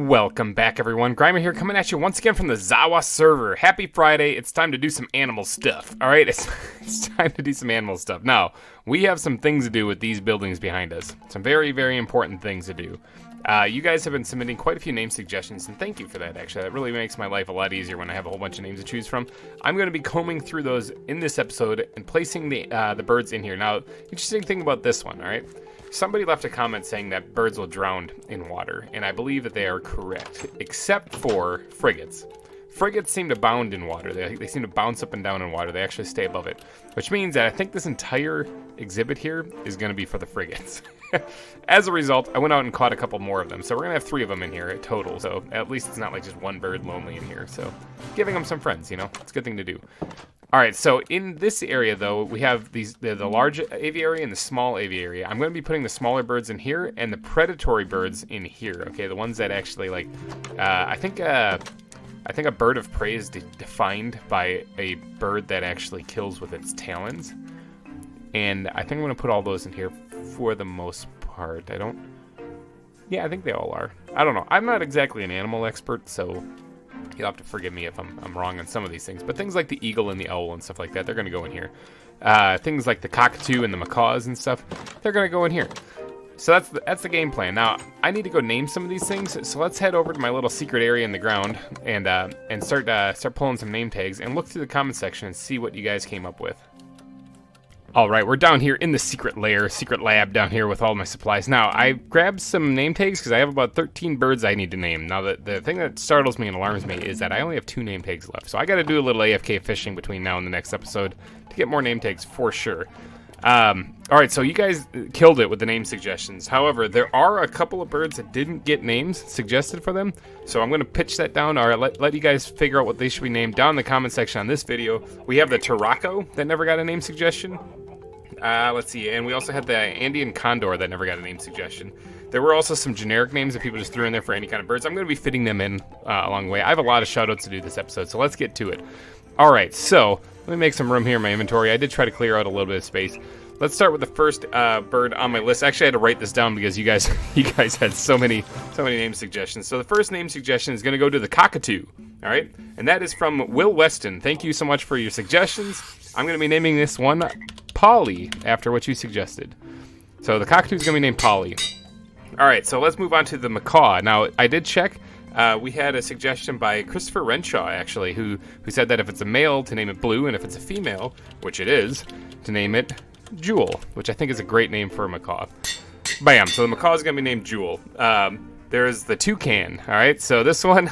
Welcome back, everyone. GReimer here, coming at you once again from the ZAWA server. Happy Friday. It's time to do some animal stuff. All right, it's time to do some animal stuff. Now, we have some things to do with these buildings behind us. Some very, very important things to do. You guys have been submitting quite a few name suggestions, and thank you for that, actually. That really makes my life a lot easier when I have a whole bunch of names to choose from. I'm going to be combing through those in this episode and placing the birds in here. Now, interesting thing about this one, all right? Somebody left a comment saying that birds will drown in water, and I believe that they are correct, except for frigates. Frigates seem to bound in water. They seem to bounce up and down in water. They actually stay above it, which means that I think this entire exhibit here is going to be for the frigates. As a result, I went out and caught a couple more of them, so we're going to have 3 of them in here total, so at least it's not like just one bird lonely in here, so giving them some friends, you know, it's a good thing to do. All right, so in this area, though, we have the large aviary and the small aviary. I'm going to be putting the smaller birds in here and the predatory birds in here, okay? The ones that actually, like, I think a bird of prey is defined by a bird that actually kills with its talons. And I think I'm going to put all those in here for the most part. Yeah, I think they all are. I don't know. I'm not exactly an animal expert, so you'll have to forgive me if I'm wrong on some of these things. But things like the eagle and the owl and stuff like that, they're going to go in here. Things like the cockatoo and the macaws and stuff, they're going to go in here. So that's the game plan. Now, I need to go name some of these things, so let's head over to my little secret area in the ground and start pulling some name tags and look through the comment section and see what you guys came up with. All right, we're down here in the secret lab down here with all my supplies. Now, I grabbed some name tags because I have about 13 birds I need to name. Now, the thing that startles me and alarms me is that I only have 2 name tags left. So I got to do a little AFK fishing between now and the next episode to get more name tags for sure. All right, so you guys killed it with the name suggestions. However, there are a couple of birds that didn't get names suggested for them. So I'm going to pitch that down, or let you guys figure out what they should be named down in the comment section on this video. We have the Turaco that never got a name suggestion. Let's see, and we also had the Andean condor that never got a name suggestion. There were also some generic names that people just threw in there for any kind of birds. I'm going to be fitting them in along the way. I have a lot of shoutouts to do this episode, so let's get to it. All right, so let me make some room here in my inventory. I did try to clear out a little bit of space. Let's start with the first bird on my list. Actually, I had to write this down because you guys had so many name suggestions. So the first name suggestion is going to go to the cockatoo. All right, and that is from Will Weston. Thank you so much for your suggestions. I'm going to be naming this one Polly after what you suggested. So the cockatoo is going to be named Polly. All right, so let's move on to the macaw. Now, I did check. We had a suggestion by Christopher Renshaw, actually, who said that if it's a male, to name it Blue, and if it's a female, which it is, to name it Jewel, which I think is a great name for a macaw. Bam! So the macaw is going to be named Jewel. There's the toucan. All right, so this one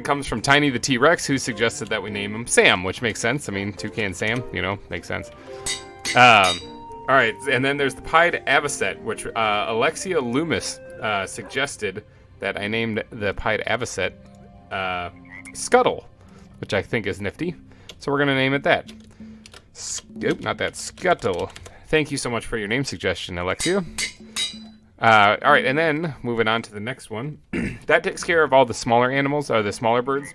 comes from Tiny the T-Rex, who suggested that we name him Sam, which makes sense. I mean, Toucan Sam, you know, makes sense. All right, and then there's the pied avocet, which Alexia Loomis suggested that I named the pied avocet Scuttle, which I think is nifty. So we're going to name it that. Not that, Scuttle. Thank you so much for your name suggestion, Alexia. All right, and then moving on to the next one. That takes care of all the smaller animals, or the smaller birds.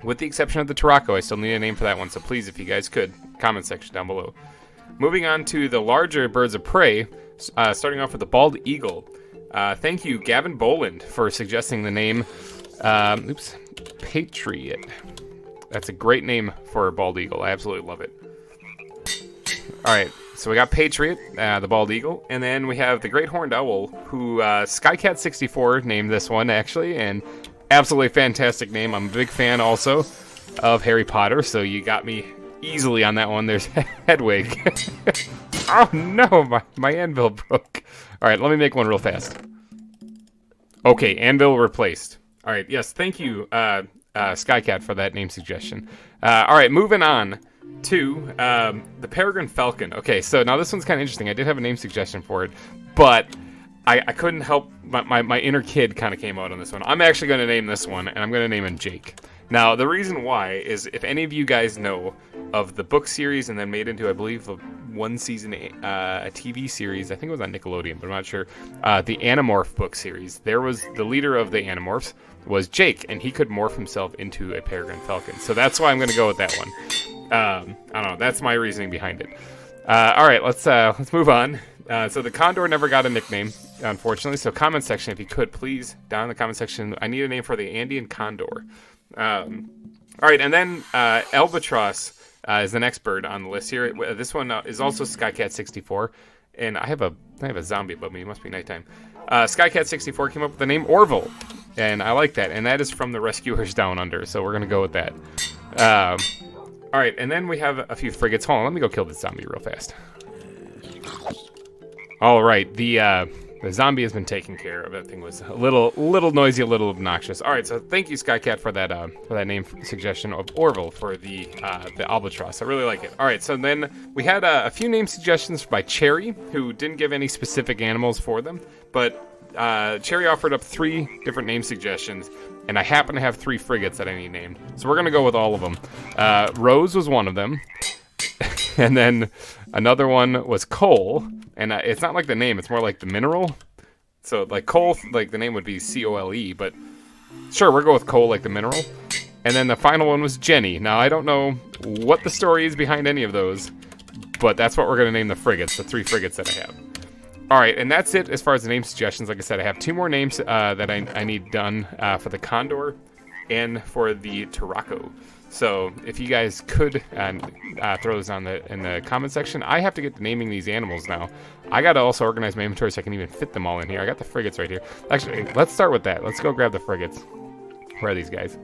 With the exception of the Turaco, I still need a name for that one, so please, if you guys could, comment section down below. Moving on to the larger birds of prey, starting off with the bald eagle. Thank you, Gavin Boland, for suggesting the name, Patriot. That's a great name for a bald eagle. I absolutely love it. All right, so we got Patriot, the bald eagle, and then we have the great horned owl, who Skycat64 named this one, actually, and absolutely fantastic name. I'm a big fan also of Harry Potter, so you got me easily on that one. There's Hedwig. Oh no, my anvil broke. All right, let me make one real fast. Okay, anvil replaced. All right, yes, thank you, Skycat, for that name suggestion. All right, moving on to the peregrine falcon. Okay, so now this one's kind of interesting. I did have a name suggestion for it, but I couldn't help, my inner kid kind of came out on this one. I'm actually going to name this one, and I'm going to name him Jake. Now, the reason why is if any of you guys know of the book series and then made into, I believe, a 1-season a TV series, I think it was on Nickelodeon, but I'm not sure, the Animorph book series, there was the leader of the Animorphs was Jake, and he could morph himself into a peregrine falcon. So that's why I'm going to go with that one. I don't know. That's my reasoning behind it. All right, let's move on. So the condor never got a nickname. unfortunately. So comment section, if you could, please, down in the comment section. I need a name for the Andean condor. All right, and then albatross is the next bird on the list here. This one is also Skycat64, and I have a zombie above me. It must be nighttime. Skycat64 came up with the name Orville, and I like that, and that is from the Rescuers Down Under, so we're gonna go with that. All right, and then we have a few frigates. Hold on, let me go kill this zombie real fast. All right, the zombie has been taken care of. That thing was a little noisy, a little obnoxious. All right, so thank you, Skycat, for that name suggestion of Orville for the albatross. I really like it. All right, so then we had a few name suggestions by Cherry, who didn't give any specific animals for them, but Cherry offered up 3 different name suggestions, and I happen to have 3 frigates that I need named. So we're gonna go with all of them. Rose was one of them, and then another one was Coal. And it's not like the name, it's more like the mineral. So like coal, like the name would be C-O-L-E, but sure, we'll go with coal like the mineral. And then the final one was Jenny. Now, I don't know what the story is behind any of those, but that's what we're going to name the frigates, the 3 frigates that I have. All right, and that's it as far as the name suggestions. Like I said, I have 2 more names that I need done for the condor and for the Turaco. So if you guys could throw those in the comment section. I have to get to naming these animals now. I got to also organize my inventory so I can even fit them all in here. I got the frigates right here. Actually, let's start with that. Let's go grab the frigates. Where are these guys?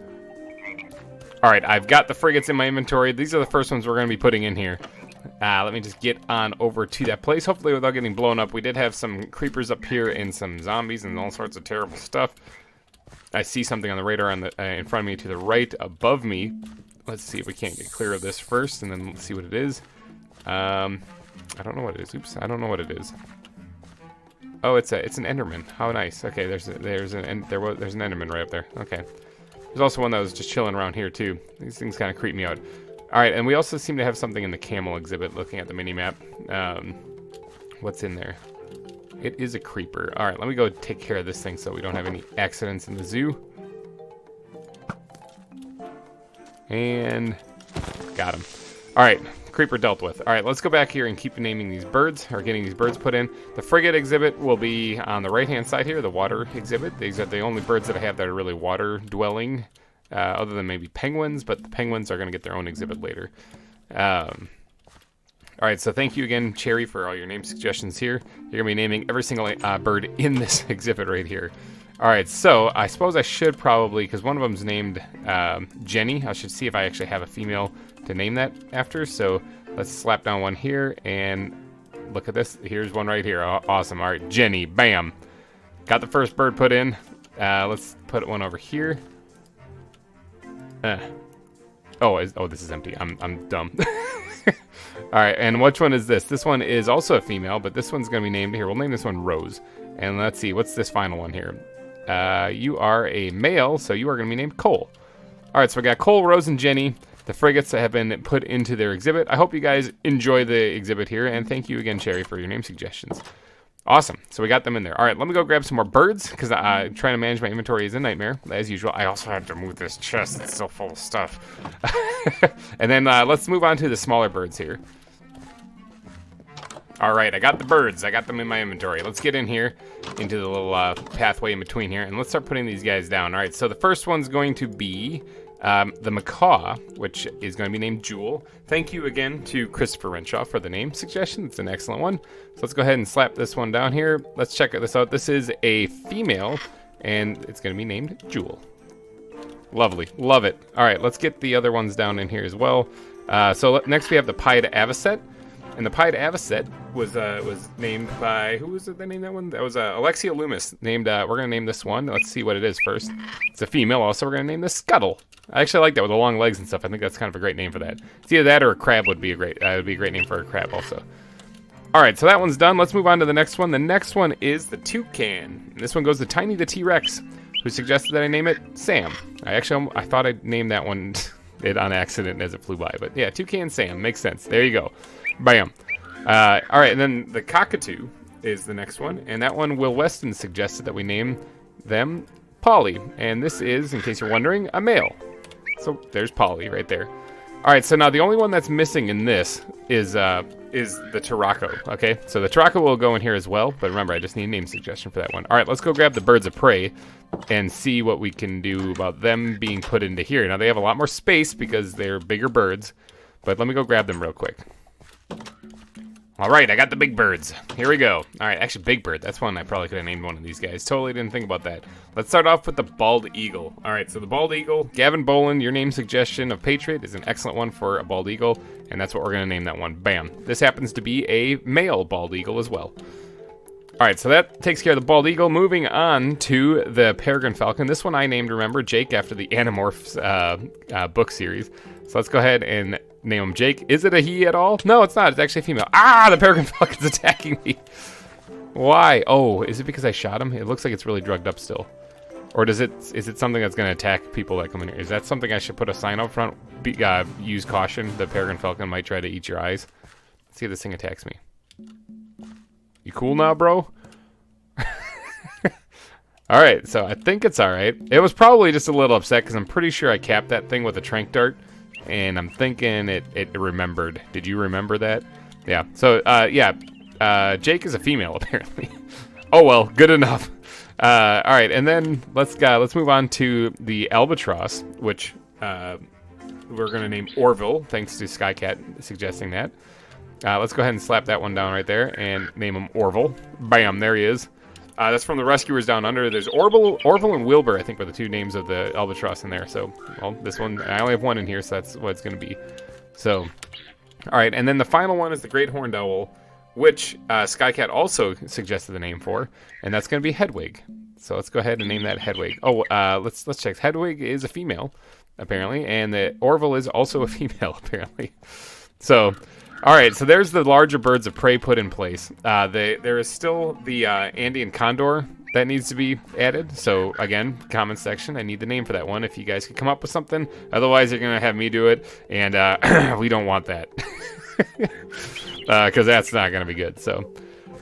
All right, I've got the frigates in my inventory. These are the first ones we're going to be putting in here. Let me just get on over to that place, hopefully without getting blown up. We did have some creepers up here and some zombies and all sorts of terrible stuff. I see something on the radar on the in front of me to the right above me. Let's see if we can't get clear of this first, and then let's see what it is. I don't know what it is. Oops, I don't know what it is. Oh, it's an Enderman. How nice. Okay, there's an Enderman right up there. Okay. There's also one that was just chilling around here too. These things kind of creep me out. All right, and we also seem to have something in the camel exhibit. Looking at the mini map, what's in there? It is a creeper. All right, let me go take care of this thing so we don't have any accidents in the zoo. And got him. All right, creeper dealt with. All right, let's go back here and keep naming these birds, or getting these birds put in. The frigate exhibit will be on the right-hand side here, the water exhibit. These are the only birds that I have that are really water-dwelling, other than maybe penguins, but the penguins are going to get their own exhibit later. All right, so thank you again, Cherry, for all your name suggestions here. You're going to be naming every single bird in this exhibit right here. All right, so I suppose I should probably, because one of them's named Jenny. I should see if I actually have a female to name that after. So let's slap down one here and look at this. Here's one right here. Awesome. All right, Jenny. Bam. Got the first bird put in. Let's put one over here. Oh, this is empty. I'm dumb. All right, and which one is this? This one is also a female, but this one's going to be named here. We'll name this one Rose. And let's see, what's this final one here? You are a male, so you are going to be named Cole. All right, so we got Cole, Rose, and Jenny, the frigates that have been put into their exhibit. I hope you guys enjoy the exhibit here, and thank you again, Cherry, for your name suggestions. Awesome, so we got them in there. All right, let me go grab some more birds, because trying to manage my inventory is a nightmare, as usual. I also have to move this chest. It's so full of stuff. And then let's move on to the smaller birds here. All right, I got the birds. I got them in my inventory. Let's get in here into the little pathway in between here, and let's start putting these guys down. All right, so the first one's going to be the macaw, which is going to be named Jewel. Thank you again to Christopher Renshaw for the name suggestion. It's an excellent one. So let's go ahead and slap this one down here. Let's check this out. This is a female, and it's going to be named Jewel. Lovely. Love it. All right, let's get the other ones down in here as well. Next we have the pied avocet. And the pied avocet was named by, who was it that named that one? That was Alexia Loomis. Named, we're going to name this one. Let's see what it is first. It's a female also. We're going to name this Scuttle. I actually like that with the long legs and stuff. I think that's kind of a great name for that. It's either that or a crab would be a great name for a crab also. All right, so that one's done. Let's move on to the next one. The next one is the toucan. And this one goes to Tiny the T-Rex, who suggested that I name it Sam. I thought I'd name that one on accident as it flew by. But yeah, Toucan Sam. Makes sense. There you go. Bam. All right, and then the cockatoo is the next one, and that one Will Weston suggested that we name them Polly, and this is, in case you're wondering, a male. So there's Polly right there. All right, so now the only one that's missing in this is is the Tarako. Okay, so the Tarako will go in here as well, but remember, I just need a name suggestion for that one. All right, let's go grab the birds of prey and see what we can do about them being put into here. Now, they have a lot more space because they're bigger birds, but let me go grab them real quick. All right, I got the big birds. Here we go. All right, actually, big bird. That's one I probably could have named one of these guys. Totally didn't think about that. Let's start off with the bald eagle. All right, so the bald eagle, Gavin Boland, your name suggestion of Patriot is an excellent one for a bald eagle, and that's what we're going to name that one. Bam. This happens to be a male bald eagle as well. All right, so that takes care of the bald eagle. Moving on to the peregrine falcon. This one I named, remember, Jake, after the Animorphs book series. So let's go ahead and name him Jake. Is it a he at all? No, it's not. It's actually a female. Ah, the peregrine falcon's attacking me. Why? Oh, is it because I shot him? It looks like it's really drugged up still. Or is it something that's going to attack people that come in here? Is that something I should put a sign up front? Use caution. The peregrine falcon might try to eat your eyes. Let's see if this thing attacks me. You cool now, bro? Alright, so I think it's alright. It was probably just a little upset because I'm pretty sure I capped that thing with a tranq dart. And I'm thinking it remembered. Did you remember that? Yeah. So, Jake is a female, apparently. Oh, well, good enough. Alright, and then let's move on to the albatross, which we're going to name Orville, thanks to Skycat suggesting that. Let's go ahead and slap that one down right there and name him Orville. Bam, there he is. That's from the Rescuers Down Under. There's Orville and Wilbur, I think, were the two names of the albatross in there. So, well, this one, I only have one in here, so that's what it's going to be. So, all right, and then the final one is the Great Horned Owl, which Skycat also suggested the name for, and that's going to be Hedwig. So let's go ahead and name that Hedwig. Oh, let's check. Hedwig is a female, apparently, and the Orville is also a female, apparently. So, all right, so there's the larger birds of prey put in place. There is still the Andean condor that needs to be added. So, again, comment section, I need the name for that one if you guys could come up with something. Otherwise, you're going to have me do it, and we don't want that. Because that's not going to be good. So,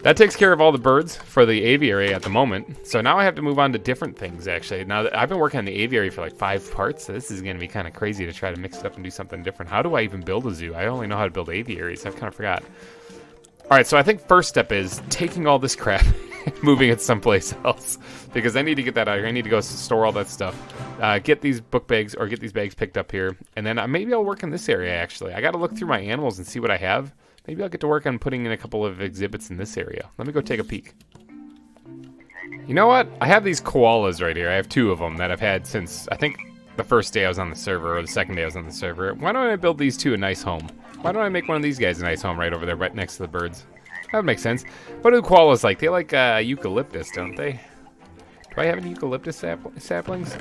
that takes care of all the birds for the aviary at the moment. So now I have to move on to different things, actually. Now, I've been working on the aviary for like 5 parts, so this is going to be kind of crazy to try to mix it up and do something different. How do I even build a zoo? I only know how to build aviaries. I've kind of forgot. All right, so I think first step is taking all this crap and moving it someplace else. Because I need to get that out of here. I need to go store all that stuff. Get these book bags, or get these bags picked up here. And then maybe I'll work in this area, actually. I got to look through my animals and see what I have. Maybe I'll get to work on putting in a couple of exhibits in this area. Let me go take a peek. You know what? I have these koalas right here. I have 2 of them that I've had since, I think, the first day I was on the server, or the second day I was on the server. Why don't I build these 2 a nice home? Why don't I make one of these guys a nice home right over there, right next to the birds? That would make sense. What do koalas like? They like eucalyptus, don't they? Do I have any eucalyptus saplings?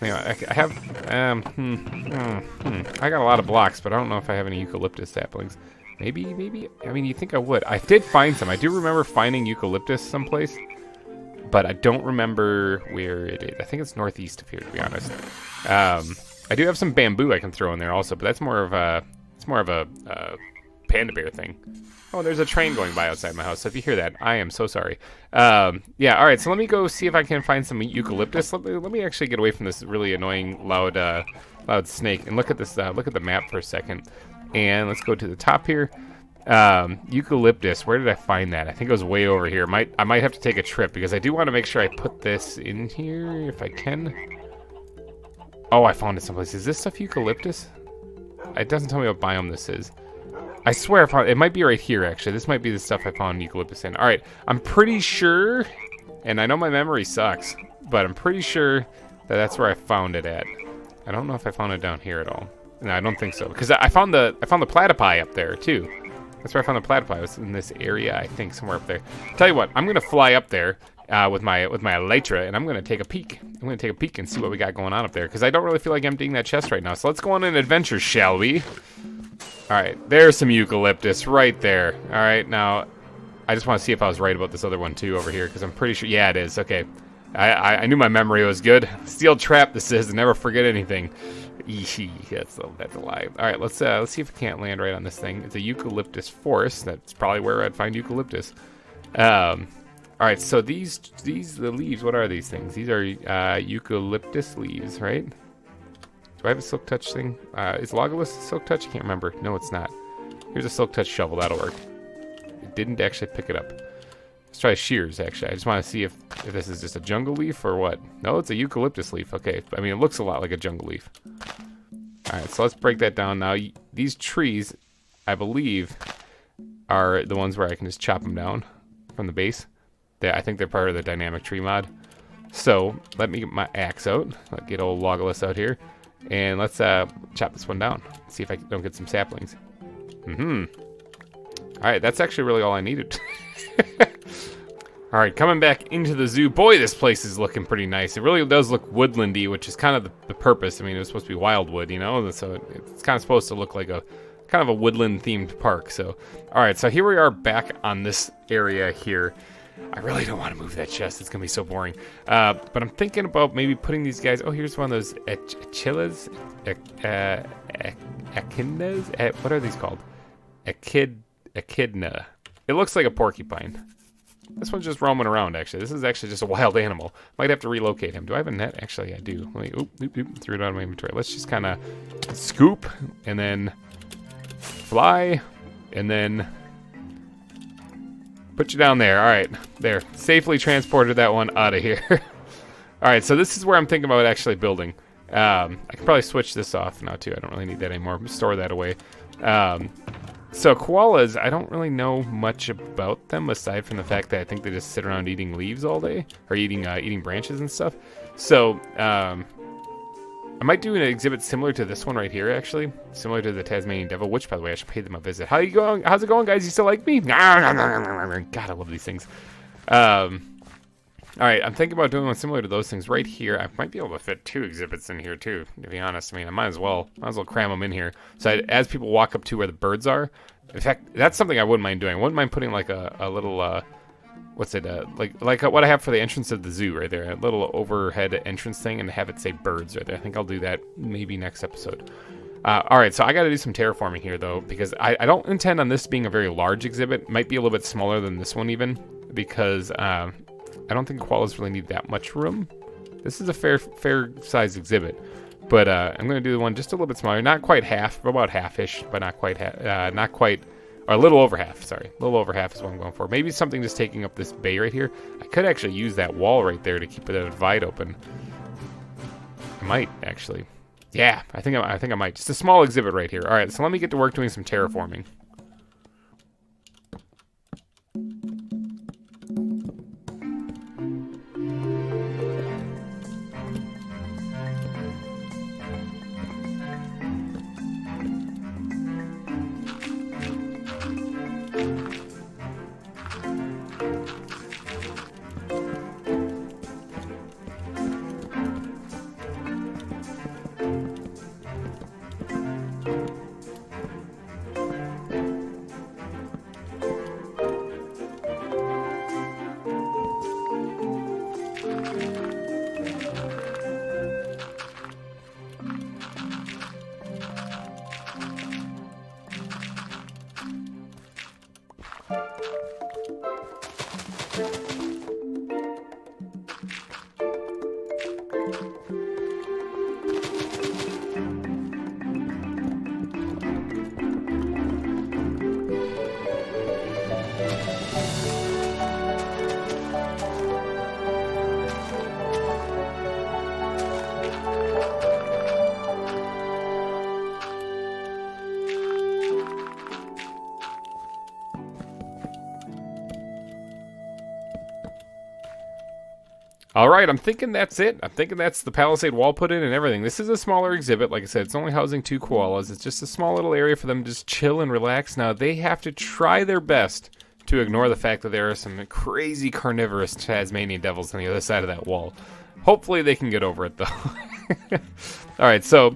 Anyway, I have, I got a lot of blocks, but I don't know if I have any eucalyptus saplings. Maybe, I mean, you think I would. I did find some. I do remember finding eucalyptus someplace, but I don't remember where it is. I think it's northeast of here, to be honest. I do have some bamboo I can throw in there also, but that's more of a, panda bear thing. Oh, there's a train going by outside my house, so if you hear that, I am so sorry. Yeah, all right, so let me go see if I can find some eucalyptus. Let me actually get away from this really annoying, loud snake, and look at this. Look at the map for a second. And let's go to the top here. Eucalyptus, where did I find that? I think it was way over here. I might have to take a trip, because I do want to make sure I put this in here, if I can. Oh, I found it someplace. Is this stuff eucalyptus? It doesn't tell me what biome this is. I swear I found it. Might be right here, actually. This might be the stuff I found eucalyptus in. All right, I'm pretty sure, and I know my memory sucks, but I'm pretty sure that that's where I found it at. I don't know if I found it down here at all. No, I don't think so, because I found the platypi up there too. That's where I found the platypi. It was in this area, I think, somewhere up there. Tell you what, I'm gonna fly up there with my elytra, and I'm gonna take a peek. I'm gonna take a peek and see what we got going on up there, because I don't really feel like emptying that chest right now. So let's go on an adventure, shall we? All right, there's some eucalyptus right there. All right, now I just want to see if I was right about this other one too over here, because I'm pretty sure. Yeah, it is. Okay, I knew my memory was good. Steel trap. This is never forget anything. That's a lie. All right, let's see if we can't land right on this thing. It's a eucalyptus forest. That's probably where I'd find eucalyptus. All right, so the leaves. What are these things? These are eucalyptus leaves, right? Do I have a silk touch thing? Is Logolus silk touch? I can't remember. No, it's not. Here's a silk touch shovel. That'll work. It didn't actually pick it up. Let's try shears, actually. I just want to see if this is just a jungle leaf or what. No, it's a eucalyptus leaf. Okay. I mean, it looks a lot like a jungle leaf. Alright, so let's break that down now. These trees, I believe, are the ones where I can just chop them down from the base. I think they're part of the dynamic tree mod. So, let me get my axe out. Let's get old Logalus out here. And let's chop this one down. See if I don't get some saplings. Alright, that's actually really all I needed. Alright, coming back into the zoo. Boy, this place is looking pretty nice. It really does look woodlandy, which is kind of the purpose. I mean, it was supposed to be Wildwood, you know? So it's kind of supposed to look like a kind of a woodland-themed park. So, alright, so here we are back on this area here. I really don't want to move that chest. It's going to be so boring. But I'm thinking about maybe putting these guys... Oh, here's one of those echillas? Echidnas? What are these called? Echidna. It looks like a porcupine. This one's just roaming around, actually. This is actually just a wild animal. Might have to relocate him. Do I have a net? Actually, I do. Let me, threw it out of my inventory. Let's just kind of scoop, and then fly, and then put you down there. All right, there. Safely transported that one out of here. All right, so this is where I'm thinking about actually building. I can probably switch this off now, too. I don't really need that anymore. Store that away. So koalas, I don't really know much about them aside from the fact that I think they just sit around eating leaves all day, or eating branches and stuff. So I might do an exhibit similar to this one right here, actually, similar to the Tasmanian devil. Which, by the way, I should pay them a visit. How you going? How's it going, guys? You still like me? God, I love these things. All right, I'm thinking about doing one similar to those things right here. I might be able to fit 2 exhibits in here too, to be honest. I mean, I might as well cram them in here. So as people walk up to where the birds are, in fact, that's something I wouldn't mind doing. I wouldn't mind putting like a little, what's it, like what I have for the entrance of the zoo right there, a little overhead entrance thing, and have it say birds right there. I think I'll do that maybe next episode. All right, so I got to do some terraforming here though, because I don't intend on this being a very large exhibit. It might be a little bit smaller than this one even, because I don't think koalas really need that much room. This is a fair size exhibit, but I'm going to do the one just a little bit smaller, not quite half, about half-ish, but not quite, or a little over half. Sorry, a little over half is what I'm going for. Maybe something just taking up this bay right here. I could actually use that wall right there to keep it wide open. I might actually. Yeah, I think I might. Just a small exhibit right here. All right, so let me get to work doing some terraforming. All right, I'm thinking that's it. I'm thinking that's the palisade wall put in and everything. This is a smaller exhibit. Like I said, it's only housing 2 koalas. It's just a small little area for them to just chill and relax. Now, they have to try their best to ignore the fact that there are some crazy carnivorous Tasmanian devils on the other side of that wall. Hopefully they can get over it, though. All right, so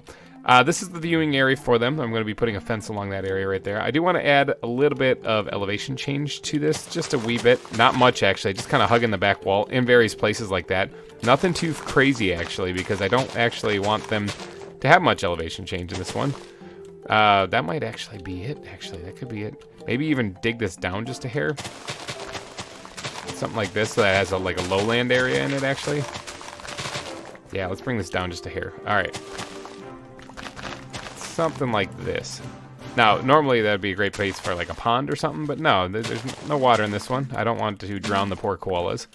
this is the viewing area for them. I'm going to be putting a fence along that area right there. I do want to add a little bit of elevation change to this, just a wee bit. Not much, actually, just kind of hugging the back wall in various places like that. Nothing too crazy, actually, because I don't actually want them to have much elevation change in this one. That might actually be it, actually. That could be it. Maybe even dig this down just a hair. Something like this that has like a lowland area in it, actually. Yeah, let's bring this down just a hair. All right. Something like this. Now, normally that would be a great place for like a pond or something, but no, there's no water in this one. I don't want to drown the poor koalas.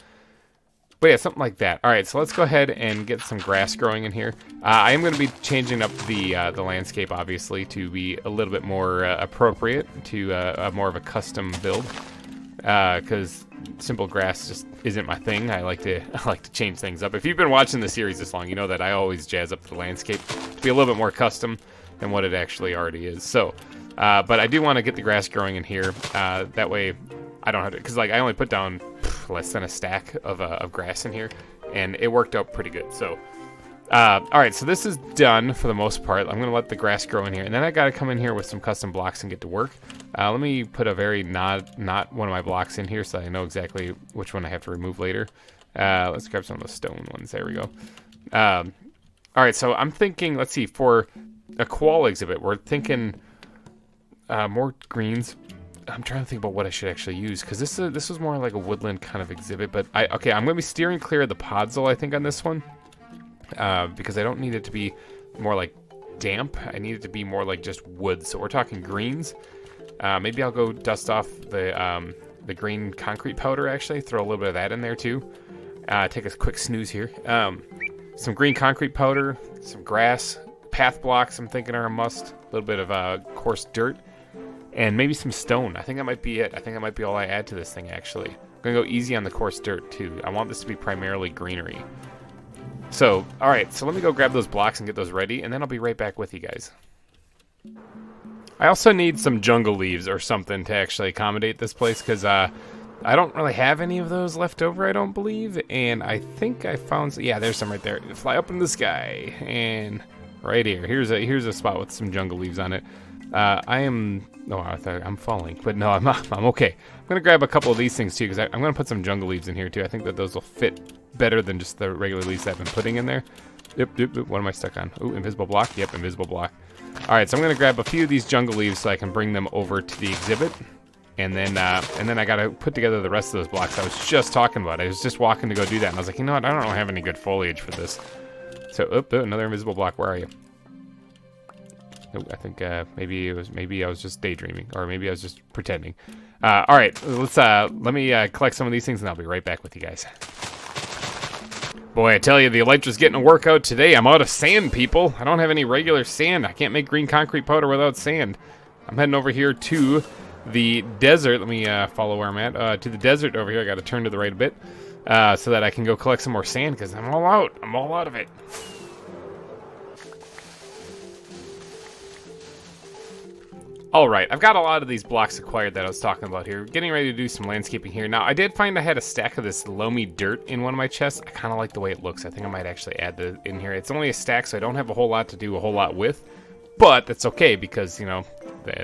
But yeah, something like that. All right, so let's go ahead and get some grass growing in here. I am going to be changing up the landscape, obviously, to be a little bit more appropriate to more of a custom build, because simple grass just isn't my thing. I like to change things up. If you've been watching the series this long, you know that I always jazz up the landscape to be a little bit more custom than what it actually already is. So, but I do want to get the grass growing in here. That way, I don't have to, because like I only put down less than a stack of grass in here, and it worked out pretty good. So, all right, so this is done for the most part. I'm gonna let the grass grow in here, and then I gotta come in here with some custom blocks and get to work. Let me put a very not one of my blocks in here so I know exactly which one I have to remove later. Let's grab some of those stone ones. There we go. All right, so I'm thinking, let's see, for a koala exhibit, we're thinking more greens. I'm trying to think about what I should actually use, because this was more like a woodland kind of exhibit. But okay, I'm gonna be steering clear of the podzol, I think, on this one, because I don't need it to be more like damp. I need it to be more like just wood. So we're talking greens. Maybe I'll go dust off the green concrete powder. Actually, throw a little bit of that in there too. Take a quick snooze here. Some green concrete powder, some grass, path blocks. I'm thinking are a must. A little bit of coarse dirt. And maybe some stone. I think that might be it. I think that might be all I add to this thing, actually. I'm going to go easy on the coarse dirt, too. I want this to be primarily greenery. So, all right. So let me go grab those blocks and get those ready, and then I'll be right back with you guys. I also need some jungle leaves or something to actually accommodate this place, because I don't really have any of those left over, I don't believe. And I think I found... Yeah, there's some right there. Fly up in the sky. And right here. Here's a spot with some jungle leaves on it. I'm falling, but no, I'm not. I'm okay. I'm gonna grab a couple of these things too, because I'm gonna put some jungle leaves in here too. I think that those will fit better than just the regular leaves I've been putting in there. Yep. What am I stuck on? Ooh, invisible block. Yep, invisible block. All right, so I'm gonna grab a few of these jungle leaves so I can bring them over to the exhibit, and then I gotta put together the rest of those blocks I was just talking about. I was just walking to go do that, and I was like, you know what? I don't have any good foliage for this. So, another invisible block. Where are you? I think maybe I was just daydreaming, or maybe I was just pretending. All right, let me collect some of these things, and I'll be right back with you guys. Boy, I tell you, the Elytra's getting a workout today. I'm out of sand, people. I don't have any regular sand. I can't make green concrete powder without sand. I'm heading over here to the desert. Let me follow where I'm at. To the desert over here. I got to turn to the right a bit so that I can go collect some more sand, because I'm all out. I'm all out of it. Alright, I've got a lot of these blocks acquired that I was talking about here. Getting ready to do some landscaping here. Now, I did find I had a stack of this loamy dirt in one of my chests. I kind of like the way it looks. I think I might actually add that in here. It's only a stack, so I don't have a whole lot to do a whole lot with. But that's okay, because, you know,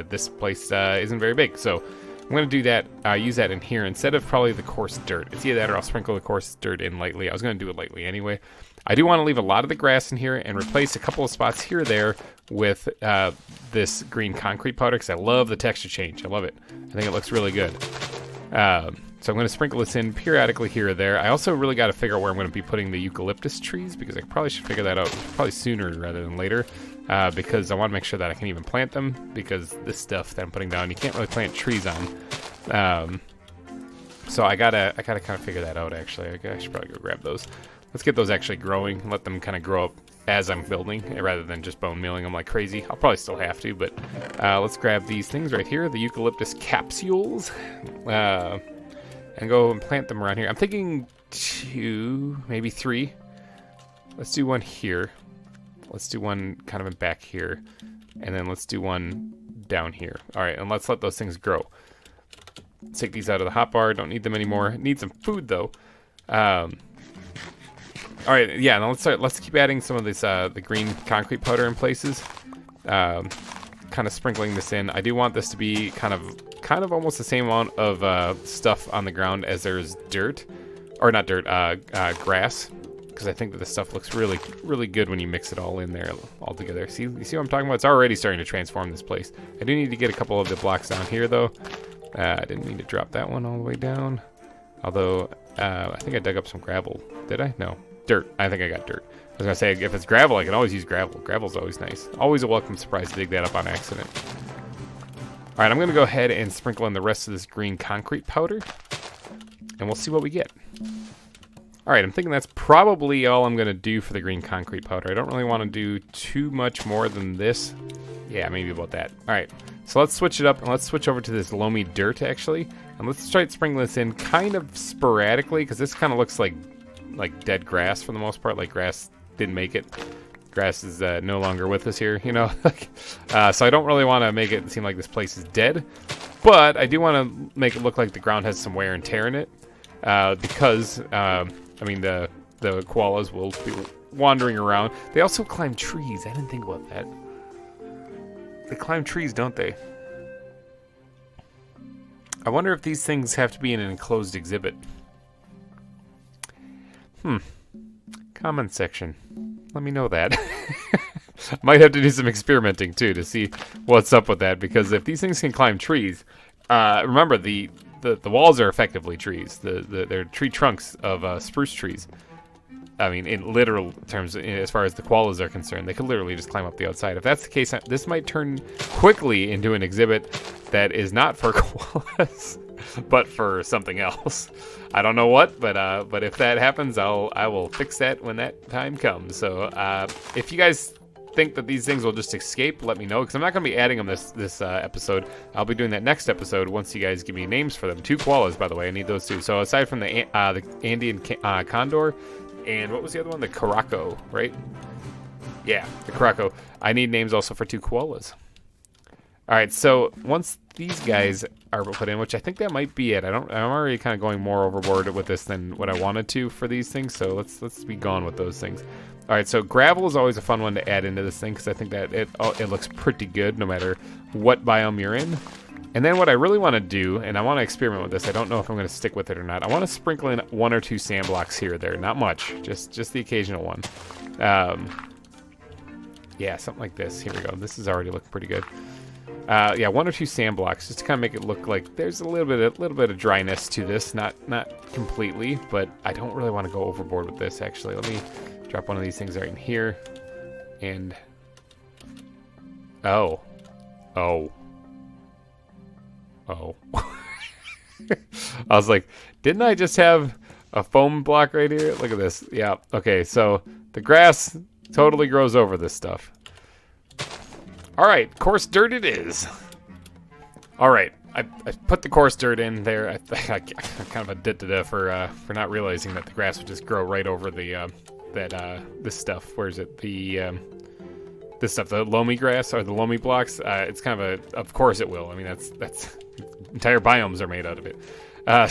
this place isn't very big. So I'm going to do that, use that in here instead of probably the coarse dirt. It's either that or I'll sprinkle the coarse dirt in lightly. I was going to do it lightly anyway. I do want to leave a lot of the grass in here and replace a couple of spots here or there with this green concrete powder, because I love the texture change. I love it. I think it looks really good. So I'm going to sprinkle this in periodically here or there. I also really got to figure out where I'm going to be putting the eucalyptus trees, because I probably should figure that out probably sooner rather than later, because I want to make sure that I can even plant them, because this stuff that I'm putting down, you can't really plant trees on. So I gotta kind of figure that out, actually. I should probably go grab those. Let's get those actually growing and let them kind of grow up as I'm building, rather than just bone mealing them like crazy. I'll probably still have to, but let's grab these things right here, the eucalyptus capsules, and go and plant them around here. I'm thinking 2, maybe 3. Let's do one here. Let's do one kind of in back here, and then let's do one down here. All right, and let's let those things grow. Let's take these out of the hotbar. Don't need them anymore. Need some food though. All right, yeah. Now let's keep adding some of this the green concrete powder in places. Kind of sprinkling this in. I do want this to be kind of almost the same amount of stuff on the ground as there's dirt, or not dirt, grass, because I think that this stuff looks really, really good when you mix it all in there all together. See, you see what I'm talking about? It's already starting to transform this place. I do need to get a couple of the blocks down here though. I didn't mean to drop that one all the way down. Although I think I dug up some gravel. Did I? No. Dirt. I think I got dirt. I was gonna say, if it's gravel, I can always use gravel. Gravel's always nice. Always a welcome surprise to dig that up on accident. All right, I'm going to go ahead and sprinkle in the rest of this green concrete powder, and we'll see what we get. All right, I'm thinking that's probably all I'm going to do for the green concrete powder. I don't really want to do too much more than this. Yeah, maybe about that. All right, so let's switch it up, and let's switch over to this loamy dirt, actually. And let's try to sprinkle this in kind of sporadically, because this kind of looks like dead grass for the most part, like grass didn't make it. Grass is no longer with us here, you know. So I don't really want to make it seem like this place is dead, but I do want to make it look like the ground has some wear and tear in it, because I mean the koalas will be wandering around. They also climb trees. I didn't think about that. They climb trees, don't they? I wonder if these things have to be in an enclosed exhibit. Comment section. Let me know that. Might have to do some experimenting too to see what's up with that, because if these things can climb trees, remember the walls are effectively trees. They're tree trunks of spruce trees. I mean, in literal terms, as far as the koalas are concerned, they could literally just climb up the outside. If that's the case, this might turn quickly into an exhibit that is not for koalas, but for something else. I don't know what, but if that happens, I will fix that when that time comes. So if you guys think that these things will just escape, let me know, because I'm not going to be adding them this episode. I'll be doing that next episode once you guys give me names for them. 2 koalas, by the way. I need those 2. So aside from the Andean condor, and what was the other one? The caraco, right? Yeah, the caraco. I need names also for 2 koalas. All right, so once these guys are put in, which I think that might be it. I'm already kind of going more overboard with this than what I wanted to for these things, so let's be gone with those things. All right, so gravel is always a fun one to add into this thing, because I think that it looks pretty good no matter what biome you're in. And then what I really want to do, and I want to experiment with this, I don't know if I'm going to stick with it or not. I want to sprinkle in 1 or 2 sand blocks here or there, not much, just the occasional one. Yeah, something like this. Here we go. This is already looking pretty good. Yeah, 1 or 2 sand blocks, just to kind of make it look like there's a little bit of dryness to this, not completely, but I don't really want to go overboard with this. Actually, let me drop one of these things right in here, and oh. I was like, didn't I just have a foam block right here? Look at this. Yeah. Okay, so the grass totally grows over this stuff. All right, coarse dirt it is. All right, I put the coarse dirt in there. I kind of addicted for not realizing that the grass would just grow right over the this stuff. Where is it? This stuff, the loamy grass or the loamy blocks. It's kind of course it will. I mean, that's entire biomes are made out of it.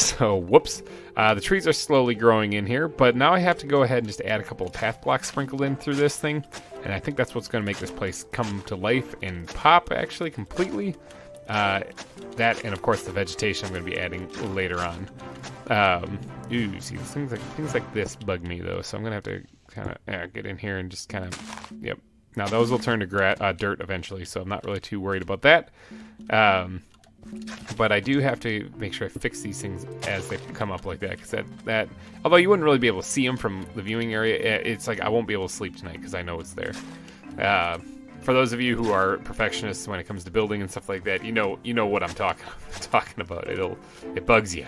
So whoops. The trees are slowly growing in here, but now I have to go ahead and just add a couple of path blocks sprinkled in through this thing, and I think that's what's going to make this place come to life and pop actually completely. That and of course the vegetation I'm going to be adding later on. See, things like this bug me though, so I'm going to have to kind of get in here and just kind of, yep. Now those will turn to dirt eventually, so I'm not really too worried about that. But I do have to make sure I fix these things as they come up like that, because that although you wouldn't really be able to see them from the viewing area, it's like I won't be able to sleep tonight because I know it's there. For those of you who are perfectionists when it comes to building and stuff like that, you know what I'm talking about. It bugs you.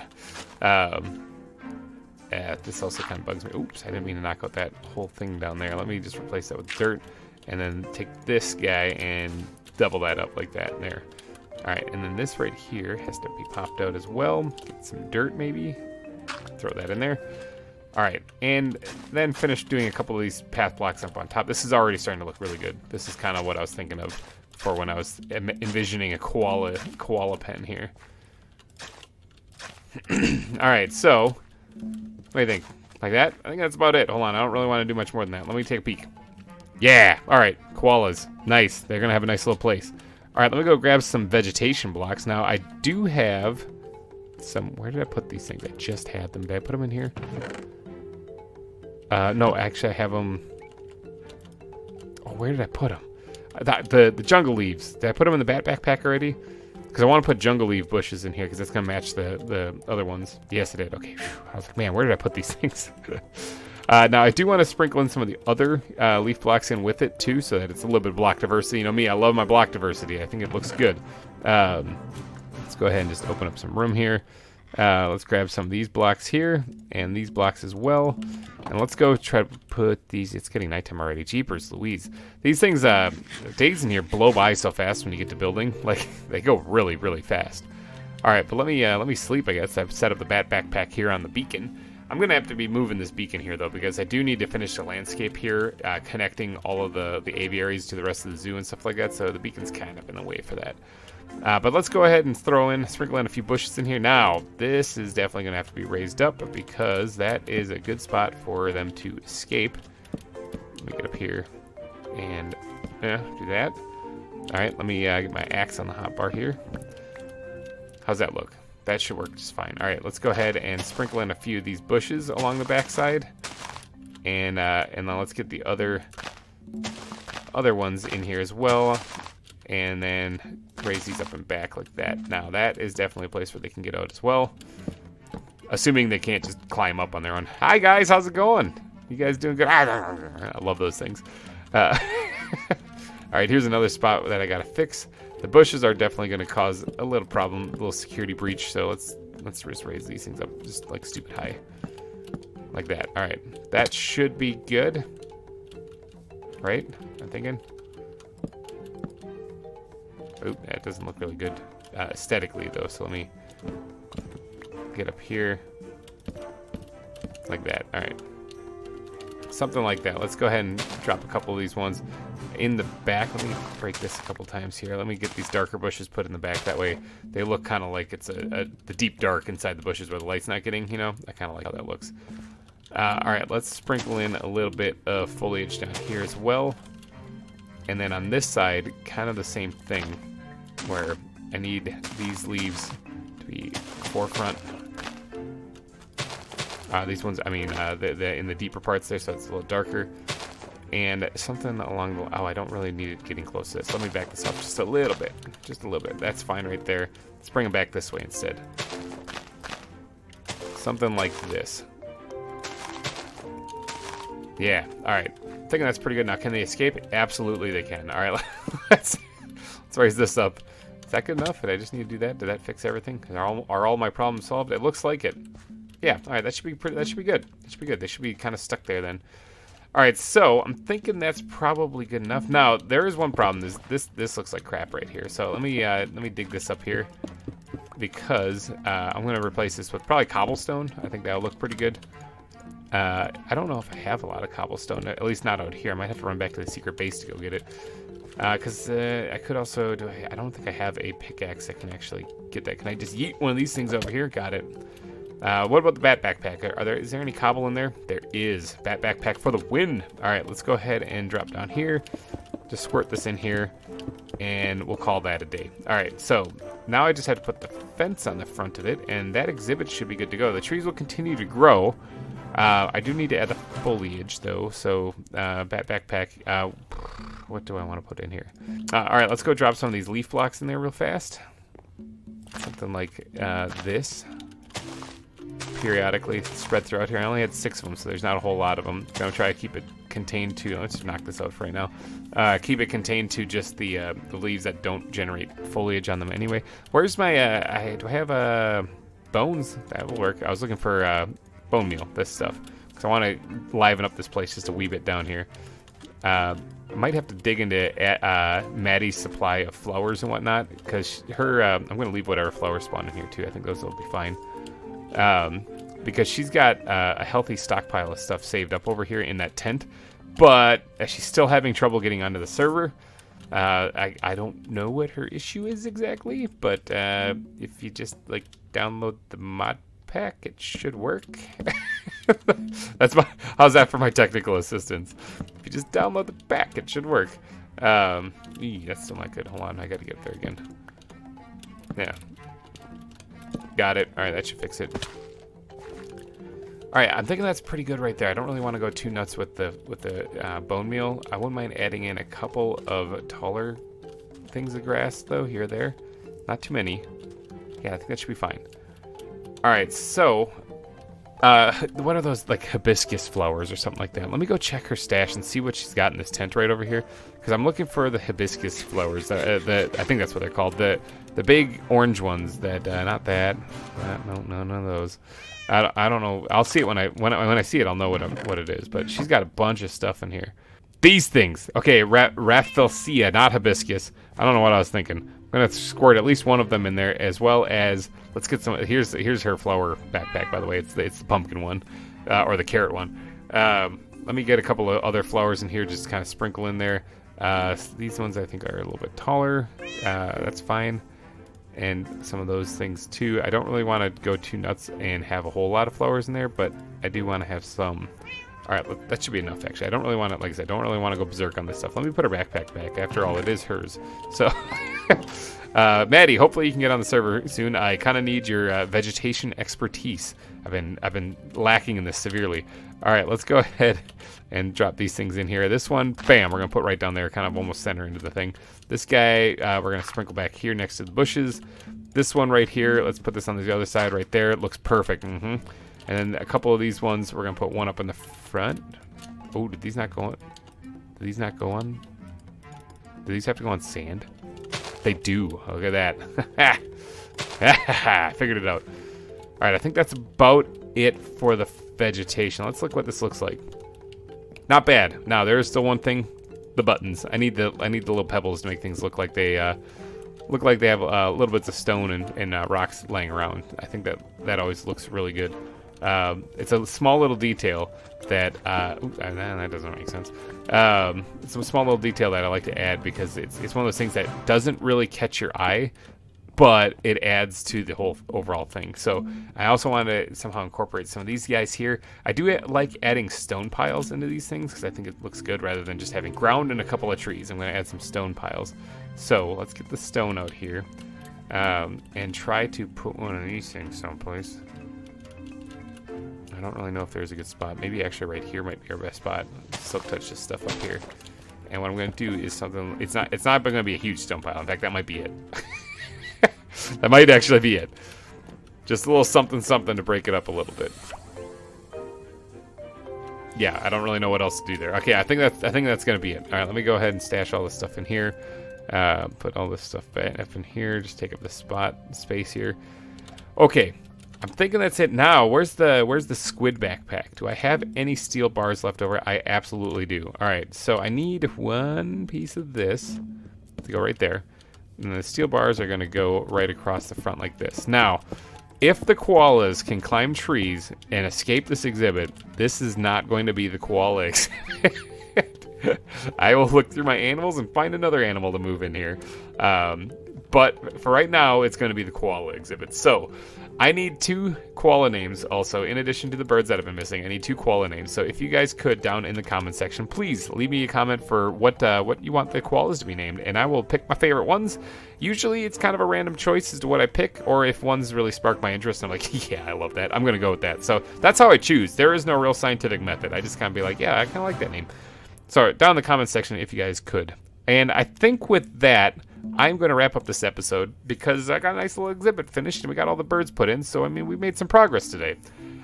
This also kind of bugs me. Oops, I didn't mean to knock out that whole thing down there. Let me just replace that with dirt, and then take this guy and double that up like that there. Alright, and then this right here has to be popped out as well. Get some dirt maybe. Throw that in there. Alright, and then finish doing a couple of these path blocks up on top. This is already starting to look really good. This is kind of what I was thinking of for when I was envisioning a koala pen here. Alright, so, what do you think? Like that? I think that's about it. Hold on, I don't really want to do much more than that. Let me take a peek. Yeah! Alright, koalas. Nice. They're going to have a nice little place. Alright, let me go grab some vegetation blocks. Now, I do have some... Where did I put these things? I just had them. Did I put them in here? No, actually, I have them... Oh, where did I put them? The jungle leaves. Did I put them in the backpack already? Because I want to put jungle leaf bushes in here, because that's going to match the other ones. Yes, it did. Okay. Whew. I was like, man, where did I put these things? Now, I do want to sprinkle in some of the other leaf blocks in with it, too, so that it's a little bit of block diversity. You know me, I love my block diversity. I think it looks good. Let's go ahead and just open up some room here. Let's grab some of these blocks here, and these blocks as well. And let's go try to put these... It's getting nighttime already. Jeepers Louise. These things, days in here blow by so fast when you get to building. Like, they go really, really fast. Alright, but let me sleep, I guess. I've set up the bat backpack here on the beacon. I'm going to have to be moving this beacon here, though, because I do need to finish the landscape here, connecting all of the aviaries to the rest of the zoo and stuff like that, so the beacon's kind of in the way for that. But let's go ahead and sprinkle in a few bushes in here. Now, this is definitely going to have to be raised up, because that is a good spot for them to escape. Let me get up here and do that. Alright, let me get my axe on the hotbar here. How's that look? That should work just fine. Alright, let's go ahead and sprinkle in a few of these bushes along the backside. And then let's get the other ones in here as well. And then raise these up and back like that. Now, that is definitely a place where they can get out as well. Assuming they can't just climb up on their own. Hi, guys. How's it going? You guys doing good? I love those things. Alright, here's another spot that I gotta fix. The bushes are definitely going to cause a little problem, a little security breach, so let's just raise these things up just like stupid high. Like that. Alright, that should be good. Right? I'm thinking. Oh, that doesn't look really good aesthetically, though, so let me get up here. Like that. Alright. Something like that. Let's go ahead and drop a couple of these ones in the back. Let me break this a couple times here. Let me get these darker bushes put in the back. That way they look kind of like it's the deep dark inside the bushes where the light's not getting, you know? I kind of like how that looks. Alright, let's sprinkle in a little bit of foliage down here as well. And then on this side, kind of the same thing, where I need these leaves to be forefront. These ones, I mean, the in the deeper parts there, so it's a little darker. And something along the... Oh, I don't really need it getting close to this. Let me back this up just a little bit. Just a little bit. That's fine right there. Let's bring them back this way instead. Something like this. Yeah, alright. Thinking that's pretty good. Now, can they escape? Absolutely they can. Alright, let's raise this up. Is that good enough? Did I just need to do that? Did that fix everything? Are all my problems solved? It looks like it. Yeah, alright, that should be good. That should be good. They should be kind of stuck there then. Alright, so I'm thinking that's probably good enough. Now, there is one problem. This looks like crap right here. So let me dig this up here, because I'm gonna replace this with probably cobblestone. I think that'll look pretty good. I don't know if I have a lot of cobblestone, at least not out here. I might have to run back to the secret base to go get it. Because I could also I don't think I have a pickaxe that can actually get that. Can I just yeet one of these things over here? Got it. What about the bat backpack? Is there any cobble in there? There is. Bat backpack for the win. Alright, let's go ahead and drop down here. Just squirt this in here, and we'll call that a day. Alright, so now I just had to put the fence on the front of it, and that exhibit should be good to go. The trees will continue to grow. I do need to add the foliage, though, so bat backpack. What do I want to put in here? Alright, let's go drop some of these leaf blocks in there real fast. Something like this. Periodically spread throughout here. I only had 6 of them, so there's not a whole lot of them. I'm gonna try to keep it contained to... Let's just knock this out for right now. Keep it contained to just the leaves that don't generate foliage on them anyway. Where's my... do I have bones? That will work. I was looking for bone meal, this stuff, because I want to liven up this place just a wee bit down here. I might have to dig into Maddie's supply of flowers and whatnot, because her... I'm going to leave whatever flowers spawn in here, too. I think those will be fine. Because she's got a healthy stockpile of stuff saved up over here in that tent, but she's still having trouble getting onto the server. I don't know what her issue is exactly, but if you just like download the mod pack, it should work. How's that for my technical assistance? If you just download the pack, it should work. That's still not good. Hold on, I gotta get there again. Yeah. Got it. Alright, that should fix it. Alright, I'm thinking that's pretty good right there. I don't really want to go too nuts with the bone meal. I wouldn't mind adding in a couple of taller things of grass, though, here or there. Not too many. Yeah, I think that should be fine. Alright, so What are those, like, hibiscus flowers or something like that? Let me go check her stash and see what she's got in this tent right over here. Because I'm looking for the hibiscus flowers. I think that's what they're called. The big orange ones. Not that. No, none of those. I don't know. I'll see it when I see it. I'll know what it is. But she's got a bunch of stuff in here. These things. Okay, Rafflesia, not hibiscus. I don't know what I was thinking. I'm gonna squirt at least one of them in there, as well as let's get some. Here's her flower backpack, by the way. It's the pumpkin one, or the carrot one. Let me get a couple of other flowers in here, just kind of sprinkle in there. These ones I think are a little bit taller. That's fine. And some of those things too. I don't really want to go too nuts and have a whole lot of flowers in there, but I do want to have some. All right, that should be enough, actually. I don't really want to, like I said, I don't really want to go berserk on this stuff. Let me put her backpack back. After all, it is hers. So, Maddie, hopefully you can get on the server soon. I kind of need your vegetation expertise. I've been lacking in this severely. All right, let's go ahead and drop these things in here. This one, bam, we're going to put right down there, kind of almost center into the thing. This guy, we're going to sprinkle back here next to the bushes. This one right here, let's put this on the other side right there. It looks perfect. And then a couple of these ones, we're going to put one up in the front. Oh, did these not go on? Did these not go on? Do these have to go on sand? They do. Look at that. I figured it out. All right, I think that's about it for the vegetation. Let's look what this looks like. Not bad. Now, there is still one thing. The buttons. I need the little pebbles to make things look like they have little bits of stone and rocks laying around. I think that always looks really good. It's a small little detail that that doesn't make sense. It's a small little detail that I like to add because it's one of those things that doesn't really catch your eye, but it adds to the whole overall thing. So I also want to somehow incorporate some of these guys here. I do like adding stone piles into these things because I think it looks good rather than just having ground and a couple of trees. I'm going to add some stone piles. So let's get the stone out here and try to put one of these things someplace. I don't really know if there's a good spot. Maybe actually right here might be our best spot. Silk touch this stuff up here. And what I'm going to do is something. It's not going to be a huge stone pile. In fact, that might be it. That might actually be it. Just a little something to break it up a little bit. Yeah, I don't really know what else to do there. Okay, I think that's going to be it. All right, let me go ahead and stash all this stuff in here. Put all this stuff back up in here. Just take up the space here. Okay. I'm thinking that's it now. Where's the squid backpack? Do I have any steel bars left over? I absolutely do. All right, so I need one piece of this to go right there. And the steel bars are going to go right across the front like this. Now, if the koalas can climb trees and escape this exhibit, this is not going to be the koala exhibit. I will look through my animals and find another animal to move in here. But for right now, it's going to be the koala exhibit. So I need 2 koala names also, in addition to the birds that have been missing. I need 2 koala names. So if you guys could, down in the comment section, please leave me a comment for what you want the koalas to be named, and I will pick my favorite ones. Usually it's kind of a random choice as to what I pick, or if ones really spark my interest, I'm like, yeah, I love that. I'm going to go with that. So that's how I choose. There is no real scientific method. I just kind of be like, yeah, I kind of like that name. So down in the comment section if you guys could. And I think with that, I'm going to wrap up this episode because I got a nice little exhibit finished and we got all the birds put in. So, I mean, we made some progress today.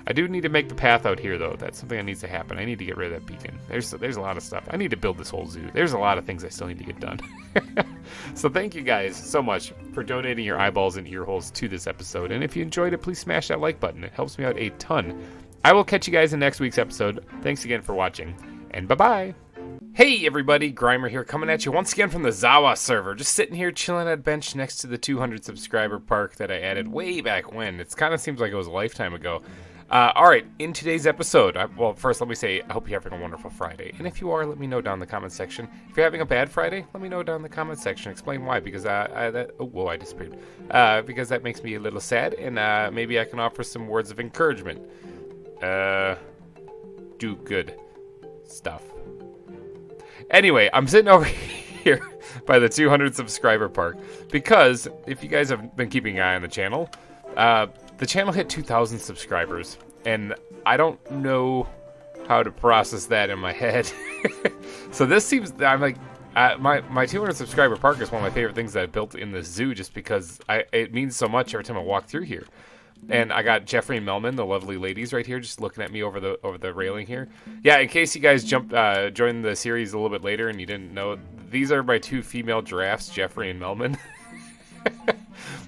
I do need to make the path out here, though. That's something that needs to happen. I need to get rid of that beacon. There's a lot of stuff. I need to build this whole zoo. There's a lot of things I still need to get done. So thank you guys so much for donating your eyeballs and ear holes to this episode. And if you enjoyed it, please smash that like button. It helps me out a ton. I will catch you guys in next week's episode. Thanks again for watching, and bye-bye. Hey everybody, GReimer here, coming at you once again from the ZAWA server. Just sitting here chilling at a bench next to the 200 subscriber park that I added way back when. It kind of seems like it was a lifetime ago. Alright, in today's episode, well, first let me say, I hope you're having a wonderful Friday. And if you are, let me know down in the comment section. If you're having a bad Friday, let me know down in the comment section. Explain why, because I disappeared. Because that makes me a little sad, and maybe I can offer some words of encouragement. Do good stuff. Anyway, I'm sitting over here by the 200 subscriber park because if you guys have been keeping an eye on the channel hit 2,000 subscribers, and I don't know how to process that in my head. So this seems, I'm like, my 200 subscriber park is one of my favorite things that I built in the zoo just because it means so much every time I walk through here. And I got Jeffrey and Melman, the lovely ladies, right here, just looking at me over the railing here. Yeah, in case you guys joined the series a little bit later and you didn't know, these are my 2 female giraffes, Jeffrey and Melman.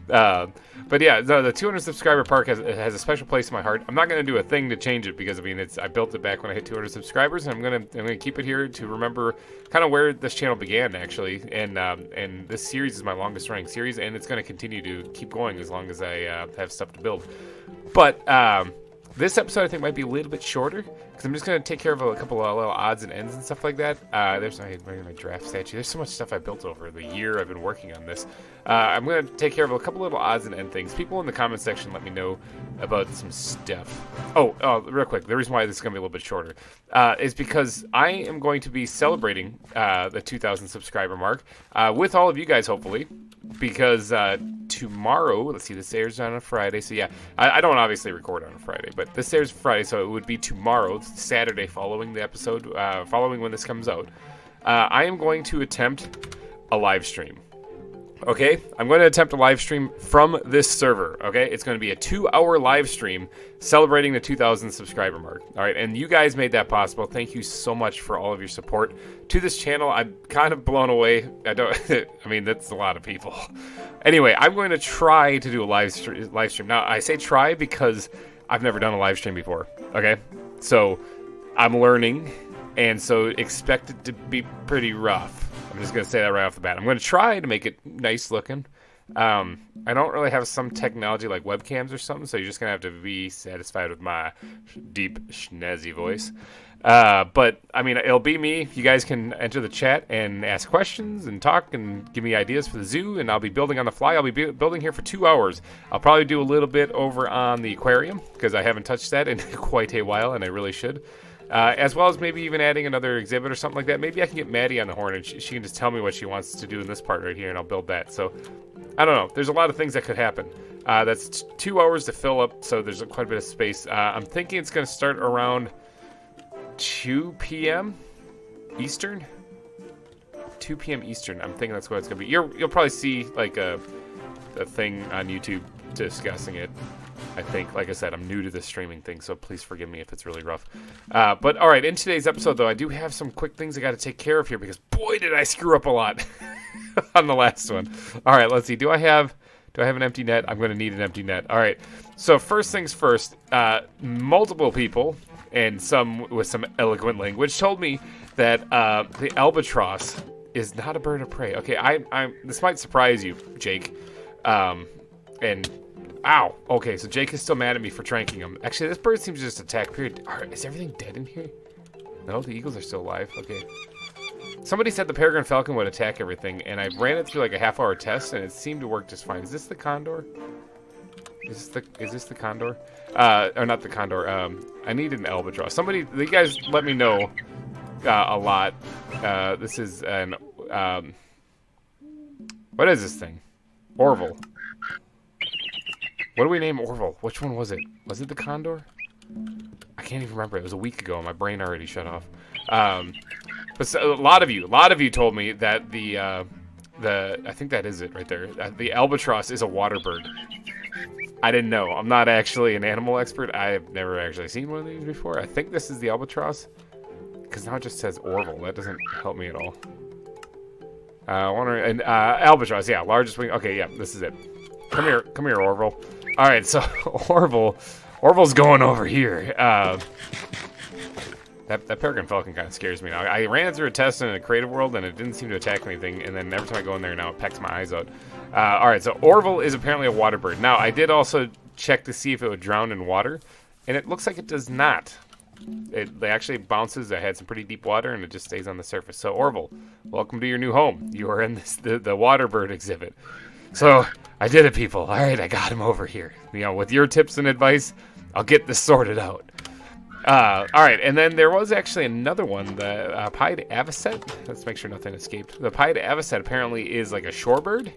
But yeah, the 200 subscriber park has a special place in my heart. I'm not gonna do a thing to change it because I mean I built it back when I hit 200 subscribers, and I'm gonna keep it here to remember kind of where this channel began actually. And this series is my longest running series, and it's gonna continue to keep going as long as I have stuff to build. But this episode I think might be a little bit shorter because I'm just gonna take care of a couple of little odds and ends and stuff like that. There's my draft statue. There's so much stuff I built over the year I've been working on this. I'm gonna take care of a couple little odds and end things. People in the comment section let me know about some stuff. Oh, real quick, the reason why this is gonna be a little bit shorter is because I am going to be celebrating the 2,000 subscriber mark with all of you guys, hopefully. Because tomorrow, let's see, this airs on a Friday, so yeah, I don't obviously record on a Friday, but this airs Friday, so it would be tomorrow, Saturday following the episode, following when this comes out. I am going to attempt a live stream. Okay, I'm going to attempt a live stream from this server, okay? It's going to be a 2-hour live stream celebrating the 2,000 subscriber mark, all right? And you guys made that possible. Thank you so much for all of your support to this channel. I'm kind of blown away. I mean, that's a lot of people. Anyway, I'm going to try to do a live stream. Now, I say try because I've never done a live stream before, okay? So, I'm learning, and so expect it to be pretty rough. I'm just going to say that right off the bat. I'm going to try to make it nice looking. I don't really have some technology like webcams or something, so you're just going to have to be satisfied with my deep, schnazzy voice. But, I mean, it'll be me. You guys can enter the chat and ask questions and talk and give me ideas for the zoo, and I'll be building on the fly. I'll be building here for 2 hours. I'll probably do a little bit over on the aquarium, because I haven't touched that in quite a while, and I really should. As well as maybe even adding another exhibit or something like that. Maybe I can get Maddie on the horn and she can just tell me what she wants to do in this part right here, and I'll build that. So, I don't know. There's a lot of things that could happen. That's 2 hours to fill up, so there's quite a bit of space. I'm thinking it's going to start around 2 p.m. Eastern? 2 p.m. Eastern. I'm thinking that's what it's going to be. You'll probably see, like, a thing on YouTube discussing it. I think, like I said, I'm new to this streaming thing, so please forgive me if it's really rough. But all right, in today's episode, though, I do have some quick things I got to take care of here because boy, did I screw up a lot on the last one. All right, let's see. Do I have an empty net? I'm going to need an empty net. All right. So first things first. Multiple people and some with some eloquent language told me that the albatross is not a bird of prey. Okay, this might surprise you, Jake. Ow. Okay, so Jake is still mad at me for tranking him. Actually, this bird seems to just attack, period. Is everything dead in here? No, the eagles are still alive. Okay. Somebody said the peregrine falcon would attack everything, and I ran it through like a half-hour test, and it seemed to work just fine. Is this the condor? Is this the condor? Or not the condor. I need an albatross. You guys let me know a lot. This is an, what is this thing? Orville. What do we name Orville? Which one was it? Was it the condor? I can't even remember. It was a week ago. My brain already shut off. But so, a lot of you told me that I think that is it right there. The albatross is a water bird. I didn't know. I'm not actually an animal expert. I've never actually seen one of these before. I think this is the albatross. Because now it just says Orville. That doesn't help me at all. Albatross, yeah, largest wing. Okay, yeah, this is it. Come here, Orville. All right, so Orville's going over here. That peregrine falcon kind of scares me now. I ran it through a test in a creative world, and it didn't seem to attack anything. And then every time I go in there now, it pecks my eyes out. All right, so Orville is apparently a water bird. Now, I did also check to see if it would drown in water, and it looks like it does not. It actually bounces. It had some pretty deep water, and it just stays on the surface. So, Orville, welcome to your new home. You are in the water bird exhibit. So, I did it, people. All right, I got him over here. You know, with your tips and advice, I'll get this sorted out. All right, and then there was actually another one, the pied avocet. Let's make sure nothing escaped. The pied avocet apparently is like a shorebird,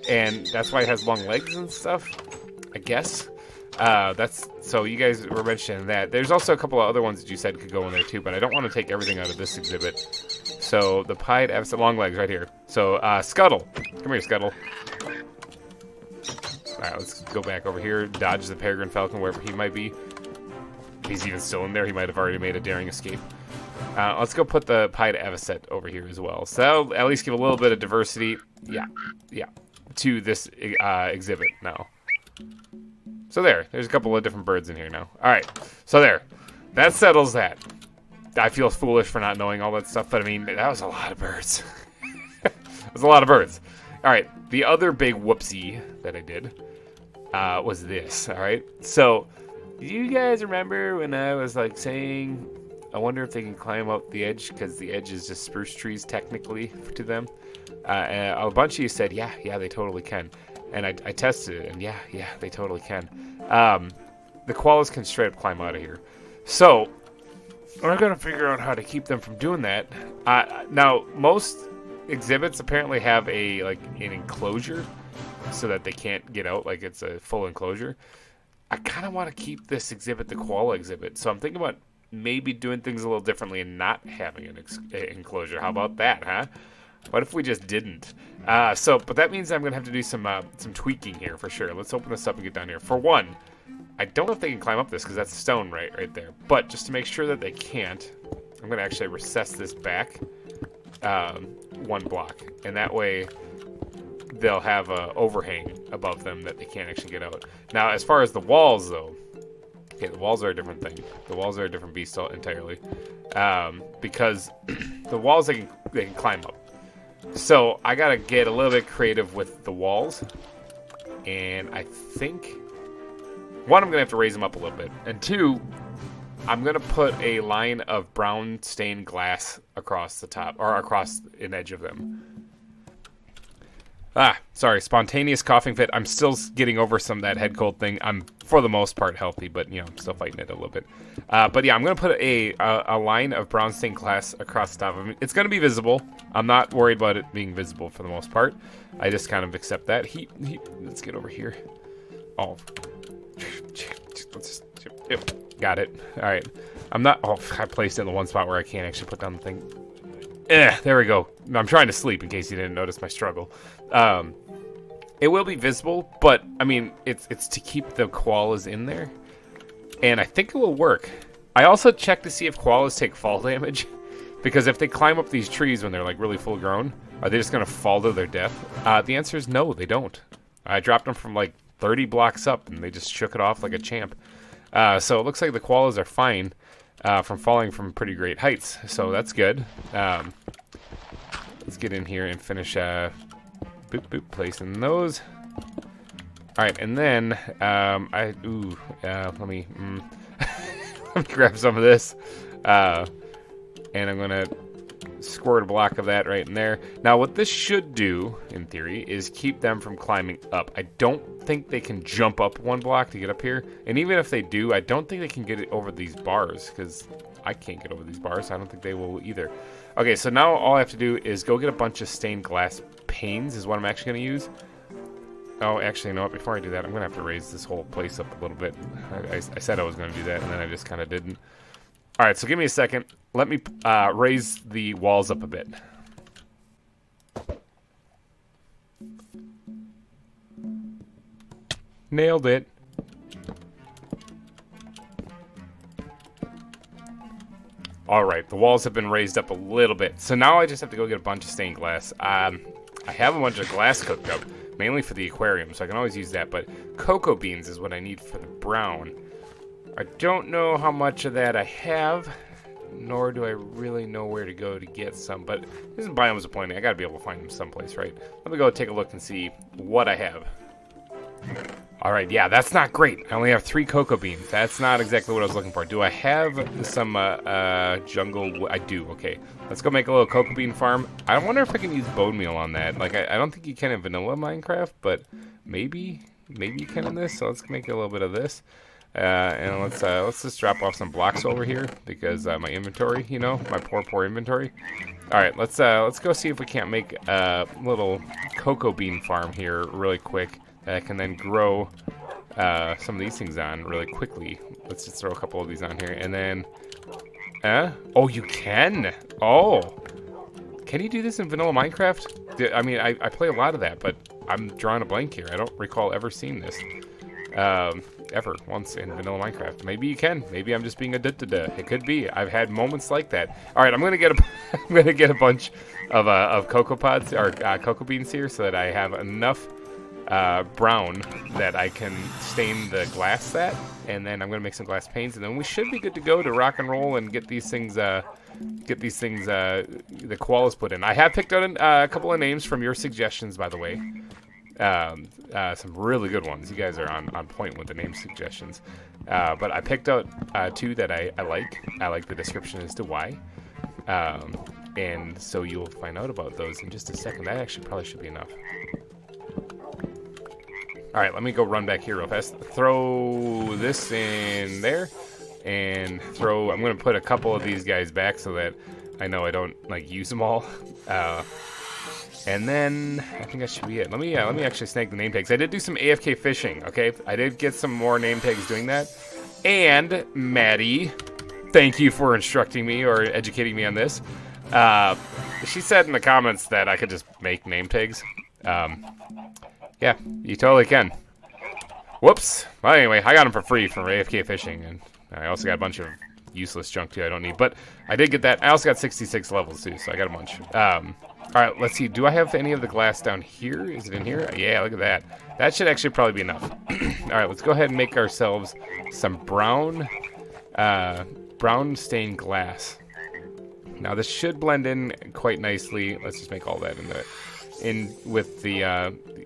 and that's why it has long legs and stuff, I guess. So you guys were mentioning that. There's also a couple of other ones that you said could go in there too, but I don't want to take everything out of this exhibit. So the pied avocet, long legs right here. So Scuttle, come here, Scuttle. Alright, let's go back over here. Dodge the peregrine falcon wherever he might be. If he's even still in there, he might have already made a daring escape. Let's go put the pied avocet over here as well. So that'll at least give a little bit of diversity. Yeah, to this exhibit now. So there's a couple of different birds in here now. Alright, so there. That settles that. I feel foolish for not knowing all that stuff, but I mean, that was a lot of birds. That was a lot of birds. Alright, the other big whoopsie that I did was this, alright? So, do you guys remember when I was like saying, I wonder if they can climb up the edge, because the edge is just spruce trees technically to them? And a bunch of you said, yeah, they totally can. And I tested it, and yeah, they totally can. The koalas can straight up climb out of here. So, we're going to figure out how to keep them from doing that. Now, most exhibits apparently have an enclosure so that they can't get out, like it's a full enclosure. I kind of want to keep this exhibit the koala exhibit, so I'm thinking about maybe doing things a little differently and not having an enclosure. How about that, huh? What if we just didn't? But that means I'm going to have to do some tweaking here for sure. Let's open this up and get down here. For one, I don't know if they can climb up this because that's stone right there. But just to make sure that they can't, I'm going to actually recess this back one block. And that way they'll have an overhang above them that they can't actually get out. Now, as far as the walls, though, okay, the walls are a different thing. The walls are a different beast entirely. Because the walls, they can climb up. So I got to get a little bit creative with the walls. And I think, one, I'm going to have to raise them up a little bit. And two, I'm going to put a line of brown stained glass across the top, or across an edge of them. Sorry, spontaneous coughing fit. I'm still getting over some of that head cold thing. I'm, for the most part, healthy, but, I'm still fighting it a little bit. But yeah, I'm going to put a line of brown stained glass across the top of it. It's going to be visible. I'm not worried about it being visible for the most part. I just kind of accept that. Let's get over here. Oh. Got it. All right. I placed it in the one spot where I can't actually put down the thing. There we go. I'm trying to sleep in case you didn't notice my struggle. It will be visible, but I mean, it's to keep the koalas in there, and I think it will work. I also checked to see if koalas take fall damage, because if they climb up these trees when they're like really full grown, are they just gonna fall to their death? The answer is no, they don't. I dropped them from like 30 blocks up, and they just shook it off like a champ. So it looks like the koalas are fine from falling from pretty great heights, so that's good. Let's get in here and finish placing those. Alright, and then let me grab some of this. And I'm gonna squirt a block of that right in there. Now what this should do, in theory, is keep them from climbing up. I don't think they can jump up one block to get up here. And even if they do, I don't think they can get it over these bars, because I can't get over these bars. I don't think they will either. Okay, so now all I have to do is go get a bunch of stained glass panes is what I'm actually going to use. Oh, actually, you know what? Before I do that, I'm going to have to raise this whole place up a little bit. I said I was going to do that, and then I just kind of didn't. All right, so give me a second. Let me raise the walls up a bit. Nailed it. All right, the walls have been raised up a little bit. So now I just have to go get a bunch of stained glass. I have a bunch of glass cooked up, mainly for the aquarium, so I can always use that. But cocoa beans is what I need for the brown. I don't know how much of that I have, nor do I really know where to go to get some. But this is biomes appointing. I got to be able to find them someplace, right? Let me go take a look and see what I have. All right, yeah, that's not great. I only have 3 cocoa beans. That's not exactly what I was looking for. Do I have some jungle? I do. Okay, let's go make a little cocoa bean farm. I wonder if I can use bone meal on that. Like, I don't think you can in vanilla Minecraft, but maybe you can in this. So let's make a little bit of this. And let's just drop off some blocks over here because my inventory, my poor inventory. All right, let's go see if we can't make a little cocoa bean farm here really quick that I can then grow some of these things on really quickly. Let's just throw a couple of these on here, and then oh, you can. Oh, can you do this in vanilla Minecraft? I mean, I play a lot of that, but I'm drawing a blank here. I don't recall ever seeing this. Ever once in vanilla Minecraft. Maybe you can. Maybe I'm just being a duh-duh-duh. It could be. I've had moments like that. All right, I'm gonna get a I'm gonna get a bunch of cocoa pods or cocoa beans here so that I have enough brown that I can stain the glass that, and then I'm gonna make some glass paints, and then we should be good to go to rock and roll and get these things the koalas put in. I have picked out a couple of names from your suggestions, by the way. Some really good ones. You guys are on point with the name suggestions. But I picked out 2 that I like. I like the description as to why. And so you'll find out about those in just a second. That actually probably should be enough. All right, let me go run back here real fast. Throw this in there, and I'm gonna put a couple of these guys back so that I know I don't like use them all. And then I think that should be it. Let me actually snag the name tags. I did do some AFK fishing. Okay, I did get some more name tags doing that. And Maddie, thank you for instructing me or educating me on this. She said in the comments that I could just make name tags. Yeah, you totally can. Whoops. Well, anyway, I got them for free from AFK Fishing, and I also got a bunch of useless junk too I don't need. But I did get that. I also got 66 levels too, so I got a bunch. All right, let's see. Do I have any of the glass down here? Is it in here? Yeah, look at that. That should actually probably be enough. All right, let's go ahead and make ourselves some brown stained glass. Now this should blend in quite nicely. Let's just make all that in with the.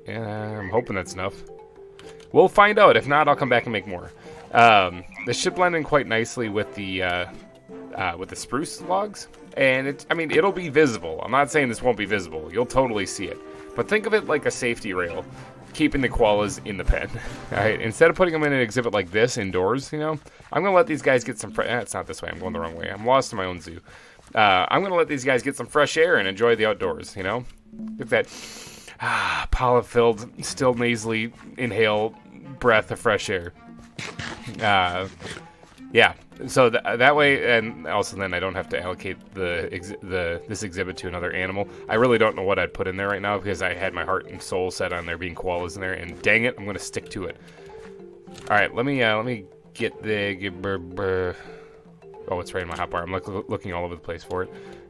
I'm hoping that's enough. We'll find out. If not, I'll come back and make more. This should blend in quite nicely with the spruce logs, and it'll be visible. I'm not saying this won't be visible. You'll totally see it. But think of it like a safety rail, keeping the koalas in the pen. All right, instead of putting them in an exhibit like this indoors, I'm gonna let these guys get some. It's not this way. I'm going the wrong way. I'm lost in my own zoo. I'm gonna let these guys get some fresh air and enjoy the outdoors. Look at that pollen-filled, still nasally inhale breath of fresh air. Yeah. So that way, and also then I don't have to allocate this exhibit to another animal. I really don't know what I'd put in there right now because I had my heart and soul set on there being koalas in there, and dang it, I'm gonna stick to it. All right, let me get the. Oh, it's right in my hotbar. I'm looking all over the place for it.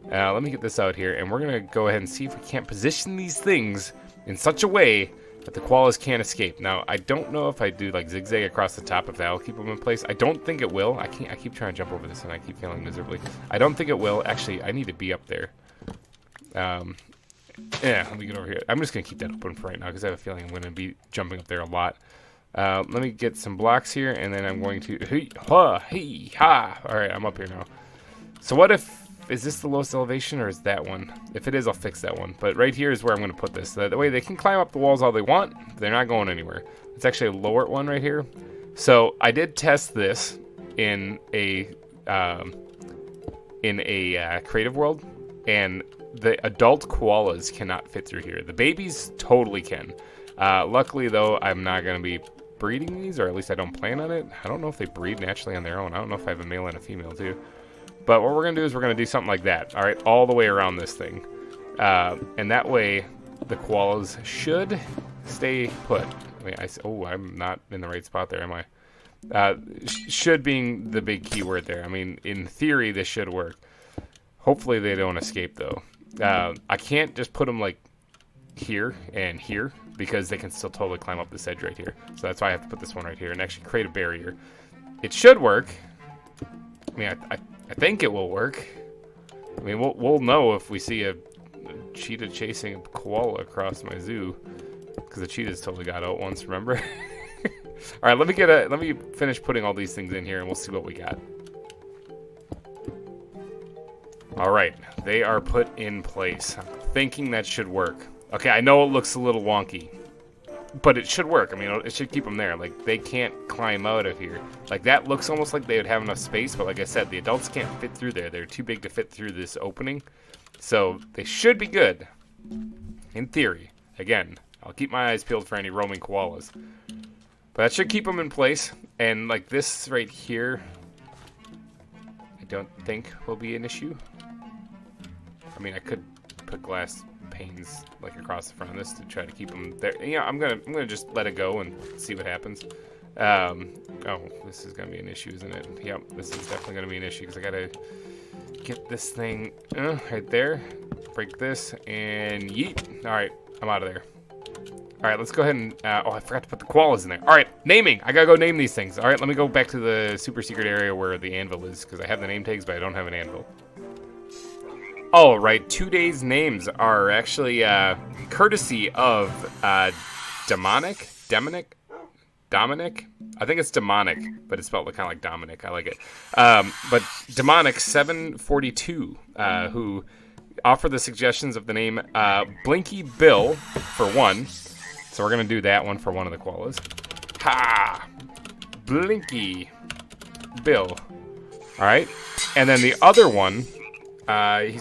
Let me get this out here, and we're gonna go ahead and see if we can't position these things in such a way that the koalas can't escape. Now, I don't know if I do like zigzag across the top if that'll keep them in place. I don't think it will. I keep trying to jump over this and I keep failing miserably. I don't think it will. Actually, I need to be up there. Yeah, let me get over here. I'm just gonna keep that open for right now because I have a feeling I'm gonna be jumping up there a lot. Let me get some blocks here, and then I'm going to All right, I'm up here now. So what if, is this the lowest elevation or is that one? If it is, I'll fix that one. But right here is where I'm going to put this. That way they can climb up the walls all they want. They're not going anywhere. It's actually a lower one right here. So I did test this in a creative world, and the adult koalas cannot fit through here. The babies totally can. Luckily, though, I'm not going to be breeding these, or at least I don't plan on it. I don't know if they breed naturally on their own. I don't know if I have a male and a female, too. But what we're going to do is we're going to do something like that, all right, all the way around this thing. And that way, the koalas should stay put. I mean, I'm not in the right spot there, am I? Should being the big key word there. I mean, in theory, this should work. Hopefully, they don't escape, though. I can't just put them, like, here and here, because they can still totally climb up this edge right here. So that's why I have to put this one right here and actually create a barrier. It should work. I mean, I think it will work. I mean, we'll know if we see a cheetah chasing a koala across my zoo, because the cheetahs totally got out once. Remember? All right, let me finish putting all these things in here, and we'll see what we got. All right, they are put in place. I'm thinking that should work. Okay, I know it looks a little wonky, but it should work. I mean, it should keep them there. Like, they can't climb out of here. Like, that looks almost like they would have enough space, but like I said, the adults can't fit through there. They're too big to fit through this opening. So, they should be good, in theory. Again, I'll keep my eyes peeled for any roaming koalas. But that should keep them in place. And, like, this right here, I don't think will be an issue. I mean, I could put glass panes like across the front of this to try to keep them there. Yeah, I'm gonna just let it go and see what happens. Oh, this is gonna be an issue, isn't it? Yep, this is definitely gonna be an issue because I gotta get this thing right there. Break this and yeet. All right, I'm out of there. All right, let's go ahead and, oh, I forgot to put the koalas in there. All right, naming. I gotta go name these things. All right, let me go back to the super secret area where the anvil is, because I have the name tags, but I don't have an anvil. All right, today's names are actually courtesy of Dominic? I think it's demonic, but it's spelled kind of like Dominic. I like it. But Demonic742, who offered the suggestions of the name Blinky Bill for one. So we're going to do that one for one of the koalas. Ha! Blinky Bill. All right. And then the other one, he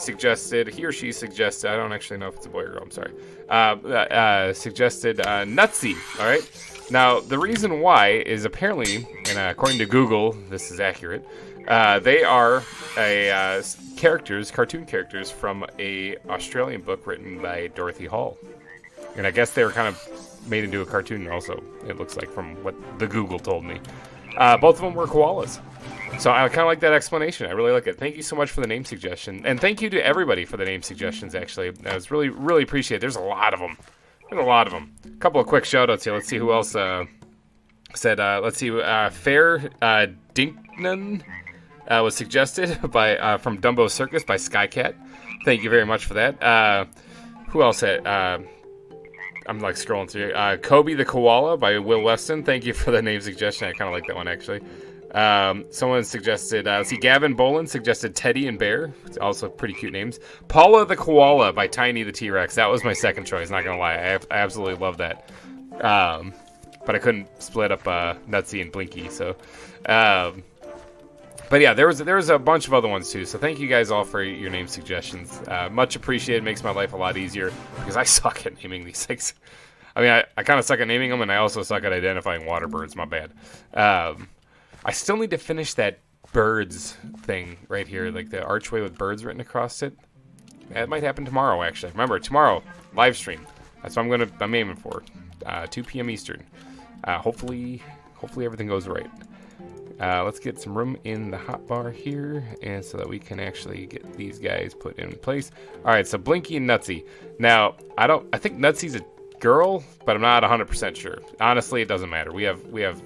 or she suggested, I don't actually know if it's a boy or girl, I'm sorry, suggested Nutsy. All right. Now, the reason why is apparently, and according to Google, this is accurate, they are cartoon characters from a Australian book written by Dorothy Hall. And I guess they were kind of made into a cartoon also, it looks like, from what the Google told me. Both of them were koalas. So I kind of like that explanation. I really like it. Thank you so much for the name suggestion. And thank you to everybody for the name suggestions, actually. I was really, really appreciate it. There's a lot of them. A couple of quick shout-outs here. Let's see who else said. Let's see. Fair Dinknan was suggested by from Dumbo Circus by Skycat. Thank you very much for that. Who else said? I'm like scrolling through. Kobe the Koala by Will Weston. Thank you for the name suggestion. I kind of like that one, actually. Someone suggested, let's see, Gavin Boland suggested Teddy and Bear. It's also pretty cute names. Paula the Koala by Tiny the T-Rex. That was my second choice, not gonna lie. I absolutely love that. But I couldn't split up Nutsy and Blinky, so. But yeah, there was a bunch of other ones too. So thank you guys all for your name suggestions. Much appreciated. Makes my life a lot easier because I suck at naming these things. I mean, I kind of suck at naming them, and I also suck at identifying water birds. My bad. I still need to finish that birds thing right here, like the archway with birds written across it. That might happen tomorrow, actually. Remember, tomorrow, live stream. That's what I'm aiming for. 2 p.m. Eastern. Hopefully everything goes right. Let's get some room in the hotbar here, and so that we can actually get these guys put in place. All right, so Blinky and Nutsy. Now, I think Nutsy's a girl, but I'm not 100% sure. Honestly, it doesn't matter. We have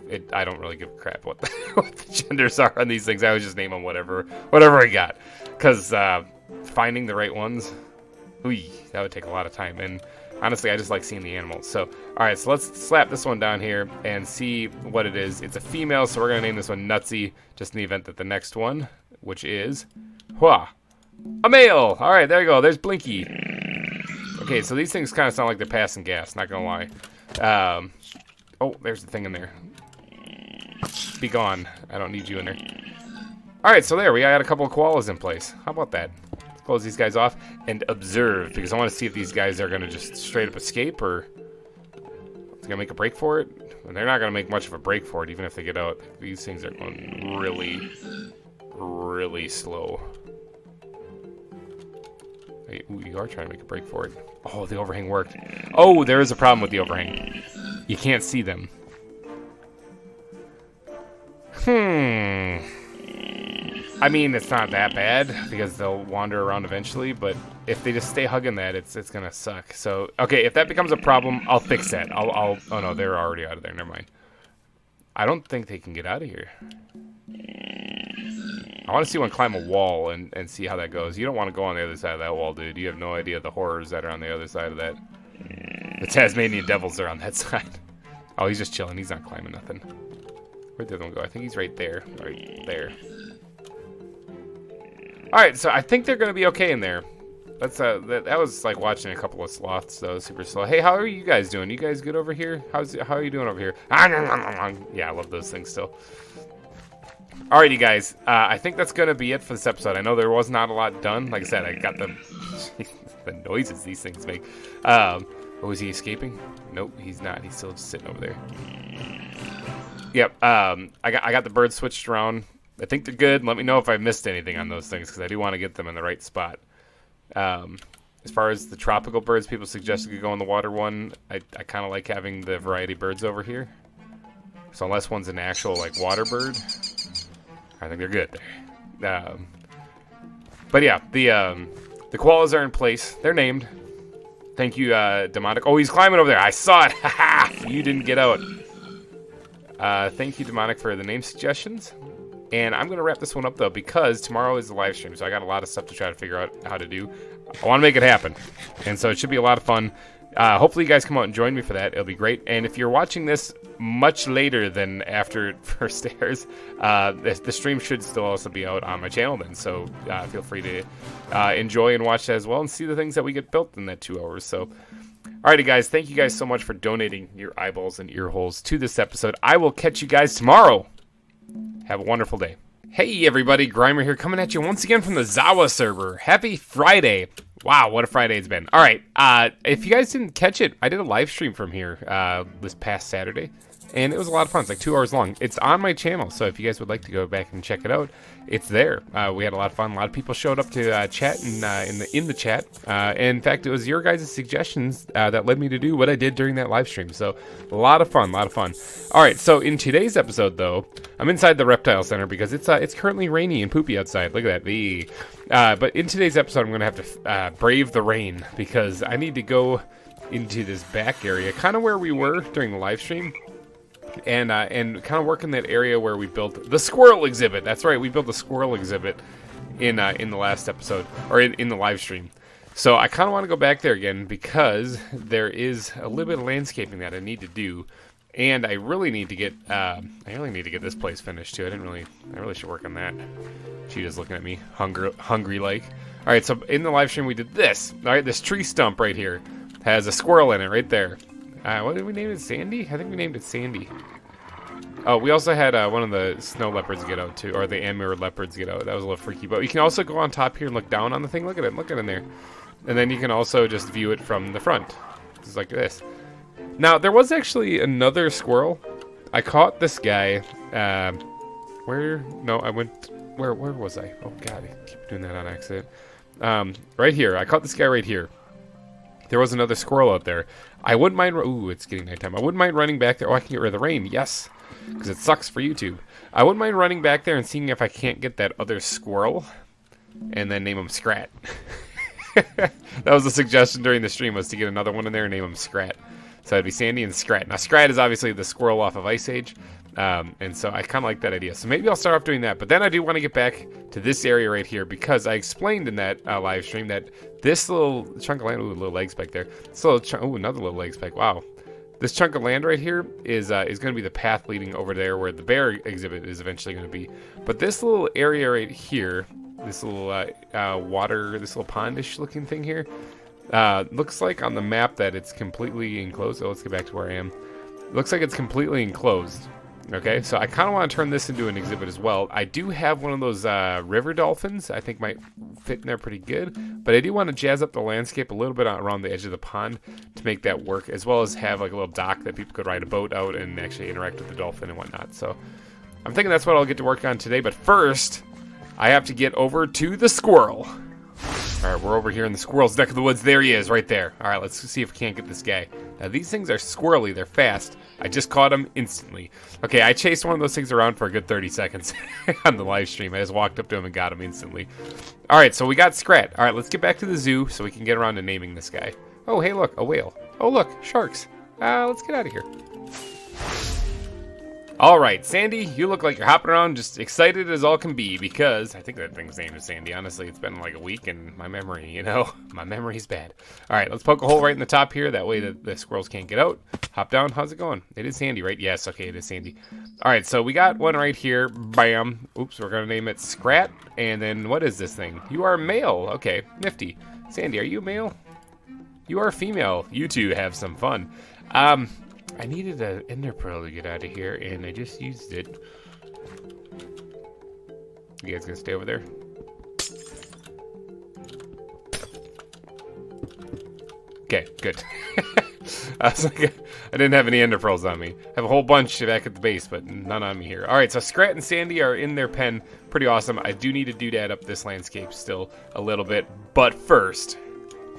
it. I don't really give a crap what the genders are on these things. I would just name them whatever I got, because finding the right ones, that would take a lot of time. And honestly, I just like seeing the animals. So, all right, so let's slap this one down here and see what it is. It's a female, so we're gonna name this one Nutsy, just in the event that the next one, which is a male. All right, there you go. There's Blinky. Okay, so these things kind of sound like they're passing gas, not gonna lie. Oh, there's the thing in there. Be gone. I don't need you in there. Alright, so there, we got a couple of koalas in place. How about that? Let's close these guys off and observe, because I want to see if these guys are gonna just straight up escape, or they're gonna make a break for it. And they're not gonna make much of a break for it, even if they get out. These things are going really, really slow. Ooh, you are trying to make a break for it. Oh, the overhang worked. Oh, there is a problem with the overhang. You can't see them. I mean, it's not that bad because they'll wander around eventually, but if they just stay hugging that, it's gonna suck. So, okay, if that becomes a problem, I'll fix that. Oh no, they're already out of there. Never mind. I don't think they can get out of here. I want to see one climb a wall and see how that goes. You don't want to go on the other side of that wall, dude. You have no idea the horrors that are on the other side of that. The Tasmanian devils are on that side. Oh, he's just chilling. He's not climbing nothing. Where'd the other one go? I think he's right there. Right there. Alright, so I think they're going to be okay in there. That's that was like watching a couple of sloths, though. Super slow. Hey, how are you guys doing? You guys good over here? How are you doing over here? Yeah, I love those things still. Alrighty, guys. I think that's going to be it for this episode. I know there was not a lot done. Like I said, I got the noises these things make. Oh, is he escaping? Nope, he's not. He's still just sitting over there. Yep. I got the birds switched around. I think they're good. Let me know if I missed anything on those things, because I do want to get them in the right spot. As far as the tropical birds, people suggested could go in the water one. I kind of like having the variety birds over here. So unless one's an actual like water bird, I think they're good there. But yeah, the koalas are in place. They're named. Thank you, Demonic. Oh, he's climbing over there. I saw it. Haha! You didn't get out. Thank you, Demonic, for the name suggestions. And I'm going to wrap this one up, though, because tomorrow is the live stream. So I got a lot of stuff to try to figure out how to do. I want to make it happen. And so it should be a lot of fun. Hopefully you guys come out and join me for that. It'll be great. And if you're watching this much later than after it first airs, the stream should still also be out on my channel then. So feel free to enjoy and watch that as well and see the things that we get built in that 2 hours. So, alrighty, guys. Thank you guys so much for donating your eyeballs and ear holes to this episode. I will catch you guys tomorrow. Have a wonderful day. Hey, everybody. GReimer here coming at you once again from the ZAWA server. Happy Friday. Wow, what a Friday it's been. All right, if you guys didn't catch it, I did a live stream from here this past Saturday, and it was a lot of fun. It's like 2 hours long. It's on my channel, so if you guys would like to go back and check it out, it's there. We had a lot of fun. A lot of people showed up to chat in the chat. In fact, it was your guys' suggestions that led me to do what I did during that live stream. So a lot of fun, All right, so in today's episode, though, I'm inside the reptile center because it's currently rainy and poopy outside. Look at that. But in today's episode, I'm going to have to brave the rain because I need to go into this back area, kind of where we were during the live stream. And kind of work in that area where we built the squirrel exhibit. That's right, we built the squirrel exhibit in the last episode, or in the live stream. So I kind of want to go back there again because there is a little bit of landscaping that I need to do, and I really need to get this place finished too. I really should work on that. Cheetah's looking at me, hungry like. All right, so in the live stream we did this. All right, this tree stump right here has a squirrel in it right there. What did we name it? Sandy? I think we named it Sandy. Oh, we also had one of the snow leopards get out too, or the Amur leopards get out. That was a little freaky. But you can also go on top here and look down on the thing. Look at it. Look at it in there. And then you can also just view it from the front. Just like this. Now, there was actually another squirrel. I caught this guy. Where? No, I went... Where was I? Oh, God. I keep doing that on accident. Right here. I caught this guy right here. There was another squirrel out there. I wouldn't mind... Ooh, it's getting nighttime. I wouldn't mind running back there. Oh, I can get rid of the rain. Yes. Because it sucks for YouTube. I wouldn't mind running back there and seeing if I can't get that other squirrel. And then name him Scrat. That was a suggestion during the stream, was to get another one in there and name him Scrat. So it'd be Sandy and Scrat. Now, Scrat is obviously the squirrel off of Ice Age. And so I kind of like that idea. So maybe I'll start off doing that. But then I do want to get back to this area right here, because I explained in that live stream that this little chunk of land... Ooh, little leg spike there. This little ooh, another little leg spike. Wow. This chunk of land right here is going to be the path leading over there where the bear exhibit is eventually going to be. But this little area right here, this little water, this little pondish looking thing here, looks like on the map that it's completely enclosed. So let's get back to where I am. Looks like it's completely enclosed. Okay, so I kind of want to turn this into an exhibit as well. I do have one of those river dolphins. I think might fit in there pretty good. But I do want to jazz up the landscape a little bit around the edge of the pond to make that work, as well as have like a little dock that people could ride a boat out and actually interact with the dolphin and whatnot. So I'm thinking that's what I'll get to work on today. But first, I have to get over to the squirrel. All right, we're over here in the squirrel's neck of the woods. There he is, right there. All right, let's see if we can't get this guy. Now, these things are squirrely. They're fast. I just caught him instantly. Okay, I chased one of those things around for a good 30 seconds on the live stream. I just walked up to him and got him instantly. All right, so we got Scrat. All right, let's get back to the zoo so we can get around to naming this guy. Oh, hey, look, a whale. Oh, look, sharks. Let's get out of here. All right, Sandy, you look like you're hopping around just excited as all can be, because I think that thing's name is Sandy. Honestly, it's been like a week, and my memory, my memory's bad. All right, let's poke a hole right in the top here. That way the squirrels can't get out. Hop down. How's it going? It is Sandy, right? Yes, okay, it is Sandy. All right, so we got one right here. Bam. Oops, we're going to name it Scrat. And then what is this thing? You are male. Okay, nifty. Sandy, are you male? You are female. You two have some fun. I needed an ender pearl to get out of here, and I just used it. You guys gonna stay over there? Okay, good. I was like, I didn't have any ender pearls on me. I have a whole bunch back at the base, but none on me here. All right, so Scrat and Sandy are in their pen. Pretty awesome. I do need to doodad up this landscape still a little bit, but first,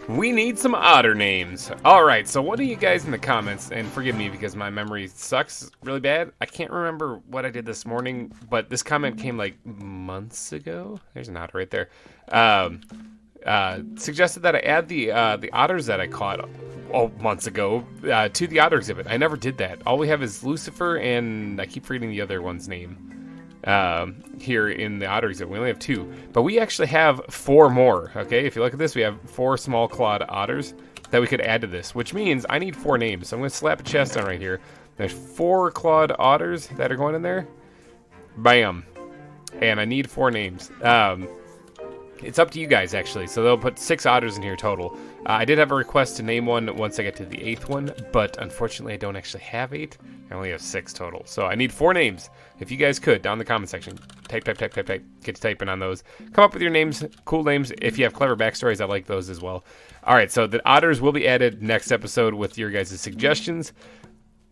We need some otter names. Alright, so what do you guys in the comments, and forgive me because my memory sucks really bad. I can't remember what I did this morning, but this comment came like months ago. There's an otter right there. Suggested that I add the otters that I caught months ago to the otter exhibit. I never did that. All we have is Lucifer, and I keep forgetting the other one's name. Here in the otter exhibit. We only have 2, but we actually have 4 more, okay? If you look at this, we have 4 small clawed otters that we could add to this, which means I need 4 names. So I'm going to slap a chest on right here. There's 4 clawed otters that are going in there. Bam. And I need 4 names. It's up to you guys, actually. So they'll put 6 otters in here total. I did have a request to name one once I get to the 8th one, but unfortunately I don't actually have 8. I only have 6 total. So I need 4 names. If you guys could, down in the comment section, type. Get to typing on those. Come up with your names, cool names. If you have clever backstories, I like those as well. All right, so the otters will be added next episode with your guys' suggestions.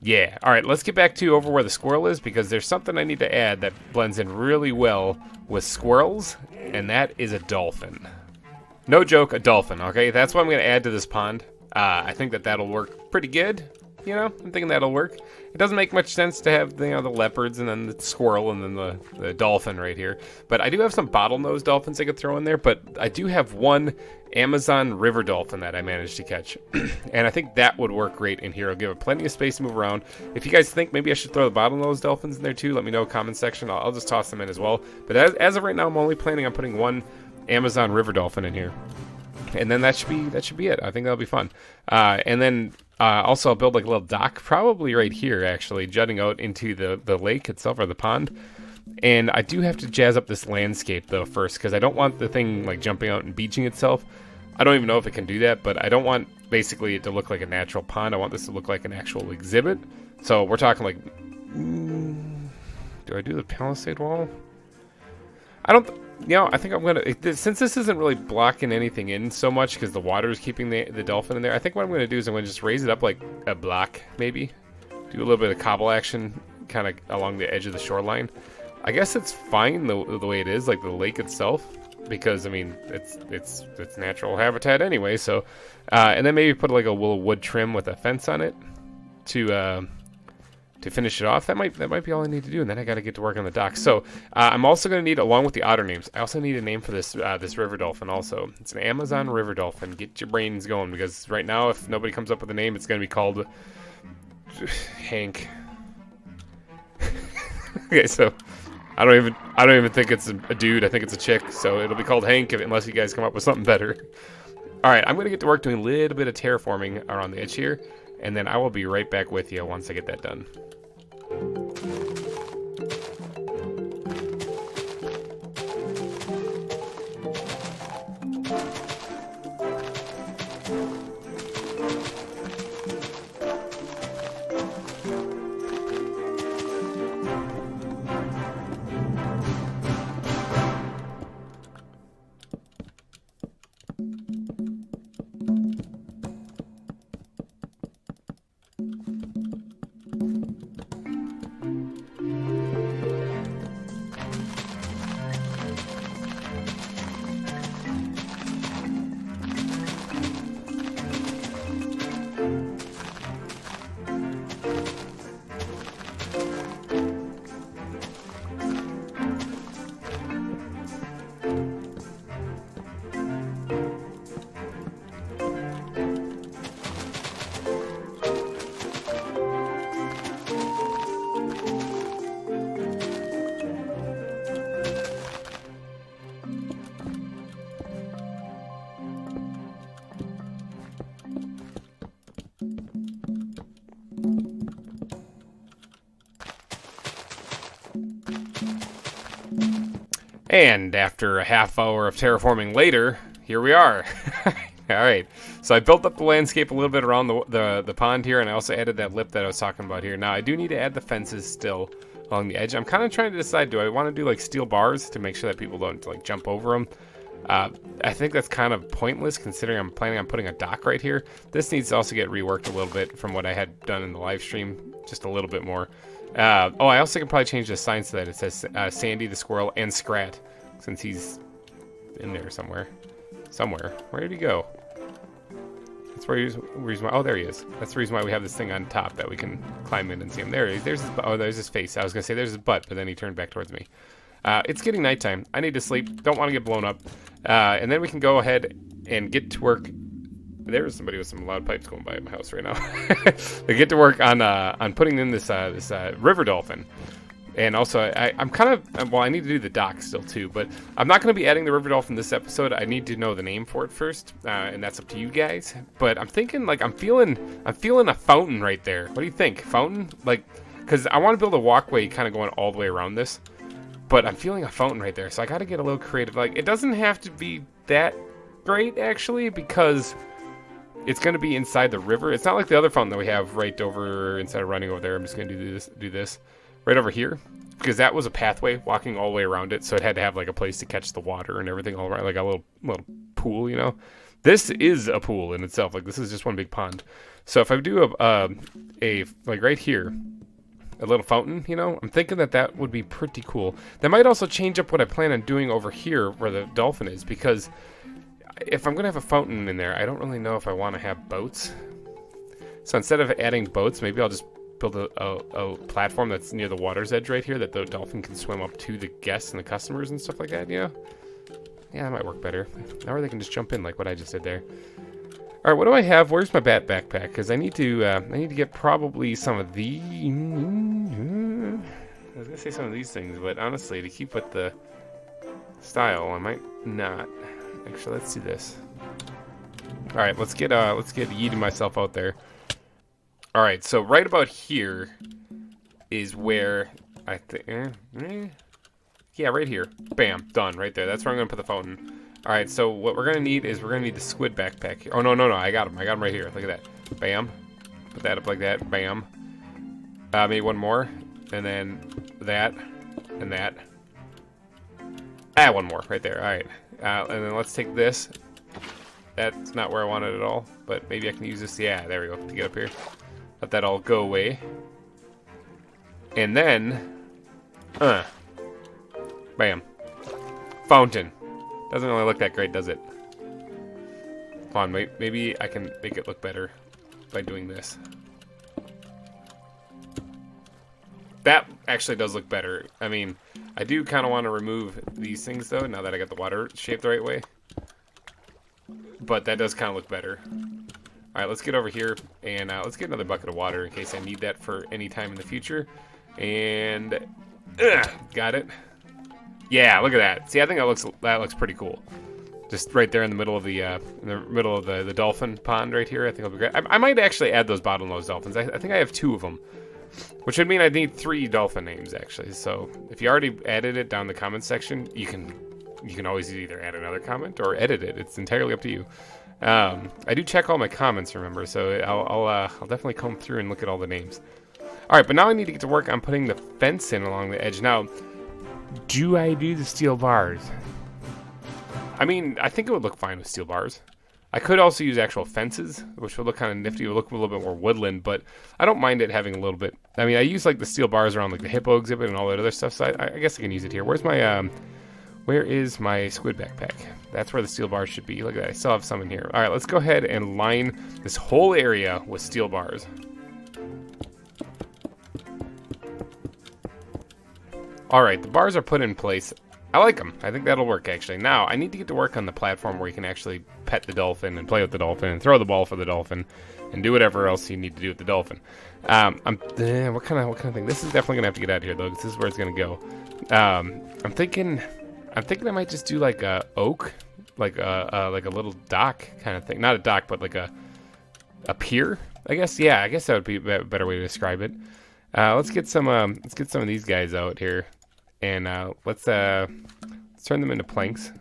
Yeah, all right, let's get back to over where the squirrel is, because there's something I need to add that blends in really well with squirrels, and that is a dolphin. No joke, a dolphin, okay? That's what I'm going to add to this pond. I think that that'll work pretty good. You know, I'm thinking that'll work. It doesn't make much sense to have, you know, the leopards and then the squirrel and then the dolphin right here. But I do have some bottlenose dolphins I could throw in there. But I do have one Amazon river dolphin that I managed to catch. And I think that would work great in here. It'll give it plenty of space to move around. If you guys think maybe I should throw the bottlenose dolphins in there too, let me know in the comment section. I'll just toss them in as well. But as of right now, I'm only planning on putting one Amazon river dolphin in here. And then that should be it. I think that'll be fun. And then also I'll build like a little dock, probably right here actually, jutting out into the lake itself or the pond. And I do have to jazz up this landscape though first, because I don't want the thing like jumping out and beaching itself. I don't even know if it can do that, but I don't want basically it to look like a natural pond. I want this to look like an actual exhibit. So we're talking like, do I do the palisade wall? I think I'm gonna, since this isn't really blocking anything in so much because the water is keeping the dolphin in there, I think what I'm gonna do is I'm gonna just raise it up like a block, maybe. Do a little bit of cobble action kind of along the edge of the shoreline. I guess it's fine the way it is, like the lake itself, because I mean it's natural habitat anyway. So, and then maybe put like a little wood trim with a fence on it to finish it off. That might be all I need to do, and then I got to get to work on the dock. So I'm also going to need, along with the otter names, I also need a name for this this river dolphin also. It's an Amazon river dolphin. Get your brains going, because right now if nobody comes up with a name, it's going to be called Hank. Okay, so I don't even think it's a dude. I think it's a chick, so it'll be called Hank unless you guys come up with something better. All right, I'm going to get to work doing a little bit of terraforming around the edge here, and then I will be right back with you once I get that done. And after a half hour of terraforming later, here we are. All right, so I built up the landscape a little bit around the pond here, and I also added that lip that I was talking about here. Now, I do need to add the fences still along the edge. I'm kind of trying to decide, do I want to do like steel bars to make sure that people don't like jump over them? I think that's kind of pointless considering I'm planning on putting a dock right here. This needs to also get reworked a little bit from what I had done in the live stream, just a little bit more. Oh, I also can probably change the sign so that it says Sandy the squirrel and Scrat, since he's in there somewhere. Where did he go? That's the reason why. Oh, there he is. That's the reason why we have this thing on top that we can climb in and see him. There he is. There's his, oh, there's his face. I was gonna say there's his butt, but then he turned back towards me. It's getting nighttime. I need to sleep. Don't want to get blown up. And then we can go ahead and get to work. There's somebody with some loud pipes going by at my house right now. They get to work on putting in this river dolphin. And also, I'm kind of, well, I need to do the dock still too, but I'm not going to be adding the river dolphin this episode. I need to know the name for it first, and that's up to you guys. But I'm thinking, like, I'm feeling a fountain right there. What do you think? Fountain? Like, because I want to build a walkway kind of going all the way around this, but I'm feeling a fountain right there, so I got to get a little creative. Like, it doesn't have to be that great, actually, because it's going to be inside the river. It's not like the other fountain that we have right over, instead of running over there, I'm just going to do this. Right over here, because that was a pathway walking all the way around it, so it had to have like a place to catch the water and everything all around, like a little pool, you know. This is a pool in itself. Like, this is just one big pond. So if I do a like right here, a little fountain, you know, I'm thinking that would be pretty cool. That might also change up what I plan on doing over here where the dolphin is, because if I'm gonna have a fountain in there, I don't really know if I want to have boats. So instead of adding boats, maybe I'll just build a platform that's near the water's edge right here that the dolphin can swim up to the guests and the customers and stuff like that, you know? Yeah, that might work better. Or they can just jump in like what I just did there. All right, what do I have? Where's my bat backpack? Because I need to get probably some of these. I was gonna say some of these things, but honestly, to keep with the style, I might not. Actually, let's do this. All right, let's get yeeting myself out there. All right, so right about here is where I think, yeah, right here. Bam, done, right there. That's where I'm gonna put the fountain. All right, so what we're gonna need is the squid backpack here. Oh no, I got him right here. Look at that. Bam. Put that up like that. Bam. Maybe one more, and then that, and that. One more right there. All right, and then let's take this. That's not where I want it at all, but maybe I can use this. Yeah, there we go. To get up here. Let that all go away. And then, bam. Fountain. Doesn't really look that great, does it? Come on, maybe I can make it look better by doing this. That actually does look better. I mean, I do kind of want to remove these things, though, now that I got the water shaped the right way. But that does kind of look better. All right, let's get over here, and let's get another bucket of water in case I need that for any time in the future. And got it. Yeah, look at that. See, I think that looks pretty cool. Just right there in the middle of the dolphin pond right here. I think it'll be great. I might actually add those bottlenose dolphins. I think I have 2 of them, which would mean I need 3 dolphin names actually. So if you already added it down in the comments section, you can always either add another comment or edit it. It's entirely up to you. I do check all my comments, remember, so I'll definitely comb through and look at all the names. All right, but now I need to get to work on putting the fence in along the edge. Now, do I do the steel bars? I mean, I think it would look fine with steel bars. I could also use actual fences, which would look kind of nifty. It would look a little bit more woodland, but I don't mind it having a little bit. I mean, I use like the steel bars around like the hippo exhibit and all that other stuff, so I guess I can use it here. Where is my squid backpack? That's where the steel bars should be. Look at that. I still have some in here. All right, let's go ahead and line this whole area with steel bars. All right, the bars are put in place. I like them. I think that'll work, actually. Now, I need to get to work on the platform where you can actually pet the dolphin and play with the dolphin and throw the ball for the dolphin and do whatever else you need to do with the dolphin. What kind of thing? This is definitely gonna have to get out of here, though, because this is where it's gonna go. I'm thinking I might just do like a oak, like a little dock kind of thing. Not a dock, but like a pier, I guess. Yeah, I guess that would be a better way to describe it. Let's get some of these guys out here, and let's turn them into planks,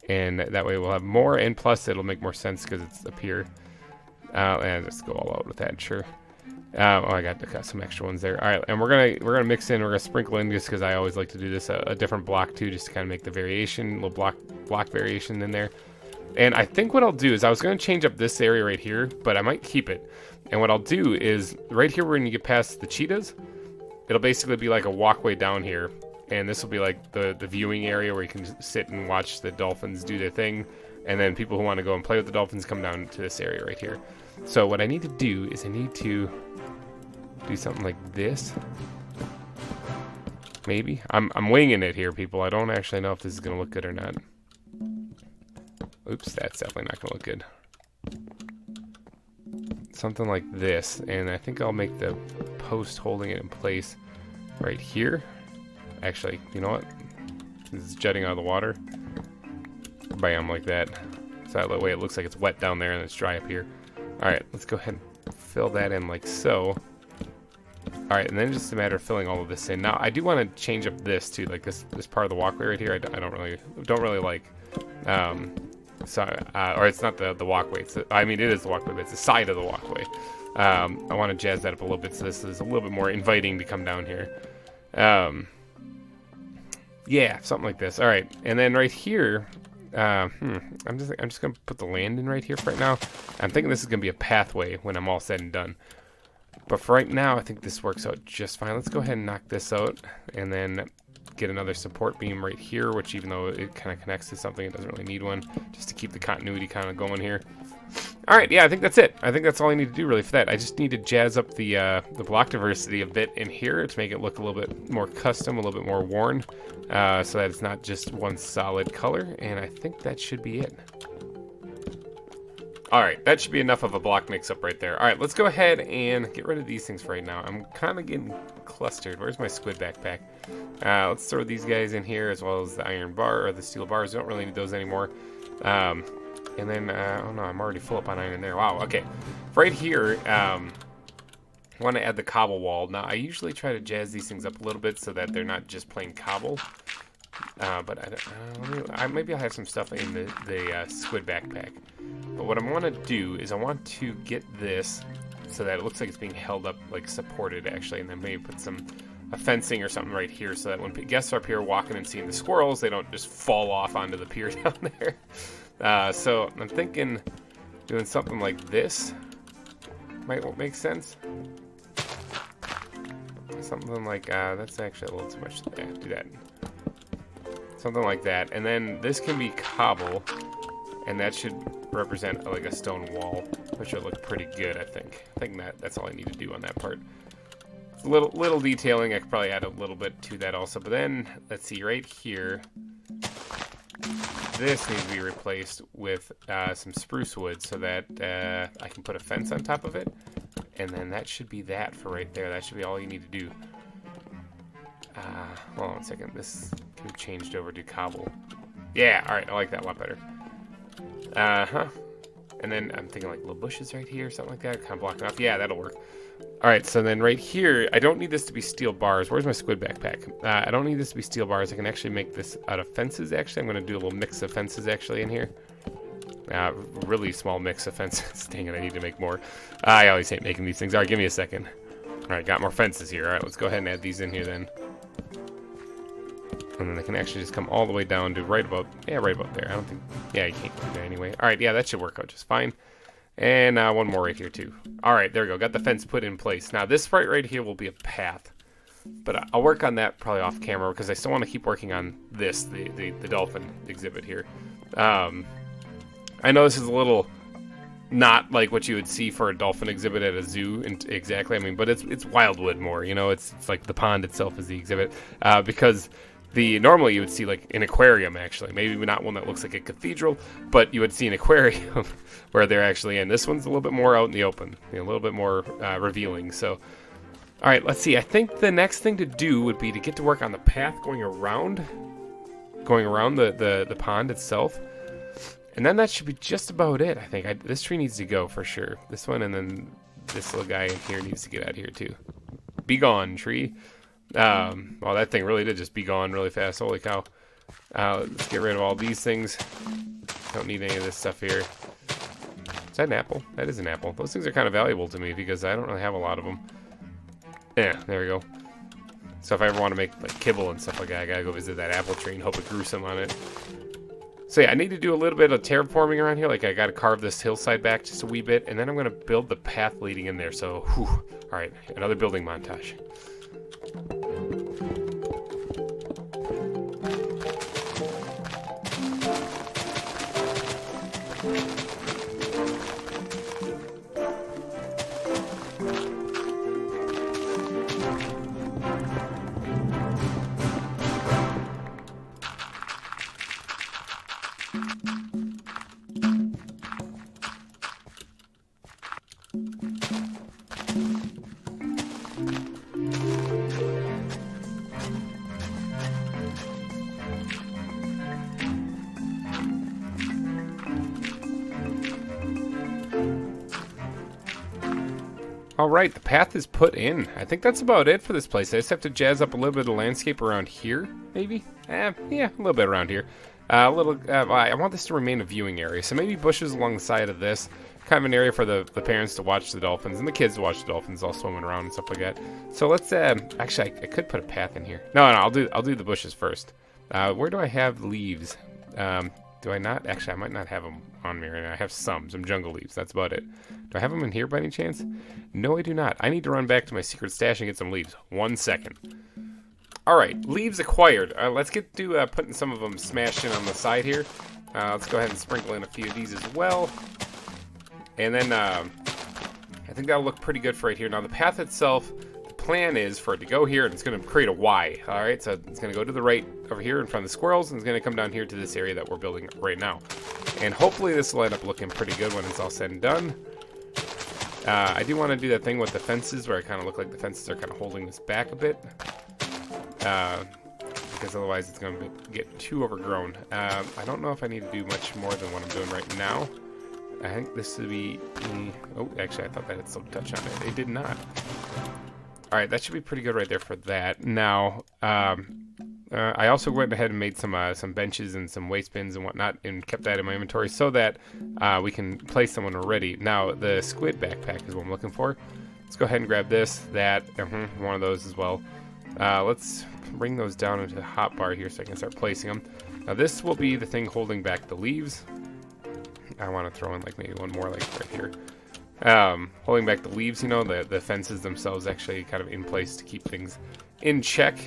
and that way we'll have more. And plus, it'll make more sense because it's a pier. And let's go all out with that, sure. I got some extra ones there. All right, and we're gonna mix in. We're gonna sprinkle in just because I always like to do this a different block too, just to kind of make the variation, little block variation in there. And I think what I'll do is I was gonna change up this area right here, but I might keep it. And what I'll do is right here when you get past the cheetahs, it'll basically be like a walkway down here, and this will be like the viewing area where you can sit and watch the dolphins do their thing. And then people who want to go and play with the dolphins come down to this area right here. So what I need to do is I need to do something like this. Maybe. I'm winging it here, people. I don't actually know if this is going to look good or not. Oops, that's definitely not going to look good. Something like this. And I think I'll make the post holding it in place right here. Actually, you know what? This is jutting out of the water. Bam, like that. So that way it looks like it's wet down there and it's dry up here. Alright, let's go ahead and fill that in like so. Alright, and then just a matter of filling all of this in. Now, I do want to change up this too, like this part of the walkway right here. I don't really like. Or it's not the walkway. I mean, it is the walkway, but it's the side of the walkway. I want to jazz that up a little bit so this is a little bit more inviting to come down here. Yeah, something like this. Alright, and then right here, I'm just gonna put the land in right here for right now. I'm thinking this is gonna be a pathway when I'm all said and done. But for right now, I think this works out just fine. Let's go ahead and knock this out, and then get another support beam right here, which even though it kind of connects to something, it doesn't really need one, just to keep the continuity kind of going here. All right, yeah, I think that's it. I think that's all I need to do really for that. I just need to jazz up the block diversity a bit in here to make it look a little bit more custom, a little bit more worn, so that it's not just one solid color, and I think that should be it. All right, that should be enough of a block mix-up right there. All right, let's go ahead and get rid of these things for right now. I'm kind of getting clustered. Where's my squid backpack? Let's throw these guys in here as well as the iron bar or the steel bars. We don't really need those anymore. And then, oh no, I'm already full up on iron there. Wow, okay. Right here, I want to add the cobble wall. Now, I usually try to jazz these things up a little bit so that they're not just plain cobble. But maybe I'll have some stuff in the squid backpack. But what I want to do is I want to get this so that it looks like it's being held up, like supported actually, and then maybe put a fencing or something right here so that when guests are up here walking and seeing the squirrels, they don't just fall off onto the pier down there. So I'm thinking doing something like this might make sense. Something like, that's actually a little too much. Yeah, do that. Something like that. And then this can be cobble, and that should represent like a stone wall, which would look pretty good, I think. I think that's all I need to do on that part. Little detailing, I could probably add a little bit to that also. But then, let's see, right here, this needs to be replaced with some spruce wood so that I can put a fence on top of it. And then that should be that for right there. That should be all you need to do. Hold on a second. This can be changed over to cobble. Yeah, alright, I like that a lot better. And then I'm thinking like little bushes right here, something like that, kind of blocking off. Yeah, that'll work. Alright, so then right here, I don't need this to be steel bars. Where's my squid backpack? I don't need this to be steel bars. I can actually make this out of fences, actually. I'm going to do a little mix of fences, actually, in here. Really small mix of fences. Dang it, I need to make more. I always hate making these things. Alright, give me a second. Alright, got more fences here. Alright, let's go ahead and add these in here then. And then they can actually just come all the way down to right about there. I don't think, yeah, you can't do that anyway. All right, yeah, that should work out just fine. And one more right here too. All right, there we go. Got the fence put in place. Now this right here will be a path, but I'll work on that probably off camera because I still want to keep working on this, the dolphin exhibit here. I know this is a little not like what you would see for a dolphin exhibit at a zoo exactly. I mean, but it's Wildwood more. You know, it's like the pond itself is the exhibit because. Normally you would see like an aquarium actually, maybe not one that looks like a cathedral, but you would see an aquarium where they're actually in. This one's a little bit more out in the open, a little bit more revealing. So, all right, let's see. I think the next thing to do would be to get to work on the path going around the pond itself, and then that should be just about it. I think this tree needs to go for sure. This one, and then this little guy in here needs to get out of here too. Be gone, tree. Well, that thing really did just be gone really fast. Holy cow. Let's get rid of all these things. Don't need any of this stuff here. Is that an apple? That is an apple. Those things are kind of valuable to me because I don't really have a lot of them. Yeah, there we go. So if I ever want to make like kibble and stuff like that, I gotta go visit that apple tree and hope it grew some on it. So yeah, I need to do a little bit of terraforming around here. Like I gotta carve this hillside back just a wee bit, and then I'm gonna build the path leading in there. So, whew. All right, another building montage. All right, the path is put in. I think that's about it for this place. I just have to jazz up a little bit of the landscape around here, maybe? Yeah, a little bit around here. I want this to remain a viewing area, so maybe bushes along the side of this. Kind of an area for the parents to watch the dolphins and the kids to watch the dolphins all swimming around and stuff like that. So let's, actually, I could put a path in here. No, I'll do the bushes first. Where do I have leaves? Do I not? Actually, I might not have them on me right now. I have some jungle leaves. That's about it. Do I have them in here by any chance? No, I do not. I need to run back to my secret stash and get some leaves. 1 second. All right, leaves acquired. Let's get to putting some of them smashed in on the side here. Let's go ahead and sprinkle in a few of these as well. And then I think that'll look pretty good for right here. Now, the path itself, the plan is for it to go here, and it's going to create a Y. All right, so it's going to go to the right over here in front of the squirrels, and it's going to come down here to this area that we're building right now. And hopefully this will end up looking pretty good when it's all said and done. I do want to do that thing with the fences where I kind of look like the fences are kind of holding this back a bit. Because otherwise it's going to get too overgrown. I don't know if I need to do much more than what I'm doing right now. I think this would be... Oh, actually, I thought that had some touch on it. It did not. All right, that should be pretty good right there for that. Now, I also went ahead and made some benches and some waste bins and whatnot and kept that in my inventory so that we can place them when we're ready. Now, the squid backpack is what I'm looking for. Let's go ahead and grab this, that, one of those as well. Let's bring those down into the hotbar here so I can start placing them. Now, this will be the thing holding back the leaves. I want to throw in like maybe one more like right here. Holding back the leaves, you know, the fences themselves actually kind of in place to keep things in check,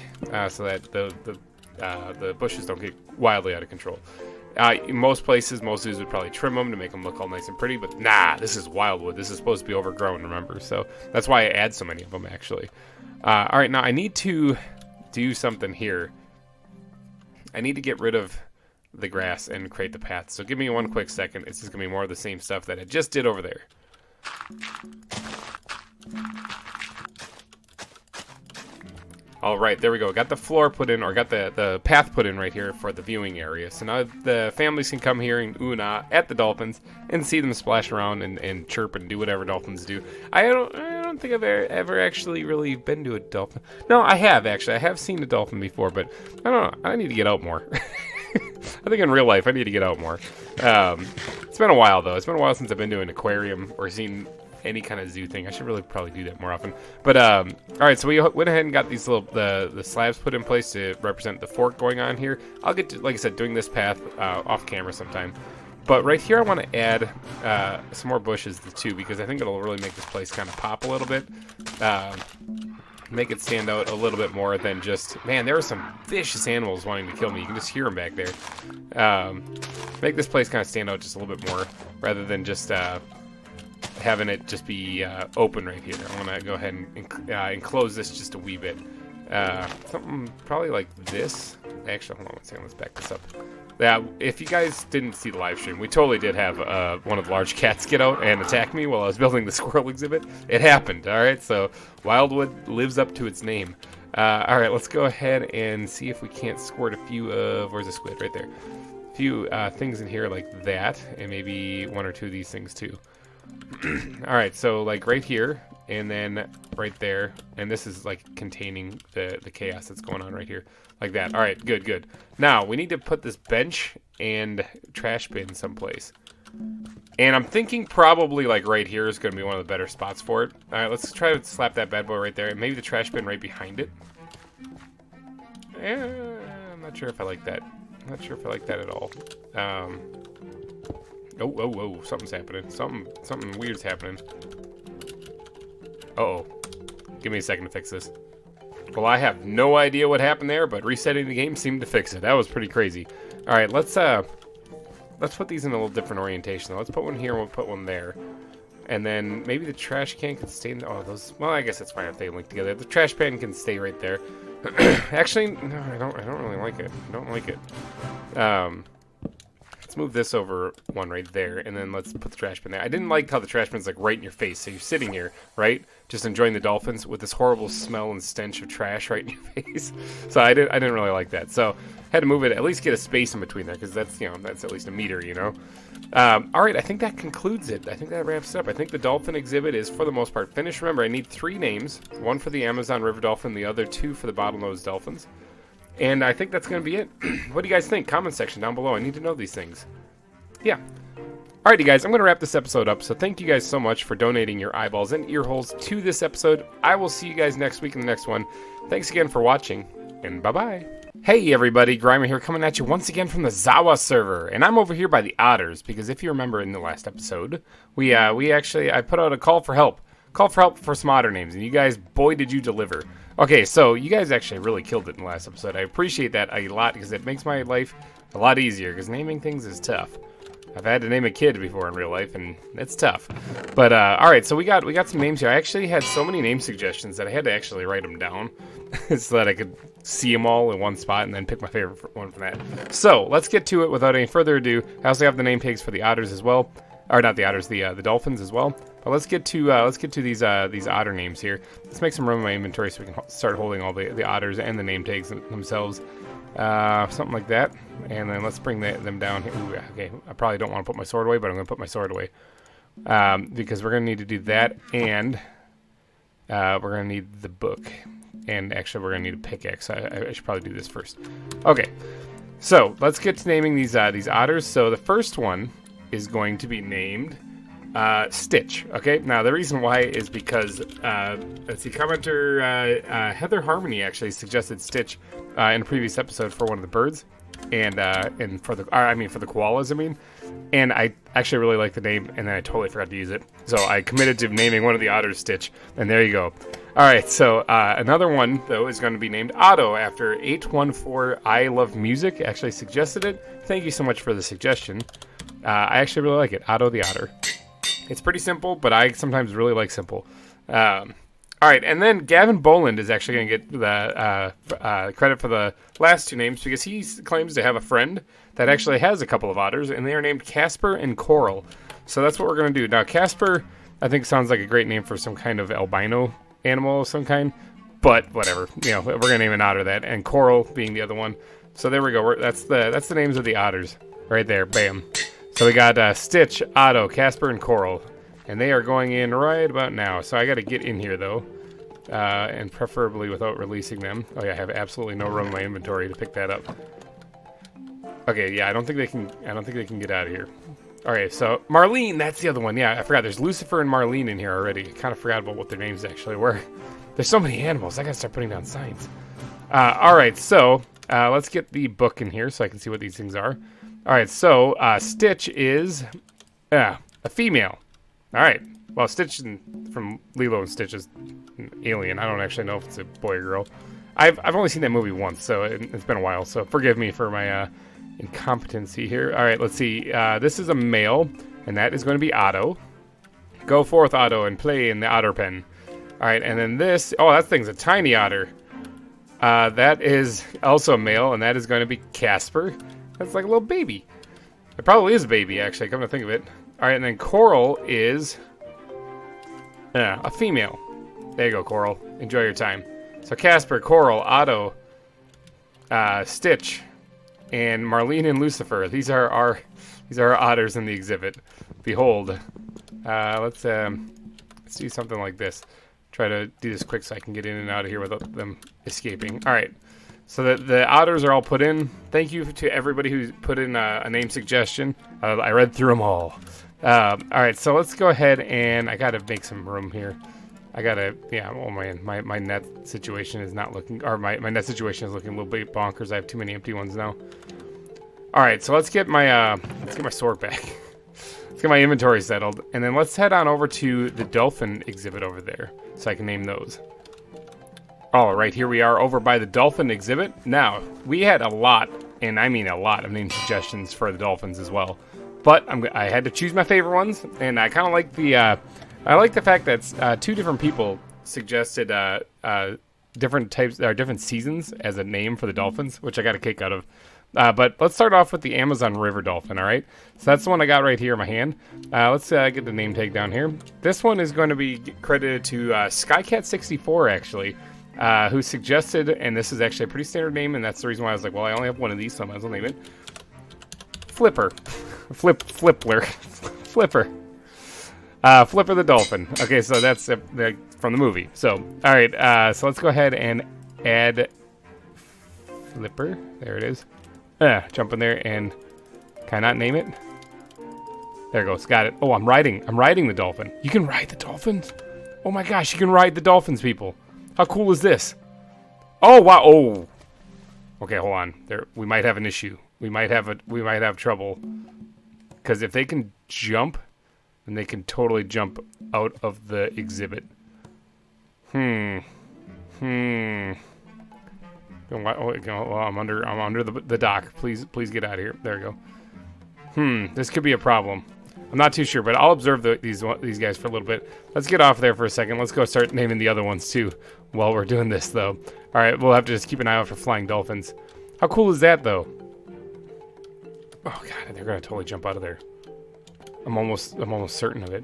so that the bushes don't get wildly out of control. In most places, most zoos would probably trim them to make them look all nice and pretty, but nah, this is Wildwood. This is supposed to be overgrown, remember? So that's why I add so many of them, actually. All right, now I need to do something here. I need to get rid of the grass and create the path. So give me 1 quick second. It's just gonna be more of the same stuff that I just did over there. All right, there we go. Got the floor put in, or got the path put in right here for the viewing area. So now the families can come here and ooh and ah at the dolphins and see them splash around and chirp and do whatever dolphins do. I don't think I've ever actually really been to a dolphin. No, I have actually. I have seen a dolphin before, but I don't know. I need to get out more. I think in real life I need to get out more. It's been a while though. It's been a while since I've been to an aquarium or seen any kind of zoo thing. I should really probably do that more often. But all right, so we went ahead and got these little the slabs put in place to represent the fork going on here. I'll get to, like I said, doing this path off camera sometime. But right here I want to add some more bushes too, because I think it'll really make this place kind of pop a little bit. Make it stand out a little bit more than just, man, there are some vicious animals wanting to kill me. You can just hear them back there. Make this place kind of stand out just a little bit more rather than just having it just be open right here. I'm going to go ahead and enclose this just a wee bit. Something probably like this. Actually, hold on 1 second. Let's back this up. If you guys didn't see the live stream, we totally did have one of the large cats get out and attack me while I was building the squirrel exhibit. It happened, all right? So Wildwood lives up to its name. All right, let's go ahead and see if we can't squirt a few of... Where's the squid? Right there. A few things in here like that, and maybe 1 or 2 of these things too. All right, so like right here, and then right there, and this is like containing the chaos that's going on right here, like that. All right, good. Now we need to put this bench and trash bin someplace, and I'm thinking probably like right here is going to be one of the better spots for it. All right, let's try to slap that bad boy right there, and maybe the trash bin right behind it. I'm not sure if I like that. I'm not sure if I like that at all. Oh, something's happening. Something weird's happening. Uh-oh. Give me a second to fix this. Well, I have no idea what happened there, but resetting the game seemed to fix it. That was pretty crazy. All right, let's put these in a little different orientation. Let's put one here and we'll put one there. And then maybe the trash can can stay in... Oh, those... Well, I guess it's fine if they link together. The trash pan can stay right there. Actually, no, I don't really like it. I don't like it. Let's move this over one right there, and then let's put the trash bin there. I didn't like how the trash bin's like right in your face. So you're sitting here, right, just enjoying the dolphins with this horrible smell and stench of trash right in your face. So I didn't really like that. So had to move it, at least get a space in between there, because that's, you know, that's at least a meter, you know. All right, I think that concludes it. I think that wraps it up. I think the dolphin exhibit is for the most part finished. Remember, I need 3 names: one for the Amazon River dolphin, the other 2 for the bottlenose dolphins. And I think that's going to be it. What do you guys think? Comment section down below. I need to know these things. Yeah. Alrighty, guys, I'm going to wrap this episode up. So thank you guys so much for donating your eyeballs and ear holes to this episode. I will see you guys next week in the next one. Thanks again for watching, and bye-bye. Hey, everybody. GReimer here, coming at you once again from the ZAWA server. And I'm over here by the otters, because if you remember in the last episode, I put out a call for help. Call for help for some otter names, and you guys, boy, did you deliver. Okay, so you guys actually really killed it in the last episode. I appreciate that a lot, because it makes my life a lot easier, because naming things is tough. I've had to name a kid before in real life, and it's tough. But, alright, so we got some names here. I actually had so many name suggestions that I had to actually write them down so that I could see them all in one spot and then pick my favorite one from that. So, let's get to it without any further ado. I also have the name tags for the otters as well. Or not the otters, the dolphins as well. But let's get to these otter names here. Let's make some room in my inventory so we can start holding all the otters and the name tags themselves. Something like that. And then let's bring them down here. Ooh, okay, I probably don't want to put my sword away, but I'm going to put my sword away. Because we're going to need to do that, and we're going to need the book. And actually, we're going to need a pickaxe. I should probably do this first. Okay, so let's get to naming these otters. So the first one is going to be named Stitch. Okay, now the reason why is because let's see, commenter Heather Harmony actually suggested Stitch in a previous episode for one of the birds, and for the koalas, and I actually really like the name, and then I totally forgot to use it, so I committed to naming one of the otters Stitch, and there you go. All right, so another one though is going to be named Otto after 814 I Love Music actually suggested it. Thank you so much for the suggestion. I actually really like it, Otto the otter. It's pretty simple, but I sometimes really like simple. All right, and then Gavin Boland is actually going to get the credit for the last 2 names because he claims to have a friend that actually has a couple of otters, and they are named Casper and Coral. So that's what we're going to do. Now, Casper, I think, sounds like a great name for some kind of albino animal of some kind, but whatever. You know, we're going to name an otter that, and Coral being the other one. So there we go. That's the names of the otters right there. Bam. So we got Stitch, Otto, Casper, and Coral. And they are going in right about now. So I got to get in here, though. And preferably without releasing them. Oh, yeah, I have absolutely no room in my inventory to pick that up. Okay, yeah, I don't think they can get out of here. Alright, so Marlene, that's the other one. Yeah, I forgot. There's Lucifer and Marlene in here already. I kind of forgot about what their names actually were. There's so many animals. I got to start putting down signs. Alright, so let's get the book in here so I can see what these things are. Alright, so Stitch is a female. Alright, well, Stitch from Lilo and Stitch is an alien. I don't actually know if it's a boy or girl. I've only seen that movie once, so it's been a while, so forgive me for my incompetency here. Alright, let's see. This is a male, and that is going to be Otto. Go forth, Otto, and play in the otter pen. Alright, and then this... Oh, that thing's a tiny otter. That is also a male, and that is going to be Casper. That's like a little baby. It probably is a baby, actually, come to think of it. Alright, and then Coral is a female. There you go, Coral. Enjoy your time. So Casper, Coral, Otto, Stitch, and Marlene and Lucifer. These are our otters in the exhibit. Behold. Let's do something like this. Try to do this quick so I can get in and out of here without them escaping. Alright. So the otters are all put in. Thank you to everybody who put in a name suggestion. I read through them all. Alright, so let's go ahead and I gotta make some room here. Oh man, my net situation is not looking, or my net situation is looking a little bit bonkers. I have too many empty ones now. Alright, so let's get my sword back. Let's get my inventory settled, and then let's head on over to the dolphin exhibit over there, so I can name those. Alright, here we are over by the dolphin exhibit. Now, we had a lot, and I mean a lot, of name suggestions for the dolphins as well. But I had to choose my favorite ones, and I kind of like the fact that 2 different people suggested different types or different seasons as a name for the dolphins, which I got a kick out of. But let's start off with the Amazon River Dolphin, all right? So that's the one I got right here in my hand. Let's get the name tag down here. This one is going to be credited to Skycat64, actually, who suggested, and this is actually a pretty standard name, and that's the reason why I was like, well, I only have one of these, so I might as well name it. Flipper. Flipper. Flipper the Dolphin. Okay, so that's from the movie. So, all right, so let's go ahead and add Flipper. There it is. Jump in there and can I not name it? There it goes. Got it. Oh, I'm riding the dolphin. You can ride the dolphins? Oh my gosh, you can ride the dolphins, people. How cool is this? Oh wow. Oh. Okay, hold on. We might have an issue. We might have trouble. Because if they can jump, then they can totally jump out of the exhibit. Well, I'm under the dock. Please get out of here. There we go. This could be a problem. I'm not too sure, but I'll observe these guys for a little bit. Let's get off there for a second. Let's go start naming the other ones too while we're doing this, though. All right, we'll have to just keep an eye out for flying dolphins. How cool is that, though? Oh god, they're gonna totally jump out of there. I'm almost certain of it.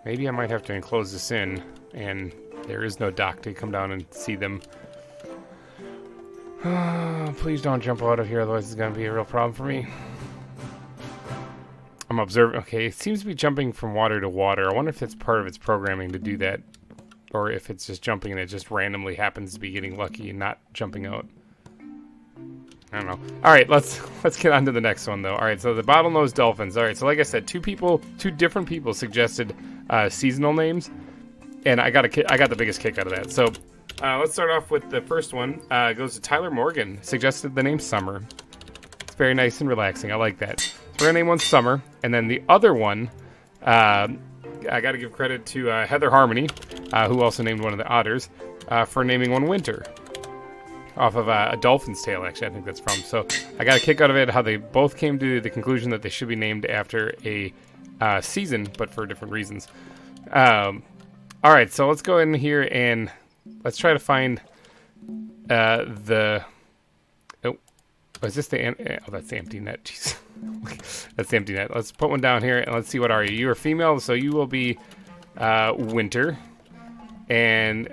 Maybe I might have to enclose this in, and there is no dock to come down and see them. Please don't jump out of here, otherwise it's gonna be a real problem for me. I'm observing. Okay, it seems to be jumping from water to water. I wonder if it's part of its programming to do that, or if it's just jumping and it just randomly happens to be getting lucky and not jumping out. I don't know. All right, let's get on to the next one, though. All right, so the bottlenose dolphins. All right, so like I said, two different people suggested seasonal names, and I got the biggest kick out of that. So let's start off with the first one. It goes to Tyler Morgan. Suggested the name Summer. It's very nice and relaxing. I like that. So we're gonna name one Summer, and then the other one, I got to give credit to Heather Harmony, who also named one of the otters, for naming one Winter. Off of a dolphin's tail, actually, I think that's from. So I got a kick out of it, how they both came to the conclusion that they should be named after a season, but for different reasons. All right, so let's go in here and let's try to find the... Oh, is this the... Oh, that's the empty net. Jeez. That's the empty net. Let's put one down here, and let's see, what are you? You are female, so you will be Winter. And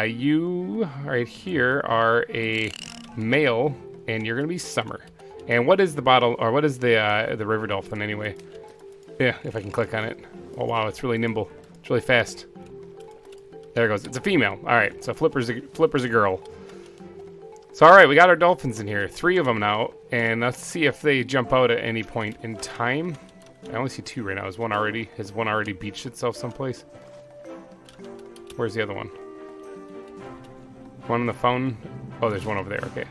you right here are a male, and you're gonna be Summer. And what is the bottle, or what is the river dolphin anyway? Yeah, if I can click on it. Oh wow, it's really nimble. It's really fast. There it goes. It's a female. All right, so Flipper's a girl. So all right, we got our dolphins in here. 3 of them now, and let's see if they jump out at any point in time. I only see 2 right now. Has one already beached itself someplace? Where's the other one? One on the phone? Oh, there's one over there. Okay.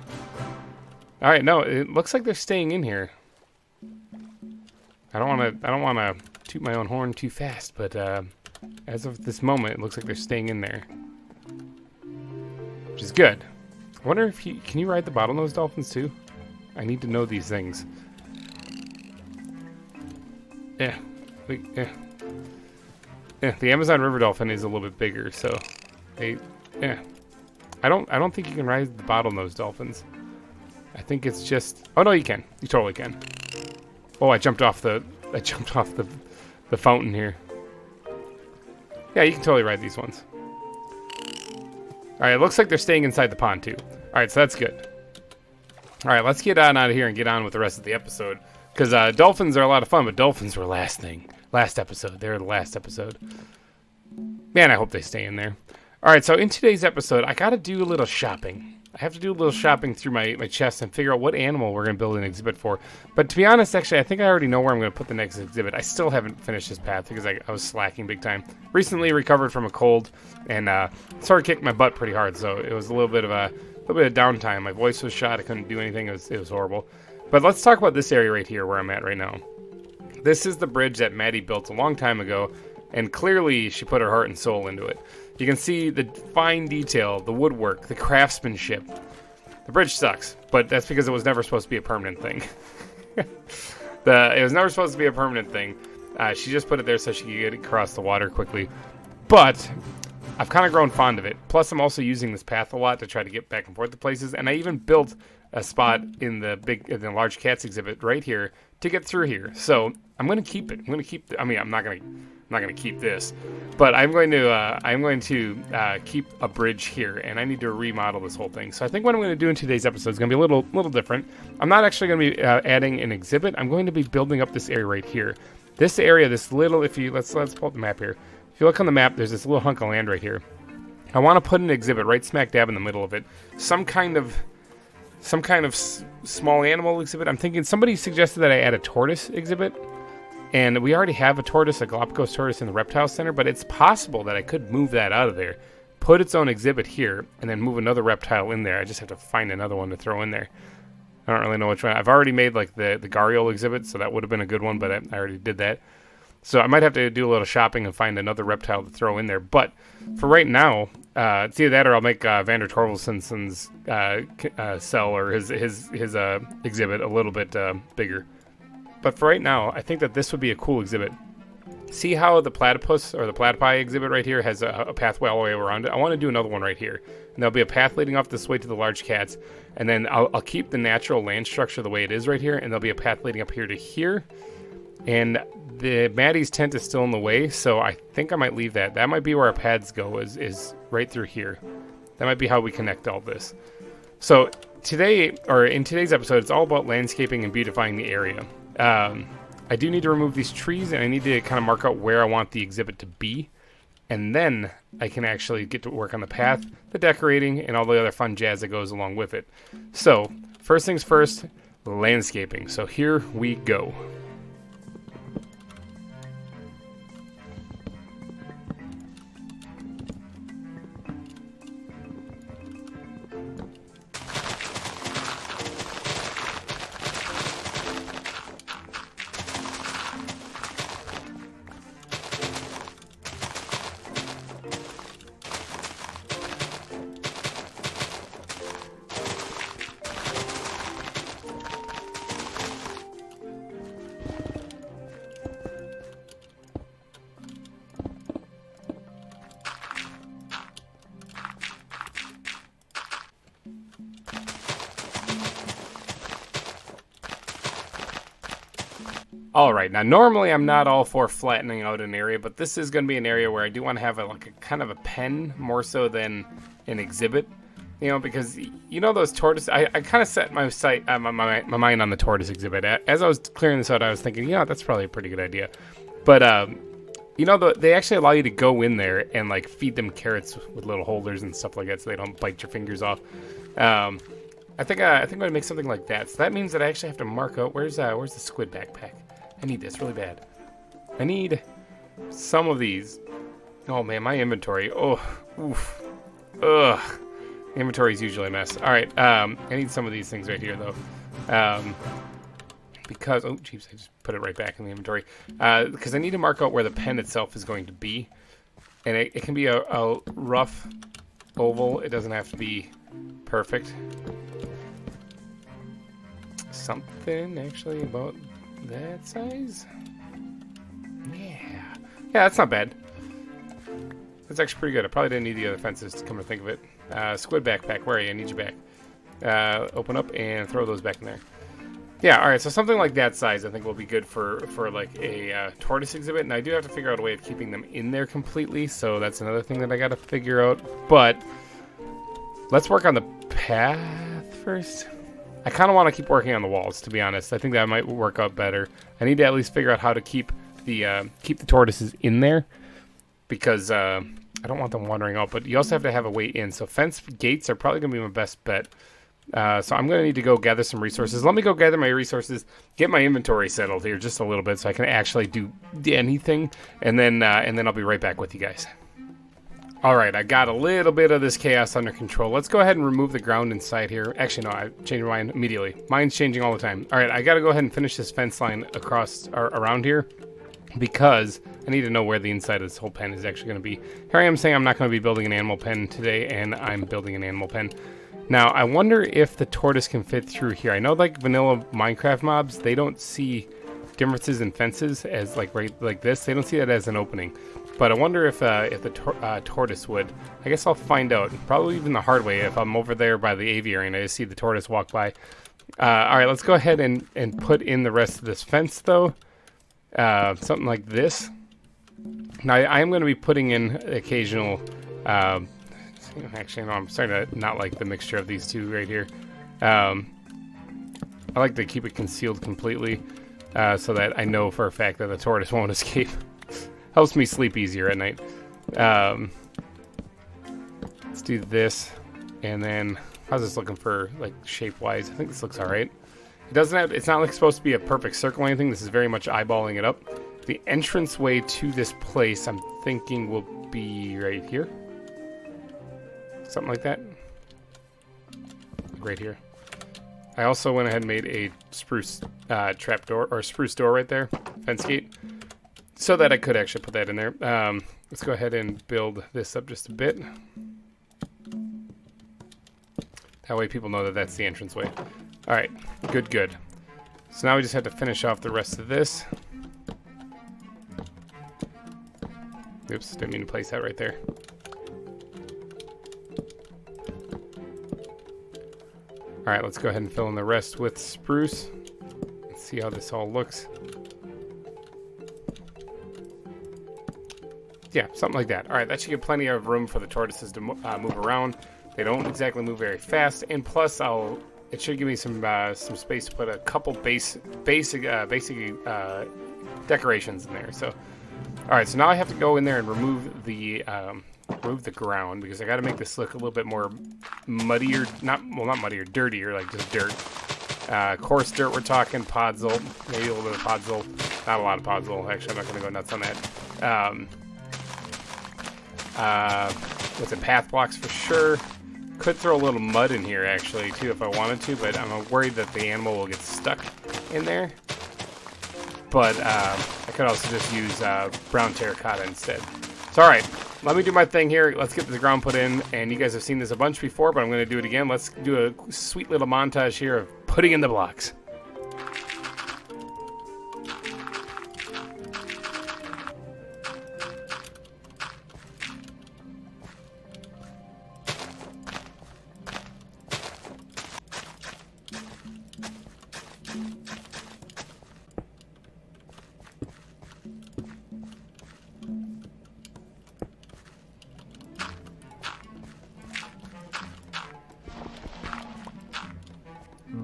All right. No, it looks like they're staying in here. I don't want to toot my own horn too fast, but as of this moment, it looks like they're staying in there, which is good. I wonder if can you ride the bottlenose dolphins too? I need to know these things. Yeah. Yeah. Yeah, the Amazon River Dolphin is a little bit bigger, so yeah. I don't think you can ride the bottlenose dolphins. I think it's just... Oh no, you can. You totally can. Oh, I jumped off the fountain here. Yeah, you can totally ride these ones. All right, it looks like they're staying inside the pond too. All right, so that's good. All right, let's get on out of here and get on with the rest of the episode, because dolphins are a lot of fun, but dolphins were last episode. They're the last episode. Man, I hope they stay in there. All right, so in today's episode, I got to do a little shopping. I have to do a little shopping through my chest and figure out what animal we're going to build an exhibit for. But to be honest, actually, I think I already know where I'm going to put the next exhibit. I still haven't finished this path because I was slacking big time. Recently recovered from a cold and sort of kicked my butt pretty hard, so it was a little bit of downtime. My voice was shot. I couldn't do anything. It was horrible. But let's talk about this area right here where I'm at right now. This is the bridge that Maddie built a long time ago, and clearly she put her heart and soul into it. You can see the fine detail, the woodwork, the craftsmanship. The bridge sucks, but that's because it was never supposed to be a permanent thing. It was never supposed to be a permanent thing. She just put it there so she could get across the water quickly. But I've kind of grown fond of it. Plus, I'm also using this path a lot to try to get back and forth to places, and I even built a spot in the large cats exhibit right here to get through here. So I'm going to keep it. I'm not going to keep this, but I'm going to keep a bridge here, and I need to remodel this whole thing. So I think what I'm going to do in today's episode is going to be a little different. I'm not actually going to be adding an exhibit. I'm going to be building up this area right here. This area, this little, let's pull up the map here. If you look on the map, there's this little hunk of land right here. I want to put an exhibit right smack dab in the middle of it. Some kind of small animal exhibit. I'm thinking somebody suggested that I add a tortoise exhibit. And we already have a tortoise, a Galapagos tortoise in the reptile center, but it's possible that I could move that out of there, put its own exhibit here, and then move another reptile in there. I just have to find another one to throw in there. I don't really know which one. I've already made like the gharial exhibit, so that would have been a good one, but I already did that. So I might have to do a little shopping and find another reptile to throw in there. But for right now, it's either that or I'll make Vander Torvaldsen's cell or his exhibit a little bit bigger. But for right now, I think that this would be a cool exhibit. See how the platypus or the platypi exhibit right here has a pathway all the way around it? I want to do another one right here. And there'll be a path leading off this way to the large cats. And then I'll keep the natural land structure the way it is right here. And there'll be a path leading up here to here. And the Maddie's tent is still in the way, so I think I might leave that. That might be where our paths go, is right through here. That might be how we connect all this. So today, or in today's episode, it's all about landscaping and beautifying the area. I do need to remove these trees, and I need to kind of mark out where I want the exhibit to be. And then I can actually get to work on the path, the decorating, and all the other fun jazz that goes along with it. So, first things first, landscaping. So here we go. Alright, now normally I'm not all for flattening out an area, but this is going to be an area where I do want to have a kind of a pen more so than an exhibit. You know, because, you know those tortoise, I kind of set my mind on the tortoise exhibit. As I was clearing this out, I was thinking, yeah, that's probably a pretty good idea. But, you know, they actually allow you to go in there and, like, feed them carrots with little holders and stuff like that so they don't bite your fingers off. I think I'm going to make something like that. So that means that I actually have to mark out, where's the squid backpack? I need this really bad. I need some of these. Oh, man, my inventory. Oh, oof. Ugh. Inventory is usually a mess. All right, I need some of these things right here, though. Because, oh, jeez, I just put it right back in the inventory. Because I need to mark out where the pen itself is going to be. And it can be a rough oval. It doesn't have to be perfect. Something, actually, about that size? Yeah, that's not bad. That's actually pretty good. I probably didn't need the other fences to come to think of it. Squid backpack, where are you? I need you back. Open up and throw those back in there. Yeah, alright, so something like that size I think will be good for like a tortoise exhibit. And I do have to figure out a way of keeping them in there completely, so that's another thing that I gotta figure out. But let's work on the path first. I kind of want to keep working on the walls, to be honest. I think that might work out better. I need to at least figure out how to keep the tortoises in there, because I don't want them wandering out. But you also have to have a way in. So fence gates are probably going to be my best bet. So I'm going to need to go gather some resources. Let me go gather my resources, get my inventory settled here just a little bit so I can actually do anything, and then I'll be right back with you guys. Alright, I got a little bit of this chaos under control. Let's go ahead and remove the ground inside here. Actually, no, I changed my mind immediately. Mine's changing all the time. Alright, I gotta go ahead and finish this fence line across, or around here, because I need to know where the inside of this whole pen is actually going to be. Here I am saying I'm not going to be building an animal pen today, and I'm building an animal pen. Now, I wonder if the tortoise can fit through here. I know, like, vanilla Minecraft mobs, they don't see differences in fences as, like, right like this. They don't see that as an opening. But I wonder if the tortoise would. I guess I'll find out. Probably even the hard way if I'm over there by the aviary and I just see the tortoise walk by. All right, let's go ahead and put in the rest of this fence, though. Something like this. Now, I am going to be putting in occasional... actually, no, I'm starting to not like the mixture of these two right here. I like to keep it concealed completely so that I know for a fact that the tortoise won't escape. Helps me sleep easier at night. Let's do this, and then how's this looking for like shape-wise? I think this looks all right. It doesn't have. It's not like supposed to be a perfect circle or anything. This is very much eyeballing it up. The entranceway to this place, I'm thinking, will be right here, something like that. Right here. I also went ahead and made a spruce trap door or spruce door right there, fence gate. So that I could actually put that in there. Let's go ahead and build this up just a bit. That way people know that that's the entranceway. All right, good, good. So now we just have to finish off the rest of this. Oops, didn't mean to place that right there. All right, let's go ahead and fill in the rest with spruce. Let's see how this all looks. Yeah, something like that. All right, that should give plenty of room for the tortoises to move around. They don't exactly move very fast, and plus, it should give me some space to put a couple basic decorations in there. So, all right, so now I have to go in there and remove the ground because I got to make this look a little bit more muddier, not muddier, dirtier, like just dirt. Coarse dirt, we're talking podzol, maybe a little bit of podzol, not a lot of podzol. Actually, I'm not going to go nuts on that. What's it? Path blocks for sure. Could throw a little mud in here actually too if I wanted to, but I'm worried that the animal will get stuck in there. But I could also just use brown terracotta instead. So all right, let me do my thing here. Let's get the ground put in, and you guys have seen this a bunch before, but I'm going to do it again. Let's do a sweet little montage here of putting in the blocks.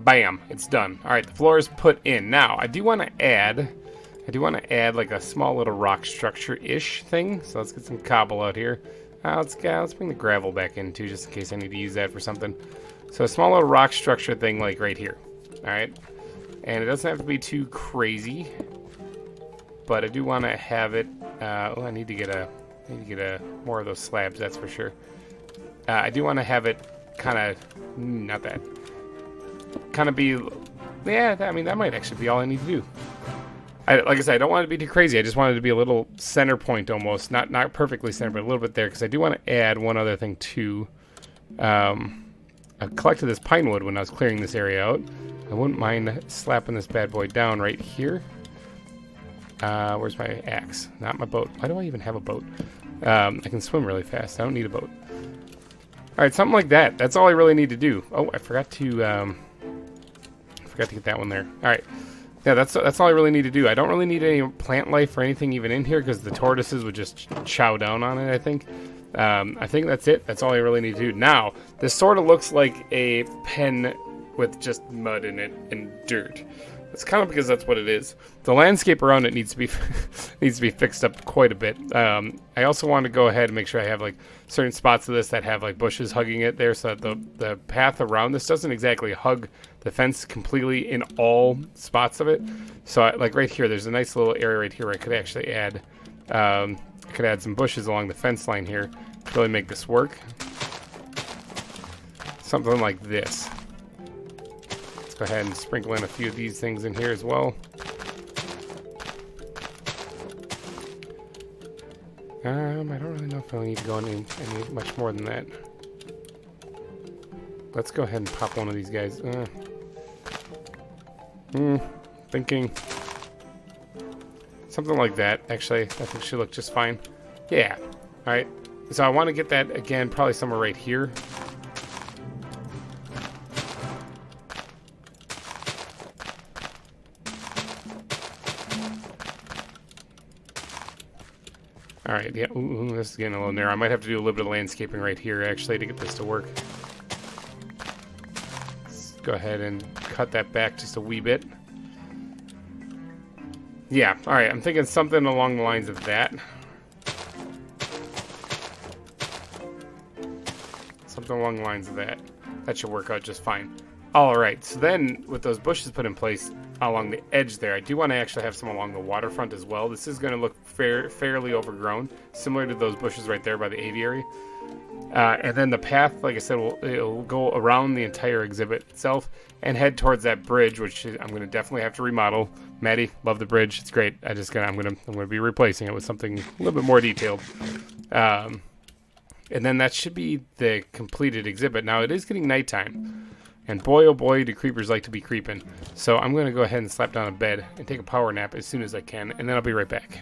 Bam, it's done. All right, the floor is put in. Now, I do want to add like a small little rock structure-ish thing. So let's get some cobble out here. Let's bring the gravel back in too, just in case I need to use that for something. So a small little rock structure thing like right here. All right, and it doesn't have to be too crazy, but I do want to have it. I need to get more of those slabs. That's for sure. I do want to have it kind of not that. Kind of be, yeah, I mean, that might actually be all I need to do. Like I said, I don't want it to be too crazy. I just want it to be a little center point almost. Not perfectly center, but a little bit there, because I do want to add one other thing too. I collected this pine wood when I was clearing this area out. I wouldn't mind slapping this bad boy down right here. Where's my axe? Not my boat. Why do I even have a boat? I can swim really fast. I don't need a boat. All right, something like that. That's all I really need to do. Oh, I forgot to get that one there. All right. Yeah, that's all I really need to do. I don't really need any plant life or anything even in here because the tortoises would just chow down on it, I think. I think that's it. That's all I really need to do. Now, this sort of looks like a pen with just mud in it and dirt. It's kind of because that's what it is. The landscape around it needs to be fixed up quite a bit. I also want to go ahead and make sure I have like certain spots of this that have like bushes hugging it there, so that the path around this doesn't exactly hug the fence completely in all spots of it. So like right here, there's a nice little area right here where I could actually add some bushes along the fence line here to really make this work. Something like this. Go ahead and sprinkle in a few of these things in here as well. I don't really know if I need to go any much more than that. Let's go ahead and pop one of these guys. Thinking something like that. Actually, I think should look just fine. Yeah. All right. So I want to get that again, probably somewhere right here. All right, yeah, ooh, this is getting a little narrow. I might have to do a little bit of landscaping right here, actually, to get this to work. Let's go ahead and cut that back just a wee bit. Yeah, all right, I'm thinking something along the lines of that. Something along the lines of that. That should work out just fine. All right, so then with those bushes put in place along the edge there, I do want to actually have some along the waterfront as well. This is going to look fairly overgrown, similar to those bushes right there by the aviary. And then the path, like I said, it'll go around the entire exhibit itself and head towards that bridge, which I'm going to definitely have to remodel. Maddie, love the bridge; it's great. I'm gonna be replacing it with something a little bit more detailed. And then that should be the completed exhibit. Now it is getting nighttime. And boy, oh boy, do creepers like to be creeping. So I'm going to go ahead and slap down a bed and take a power nap as soon as I can, and then I'll be right back.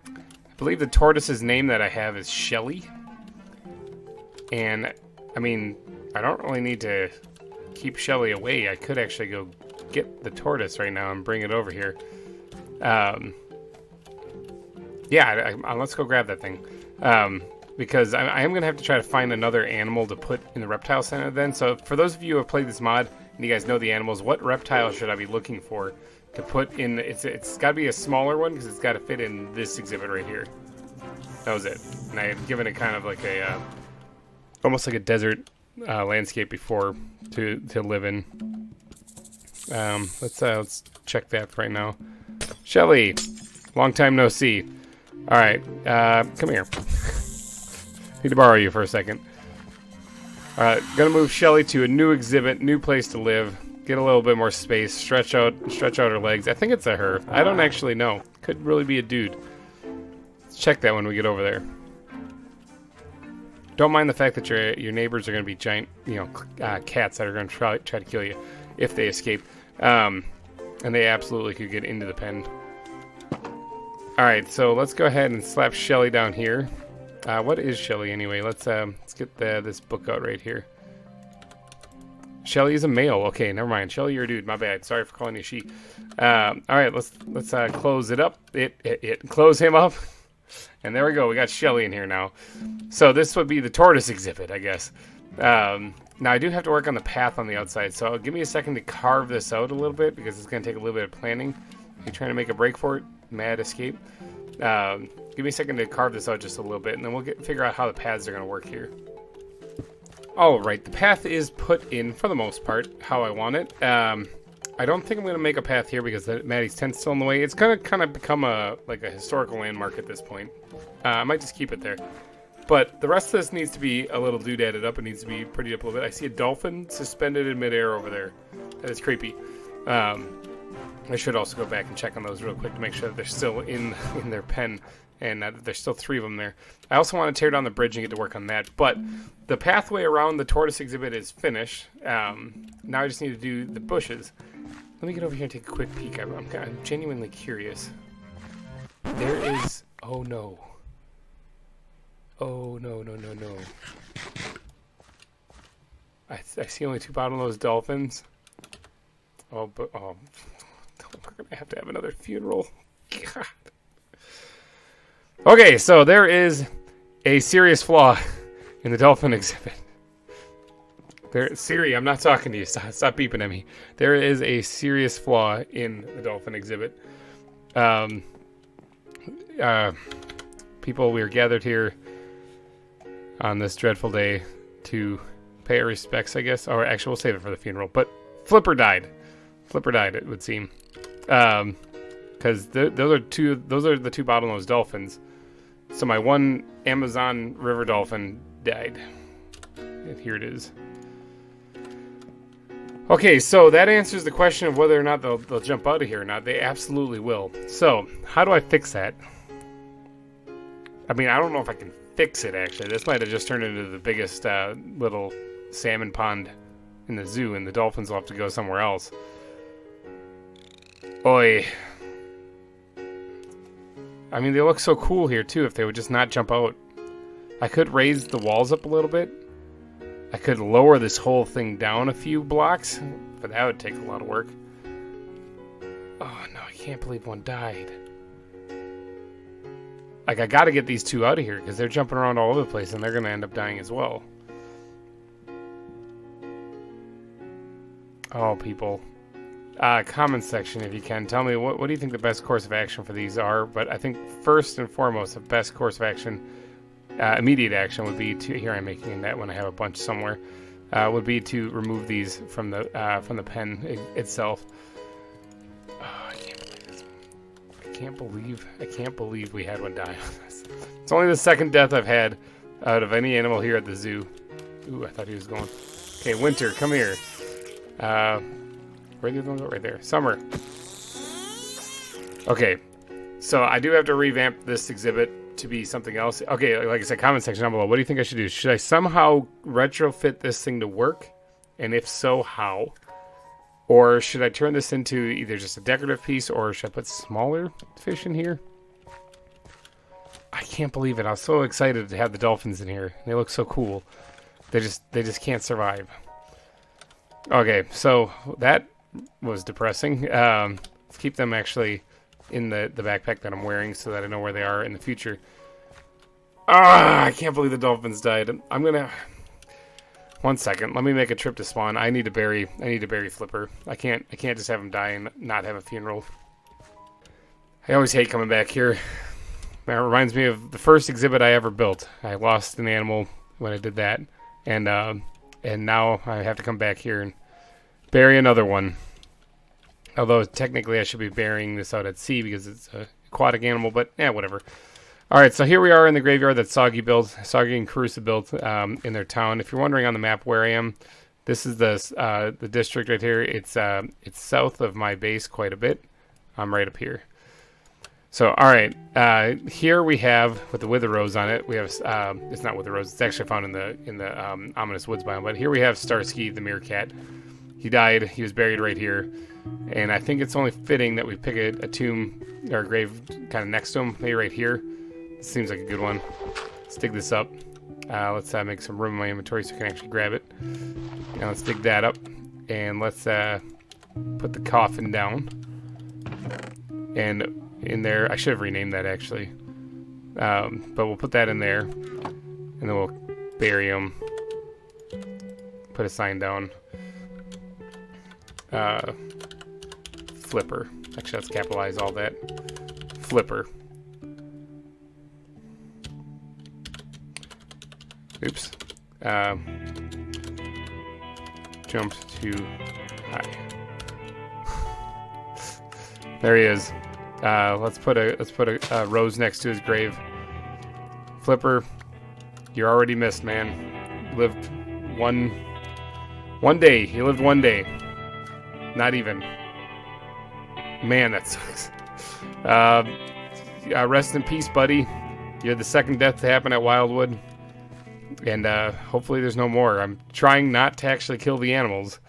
I believe the tortoise's name that I have is Shelly. And, I mean, I don't really need to keep Shelly away. I could actually go get the tortoise right now and bring it over here. Yeah, let's go grab that thing. Because I am going to have to try to find another animal to put in the reptile center then. So for those of you who have played this mod and you guys know the animals, what reptile should I be looking for to put in? It's got to be a smaller one because it's got to fit in this exhibit right here. That was it. And I had given it kind of like a, almost like a desert landscape before to live in. Let's check that right now. Shelly, long time no see. All right, come here. Need to borrow you for a second. Gonna move Shelly to a new exhibit, new place to live, get a little bit more space, stretch out her legs. I think it's a her. I don't actually know. Could really be a dude. Let's check that when we get over there. Don't mind the fact that your neighbors are gonna be giant, cats that are gonna try to kill you if they escape. And they absolutely could get into the pen. All right, so let's go ahead and slap Shelly down here. What is Shelly anyway? Let's get this book out right here. Shelly is a male. Okay, never mind. Shelly, you're a dude. My bad. Sorry for calling you she. All right, let's close it up. Close him up. And there we go. We got Shelly in here now. So this would be the tortoise exhibit, I guess. Now I do have to work on the path on the outside. So give me a second to carve this out a little bit because it's going to take a little bit of planning. You're trying to make a break for it. Mad escape. Give me a second to carve this out just a little bit, and then we'll figure out how the paths are going to work here. Alright, the path is put in, for the most part, how I want it. I don't think I'm going to make a path here because Maddie's tent's still in the way. It's going to kind of become a historical landmark at this point. I might just keep it there. But the rest of this needs to be a little doodadded up. It needs to be prettied up a little bit. I see a dolphin suspended in midair over there. That is creepy. I should also go back and check on those real quick to make sure that they're still in their pen and there's still 3 of them there. I also want to tear down the bridge and get to work on that. But the pathway around the tortoise exhibit is finished. Now I just need to do the bushes. Let me get over here and take a quick peek. I'm genuinely curious. There is... Oh, no. Oh, no. I see only 2 bottlenose dolphins. Oh, but... Oh... We're gonna have to have another funeral. God. Okay, so there is a serious flaw in the dolphin exhibit. Siri, I'm not talking to you. Stop beeping at me. There is a serious flaw in the dolphin exhibit. People, we are gathered here on this dreadful day to pay our respects, I guess. Or actually, we'll save it for the funeral. But Flipper died. It would seem. Because those are the 2 bottlenose dolphins. So my one Amazon river dolphin died. And here it is. Okay, so that answers the question of whether or not they'll jump out of here or not. They absolutely will. So, how do I fix that? I mean, I don't know if I can fix it, actually. This might have just turned into the biggest little salmon pond in the zoo, and the dolphins will have to go somewhere else. Oi. I mean, they look so cool here, too, if they would just not jump out. I could raise the walls up a little bit. I could lower this whole thing down a few blocks, but that would take a lot of work. Oh, no, I can't believe one died. Like, I gotta get these two out of here, because they're jumping around all over the place, and they're gonna end up dying as well. Oh, people. Comment section, if you can. Tell me, what do you think the best course of action for these are? But I think, first and foremost, the best course of action, immediate action, would be to... Here I'm making a net when I have a bunch somewhere. Would be to remove these from the pen itself. Oh, I can't believe we had one die on this. It's only the second death I've had out of any animal here at the zoo. Ooh, I thought he was going. Okay, Winter, come here. Where did the one go? Right there. Summer. Okay, so I do have to revamp this exhibit to be something else. Okay, like I said, comment section down below. What do you think I should do? Should I somehow retrofit this thing to work? And if so, how? Or should I turn this into either just a decorative piece, or should I put smaller fish in here? I can't believe it. I was so excited to have the dolphins in here. They look so cool. They just can't survive. Okay, so that was depressing. Let's keep them actually in the backpack that I'm wearing so that I know where they are in the future. Ah, I can't believe the dolphins died. I'm gonna... One second, let me make a trip to spawn. I need to bury Flipper. I can't just have him die and not have a funeral. I always hate coming back here. That reminds me of the first exhibit I ever built. I lost an animal when I did that, and now I have to come back here and bury another one. Although technically I should be burying this out at sea because it's an aquatic animal, but yeah, whatever. All right, so here we are in the graveyard that Soggy and Carusa built in their town. If you're wondering on the map where I am, this is the district right here. It's south of my base quite a bit. I'm right up here. So, all right, here we have, with the Wither Rose on it, we have, it's not Wither Rose, it's actually found in the Ominous Woods biome, but here we have Starsky, the meerkat. He died, he was buried right here, and I think it's only fitting that we pick a tomb, or a grave kind of next to him, maybe right here. This seems like a good one. Let's dig this up. Let's make some room in my inventory so I can actually grab it. Now let's dig that up, and let's put the coffin down. And in there, I should have renamed that actually, but we'll put that in there, and then we'll bury him. Put a sign down. Flipper. Actually, let's capitalize all that. Flipper. Oops. Jumped too high. There he is. Let's put a rose next to his grave. Flipper, you're already missed, man. You lived one day. You lived one day. Not even. Man, that sucks. Rest in peace, buddy. You're the second death to happen at Wildwood. And hopefully there's no more. I'm trying not to actually kill the animals.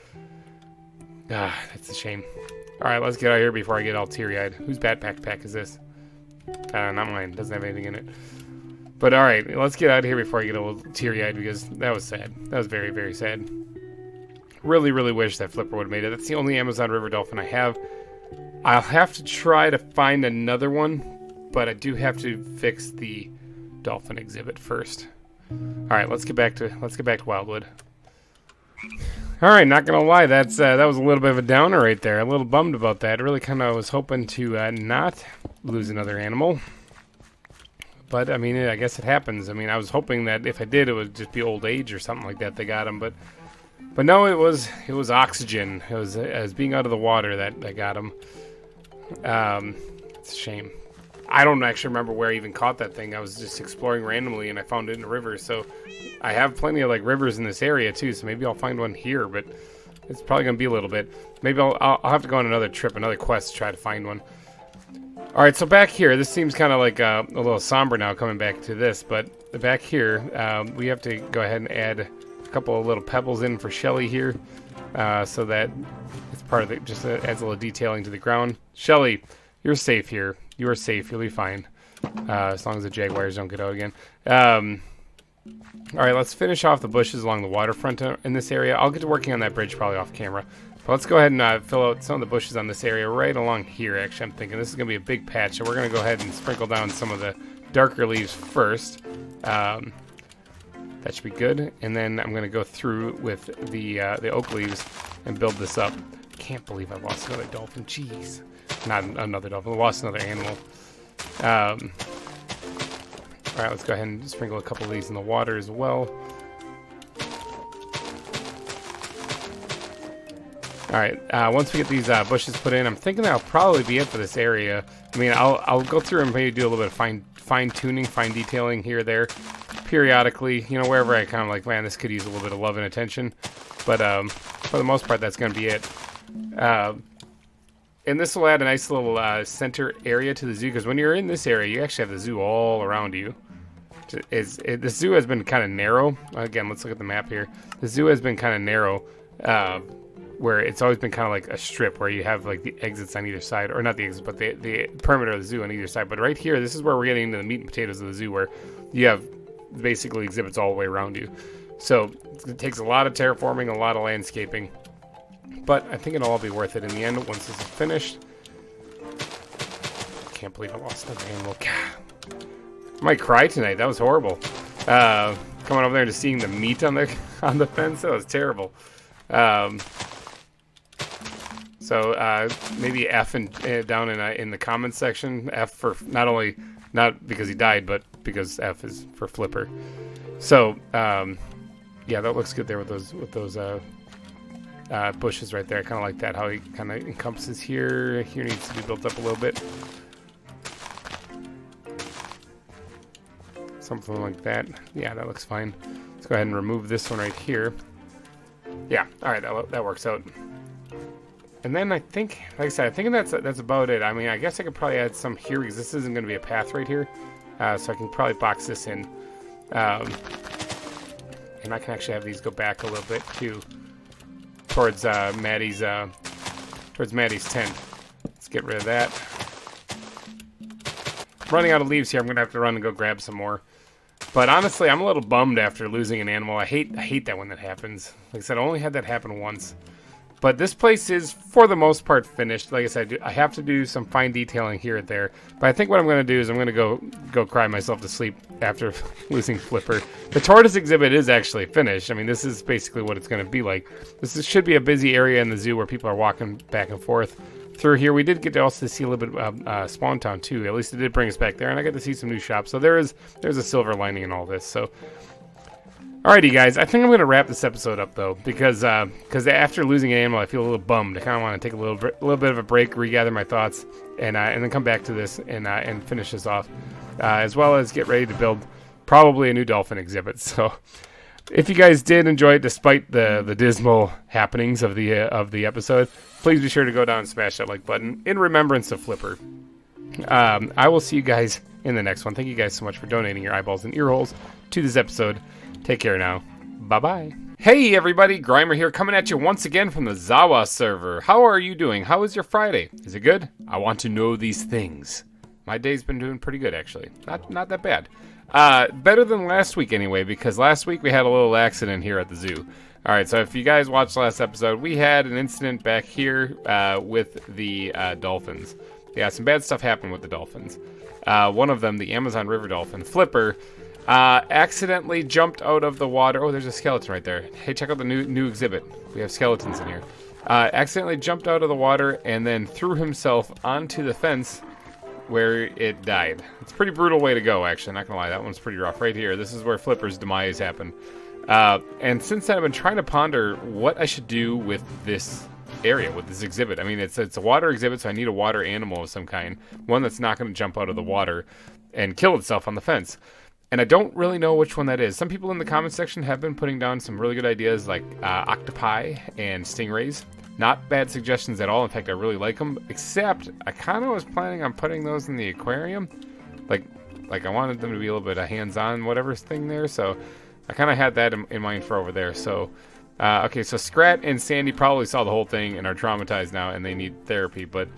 That's a shame. Alright, let's get out of here before I get all teary-eyed. Whose backpack is this? Not mine. Doesn't have anything in it. But alright, let's get out of here before I get a little teary-eyed, because that was sad. That was very, very sad. Really, really wish that Flipper would have made it. That's the only Amazon River Dolphin I have. I'll have to try to find another one, but I do have to fix the dolphin exhibit first. Alright, let's get back to Wildwood. Alright, not gonna lie, that was a little bit of a downer right there. A little bummed about that. Really kind of was hoping to not lose another animal. But, I mean, I guess it happens. I mean, I was hoping that if I did, it would just be old age or something like that they got him. But no, it was oxygen. It was being out of the water that got him. It's a shame. I don't actually remember where I even caught that thing. I was just exploring randomly and I found it in a river. So I have plenty of like rivers in this area too. So maybe I'll find one here, but it's probably gonna be a little bit. Maybe I'll have to go on another trip, another quest to try to find one. All right, so back here, this seems kind of like a little somber now coming back to this, but back here we have to go ahead and add a couple of little pebbles in for Shelly here, so that it's part of it. Just adds a little detailing to the ground. Shelly, you're safe here. You are safe. You'll be fine. as long as the jaguars don't get out again. All right, let's finish off the bushes along the waterfront in this area. I'll get to working on that bridge probably off camera. But let's go ahead and fill out some of the bushes on this area right along here, actually. I'm thinking this is going to be a big patch, so we're going to go ahead and sprinkle down some of the darker leaves first. That should be good. And then I'm going to go through with the oak leaves and build this up. Can't believe I lost another dolphin. Jeez. Not another dolphin. I lost another animal. All right, let's go ahead and sprinkle a couple of these in the water as well. All right, once we get these bushes put in, I'm thinking that'll probably be it for this area. I mean, I'll go through and maybe do a little bit of fine tuning, fine detailing here or there, periodically. You know, wherever I kind of like, man, this could use a little bit of love and attention. But for the most part, that's going to be it. And this will add a nice little center area to the zoo, because when you're in this area, you actually have the zoo all around you. The zoo has been kind of narrow. Again, let's look at the map here. The zoo has been kind of narrow, where it's always been kind of like a strip where you have like the exits on either side, or not the exits, but the perimeter of the zoo on either side. But right here, this is where we're getting into the meat and potatoes of the zoo, where you have basically exhibits all the way around you. So it takes a lot of terraforming, a lot of landscaping. But I think it'll all be worth it in the end once this is finished. Can't believe I lost another animal. I might cry tonight. That was horrible. Coming over there and just seeing the meat on the fence. That was terrible. So maybe F down in the comments section. F for not because he died, but because F is for Flipper. So yeah, that looks good there with those bushes right there. I kind of like that, how he kind of encompasses here. Here needs to be built up a little bit. Something like that. Yeah, that looks fine. Let's go ahead and remove this one right here. Yeah, all right, that works out. And then I think, like I said, I think that's about it. I mean, I guess I could probably add some here because this isn't going to be a path right here. So I can probably box this in. And I can actually have these go back a little bit too, towards Maddie's tent. Let's get rid of that. I'm running out of leaves here. I'm gonna have to run and go grab some more. But honestly, I'm a little bummed after losing an animal. I hate that when that happens. Like I said, I only had that happen once. But this place is, for the most part, finished. Like I said, I have to do some fine detailing here and there. But I think what I'm going to do is I'm going to go cry myself to sleep after losing Flipper. The tortoise exhibit is actually finished. I mean, this is basically what it's going to be like. Should be a busy area in the zoo where people are walking back and forth through here. We did get to also see a little bit of Spawn Town, too. At least it did bring us back there. And I got to see some new shops. So there's a silver lining in all this. So... Alrighty, guys, I think I'm going to wrap this episode up, though, because after losing an animal, I feel a little bummed. I kind of want to take a little bit of a break, regather my thoughts, and then come back to this and finish this off, as well as get ready to build probably a new dolphin exhibit. So, if you guys did enjoy it, despite the dismal happenings of the episode, please be sure to go down and smash that like button in remembrance of Flipper. I will see you guys in the next one. Thank you guys so much for donating your eyeballs and ear holes to this episode. Take care now. Bye-bye. Hey, everybody. GReimer here, coming at you once again from the ZAWA server. How are you doing? How was your Friday? Is it good? I want to know these things. My day's been doing pretty good, actually. Not that bad. Better than last week, anyway, because last week we had a little accident here at the zoo. All right, so if you guys watched last episode, we had an incident back here with the dolphins. Yeah, some bad stuff happened with the dolphins. One of them, the Amazon River dolphin, Flipper, accidentally jumped out of the water. Oh, there's a skeleton right there. Hey, check out the new exhibit. We have skeletons in here. Accidentally jumped out of the water and then threw himself onto the fence where it died. It's a pretty brutal way to go, actually. Not gonna lie, that one's pretty rough. Right here, this is where Flipper's demise happened. And since then, I've been trying to ponder what I should do with this area, with this exhibit. I mean, it's a water exhibit, so I need a water animal of some kind. One that's not going to jump out of the water and kill itself on the fence. And I don't really know which one that is. Some people in the comment section have been putting down some really good ideas like octopi and stingrays. Not bad suggestions at all. In fact, I really like them. Except, I kind of was planning on putting those in the aquarium. Like I wanted them to be a little bit of hands-on whatever thing there. So I kind of had that in mind for over there. So, okay, so Scrat and Sandy probably saw the whole thing and are traumatized now and they need therapy. But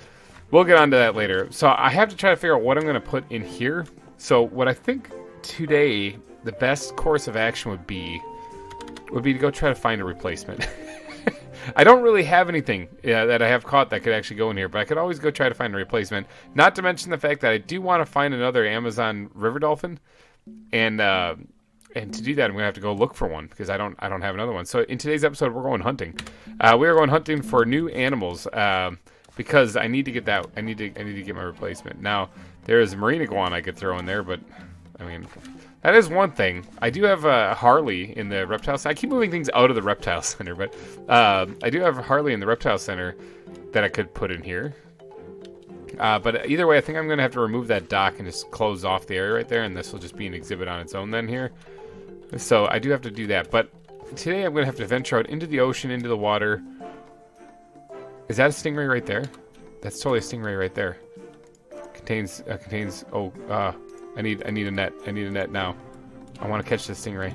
We'll get onto that later. So I have to try to figure out what I'm going to put in here. So what I think today the best course of action would be to go try to find a replacement. I don't really have anything that I have caught that could actually go in here, but I could always go try to find a replacement. Not to mention the fact that I do want to find another Amazon river dolphin, and to do that, I'm gonna have to go look for one because I don't have another one. So in today's episode, we're going hunting. We are going hunting for new animals because I need to get that. I need to get my replacement. Now there is a marine iguana I could throw in there, but I mean. That is one thing. I do have a Harley in the reptile center. I keep moving things out of the reptile center, but I do have a Harley in the reptile center that I could put in here. But either way, I think I'm going to have to remove that dock and just close off the area right there, and this will just be an exhibit on its own then here. So I do have to do that. But today I'm going to have to venture out into the ocean, into the water. Is that a stingray right there? That's totally a stingray right there. Contains, I need a net. I need a net now. I want to catch this stingray.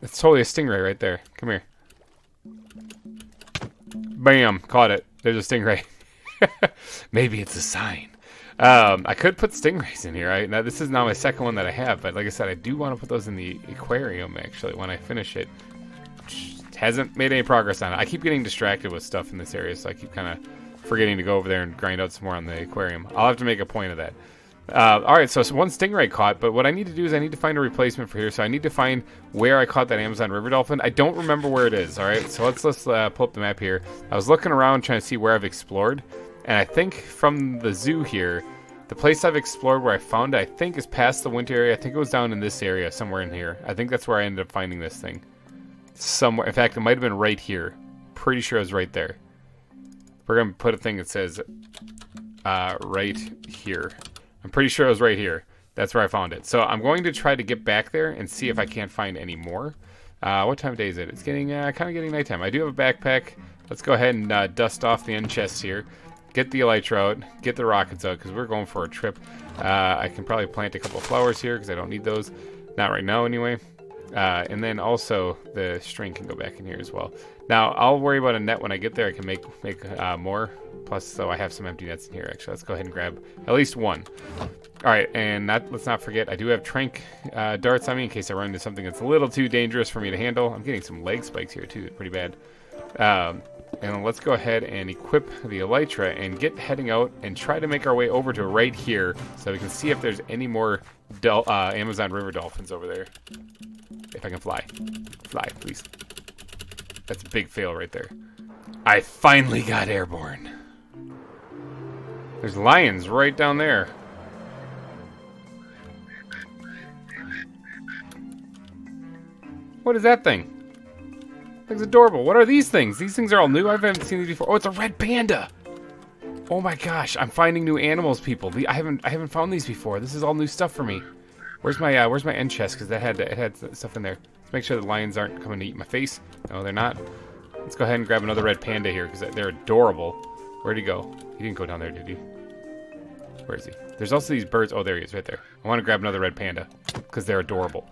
It's totally a stingray right there. Come here. Bam! Caught it. There's a stingray. Maybe it's a sign. I could put stingrays in here. Now this is now my second one that I have, but like I said, I do want to put those in the aquarium actually when I finish it. Hasn't made any progress on it. I keep getting distracted with stuff in this area, so I keep kind of forgetting to go over there and grind out some more on the aquarium. I'll have to make a point of that. Alright, so one stingray caught, but what I need to do is I need to find a replacement for here, so I need to find where I caught that Amazon river dolphin. I don't remember where it is, alright? So let's pull up the map here. I was looking around trying to see where I've explored, and I think from the zoo here, the place I've explored where I found it, I think is past the winter area. I think it was down in this area, somewhere in here. I think that's where I ended up finding this thing. Somewhere, in fact, it might have been right here. Pretty sure it was right there. We're going to put a thing that says right here. I'm pretty sure it was right here. That's where I found it. So I'm going to try to get back there and see if I can't find any more. What time of day is it? It's getting kind of getting nighttime. I do have a backpack. Let's go ahead and dust off the end chests here. Get the elytra out. Get the rockets out because we're going for a trip. I can probably plant a couple of flowers here because I don't need those. Not right now anyway. And then also the string can go back in here as well. Now I'll worry about a net when I get there. I can make more. Plus, so I have some empty nets in here. Actually, let's go ahead and grab at least one. All right, and let's not forget I do have trank darts on me in case I run into something that's a little too dangerous for me to handle. I'm getting some leg spikes here too. Pretty bad. And let's go ahead and equip the elytra and get heading out and try to make our way over to right here so we can see if there's any more Amazon river dolphins over there. If I can fly. Fly, please. That's a big fail right there. I finally got airborne. There's lions right down there. What is that thing? Looks adorable. What are these things? These things are all new. I haven't seen these before. Oh, it's a red panda. Oh my gosh, I'm finding new animals, people. I haven't found these before. This is all new stuff for me. Where's my end chest? Because it had stuff in there. Let's make sure the lions aren't coming to eat my face. No, they're not. Let's go ahead and grab another red panda here because they're adorable. Where'd he go? He didn't go down there, did he? Where is he? There's also these birds. Oh, there he is, right there. I want to grab another red panda because they're adorable.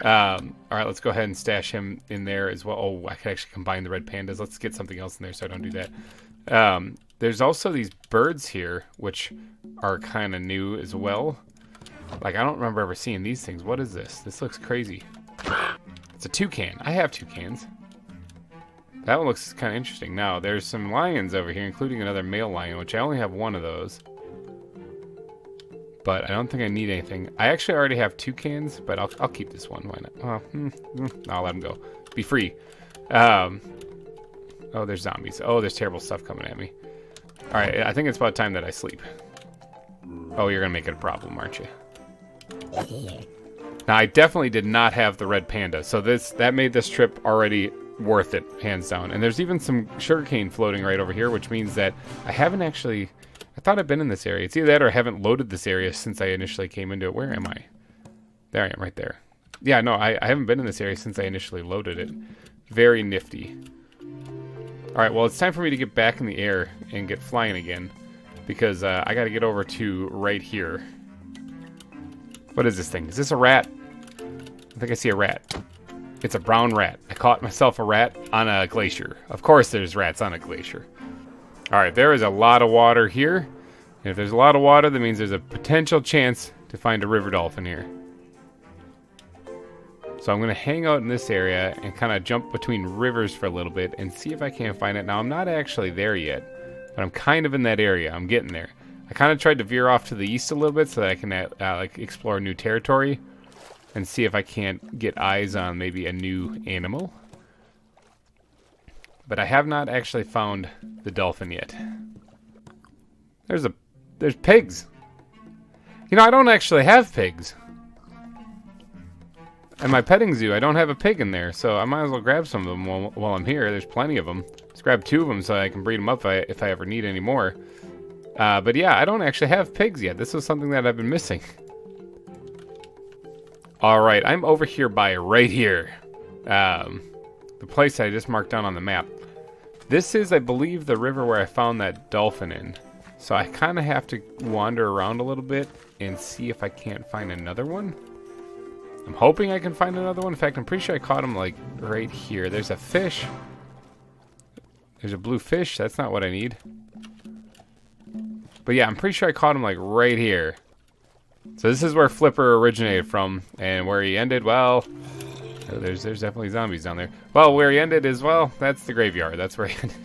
All right, let's go ahead and stash him in there as well. Oh, I could actually combine the red pandas. Let's get something else in there so I don't do that. There's also these birds here, which are kind of new as well. Like, I don't remember ever seeing these things. What is this? This looks crazy. It's a toucan. I have toucans. That one looks kind of interesting. Now, there's some lions over here, including another male lion, which I only have one of those. But I don't think I need anything. I actually already have toucans, but I'll keep this one. Why not? I'll let him go. Be free. Oh, there's zombies. Oh, there's terrible stuff coming at me. All right, I think it's about time that I sleep. Oh, you're going to make it a problem, aren't you? Now, I definitely did not have the red panda, so that made this trip already worth it, hands down. And there's even some sugarcane floating right over here, which means that I haven't actually... I thought I'd been in this area. It's either that or I haven't loaded this area since I initially came into it. Where am I? There I am, right there. Yeah, no, I haven't been in this area since I initially loaded it. Very nifty. Alright, well, it's time for me to get back in the air and get flying again. Because I gotta get over to right here. What is this thing? Is this a rat? I think I see a rat. It's a brown rat. I caught myself a rat on a glacier. Of course there's rats on a glacier. All right, there is a lot of water here. And if there's a lot of water, that means there's a potential chance to find a river dolphin here. So I'm going to hang out in this area and kind of jump between rivers for a little bit and see if I can't find it. Now, I'm not actually there yet, but I'm kind of in that area. I'm getting there. I kind of tried to veer off to the east a little bit so that I can like explore new territory and see if I can't get eyes on maybe a new animal. But I have not actually found the dolphin yet. There's pigs. You know, I don't actually have pigs. At my petting zoo, I don't have a pig in there, so I might as well grab some of them while I'm here. There's plenty of them. Let's grab 2 of them so I can breed them up if I ever need any more. But yeah, I don't actually have pigs yet. This was something that I've been missing. Alright, I'm over here by right here. The place I just marked down on the map. This is, I believe, the river where I found that dolphin in. So I kind of have to wander around a little bit and see if I can't find another one. I'm hoping I can find another one. In fact, I'm pretty sure I caught him like right here. There's a fish. There's a blue fish. That's not what I need. But yeah, I'm pretty sure I caught him like right here. So this is where Flipper originated from. And where he ended, well... Oh, there's definitely zombies down there. Well, where he ended is, well, that's the graveyard. That's where he ended.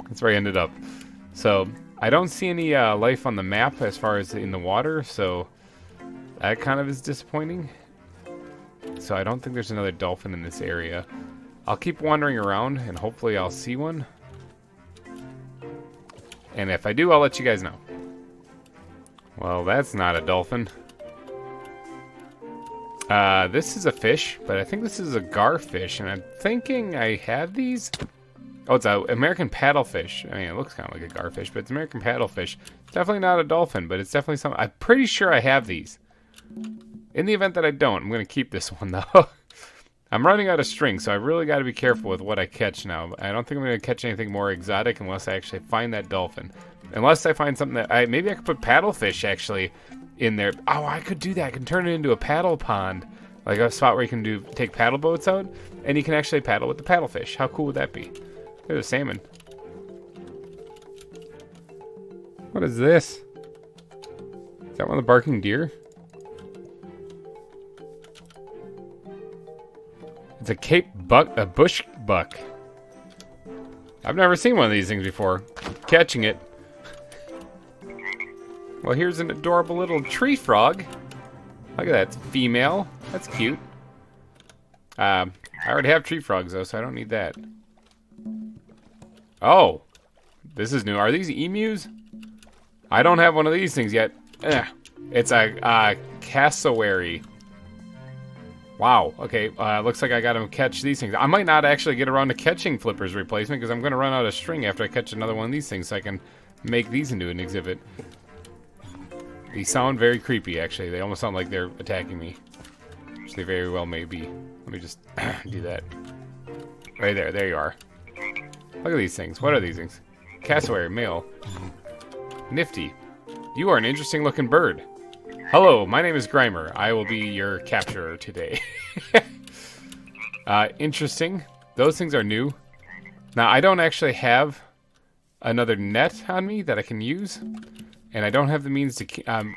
That's where he ended up. So... I don't see any life on the map as far as in the water, so that kind of is disappointing. So I don't think there's another dolphin in this area. I'll keep wandering around, and hopefully I'll see one. And if I do, I'll let you guys know. Well, that's not a dolphin. This is a fish, but I think this is a garfish, and I'm thinking I have these... Oh, it's an American paddlefish. I mean, it looks kind of like a garfish, but it's American paddlefish. It's definitely not a dolphin, but it's definitely something. I'm pretty sure I have these. In the event that I don't, I'm going to keep this one, though. I'm running out of string, so I really got to be careful with what I catch now. I don't think I'm going to catch anything more exotic unless I actually find that dolphin. Unless I find something that... maybe I could put paddlefish, actually, in there. Oh, I could do that. I can turn it into a paddle pond. Like a spot where you can take paddle boats out, and you can actually paddle with the paddlefish. How cool would that be? There's a salmon. What is this? Is that one of the barking deer? It's a Cape buck, a bush buck. I've never seen one of these things before. Catching it. Well, here's an adorable little tree frog. Look at that, it's female. That's cute. I already have tree frogs though, so I don't need that. Oh, this is new. Are these emus? I don't have one of these things yet. It's a cassowary. Wow. Okay. Looks like I got to catch these things. I might not actually get around to catching Flipper's replacement because I'm going to run out of string after I catch another one of these things, so I can make these into an exhibit. These sound very creepy, actually. They almost sound like they're attacking me, which they very well may be. Let me just do that. Right there. There you are. Look at these things. What are these things? Cassowary, male. Nifty. You are an interesting looking bird. Hello, my name is GReimer. I will be your capturer today. Interesting. Those things are new. Now, I don't actually have another net on me that I can use. And I don't have the means to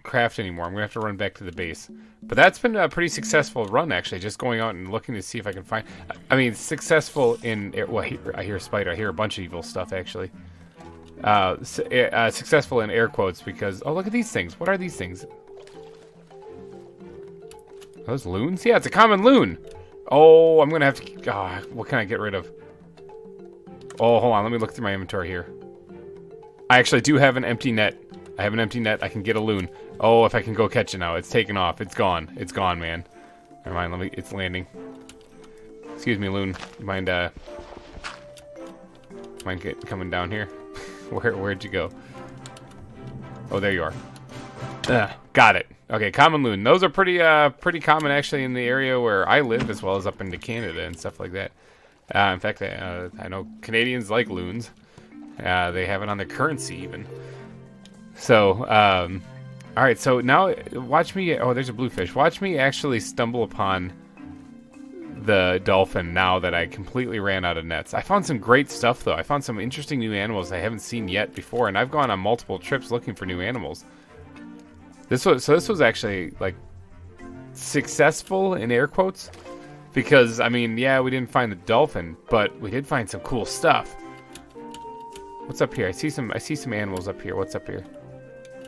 craft anymore. I'm going to have to run back to the base. But that's been a pretty successful run, actually. Just going out and looking to see if I can find... I mean, successful in... Well, I hear a spider. I hear a bunch of evil stuff, actually. Successful in air quotes because... Oh, look at these things. What are these things? Are those loons? Yeah, it's a common loon. Oh, I'm going to have to... Oh, what can I get rid of? Oh, hold on. Let me look through my inventory here. I actually do have an empty net. I have an empty net. I can get a loon. Oh, if I can go catch it now. It's taken off. It's gone. It's gone, man. Never mind. It's landing. Excuse me, loon. You mind coming down here? Where'd you go? Oh, there you are. Got it. Okay, common loon. Those are pretty common, actually, in the area where I live, as well as up into Canada and stuff like that. In fact, I know Canadians like loons. They have it on their currency, even. So, alright, so now watch me... Oh, there's a bluefish. Watch me actually stumble upon the dolphin now that I completely ran out of nets. I found some great stuff, though. I found some interesting new animals I haven't seen yet before, and I've gone on multiple trips looking for new animals. This was actually, like, successful in air quotes, because, I mean, yeah, we didn't find the dolphin, but we did find some cool stuff. What's up here? I see some animals up here. What's up here?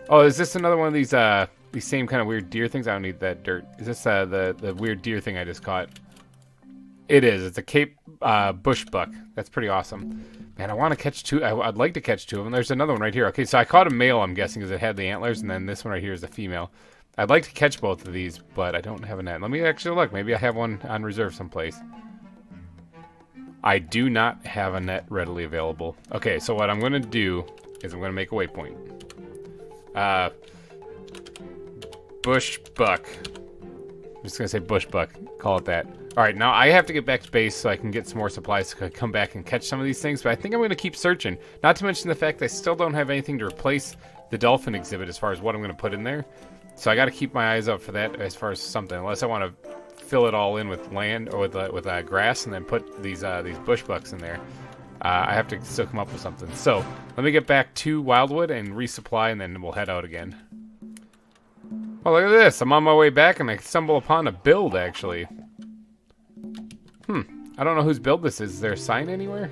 Oh, is this another one of these same kind of weird deer things? I don't need that dirt. Is this the weird deer thing I just caught? It is. It's a Cape bush buck. That's pretty awesome. Man, I want to catch two. I'd like to catch two of them. There's another one right here. Okay, so I caught a male, I'm guessing, because it had the antlers, and then this one right here is the female. I'd like to catch both of these, but I don't have a net. Let me actually look. Maybe I have one on reserve someplace. I do not have a net readily available. Okay, so what I'm going to do is I'm going to make a waypoint. Bush buck. I'm just going to say bush buck. Call it that. Alright, now I have to get back to base so I can get some more supplies to come back and catch some of these things, but I think I'm going to keep searching. Not to mention the fact I still don't have anything to replace the dolphin exhibit as far as what I'm going to put in there. So I got to keep my eyes out for that as far as something, unless I want to fill it all in with land or with grass and then put these bush bucks in there. I have to still come up with something. So let me get back to Wildwood and resupply, and then we'll head out again. Oh, look at this. I'm on my way back and I stumble upon a build, actually. I don't know whose build this is. Is there a sign anywhere?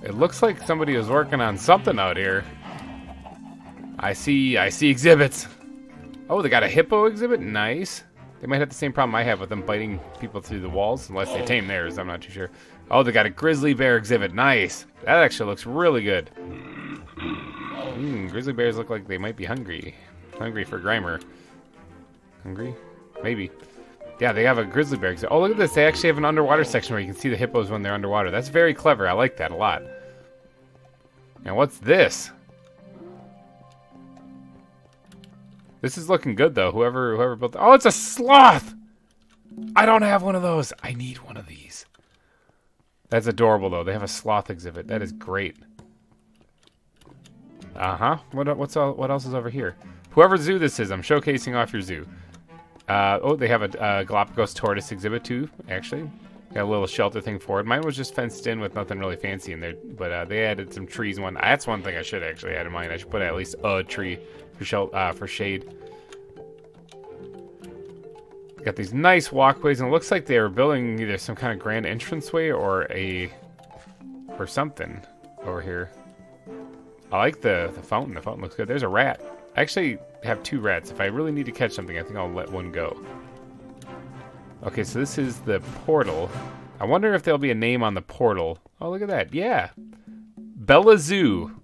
It looks like somebody was working on something out here. I see exhibits. Oh, they got a hippo exhibit? Nice. They might have the same problem I have with them biting people through the walls, unless they tame theirs. I'm not too sure. Oh, they got a grizzly bear exhibit. Nice. That actually looks really good. Grizzly bears look like they might be hungry. Hungry for GReimer. Hungry? Maybe. Yeah, they have a grizzly bear exhibit. Oh, look at this. They actually have an underwater section where you can see the hippos when they're underwater. That's very clever. I like that a lot. Now, what's this? This is looking good, though. Whoever built it. Oh, it's a sloth! I don't have one of those. I need one of these. That's adorable, though. They have a sloth exhibit. That is great. Uh-huh. What else is over here? Whoever zoo this is, I'm showcasing off your zoo. Oh, they have a Galapagos tortoise exhibit, too, actually. Got a little shelter thing for it. Mine was just fenced in with nothing really fancy in there, but they added some trees. That's one thing I should actually add in mine. I should put at least a tree for shade. Got these nice walkways, and it looks like they were building either some kind of grand entranceway or something over here. I like the fountain. The fountain looks good. There's a rat. I actually have 2 rats. If I really need to catch something, I think I'll let one go. Okay, so this is the portal. I wonder if there'll be a name on the portal. Oh, look at that. Yeah. Bella Zoo.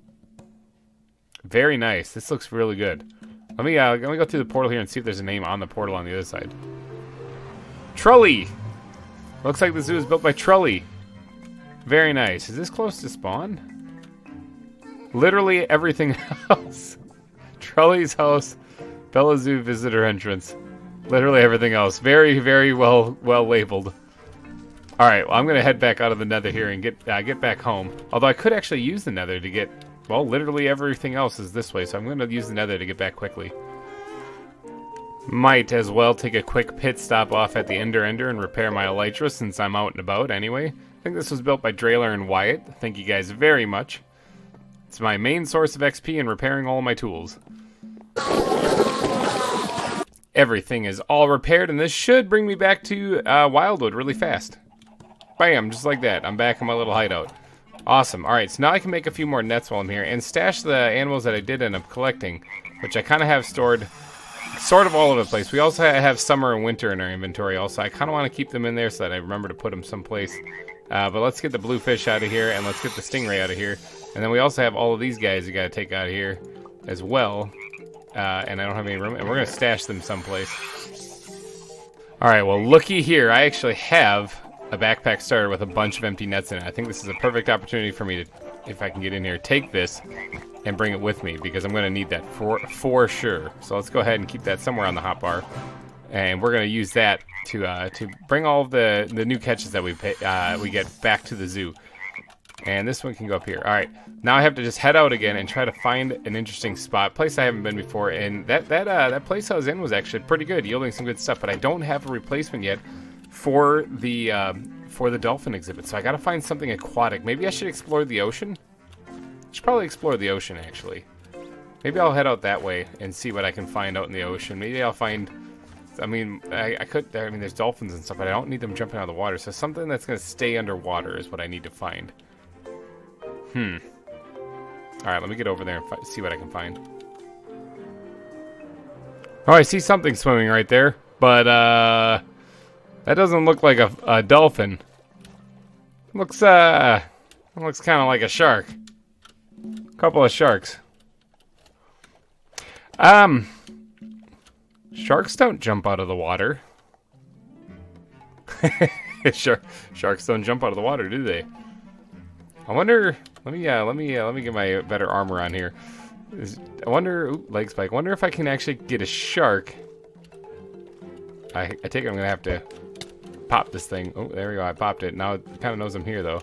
Very nice. This looks really good. Let me go through the portal here and see if there's a name on the portal on the other side. Trully. Looks like the zoo is built by Trully. Very nice. Is this close to spawn? Literally everything else. Trully's house. Bella Zoo visitor entrance. Literally everything else. Very, very well labeled. Alright, well, I'm going to head back out of the nether here and get back home. Although I could actually use the nether to get... Well, literally everything else is this way, so I'm going to use the nether to get back quickly. Might as well take a quick pit stop off at the Ender and repair my elytra since I'm out and about anyway. I think this was built by Drailer and Wyatt. Thank you guys very much. It's my main source of XP in repairing all my tools. Everything is all repaired, and this should bring me back to Wildwood really fast. Bam, just like that. I'm back in my little hideout. Awesome. Alright, so now I can make a few more nets while I'm here, and stash the animals that I did end up collecting, which I kind of have stored sort of all over the place. We also have summer and winter in our inventory also. I kind of want to keep them in there so that I remember to put them someplace. But let's get the bluefish out of here, and let's get the stingray out of here. And then we also have all of these guys we got to take out of here as well. And I don't have any room, and we're going to stash them someplace. Alright, well, looky here. I actually have a backpack starter with a bunch of empty nets in it. I think this is a perfect opportunity for me to, if I can get in here, take this and bring it with me, because I'm going to need that for sure. So let's go ahead and keep that somewhere on the hotbar. And we're going to use that to bring all of the new catches that we get back to the zoo. And this one can go up here. Alright, now I have to just head out again and try to find an interesting spot. Place I haven't been before, and that place I was in was actually pretty good, yielding some good stuff, but I don't have a replacement yet for the dolphin exhibit. So I gotta find something aquatic. Maybe I should explore the ocean. I should probably explore the ocean actually. Maybe I'll head out that way and see what I can find out in the ocean. Maybe I'll find. I mean, I could. I mean, there's dolphins and stuff, but I don't need them jumping out of the water. So something that's gonna stay underwater is what I need to find. All right, let me get over there and see what I can find. Oh, I see something swimming right there, but that doesn't look like a dolphin. Looks kind of like a shark. Couple of sharks. Sharks don't jump out of the water. Sharks don't jump out of the water, do they? I wonder. Let me get my better armor on here. I wonder. Ooh, leg spike. I wonder if I can actually get a shark. I take it I'm gonna have to pop this thing. Oh, there we go. I popped it. Now it kind of knows I'm here though.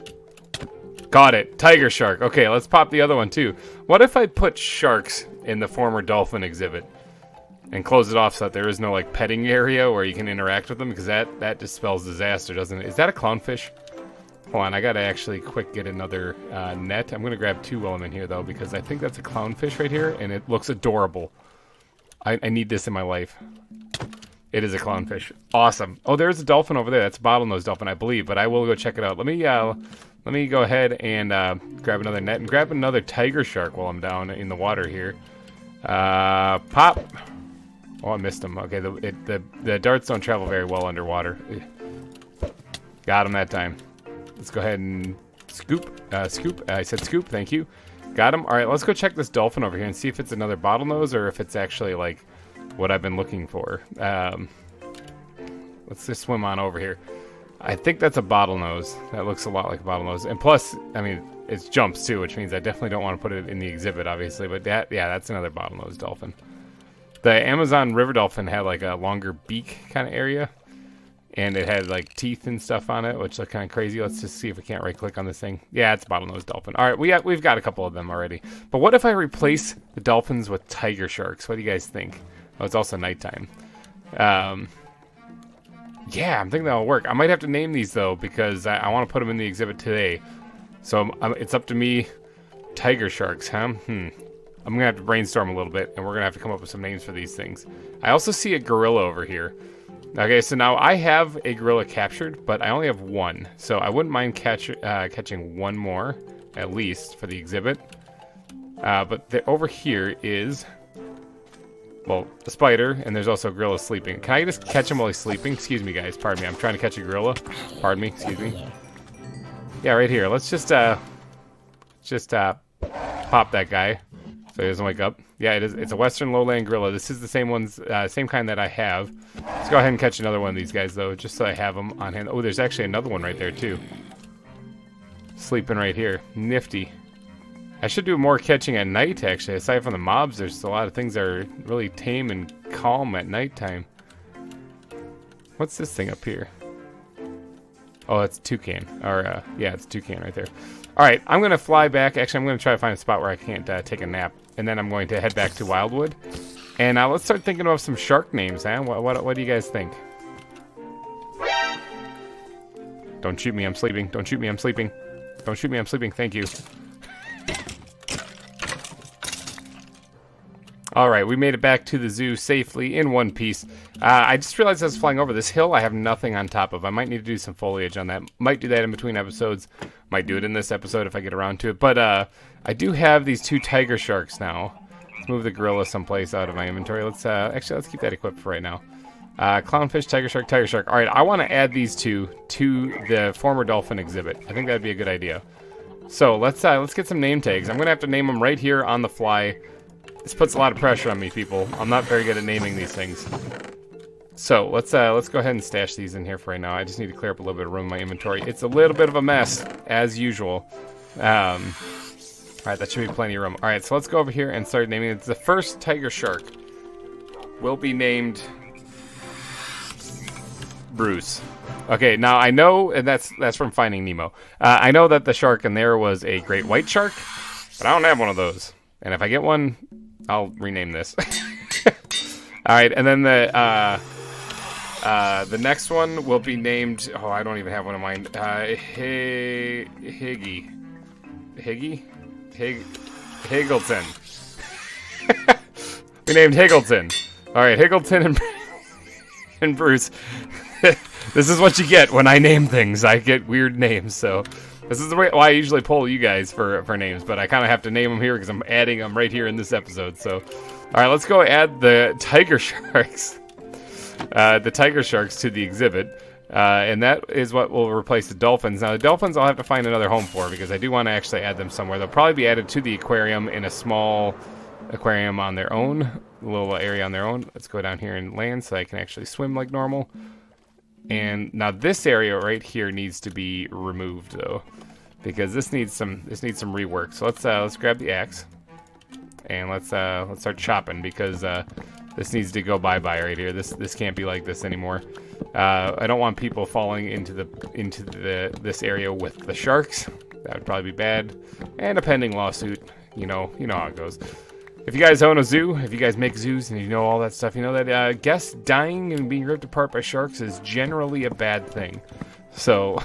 Got it. Tiger shark. Okay, let's pop the other one too. What if I put sharks in the former dolphin exhibit and close it off so that there is no like petting area where you can interact with them? Because that just spells disaster, doesn't it? Is that a clownfish? Hold on, I gotta actually quick get another net. I'm gonna grab two while I'm in here though, because I think that's a clownfish right here, and it looks adorable. I need this in my life. It is a clownfish. Awesome. Oh, there's a dolphin over there. That's a bottlenose dolphin, I believe, but I will go check it out. Let me go ahead and grab another net and grab another tiger shark while I'm down in the water here. Pop. Oh, I missed him. Okay, the darts don't travel very well underwater. Got him that time. Let's go ahead and scoop. Scoop. I said scoop. Thank you. Got him. All right, let's go check this dolphin over here and see if it's another bottlenose or if it's actually like what I've been looking for. Let's just swim on over here. I think that's a bottlenose. That looks a lot like a bottlenose. And plus, I mean, it's jumps too, which means I definitely don't want to put it in the exhibit, obviously. But that's another bottlenose dolphin. The Amazon river dolphin had like a longer beak kind of area. And it had like teeth and stuff on it, which look kind of crazy. Let's just see if we can't right click on this thing. Yeah, it's a bottlenose dolphin. All right, we've got a couple of them already. But what if I replace the dolphins with tiger sharks? What do you guys think? Oh, it's also nighttime. Yeah, I'm thinking that'll work. I might have to name these though, because I want to put them in the exhibit today. So it's up to me. Tiger sharks, huh? I'm gonna have to brainstorm a little bit, and we're gonna have to come up with some names for these things. I also see a gorilla over here. Okay, so now I have a gorilla captured, but I only have one. So I wouldn't mind catching one more, at least, for the exhibit. But over here is, well, a spider, and there's also a gorilla sleeping. Can I just catch him while he's sleeping? Excuse me, guys. Pardon me. I'm trying to catch a gorilla. Pardon me. Excuse me. Yeah, right here. Let's just pop that guy so he doesn't wake up. Yeah, it is. It's a western lowland gorilla. This is the same kind that I have. Let's go ahead and catch another one of these guys, though, just so I have them on hand. Oh, there's actually another one right there, too. Sleeping right here. Nifty. I should do more catching at night, actually. Aside from the mobs, there's a lot of things that are really tame and calm at nighttime. What's this thing up here? Oh, it's a toucan. Or, yeah, it's a toucan right there. All right, I'm going to fly back. Actually, I'm going to try to find a spot where I can't take a nap. And then I'm going to head back to Wildwood. And let's start thinking of some shark names, huh? What do you guys think? Don't shoot me, I'm sleeping. Don't shoot me, I'm sleeping. Don't shoot me, I'm sleeping. Thank you. Alright, we made it back to the zoo safely in one piece. I just realized I was flying over this hill I have nothing on top of. I might need to do some foliage on that. Might do that in between episodes. Might do it in this episode if I get around to it. But I do have these two tiger sharks now. Let's move the gorilla someplace out of my inventory. Let's keep that equipped for right now. Clownfish, tiger shark, tiger shark. Alright, I want to add these two to the former dolphin exhibit. I think that'd be a good idea. So let's get some name tags. I'm going to have to name them right here on the fly. This puts a lot of pressure on me, people. I'm not very good at naming these things. So let's go ahead and stash these in here for right now. I just need to clear up a little bit of room in my inventory. It's a little bit of a mess, as usual. Alright, that should be plenty of room. Alright, so let's go over here and start naming it. The first tiger shark will be named Bruce. Okay, now I know, and that's from Finding Nemo. I know that the shark in there was a great white shark, but I don't have one of those. And if I get one, I'll rename this. Alright, and then the The next one will be named, oh, I don't even have one of mine. Higgleton. We named Higgleton. All right, Higgleton and Bruce. This is what you get when I name things. I get weird names, so this is the way why I usually poll you guys for names, but I kind of have to name them here because I'm adding them right here in this episode. So, all right, let's go add the tiger sharks. The tiger sharks to the exhibit, and that is what will replace the dolphins. Now, the dolphins I'll have to find another home for because I do want to actually add them somewhere. They'll probably be added to the aquarium in a small aquarium on their own, a little area on their own. Let's go down here and land so I can actually swim like normal. And now this area right here needs to be removed though, because this needs some rework. So let's grab the axe and let's start chopping because this needs to go bye-bye right here. This can't be like this anymore. I don't want people falling into this area with the sharks. That would probably be bad. And a pending lawsuit. You know how it goes. If you guys own a zoo, if you guys make zoos and you know all that stuff, you know that guests dying and being ripped apart by sharks is generally a bad thing. So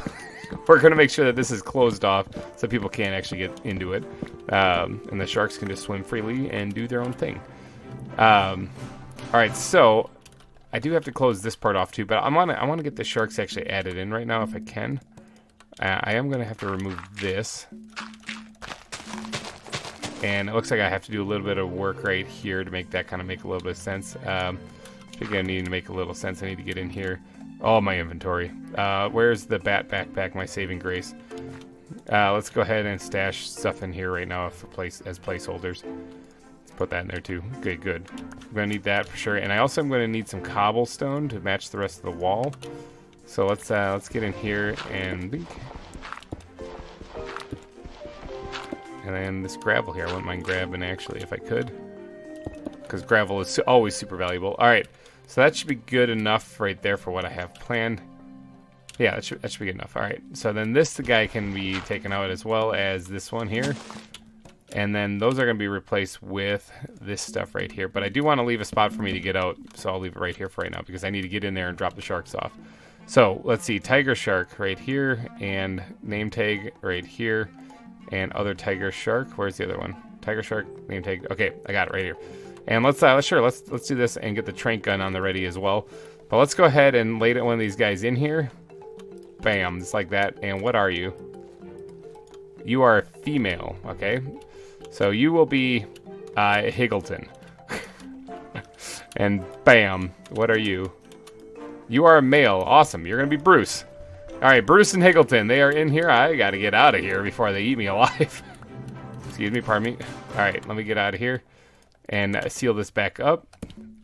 we're going to make sure that this is closed off so people can't actually get into it. And the sharks can just swim freely and do their own thing. Alright, so I do have to close this part off too, but I want to get the sharks actually added in right now if I can. I am going to have to remove this. And it looks like I have to do a little bit of work right here to make that kind of make a little bit of sense. I think I need to make a little sense. I need to get in here. Oh, my inventory. Where's the bat backpack, my saving grace? Let's go ahead and stash stuff in here right now for as placeholders. Let's put that in there too. Okay, good. I'm going to need that for sure. And I also am going to need some cobblestone to match the rest of the wall. So let's get in here and... And then this gravel here, I wouldn't mind grabbing actually if I could. Because gravel is always super valuable. Alright, so that should be good enough right there for what I have planned. Yeah, that should be good enough. Alright, so then the guy can be taken out as well as this one here. And then those are going to be replaced with this stuff right here. But I do want to leave a spot for me to get out, so I'll leave it right here for right now because I need to get in there and drop the sharks off. So, let's see, tiger shark right here and name tag right here. And other tiger shark. Where's the other one? Tiger shark name tag. Okay, I got it right here. And let's do this and get the trank gun on the ready as well. But let's go ahead and lay one of these guys in here. Bam, just like that. And what are you? You are a female. Okay, so you will be Higgleton. And bam, what are you? You are a male. Awesome. You're gonna be Bruce. Alright, Bruce and Higgleton, they are in here. I gotta get out of here before they eat me alive. Excuse me, pardon me. Alright, let me get out of here and seal this back up.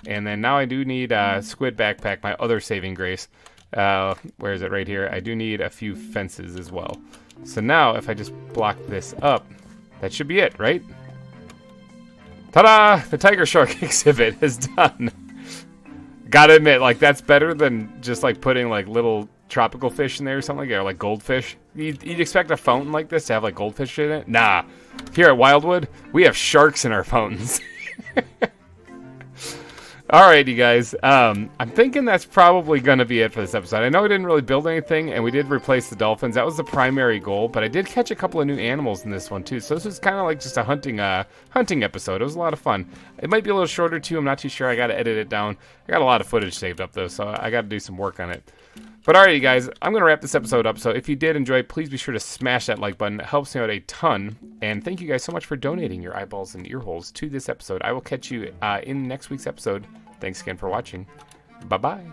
And then now I do need squid backpack, my other saving grace. Where is it? Right here. I do need a few fences as well. So now, if I just block this up, that should be it, right? Ta-da! The tiger shark exhibit is done. Gotta admit, like, that's better than just, like, putting, like, little... tropical fish in there or something like that, or like goldfish. You'd expect a fountain like this to have like goldfish in it? Nah. Here at Wildwood, we have sharks in our fountains. Alright, you guys. I'm thinking that's probably going to be it for this episode. I know we didn't really build anything, and we did replace the dolphins. That was the primary goal, but I did catch a couple of new animals in this one, too. So this was kind of like just a hunting episode. It was a lot of fun. It might be a little shorter, too. I'm not too sure. I got to edit it down. I got a lot of footage saved up, though, so I got to do some work on it. But alright, you guys, I'm going to wrap this episode up. So if you did enjoy, please be sure to smash that like button. It helps me out a ton. And thank you guys so much for donating your eyeballs and ear holes to this episode. I will catch you in next week's episode. Thanks again for watching. Bye-bye.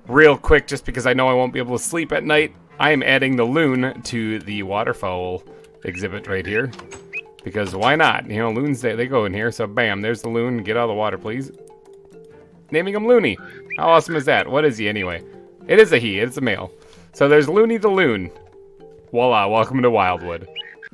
Real quick, just because I know I won't be able to sleep at night, I am adding the loon to the waterfowl exhibit right here. Because why not? You know, loons, they go in here. So bam, there's the loon. Get out of the water, please. Naming him Looney. How awesome is that? What is he anyway? It is a he. It's a male. So there's Looney the Loon. Voila. Welcome to Wildwood.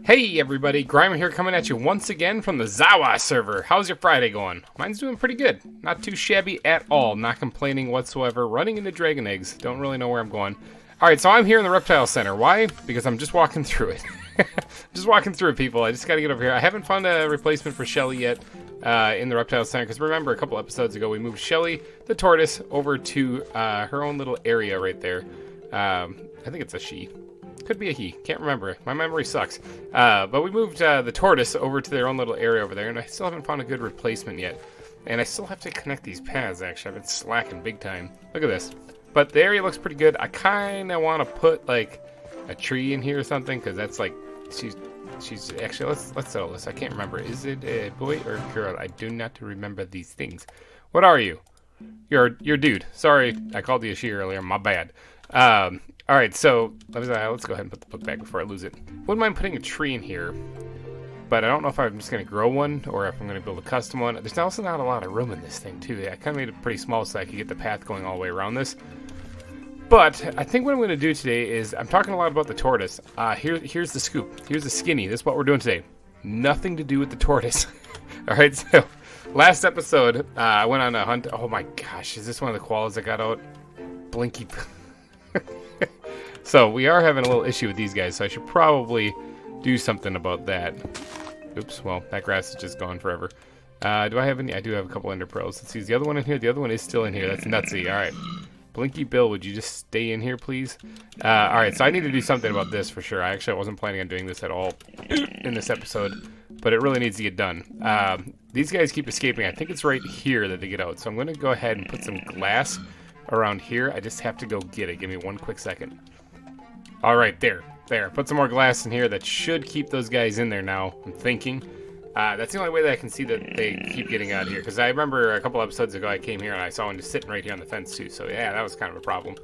Hey, everybody. GReimer here coming at you once again from the ZAWA server. How's your Friday going? Mine's doing pretty good. Not too shabby at all. Not complaining whatsoever. Running into dragon eggs. Don't really know where I'm going. All right, so I'm here in the reptile center. Why? Because I'm just walking through it. Just walking through it, people. I just got to get over here. I haven't found a replacement for Shelly yet in the reptile center, because remember a couple episodes ago we moved Shelly, the tortoise, over to her own little area right there. I think it's a she. Could be a he. Can't remember. My memory sucks. But we moved the tortoise over to their own little area over there, and I still haven't found a good replacement yet. And I still have to connect these paths, actually. I've been slacking big time. Look at this. But the area looks pretty good. I kind of want to put, like, a tree in here or something, because that's, like, she's actually, let's settle this. I can't remember. Is it a boy or a girl? I do not remember these things. What are you? You're dude. Sorry, I called you a she earlier. My bad. All right, so let's go ahead and put the book back before I lose it. Wouldn't mind putting a tree in here, but I don't know if I'm just going to grow one or if I'm going to build a custom one. There's also not a lot of room in this thing, too. I kind of made it pretty small so I could get the path going all the way around this. But I think what I'm going to do today is, I'm talking a lot about the tortoise. Here's the scoop. Here's the skinny. This is what we're doing today. Nothing to do with the tortoise. All right, so last episode, I went on a hunt. Oh my gosh, is this one of the koalas that got out? Blinky. So we are having a little issue with these guys, so I should probably do something about that. Oops, well, that grass is just gone forever. Do I have any? I do have a couple ender pearls. Let's see, is the other one in here? The other one is still in here. That's nutsy. All right. Blinky Bill, would you just stay in here, please? All right, so I need to do something about this for sure. I wasn't planning on doing this at all in this episode, but it really needs to get done. These guys keep escaping. I think it's right here that they get out, so I'm going to go ahead and put some glass around here. I just have to go get it. Give me one quick second. All right, there. Put some more glass in here. That should keep those guys in there now, I'm thinking. That's the only way that I can see that they keep getting out of here. Because I remember a couple episodes ago I came here and I saw one just sitting right here on the fence too. So yeah, that was kind of a problem.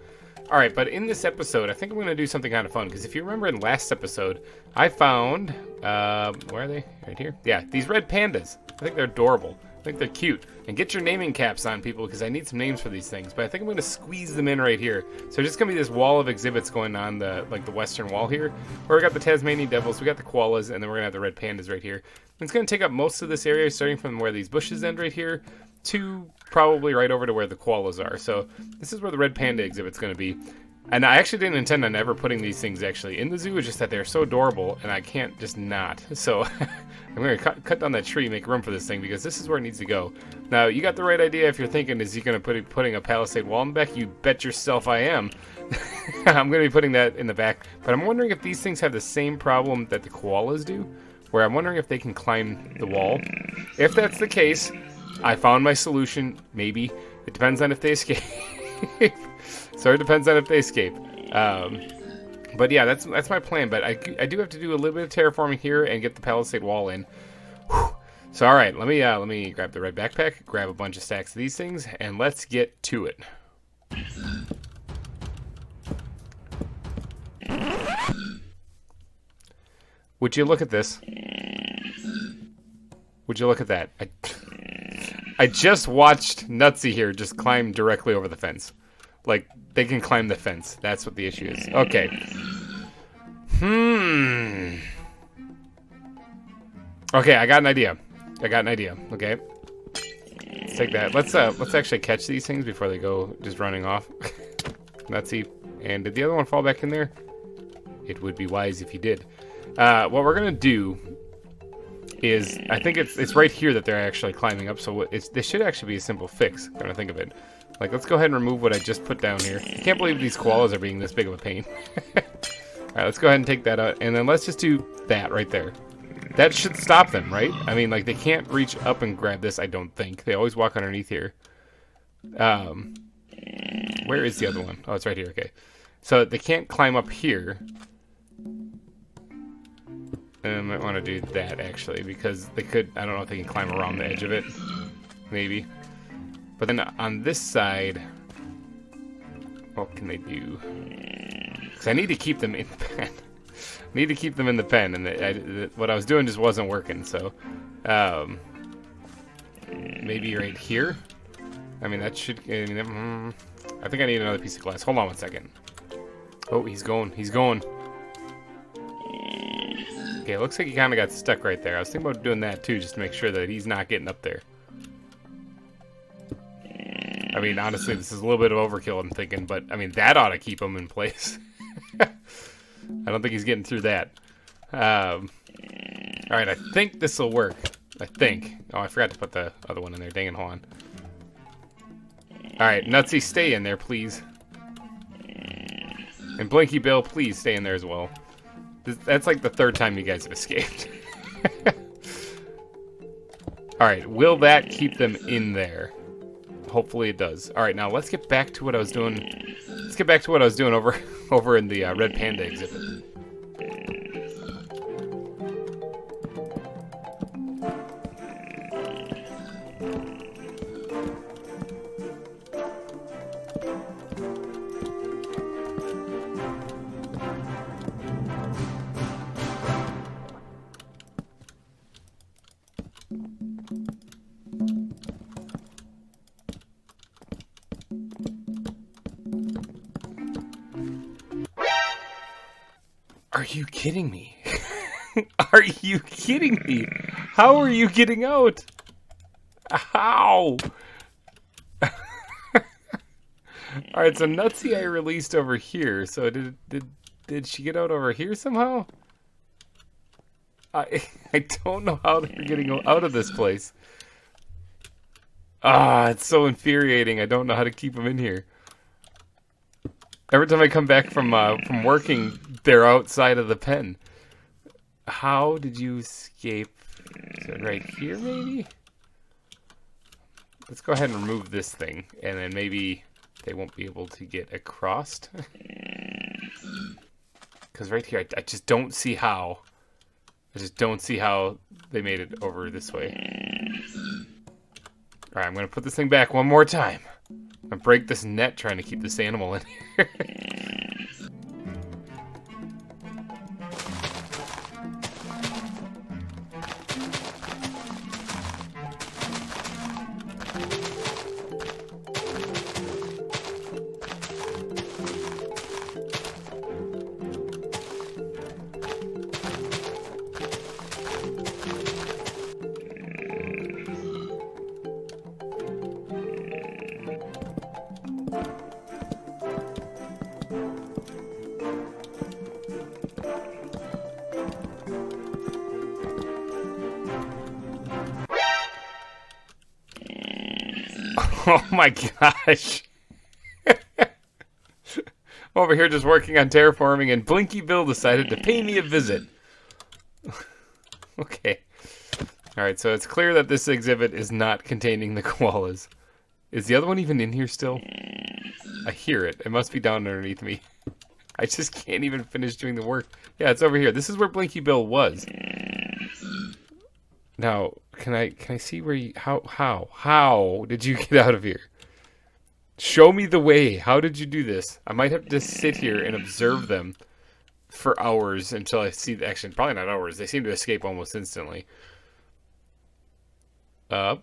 Alright, but in this episode, I think I'm going to do something kind of fun. Because if you remember in last episode, I found... where are they? Right here? Yeah, these red pandas. I think they're adorable. I think they're cute. And get your naming caps on, people, because I need some names for these things. But I think I'm going to squeeze them in right here. So there's just going to be this wall of exhibits going on, the western wall here. Where we got the Tasmanian devils, we got the koalas, and then we're going to have the red pandas right here. And it's going to take up most of this area, starting from where these bushes end right here, to probably right over to where the koalas are. So this is where the red panda exhibit's going to be. And I actually didn't intend on ever putting these things actually in the zoo. It's just that they're so adorable, and I can't just not. So I'm going to cut down that tree, make room for this thing, because this is where it needs to go. Now, you got the right idea if you're thinking, is he going to be putting a palisade wall in the back? You bet yourself I am. I'm going to be putting that in the back. But I'm wondering if these things have the same problem that the koalas do, where I'm wondering if they can climb the wall. If that's the case, I found my solution, maybe. It depends on if they escape. So it depends on if they escape. But yeah, that's my plan. But I do have to do a little bit of terraforming here and get the palisade wall in. Whew. So all right, let me grab the red backpack, grab a bunch of stacks of these things, and let's get to it. Would you look at this? Would you look at that? I just watched Nutsy here just climb directly over the fence. Like, they can climb the fence. That's what the issue is. Okay. Okay, I got an idea. Okay. Let's take that. Let's actually catch these things before they go just running off. Nutsy. And did the other one fall back in there? It would be wise if he did. What we're gonna do is, I think it's right here that they're actually climbing up, so this should actually be a simple fix, come to think of it. Like, let's go ahead and remove what I just put down here. I can't believe these koalas are being this big of a pain. Alright, let's go ahead and take that out, and then let's just do that right there. That should stop them, right? I mean, like, they can't reach up and grab this, I don't think. They always walk underneath here. Where is the other one? Oh, it's right here, okay. So, they can't climb up here. And I might want to do that, actually, because they could... I don't know if they can climb around the edge of it. Maybe. But then on this side... What can they do? Because I need to keep them in the pen. I need to keep them in the pen, and what I was doing just wasn't working, so... maybe right here? I mean, that should... I think I need another piece of glass. Hold on one second. Oh, he's going. He's going. Okay, it looks like he kind of got stuck right there. I was thinking about doing that too, just to make sure that he's not getting up there. I mean, honestly, this is a little bit of overkill, I'm thinking, but I mean, that ought to keep him in place. I don't think he's getting through that. All right, I think this will work. I think. Oh, I forgot to put the other one in there. Dang it, hold on. All right, Nutsy, stay in there, please. And Blinky Bill, please stay in there as well. That's like the third time you guys have escaped. All right, will that keep them in there? Hopefully it does. All right, now let's get back to what I was doing. Let's get back to what I was doing over in the Red Panda exhibit. Are you kidding me? Are you kidding me? How are you getting out? How? Alright, so Nutsy I released over here. So did she get out over here somehow? I don't know how they're getting out of this place. Ah, it's so infuriating. I don't know how to keep them in here. Every time I come back from working, they're outside of the pen. How did you escape? Is it right here, maybe? Let's go ahead and remove this thing, and then maybe they won't be able to get across. Because right here, I just don't see how. I just don't see how they made it over this way. Alright, I'm going to put this thing back one more time. I'm going to break this net trying to keep this animal in here. Oh my gosh. I'm over here just working on terraforming, and Blinky Bill decided to pay me a visit. Okay. Alright, so it's clear that this exhibit is not containing the koalas. Is the other one even in here still? I hear it. It must be down underneath me. I just can't even finish doing the work. Yeah, it's over here. This is where Blinky Bill was. Now, can I see where you... How did you get out of here? Show me the way. How did you do this? I might have to sit here and observe them for hours until I see the action. Probably not hours. They seem to escape almost instantly. Up.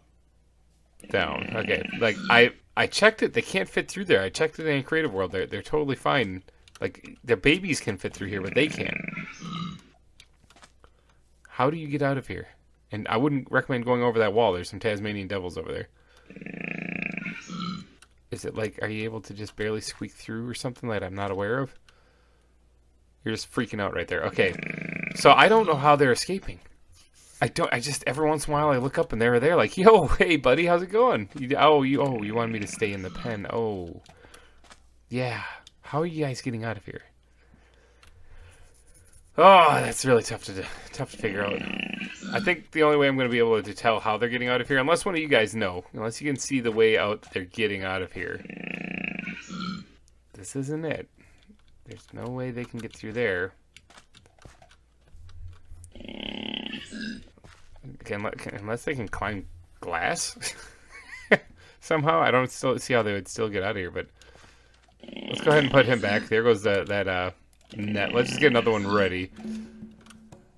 Down. Okay. Like, I checked it. They can't fit through there. I checked it in Creative World. They're totally fine. Like, their babies can fit through here, but they can't. How do you get out of here? And I wouldn't recommend going over that wall. There's some Tasmanian devils over there. Is it like, are you able to just barely squeak through or something that I'm not aware of? You're just freaking out right there. Okay. So I don't know how they're escaping. I just, every once in a while I look up and they're there like, yo, hey buddy, how's it going? You wanted me to stay in the pen. Oh. Yeah. How are you guys getting out of here? Oh, that's really tough to figure out. I think the only way I'm going to be able to tell how they're getting out of here, unless one of you guys know, unless you can see the way out they're getting out of here. This isn't it. There's no way they can get through there. Unless they can climb glass somehow. I don't still see how they would still get out of here, but let's go ahead and put him back. There goes that net. Let's just get another one ready.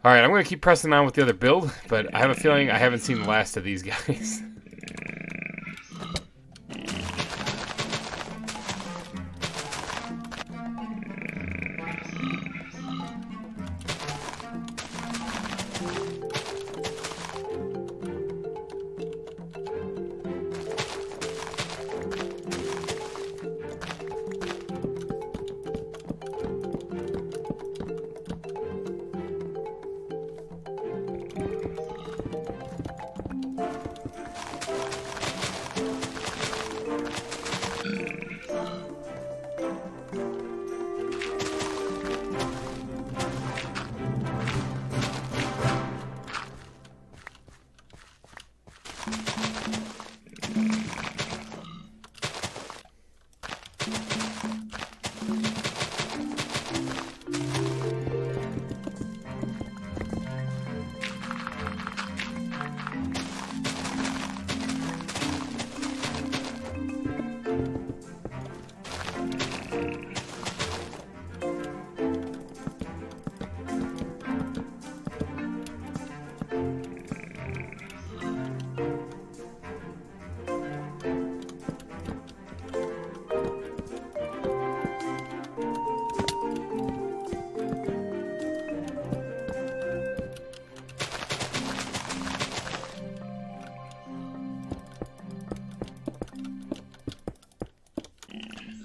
Alright, I'm going to keep pressing on with the other build, but I have a feeling I haven't seen the last of these guys.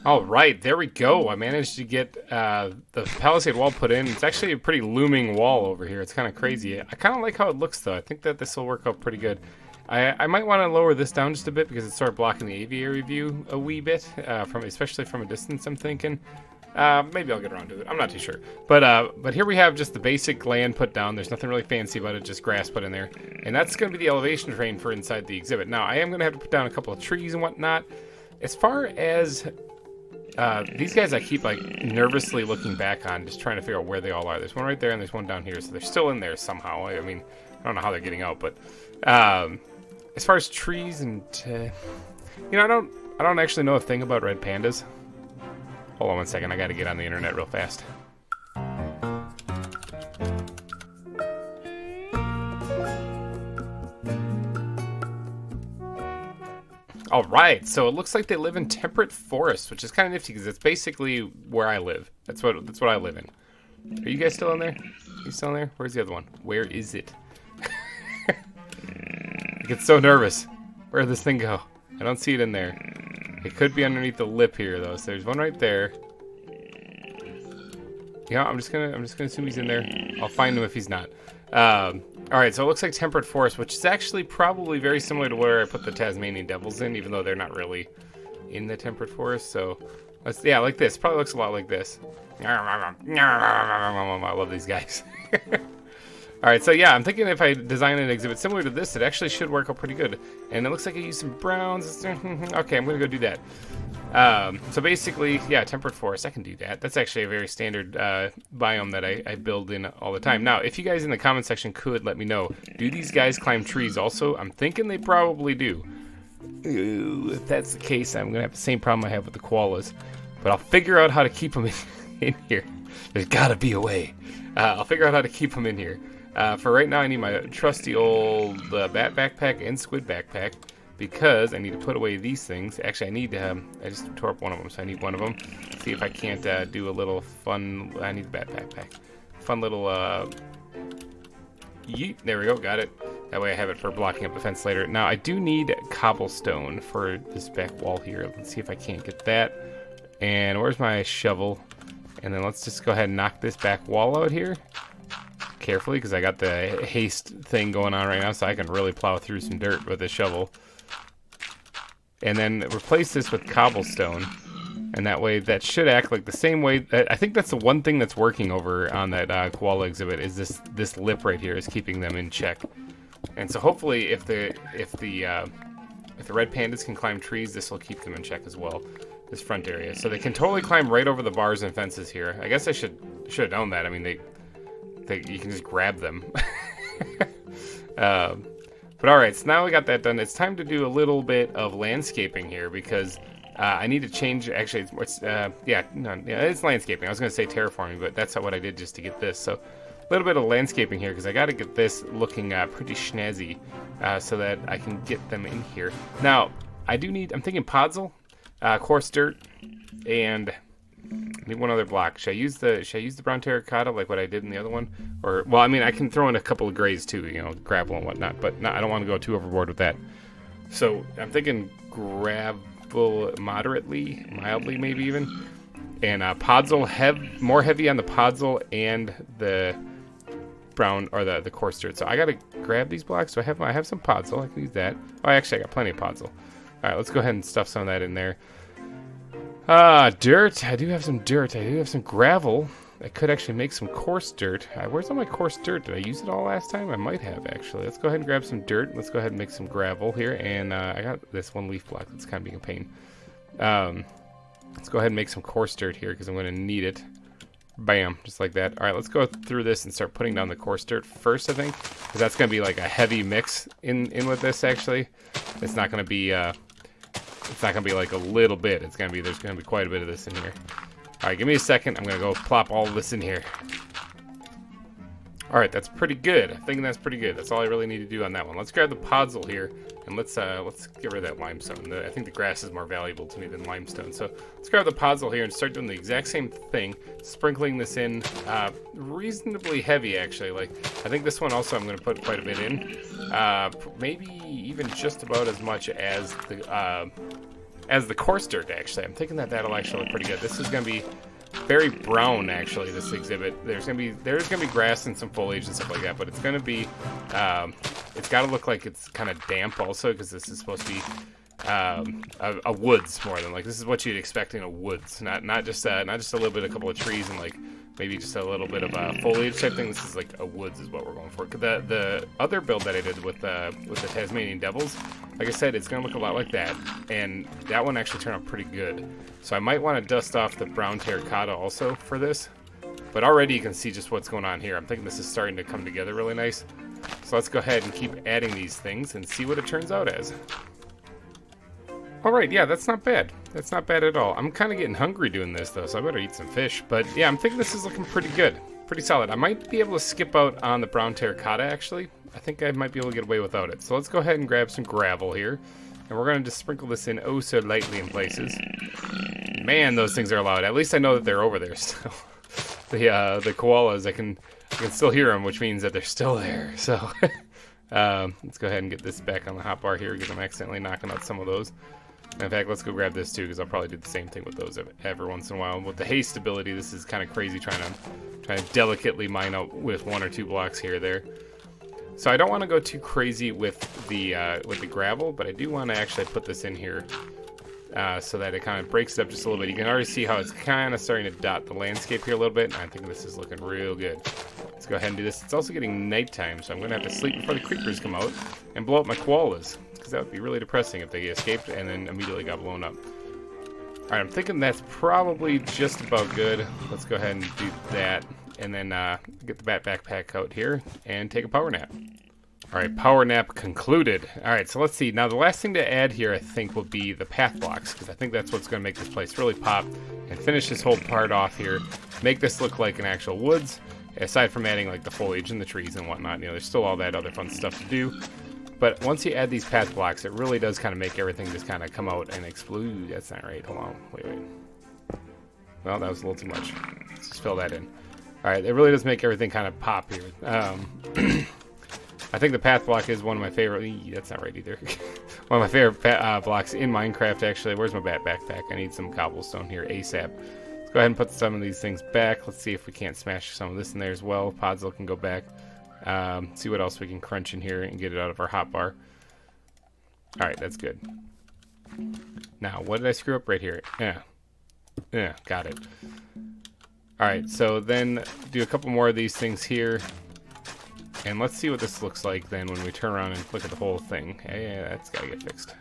All right, there we go. I managed to get the palisade wall put in. It's actually a pretty looming wall over here. It's kind of crazy. I kind of like how it looks, though. I think that this will work out pretty good. I might want to lower this down just a bit because it's sort of blocking the aviary view a wee bit, especially from a distance, I'm thinking. Maybe I'll get around to it. I'm not too sure. But here we have just the basic land put down. There's nothing really fancy about it, just grass put in there. And that's going to be the elevation frame for inside the exhibit. Now, I am going to have to put down a couple of trees and whatnot. As far as these guys I keep like nervously looking back on, just trying to figure out where they all are. There's one right there and there's one down here, so they're still in there somehow. I mean, I don't know how they're getting out, but as far as trees and you know, I don't actually know a thing about red pandas. Hold on one second, I gotta get on the internet real fast. All right, so it looks like they live in temperate forests, which is kind of nifty because it's basically where I live. That's what I live in. Are you guys still in there? Are you still in there? Where's the other one? Where is it? I get so nervous. Where'd this thing go? I don't see it in there. It could be underneath the lip here though. So there's one right there. Yeah, I'm just gonna assume he's in there. I'll find him if he's not. All right, so it looks like temperate forest, which is actually probably very similar to where I put the Tasmanian devils in, even though they're not really in the temperate forest. So, yeah, like this. Probably looks a lot like this. I love these guys. All right, so yeah, I'm thinking if I design an exhibit similar to this, it actually should work out pretty good. And it looks like I used some browns. Okay, I'm gonna go do that. So basically, yeah, temperate forest, I can do that. That's actually a very standard biome that I build in all the time. Now, if you guys in the comment section could let me know, do these guys climb trees also? I'm thinking they probably do. Ooh, if that's the case, I'm gonna have the same problem I have with the koalas. But I'll figure out how to keep them in here. There's gotta be a way. I'll figure out how to keep them in here. For right now, I need my trusty old bat backpack and squid backpack because I need to put away these things. Actually, I need to, I just tore up one of them, so I need one of them. See if I can't do a little fun, I need the bat backpack. Fun little, yeet, there we go, got it. That way I have it for blocking up the fence later. Now, I do need cobblestone for this back wall here. Let's see if I can't get that. And where's my shovel? And then let's just go ahead and knock this back wall out here. Carefully, because I got the haste thing going on right now, so I can really plow through some dirt with a shovel. And then replace this with cobblestone, and that way that should act like the same way. I think that's the one thing that's working over on that koala exhibit is this lip right here is keeping them in check. And so hopefully, if the red pandas can climb trees, this will keep them in check as well. This front area, so they can totally climb right over the bars and fences here. I guess I should have known that. I mean, you can just grab them. But all right, so now we got that done. It's time to do a little bit of landscaping here because I need to change. Actually, it's landscaping. I was going to say terraforming, but that's not what I did just to get this. So a little bit of landscaping here because I got to get this looking pretty snazzy so that I can get them in here. Now, I'm thinking podzol, coarse dirt, and I need one other block. Should I use the brown terracotta like what I did in the other one? Or, well, I mean, I can throw in a couple of grays too, you know, gravel and whatnot, but I don't want to go too overboard with that. So I'm thinking gravel mildly maybe even. And podzol, more heavy on the podzol and the brown, or the coarse dirt. So I got to grab these blocks. So I have some podzol. I can use that. Oh, actually, I got plenty of podzol. All right, let's go ahead and stuff some of that in there. Dirt. I do have some dirt. I do have some gravel. I could actually make some coarse dirt. Where's all my coarse dirt? Did I use it all last time? I might have, actually. Let's go ahead and grab some dirt. Let's go ahead and make some gravel here. And I got this one leaf block that's kind of being a pain. Let's go ahead and make some coarse dirt here because I'm going to need it. Bam, just like that. All right, let's go through this and start putting down the coarse dirt first, I think. Because that's going to be like a heavy mix in with this, actually. It's not going to be... It's not going to be like a little bit. There's going to be quite a bit of this in here. All right, give me a second. I'm going to go plop all of this in here. All right, that's pretty good. I'm thinking that's pretty good. That's all I really need to do on that one. Let's grab the podzol here, and let's get rid of that limestone. I think the grass is more valuable to me than limestone. So let's grab the podzol here and start doing the exact same thing, sprinkling this in reasonably heavy, actually. Like, I think this one also I'm going to put quite a bit in. Maybe even just about as much as as the coarse dirt, actually. I'm thinking that that'll actually look pretty good. This is going to be very brown, actually, this exhibit. There's gonna be grass and some foliage and stuff like that, but it's gonna be it's got to look like it's kind of damp also, because this is supposed to be a woods more than, like, this is what you'd expect in a woods, not just a little bit, a couple of trees and like maybe just a little bit of foliage type thing. This is like a woods is what we're going for. The other build that I did with the Tasmanian Devils, like I said, it's gonna look a lot like that, and that one actually turned out pretty good. So I might want to dust off the brown terracotta also for this, but already you can see just what's going on here. I'm thinking this is starting to come together really nice. So let's go ahead and keep adding these things and see what it turns out as. Alright, yeah, that's not bad. That's not bad at all. I'm kind of getting hungry doing this, though, so I better eat some fish. But yeah, I'm thinking this is looking pretty good. Pretty solid. I might be able to skip out on the brown terracotta, actually. I think I might be able to get away without it. So let's go ahead and grab some gravel here. And we're going to just sprinkle this in oh so lightly in places. Man, those things are loud. At least I know that they're over there still. The koalas, I can still hear them, which means that they're still there. So let's go ahead and get this back on the hotbar here, because I'm accidentally knocking out some of those. In fact, let's go grab this too, because I'll probably do the same thing with those every once in a while. With the haste ability, this is kind of crazy trying to delicately mine out with 1 or 2 blocks here or there. So I don't want to go too crazy with the gravel, but I do want to actually put this in here so that it kind of breaks it up just a little bit. You can already see how it's kind of starting to dot the landscape here a little bit, and I think this is looking real good. Let's go ahead and do this. It's also getting nighttime, so I'm going to have to sleep before the creepers come out and blow up my koalas, because that would be really depressing if they escaped and then immediately got blown up. Alright, I'm thinking that's probably just about good. Let's go ahead and do that, and then get the bat backpack out here and take a power nap. Alright, power nap concluded. Alright, so let's see. Now, the last thing to add here, I think, will be the path blocks, because I think that's what's going to make this place really pop and finish this whole part off here. Make this look like an actual woods, aside from adding, like, the foliage and the trees and whatnot. You know, there's still all that other fun stuff to do. But once you add these path blocks, it really does kind of make everything just kind of come out and explode. That's not right. Hold on. Wait. Well, that was a little too much. Let's just fill that in. Alright, it really does make everything kind of pop here. I think the path block is one of my favorite... That's not right either. One of my favorite blocks in Minecraft, actually. Where's my bat backpack? I need some cobblestone here ASAP. Let's go ahead and put some of these things back. Let's see if we can't smash some of this in there as well. Podzol can go back. See what else we can crunch in here and get it out of our hotbar. Alright, that's good. Now, what did I screw up right here? Yeah, got it. Alright, so then do a couple more of these things here. And let's see what this looks like then when we turn around and look at the whole thing. Yeah, that's gotta get fixed.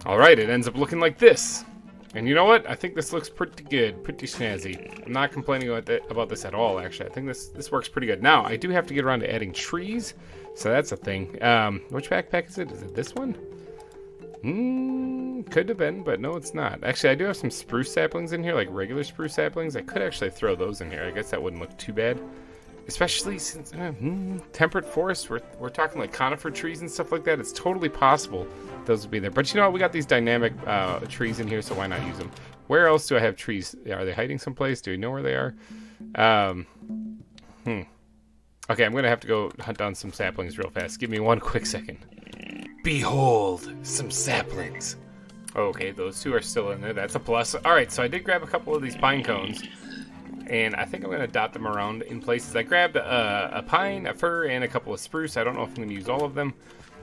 Alright, it ends up looking like this. And you know what? I think this looks pretty good, pretty snazzy. I'm not complaining about this at all, actually. I think this works pretty good. Now, I do have to get around to adding trees, so that's a thing. Which backpack is it? Is it this one? Could have been, but no, it's not. Actually, I do have some spruce saplings in here, like regular spruce saplings. I could actually throw those in here. I guess that wouldn't look too bad. Especially since temperate forest, we're talking like conifer trees and stuff like that. It's totally possible those would be there. But you know what? We got these dynamic trees in here, so why not use them? Where else do I have trees? Are they hiding someplace? Do we know where they are? Okay, I'm going to have to go hunt down some saplings real fast. Give me one quick second. Behold, some saplings. Okay, those two are still in there. That's a plus. All right, so I did grab a couple of these pine cones. And I think I'm going to dot them around in places. I grabbed a pine, a fir, and a couple of spruce. I don't know if I'm going to use all of them.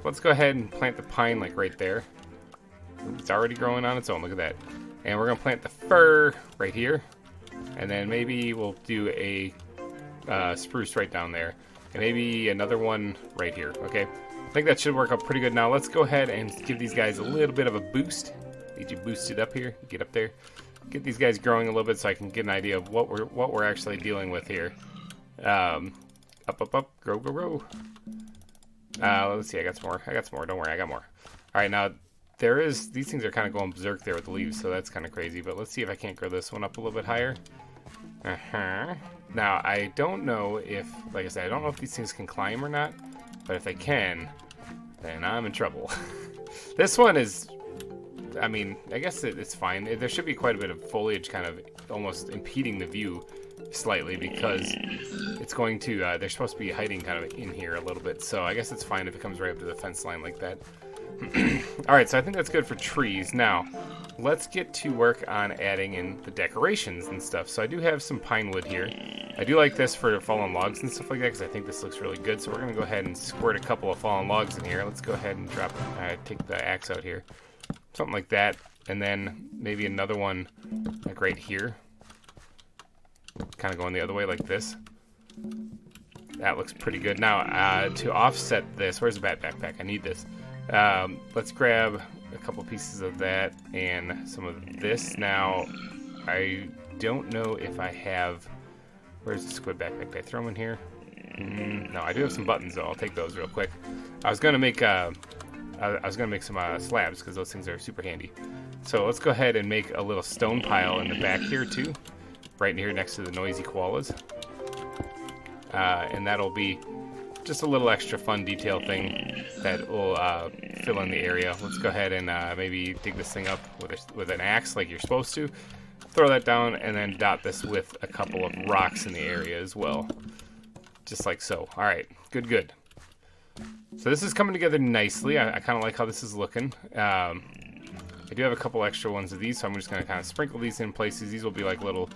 Let's go ahead and plant the pine like right there. It's already growing on its own. Look at that. And we're going to plant the fir right here. And then maybe we'll do a spruce right down there. And maybe another one right here. Okay. I think that should work out pretty good. Now let's go ahead and give these guys a little bit of a boost. Need you boosted up here. Get up there. Get these guys growing a little bit so I can get an idea of what we're actually dealing with here. Up, grow. Let's see, I got some more. Don't worry, I got more. All right, now these things are kind of going berserk there with the leaves, so that's kind of crazy. But let's see if I can't grow this one up a little bit higher. Now I don't know if, like I said, I don't know if these things can climb or not. But if they can, then I'm in trouble. This one is. I mean, I guess it's fine. There should be quite a bit of foliage kind of almost impeding the view slightly because it's going to, they're supposed to be hiding kind of in here a little bit. So I guess it's fine if it comes right up to the fence line like that. Alright, so I think that's good for trees. Now, let's get to work on adding in the decorations and stuff. So I do have some pine wood here. I do like this for fallen logs and stuff like that because I think this looks really good. So we're going to go ahead and squirt a couple of fallen logs in here. Let's go ahead and take the axe out here. Something like that. And then maybe another one like right here. Kind of going the other way like this. That looks pretty good. Now, to offset this, where's the bat backpack? I need this. Let's grab a couple pieces of that and some of this. Now, I don't know if I have... Where's the squid backpack? Did I throw them in here? No, I do have some buttons, though. I'll take those real quick. I was gonna make some slabs because those things are super handy. So let's go ahead and make a little stone pile in the back here too, right here next to the noisy koalas. And that'll be just a little extra fun detail thing that will fill in the area. Let's go ahead and maybe dig this thing up with an axe like you're supposed to. Throw that down and then dot this with a couple of rocks in the area as well. Just like so. Alright, good. So this is coming together nicely. I kind of like how this is looking. I do have a couple extra ones of these, so I'm just going to kind of sprinkle these in places. These will be like little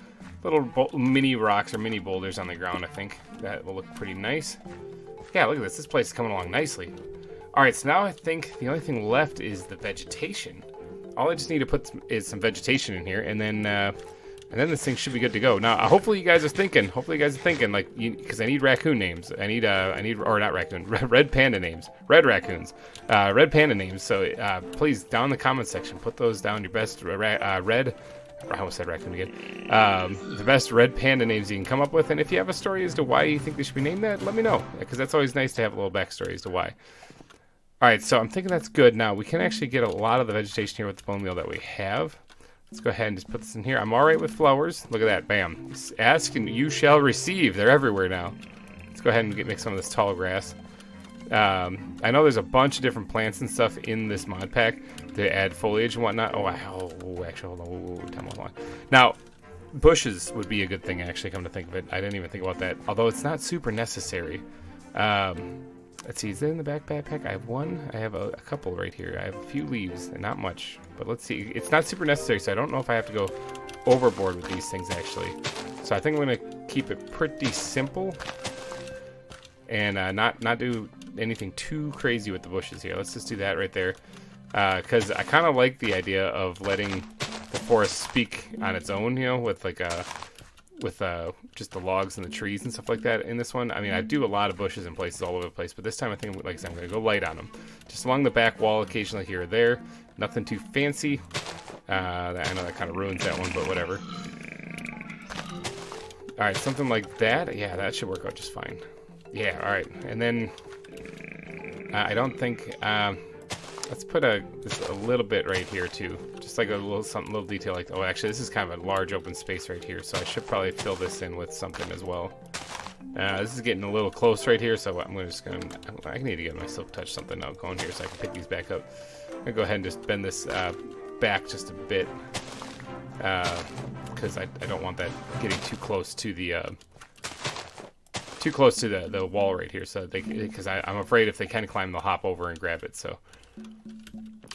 mini rocks or mini boulders on the ground, I think. That will look pretty nice. Yeah, look at this. This place is coming along nicely. Alright, so now I think the only thing left is the vegetation. All I just need to put is some vegetation in here, and then this thing should be good to go. Now, hopefully you guys are thinking, like, because I need raccoon names. I need, or not raccoon, red panda names. Red raccoons. Red panda names. So, please, down in the comment section, put those down, your best red, I almost said raccoon again. The best red panda names you can come up with, and if you have a story as to why you think they should be named that, let me know, because that's always nice to have a little backstory as to why. Alright, so I'm thinking that's good. Now, we can actually get a lot of the vegetation here with the bone meal that we have. Let's go ahead and just put this in here. I'm alright with flowers. Look at that. Bam. Ask and you shall receive. They're everywhere now. Let's go ahead and make some of this tall grass. I know there's a bunch of different plants and stuff in this mod pack to add foliage and whatnot. Actually, hold on. Now, bushes would be a good thing, actually, come to think of it. I didn't even think about that. Although it's not super necessary. Let's see, is it in the backpack? I have one. I have a couple right here. I have a few leaves, and not much. But let's see. It's not super necessary, so I don't know if I have to go overboard with these things, actually. So I think I'm going to keep it pretty simple. And not do anything too crazy with the bushes here. Let's just do that right there. Because I kind of like the idea of letting the forest speak on its own, you know, with like just the logs and the trees and stuff like that in this one. I mean, I do a lot of bushes in places all over the place, but this time I think, like I said, I'm going to go light on them. Just along the back wall occasionally here or there. Nothing too fancy. I know that kind of ruins that one, but whatever. Alright, something like that. Yeah, that should work out just fine. Yeah, alright. And then, I don't think, let's put just a little bit right here too. Just like a little detail like, oh, actually this is kind of a large open space right here, so I should probably fill this in with something as well. This is getting a little close right here, so I need to get my silk touch something out going here so I can pick these back up. I'm gonna go ahead and just bend this back just a bit, because I don't want that getting too close to the wall right here, so because I'm afraid if they can climb, they'll hop over and grab it. So,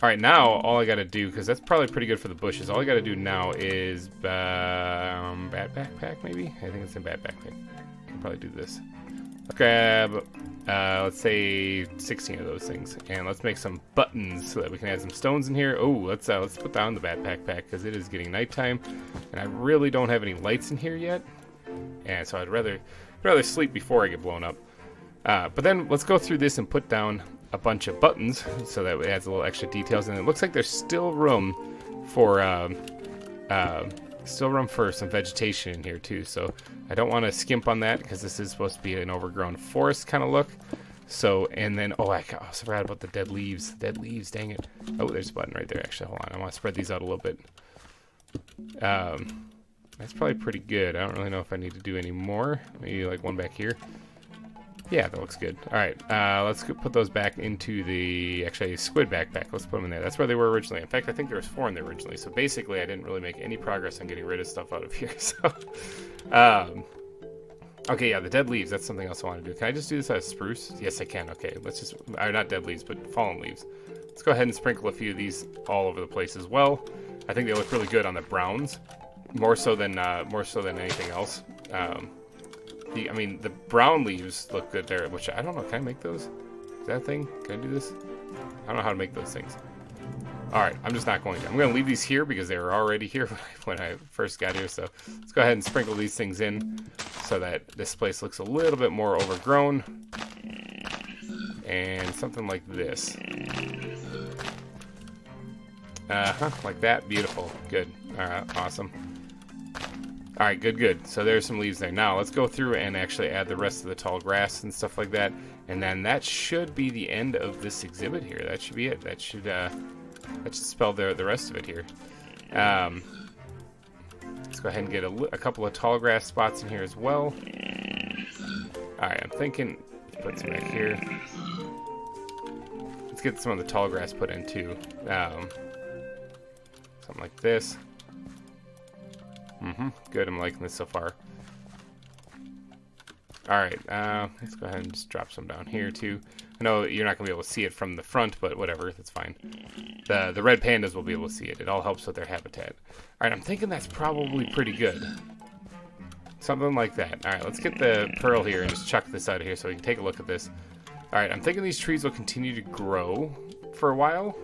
all right, now all I got to do, because that's probably pretty good for the bushes. All I got to do now is bat backpack, maybe. I think it's in bat backpack. I can probably do this. Let's grab, let's say 16 of those things, and let's make some buttons so that we can add some stones in here. Oh, let's put down the bat backpack because it is getting nighttime, and I really don't have any lights in here yet, and so I'd rather sleep before I get blown up. But then let's go through this and put down a bunch of buttons so that it adds a little extra details. And it looks like there's still room for some vegetation in here too. So I don't want to skimp on that because this is supposed to be an overgrown forest kind of look. So, and then, I also forgot about the dead leaves. Dead leaves, dang it. Oh, there's a button right there, actually. Hold on, I want to spread these out a little bit. That's probably pretty good. I don't really know if I need to do any more. Maybe like one back here. Yeah, that looks good. Alright, let's put those back into the, actually, squid backpack. Let's put them in there. That's where they were originally. In fact, I think there was 4 in there originally. So basically, I didn't really make any progress on getting rid of stuff out of here. So, okay, yeah, the dead leaves. That's something else I want to do. Can I just do this out of spruce? Yes, I can. Okay, let's just, or not dead leaves, but fallen leaves. Let's go ahead and sprinkle a few of these all over the place as well. I think they look really good on the browns, more so than anything else. The brown leaves look good there, which I don't know. Can I make those? Is that a thing? Can I do this? I don't know how to make those things. All right, I'm just not going to. I'm going to leave these here because they were already here when I first got here. So let's go ahead and sprinkle these things in so that this place looks a little bit more overgrown. And something like this. Like that. Beautiful. Good. All right, awesome. All right, good. So there's some leaves there. Now let's go through and actually add the rest of the tall grass and stuff like that. And then that should be the end of this exhibit here. That should be it. That should spell the rest of it here. Let's go ahead and get a couple of tall grass spots in here as well. All right, I'm thinking put some back here. Let's get some of the tall grass put in too. Something like this. Good, I'm liking this so far. Alright, let's go ahead and just drop some down here too. I know you're not going to be able to see it from the front, but whatever, that's fine. The red pandas will be able to see it. It all helps with their habitat. Alright, I'm thinking that's probably pretty good. Something like that. Alright, let's get the pearl here and just chuck this out of here so we can take a look at this. Alright, I'm thinking these trees will continue to grow for a while.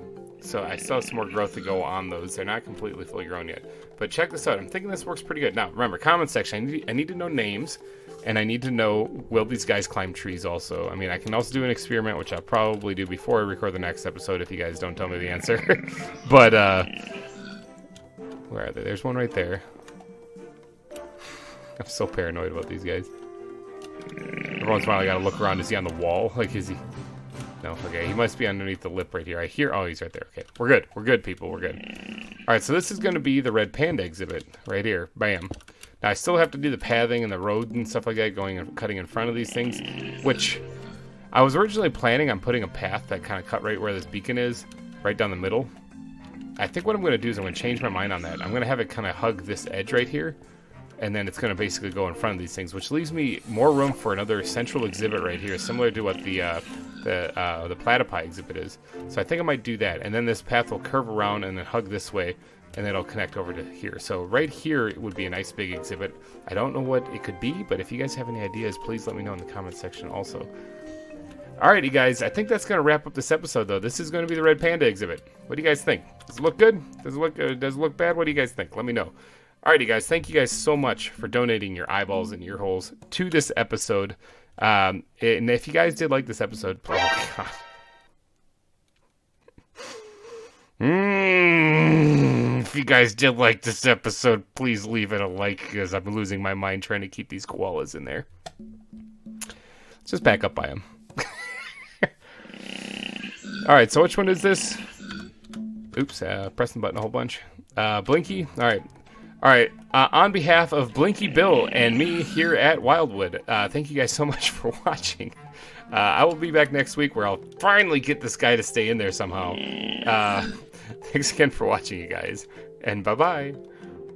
So I still have some more growth to go on those. They're not completely fully grown yet. But check this out. I'm thinking this works pretty good. Now, remember, comment section. I need to know names. And I need to know, will these guys climb trees also? I mean, I can also do an experiment, which I'll probably do before I record the next episode if you guys don't tell me the answer. But, where are they? There's one right there. I'm so paranoid about these guys. Every once in a while I gotta look around. Is he on the wall? Like, is he... No, okay, he must be underneath the lip right here. I hear, oh, he's right there. Okay, we're good. We're good, people. We're good. All right, so this is going to be the red panda exhibit right here. Bam. Now, I still have to do the pathing and the road and stuff like that, going and cutting in front of these things, which I was originally planning on putting a path that kind of cut right where this beacon is, right down the middle. I think what I'm going to do is I'm going to change my mind on that. I'm going to have it kind of hug this edge right here, and then it's going to basically go in front of these things, which leaves me more room for another central exhibit right here, similar to what the platypi exhibit is. So I think I might do that, and then this path will curve around and then hug this way, and then it'll connect over to here. So right here would be a nice big exhibit. I don't know what it could be, but if you guys have any ideas, please let me know in the comment section also. Alrighty guys, I think that's going to wrap up this episode though. This is going to be the red panda exhibit. What do you guys think? Does it look good? Does it look bad? What do you guys think? Let me know. Alrighty guys, thank you guys so much for donating your eyeballs and ear holes to this episode. And if you guys did like this episode, oh god. If you guys did like this episode, please leave it a like, because I'm losing my mind trying to keep these koalas in there. Let's just back up by them. Alright, so which one is this? Oops, pressing the button a whole bunch. Blinky? Alright, on behalf of Blinky Bill and me here at Wildwood, thank you guys so much for watching. I will be back next week where I'll finally get this guy to stay in there somehow. Thanks again for watching, you guys, and bye-bye.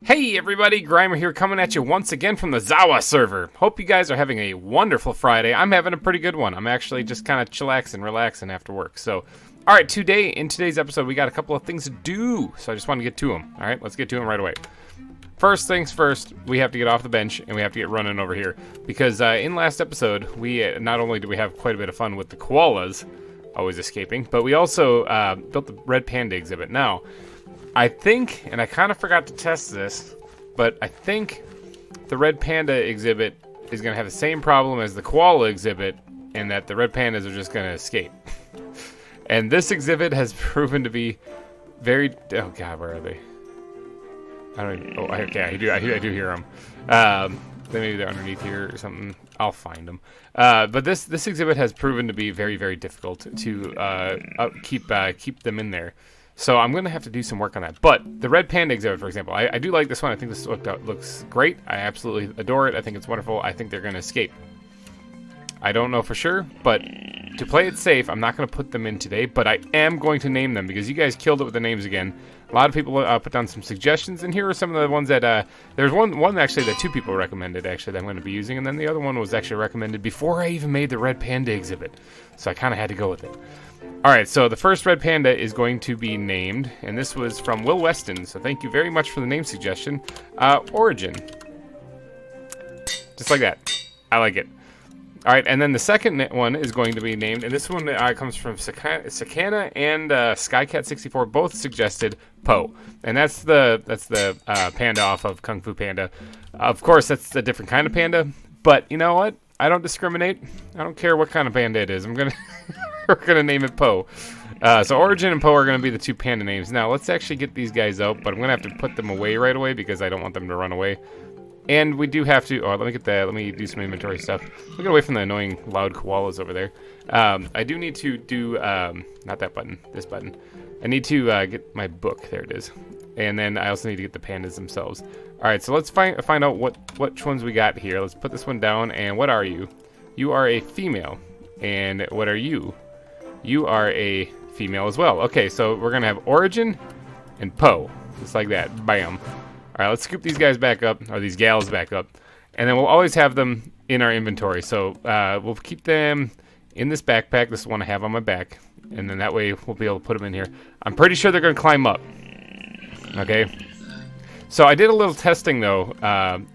Hey everybody, GReimer here coming at you once again from the ZAWA server. Hope you guys are having a wonderful Friday. I'm having a pretty good one. I'm actually just kind of chillaxing, relaxing after work. So, alright, in today's episode, we got a couple of things to do. So I just want to get to them. Alright, let's get to them right away. First things first, we have to get off the bench and we have to get running over here. Because in last episode, we not only did we have quite a bit of fun with the koalas, always escaping, but we also built the red panda exhibit. Now, I think, and I kind of forgot to test this, but I think the red panda exhibit is going to have the same problem as the koala exhibit, and that the red pandas are just going to escape. And this exhibit has proven to be very... Oh god, where are they? I don't even... Oh, okay, I do hear them. Maybe they're underneath here or something. I'll find them. But this exhibit has proven to be very, very difficult to keep them in there. So I'm going to have to do some work on that. But the red panda exhibit, for example, I do like this one. I think this looks great. I absolutely adore it. I think it's wonderful. I think they're going to escape. I don't know for sure, but to play it safe, I'm not going to put them in today, but I am going to name them because you guys killed it with the names again. A lot of people put down some suggestions, and here are some of the ones that, there's one actually that 2 people recommended, actually, that I'm going to be using, and then the other one was actually recommended before I even made the red panda exhibit, so I kind of had to go with it. Alright, so the first red panda is going to be named, and this was from Will Weston, so thank you very much for the name suggestion. Origin. Just like that. I like it. Alright, and then the second one is going to be named, and this one comes from Sakana and Skycat64, both suggested Po. And that's the panda off of Kung Fu Panda. Of course, that's a different kind of panda, but you know what? I don't discriminate. I don't care what kind of panda it is. We're gonna name it Po. So Origin and Po are gonna be the 2 panda names. Now, let's actually get these guys out, but I'm gonna have to put them away right away because I don't want them to run away. And we do have to, let me get that, let me do some inventory stuff. We'll get away from the annoying loud koalas over there. I do need to do, not that button, this button. I need to get my book, there it is. And then I also need to get the pandas themselves. Alright, so let's find out which ones we got here. Let's put this one down, and what are you? You are a female. And what are you? You are a female as well. Okay, so we're gonna have Origin and Po, just like that, bam. Alright, let's scoop these guys back up, or these gals back up, and then we'll always have them in our inventory. So we'll keep them in this backpack. This is one I have on my back, and then that way we'll be able to put them in here. I'm pretty sure they're going to climb up. Okay? So I did a little testing, though,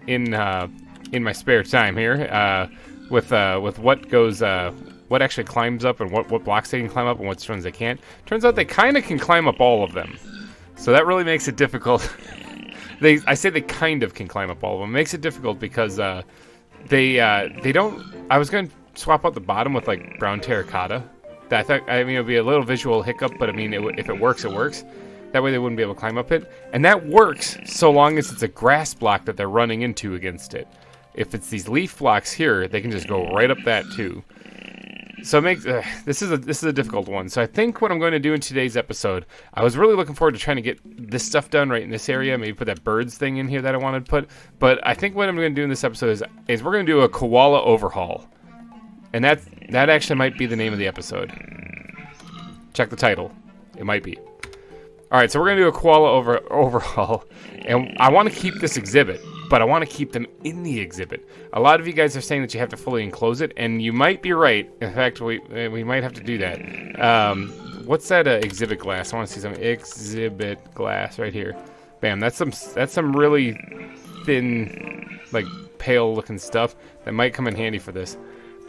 in my spare time here, with what goes, what actually climbs up, and what blocks they can climb up, and what ones they can't. Turns out they kind of can climb up all of them. So that really makes it difficult. I say they kind of can climb up all of them. It makes it difficult because they don't. I was going to swap out the bottom with like brown terracotta. I thought, I mean, it would be a little visual hiccup, but I mean, if it works, it works. That way they wouldn't be able to climb up it, and that works so long as it's a grass block that they're running into against it. If it's these leaf blocks here, they can just go right up that too. So it makes this is a difficult one. So I think what I'm going to do in today's episode, I was really looking forward to trying to get this stuff done right in this area. Maybe put that birds thing in here that I wanted to put. But I think what I'm going to do in this episode is we're going to do a koala overhaul, and that actually might be the name of the episode. Check the title. It might be. All right, so we're going to do a koala overhaul, and I want to keep this exhibit, but I want to keep them in the exhibit. A lot of you guys are saying that you have to fully enclose it, and you might be right. In fact, we might have to do that. What's that exhibit glass? I want to see some exhibit glass right here. Bam, that's some really thin, like pale looking stuff that might come in handy for this.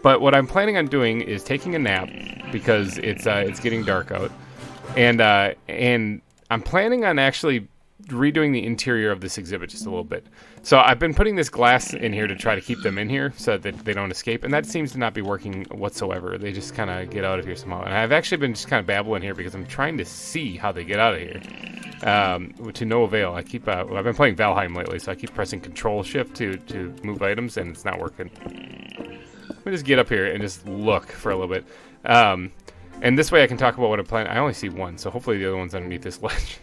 But what I'm planning on doing is taking a nap because it's getting dark out, and I'm planning on actually redoing the interior of this exhibit just a little bit. So I've been putting this glass in here to try to keep them in here so that they don't escape, and that seems to not be working whatsoever. They just kind of get out of here somehow. And I've actually been just kind of babbling here because I'm trying to see how they get out of here. To no avail. I've been playing Valheim lately, so I keep pressing Control Shift to move items, and it's not working. Let me just get up here and just look for a little bit. And this way I can talk about what I'm planning. I only see one, so hopefully the other one's underneath this ledge.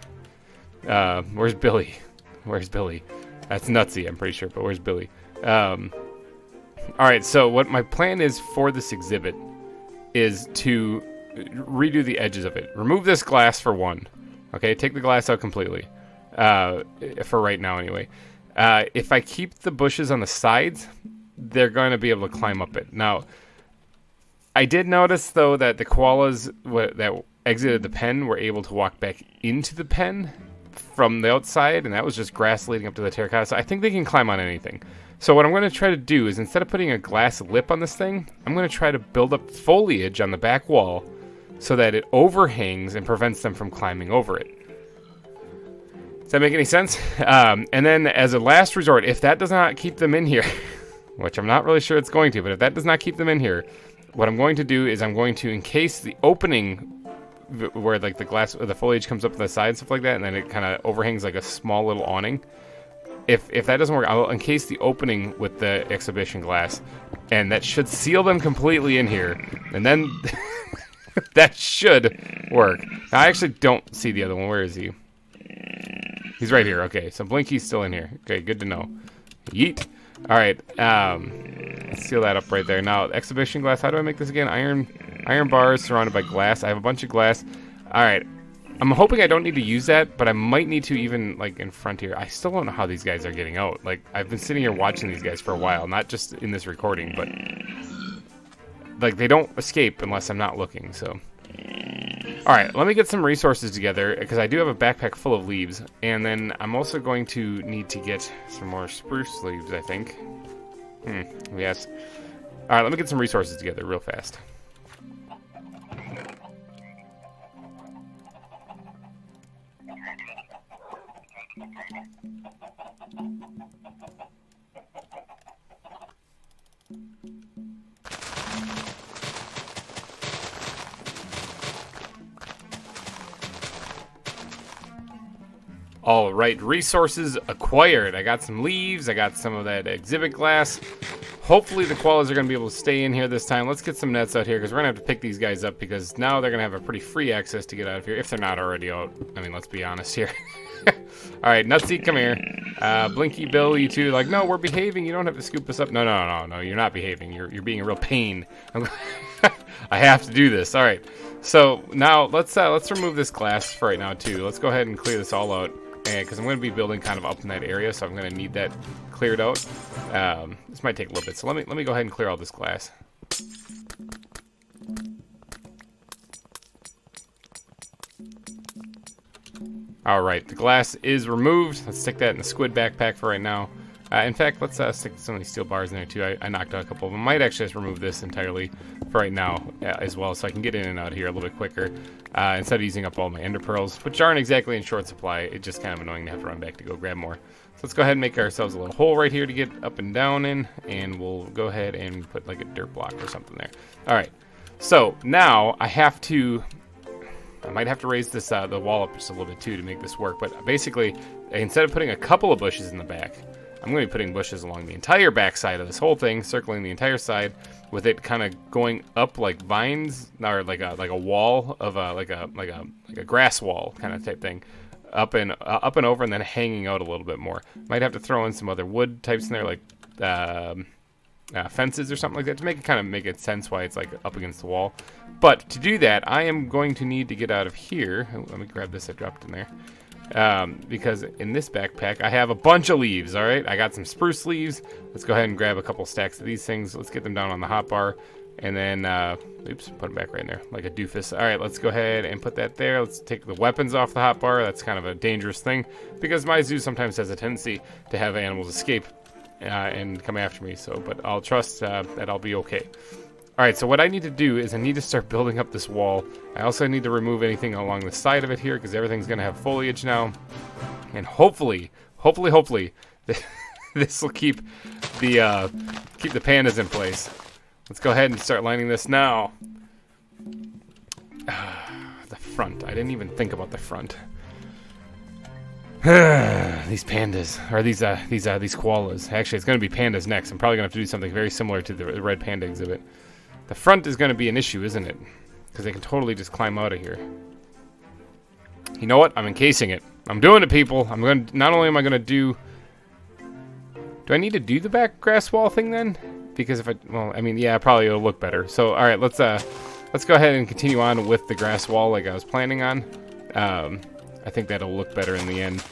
Where's Billy? Where's Billy? That's Nutsy, I'm pretty sure, but where's Billy? Alright, so what my plan is for this exhibit is to redo the edges of it. Remove this glass for one. Okay, take the glass out completely. For right now, anyway. If I keep the bushes on the sides, they're going to be able to climb up it. Now, I did notice, though, that the koalas that exited the pen were able to walk back into the pen from the outside, and that was just grass leading up to the terracotta. So I think they can climb on anything. So what I'm going to try to do is, instead of putting a glass lip on this thing, I'm going to try to build up foliage on the back wall so that it overhangs and prevents them from climbing over it. Does that make any sense? And then as a last resort, if that does not keep them in here, which I'm not really sure it's going to, but if that does not keep them in here, what I'm going to do is I'm going to encase the opening where like the glass or the foliage comes up to the side and stuff like that, and then it kind of overhangs like a small little awning. If that doesn't work, I'll encase the opening with the exhibition glass, and that should seal them completely in here, and then that should work. Now, I actually don't see the other one. Where is he? He's right here. Okay, so Blinky's still in here. Okay, good to know. Yeet. All right. Let's seal that up right there. Now, exhibition glass. How do I make this again? Iron bars surrounded by glass. I have a bunch of glass. All right. I'm hoping I don't need to use that, but I might need to even, like, in front here. I still don't know how these guys are getting out. Like, I've been sitting here watching these guys for a while, not just in this recording, but, like, they don't escape unless I'm not looking, so. All right, let me get some resources together, because I do have a backpack full of leaves, and then I'm also going to need to get some more spruce leaves, I think. Yes. All right, let me get some resources together real fast. All right, resources acquired. I got some leaves. I got some of that exhibit glass. Hopefully the koalas are going to be able to stay in here this time. Let's get some nets out here because we're going to have to pick these guys up because now they're going to have a pretty free access to get out of here if they're not already out. I mean, let's be honest here. All right, Nutsy, come here. Blinky Bill, you two, like, no, we're behaving. You don't have to scoop us up. No, you're not behaving. You're being a real pain. I have to do this. All right. So now let's remove this glass for right now too. Let's go ahead and clear this all out. Because I'm going to be building kind of up in that area, so I'm going to need that cleared out. This might take a little bit, so let me go ahead and clear all this glass. All right, the glass is removed. Let's stick that in the squid backpack for right now. In fact, let's stick some of these steel bars in there too. I knocked out a couple of them. Might actually just remove this entirely for right now as well, so I can get in and out here a little bit quicker instead of using up all my ender pearls, which aren't exactly in short supply. It's just kind of annoying to have to run back to go grab more. So let's go ahead and make ourselves a little hole right here to get up and down in, and we'll go ahead and put like a dirt block or something there. All right, so now I might have to raise this the wall up just a little bit too to make this work, but basically instead of putting a couple of bushes in the back, I'm going to be putting bushes along the entire back side of this whole thing, circling the entire side, with it kind of going up like vines, or like a wall of like a grass wall kind of type thing, up and over, and then hanging out a little bit more. Might have to throw in some other wood types in there, like fences or something like that, to make it sense why it's like up against the wall. But to do that, I am going to need to get out of here. Let me grab this I dropped in there. Because in this backpack I have a bunch of leaves. All right, I got some spruce leaves. Let's go ahead and grab a couple stacks of these things. Let's get them down on the hotbar, and then oops, put them back right in there like a doofus. All right, let's go ahead and put that there. Let's take the weapons off the hotbar. That's kind of a dangerous thing because my zoo sometimes has a tendency to have animals escape and come after me. So, but I'll trust that I'll be okay. All right, so what I need to do is I need to start building up this wall. I also need to remove anything along the side of it here because everything's going to have foliage now. And hopefully, this will keep the pandas in place. Let's go ahead and start lining this now. The front. I didn't even think about the front. These pandas, or these koalas. Actually, it's going to be pandas next. I'm probably going to have to do something very similar to the red panda exhibit. The front is going to be an issue, isn't it? Because they can totally just climb out of here. You know what? I'm encasing it. I'm doing it, people. I'm going to, not only am I going to do I need to do the back grass wall thing then? Because if yeah, probably it'll look better. So, all right, let's go ahead and continue on with the grass wall like I was planning on. I think that'll look better in the end.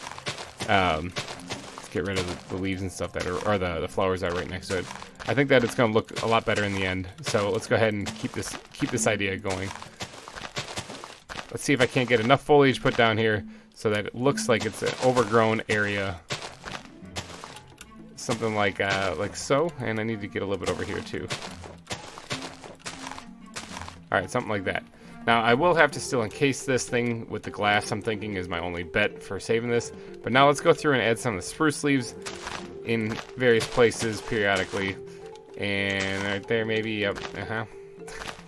Let's get rid of the leaves and stuff that are, or the flowers that are right next to it. I think that it's going to look a lot better in the end. So let's go ahead and keep this idea going. Let's see if I can't get enough foliage put down here so that it looks like it's an overgrown area. Something like so. And I need to get a little bit over here too. All right, something like that. Now, I will have to still encase this thing with the glass, I'm thinking, is my only bet for saving this. But now let's go through and add some of the spruce leaves in various places periodically. And right there, maybe,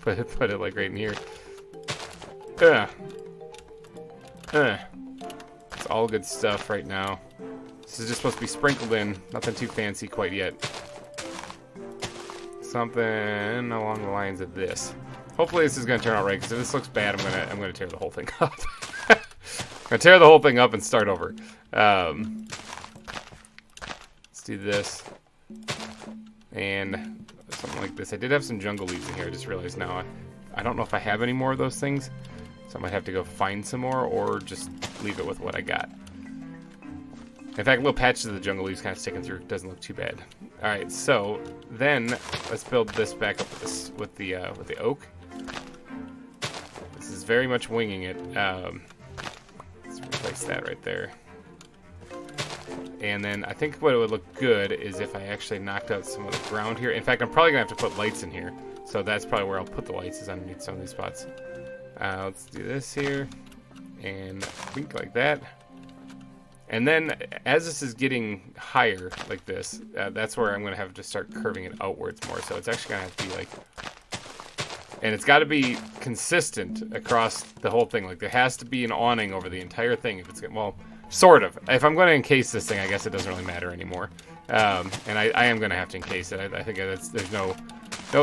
put it like right in here. It's all good stuff right now. This is just supposed to be sprinkled in. Nothing too fancy quite yet. Something along the lines of this. Hopefully this is going to turn out right, because if this looks bad, I'm going to tear the whole thing up. I'm going to tear the whole thing up and start over. Let's do this. and something like this. I did have some jungle leaves in here. I just realized now I don't know if I have any more of those things, so I might have to go find some more or just leave it with what I got. In fact, little patches of the jungle leaves kind of sticking through. It doesn't look too bad. All right, so then let's build this back up with the oak. This is very much winging it. Let's replace that right there. And then I think what it would look good is if I actually knocked out some of the ground here. In fact, I'm probably gonna have to put lights in here. So that's probably where I'll put the lights, is underneath some of these spots. Let's do this here, and wink like that. And then as this is getting higher like this, that's where I'm gonna have to start curving it outwards more. So it's actually gonna have to be like, and it's got to be consistent across the whole thing. Like there has to be an awning over the entire thing. If it's, well, sort of. If I'm going to encase this thing, I guess it doesn't really matter anymore. And I am going to have to encase it. I think there's no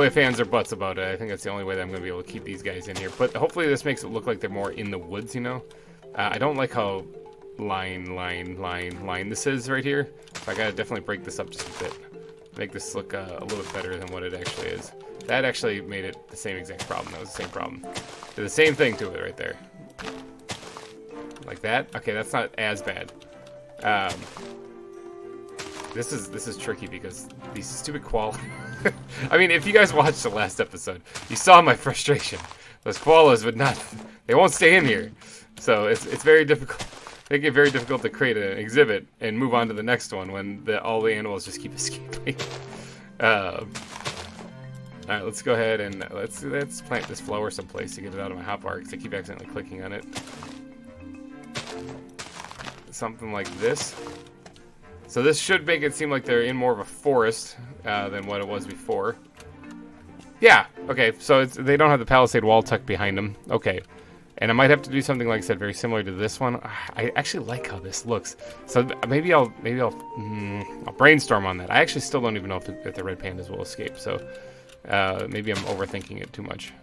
ifs, ands, or buts about it. I think that's the only way that I'm going to be able to keep these guys in here. But hopefully this makes it look like they're more in the woods, you know? I don't like how line this is right here. So I got to definitely break this up just a bit. Make this look a little bit better than what it actually is. That actually made it the same exact problem. That was the same problem. Did the same thing to it right there. Like that? Okay, that's not as bad. This is tricky because these stupid koalas. I mean, if you guys watched the last episode, you saw my frustration. Those koalas would not. They won't stay in here. So it's very difficult. Make it very difficult to create an exhibit and move on to the next one when all the animals just keep escaping. All right, let's go ahead and let's plant this flower someplace to get it out of my hotbar because I keep accidentally clicking on it. Something like this. So this should make it seem like they're in more of a forest than what it was before. Yeah, okay, so they don't have the palisade wall tucked behind them. Okay, and I might have to do something, like I said, very similar to this one. I actually like how this looks. So maybe I'll brainstorm on that. I actually still don't even know if the red pandas will escape. So maybe I'm overthinking it too much.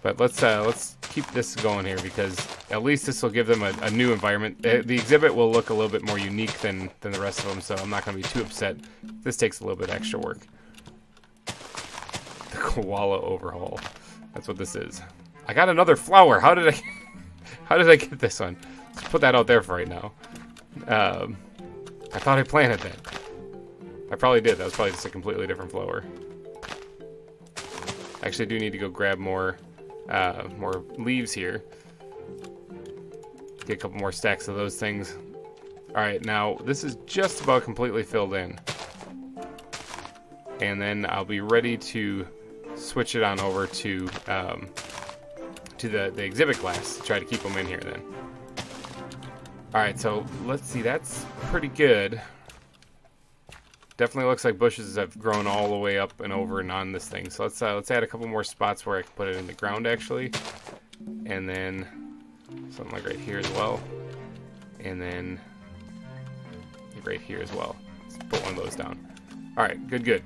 But let's keep this going here because at least this will give them a new environment. The exhibit will look a little bit more unique than the rest of them, so I'm not going to be too upset. This takes a little bit extra work. The koala overhaul. That's what this is. I got another flower. How did I get this one? Let's put that out there for right now. I thought I planted that. I probably did. That was probably just a completely different flower. I actually do need to go grab more leaves here. Get a couple more stacks of those things. Alright, now this is just about completely filled in. And then I'll be ready to switch it on over to the exhibit glass to try to keep them in here then. Alright, so let's see, that's pretty good. Definitely looks like bushes have grown all the way up and over and on this thing. So let's add a couple more spots where I can put it in the ground actually. And then something like right here as well. And then right here as well. Let's put one of those down. Alright, good.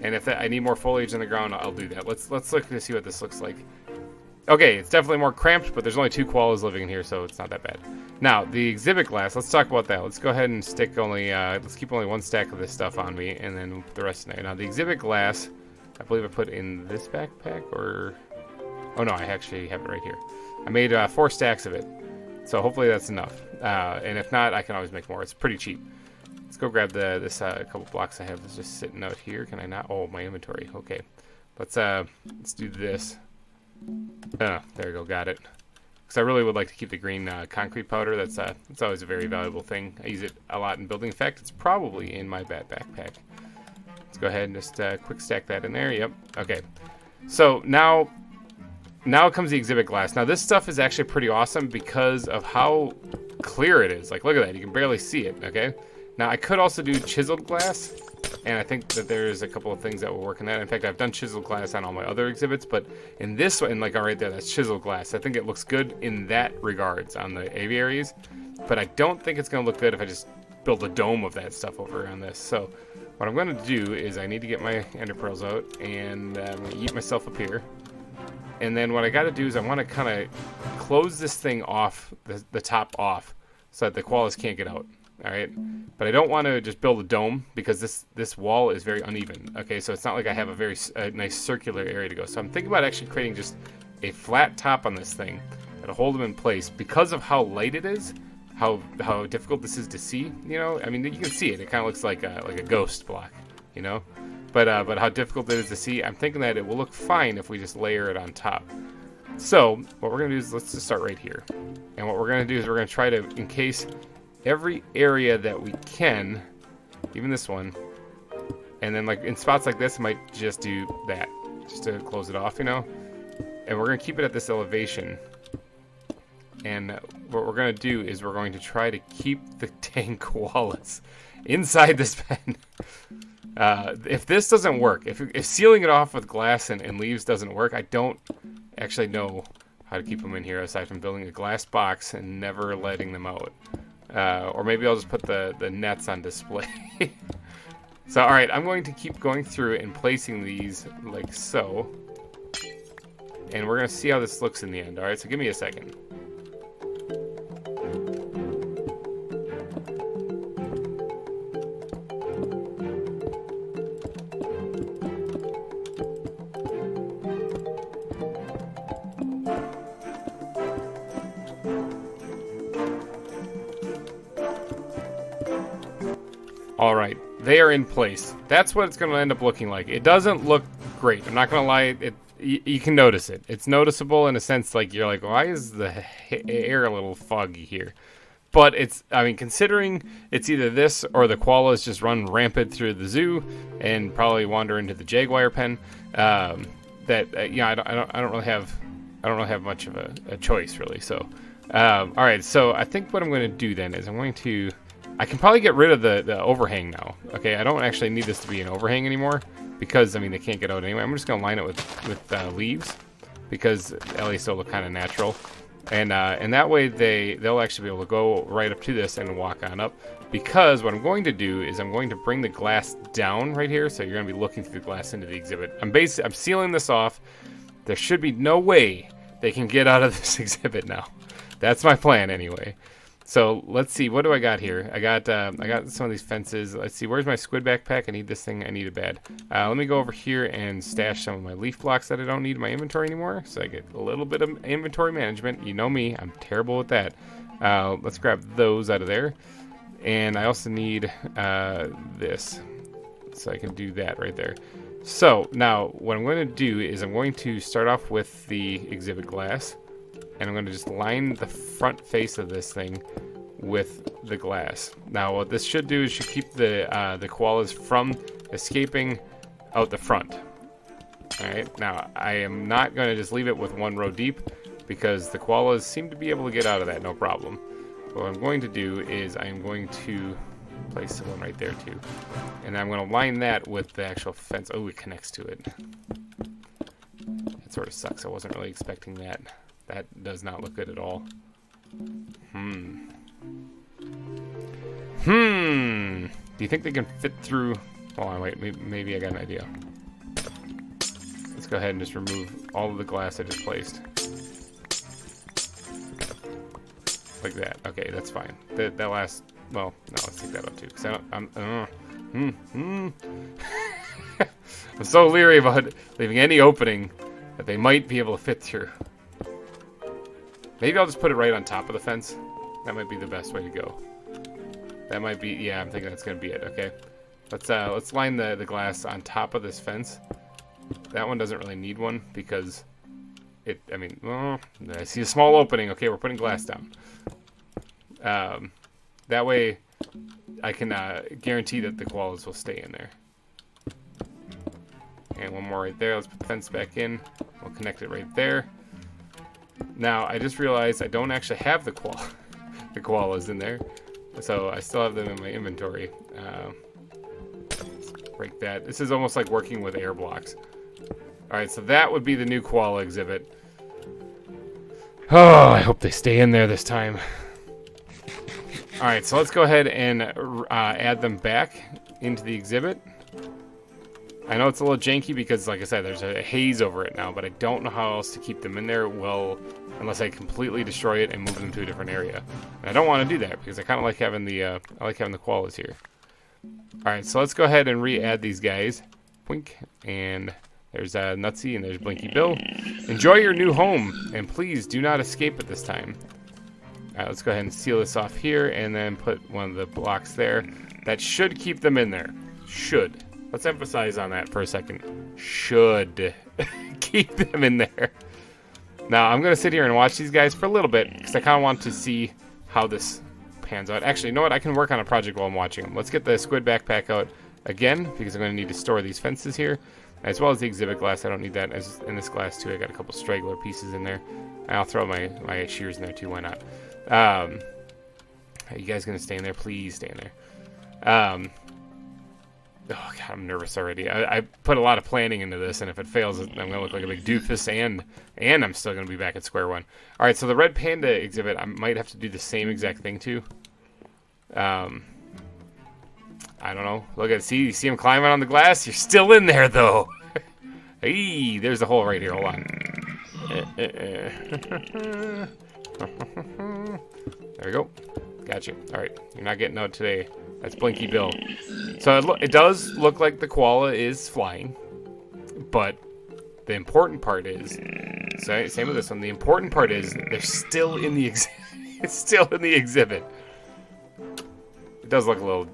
And if I need more foliage in the ground, I'll do that. Let's look to see what this looks like. Okay, it's definitely more cramped, but there's only 2 koalas living in here, so it's not that bad. Now, the exhibit glass, let's talk about that. Let's go ahead and stick let's keep only 1 stack of this stuff on me, and then the rest in there. Now, the exhibit glass, I believe I put in this backpack, or... Oh, no, I actually have it right here. I made 4 stacks of it, so hopefully that's enough. And if not, I can always make more. It's pretty cheap. Let's go grab this couple blocks I have that's just sitting out here. Can I not? Oh, my inventory. Okay. Let's do this. There we go. Got it. Because I really would like to keep the green concrete powder. That's always a very valuable thing. I use it a lot in building. In fact, it's probably in my backpack. Let's go ahead and just quick stack that in there. Yep. Okay. So now comes the exhibit glass. Now this stuff is actually pretty awesome because of how clear it is. Like, look at that. You can barely see it. Okay. Now I could also do chiseled glass. And I think that there's a couple of things that will work in that. In fact, I've done chiseled glass on all my other exhibits, but in this one, like right there, that's chiseled glass. I think it looks good in that regards on the aviaries, but I don't think it's going to look good if I just build a dome of that stuff over on this. So what I'm going to do is I need to get my ender pearls out, and I'm going to eat myself up here. And then what I got to do is I want to kind of close this thing off, the top off, so that the koalas can't get out. All right, but I don't want to just build a dome because this wall is very uneven. Okay, so it's not like I have a very nice circular area to go. So I'm thinking about actually creating just a flat top on this thing that'll hold them in place because of how light it is, how difficult this is to see. You know, I mean, you can see it. It kind of looks like a ghost block, you know. But how difficult it is to see, I'm thinking that it will look fine if we just layer it on top. So what we're gonna do is let's just start right here, and what we're gonna do is we're gonna try to encase every area that we can, even this one, and then like in spots like this I might just do that just to close it off, you know. And we're gonna keep it at this elevation, and what we're gonna do is we're going to try to keep the dang koalas inside this pen. If this doesn't work, if sealing it off with glass and leaves doesn't work, I don't actually know how to keep them in here aside from building a glass box and never letting them out. Or maybe I'll just put the nets on display. So, all right, I'm going to keep going through and placing these like so. And we're going to see how this looks in the end. All right, so give me a second. All right, they are in place. That's what it's going to end up looking like. It doesn't look great. I'm not going to lie. You can notice it. It's noticeable in a sense, like you're like, why is the air a little foggy here? But it's, I mean, considering it's either this or the koalas just run rampant through the zoo and probably wander into the jaguar pen. I don't really have much of a choice really. So, all right. So I think what I'm going to do then is I can probably get rid of the overhang now. Okay, I don't actually need this to be an overhang anymore because, I mean, they can't get out anyway. I'm just going to line it with leaves because at least it'll look kind of natural. And that way they'll actually be able to go right up to this and walk on up. Because what I'm going to do is I'm going to bring the glass down right here. So you're going to be looking through the glass into the exhibit. I'm sealing this off. There should be no way they can get out of this exhibit now. That's my plan anyway. So let's see, what do I got here? I got some of these fences. Let's see, where's my squid backpack? I need this thing. I need it bad. Let me go over here and stash some of my leaf blocks that I don't need in my inventory anymore. So I get a little bit of inventory management. You know me, I'm terrible with that. Let's grab those out of there. And I also need this. So I can do that right there. So now what I'm going to do is I'm going to start off with the exhibit glass. And I'm going to just line the front face of this thing with the glass. Now, what this should do is should keep the koalas from escaping out the front. All right. Now, I am not going to just leave it with one row deep because the koalas seem to be able to get out of that no problem. What I'm going to do is I'm going to place one right there too, and I'm going to line that with the actual fence. Oh, it connects to it. That sort of sucks. I wasn't really expecting that. That does not look good at all. Do you think they can fit through? Hold on, wait. Maybe I got an idea. Let's go ahead and just remove all of the glass I just placed. Like that. Okay, that's fine. That last. Well, no, let's take that out too. Cause I'm so leery about leaving any opening that they might be able to fit through. Maybe I'll just put it right on top of the fence. That might be the best way to go. That might be, yeah, I'm thinking that's gonna be it. Okay, let's line the glass on top of this fence. That one doesn't really need one because I see a small opening. Okay, we're putting glass down. That way I can guarantee that the koalas will stay in there. And one more right there. Let's put the fence back in. We'll connect it right there. Now, I just realized I don't actually have the koalas in there. So I still have them in my inventory. Let's break that. This is almost like working with air blocks. Alright, so that would be the new koala exhibit. Oh, I hope they stay in there this time. Alright, so let's go ahead and add them back into the exhibit. I know it's a little janky because, like I said, there's a haze over it now, but I don't know how else to keep them in there, well, unless I completely destroy it and move them to a different area. And I don't want to do that because I kind of like having the koalas here. All right, so let's go ahead and re-add these guys. Blink, and there's Nutsy, and there's Blinky Bill. Enjoy your new home, and please do not escape at this time. All right, let's go ahead and seal this off here, and then put one of the blocks there. That should keep them in there. Should. Let's emphasize on that for a second. Should keep them in there. Now, I'm going to sit here and watch these guys for a little bit because I kind of want to see how this pans out. Actually, you know what? I can work on a project while I'm watching them. Let's get the squid backpack out again because I'm going to need to store these fences here, as well as the exhibit glass. I don't need that in this glass, too. I got a couple straggler pieces in there. And I'll throw my shears in there, too. Why not? Are you guys going to stay in there? Please stay in there. Oh, God, I'm nervous already. I put a lot of planning into this, and if it fails, I'm going to look like a big doofus, and I'm still going to be back at square one. All right, so the red panda exhibit, I might have to do the same exact thing, too. I don't know. Look at you see him climbing on the glass? You're still in there, though. Hey, there's a hole right here. Hold on. There we go. Gotcha. All right, you're not getting out today. That's Blinky Bill. So it does look like the koala is flying, but the important part is, same with this one. The important part is they're still in the it's still in the exhibit. It does look a little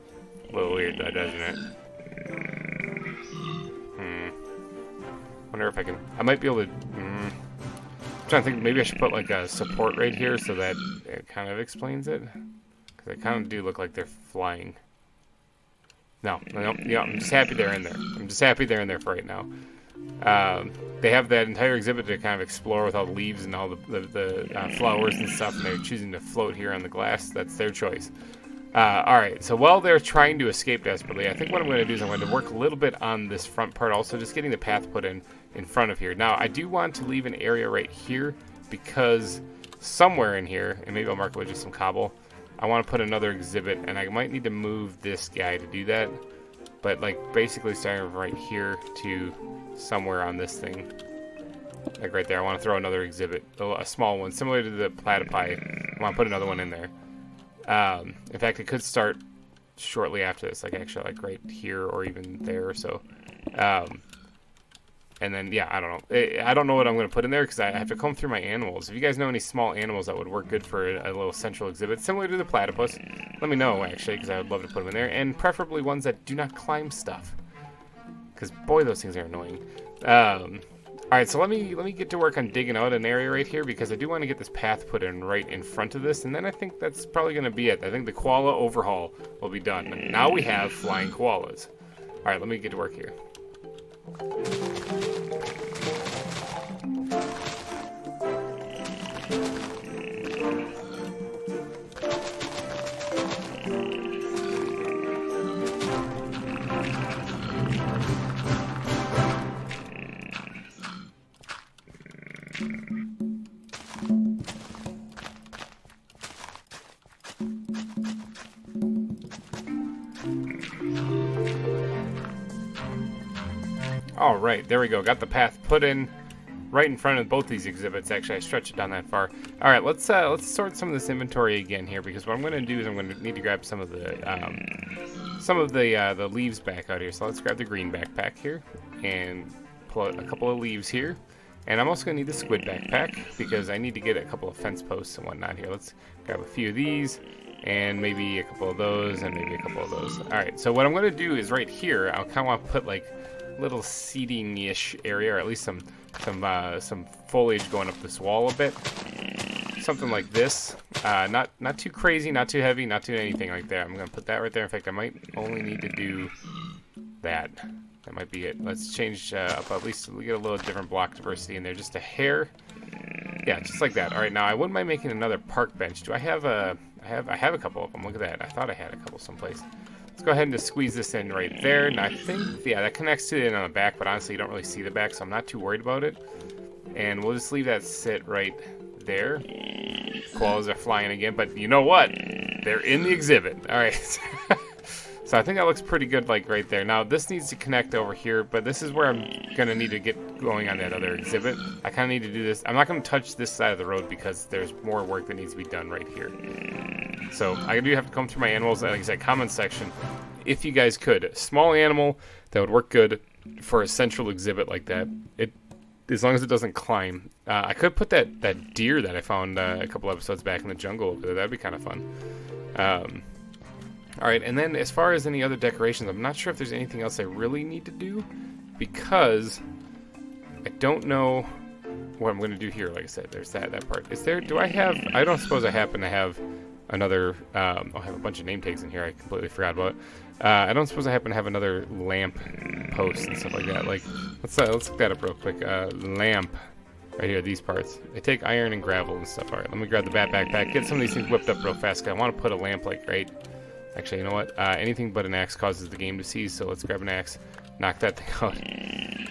weird, though, doesn't it? Wonder if I might be able to. I'm trying to think. Maybe I should put like a support right here so that it kind of explains it. They kind of do look like they're flying. No, yeah, I'm just happy they're in there. I'm just happy they're in there for right now. They have that entire exhibit to kind of explore with all the leaves and all the flowers and stuff, and they're choosing to float here on the glass. That's their choice. All right, so while they're trying to escape desperately, I think what I'm going to do is I'm going to work a little bit on this front part also, just getting the path put in front of here. Now, I do want to leave an area right here because somewhere in here, and maybe I'll mark it with just some cobble, I want to put another exhibit, and I might need to move this guy to do that. But, like, basically starting from right here to somewhere on this thing. Like right there, I want to throw another exhibit, a small one, similar to the platypi. I want to put another one in there. In fact, it could start shortly after this, like actually like right here or even there. So, and then, yeah, I don't know. I don't know what I'm going to put in there because I have to comb through my animals. If you guys know any small animals that would work good for a little central exhibit, similar to the platypus, let me know, actually, because I would love to put them in there. And preferably ones that do not climb stuff. Because, boy, those things are annoying. Alright, so let me get to work on digging out an area right here because I do want to get this path put in right in front of this. And then I think that's probably going to be it. I think the koala overhaul will be done. And now we have flying koalas. Alright, let me get to work here. All right, there we go. Got the path put in right in front of both these exhibits. Actually, I stretched it down that far. All right, let's sort some of this inventory again here because what I'm going to do is I'm going to need to grab some of the leaves back out here. So let's grab the green backpack here and pull out a couple of leaves here. And I'm also going to need the squid backpack because I need to get a couple of fence posts and whatnot here. Let's grab a few of these and maybe a couple of those and maybe a couple of those. All right, so what I'm going to do is right here, I kind of want to put like little seating-ish area, or at least some foliage going up this wall a bit. Something like this. Not too crazy, not too heavy, not too anything like that. I'm going to put that right there. In fact, I might only need to do that. That might be it. Let's change up at least we get a little different block diversity in there, just a hair. Yeah, just like that. All right, now I wouldn't mind making another park bench. Do I have a? I have a couple of them. Look at that. I thought I had a couple someplace. Let's go ahead and just squeeze this in right there. And I think, yeah, that connects to it on the back, but honestly, you don't really see the back, so I'm not too worried about it. And we'll just leave that sit right there. Koalas are flying again, but you know what? They're in the exhibit. All right. So I think that looks pretty good, like right there. Now this needs to connect over here, but this is where I'm gonna need to get going on that other exhibit. I kind of need to do this. I'm not gonna touch this side of the road because there's more work that needs to be done right here. So I do have to come through my animals. Like I said, comment section, if you guys could. A small animal that would work good for a central exhibit like that. As long as it doesn't climb. I could put that deer that I found a couple episodes back in the jungle over there. That'd be kind of fun. Alright, and then as far as any other decorations, I'm not sure if there's anything else I really need to do, because I don't know what I'm going to do here. Like I said, there's that part. I don't suppose I happen to have another, I'll have a bunch of name tags in here I completely forgot about. I don't suppose I happen to have another lamp post and stuff like that. Like, let's look that up real quick. Lamp, right here, these parts. They take iron and gravel and stuff. Alright, let me grab the bat backpack, get some of these things whipped up real fast, because I want to put a lamp like right. Actually, you know what? Anything but an axe causes the game to seize, so let's grab an axe, knock that thing out,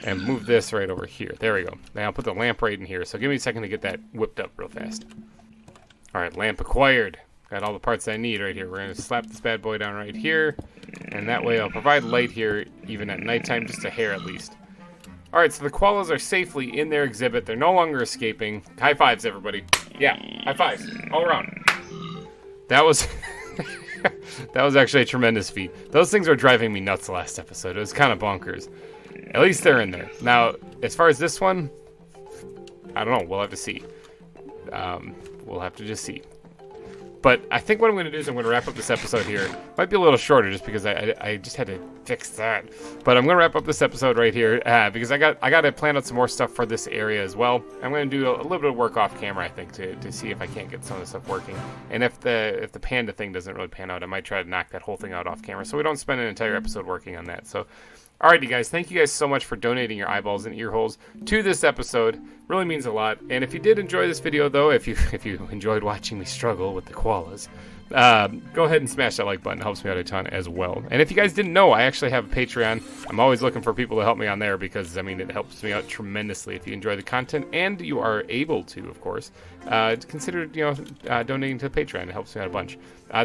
and move this right over here. There we go. Now I'll put the lamp right in here, so give me a second to get that whipped up real fast. Alright, lamp acquired. Got all the parts I need right here. We're going to slap this bad boy down right here, and that way I'll provide light here, even at nighttime, just a hair at least. Alright, so the koalas are safely in their exhibit. They're no longer escaping. High fives, everybody. Yeah, high fives. All around. That was... that was actually a tremendous feat. Those things were driving me nuts last episode. It was kind of bonkers. At least they're in there. Now, as far as this one, I don't know. We'll have to see. We'll have to just see. But I think what I'm going to do is I'm going to wrap up this episode here. Might be a little shorter just because I just had to fix that. But I'm going to wrap up this episode right here because I got to plan out some more stuff for this area as well. I'm going to do a little bit of work off camera, I think, to see if I can't get some of the stuff working. And if the panda thing doesn't really pan out, I might try to knock that whole thing out off camera so we don't spend an entire episode working on that. So, alrighty guys, thank you guys so much for donating your eyeballs and ear holes to this episode. Really means a lot. And if you did enjoy this video, though, if you enjoyed watching me struggle with the koalas, go ahead and smash that like button. It helps me out a ton as well. And if you guys didn't know, I actually have a Patreon. I'm always looking for people to help me on there because, I mean, it helps me out tremendously if you enjoy the content and you are able to, of course, consider, donating to the Patreon. It helps me out a bunch.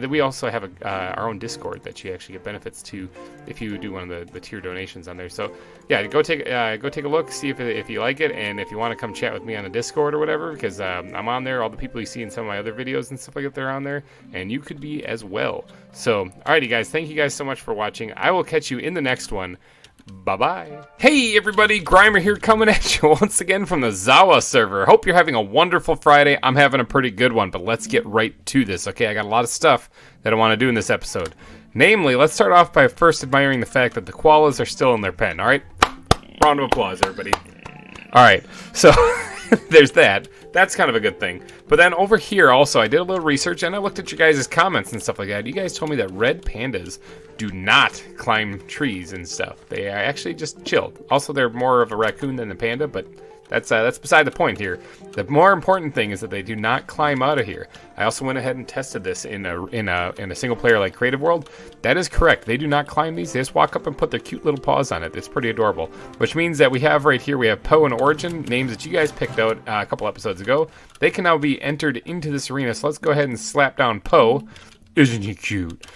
We also have our own Discord that you actually get benefits to if you do one of the tier donations on there. So yeah, go take a look, see if you like it, and if you want to come chat with me on the Discord or whatever, because I'm on there. All the people you see in some of my other videos and stuff like that, they're on there, and you could be as well. So alrighty guys, thank you guys so much for watching. I will catch you in the next one. Bye-bye. Hey everybody, GReimer here coming at you once again from the ZAWA server. Hope you're having a wonderful Friday. I'm having a pretty good one, but let's get right to this. Okay, I got a lot of stuff that I want to do in this episode. Namely, let's start off by first admiring the fact that the koalas are still in their pen, alright? Round of applause, everybody. Alright, so there's that. That's kind of a good thing. But then over here also, I did a little research and I looked at you guys' comments and stuff like that. You guys told me that red pandas do not climb trees and stuff. They are actually just chill. Also, they're more of a raccoon than a panda, but that's beside the point here. The more important thing is that they do not climb out of here. I also went ahead and tested this in a single player like Creative World. That is correct. They do not climb these. They just walk up and put their cute little paws on it. It's pretty adorable. Which means that we have right here, we have Poe and Origin, names that you guys picked out a couple episodes ago. They can now be entered into this arena. So let's go ahead and slap down Poe. Isn't he cute?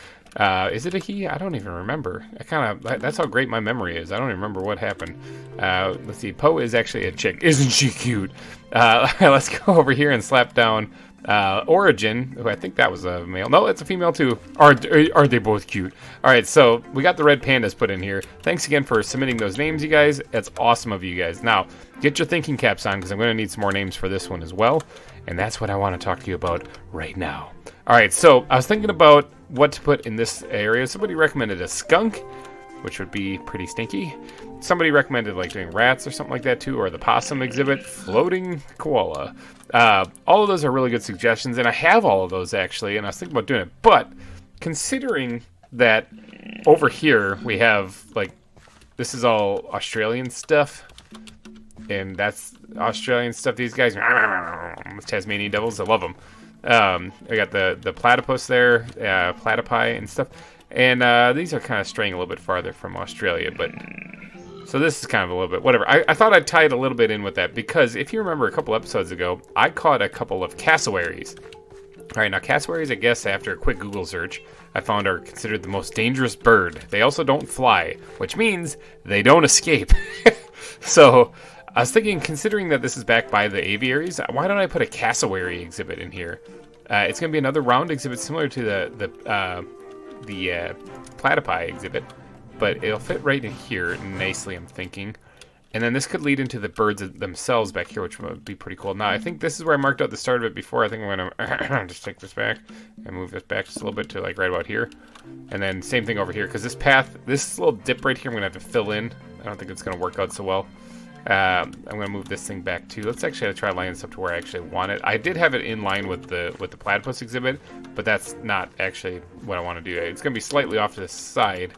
Is it a he? I don't even remember. That's how great my memory is. I don't even remember what happened. Let's see. Poe is actually a chick. Isn't she cute? Let's go over here and slap down Origin, who I think that was a male. No, it's a female too. Are they both cute? All right, so we got the red pandas put in here. Thanks again for submitting those names, you guys. That's awesome of you guys. Now, get your thinking caps on because I'm going to need some more names for this one as well. And that's what I want to talk to you about right now. All right, so I was thinking about what to put in this area. Somebody recommended a skunk, which would be pretty stinky. Somebody recommended like doing rats or something like that too, or the possum exhibit, floating koala. All of those are really good suggestions, and I have all of those actually, and I was thinking about doing it. But considering that over here we have like, this is all Australian stuff, and that's Australian stuff. These guys, Tasmanian devils, I love them. I got the platypus there, platypi and stuff. And these are kind of straying a little bit farther from Australia, but so this is kind of a little bit whatever. I thought I'd tie it a little bit in with that because if you remember a couple episodes ago, I caught a couple of cassowaries. Alright, now cassowaries, I guess, after a quick Google search, I found are considered the most dangerous bird. They also don't fly, which means they don't escape. So, I was thinking, considering that this is backed by the aviaries, why don't I put a cassowary exhibit in here? It's going to be another round exhibit similar to the platypi exhibit, but it'll fit right in here nicely, I'm thinking. And then this could lead into the birds themselves back here, which would be pretty cool. Now, I think this is where I marked out the start of it before. I think I'm going to just take this back and move this back just a little bit to like right about here. And then same thing over here, because this path, this little dip right here, I'm going to have to fill in. I don't think it's going to work out so well. I'm going to move this thing back too. Let's actually try to line this up to where I actually want it. I did have it in line with the platypus exhibit, but that's not actually what I want to do. It's going to be slightly off to the side.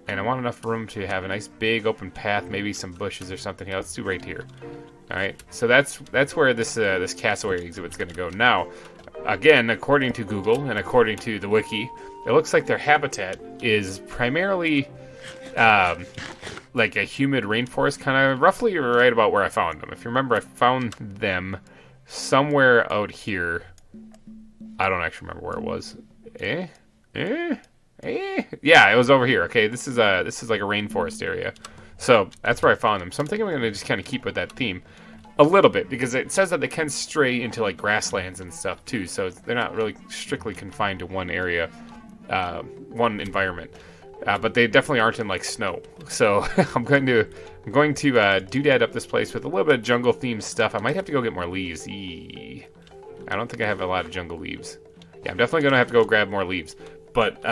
And I want enough room to have a nice big open path, maybe some bushes or something. Yeah, let's do right here. All right, so that's where this this cassowary exhibit's going to go. Now, again, according to Google and according to the wiki, it looks like their habitat is primarily like a humid rainforest, kind of roughly right about where I found them. If you remember, I found them somewhere out here. I don't actually remember where it was. Yeah, it was over here. Okay, this is like a rainforest area, so that's where I found them. So I'm thinking I'm gonna just kind of keep with that theme a little bit, because it says that they can stray into like grasslands and stuff too. So they're not really strictly confined to one area, one environment. But they definitely aren't in like snow. So I'm going to doodad up this place with a little bit of jungle themed stuff. I might have to go get more leaves. I don't think I have a lot of jungle leaves. Yeah, I'm definitely gonna have to go grab more leaves. But,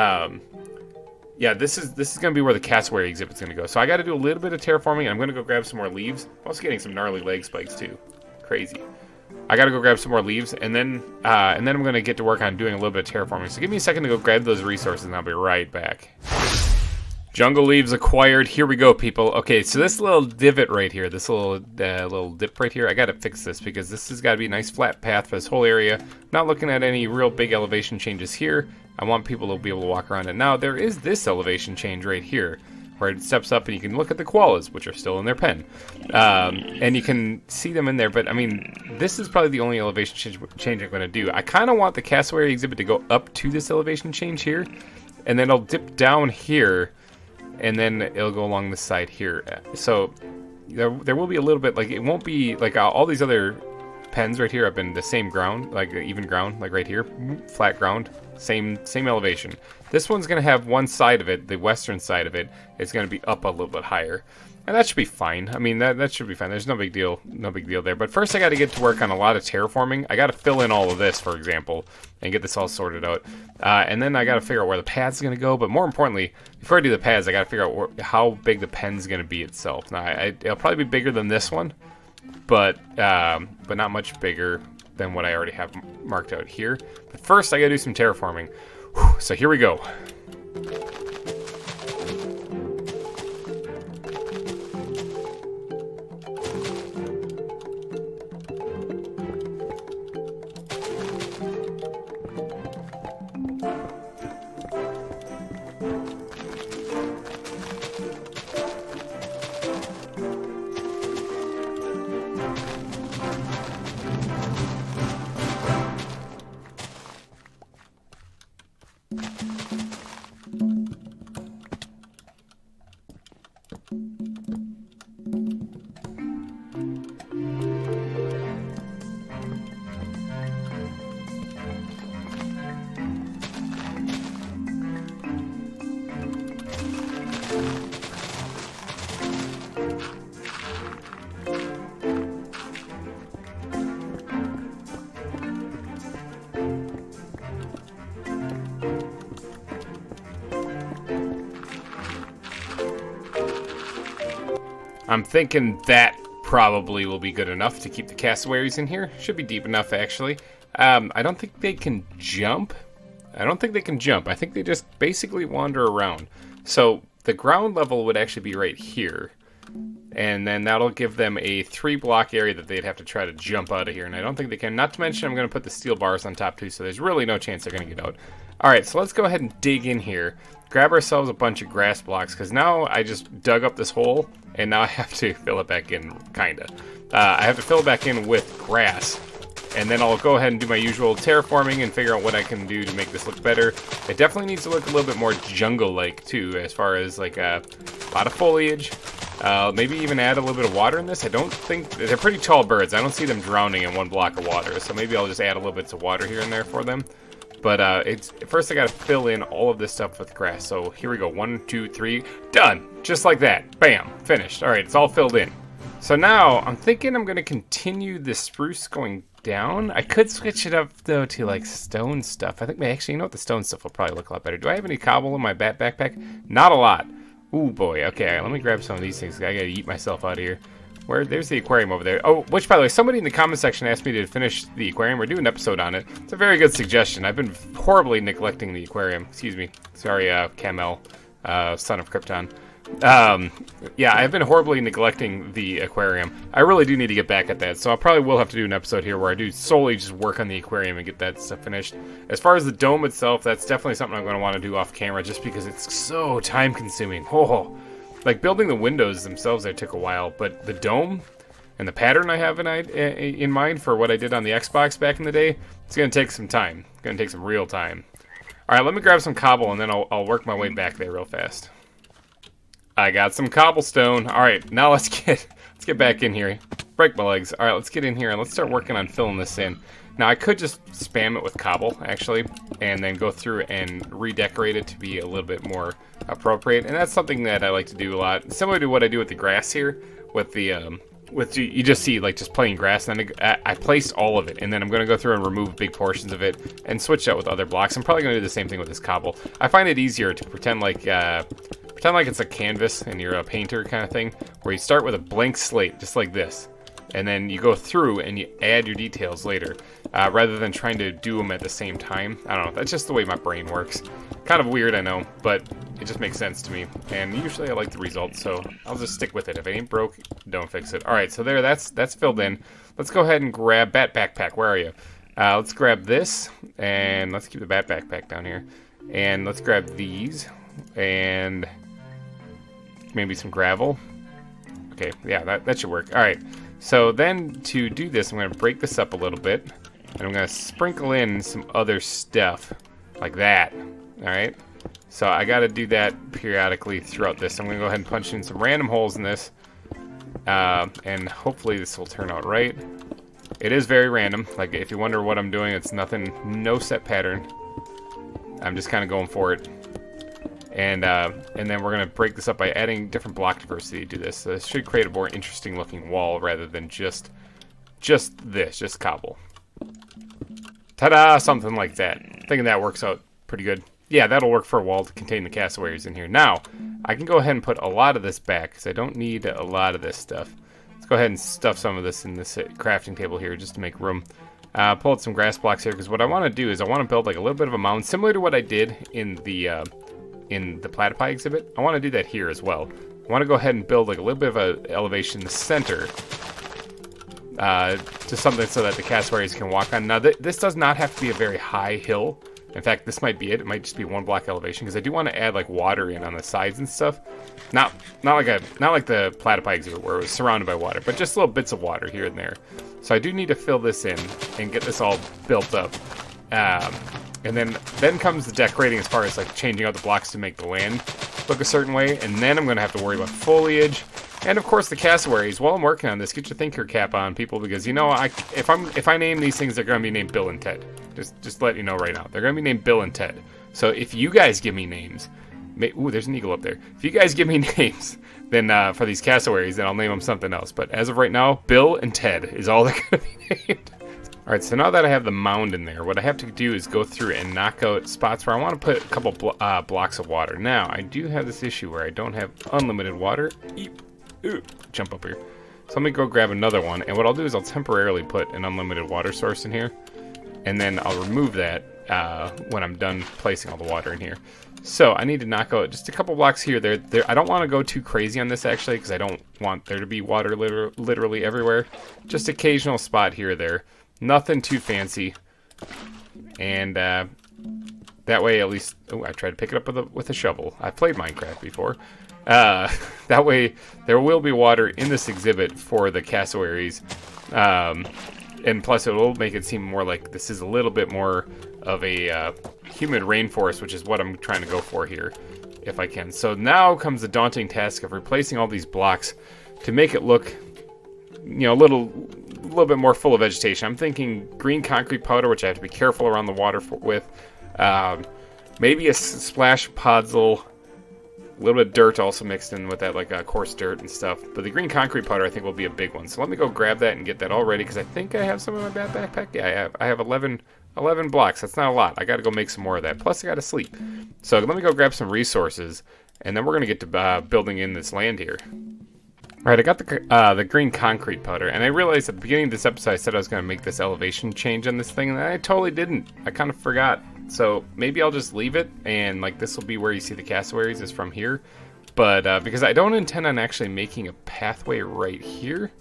yeah, this is going to be where the cassowary exhibit's going to go. So I got to do a little bit of terraforming, and I'm going to go grab some more leaves. I'm also getting some gnarly leg spikes, too. Crazy. I got to go grab some more leaves, and then I'm going to get to work on doing a little bit of terraforming. So give me a second to go grab those resources, and I'll be right back. Jungle leaves acquired. Here we go, people. Okay, so this little divot right here, this little dip right here, I got to fix this, because this has got to be a nice flat path for this whole area. Not looking at any real big elevation changes here. I want people to be able to walk around it. Now, there is this elevation change right here, where it steps up and you can look at the koalas, which are still in their pen. And you can see them in there, but I mean, this is probably the only elevation change I'm going to do. I kind of want the cassowary exhibit to go up to this elevation change here, and then it'll dip down here, and then it'll go along the side here. So there will be a little bit, like, it won't be like all these other pens right here have been the same ground, like even ground, like right here, flat ground, same elevation. This one's gonna have one side of it, the western side of it, it's gonna be up a little bit higher, and that should be fine. I mean, that should be fine. There's no big deal there. But first, I got to get to work on a lot of terraforming. I got to fill in all of this, for example, and get this all sorted out. And then I got to figure out where the path's gonna go. But more importantly, before I do the paths, I got to figure out how big the pen's gonna be itself. Now, it'll probably be bigger than this one, but not much bigger than what I already have marked out here. But first, I gotta do some terraforming. Whew, so here we go. I'm thinking that probably will be good enough to keep the cassowaries in here. Should be deep enough, actually. I don't think they can jump. I think they just basically wander around. So the ground level would actually be right here. And then that'll give them a 3-block area that they'd have to try to jump out of here. And I don't think they can. Not to mention, I'm going to put the steel bars on top too, so there's really no chance they're going to get out. Alright, so let's go ahead and dig in here. Grab ourselves a bunch of grass blocks, because now I just dug up this hole, and now I have to fill it back in, kinda. I have to fill it back in with grass. and then I'll go ahead and do my usual terraforming and figure out what I can do to make this look better. It definitely needs to look a little bit more jungle-like too, as far as like a lot of foliage. Maybe even add a little bit of water in this. I don't think they're pretty tall birds. I don't see them drowning in one block of water, so maybe I'll just add a little bits of water here and there for them. But first I gotta fill in all of this stuff with grass. So here we go, 1, 2, 3, done! Just like that, bam, finished. All right, it's all filled in. So now I'm thinking I'm gonna continue the spruce going down. I could switch it up though to like stone stuff. I think actually, you know what, the stone stuff will probably look a lot better. Do I have any cobble in my backpack? Not a lot. Ooh boy, okay, let me grab some of these things. I gotta eat myself out of here. There's the aquarium over there. Oh, which by the way, somebody in the comment section asked me to finish the aquarium. We're doing an episode on it. It's a very good suggestion. I've been horribly neglecting the aquarium. Excuse me. Sorry, Kamel, son of Krypton. Yeah, I've been horribly neglecting the aquarium. I really do need to get back at that, so I probably will have to do an episode here where I do solely just work on the aquarium and get that stuff finished. As far as the dome itself, that's definitely something I'm going to want to do off camera just because it's so time consuming. Oh, like building the windows themselves, that took a while, but the dome and the pattern I have in mind for what I did on the Xbox back in the day, it's going to take some time. It's going to take some real time. All right, let me grab some cobble and then I'll work my way back there real fast. I got some cobblestone. All right, now let's get back in here. Break my legs. All right, let's get in here and let's start working on filling this in. Now I could just spam it with cobble actually, and then go through and redecorate it to be a little bit more appropriate. And that's something that I like to do a lot, similar to what I do with the grass here. With the you just see like just plain grass, and then I placed all of it, and then I'm gonna go through and remove big portions of it and switch that with other blocks. I'm probably gonna do the same thing with this cobble. I find it easier to pretend like it's a canvas and you're a painter kind of thing, where you start with a blank slate, just like this, and then you go through and you add your details later, rather than trying to do them at the same time. I don't know, that's just the way my brain works. Kind of weird, I know, but it just makes sense to me, and usually I like the results, so I'll just stick with it. If it ain't broke, don't fix it. All right, so there, that's filled in. Let's go ahead and grab Bat Backpack. Where are you? Let's grab this, and let's keep the Bat Backpack down here, and let's grab these, and maybe some gravel. Okay, yeah, that should work. All right, so then to do this, I'm going to break this up a little bit, and I'm going to sprinkle in some other stuff like that. All right, so I got to do that periodically throughout this. I'm going to go ahead and punch in some random holes in this, and hopefully this will turn out right. It is very random. Like, if you wonder what I'm doing, it's nothing, no set pattern. I'm just kind of going for it. And then we're going to break this up by adding different block diversity to this. So this should create a more interesting looking wall rather than just cobble. Ta-da! Something like that. Thinking that works out pretty good. Yeah, that'll work for a wall to contain the cassowaries in here. Now, I can go ahead and put a lot of this back because I don't need a lot of this stuff. Let's go ahead and stuff some of this in this crafting table here just to make room. Pull out some grass blocks here because what I want to do is I want to build like a little bit of a mound similar to what I did in the platypi exhibit. I want to do that here as well. I want to go ahead and build like a little bit of an elevation in the center to something so that the cassowaries can walk on. Now this does not have to be a very high hill. In fact, this might be it. It might just be one block elevation because I do want to add like water in on the sides and stuff. Not like the platypi exhibit where it was surrounded by water, but just little bits of water here and there. So I do need to fill this in and get this all built up. And then comes the decorating as far as like changing out the blocks to make the land look a certain way. And then I'm going to have to worry about foliage. And of course the cassowaries. While I'm working on this, get your thinker cap on, people, because you know if I name these things, they're going to be named Bill and Ted. Just let you know right now. They're going to be named Bill and Ted. So if you guys give me names, ooh, there's an eagle up there. If you guys give me names, then for these cassowaries, then I'll name them something else. But as of right now, Bill and Ted is all they're going to be named. All right, so now that I have the mound in there, what I have to do is go through and knock out spots where I want to put a couple blocks of water. Now, I do have this issue where I don't have unlimited water. Ooh, jump up here. So let me go grab another one, and what I'll do is I'll temporarily put an unlimited water source in here, and then I'll remove that when I'm done placing all the water in here. So I need to knock out just a couple blocks here. I don't want to go too crazy on this, actually, because I don't want there to be water literally everywhere. Just occasional spot here or there. Nothing too fancy, and that way at least. Oh, I tried to pick it up with a shovel. I've played Minecraft before. That way there will be water in this exhibit for the cassowaries, And plus it will make it seem more like this is a little bit more of a humid rainforest, which is what I'm trying to go for here, if I can. So now comes the daunting task of replacing all these blocks to make it look, you know, a little bit more full of vegetation. I'm thinking green concrete powder, which I have to be careful around the water with. Maybe a splash podzol, a little bit of dirt also mixed in with that, like coarse dirt and stuff. But the green concrete powder I think will be a big one. So let me go grab that and get that all ready, because I think I have some in my backpack. Yeah, I have 11 blocks. That's not a lot. I got to go make some more of that. Plus I got to sleep. So let me go grab some resources, and then we're going to get to building in this land here. All right, I got the green concrete powder, and I realized at the beginning of this episode I said I was going to make this elevation change on this thing, and I totally didn't. I kind of forgot. So maybe I'll just leave it, and like this will be where you see the cassowaries is from here. But because I don't intend on actually making a pathway right here.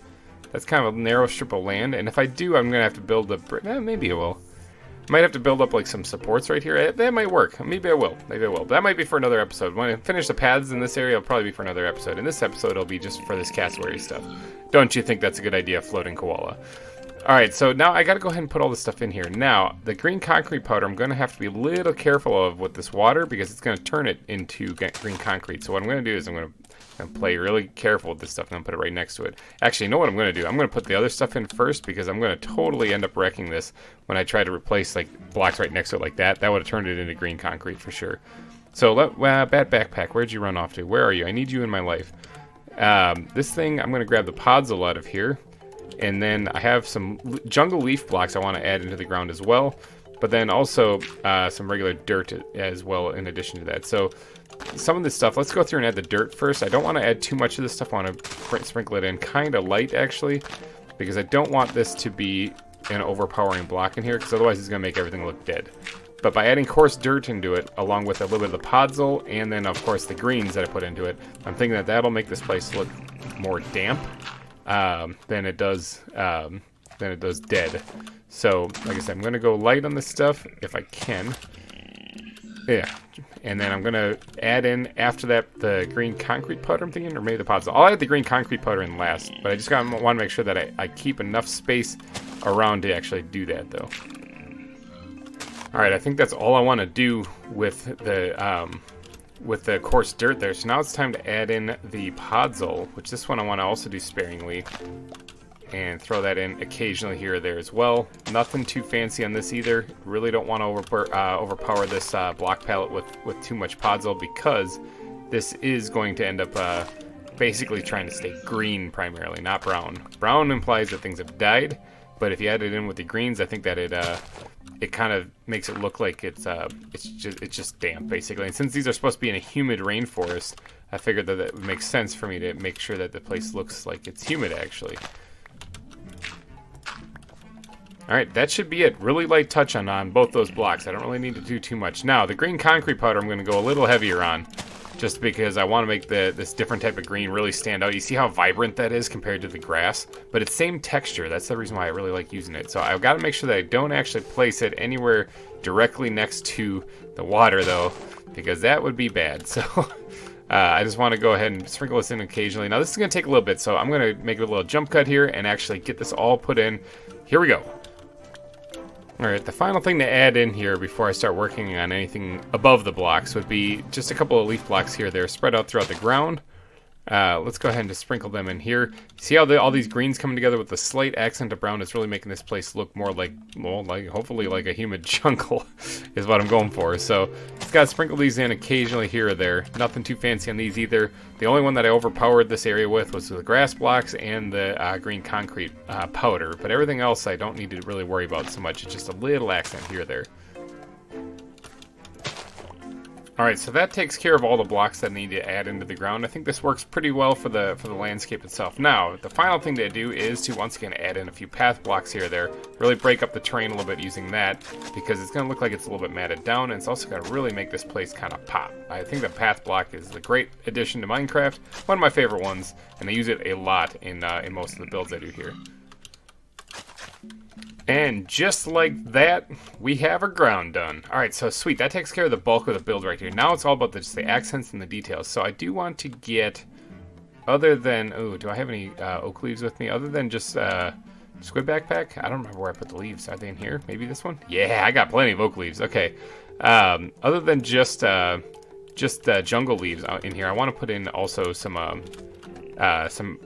That's kind of a narrow strip of land, and if I do, I'm going to have to build a... maybe I will. Might have to build up like some supports right here. That might work. Maybe I will. Maybe I will. That might be for another episode. When I finish the paths in this area, it'll probably be for another episode. In this episode, it'll be just for this cassowary stuff. Don't you think that's a good idea, floating koala? Alright, so now I gotta go ahead and put all this stuff in here. Now, the green concrete powder, I'm gonna have to be a little careful of with this water, because it's gonna turn it into green concrete. So what I'm gonna do is I'm gonna play really careful with this stuff, and I'm gonna put it right next to it. Actually, you know what I'm gonna do? I'm gonna put the other stuff in first, because I'm gonna totally end up wrecking this when I try to replace like blocks right next to it like that. That would have turned it into green concrete for sure. So, bad backpack, where'd you run off to? Where are you? I need you in my life. This thing, I'm gonna grab the podzol out of here. And then I have some jungle leaf blocks I want to add into the ground as well. But then also some regular dirt as well in addition to that. So some of this stuff, let's go through and add the dirt first. I don't want to add too much of this stuff. I want to sprinkle it in kind of light actually. Because I don't want this to be an overpowering block in here. Because otherwise it's going to make everything look dead. But by adding coarse dirt into it, along with a little bit of the podzol, and then of course the greens that I put into it, I'm thinking that that'll make this place look more damp. Than it does dead. So, like I said, I'm going to go light on this stuff if I can. Yeah. And then I'm going to add in, after that, the green concrete powder, I'm thinking, or maybe the podzol. I'll add the green concrete powder in last, but I just want to make sure that I keep enough space around to actually do that, though. Alright, I think that's all I want to do with the coarse dirt there. So now it's time to add in the podzol, which this one I want to also do sparingly, and throw that in occasionally here or there as well. Nothing too fancy on this either. Really don't want to overpower this block palette with too much podzol, because this is going to end up basically trying to stay green primarily, not brown. Brown implies that things have died, but if you add it in with the greens, I think that it kind of makes it look like it's just damp, basically. And since these are supposed to be in a humid rainforest, I figured that it would make sense for me to make sure that the place looks like it's humid, actually. Alright, that should be it. Really light touch on both those blocks. I don't really need to do too much. Now, the green concrete powder I'm going to go a little heavier on, just because I want to make this different type of green really stand out. You see how vibrant that is compared to the grass? But it's same texture. That's the reason why I really like using it. So I've got to make sure that I don't actually place it anywhere directly next to the water, though, because that would be bad. So I just want to go ahead and sprinkle this in occasionally. Now, this is going to take a little bit, so I'm going to make a little jump cut here and actually get this all put in. Here we go. Alright, the final thing to add in here before I start working on anything above the blocks would be just a couple of leaf blocks here. They're spread out throughout the ground. Let's go ahead and just sprinkle them in here. See how all these greens coming together with the slight accent of brown is really making this place look more like, well, like hopefully like a humid jungle is what I'm going for. So just gotta sprinkle these in occasionally here or there. Nothing too fancy on these either. The only one that I overpowered this area with was the grass blocks and the green concrete powder. But everything else I don't need to really worry about so much. It's just a little accent here or there. Alright, so that takes care of all the blocks that I need to add into the ground. I think this works pretty well for the landscape itself. Now, the final thing to do is to once again add in a few path blocks here or there. Really break up the terrain a little bit using that, because it's going to look like it's a little bit matted down, and it's also going to really make this place kind of pop. I think the path block is a great addition to Minecraft. One of my favorite ones, and I use it a lot in most of the builds I do here. And just like that, we have our ground done. Alright, so sweet. That takes care of the bulk of the build right here. Now it's all about just the accents and the details. So I do want to get, other than, oh, do I have any oak leaves with me? Other than just Squid backpack? I don't remember where I put the leaves. Are they in here? Maybe this one? Yeah, I got plenty of oak leaves. Okay. Other than just jungle leaves out in here, I want to put in also some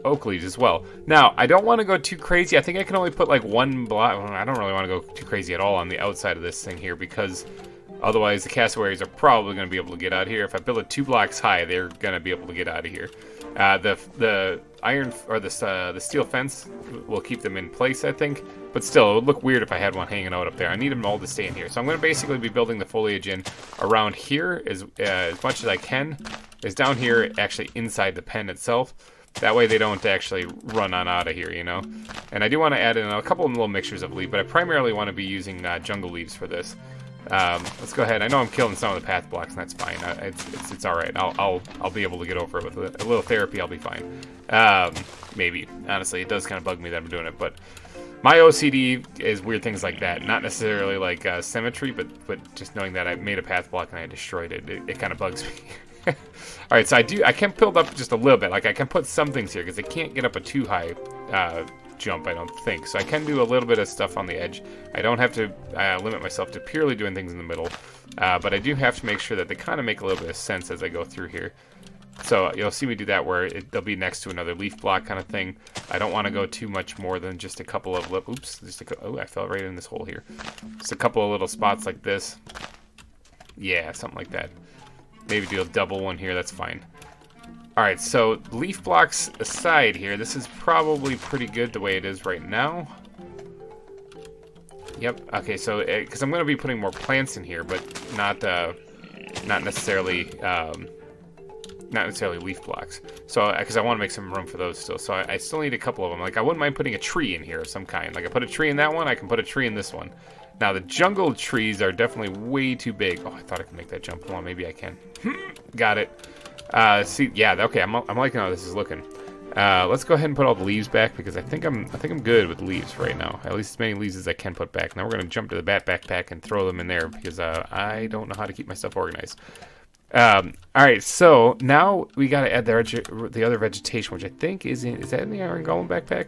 oak leaves as well. Now, I don't want to go too crazy. I think I can only put like one block. Well, I don't really want to go too crazy at all on the outside of this thing here because otherwise the cassowaries are probably going to be able to get out of here. If I build it 2 blocks high, they're going to be able to get out of here. The iron or the steel fence will keep them in place, I think. But still, it would look weird if I had one hanging out up there. I need them all to stay in here. So I'm going to basically be building the foliage in around here as much as I can. Is down here actually inside the pen itself. That way they don't actually run on out of here, you know. And I do want to add in a couple of little mixtures of leaf, but I primarily want to be using jungle leaves for this. Let's go ahead. I know I'm killing some of the path blocks, and that's fine. It's all right. I'll be able to get over it with a little therapy. I'll be fine. Maybe. Honestly, it does kind of bug me that I'm doing it, but my OCD is weird things like that. Not necessarily like symmetry, but just knowing that I made a path block and I destroyed it. It kind of bugs me. All right, so I can build up just a little bit. Like I can put some things here because they can't get up a too high jump, I don't think. So I can do a little bit of stuff on the edge. I don't have to limit myself to purely doing things in the middle, but I do have to make sure that they kind of make a little bit of sense as I go through here. So you'll see me do that where they'll be next to another leaf block kind of thing. I don't want to go too much more than just a couple of oh, I fell right in this hole here. Just a couple of little spots like this. Yeah, something like that. Maybe do a double one here, that's fine. Alright, so leaf blocks aside here, this is probably pretty good the way it is right now. Yep, okay, so, because I'm going to be putting more plants in here, but not necessarily leaf blocks. So, because I want to make some room for those still. So I still need a couple of them. Like, I wouldn't mind putting a tree in here of some kind. Like, I put a tree in that one, I can put a tree in this one. Now, the jungle trees are definitely way too big. Oh, I thought I could make that jump. Hold on, maybe I can. Got it. See, yeah, okay, I'm liking how this is looking. Let's go ahead and put all the leaves back because I think I'm good with leaves right now. At least as many leaves as I can put back. Now we're gonna jump to the bat backpack and throw them in there because I don't know how to keep my stuff organized. All right, so now we gotta add the other vegetation, which I think is that in the iron golem backpack?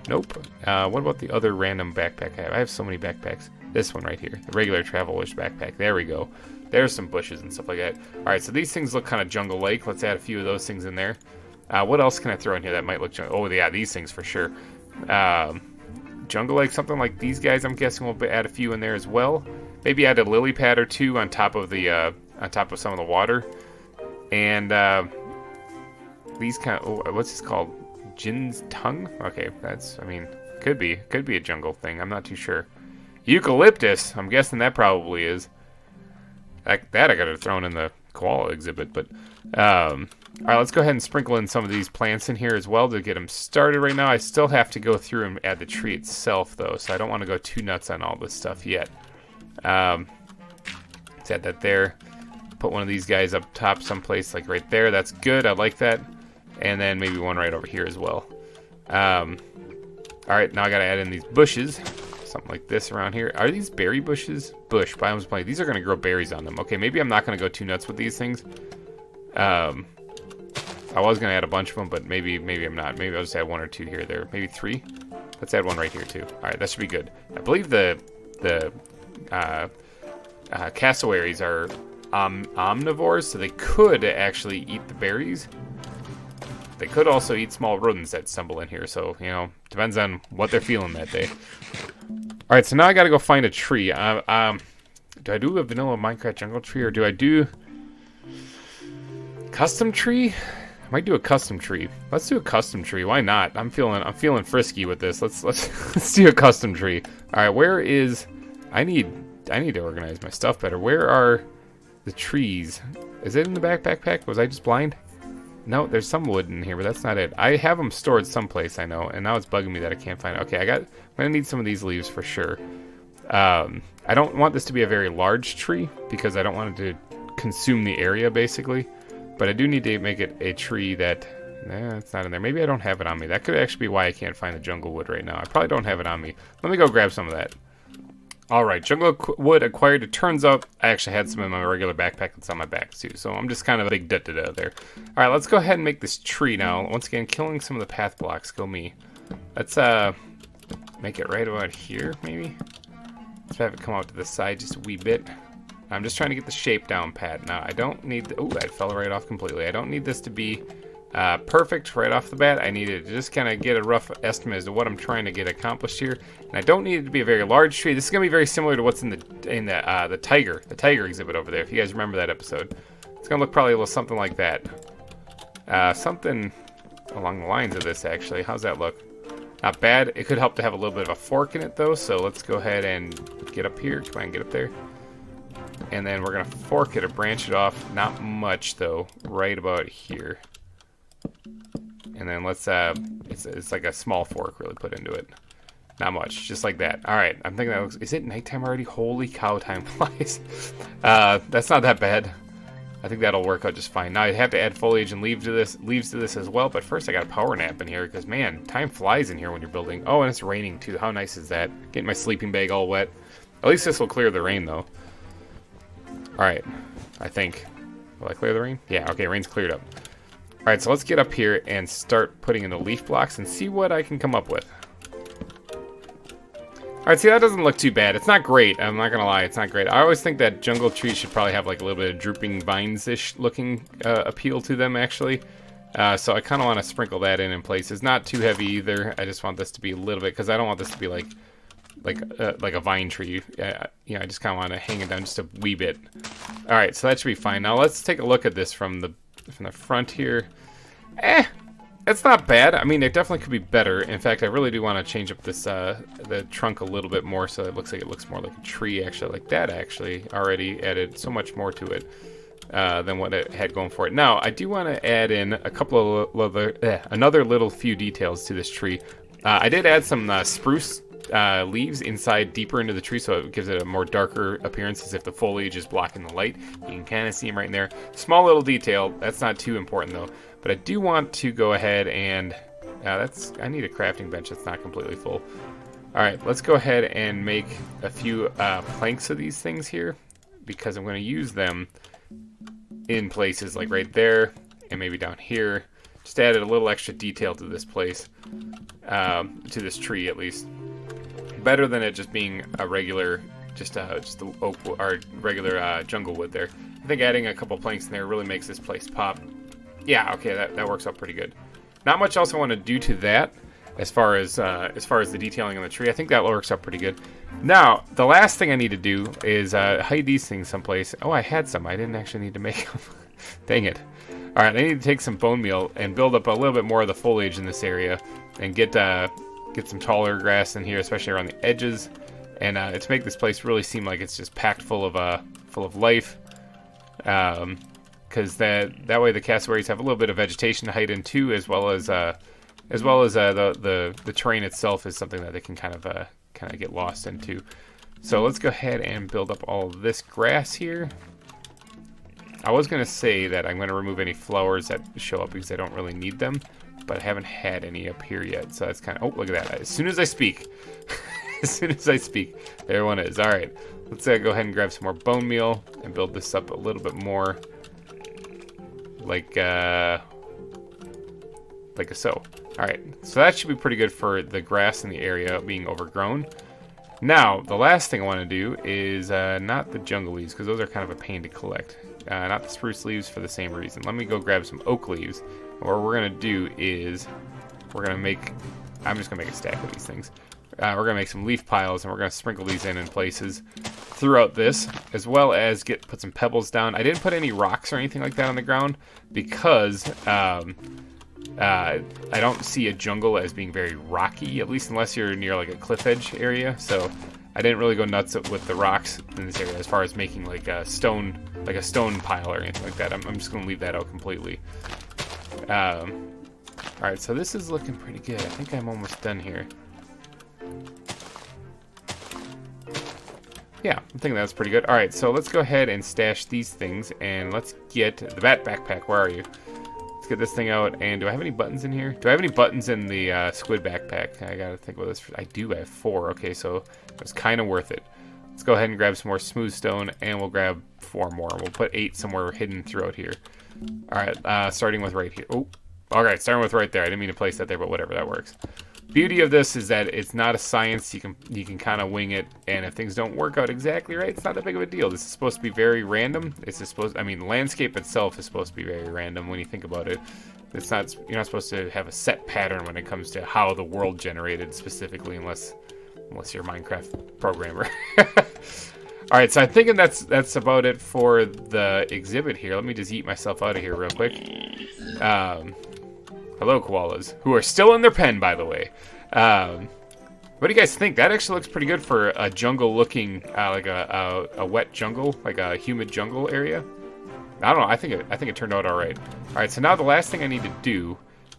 Nope. What about the other random backpack I have? I have so many backpacks. This one right here, the regular traveler's backpack. There we go. There's some bushes and stuff like that. All right, so these things look kind of jungle-like. Let's add a few of those things in there. What else can I throw in here that might look jungle? Oh, yeah, these things for sure. Jungle-like, something like these guys. I'm guessing we'll add a few in there as well. Maybe add a lily pad or two on top of some of the water. And these kind of what's this called? Jin's tongue? Okay, could be a jungle thing. I'm not too sure. Eucalyptus. I'm guessing that probably is. That I could have thrown in the koala exhibit, but all right, let's go ahead and sprinkle in some of these plants in here as well to get them started right now. I still have to go through and add the tree itself though, so I don't want to go too nuts on all this stuff yet. Let's add that there. Put one of these guys up top someplace like right there. That's good. I like that. And then maybe one right over here as well. All right, now I got to add in these bushes. Something like this around here. Are these berry bushes? Bush, biomes plenty. These are going to grow berries on them. Okay, maybe I'm not going to go too nuts with these things. I was going to add a bunch of them, but maybe I'm not. Maybe I'll just add one or two here or there. Maybe 3. Let's add one right here too. All right, that should be good. I believe the cassowaries are omnivores, so they could actually eat the berries. They could also eat small rodents that stumble in here, so, you know, depends on what they're feeling that day. Alright, so now I gotta go find a tree. Do I do a vanilla Minecraft jungle tree, or do I do custom tree? I might do a custom tree. Let's do a custom tree. Why not? I'm feeling frisky with this. Let's do a custom tree. Alright, where is... I need to organize my stuff better. Where are the trees? Is it in the backpack? Was I just blind? No, there's some wood in here, but that's not it. I have them stored someplace, I know, and now it's bugging me that I can't find it. Okay, I'm gonna need some of these leaves for sure. I don't want this to be a very large tree because I don't want it to consume the area, basically. But I do need to make it a tree that... it's not in there. Maybe I don't have it on me. That could actually be why I can't find the jungle wood right now. I probably don't have it on me. Let me go grab some of that. Alright, jungle wood acquired. It turns out I actually had some in my regular backpack that's on my back too, so I'm just kind of a big da-da-da there. Alright, let's go ahead and make this tree now. Once again, killing some of the path blocks. Go me. Let's make it right about here, maybe? Let's have it come out to the side just a wee bit. I'm just trying to get the shape down pat. Now, I don't need... Oh, that fell right off completely. I don't need this to be perfect right off the bat. I need it to just kind of get a rough estimate as to what I'm trying to get accomplished here. And I don't need it to be a very large tree. This is going to be very similar to what's in the tiger exhibit over there, if you guys remember that episode. It's going to look probably a little something like that. Something along the lines of this, actually. How's that look? Not bad. It could help to have a little bit of a fork in it, though, so let's go ahead and get up here. Come on, get up there. And then we're going to fork it or branch it off. Not much, though. Right about here. And then let's, it's like a small fork really put into it. Not much, just like that. All right, I'm thinking that looks, is it nighttime already? Holy cow, time flies. That's not that bad. I think that'll work out just fine. Now I have to add foliage and leaves to this as well, but first I got a power nap in here because, man, time flies in here when you're building. Oh, and it's raining too. How nice is that? Getting my sleeping bag all wet. At least this will clear the rain, though. All right, I think. Will I clear the rain? Yeah, okay, rain's cleared up. All right, so let's get up here and start putting in the leaf blocks and see what I can come up with. All right, see, that doesn't look too bad. It's not great. I'm not going to lie. It's not great. I always think that jungle trees should probably have like a little bit of drooping vines-ish looking appeal to them, actually. So I kind of want to sprinkle that in places. Not too heavy either. I just want this to be a little bit, because I don't want this to be like a vine tree. You know, I just kind of want to hang it down just a wee bit. All right, so that should be fine. Now let's take a look at this from the front here. It's not bad. I mean, it definitely could be better. In fact, I really do want to change up this the trunk a little bit more so it looks more like a tree, actually. Like that, actually, already added so much more to it than what it had going for it. Now, I do want to add in a couple of another little few details to this tree. I did add some spruce leaves inside deeper into the tree, so it gives it a more darker appearance, as if the foliage is blocking the light. You can kind of see them right in there. Small little detail. That's not too important, though. But I do want to go ahead and... I need a crafting bench that's not completely full. Alright, let's go ahead and make a few planks of these things here, because I'm going to use them in places like right there, and maybe down here. Just added a little extra detail to this place, to this tree at least. Better than it just being a regular, just the oak or regular jungle wood there. I think adding a couple planks in there really makes this place pop. Yeah, okay, that works out pretty good. Not much else I want to do to that as far as the detailing on the tree. I think that works out pretty good. Now, the last thing I need to do is hide these things someplace. Oh, I had some. I didn't actually need to make them. Dang it. All right, I need to take some bone meal and build up a little bit more of the foliage in this area and get some taller grass in here, especially around the edges, and to make this place really seem like it's just packed full of life. Because that way the cassowaries have a little bit of vegetation to hide in too, as well as the terrain itself is something that they can kind of get lost into. So let's go ahead and build up all of this grass here. I was going to say that I'm going to remove any flowers that show up because I don't really need them, but I haven't had any up here yet, so that's kind of... Oh, look at that. As soon as I speak, there one is. All right, let's go ahead and grab some more bone meal and build this up a little bit more, like so. All right, so that should be pretty good for the grass in the area being overgrown. Now, the last thing I want to do is not the jungle leaves, because those are kind of a pain to collect. Not the spruce leaves for the same reason. Let me go grab some oak leaves. And what we're going to do is we're going to make... I'm just going to make a stack of these things. We're going to make some leaf piles, and we're going to sprinkle these in places throughout this, as well as put some pebbles down. I didn't put any rocks or anything like that on the ground because I don't see a jungle as being very rocky, at least unless you're near like a cliff edge area. So I didn't really go nuts with the rocks in this area as far as making like a stone pile or anything like that. I'm just going to leave that out completely. Alright, so this is looking pretty good. I think I'm almost done here. Yeah, I'm thinking that's pretty good. Alright, so let's go ahead and stash these things, and let's get the bat backpack. Where are you? Let's get this thing out. And do I have any buttons in here? Do I have any buttons in the squid backpack? I gotta think about this. I do have 4. Okay, so it was kind of worth it. Let's go ahead and grab some more smooth stone, and we'll grab 4 more. We'll put 8 somewhere hidden throughout here. Alright, starting with right here. Oh, alright, starting with right there. I didn't mean to place that there, but whatever, that works. beauty of this is that it's not a science. You can kind of wing it, and if things don't work out exactly right, it's not that big of a deal. This is supposed to be very random. I mean, the landscape itself is supposed to be very random when you think about it. It's not. You're not supposed to have a set pattern when it comes to how the world generated specifically, unless you're a Minecraft programmer. All right, so I'm thinking that's about it for the exhibit here. Let me just eat myself out of here real quick. Hello, koalas, who are still in their pen, by the way. What do you guys think? That actually looks pretty good for a jungle-looking, like a wet jungle, like a humid jungle area. I don't know. I think it turned out all right. All right, so now the last thing I need to do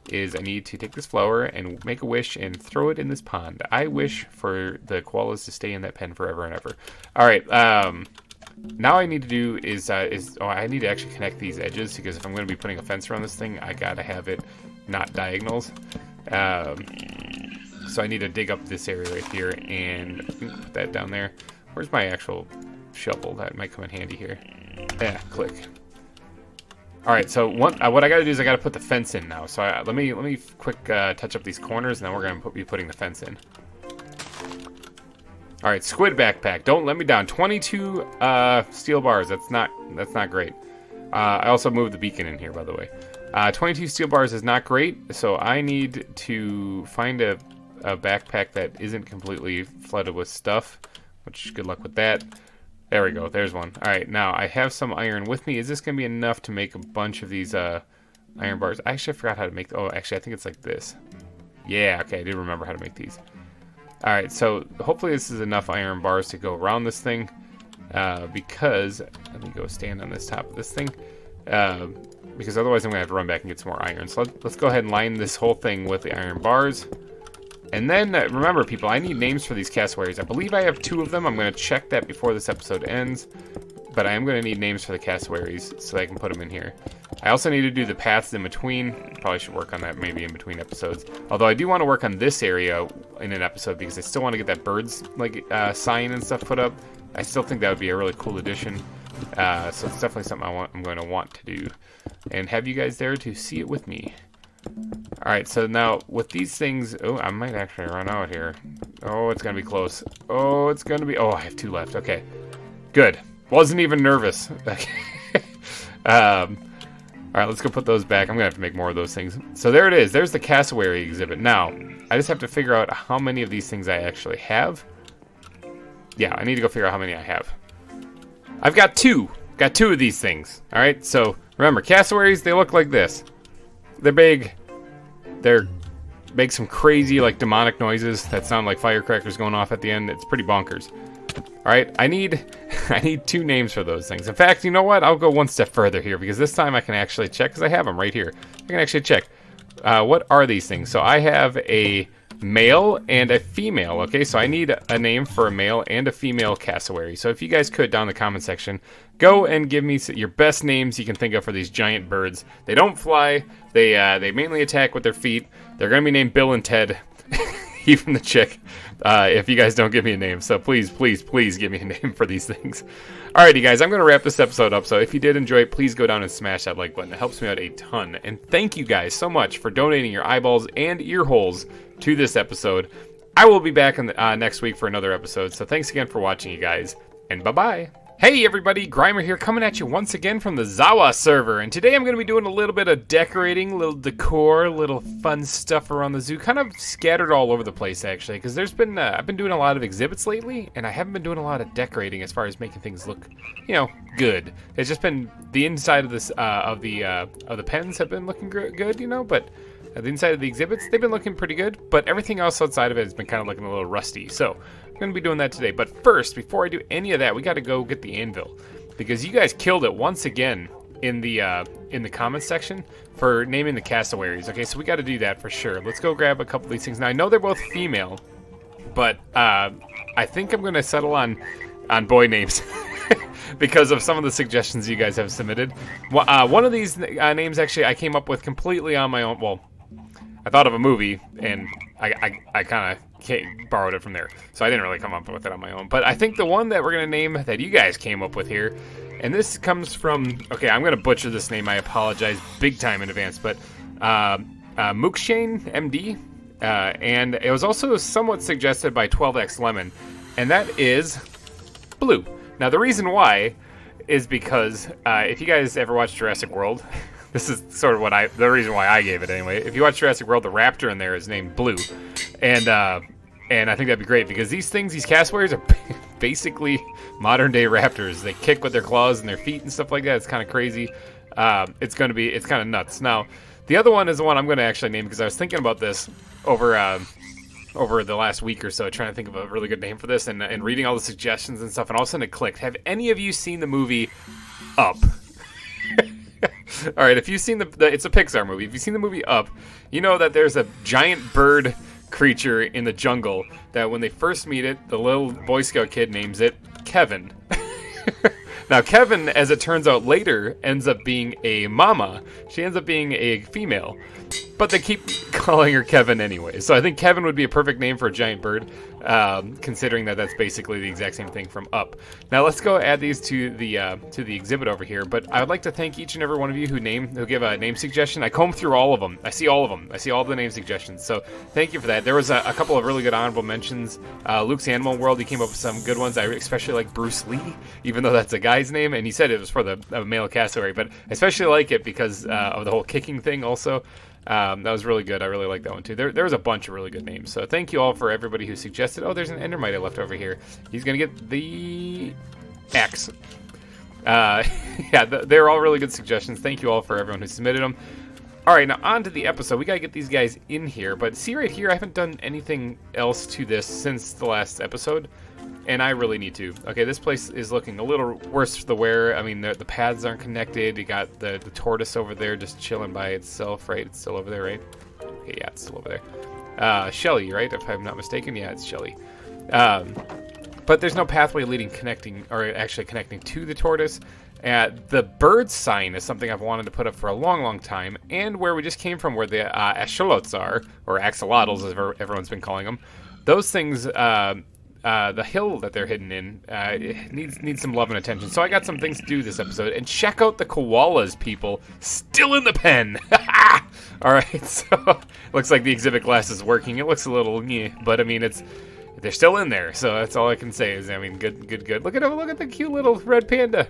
is I need to take this flower and make a wish and throw it in this pond. I wish for the koalas to stay in that pen forever and ever. All right. Now I need to do is I need to actually connect these edges, because if I'm going to be putting a fence around this thing, I gotta have it not diagonals. So I need to dig up this area right here and put that down there. Where's my actual shovel? That might come in handy here. Yeah, click. All right, so what I got to do is I got to put the fence in now. So let me quick touch up these corners, and then we're going to be putting the fence in. All right, squid backpack. Don't let me down. 22 steel bars. That's not great. I also moved the beacon in here, by the way. 22 steel bars is not great, so I need to find a backpack that isn't completely flooded with stuff, which good luck with that. There we go. There's one. All right, now I have some iron with me. Is this going to be enough to make a bunch of these iron bars? I actually forgot how to make... Oh, actually, I think it's like this. Yeah, okay, I do remember how to make these. All right, so hopefully this is enough iron bars to go around this thing, because... Let me go stand on this top of this thing, because otherwise I'm going to have to run back and get some more iron. So let's go ahead and line this whole thing with the iron bars. And then, remember, people, I need names for these cassowaries. I believe I have 2 of them. I'm going to check that before this episode ends. But I am going to need names for the cassowaries so that I can put them in here. I also need to do the paths in between. Probably should work on that maybe in between episodes. Although I do want to work on this area in an episode because I still want to get that birds sign and stuff put up. I still think that would be a really cool addition. So it's definitely something I'm going to want to do. And have you guys there to see it with me. Alright, so now with these things... Oh, I might actually run out here. Oh, it's going to be close. Oh, it's going to be... Oh, I have 2 left. Okay. Good. Wasn't even nervous. Alright, let's go put those back. I'm going to have to make more of those things. So there it is. There's the cassowary exhibit. Now, I just have to figure out how many of these things I actually have. Yeah, I need to go figure out how many I have. I've got 2. Got 2 of these things. Alright, so remember, cassowaries, they look like this. They're big. They're make some crazy, like, demonic noises that sound like firecrackers going off at the end. It's pretty bonkers. All right, I need 2 names for those things. In fact, you know what? I'll go one step further here because this time I can actually check because I have them right here. I can actually check. What are these things? So I have a male and a female. Okay, so I need a name for a male and a female cassowary. So if you guys could, down in the comment section, go and give me your best names you can think of for these giant birds. They don't fly. They mainly attack with their feet. They're going to be named Bill and Ted, even the chick, if you guys don't give me a name. So please, please, please give me a name for these things. Alrighty, guys, I'm going to wrap this episode up. So if you did enjoy it, please go down and smash that like button. It helps me out a ton. And thank you guys so much for donating your eyeballs and ear holes to this episode. I will be back in next week for another episode. So thanks again for watching, you guys, and bye-bye. Hey everybody, GReimer here, coming at you once again from the ZAWA server, and today I'm going to be doing a little bit of decorating, a little decor, little fun stuff around the zoo, kind of scattered all over the place actually, because there's been, I've been doing a lot of exhibits lately, and I haven't been doing a lot of decorating as far as making things look, you know, good. It's just been, the inside of this, of the pens have been looking good, you know, but the inside of the exhibits, they've been looking pretty good, but everything else outside of it has been kind of looking a little rusty, so I'm going to be doing that today. But first, before I do any of that, we got to go get the anvil, because you guys killed it once again in the comments section for naming the cassowaries. Okay, so we got to do that for sure. Let's go grab a couple of these things. Now I know they're both female, but I think I'm going to settle on boy names because of some of the suggestions you guys have submitted. One of these names actually I came up with completely on my own. Well, I thought of a movie and I kind of borrowed it from there, so I didn't really come up with it on my own. But I think the one that we're gonna name that you guys came up with here, and this comes from, okay, I'm gonna butcher this name, I apologize big time in advance, but Mookshane MD, And it was also somewhat suggested by 12X Lemon, and that is blue. Now, the reason why is because if you guys ever watch Jurassic World, this is sort of the reason why I gave it anyway. If you watch Jurassic World, the raptor in there is named Blue, and I think that'd be great because these cassowaries are basically modern day raptors. They kick with their claws and their feet and stuff like that. It's kind of crazy. It's kind of nuts. Now, the other one is the one I'm going to actually name because I was thinking about this over the last week or so, trying to think of a really good name for this and reading all the suggestions and stuff, and all of a sudden it clicked. Have any of you seen the movie Up? All right, if you've seen it's a Pixar movie. If you've seen the movie Up, you know that there's a giant bird creature in the jungle that when they first meet it, the little Boy Scout kid names it Kevin. Now, Kevin, as it turns out later, ends up being a mama. She ends up being a female. But they keep calling her Kevin anyway. So I think Kevin would be a perfect name for a giant bird, considering that that's basically the exact same thing from Up. Now let's go add these to the exhibit over here. But I would like to thank each and every one of you who give a name suggestion. I combed through all of them. I see all of them. I see all the name suggestions. So thank you for that. There was a couple of really good honorable mentions. Luke's Animal World, he came up with some good ones. I especially like Bruce Lee, even though that's a guy's name, and he said it was for the male cassowary. But I especially like it because of the whole kicking thing also. That was really good. I really like that one too. There was a bunch of really good names. So thank you all for everybody who suggested. Oh, there's an Endermite left over here. He's going to get the axe. Yeah, they're all really good suggestions. Thank you all for everyone who submitted them. All right, now on to the episode. We got to get these guys in here. But see right here, I haven't done anything else to this since the last episode. And I really need to. Okay, this place is looking a little worse for the wear. I mean, the paths aren't connected. You got the tortoise over there just chilling by itself, right? It's still over there, right? Okay, yeah, it's still over there. Shelly, right? If I'm not mistaken. Yeah, it's Shelly. But there's no pathway connecting to the tortoise. The bird sign is something I've wanted to put up for a long, long time. And where we just came from, where the axolotls are, or axolotls as everyone's been calling them, those things... the hill that they're hidden in needs some love and attention. So I got some things to do this episode. And check out the koalas, people. Still in the pen. All right, so looks like the exhibit glass is working. It looks a little, but I mean, they're still in there. So that's all I can say is, I mean, good. Look at the cute little red panda.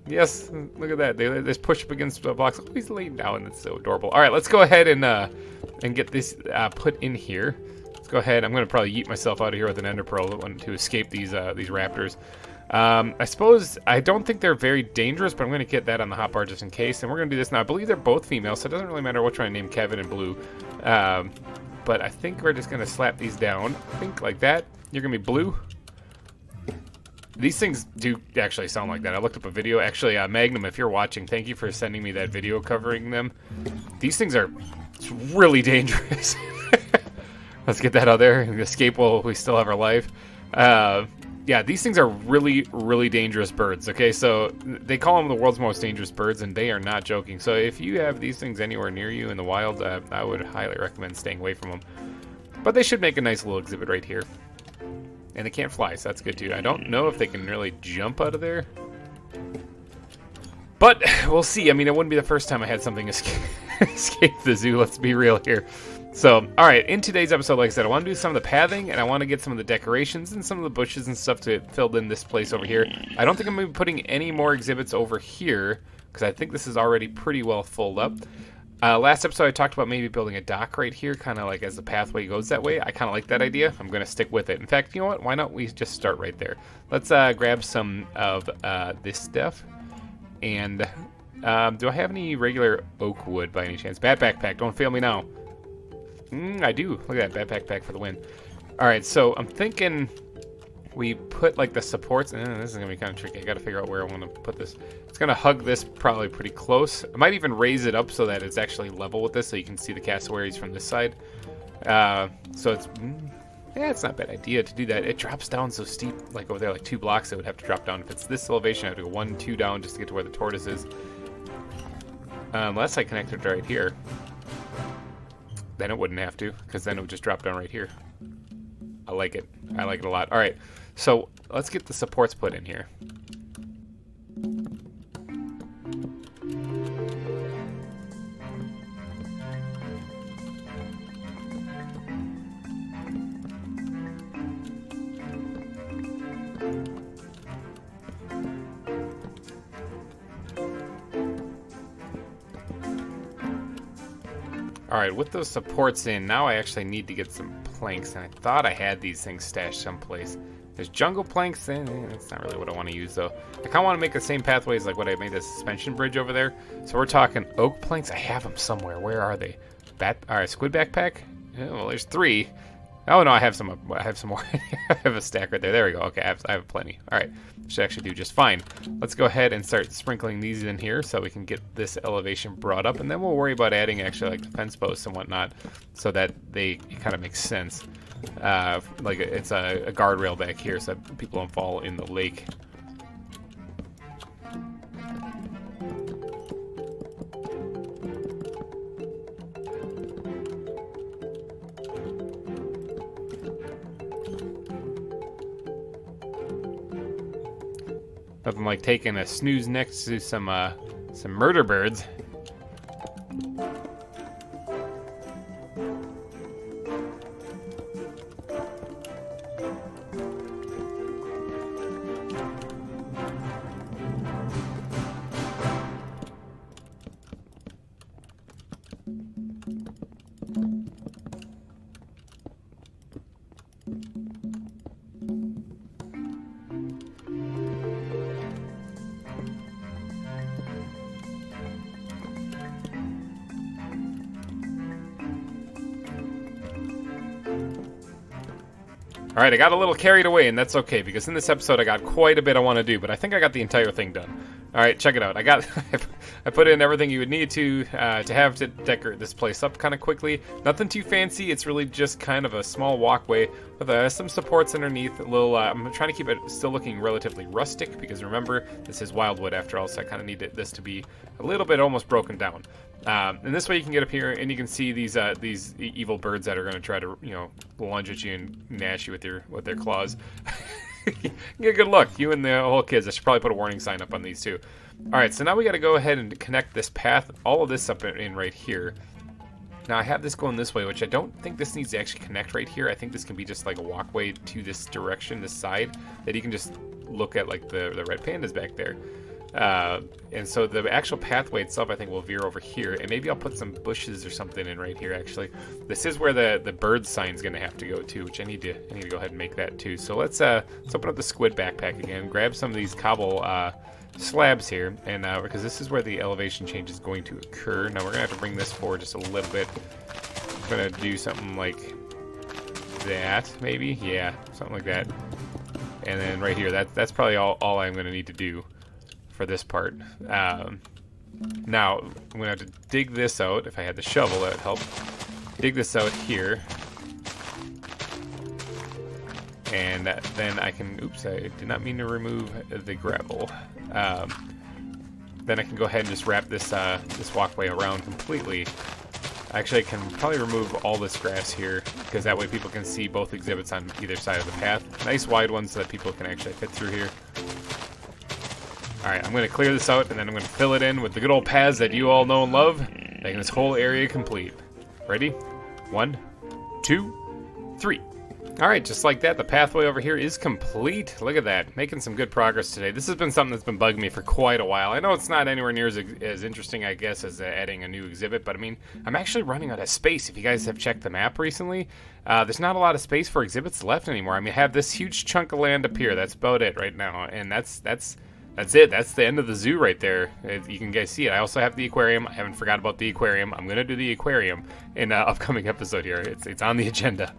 Yes, look at that. They just push up against the blocks. Oh, he's laying down. That's so adorable. All right, let's go ahead and get this put in here. Go ahead. I'm going to probably yeet myself out of here with an ender pearl to escape these raptors. I suppose I don't think they're very dangerous, but I'm going to get that on the hotbar just in case. And we're going to do this now. I believe they're both females, so it doesn't really matter which one I name Kevin and Blue. But I think we're just going to slap these down. I think like that. You're going to be Blue. These things do actually sound like that. I looked up a video. Actually, Magnum, if you're watching, thank you for sending me that video covering them. These things are really dangerous. Let's get that out there and escape while we still have our life. Yeah, these things are really, really dangerous birds, okay? So they call them the world's most dangerous birds, and they are not joking. So if you have these things anywhere near you in the wild, I would highly recommend staying away from them. But they should make a nice little exhibit right here. And they can't fly, so that's good too. I don't know if they can really jump out of there. But we'll see. I mean, it wouldn't be the first time I had something escape the zoo. Let's be real here. So, all right, in today's episode, like I said, I want to do some of the pathing, and I want to get some of the decorations and some of the bushes and stuff to filled in this place over here. I don't think I'm going to be putting any more exhibits over here, because I think this is already pretty well filled up. Last episode, I talked about maybe building a dock right here, kind of like as the pathway goes that way. I kind of like that idea. I'm going to stick with it. In fact, you know what? Why not we just start right there? Let's grab some of this stuff. And do I have any regular oak wood by any chance? Bat backpack, don't fail me now. I do. Look at that, bat backpack for the win. All right, so I'm thinking we put like the supports. This is gonna be kind of tricky. I got to figure out where I want to put this. It's gonna hug this probably pretty close. I might even raise it up so that it's actually level with this, so you can see the cassowaries from this side. So it's it's not a bad idea to do that. It drops down so steep, like over there, like 2 blocks. It would have to drop down. If it's this elevation, I have to go 1, 2 down just to get to where the tortoise is. Unless I connect it right here. Then it wouldn't have to, because then it would just drop down right here. I like it. I like it a lot. All right, so let's get the supports put in here. Alright, with those supports in, now I actually need to get some planks, and I thought I had these things stashed someplace. There's jungle planks, and that's not really what I want to use, though. I kind of want to make the same pathways like what I made the suspension bridge over there. So we're talking oak planks. I have them somewhere. Where are they? Alright, squid backpack? Yeah, well, there's 3. Oh, no, I have some more. I have a stack right there. There we go. Okay, I have plenty. Alright, should actually do just fine. Let's go ahead and start sprinkling these in here so we can get this elevation brought up, and then we'll worry about adding actually like the fence posts and whatnot so that it kind of makes sense. Like it's a guardrail back here so that people don't fall in the lake. Nothing like taking a snooze next to some murder birds. Alright, I got a little carried away, and that's okay, because in this episode I got quite a bit I want to do, but I think I got the entire thing done. Alright, check it out. I put in everything you would need to have to decorate this place up kind of quickly. Nothing too fancy, it's really just kind of a small walkway with some supports underneath. I'm trying to keep it still looking relatively rustic, because remember, this is Wildwood after all, so I kind of need this to be a little bit almost broken down. And this way you can get up here and you can see these evil birds that are going to try to, lunge at you and gnash you with their claws. Get a good look. You and the whole kids. I should probably put a warning sign up on these too. Alright, so now we got to go ahead and connect this path, all of this up in right here. Now I have this going this way, which I don't think this needs to actually connect right here. I think this can be just like a walkway to this direction, this side, that you can just look at like the red pandas back there. And so the actual pathway itself I think will veer over here, and maybe I'll put some bushes or something in right here. Actually, this is where the bird sign is going to have to go to, which I need to go ahead and make that too. So let's open up the squid backpack again, grab some of these cobble slabs here, and because this is where the elevation change is going to occur. Now we're gonna have to bring this forward just a little bit. I'm gonna do something like that, maybe, yeah, something like that. And then right here, that's probably all I'm gonna need to do for this part. Now I'm gonna have to dig this out. If I had the shovel, that would help. Dig this out here, and then I can. Oops, I did not mean to remove the gravel. Then I can go ahead and just wrap this this walkway around completely. Actually, I can probably remove all this grass here, because that way people can see both exhibits on either side of the path. Nice wide ones so that people can actually fit through here. Alright, I'm going to clear this out, and then I'm going to fill it in with the good old paths that you all know and love, making this whole area complete. Ready? 1, 2, 3. Alright, just like that, the pathway over here is complete. Look at that, making some good progress today. This has been something that's been bugging me for quite a while. I know it's not anywhere near as interesting, I guess, as adding a new exhibit, but I mean, I'm actually running out of space. If you guys have checked the map recently, there's not a lot of space for exhibits left anymore. I mean, I have this huge chunk of land up here. That's about it right now, and that's it. That's the end of the zoo right there. You can guys see it. I also have the aquarium. I haven't forgot about the aquarium. I'm gonna do the aquarium in an upcoming episode here. It's on the agenda.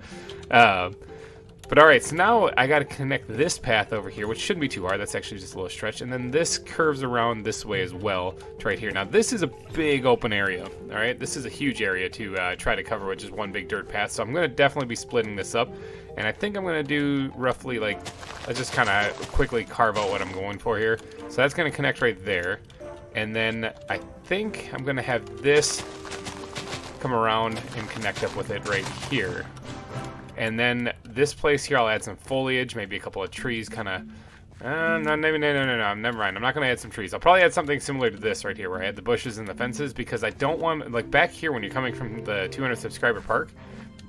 But alright, so now I gotta connect this path over here, which shouldn't be too hard. That's actually just a little stretch. And then this curves around this way as well to right here. Now this is a big open area. Alright, this is a huge area to try to cover with just one big dirt path. So I'm gonna definitely be splitting this up. And I think I'm gonna do roughly like, let's just kind of quickly carve out what I'm going for here. So that's gonna connect right there. And then I think I'm gonna have this come around and connect up with it right here. And then this place here, I'll add some foliage, maybe a couple of trees, kind of. No, never mind. I'm not gonna add some trees. I'll probably add something similar to this right here, where I add the bushes and the fences, because I don't want, like back here when you're coming from the 200 subscriber park,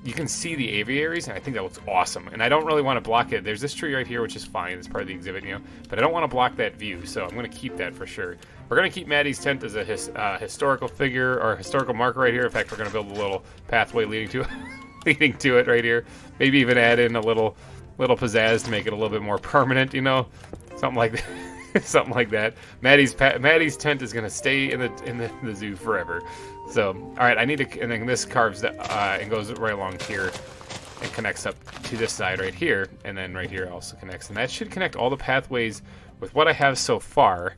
you can see the aviaries, and I think that looks awesome. And I don't really want to block it. There's this tree right here, which is fine. It's part of the exhibit, you know. But I don't want to block that view, so I'm going to keep that for sure. We're going to keep Maddie's tent as a historical figure or historical marker right here. In fact, we're going to build a little pathway leading to it, leading to it right here. Maybe even add in a little pizzazz to make it a little bit more permanent, you know, something like that. Something like that. Maddie's tent is gonna stay in the zoo forever. So, all right, I need to, and then this carves and goes right along here and connects up to this side right here, and then right here also connects, and that should connect all the pathways with what I have so far,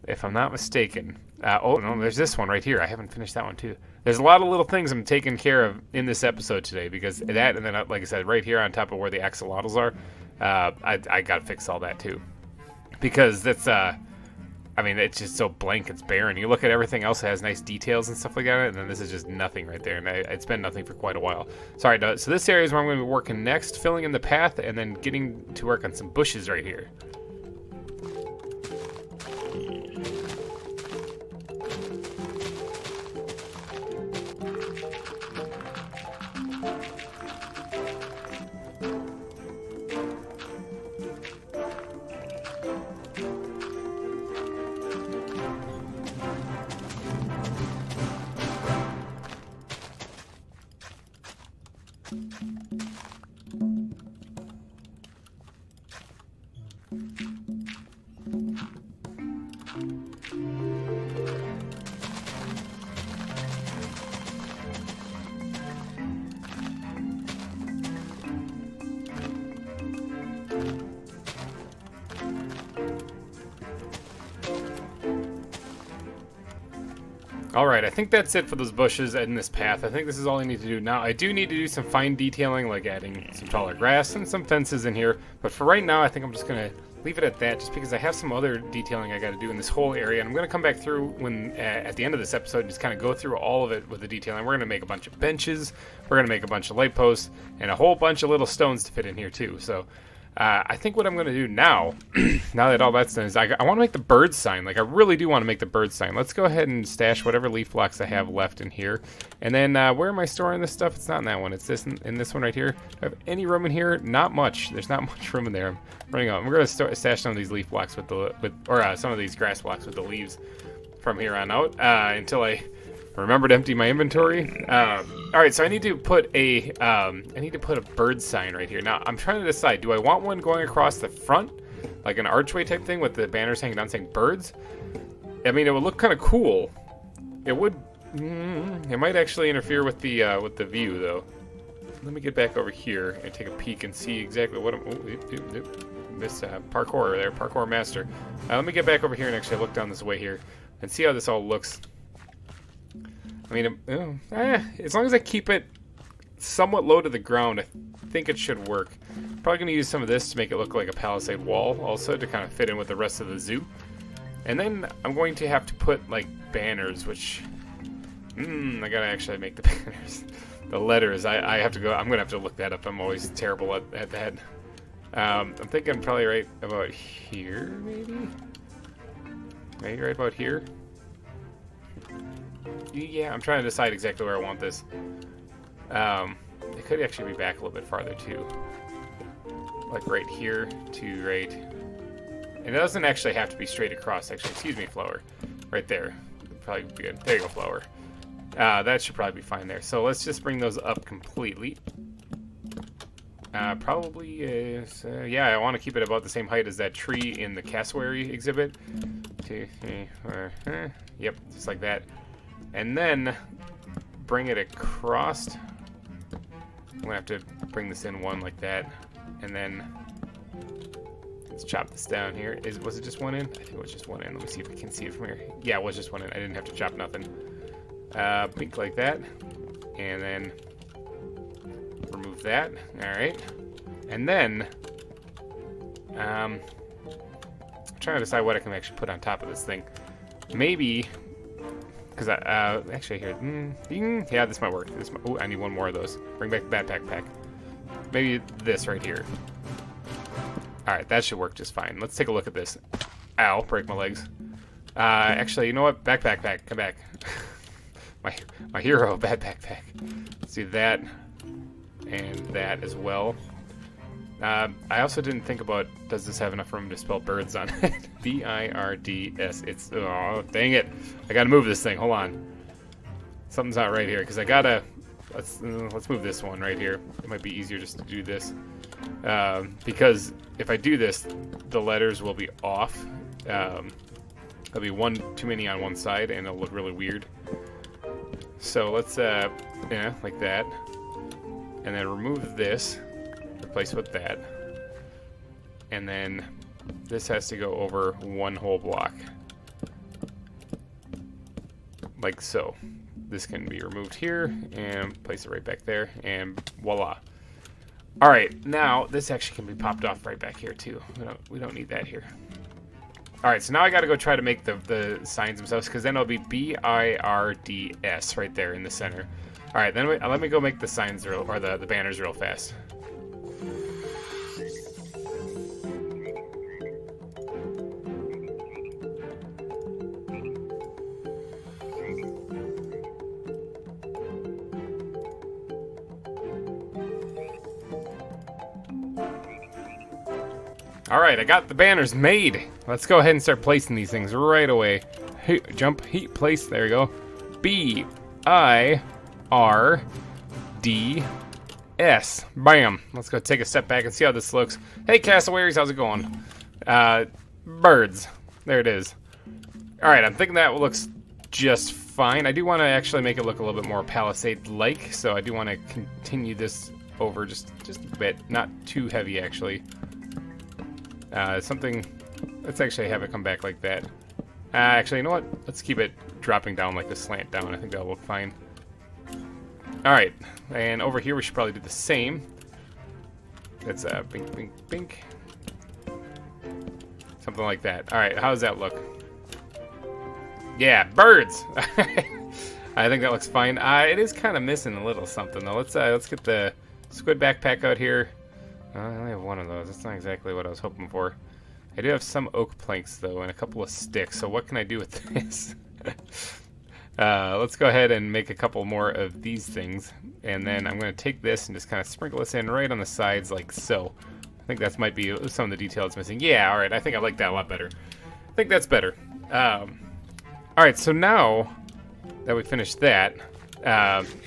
if I'm not mistaken. Oh no, there's this one right here. I haven't finished that one too. There's a lot of little things I'm taking care of in this episode today because that, and then like I said, right here on top of where the axolotls are, I gotta fix all that too. Because that's, I mean, it's just so blank, it's barren. You look at everything else that has nice details and stuff like that, and then this is just nothing right there, and it's been nothing for quite a while. Sorry, so this area is where I'm going to be working next, filling in the path, and then getting to work on some bushes right here. Alright, I think that's it for those bushes and this path. I think this is all I need to do. Now, I do need to do some fine detailing, like adding some taller grass and some fences in here. But for right now, I think I'm just going to leave it at that, just because I have some other detailing I got to do in this whole area. And I'm going to come back through when at the end of this episode and just kind of go through all of it with the detailing. We're going to make a bunch of benches. We're going to make a bunch of light posts and a whole bunch of little stones to fit in here, too. So I think what I'm going to do now, now that all that's done, is I want to make the bird sign. Like, I really do want to make the bird sign. Let's go ahead and stash whatever leaf blocks I have left in here. And then, where am I storing this stuff? It's not in that one. It's this in this one right here. Do I have any room in here? Not much. There's not much room in there. I'm running out. We're going to stash some of these leaf blocks or some of these grass blocks with the leaves from here on out until I remember to empty my inventory. All right, so I need to put a bird sign right here. Now, I'm trying to decide, do I want one going across the front, like an archway type thing with the banners hanging down saying birds? I mean, it would look kind of cool. It would, it might actually interfere with the view, though. Let me get back over here and take a peek and see exactly what I'm, this parkour there, parkour master. Let me get back over here and actually look down this way here and see how this all looks. I mean, as long as I keep it somewhat low to the ground, I think it should work. Probably going to use some of this to make it look like a palisade wall also to kind of fit in with the rest of the zoo. And then I'm going to have to put, like, banners, which, I got to actually make the banners. The letters, I have to go, I'm going to have to look that up. I'm always terrible at that. I'm thinking probably right about here, maybe? Maybe right about here? Yeah, I'm trying to decide exactly where I want this. It could actually be back a little bit farther too. Like right here to right. And it doesn't actually have to be straight across, actually. Excuse me, flower. Right there. Probably be good. There you go, flower. That should probably be fine there. So let's just bring those up completely. Probably is, yeah, I want to keep it about the same height as that tree in the cassowary exhibit. 2, 3, 4, yep, just like that. And then bring it across. I'm gonna have to bring this in one like that, and then let's chop this down here. Was it just one in? I think it was just one in. Let me see if I can see it from here. Yeah, it was just one in. I didn't have to chop nothing. Blink like that, and then remove that. All right, and then I'm trying to decide what I can actually put on top of this thing. Maybe. Because actually here, yeah, this might work. I need one more of those. Bring back the backpack pack. Maybe this right here. All right, that should work just fine. Let's take a look at this. Ow, break my legs. Actually, you know what? Backpack pack, come back. my hero backpack pack. Let's do that. and that as well. I also didn't think about, does this have enough room to spell birds on it? B-I-R-D-S. It's, oh, dang it. I gotta move this thing. Hold on. Something's not right here, because I gotta, let's move this one right here. It might be easier just to do this. Because if I do this, the letters will be off. There'll be one too many on one side, and it'll look really weird. So let's, yeah, like that. And then remove this. Replace with that, and then this has to go over one whole block, like so. This can be removed here and place it right back there, and voila. All right, now this actually can be popped off right back here too. We don't need that here. All right, so now I got to go try to make the signs themselves, because then it'll be B-I-R-D-S right there in the center. All right, then let me go make the signs or the banners real fast. Alright, I got the banners made. Let's go ahead and start placing these things right away. Jump, heat, place, there we go. B-I-R-D-S. Bam. Let's go take a step back and see how this looks. Hey, cassowaries, how's it going? Birds. There it is. Alright, I'm thinking that looks just fine. I do want to actually make it look a little bit more Palisade-like, so I do want to continue this over just a bit. Not too heavy, actually. Something, let's actually have it come back like that. Actually, you know what? Let's keep it dropping down like the slant down. I think that'll look fine. Alright, and over here we should probably do the same. That's bink, bink, bink. Something like that. Alright, how does that look? Yeah, birds! I think that looks fine. It is kind of missing a little something though. Let's get the squid backpack out here. I only have one of those. That's not exactly what I was hoping for. I do have some oak planks, though, and a couple of sticks, so what can I do with this? Let's go ahead and make a couple more of these things, and then I'm going to take this and just kind of sprinkle this in right on the sides like so. I think that might be some of the details missing. Yeah, alright, I think I like that a lot better. I think that's better. Alright, so now that we finished that,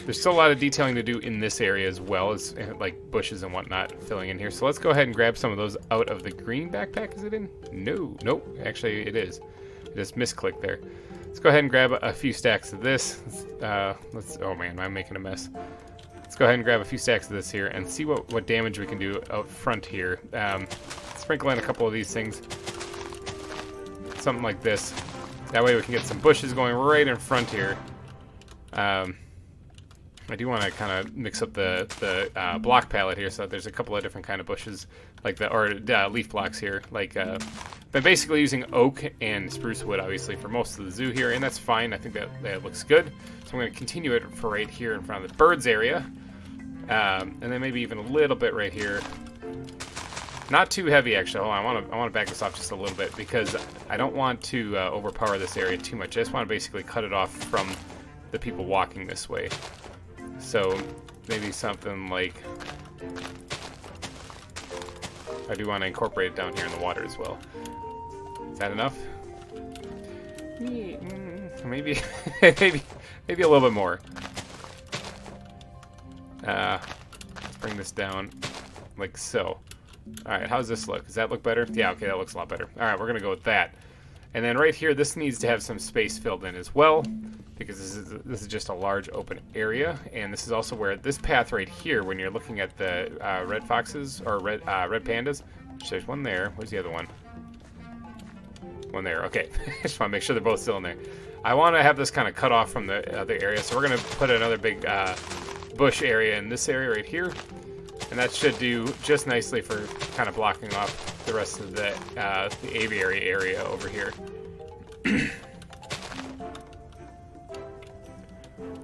there's still a lot of detailing to do in this area as well, as like bushes and whatnot filling in here. So let's go ahead and grab some of those out of the green backpack. Is it in? No, nope. Actually, it is. I just misclicked there. Let's go ahead and grab a few stacks of this. Oh man, I'm making a mess. Let's go ahead and grab a few stacks of this here and see what damage we can do out front here. Sprinkle in a couple of these things. Something like this. That way we can get some bushes going right in front here. I do want to kind of mix up the block palette here, so that there's a couple of different kind of bushes, like leaf blocks here. Like, been basically using oak and spruce wood, obviously, for most of the zoo here, and that's fine. I think that looks good. So I'm going to continue it for right here in front of the birds area, and then maybe even a little bit right here. Not too heavy, actually. Hold on, I want to back this off just a little bit, because I don't want to overpower this area too much. I just want to basically cut it off from the people walking this way. So maybe something like, I do want to incorporate it down here in the water as well. Is that enough? Maybe maybe a little bit more. Let's bring this down like so. Alright, how does this look? Does that look better? Yeah, okay, that looks a lot better. Alright, we're gonna go with that. And then right here, this needs to have some space filled in as well, because this is just a large open area, and this is also where this path right here, when you're looking at the red foxes or red pandas, which there's one there. Where's the other one? One there. Okay, just want to make sure they're both still in there. I want to have this kind of cut off from the other area, so we're gonna put another big bush area in this area right here, and that should do just nicely for kind of blocking off the rest of the aviary area over here.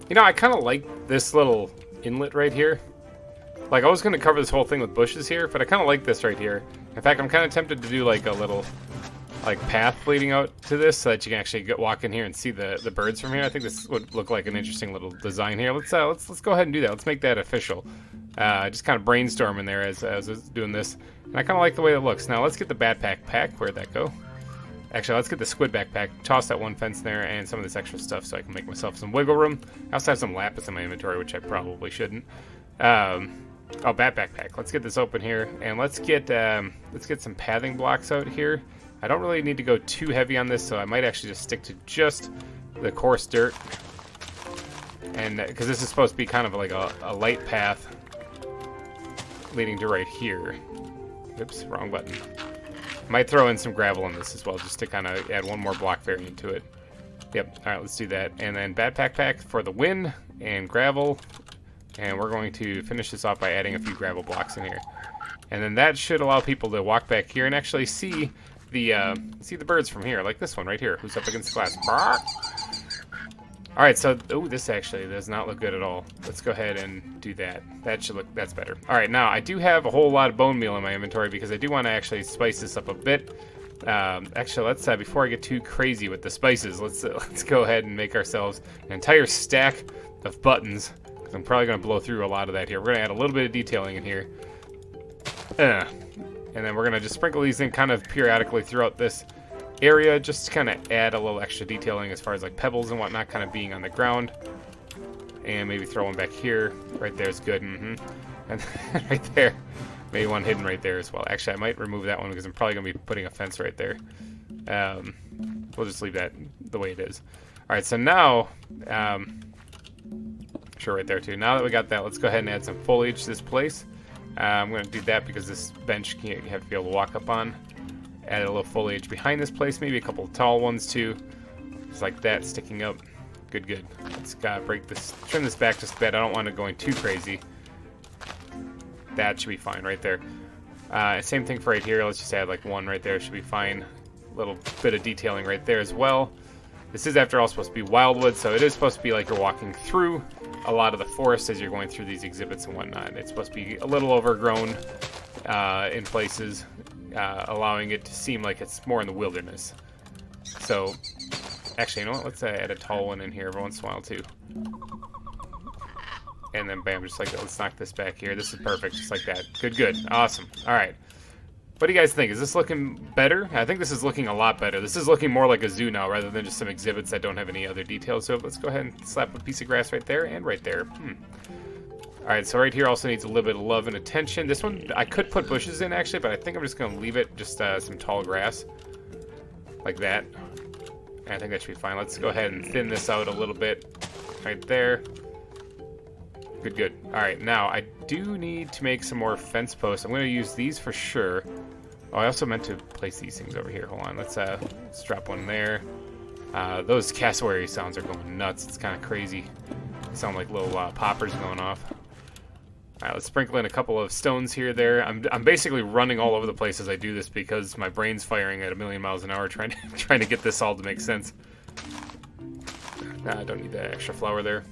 You know, I kind of like this little inlet right here. Like, I was going to cover this whole thing with bushes here, but I kind of like this right here. In fact, I'm kind of tempted to do like a little like path leading out to this, so that you can actually walk in here and see the birds from here. I think this would look like an interesting little design here. Let's go ahead and do that. Let's make that official. Just kind of brainstorming there as I was doing this. And I kind of like the way it looks. Now let's get the backpack pack. Where'd that go? Actually, let's get the squid backpack. Toss that one fence there and some of this extra stuff so I can make myself some wiggle room. I also have some lapis in my inventory, which I probably shouldn't. Oh, bat backpack. Let's get this open here, and let's get some pathing blocks out here. I don't really need to go too heavy on this, so I might actually just stick to just the coarse dirt. And because this is supposed to be kind of like a light path leading to right here. Oops, wrong button. Might throw in some gravel in this as well, just to kind of add one more block variant to it. Yep, all right, let's do that. And then bat backpack for the win, and gravel. And we're going to finish this off by adding a few gravel blocks in here. And then that should allow people to walk back here and actually see the birds from here, like this one right here, who's up against the glass. All right, so this actually does not look good at all. Let's go ahead and do that. That's better. All right, now I do have a whole lot of bone meal in my inventory because I do want to actually spice this up a bit. Actually, let's before I get too crazy with the spices, let's go ahead and make ourselves an entire stack of buttons. I'm probably going to blow through a lot of that here. We're going to add a little bit of detailing in here. And then we're going to just sprinkle these in kind of periodically throughout this area, just to kind of add a little extra detailing as far as like pebbles and whatnot kind of being on the ground. And maybe throw one back here. Right there is good. And right there. Maybe one hidden right there as well. Actually, I might remove that one because I'm probably going to be putting a fence right there. We'll just leave that the way it is. All right, so now... Sure, right there too. Now that we got that, let's go ahead and add some foliage to this place. I'm going to do that because this bench you have to be able to walk up on. Add a little foliage behind this place, maybe a couple of tall ones too. Just like that, sticking up. Good. Let's break this, trim this back just a bit. I don't want it going too crazy. That should be fine right there. Same thing for right here. Let's just add like one right there. Should be fine. A little bit of detailing right there as well. This is, after all, supposed to be Wildwood, so it is supposed to be like you're walking through a lot of the forest as you're going through these exhibits and whatnot. It's supposed to be a little overgrown in places, allowing it to seem like it's more in the wilderness. So, actually, you know what? Let's add a tall one in here every once in a while, too. And then, bam, just like that. Let's knock this back here. This is perfect, just like that. Good. Awesome. All right. What do you guys think? Is this looking better? I think this is looking a lot better. This is looking more like a zoo now rather than just some exhibits that don't have any other details. So let's go ahead and slap a piece of grass right there and right there. All right, so right here also needs a little bit of love and attention. This one, I could put bushes in actually, but I think I'm just going to leave it just some tall grass like that. And I think that should be fine. Let's go ahead and thin this out a little bit right there. Good. All right, now I do need to make some more fence posts. I'm going to use these for sure. Oh, I also meant to place these things over here. Hold on, let's drop one there. Those cassowary sounds are going nuts. It's kind of crazy. They sound like little poppers going off. All right, let's sprinkle in a couple of stones here, there. I'm basically running all over the place as I do this because my brain's firing at 1,000,000 miles an hour trying to get this all to make sense. I don't need that extra flour there.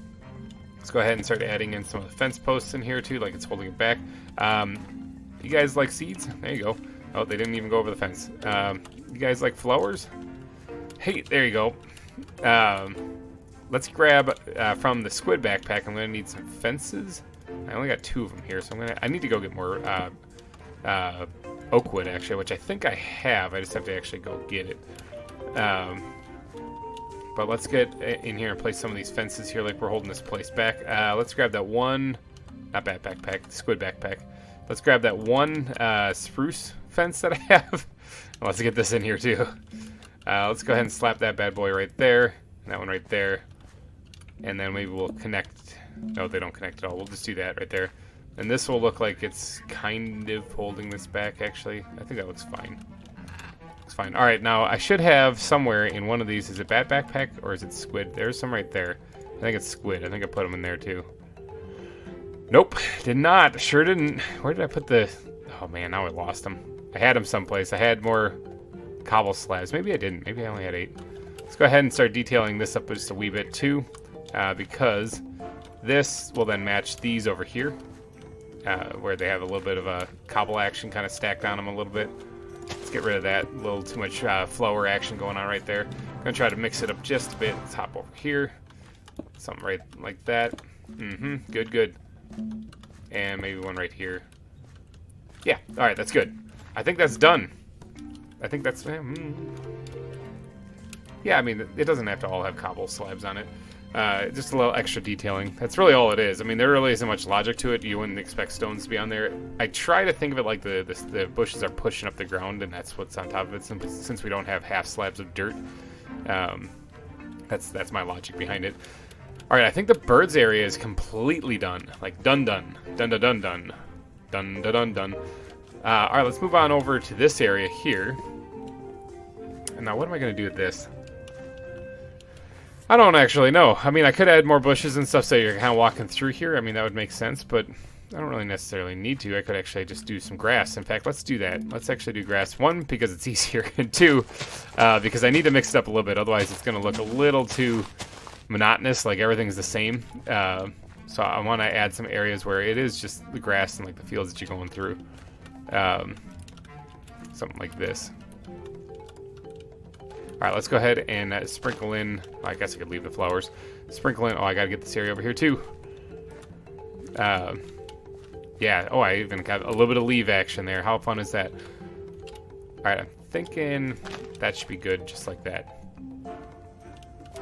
Let's go ahead and start adding in some of the fence posts in here too, like it's holding it back. You guys like seeds? There you go. Oh, they didn't even go over the fence. You guys like flowers? Hey, there you go. Let's grab from the squid backpack. I'm gonna need some fences. I only got 2 of them here, so I need to go get more oak wood actually, which I think I have. I just have to actually go get it. But let's get in here and place some of these fences here like we're holding this place back. Let's grab that one, not bat backpack, squid backpack. Let's grab that one spruce fence that I have. Let's get this in here too. Let's go ahead and slap that bad boy right there, and that one right there. And then maybe we'll connect. No, they don't connect at all. We'll just do that right there. And this will look like it's kind of holding this back actually. I think that looks fine. It's fine. All right, now I should have somewhere in one of these. Is it bat backpack or is it squid? There's some right there. I think it's squid. I think I put them in there too. Nope, did not. Sure didn't. Where did I put the? Oh man, now I lost them. I had them someplace. I had more cobble slabs. Maybe I didn't. Maybe I only had 8. Let's go ahead and start detailing this up just a wee bit too, because this will then match these over here, where they have a little bit of a cobble action kind of stacked on them a little bit. Let's get rid of that. A little too much flower action going on right there. I'm going to try to mix it up just a bit. Let's hop over here. Something right like that. Good. And maybe one right here. Yeah, alright, that's good. I think that's done. I think that's... yeah, I mean, it doesn't have to all have cobble slabs on it. Just a little extra detailing. That's really all it is. I mean, there really isn't much logic to it. You wouldn't expect stones to be on there. I try to think of it like the bushes are pushing up the ground, and that's what's on top of it, since we don't have half slabs of dirt. That's my logic behind it. Alright, I think the birds area is completely done. Like, done. Done. Alright, let's move on over to this area here. And now what am I going to do with this? I don't actually know. I mean, I could add more bushes and stuff so you're kind of walking through here. I mean, that would make sense, but I don't really necessarily need to. I could actually just do some grass. In fact, let's do that. Let's actually do grass. One, because it's easier, and two, because I need to mix it up a little bit. Otherwise, it's going to look a little too monotonous, like everything's the same. So I want to add some areas where it is just the grass and like the fields that you're going through. Something like this. Alright, let's go ahead and sprinkle in... Well, I guess I could leave the flowers. Sprinkle in... Oh, I gotta get this area over here, too. Yeah. Oh, I even got a little bit of leaf action there. How fun is that? Alright, I'm thinking that should be good, just like that.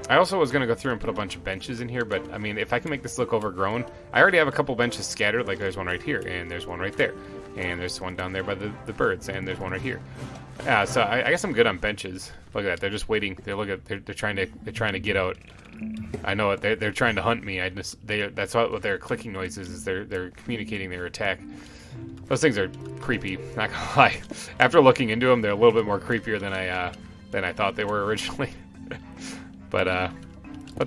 I also was gonna go through and put a bunch of benches in here, but, I mean, if I can make this look overgrown... I already have a couple benches scattered, like there's one right here, and there's one right there. And there's one down there by the birds, and there's one right here. So I guess I'm good on benches. Look at that. They're just waiting. They're trying to get out. I know it. They're trying to hunt me. That's what their clicking noises is. They're communicating their attack. Those things are creepy. Not gonna lie. After looking into them, they're a little bit more creepier than I thought they were originally. but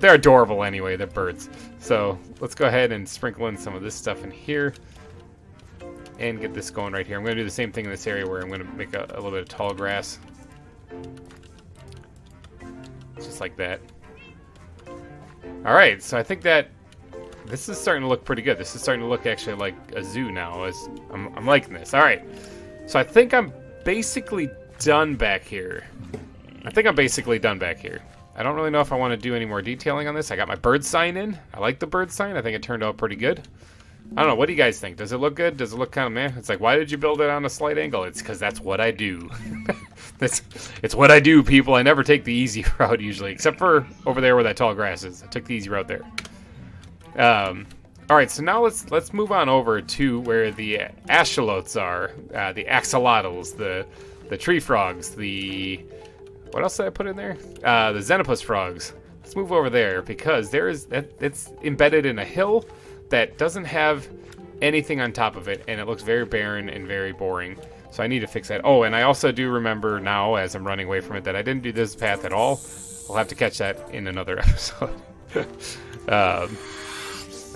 they're adorable anyway. They're birds. So let's go ahead and sprinkle in some of this stuff in here. And get this going right here. I'm going to do the same thing in this area where I'm going to make a little bit of tall grass. Just like that. Alright, so I think that this is starting to look pretty good. This is starting to look actually like a zoo now. I'm liking this. Alright, so I think I'm basically done back here. I don't really know if I want to do any more detailing on this. I got my bird sign in. I like the bird sign. I think it turned out pretty good. I don't know. What do you guys think? Does it look good? Does it look kind of meh? It's like, why did you build it on a slight angle? It's because that's what I do. It's what I do, people. I never take the easy route usually, except for over there where that tall grass is. I took the easy route there. All right, so now let's move on over to where the axolotls are, the axolotls, the tree frogs, what else did I put in there? The xenopus frogs. Let's move over there because it's embedded in a hill that doesn't have anything on top of it, and it looks very barren and very boring. So I need to fix that. Oh, and I also do remember now, as I'm running away from it, that I didn't do this path at all. We'll have to catch that in another episode. Because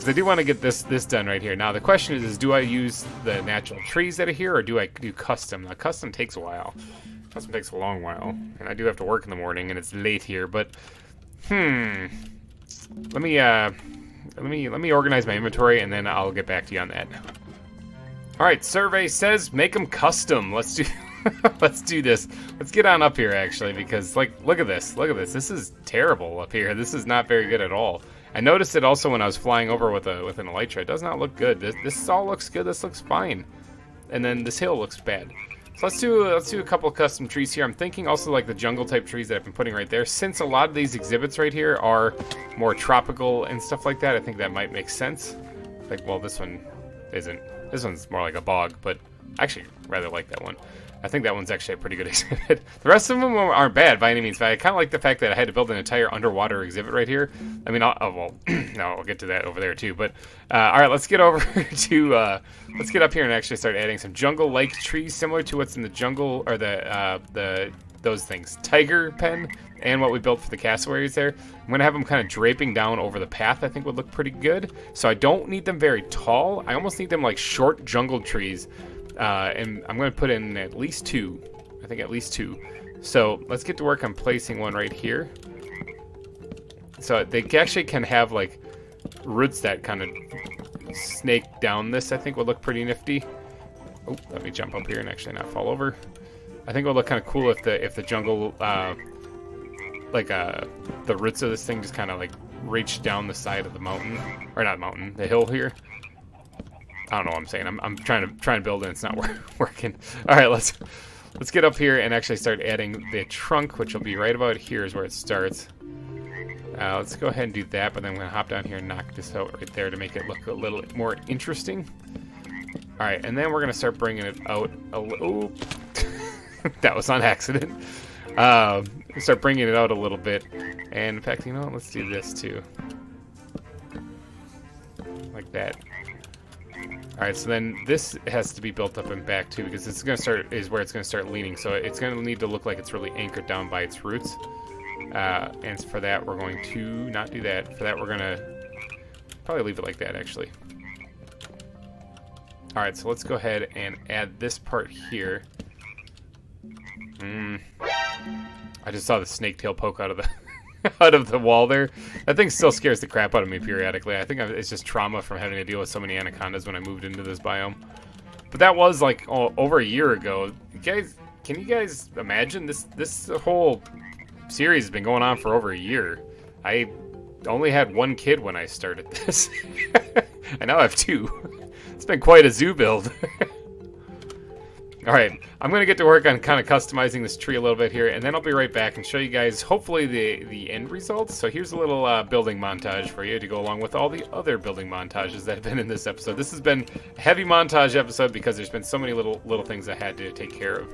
I do want to get this done right here. Now, the question is do I use the natural trees that are here, or do I do custom? Now, custom takes a while. Custom takes a long while, and I do have to work in the morning, and it's late here, but... Let me organize my inventory, and then I'll get back to you on that. Alright, survey says make them custom. Let's do let's do this. Let's get on up here, actually, because, like, look at this. Look at this. This is terrible up here. This is not very good at all. I noticed it also when I was flying over with an elytra. It does not look good. This all looks good. This looks fine. And then this hill looks bad. So let's do a couple of custom trees here. I'm thinking also like the jungle type trees that I've been putting right there. Since a lot of these exhibits right here are more tropical and stuff like that, I think that might make sense. Like, well, this one isn't. This one's more like a bog, but I actually rather like that one. I think that one's actually a pretty good exhibit. The rest of them aren't bad by any means, but I kind of like the fact that I had to build an entire underwater exhibit right here. I mean, well, no, I'll get to that over there too. But all right, let's get over to let's get up here and actually start adding some jungle-like trees, similar to what's in the jungle or those things, tiger pen, and what we built for the cassowaries there. I'm gonna have them kind of draping down over the path. I think would look pretty good. So I don't need them very tall. I almost need them like short jungle trees. And I'm going to put in at least 2. I think at least 2. So let's get to work on placing one right here. So they actually can have like roots that kind of snake down this. I think would look pretty nifty. Oh, let me jump up here and actually not fall over. I think it would look kind of cool if the jungle, the roots of this thing just kind of like reach down the side of the mountain, or not mountain, the hill here. I don't know what I'm saying. I'm trying to build it and it's not working. All right, let's get up here and actually start adding the trunk, which will be right about here is where it starts. Let's go ahead and do that, but then I'm going to hop down here and knock this out right there to make it look a little more interesting. All right, and then we're going to start bringing it out a little. That was on accident. Start bringing it out a little bit. And in fact, you know what? Let's do this too. Like that. All right, so then this has to be built up and back too, because it's going to start is where it's going to start leaning. So it's going to need to look like it's really anchored down by its roots. And for that, we're going to not do that. For that, we're going to probably leave it like that, actually. All right, so let's go ahead and add this part here. I just saw the snake tail poke out of the out of the wall there. That thing still scares the crap out of me periodically. I think it's just trauma from having to deal with so many anacondas when I moved into this biome. But that was like over a year ago. Guys, can you guys imagine this whole series has been going on for over a year? I only had one kid when I started this. And now I have two. It's been quite a zoo build. Alright, I'm going to get to work on kind of customizing this tree a little bit here, and then I'll be right back and show you guys, hopefully, the end results. So here's a little building montage for you to go along with all the other building montages that have been in this episode. This has been a heavy montage episode because there's been so many little things I had to take care of.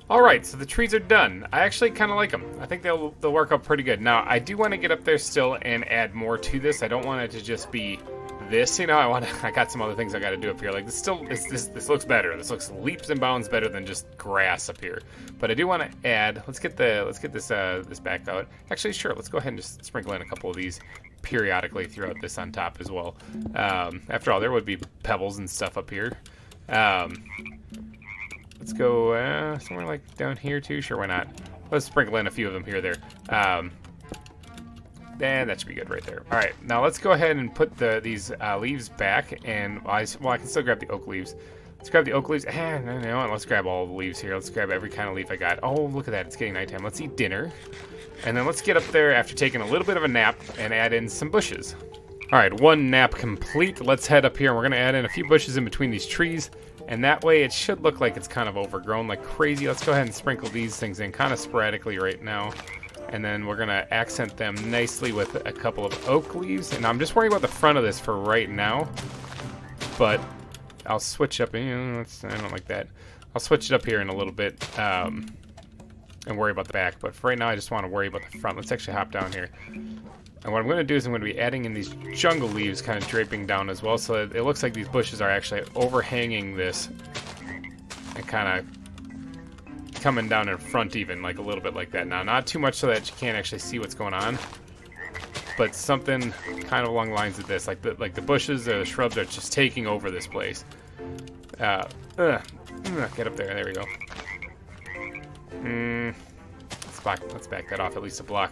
Alright, so the trees are done. I actually kind of like them. I think they'll work out pretty good. Now, I do want to get up there still and add more to this. I don't want it to just be this, you know. I got some other things I got to do up here. Like this looks better. This looks leaps and bounds better than just grass up here. But I do want to add. Let's get this back out. Actually, sure. Let's go ahead and just sprinkle in a couple of these periodically throughout this on top as well. After all, there would be pebbles and stuff up here. Let's go somewhere like down here too. Sure, why not? Let's sprinkle in a few of them here or there. And that should be good right there. All right, now let's go ahead and put these leaves back. And I can still grab the oak leaves. Let's grab the oak leaves. No, let's grab all the leaves here. Let's grab every kind of leaf I got. Oh, look at that. It's getting nighttime. Let's eat dinner. And then let's get up there after taking a little bit of a nap and add in some bushes. All right, one nap complete. Let's head up here, and we're going to add in a few bushes in between these trees. And that way it should look like it's kind of overgrown like crazy. Let's go ahead and sprinkle these things in kind of sporadically right now. And then we're going to accent them nicely with a couple of oak leaves. And I'm just worrying about the front of this for right now. But I'll switch up. I don't like that. I'll switch it up here in a little bit and worry about the back. But for right now, I just want to worry about the front. Let's actually hop down here. And what I'm going to do is I'm going to be adding in these jungle leaves kind of draping down as well. So it looks like these bushes are actually overhanging this and kind of coming down in front even, like a little bit like that. Now, not too much so that you can't actually see what's going on, but something kind of along the lines of this. Like the bushes or the shrubs are just taking over this place. Get up there. There we go. Let's back that off at least a block.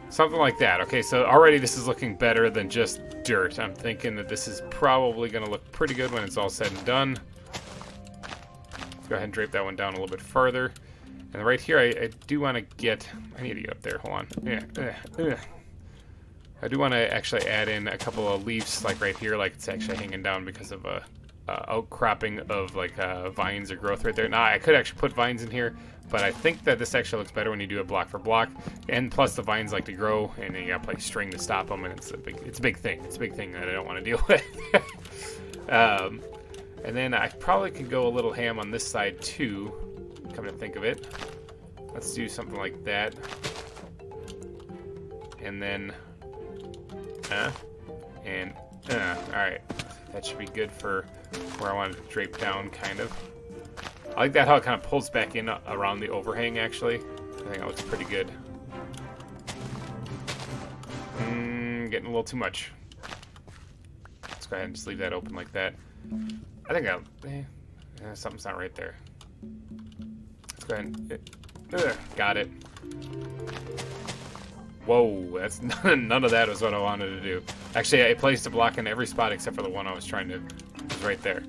Something like that. Okay, so already this is looking better than just dirt. I'm thinking that this is probably going to look pretty good when it's all said and done. Let's go ahead and drape that one down a little bit further. And right here, I do want to get... I need to get up there. Hold on. Yeah. I do want to actually add in a couple of leaves, like right here, like it's actually hanging down because of a outcropping of like vines or growth right there. Now, I could actually put vines in here, but I think that this actually looks better when you do it block for block. And plus the vines like to grow, and then you gotta play string to stop them, and it's a big thing. It's a big thing that I don't want to deal with. And then I probably could go a little ham on this side too, come to think of it. Let's do something like that. And then, alright. That should be good for where I want it to drape down, kind of. I like that how it kind of pulls back in around the overhang, actually. I think that looks pretty good. getting a little too much. Let's go ahead and just leave that open like that. I think something's not right there. Let's go ahead and... got it. Whoa, that's none of that was what I wanted to do. Actually, I placed a block in every spot except for the one I was trying to... It was right there.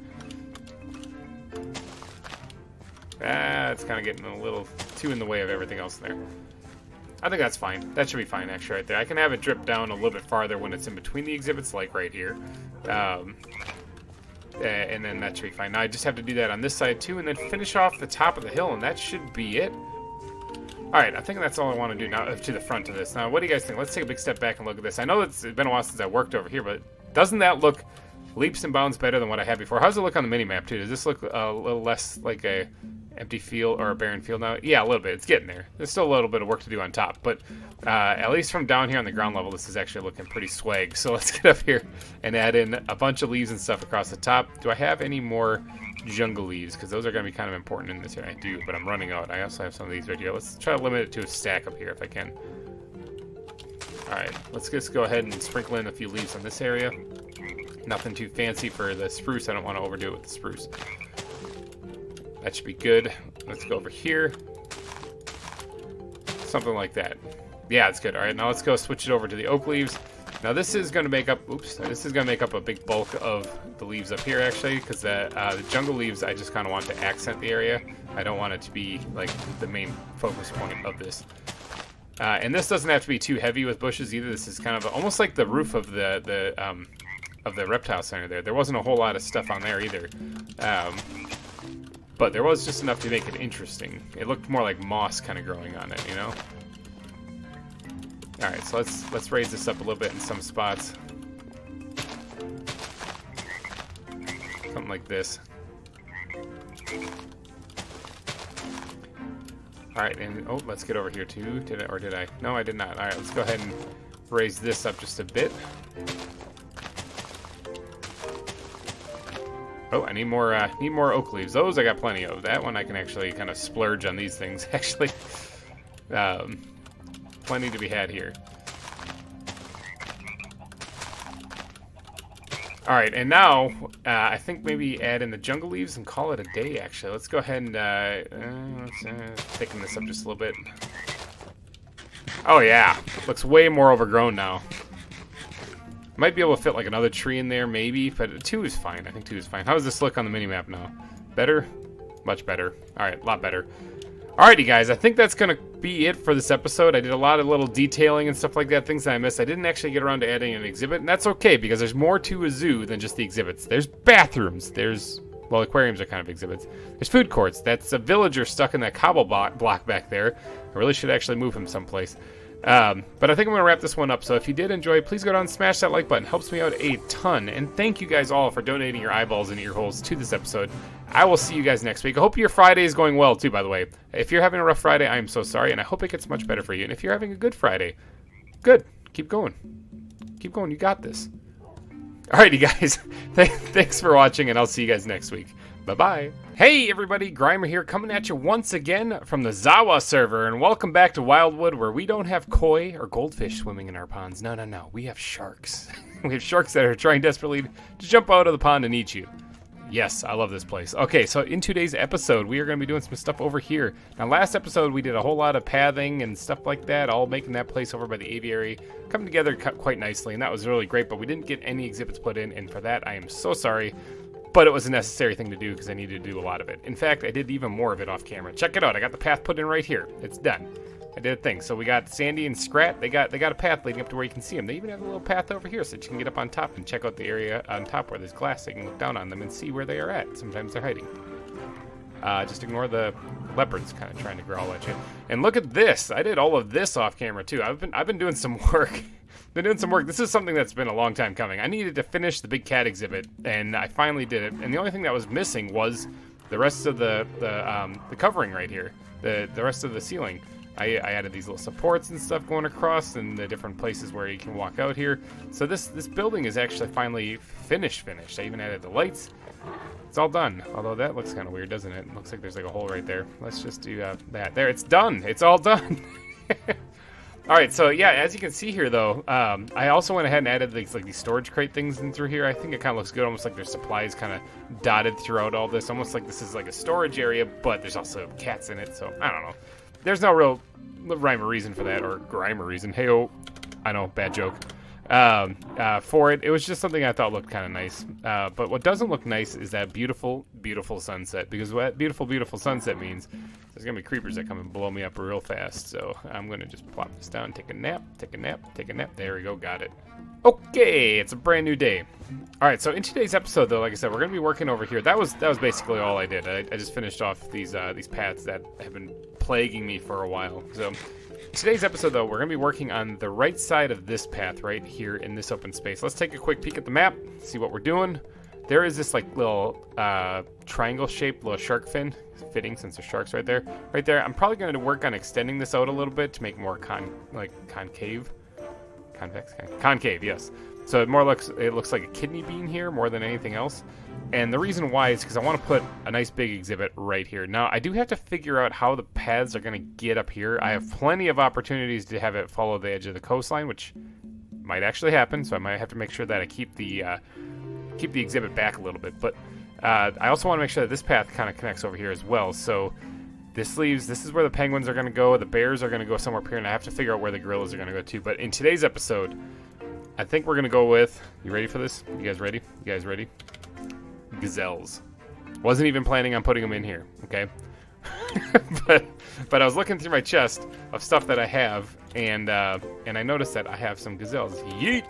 It's kind of getting a little too in the way of everything else there. I think that's fine. That should be fine, actually, right there. I can have it drip down a little bit farther when it's in between the exhibits, like right here. And then that should be fine. Now I just have to do that on this side, too, and then finish off the top of the hill, and that should be it. Alright, I think that's all I want to do now, to the front of this. Now, what do you guys think? Let's take a big step back and look at this. I know it's been a while since I worked over here, but doesn't that look leaps and bounds better than what I had before? How does it look on the mini-map, too? Does this look a little less like a empty field or a barren field now? Yeah, a little bit. It's getting there. There's still a little bit of work to do on top, but at least from down here on the ground level, this is actually looking pretty swag. So let's get up here and add in a bunch of leaves and stuff across the top. Do I have any more jungle leaves? Because those are going to be kind of important in this area. I do, but I'm running out. I also have some of these right here. Let's try to limit it to a stack up here if I can. Alright, let's just go ahead and sprinkle in a few leaves on this area. Nothing too fancy for the spruce. I don't want to overdo it with the spruce. That should be good. Let's go over here. Something like that. Yeah, it's good. All right, now let's go switch it over to the oak leaves. Now this is going to make up, this is going to make up a big bulk of the leaves up here actually, because the jungle leaves I just kind of want to accent the area. I don't want it to be like the main focus point of this. And this doesn't have to be too heavy with bushes either. This is kind of almost like the roof of the reptile center there. There wasn't a whole lot of stuff on there either. But there was just enough to make it interesting. It looked more like moss kind of growing on it, you know? Alright, so let's raise this up a little bit in some spots. Something like this. Alright, and oh, let's get over here too. Did I? No, I did not. Alright, let's go ahead and raise this up just a bit. Oh, I need more oak leaves. Those I got plenty of. That one I can actually kind of splurge on these things, actually. Plenty to be had here. Alright, and now, I think maybe add in the jungle leaves and call it a day, actually. Let's go ahead and, let's thicken this up just a little bit. Oh, yeah. Looks way more overgrown now. Might be able to fit like another tree in there, maybe, but 2 is fine. I think 2 is fine. How does this look on the mini-map now? Better? Much better. Alright, a lot better. Alrighty, guys, I think that's going to be it for this episode. I did a lot of little detailing and stuff like that, things that I missed. I didn't actually get around to adding an exhibit, and that's okay, because there's more to a zoo than just the exhibits. There's bathrooms. There's, well, aquariums are kind of exhibits. There's food courts. That's a villager stuck in that cobble block back there. I really should actually move him someplace. But I think I'm going to wrap this one up, so if you did enjoy, please go down and smash that like button. It helps me out a ton, and thank you guys all for donating your eyeballs and ear holes to this episode. I will see you guys next week. I hope your Friday is going well, too, by the way. If you're having a rough Friday, I am so sorry, and I hope it gets much better for you. And if you're having a good Friday, good. Keep going. Keep going. You got this. Alrighty, guys. Thanks for watching, and I'll see you guys next week. Bye-bye. Hey everybody, GReimer here, coming at you once again from the ZAWA server, and welcome back to Wildwood, where we don't have koi or goldfish swimming in our ponds. No, no, no. We have sharks. We have sharks that are trying desperately to jump out of the pond and eat you. Yes, I love this place. Okay, so in today's episode, we are going to be doing some stuff over here. Now, last episode, we did a whole lot of pathing and stuff like that, all making that place over by the aviary come together quite nicely, and that was really great, but we didn't get any exhibits put in, and for that, I am so sorry. But it was a necessary thing to do because I needed to do a lot of it. In fact, I did even more of it off camera. Check it out. I got the path put in right here. It's done. I did a thing. So we got Sandy and Scrat. They got a path leading up to where you can see them. They even have a little path over here so that you can get up on top and check out the area on top where there's glass. So you can look down on them and see where they are at. Sometimes they're hiding. Just ignore the leopards kind of trying to growl at you. And look at this. I did all of this off camera too. I've been doing some work. This is something that's been a long time coming. I needed to finish the big cat exhibit, and I finally did it. And the only thing that was missing was the rest of the covering right here, the rest of the ceiling. I added these little supports and stuff going across, and the different places where you can walk out here. So this building is actually finally finished. I even added the lights. It's all done. Although that looks kind of weird, doesn't it? It looks like there's like a hole right there. Let's just do that. There, it's done. It's all done. All right, so yeah, as you can see here, though, I also went ahead and added these storage crate things in through here. I think it kind of looks good, almost like there's supplies kind of dotted throughout all this, almost like this is like a storage area, but there's also cats in it. So I don't know. There's no real rhyme or reason for that, or GReimer reason. Hey-oh, I know, bad joke. For it. It was just something I thought looked kind of nice. But what doesn't look nice is that beautiful, beautiful sunset. Because what beautiful, beautiful sunset means, there's going to be creepers that come and blow me up real fast. So I'm going to just plop this down, take a nap, take a nap, take a nap. There we go, got it. Okay, it's a brand new day. All right, so in today's episode, though, like I said, we're going to be working over here. That was basically all I did. I just finished off these paths that have been plaguing me for a while. So today's episode, though, we're going to be working on the right side of this path right here in this open space. Let's take a quick peek at the map, see what we're doing. There is this like little triangle-shaped little shark fin, fitting since there's sharks right there. Right there, I'm probably going to work on extending this out a little bit to make more concave. Concave, yes. So it looks like a kidney bean here more than anything else. And the reason why is because I want to put a nice big exhibit right here. Now, I do have to figure out how the paths are going to get up here. I have plenty of opportunities to have it follow the edge of the coastline, which might actually happen. So I might have to make sure that I keep the exhibit back a little bit. But I also want to make sure that this path kind of connects over here as well. So this is where the penguins are going to go. The bears are going to go somewhere up here, and I have to figure out where the gorillas are going to go too. But in today's episode, I think we're going to go with, you ready for this? You guys ready? You guys ready? Gazelles. Wasn't even planning on putting them in here, okay? but I was looking through my chest of stuff that I have, and I noticed that I have some gazelles. Yeet!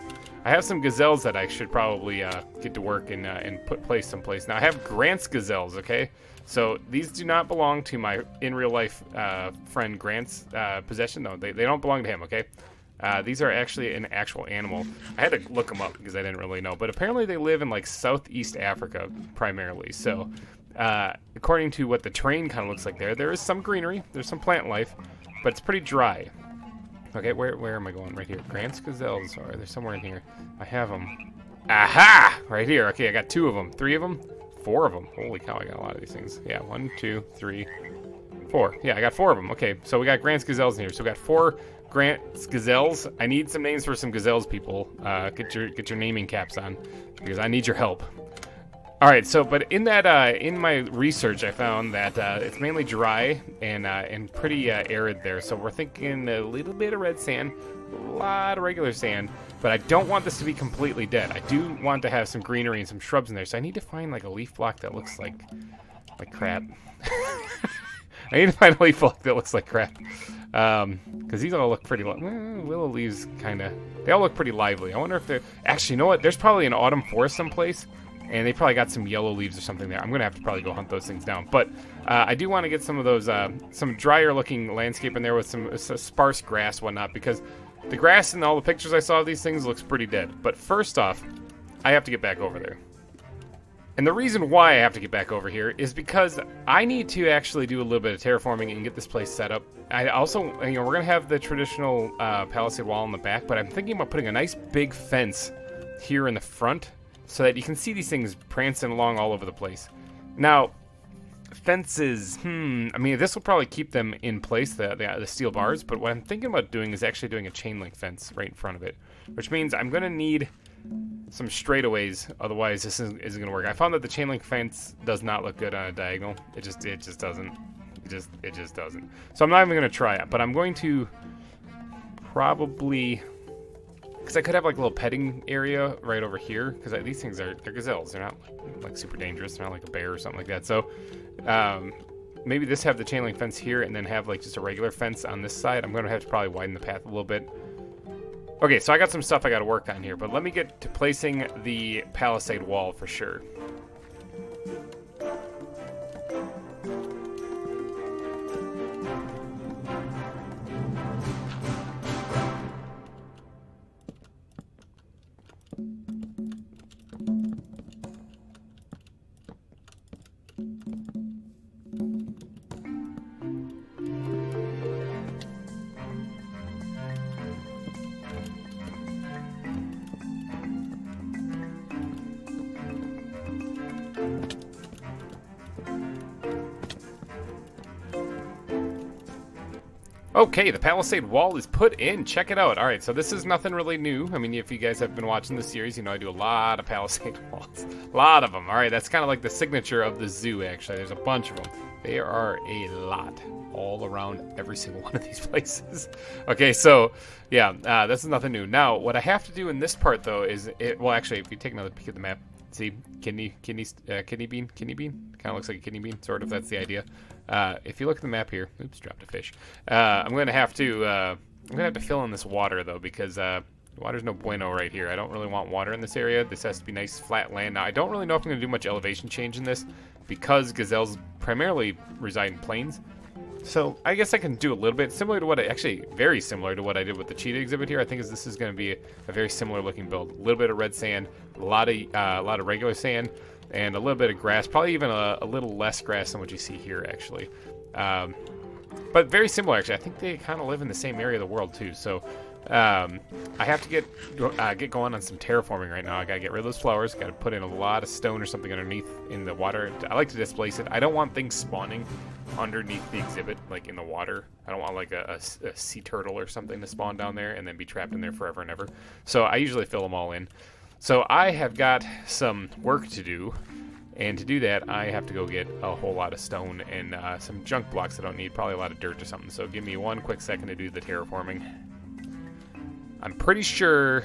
I have some gazelles that I should probably get to work and place someplace. Now, I have Grant's gazelles, okay? So these do not belong to my in real life friend Grant's possession. No, they don't belong to him, okay? These are actually an actual animal. I had to look them up because I didn't really know. But apparently they live in like Southeast Africa primarily. So according to what the terrain kind of looks like there is some greenery. There's some plant life, but it's pretty dry. Okay, where am I going? Right here. Grant's gazelles. Or they're somewhere in here. I have them. Aha! Right here. Okay, I got 2 of them. 3 of them? 4 of them. Holy cow, I got a lot of these things. Yeah, 1, 2, 3, 4. Yeah, I got 4 of them. Okay, so we got Grant's gazelles in here. So we got 4 Grant's gazelles. I need some names for some gazelles, people. Get your naming caps on because I need your help. All right, so but in my research, I found that it's mainly dry and pretty arid there. So we're thinking a little bit of red sand, a lot of regular sand, but I don't want this to be completely dead. I do want to have some greenery and some shrubs in there. So I need to find like a leaf block that looks like crap. I need to find a leaf block that looks like crap. Because these all look pretty, willow leaves they all look pretty lively. I wonder if they're, actually, you know what? There's probably an autumn forest someplace, and they probably got some yellow leaves or something there. I'm going to have to probably go hunt those things down. But I do want to get some of those, some drier looking landscape in there with some sparse grass, whatnot, because the grass in all the pictures I saw of these things looks pretty dead. But first off, I have to get back over there. And the reason why I have to get back over here is because I need to actually do a little bit of terraforming and get this place set up. I also, we're going to have the traditional palisade wall in the back, but I'm thinking about putting a nice big fence here in the front so that you can see these things prancing along all over the place. Now, fences, I mean, this will probably keep them in place, the steel bars, but what I'm thinking about doing is actually doing a chain link fence right in front of it, which means I'm going to need some straightaways, otherwise this isn't going to work. I found that the chain link fence does not look good on a diagonal. It just doesn't. It just doesn't. So I'm not even going to try it, but I'm going to probably, because I could have like a little petting area right over here, because these things they're gazelles. They're not like super dangerous. They're not like a bear or something like that. So maybe this have the chain link fence here and then have like just a regular fence on this side. I'm going to have to probably widen the path a little bit. Okay, so I got some stuff I got to work on here, but let me get to placing the palisade wall for sure. Okay, the palisade wall is put in. Check it out. All right, so this is nothing really new. I mean, if you guys have been watching the series, you know I do a lot of palisade walls. A lot of them. All right, that's kind of like the signature of the zoo, actually. There's a bunch of them. There are a lot all around every single one of these places. Okay, so, yeah, this is nothing new. Now, what I have to do in this part, though, is... well, actually, if you take another peek at the map, see, kidney bean? Kind of looks like a kidney bean, sort of. That's the idea. If you look at the map here, oops, dropped a fish. I'm gonna have to fill in this water though, because water's no bueno right here. I don't really want water in this area. This has to be nice flat land. Now I don't really know if I'm gonna do much elevation change in this, because gazelles primarily reside in plains. So I guess I can do a little bit similar to what very similar to what I did with the cheetah exhibit here. I think this is going to be a very similar looking build. A little bit of red sand, a lot of regular sand, and a little bit of grass. Probably even a little less grass than what you see here, actually. But very similar, actually. I think they kind of live in the same area of the world too. So I have to get going on some terraforming right now. I gotta get rid of those flowers. Gotta put in a lot of stone or something underneath in the water. I like to displace it. I don't want things spawning underneath the exhibit, like in the water. I don't want like a sea turtle or something to spawn down there and then be trapped in there forever and ever. So I usually fill them all in. So I have got some work to do, and to do that I have to go get a whole lot of stone and some junk blocks I don't need, probably a lot of dirt or something. So give me one quick second to do the terraforming. I'm pretty sure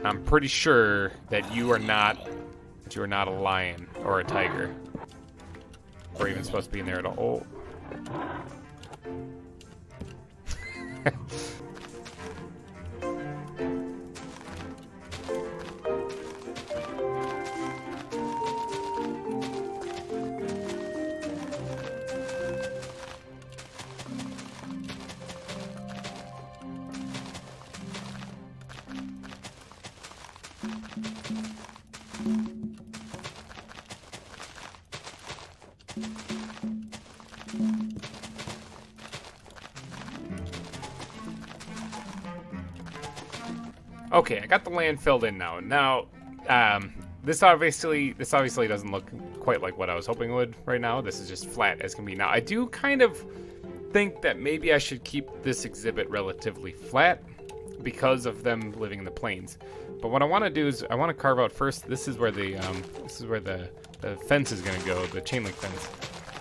that you are not a lion or a tiger, or even supposed to be in there at all. Oh. Okay, I got the land filled in now. Now, this obviously doesn't look quite like what I was hoping it would right now. This is just flat as can be. Now, I do kind of think that maybe I should keep this exhibit relatively flat because of them living in the plains. But what I want to do is I want to carve out first. This is where the fence is going to go, the chain link fence.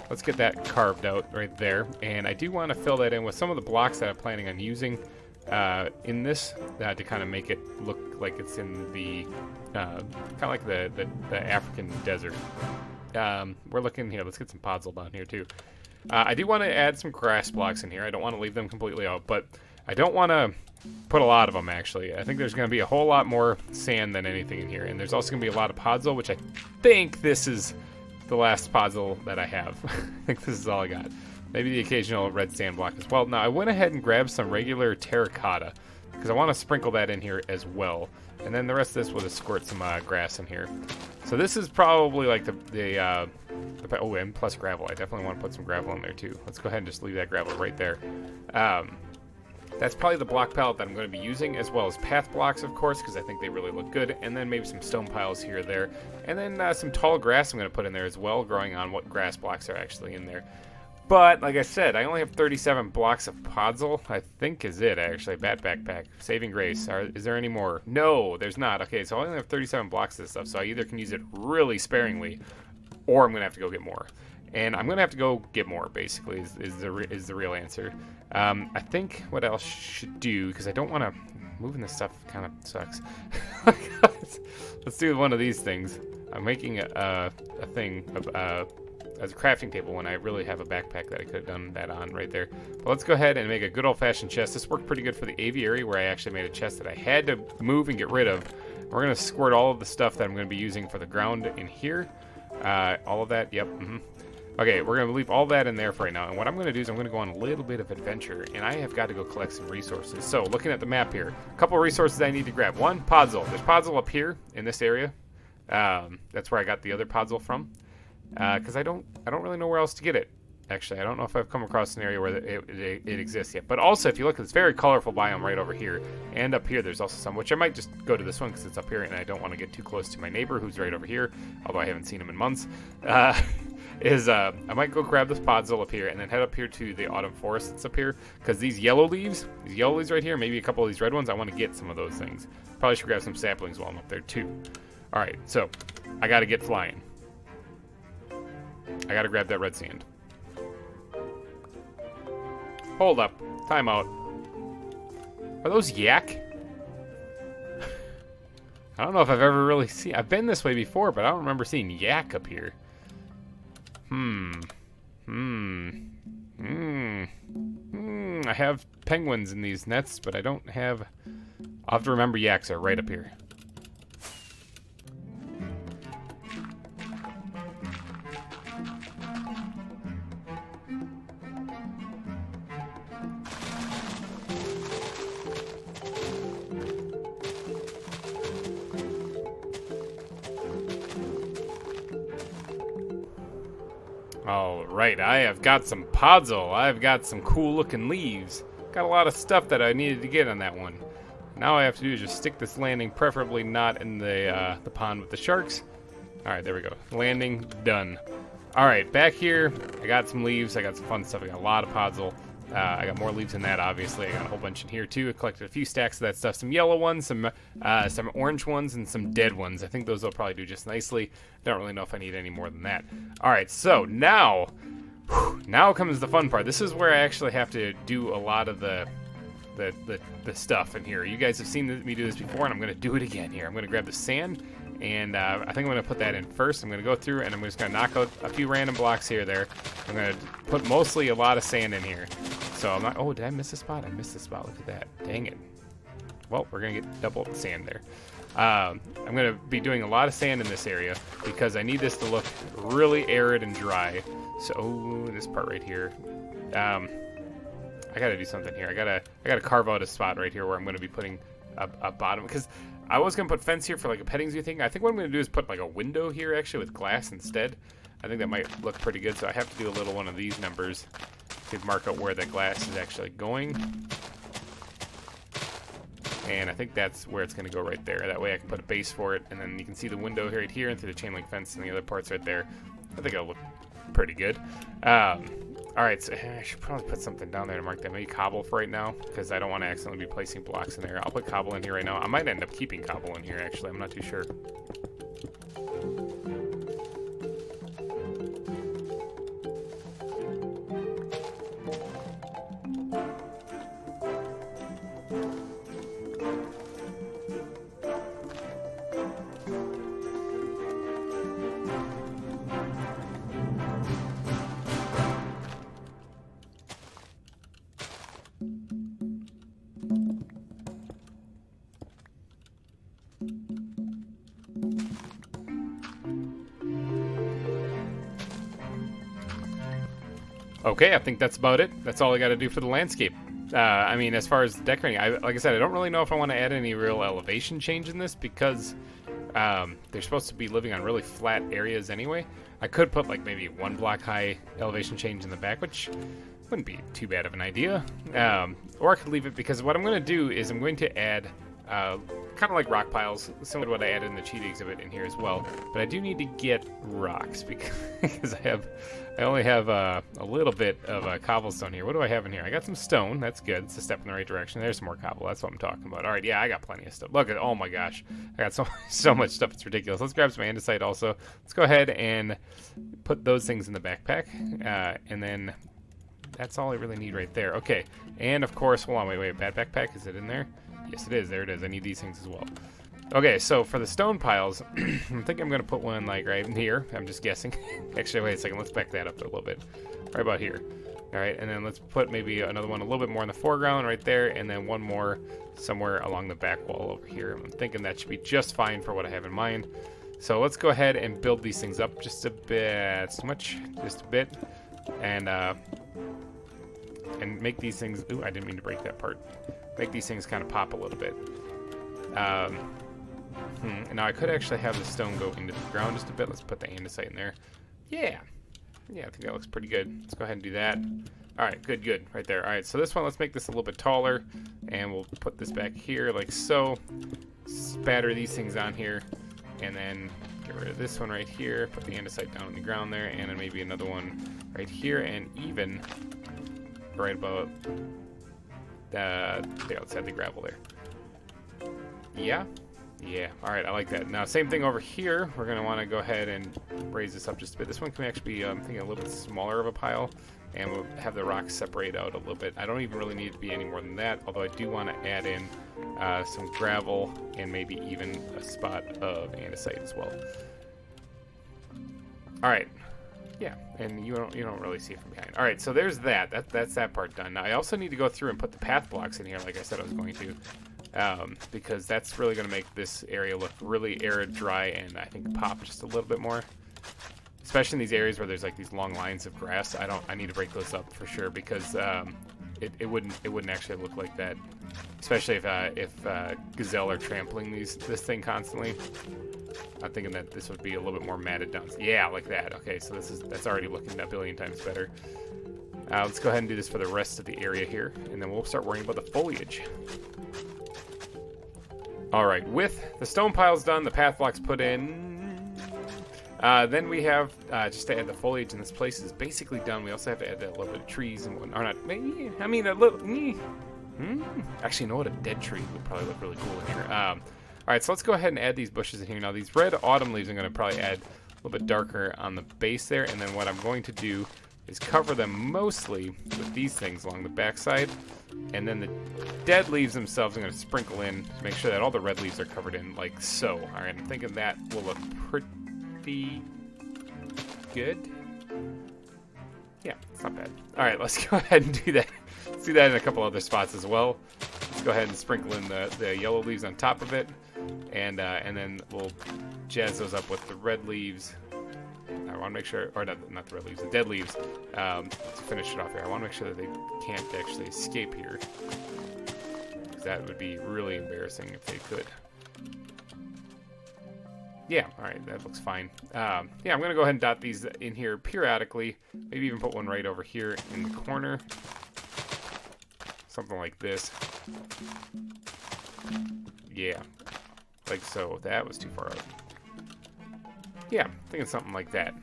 Let's get that carved out right there. And I do want to fill that in with some of the blocks that I'm planning on using in this to kind of make it look like it's in the kind of like the African desert. We're looking here. Let's get some podzol down here too. I do want to add some grass blocks in here. I don't want to leave them completely out, but I don't want to put a lot of them, actually. I think there's going to be a whole lot more sand than anything in here, and there's also going to be a lot of podzol, which I think this is the last podzol that I have. I think this is all I got. Maybe the occasional red sand block as well. Now, I went ahead and grabbed some regular terracotta because I want to sprinkle that in here as well. And then the rest of this will just squirt some grass in here. So this is probably like oh, and plus gravel. I definitely want to put some gravel in there too. Let's go ahead and just leave that gravel right there. That's probably the block palette that I'm going to be using, as well as path blocks, of course, because I think they really look good. And then maybe some stone piles here or there. And then some tall grass I'm going to put in there as well, growing on what grass blocks are actually in there. But, like I said, I only have 37 blocks of podzol, I think is it, actually. Bat backpack. Saving grace. Is there any more? No, there's not. Okay, so I only have 37 blocks of this stuff, so I either can use it really sparingly, or I'm going to have to go get more. And I'm going to have to go get more, basically, is the real answer. I think what else should do, because I don't want to... Moving this stuff kind of sucks. Let's do one of these things. I'm making a thing of... as a crafting table when I really have a backpack that I could have done that on right there. But let's go ahead and make a good old-fashioned chest. This worked pretty good for the aviary, where I actually made a chest that I had to move and get rid of. We're going to squirt all of the stuff that I'm going to be using for the ground in here. All of that, yep. Okay, we're going to leave all that in there for right now. And what I'm going to do is I'm going to go on a little bit of adventure, and I have got to go collect some resources. So, looking at the map here, a couple of resources I need to grab. One, podzol. There's podzol up here in this area. That's where I got the other podzol from. Because I don't really know where else to get it. Actually, I don't know if I've come across an area where it exists yet. But also, if you look at this very colorful biome right over here, and up here, there's also some, which I might just go to this one because it's up here, and I don't want to get too close to my neighbor who's right over here, although I haven't seen him in months. is I might go grab this podzol up here and then head up here to the autumn forest that's up here, because these yellow leaves right here, maybe a couple of these red ones, I want to get some of those things. Probably should grab some saplings while I'm up there too. All right, so I got to get flying. I got to grab that red sand. Hold up, time out. Are those yak? I don't know if I've ever really seen... I've been this way before, but I don't remember seeing yak up here. I have penguins in these nets, but I don't have... I'll have to remember yaks are right up here. Alright, I have got some podzol. I've got some cool looking leaves. Got a lot of stuff that I needed to get on that one. Now all I have to do is just stick this landing, preferably not in the pond with the sharks. Alright, there we go. Landing done. Alright, back here, I got some leaves. I got some fun stuff. I got a lot of podzol. I got more leaves than that, obviously. I got a whole bunch in here, too. I collected a few stacks of that stuff. Some yellow ones, some orange ones, and some dead ones. I think those will probably do just nicely. Don't really know if I need any more than that. All right, so now comes the fun part. This is where I actually have to do a lot of the stuff in here. You guys have seen me do this before, and I'm going to do it again here. I'm going to grab the sand, and I think I'm going to put that in first. I'm going to go through, and I'm just going to knock out a few random blocks here or there. I'm going to put mostly a lot of sand in here. So I'm not... Oh, did I miss a spot? I missed a spot. Look at that. Dang it. Well, we're going to get double sand there. I'm going to be doing a lot of sand in this area because I need this to look really arid and dry. So, this part right here. I got to do something here. I gotta carve out a spot right here where I'm going to be putting a bottom, because I was going to put fence here for like a petting zoo thing. I think what I'm going to do is put like a window here actually with glass instead. I think that might look pretty good, so I have to do a little one of these numbers to mark out where the glass is actually going. And I think that's where it's going to go right there. That way I can put a base for it, and then you can see the window right here and through the chain link fence and the other parts right there. I think it'll look pretty good. Alright, so I should probably put something down there to mark that. Maybe cobble for right now, because I don't want to accidentally be placing blocks in there. I'll put cobble in here right now. I might end up keeping cobble in here, actually. I'm not too sure. Okay, I think that's about it. That's all I got to do for the landscape. I mean, as far as decorating, like I said, I don't really know if I want to add any real elevation change in this because they're supposed to be living on really flat areas anyway. I could put like maybe 1 block high elevation change in the back, which wouldn't be too bad of an idea. Or I could leave it, because what I'm going to do is I'm going to add kind of like rock piles, similar to what I added in the cheat exhibit in here as well. But I do need to get rocks because I only have a little bit of cobblestone here. What do I have in here? I got some stone. That's good. It's a step in the right direction. There's some more cobble. That's what I'm talking about. All right, yeah, I got plenty of stuff. Look at, oh my gosh, I got so much stuff. It's ridiculous. Let's grab some andesite also. Let's go ahead and put those things in the backpack, and then that's all I really need right there. Okay, and of course, hold on, wait, bad backpack, is it in there? Yes, it is. There it is. I need these things as well. Okay, so for the stone piles, I think I'm going to put one like right here. I'm just guessing. Actually, wait a second. Let's back that up a little bit. Right about here. All right, and then let's put maybe another one a little bit more in the foreground right there, and then one more somewhere along the back wall over here. I'm thinking that should be just fine for what I have in mind. So let's go ahead and build these things up just a bit. So much, just a bit. And make these things... Ooh, I didn't mean to break that part. Make these things kind of pop a little bit. And now I could actually have the stone go into the ground just a bit. Let's put the andesite in there. Yeah, I think that looks pretty good. Let's go ahead and do that. All right, good, right there. All right, so this one, let's make this a little bit taller, and we'll put this back here like so. Spatter these things on here, and then Get rid of this one right here. Put the andesite down on the ground there, and then maybe another one right here, and even right about outside the gravel there. Yeah. Yeah, all right, I like that. Now, same thing over here. We're going to want to go ahead and raise this up just a bit. This one can actually be, I'm thinking, a little bit smaller of a pile, and we'll have the rocks separate out a little bit. I don't even really need it to be any more than that, although I do want to add in some gravel and maybe even a spot of andesite as well. All right. Yeah, and you don't really see it from behind. All right, so there's that. That's that part done. Now, I also need to go through and put the path blocks in here like I said I was going to. Because that's really going to make this area look really arid, dry, and I think pop just a little bit more. Especially in these areas where there's like these long lines of grass. I need to break those up for sure because it wouldn't actually look like that. Especially if gazelle are trampling this thing constantly. I'm thinking that this would be a little bit more matted down. Yeah, like that. Okay, so that's already looking a billion times better. Let's go ahead and do this for the rest of the area here, and then we'll start worrying about the foliage. Alright, with the stone piles done, the path blocks put in, then we have, just to add the foliage in this place is basically done. We also have to add that little bit of trees and whatnot. Or not, I mean, a little, actually, you know what? A dead tree would probably look really cool in here. Alright, so let's go ahead and add these bushes in here. Now, these red autumn leaves I'm going to probably add a little bit darker on the base there, and then what I'm going to do is cover them mostly with these things along the backside. And then the dead leaves themselves I'm going to sprinkle in to make sure that all the red leaves are covered in like so. All right, I'm thinking that will look pretty good. Yeah, it's not bad. All right, let's go ahead and do that. Let's do that in a couple other spots as well. Let's go ahead and sprinkle in the yellow leaves on top of it. And then we'll jazz those up with the red leaves. I want to make sure, or not the red leaves, the dead leaves, to finish it off here. I want to make sure that they can't actually escape here. Because that would be really embarrassing if they could. Yeah, alright, that looks fine. Yeah, I'm going to go ahead and dot these in here periodically. Maybe even put one right over here in the corner. Something like this. Yeah, like so. That was too far out. Yeah, thinking something like that.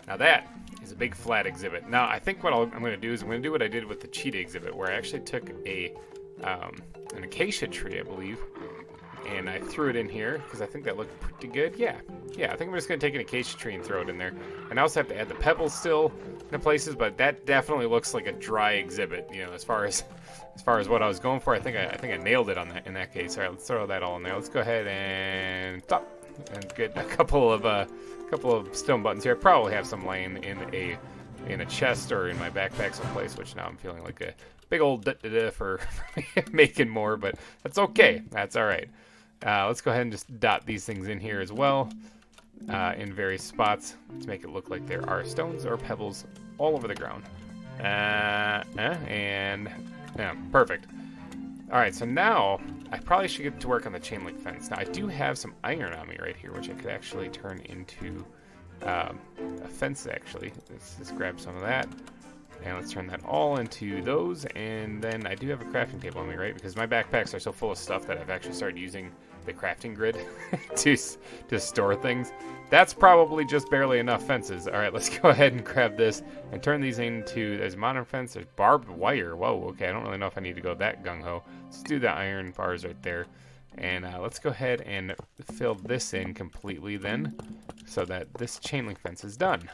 Now that is a big flat exhibit. Now I think what I'm going to do is I'm going to do what I did with the cheetah exhibit, where I actually took an acacia tree, I believe, and I threw it in here because I think that looked pretty good. Yeah, I think I'm just going to take an acacia tree and throw it in there. And I also have to add the pebbles still in places, but that definitely looks like a dry exhibit. You know, as far as what I was going for, I think I nailed it on that in that case. All right, let's throw that all in there. Let's go ahead and stop. And get a couple of stone buttons here. I probably have some laying in a chest or in my backpack someplace, which now I'm feeling like a big old for making more, but that's okay. That's all right. Let's go ahead and just dot these things in here as well, in various spots to make it look like there are stones or pebbles all over the ground. And yeah, perfect. All right, so now I probably should get to work on the chain link fence. Now I do have some iron on me right here, which I could actually turn into a fence. Actually, let's grab some of that, and let's turn that all into those. And then I do have a crafting table on me, right? Because my backpacks are so full of stuff that I've actually started using the crafting grid to store things. That's probably just barely enough fences. All right, let's go ahead and grab this and turn these into, there's a modern fence, there's barbed wire. Whoa, okay, I don't really know if I need to go that gung-ho. Let's do the iron bars right there. And let's go ahead and fill this in completely then, so that this chain link fence is done.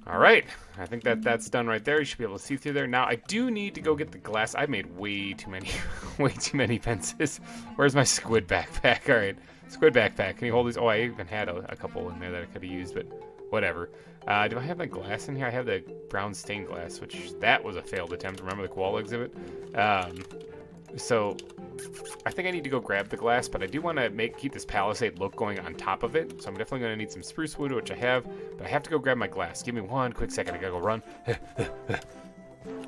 All right, I think that's done right there. You should be able to see through there. Now, I do need to go get the glass. I made way too many fences. Where's my squid backpack? All right, squid backpack. Can you hold these? Oh, I even had a couple in there that I could have used, but whatever. Do I have the glass in here? I have the brown stained glass, which that was a failed attempt. Remember the koala exhibit? So I think I need to go grab the glass, but I do want to keep this palisade look going on top of it. So I'm definitely going to need some spruce wood, which I have, but I have to go grab my glass. Give me one quick second. I gotta go run.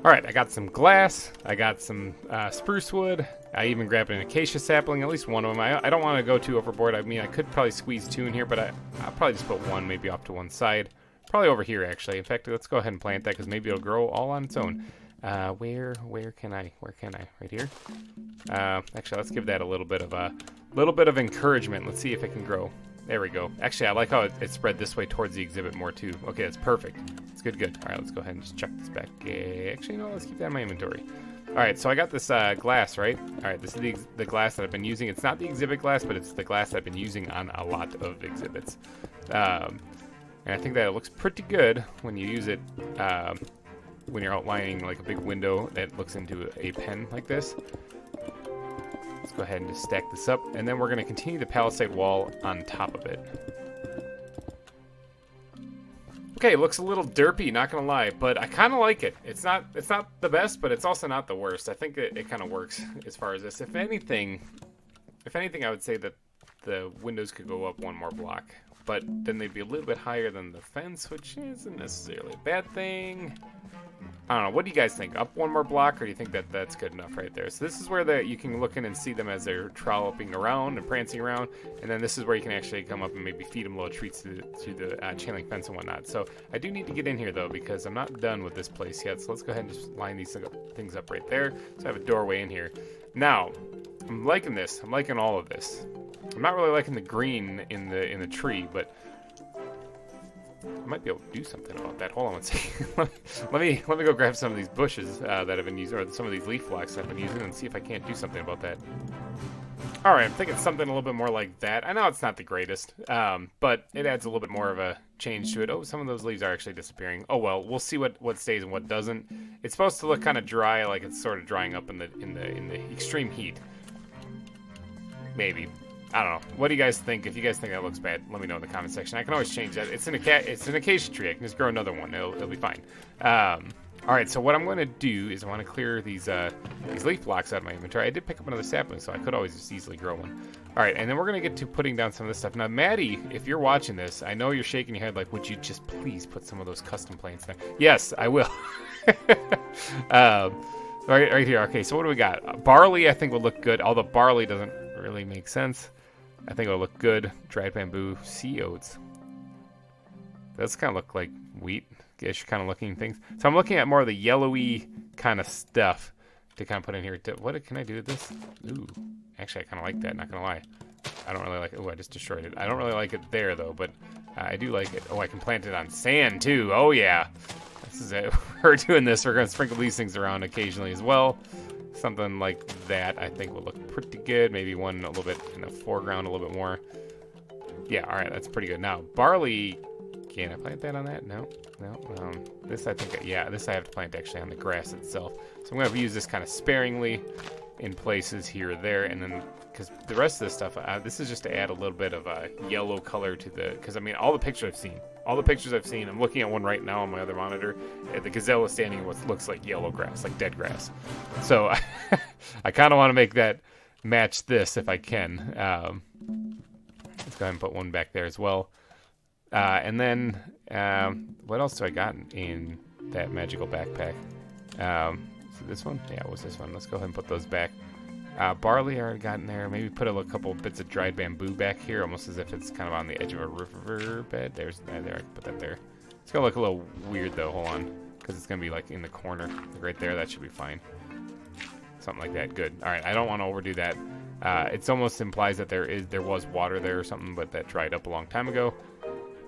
All right, I got some glass. I got some spruce wood. I even grabbed an acacia sapling, at least one of them. I don't want to go too overboard. I mean, I could probably squeeze two in here, but I'll probably just put one maybe off to one side. Probably over here, actually. In fact, let's go ahead and plant that because maybe it'll grow all on its own. Where can I? Right here? Actually, let's give that a little bit of encouragement. Let's see if it can grow. There we go. Actually, I like how it spread this way towards the exhibit more too. Okay, that's perfect. It's good. All right, let's go ahead and just check this back. Actually, no, let's keep that in my inventory. All right, so I got this glass, right? All right, this is the glass that I've been using. It's not the exhibit glass, but it's the glass that I've been using on a lot of exhibits. And I think that it looks pretty good when you use it when you're outlining like a big window that looks into a pen like this. Let's go ahead and just stack this up, and then we're going to continue the palisade wall on top of it. Okay, it looks a little derpy, not gonna lie, but I kind of like it. It's not the best, but it's also not the worst. I think it kind of works as far as this. If anything, I would say that the windows could go up one more block, but then they'd be a little bit higher than the fence, which isn't necessarily a bad thing. I don't know. What do you guys think? Up one more block, or do you think that that's good enough right there? So this is where you can look in and see them as they're trolloping around and prancing around, and then this is where you can actually come up and maybe feed them little treats through the chain link fence and whatnot. So I do need to get in here though, because I'm not done with this place yet. So let's go ahead and just line these things up right there. So I have a doorway in here. Now I'm liking this. I'm liking all of this. I'm not really liking the green in the tree, but I might be able to do something about that. Hold on one second. let me go grab some of these bushes that I've been using, or some of these leaf blocks I've been using, and see if I can't do something about that. All right, I'm thinking something a little bit more like that. I know it's not the greatest, but it adds a little bit more of a change to it. Oh, some of those leaves are actually disappearing. Oh well, we'll see what stays and what doesn't. It's supposed to look kind of dry, like it's sort of drying up in the extreme heat. Maybe. I don't know. What do you guys think? If you guys think that looks bad, let me know in the comment section. I can always change that. It's an acacia tree. I can just grow another one. It'll be fine. All right. So what I'm going to do is I want to clear these leaf blocks out of my inventory. I did pick up another sapling, so I could always just easily grow one. All right, and then we're going to get to putting down some of this stuff. Now, Maddie, if you're watching this, I know you're shaking your head like, would you just please put some of those custom plants there? Yes, I will. Right here. Okay, so what do we got? Barley, I think, will look good, although barley doesn't really make sense. I think it'll look good. Dried bamboo, sea oats. Does kind of look like wheat-ish kind of looking things. So I'm looking at more of the yellowy kind of stuff to kind of put in here. What can I do with this? Ooh, actually I kind of like that, not gonna lie. I don't really like it. Oh, I just destroyed it. I don't really like it there though, but I do like it. Oh, I can plant it on sand too. Oh yeah. This is it. We're doing this. We're gonna sprinkle these things around occasionally as well. Something like that I think will look pretty good. Maybe one a little bit in the foreground a little bit more. Yeah, all right, that's pretty good. Now, barley, can I plant that on that? No. This I think, yeah, this I have to plant actually on the grass itself. So I'm going to use this kind of sparingly in places here or there, and then, because the rest of this stuff, this is just to add a little bit of a yellow color to because I mean, all the pictures I've seen, I'm looking at one right now on my other monitor, the gazelle is standing in what looks like yellow grass, like dead grass. So I kind of want to make that match this if I can. Let's go ahead and put one back there as well. And then, what else do I got in that magical backpack? So this one? Yeah, what's this one? Let's go ahead and put those back. Barley I already got in there. Maybe put a couple bits of dried bamboo back here, almost as if it's kind of on the edge of a river bed. There, I can put that there. It's gonna look a little weird though. Hold on, because it's gonna be like in the corner, like right there. That should be fine. Something like that. Good. All right. I don't want to overdo that. It almost implies that there was water there or something, but that dried up a long time ago.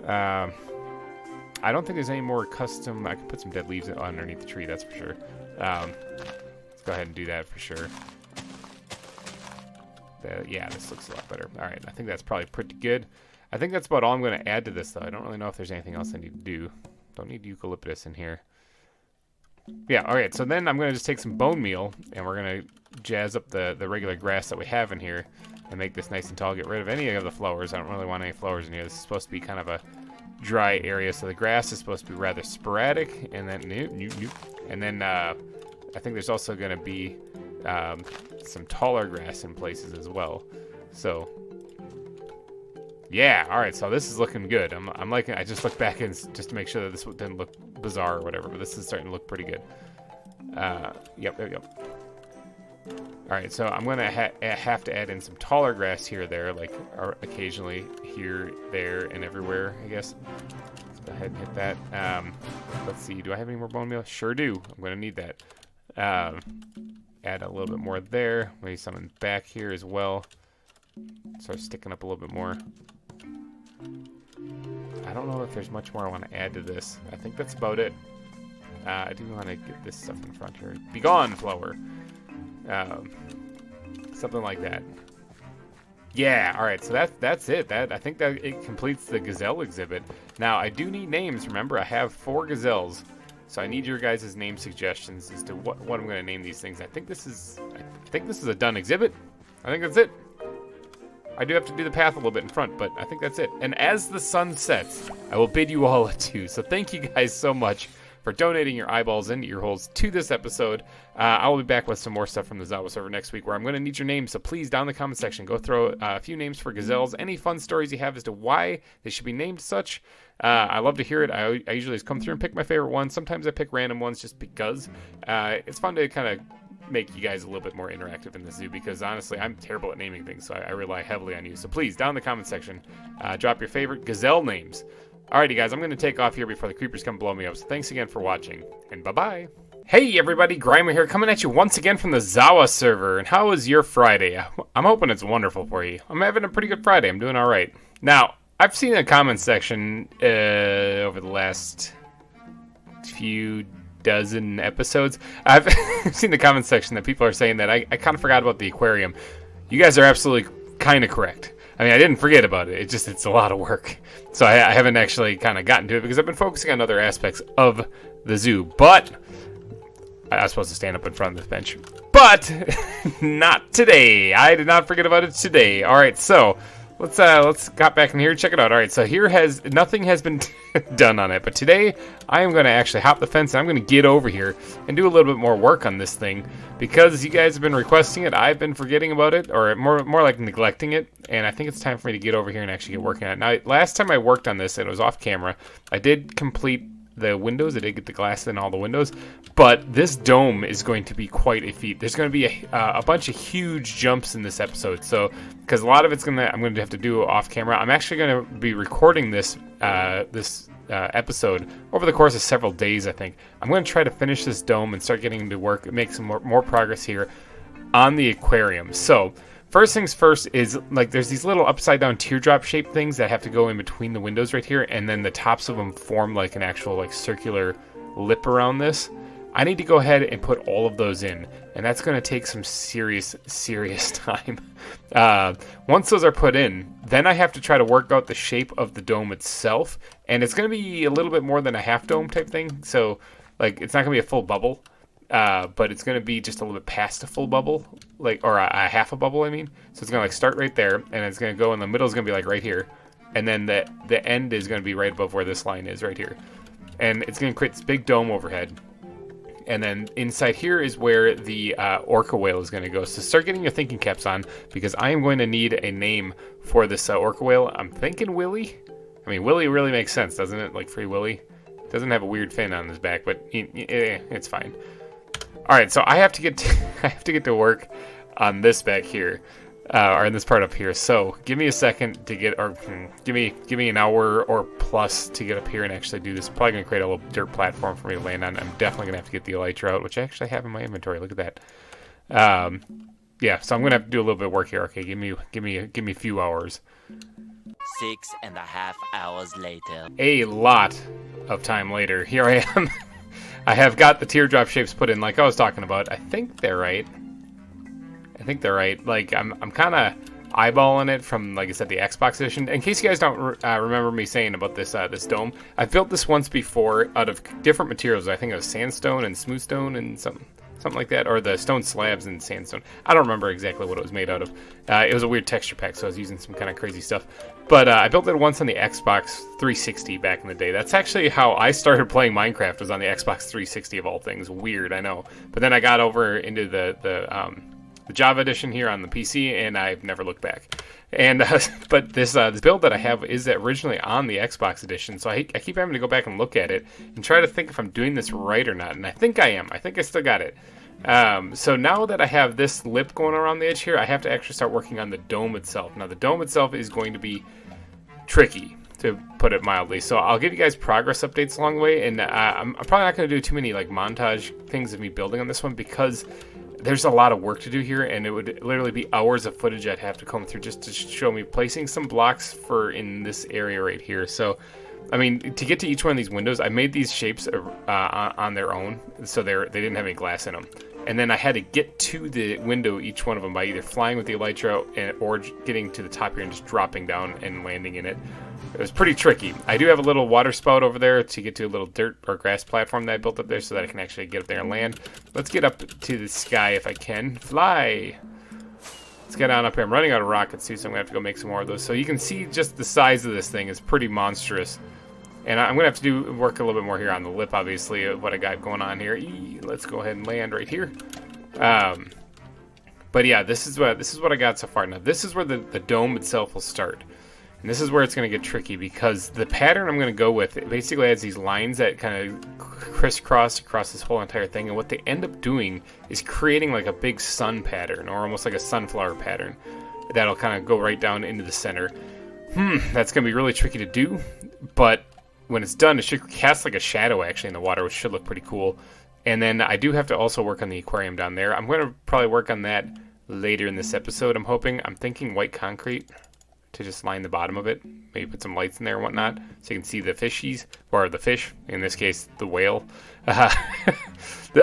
I don't think there's any more custom. I could put some dead leaves underneath the tree. That's for sure. Let's go ahead and do that for sure. Yeah, this looks a lot better. All right, I think that's probably pretty good. I think that's about all I'm going to add to this, though. I don't really know if there's anything else I need to do. Don't need eucalyptus in here. Yeah, all right, so then I'm going to just take some bone meal, and we're going to jazz up the regular grass that we have in here and make this nice and tall. Get rid of any of the flowers. I don't really want any flowers in here. This is supposed to be kind of a dry area, so the grass is supposed to be rather sporadic, and then and then I think there's also going to be some taller grass in places as well. So yeah, all right, so this is looking good. I'm liking. I just looked back and just to make sure that this didn't look bizarre or whatever, but this is starting to look pretty good. Yep, there we go. All right, so I'm gonna have to add in some taller grass here or there, like occasionally here, there, and everywhere, I guess. Let's go ahead and hit that. Let's see, do I have any more bone meal? Sure do. I'm gonna need that. Add a little bit more there. Maybe some in back here as well. Start sticking up a little bit more. I don't know if there's much more I want to add to this. I think that's about it. I do want to get this stuff in front here. Be gone, flower. Something like that. Yeah, all right, so that's it. I think that it completes the gazelle exhibit. Now, I do need names. Remember, I have 4 gazelles, so I need your guys' name suggestions as to what I'm going to name these things. I think this is a done exhibit. I think that's it. I do have to do the path a little bit in front, but I think that's it. And as the sun sets, I will bid you all adieu. So thank you guys so much for donating your eyeballs and ear holes to this episode. I will be back with some more stuff from the ZAWA server next week where I'm going to need your names. So please, down in the comment section, go throw a few names for gazelles. Any fun stories you have as to why they should be named such. I love to hear it. I usually just come through and pick my favorite ones. Sometimes I pick random ones just because. It's fun to kind of make you guys a little bit more interactive in the zoo because honestly I'm terrible at naming things, so I rely heavily on you. So please, down in the comment section, drop your favorite gazelle names. Alrighty guys, I'm going to take off here before the creepers come blow me up. So thanks again for watching, and bye-bye. Hey everybody, GReimer here, coming at you once again from the ZAWA server. And how was your Friday? I'm hoping it's wonderful for you. I'm having a pretty good Friday. I'm doing alright. Now, I've seen a comment section over the last few dozen episodes. I've seen the comment section that people are saying that I kind of forgot about the aquarium. You guys are absolutely kind of correct. I mean, I didn't forget about it. It's a lot of work. So I haven't actually kind of gotten to it because I've been focusing on other aspects of the zoo. But I was supposed to stand up in front of this bench. But not today. I did not forget about it today. All right, so let's got back in here. Check it out. All right, so here nothing has been done on it, but today I am going to actually hop the fence and I'm going to get over here and do a little bit more work on this thing because you guys have been requesting it. I've been forgetting about it, or more like neglecting it, and I think it's time for me to get over here and actually get working on it. Now, last time I worked on this, and it was off camera, I did complete the windows. I did get the glass in all the windows, but this dome is going to be quite a feat. There's going to be a bunch of huge jumps in this episode, so because a lot of it's I'm going to have to do off camera. I'm actually going to be recording this episode over the course of several days. I think I'm going to try to finish this dome and start getting to work, make some more progress here on the aquarium. So first things first is, like, there's these little upside down teardrop shaped things that have to go in between the windows right here, and then the tops of them form like an actual like circular lip around this. I need to go ahead and put all of those in, and that's going to take some serious time. Once those are put in, then I have to try to work out the shape of the dome itself, and it's going to be a little bit more than a half dome type thing. So, like, it's not going to be a full bubble. But it's going to be just a little bit past a full bubble, or a half a bubble, I mean. So it's going to like start right there, and it's going to go in the middle is going to be like right here. And then the end is going to be right above where this line is right here. And it's going to create this big dome overhead. And then inside here is where the orca whale is going to go. So start getting your thinking caps on, because I am going to need a name for this orca whale. I'm thinking Willy. I mean, Willy really makes sense, doesn't it? Like Free Willy. Doesn't have a weird fin on his back, but it's fine. All right, so I have to get to work on this back here, or in this part up here. So give me a second to get, or give me an hour or plus to get up here and actually do this. I'm probably gonna create a little dirt platform for me to land on. I'm definitely gonna have to get the elytra out, which I actually have in my inventory. Look at that. Yeah, so I'm gonna have to do a little bit of work here. Okay, give me a few hours. 6.5 hours later. A lot of time later, here I am. I have got the teardrop shapes put in like I was talking about. I think they're right. Like, I'm kind of eyeballing it from, like I said, the Xbox edition. In case you guys don't remember me saying about this dome, I built this once before out of different materials. I think it was sandstone and smooth stone and something like that, or the stone slabs and sandstone. I don't remember exactly what it was made out of. It was a weird texture pack, so I was using some kind of crazy stuff. But I built it once on the Xbox 360 back in the day. That's actually how I started playing Minecraft, was on the Xbox 360 of all things. Weird, I know. But then I got over into the Java edition here on the PC, and I've never looked back. And but this build that I have is originally on the Xbox edition, so I keep having to go back and look at it and try to think if I'm doing this right or not. And I think I am. I think I still got it. So now that I have this lip going around the edge here, I have to actually start working on the dome itself. Now the dome itself is going to be tricky. to put it mildly. So I'll give you guys progress updates along the way, and I'm probably not going to do too many like montage things of me building on this one because there's a lot of work to do here, and it would literally be hours of footage I'd have to comb through just to show me placing some blocks for in this area right here. So, I mean, to get to each one of these windows, I made these shapes on their own, so they didn't have any glass in them. And then I had to get to the window, each one of them, by either flying with the elytra or getting to the top here and just dropping down and landing in it. It was pretty tricky. I do have a little water spout over there to get to a little dirt or grass platform that I built up there so that I can actually get up there and land. Let's get up to the sky if I can. Fly! Let's get on up here. I'm running out of rockets too, so I'm going to have to go make some more of those. So you can see just the size of this thing is pretty monstrous. And I'm going to have to work a little bit more here on the lip, obviously, of what I got going on here. Let's go ahead and land right here. But yeah, this is what I got so far. Now, this is where the dome itself will start. And this is where it's going to get tricky because the pattern I'm going to go with, it basically has these lines that kind of crisscross across this whole entire thing. And what they end up doing is creating like a big sun pattern, or almost like a sunflower pattern that'll kind of go right down into the center. That's going to be really tricky to do, but when it's done, it should cast like a shadow actually in the water, which should look pretty cool. And then I do have to also work on the aquarium down there. I'm going to probably work on that later in this episode, I'm hoping. I'm thinking white concrete to just line the bottom of it. Maybe put some lights in there and whatnot so you can see the fishies, or the fish, in this case, the whale.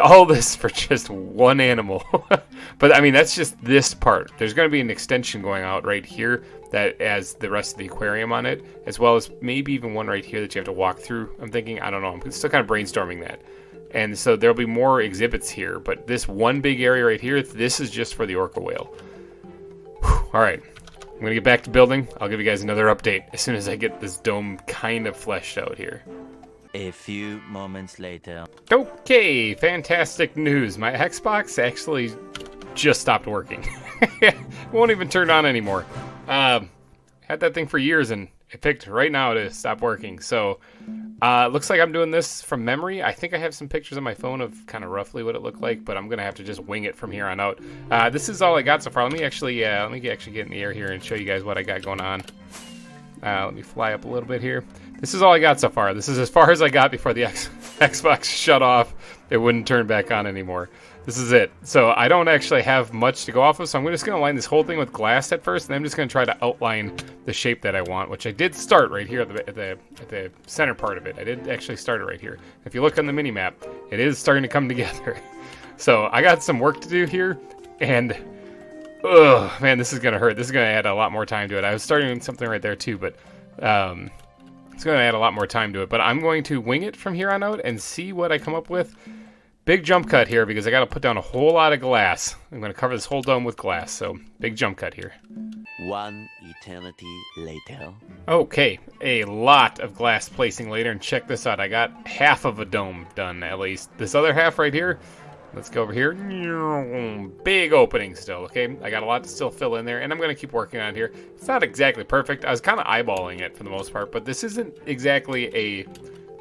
All this for just one animal. But I mean, that's just this part. There's going to be an extension going out right here that has the rest of the aquarium on it, as well as maybe even one right here that you have to walk through. I'm thinking, I don't know, I'm still kind of brainstorming that. And so there'll be more exhibits here, but this one big area right here, this is just for the orca whale. Whew. All right, I'm going to get back to building. I'll give you guys another update as soon as I get this dome kind of fleshed out here. A few moments later. Okay, fantastic news. My Xbox actually just stopped working. It won't even turn on anymore. Had that thing for years and it picked right now to stop working. So looks like I'm doing this from memory. I think I have some pictures on my phone of kind of roughly what it looked like, but I'm gonna have to just wing it from here on out. This is all I got so far. Let me actually get in the air here and show you guys what I got going on. Let me fly up a little bit here. This is all I got so far. This is as far as I got before the Xbox shut off. It wouldn't turn back on anymore. This is it. So I don't actually have much to go off of, so I'm just going to line this whole thing with glass at first, and I'm just going to try to outline the shape that I want, which I did start right here at the center part of it. I did actually start it right here. If you look on the mini-map, it is starting to come together. So I got some work to do here, and ugh, man, this is going to hurt. This is going to add a lot more time to it. I was starting something right there too, but it's going to add a lot more time to it. But I'm going to wing it from here on out and see what I come up with. Big jump cut here because I got to put down a whole lot of glass. I'm going to cover this whole dome with glass, so big jump cut here. One eternity later. Okay, a lot of glass placing later, and check this out. I got half of a dome done, at least. This other half right here, let's go over here. Big opening still, okay? I got a lot to still fill in there, and I'm going to keep working on it here. It's not exactly perfect. I was kind of eyeballing it for the most part, but this isn't exactly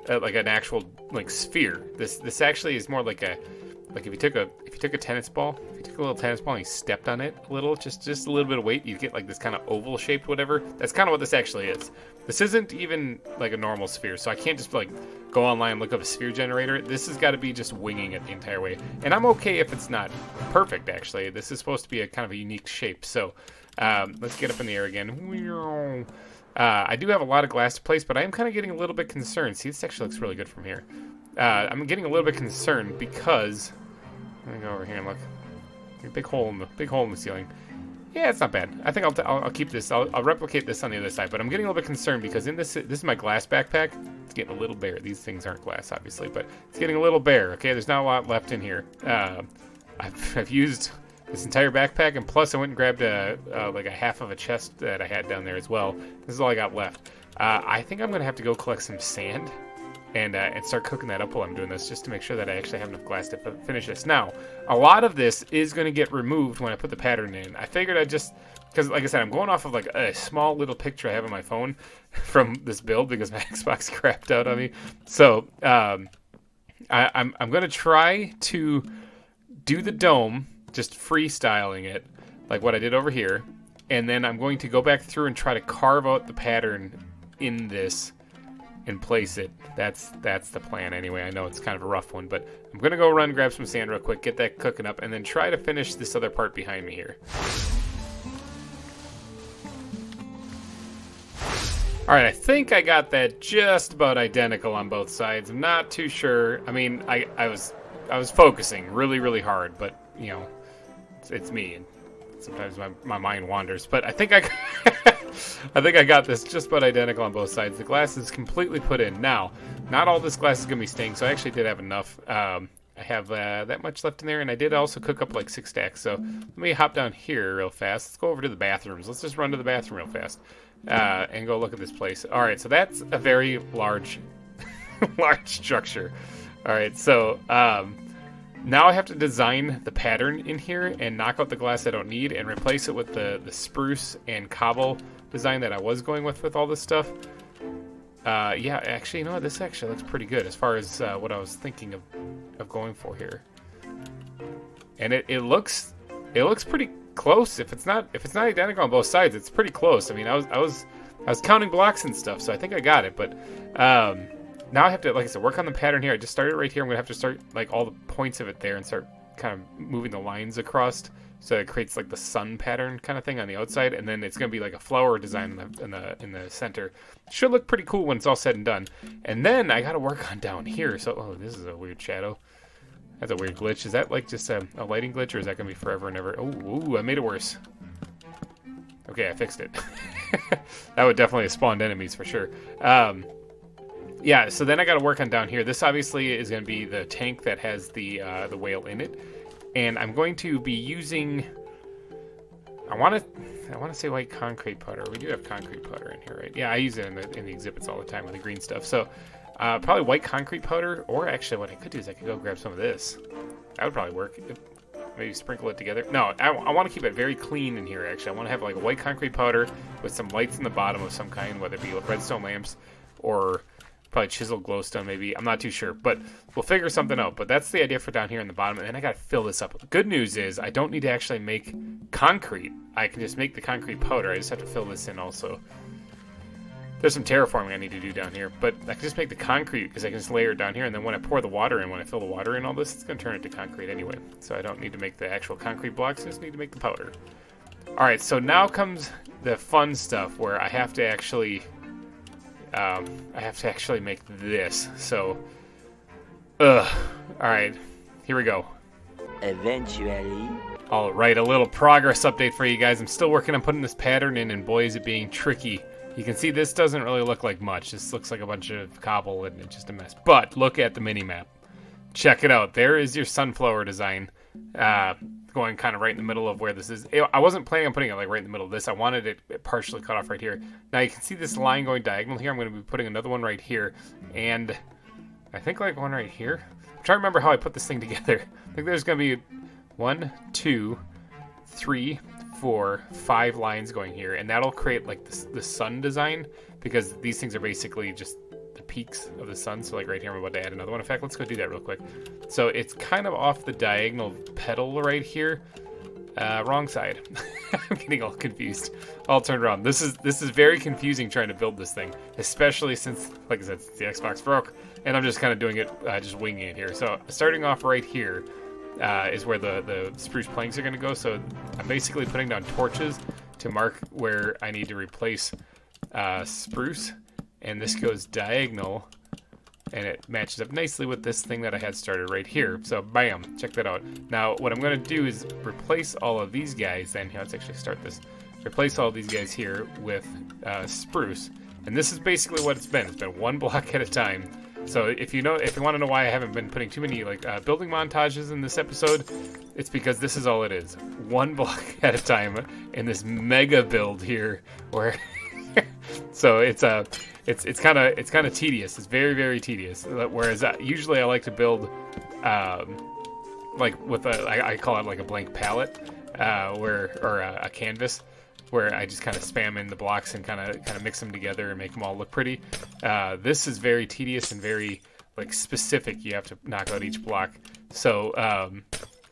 like an actual like sphere. This actually is more like if you took a tennis ball, if you took a little tennis ball and you stepped on it a little, just a little bit of weight, you'd get like this kind of oval shaped whatever. That's kind of what this actually is. This isn't even like a normal sphere, so I can't just like go online and look up a sphere generator. This has got to be just winging it the entire way, and I'm okay if it's not perfect. Actually, this is supposed to be a kind of a unique shape. So let's get up in the air again. I do have a lot of glass to place, but I am kind of getting a little bit concerned. See, this actually looks really good from here. I'm getting a little bit concerned because let me go over here and look. Big hole in the ceiling. Yeah, it's not bad. I think I'll keep this. I'll replicate this on the other side. But I'm getting a little bit concerned because in this is my glass backpack. It's getting a little bare. These things aren't glass, obviously, but it's getting a little bare. Okay, there's not a lot left in here. I've used this entire backpack, and plus I went and grabbed like a half of a chest that I had down there as well. This is all I got left. I think I'm gonna have to go collect some sand and start cooking that up while I'm doing this, just to make sure that I actually have enough glass to finish this. Now, a lot of this is gonna get removed when I put the pattern in. I figured because like I said, I'm going off of like a small little picture I have on my phone from this build because my Xbox crapped out on me. So I'm gonna try to do the dome, just freestyling it like what I did over here, and then I'm going to go back through and try to carve out the pattern in this and place it. That's the plan anyway. I know it's kind of a rough one, but I'm gonna go run grab some sand real quick, get that cooking up, and then try to finish this other part behind me here. Alright, I think I got that just about identical on both sides. I'm not too sure. I mean, I was focusing really hard, but you know, it's me, and sometimes my mind wanders. But I think I got this just about identical on both sides. The glass is completely put in. Now, not all this glass is gonna be staying, so I actually did have enough. I have that much left in there, and I did also cook up like 6 stacks. So let me hop down here real fast. Let's go over to the bathrooms. Let's just run to the bathroom real fast and go look at this place. All right, so that's a very large, large structure. All right, so now I have to design the pattern in here and knock out the glass I don't need and replace it with the spruce and cobble design that I was going with all this stuff. Yeah, actually, you know what? This actually looks pretty good as far as what I was thinking of going for here. And it looks pretty close. If it's not identical on both sides, it's pretty close. I mean, I was counting blocks and stuff, so I think I got it. But now I have to, like I said, work on the pattern here. I just started right here. I'm gonna have to start like all the points of it there and start kind of moving the lines across, so it creates like the sun pattern kind of thing on the outside, and then it's gonna be like a flower design in the center. Should look pretty cool when it's all said and done. And then I gotta work on down here. So, oh, this is a weird shadow. That's a weird glitch. Is that like just a lighting glitch, or is that gonna be forever and ever? Oh, ooh, I made it worse. Okay, I fixed it. That would definitely have spawned enemies for sure. Yeah, so then I got to work on down here. This obviously is going to be the tank that has the whale in it, and I'm going to be using. I want to say white concrete powder. We do have concrete powder in here, right? Yeah, I use it in the exhibits all the time with the green stuff. So probably white concrete powder, or actually what I could do is I could go grab some of this. That would probably work. Maybe sprinkle it together. No, I want to keep it very clean in here. Actually, I want to have like a white concrete powder with some lights in the bottom of some kind, whether it be redstone lamps or probably chiseled glowstone, maybe. I'm not too sure, but we'll figure something out. But that's the idea for down here in the bottom, and then I got to fill this up. The good news is I don't need to actually make concrete. I can just make the concrete powder. I just have to fill this in also. There's some terraforming I need to do down here, but I can just make the concrete because I can just layer it down here, and then when I pour the water in, when I fill the water in all this, it's going to turn into concrete anyway. So I don't need to make the actual concrete blocks, I just need to make the powder. Alright, so now comes the fun stuff where I have to actually make this. So, alright, here we go. Eventually. Alright, a little progress update for you guys. I'm still working on putting this pattern in, and boy is it being tricky. You can see this doesn't really look like much. This looks like a bunch of cobble and it's just a mess. But look at the mini-map. Check it out. There is your sunflower design going kind of right in the middle of where this is. I wasn't planning on putting it like right in the middle of this. I wanted it partially cut off right here. Now you can see this line going diagonal here. I'm going to be putting another one right here. And I think like one right here. I'm trying to remember how I put this thing together. I think there's going to be 1, 2, 3, 4, 5 lines going here, and that'll create like the sun design, because these things are basically just the peaks of the sun. So like right here I'm about to add another one. In fact, let's go do that real quick. So it's kind of off the diagonal petal right here. Wrong side. I'm getting all confused. All turned around. This is very confusing trying to build this thing, especially since, like I said, the Xbox broke, and I'm just kind of doing it, just winging it here. So starting off right here is where the spruce planks are going to go. So I'm basically putting down torches to mark where I need to replace spruce, and this goes diagonal, and it matches up nicely with this thing that I had started right here. So bam, check that out. Now what I'm going to do is replace all of these guys. Then here, let's actually start this. Replace all of these guys here with spruce, and this is basically what it's been. It's been one block at a time. So if you want to know why I haven't been putting too many like building montages in this episode, it's because this is all it is. One block at a time in this mega build here, where so it's kind of tedious. It's very tedious. Whereas usually I like to build like with I call it like a blank palette, or a canvas, where I just kind of spam in the blocks and kind of mix them together and make them all look pretty. This is very tedious and very like specific. You have to knock out each block. So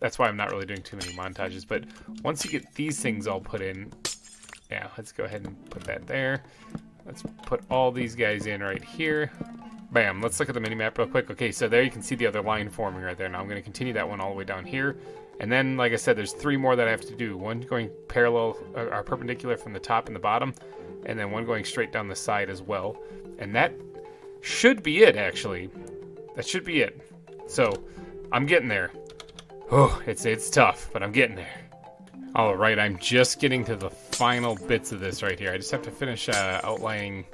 that's why I'm not really doing too many montages. But once you get these things all put in, yeah, let's go ahead and put that there. Let's put all these guys in right here. Bam, let's look at the mini-map real quick. Okay, so there you can see the other line forming right there. Now I'm going to continue that one all the way down here. And then, like I said, there's 3 more that I have to do. One going parallel, or perpendicular from the top and the bottom, and then one going straight down the side as well. And that should be it, actually. That should be it. So, I'm getting there. Oh, it's tough, but I'm getting there. All right, I'm just getting to the final bits of this right here. I just have to finish outlining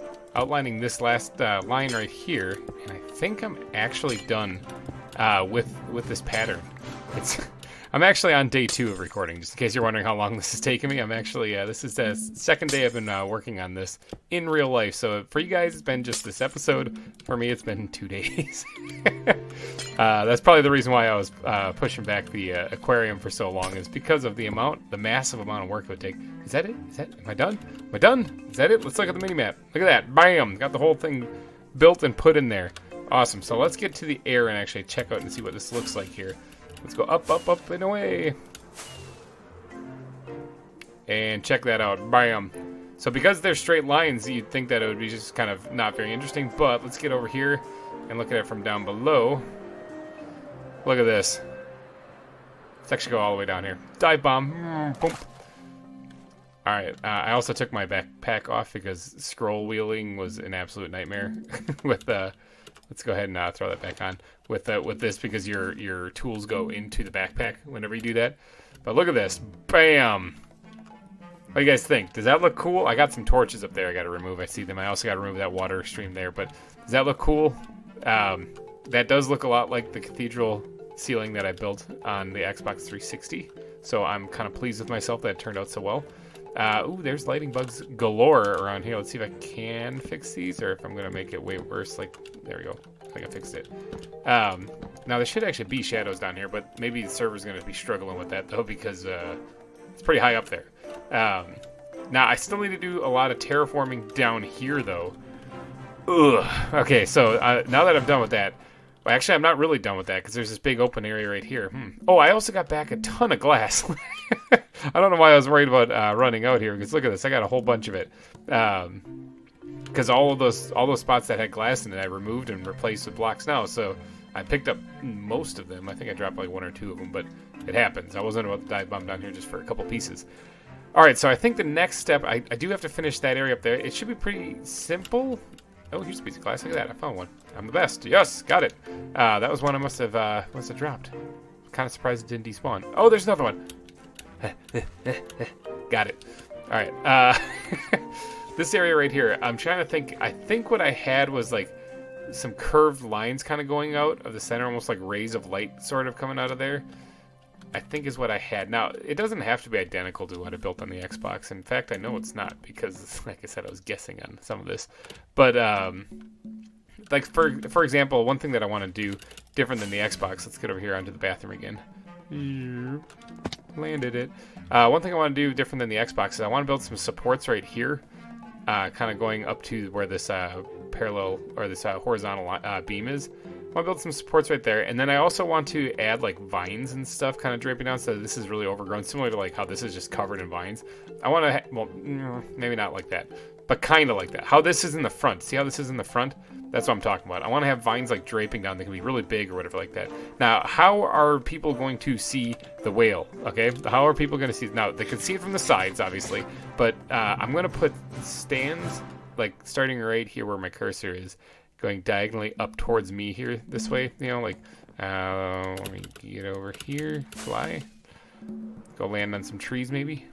this last line right here, and I think I'm actually done with this pattern. I'm actually on day 2 of recording, just in case you're wondering how long this is taking me. I'm actually, this is the second day I've been working on this in real life. So for you guys, it's been just this episode. For me, it's been 2 days. That's probably the reason why I was pushing back the aquarium for so long, is because of the massive amount of work it would take. Is that it? Am I done? Am I done? Is that it? Let's look at the mini-map. Look at that. Bam! Got the whole thing built and put in there. Awesome. So let's get to the air and actually check out and see what this looks like here. Let's go up, up, up, and away. And check that out. Bam. So because they're straight lines, you'd think that it would be just kind of not very interesting. But let's get over here and look at it from down below. Look at this. Let's actually go all the way down here. Dive bomb. Boom. Alright, I also took my backpack off because scroll wheeling was an absolute nightmare with let's go ahead and throw that back on with this, because your tools go into the backpack whenever you do that. But look at this. Bam! What do you guys think? Does that look cool? I got some torches up there I got to remove. I see them. I also got to remove that water stream there. But does that look cool? That does look a lot like the cathedral ceiling that I built on the Xbox 360. So I'm kind of pleased with myself that it turned out so well. Ooh, there's lighting bugs galore around here. Let's see if I can fix these, or if I'm going to make it way worse. Like, there we go. I think I fixed it. Now, there should actually be shadows down here, but maybe the server's going to be struggling with that, though, because it's pretty high up there. Now, I still need to do a lot of terraforming down here, though. Ugh. Okay, so now that I'm done with that, well, actually, I'm not really done with that, because there's this big open area right here. Oh, I also got back a ton of glass. I don't know why I was worried about running out here, because look at this. I got a whole bunch of it. Because all those spots that had glass in it, I removed and replaced with blocks now. So I picked up most of them. I think I dropped like 1 or 2 of them, but it happens. I wasn't about to dive bomb down here just for a couple pieces. All right, so I think the next step, I do have to finish that area up there. It should be pretty simple. Oh, here's a piece of glass. Look at that. I found one. I'm the best. Yes, got it. That was one I must have dropped. I'm kind of surprised it didn't despawn. Oh, there's another one. Got it. All right. This area right here, I'm trying to think. I think what I had was like some curved lines kind of going out of the center, almost like rays of light sort of coming out of there. I think is what I had. Now, it doesn't have to be identical to what I built on the Xbox. In fact, I know it's not, because, like I said, I was guessing on some of this. But, like, for example, one thing that I want to do different than the Xbox, let's get over here onto the bathroom again. Landed it. One thing I want to do different than the Xbox is I want to build some supports right here, kind of going up to where this parallel, or this horizontal beam is. I want to build some supports right there, and then I also want to add like vines and stuff kind of draping down, so this is really overgrown, similar to like how this is just covered in vines. I want to, well, maybe not like that, but kind of like that. How this is in the front. See how this is in the front? That's what I'm talking about. I want to have vines like draping down. They can be really big or whatever like that. Now, how are people going to see the whale? Okay, how are people going to see it? Now, they can see it from the sides, obviously, but I'm going to put stands like starting right here where my cursor is, going diagonally up towards me here this way, you know, like let me get over here, fly, go land on some trees maybe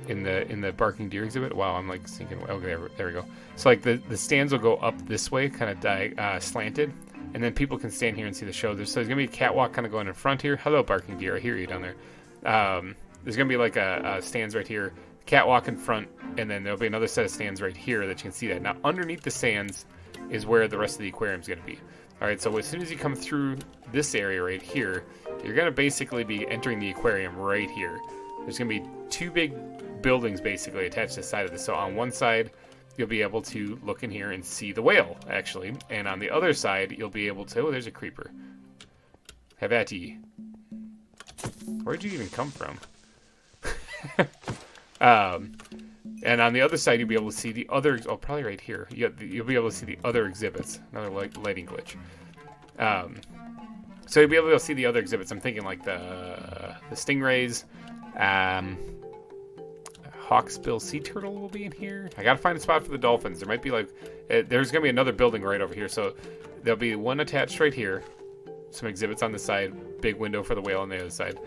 in the barking deer exhibit. Wow, I'm like thinking, okay, there we go. So like the stands will go up this way, kind of slanted, and then people can stand here and see the show. So there's gonna be a catwalk kind of going in front here. Hello, barking deer, I hear you down there. There's gonna be like a stands right here, catwalk in front, and then there'll be another set of stands right here that you can see that. Now underneath the stands is where the rest of the aquarium is going to be. All right, so as soon as you come through this area right here, you're going to basically be entering the aquarium right here. There's going to be 2 big buildings basically attached to the side of this. So on one side, you'll be able to look in here and see the whale, actually. And on the other side, you'll be able to... Oh, there's a creeper. Have at ye. Where'd you even come from? And on the other side, you'll be able to see the other, oh, probably right here. You'll be able to see the other exhibits. Another lighting glitch. So you'll be able to see the other exhibits. I'm thinking like the stingrays, hawksbill sea turtle will be in here. I gotta find a spot for the dolphins. There might be like, there's gonna be another building right over here. So there'll be one attached right here. Some exhibits on the side, big window for the whale on the other side.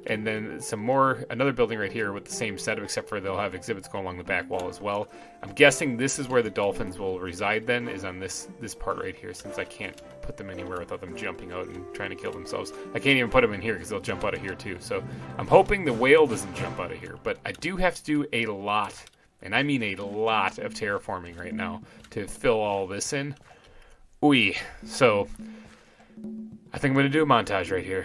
And then another building right here with the same setup, except for they'll have exhibits going along the back wall as well. I'm guessing this is where the dolphins will reside then, is on this part right here, since I can't put them anywhere without them jumping out and trying to kill themselves. I can't even put them in here because they'll jump out of here too. So I'm hoping the whale doesn't jump out of here. But I do have to do a lot, and I mean a lot of terraforming right now to fill all this in. Ooh, so I think I'm going to do a montage right here.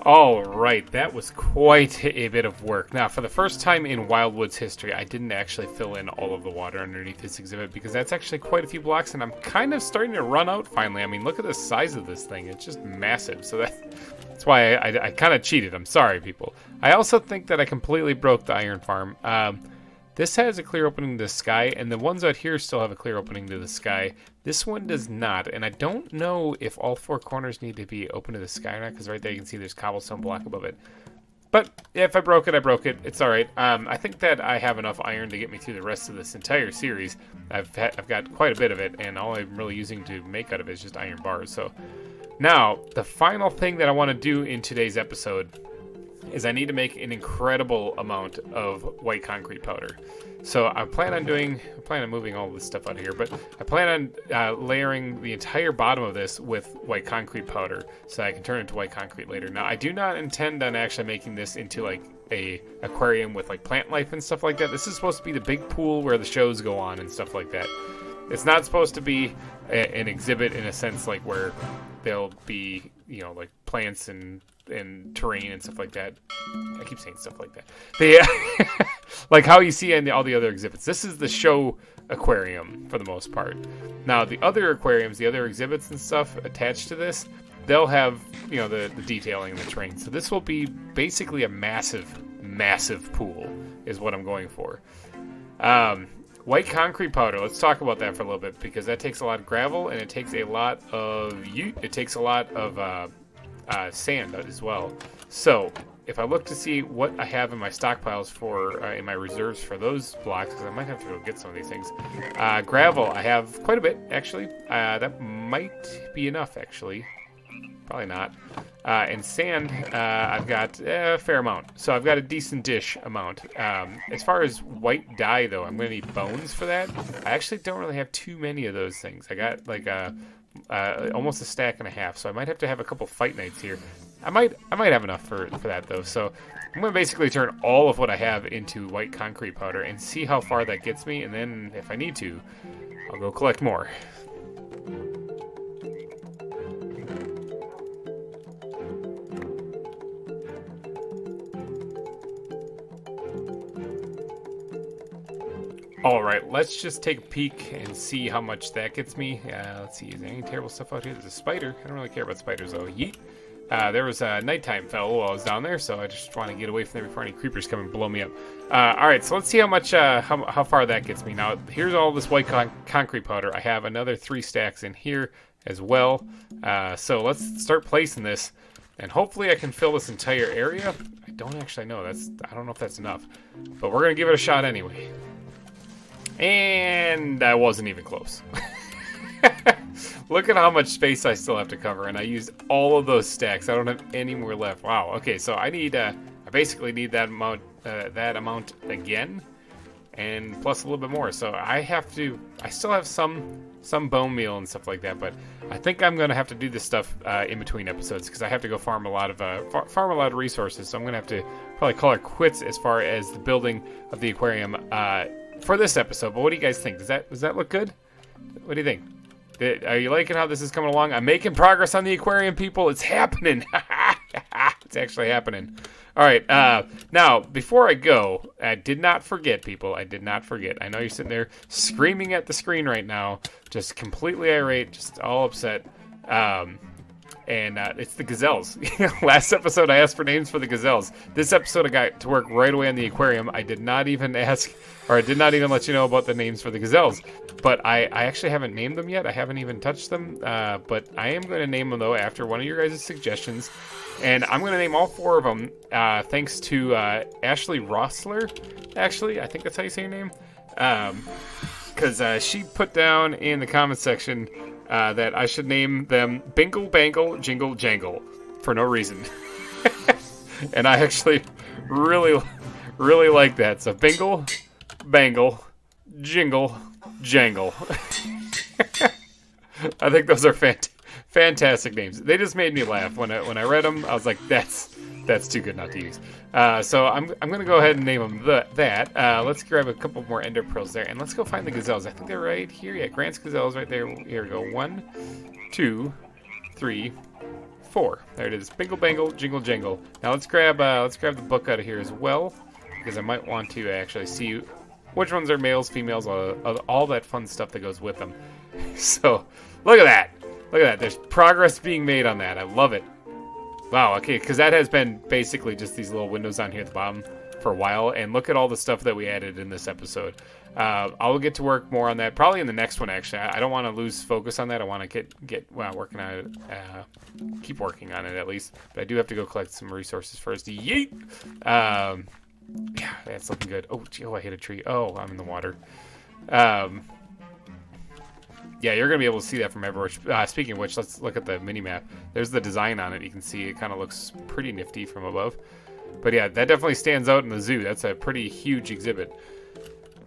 All right, that was quite a bit of work. Now, for the first time in Wildwood's history, I didn't actually fill in all of the water underneath this exhibit because that's actually quite a few blocks, and I'm kind of starting to run out finally. I mean, look at the size of this thing. It's just massive. So that's why I kind of cheated. I'm sorry, people. I also think that I completely broke the iron farm. This has a clear opening to the sky, and the ones out here still have a clear opening to the sky. This one does not, and I don't know if all four corners need to be open to the sky or not, because right there you can see there's cobblestone block above it. But if I broke it, I broke it. It's all right. I think that I have enough iron to get me through the rest of this entire series. I've got quite a bit of it, and all I'm really using to make out of it is just iron bars. So now, the final thing that I want to do in today's episode is I need to make an incredible amount of white concrete powder. So I plan on moving all this stuff out of here, but I plan on layering the entire bottom of this with white concrete powder so I can turn it into white concrete later. Now, I do not intend on actually making this into like a aquarium with like plant life and stuff like that. This is supposed to be the big pool where the shows go on and stuff like that. It's not supposed to be an exhibit in a sense like where there'll be, you know, like plants and terrain and stuff like that. I keep saying stuff like that. They, like how you see in all the other exhibits. This is the show aquarium for the most part. Now, the other aquariums, the other exhibits and stuff attached to this, they'll have, you know, the detailing and the terrain. So this will be basically a massive, massive pool is what I'm going for. White concrete powder. Let's talk about that for a little bit because that takes a lot of gravel and it takes a lot of sand as well. So if I look to see what I have in my stockpiles for in my reserves for those blocks, because I might have to go get some of these things. Gravel, I have quite a bit actually. That might be enough actually. Probably not. And sand, I've got a fair amount. So I've got a decent-ish amount. As far as white dye, though, I'm going to need bones for that. I actually don't really have too many of those things. I got like almost a stack and a half, so I might have to have a couple fight nights here. I might have enough for that, though. So I'm going to basically turn all of what I have into white concrete powder and see how far that gets me. And then, if I need to, I'll go collect more. Alright, let's just take a peek and see how much that gets me. Let's see, is there any terrible stuff out here? There's a spider. I don't really care about spiders, though. Yeet. There was a nighttime fell while I was down there, so I just want to get away from there before any creepers come and blow me up. Alright, so let's see how much, how far that gets me. Now, here's all this white concrete powder. I have another 3 stacks in here as well. So let's start placing this, and hopefully I can fill this entire area. I don't actually know. I don't know if that's enough, but we're going to give it a shot anyway. And I wasn't even close. Look at how much space I still have to cover, and I used all of those stacks. I don't have any more left. Wow. Okay, so I basically need that amount again, and plus a little bit more. So I still have some bone meal and stuff like that, but I think I'm gonna have to do this stuff in between episodes because I have to go farm a lot of resources. So I'm gonna have to probably call it quits as far as the building of the aquarium for this episode. But what do you guys think? Does that look good? What do you think? Are you liking how this is coming along? I'm making progress on the aquarium, people. It's happening. It's actually happening. All right. Now, before I go, I did not forget, people. I did not forget. I know you're sitting there screaming at the screen right now, just completely irate, just all upset. And it's the gazelles. Last episode, I asked for names for the gazelles. This episode, I got to work right away on the aquarium. I did not even ask, or I did not even let you know about the names for the gazelles. But I actually haven't named them yet. I haven't even touched them. But I am going to name them, though, after one of your guys' suggestions. And I'm going to name all 4 of them thanks to Ashley Rossler. Actually, I think that's how you say your name. Because she put down in the comment section that I should name them Bingle, Bangle, Jingle, Jangle for no reason. And I actually really like that. So Bingle, Bangle, Jingle, Jangle. I think those are fantastic names. They just made me laugh when I read them. I was like, that's too good not to use. So I'm gonna go ahead and name them that. Let's grab a couple more ender pearls there, and let's go find the gazelles. I think they're right here. Yeah, Grant's gazelles right there. Here we go. 1, 2, 3, 4. There it is. Bingle, bangle, jingle, jangle. Now let's grab the book out of here as well, because I might want to actually see which ones are males, females, all that fun stuff that goes with them. So look at that. Look at that. There's progress being made on that. I love it. Wow, okay, because that has been basically just these little windows down here at the bottom for a while, and look at all the stuff that we added in this episode. I'll get to work more on that, probably in the next one, actually. I don't want to lose focus on that. I want to get working on it, keep working on it at least, but I do have to go collect some resources first. Yeet! Yeah, that's looking good. Oh, gee, I hit a tree. Oh, I'm in the water. Yeah, you're going to be able to see that from everywhere. Speaking of which, let's look at the mini-map. There's the design on it. You can see it kind of looks pretty nifty from above. But yeah, that definitely stands out in the zoo. That's a pretty huge exhibit.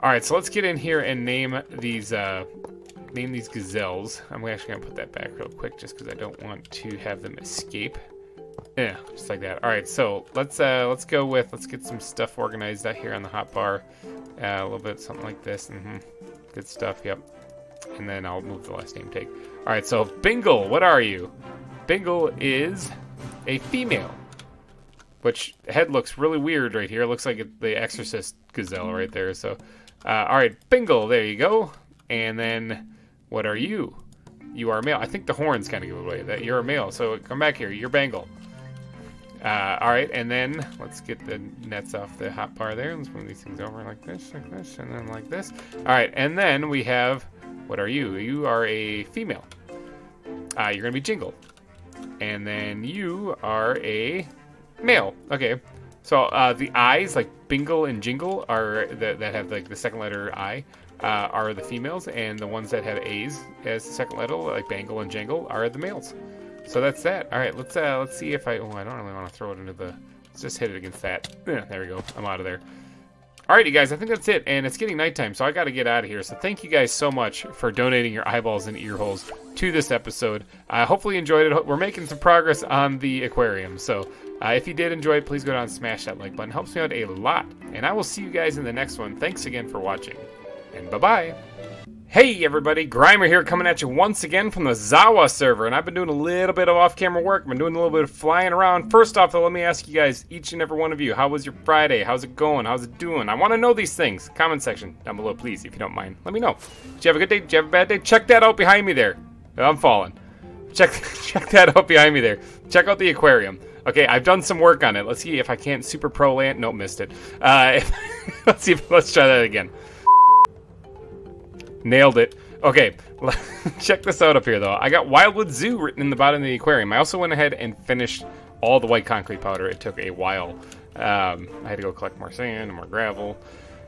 All right, so let's get in here and name these gazelles. I'm actually going to put that back real quick just because I don't want to have them escape. Yeah, just like that. All right, so let's get some stuff organized out here on the hotbar. A little bit, something like this. Good stuff, yep. And then I'll move the last name tag. All right, so Bingle, what are you? Bingle is a female, which head looks really weird right here. It looks like the Exorcist gazelle right there. So, all right, Bingle, there you go. And then, what are you? You are a male. I think the horns kind of give away that you're a male. So come back here. You're Bangle. All right, and then let's get the nets off the hot bar there. Let's move these things over like this, and then like this. All right, and then we have, what are you? You are a female. You're going to be Jingle. And then you are a male. Okay, so the I's, like Bingle and Jingle, are that have like the second letter I, are the females, and the ones that have A's as the second letter, like Bangle and Jangle, are the males. so that's that. All right, let's see if I don't really want to throw it into the, let's just hit it against that. Yeah, there we go. I'm out of there. Alrighty guys, I think that's it, and it's getting nighttime, so I gotta get out of here. So thank you guys so much for donating your eyeballs and ear holes to this episode. Hopefully you enjoyed it. We're making some progress on the aquarium, so if you did enjoy it, please go down and smash that like button. It helps me out a lot, and I will see you guys in the next one. Thanks again for watching, and bye-bye. Hey everybody, GReimer here coming at you once again from the ZAWA server, and I've been doing a little bit of off-camera work. I've been doing a little bit of flying around. First off, though, let me ask you guys, each and every one of you, how was your Friday? How's it going? How's it doing? I want to know these things. Comment section down below, please, if you don't mind. Let me know. Did you have a good day? Did you have a bad day? Check that out behind me there. I'm falling. Check that out behind me there. Check out the aquarium. Okay, I've done some work on it. Let's see if I can't super pro land. Nope, missed it. Let's try that again. Nailed it. Okay, check this out up here, though. I got Wildwood Zoo written in the bottom of the aquarium. I also went ahead and finished all the white concrete powder. It took a while. I had to go collect more sand and more gravel.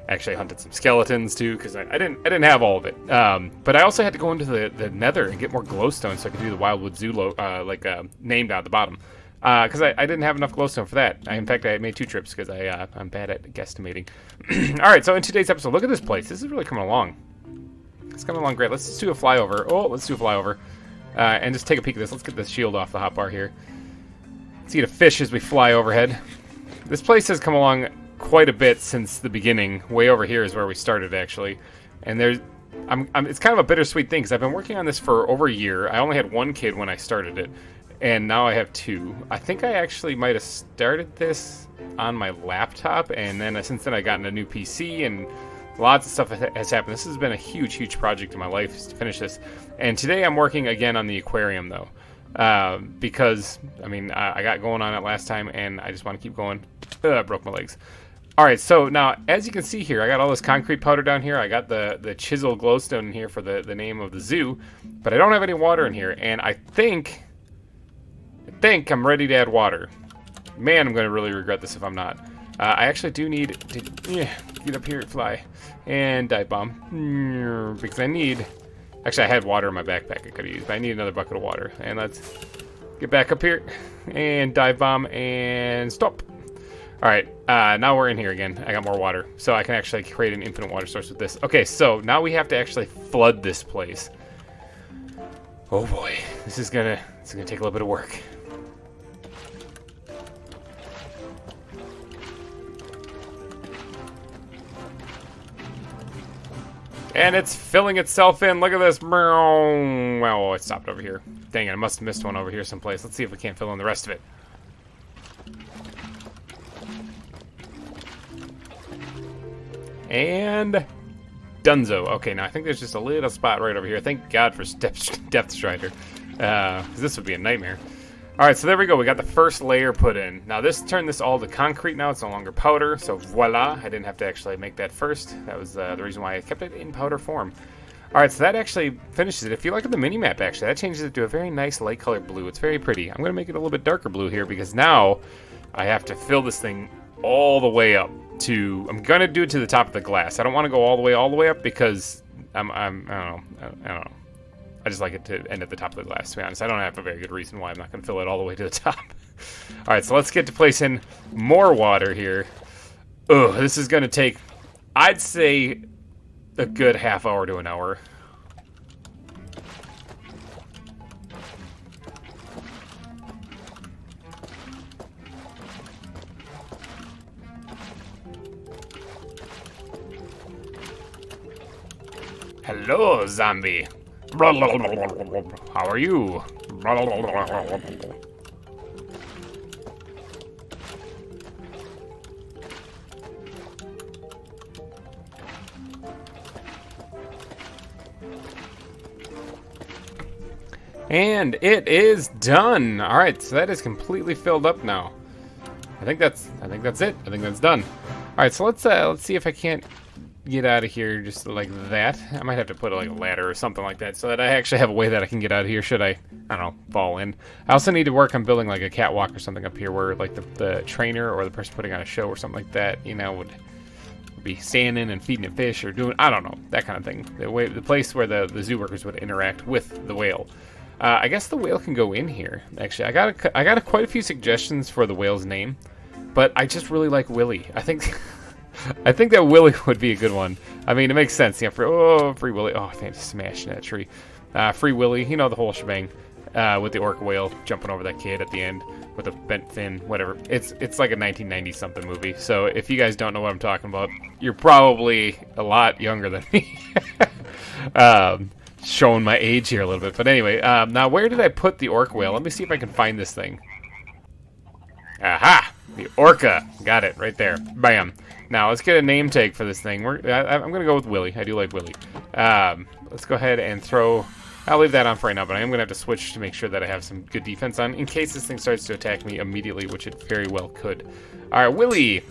Actually, I hunted some skeletons, too, because I didn't have all of it. But I also had to go into the nether and get more glowstone so I could do the Wildwood Zoo name down at the bottom. Because I didn't have enough glowstone for that. In fact, I made 2 trips because I'm bad at guesstimating. Alright, so in today's episode, look at this place. This is really coming along. It's coming along great. Let's just do a flyover. Oh, let's do a flyover. And just take a peek at this. Let's get this shield off the hotbar here. See the fish as we fly overhead. This place has come along quite a bit since the beginning. Way over here is where we started, actually. And it's kind of a bittersweet thing, because I've been working on this for over a year. I only had 1 kid when I started it. And now I have 2. I think I actually might have started this on my laptop. And then since then I got a new PC and lots of stuff has happened. This has been a huge, huge project in my life to finish this. And today I'm working again on the aquarium, though. Because, I mean, I got going on it last time, and I just want to keep going. I broke my legs. Alright, so now, as you can see here, I got all this concrete powder down here. I got the chisel glowstone in here for the name of the zoo. But I don't have any water in here. And I think I'm ready to add water. Man, I'm going to really regret this if I'm not. I actually do need to get up here, fly, and dive bomb. Because I need... Actually, I had water in my backpack I could have used, but I need another bucket of water. And let's get back up here, and dive bomb, and stop. Alright, now we're in here again. I got more water, so I can actually create an infinite water source with this. Okay, so now we have to actually flood this place. Oh boy, this is gonna take a little bit of work. And it's filling itself in. Look at this. Well, it stopped over here. Dang it, I must have missed one over here someplace. Let's see if we can't fill in the rest of it. And dunzo. Okay, now I think there's just a little spot right over here. Thank God for Depth Strider. Because this would be a nightmare. Alright, so there we go. We got the first layer put in. Now this turned this all to concrete now. It's no longer powder. So voila. I didn't have to actually make that first. That was the reason why I kept it in powder form. Alright, so that actually finishes it. If you look at the mini-map, actually, that changes it to a very nice light colored blue. It's very pretty. I'm going to make it a little bit darker blue here because now I have to fill this thing all the way up to... I'm going to do it to the top of the glass. I don't want to go all the way up because I don't know. I just like it to end at the top of the glass, to be honest. I don't have a very good reason why I'm not going to fill it all the way to the top. Alright, so let's get to placing more water here. Ugh, this is going to take, I'd say, a good half hour to an hour. Hello, zombie. How are you? And it is done. All right, so that is completely filled up now. I think that's it. I think that's done. All right, so let's see if I can't get out of here just like that. I might have to put like a ladder or something like that so that I actually have a way that I can get out of here should I don't know, fall in. I also need to work on building like a catwalk or something up here where like the trainer or the person putting on a show or something like that, you know, would be standing and feeding it fish or doing, I don't know, that kind of thing. The place where the zoo workers would interact with the whale. I guess the whale can go in here. Actually, I got quite a few suggestions for the whale's name, but I just really like Willy. I think I think that Willy would be a good one. I mean, it makes sense. Yeah, Free Willy. Oh, I think I just smashed that tree. Free Willy, you know, the whole shebang. With the orca whale jumping over that kid at the end with a bent fin, whatever. It's like a 1990 something movie. So if you guys don't know what I'm talking about, you're probably a lot younger than me. Showing my age here a little bit. But anyway, now where did I put the orca whale? Let me see if I can find this thing. Aha! The orca. Got it right there. Bam. Now let's get a name tag for this thing. I'm going to go with Willy. I do like Willy. Let's go ahead and throw... I'll leave that on for right now, but I am going to have to switch to make sure that I have some good defense on in case this thing starts to attack me immediately, which it very well could. All right, Willy. All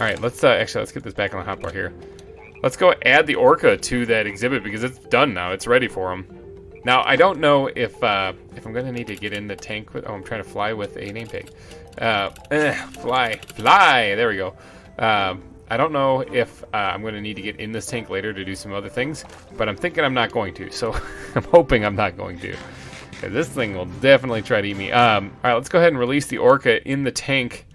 right, let's get this back on the hotbar here. Let's go add the orca to that exhibit because it's done now. It's ready for him. Now, I don't know if I'm going to need to get in the tank with... Oh, I'm trying to fly with a name tag. Fly. There we go. I don't know if I'm going to need to get in this tank later to do some other things, but I'm thinking I'm not going to, so I'm hoping I'm not going to. This thing will definitely try to eat me. All right, let's go ahead and release the orca in the tank.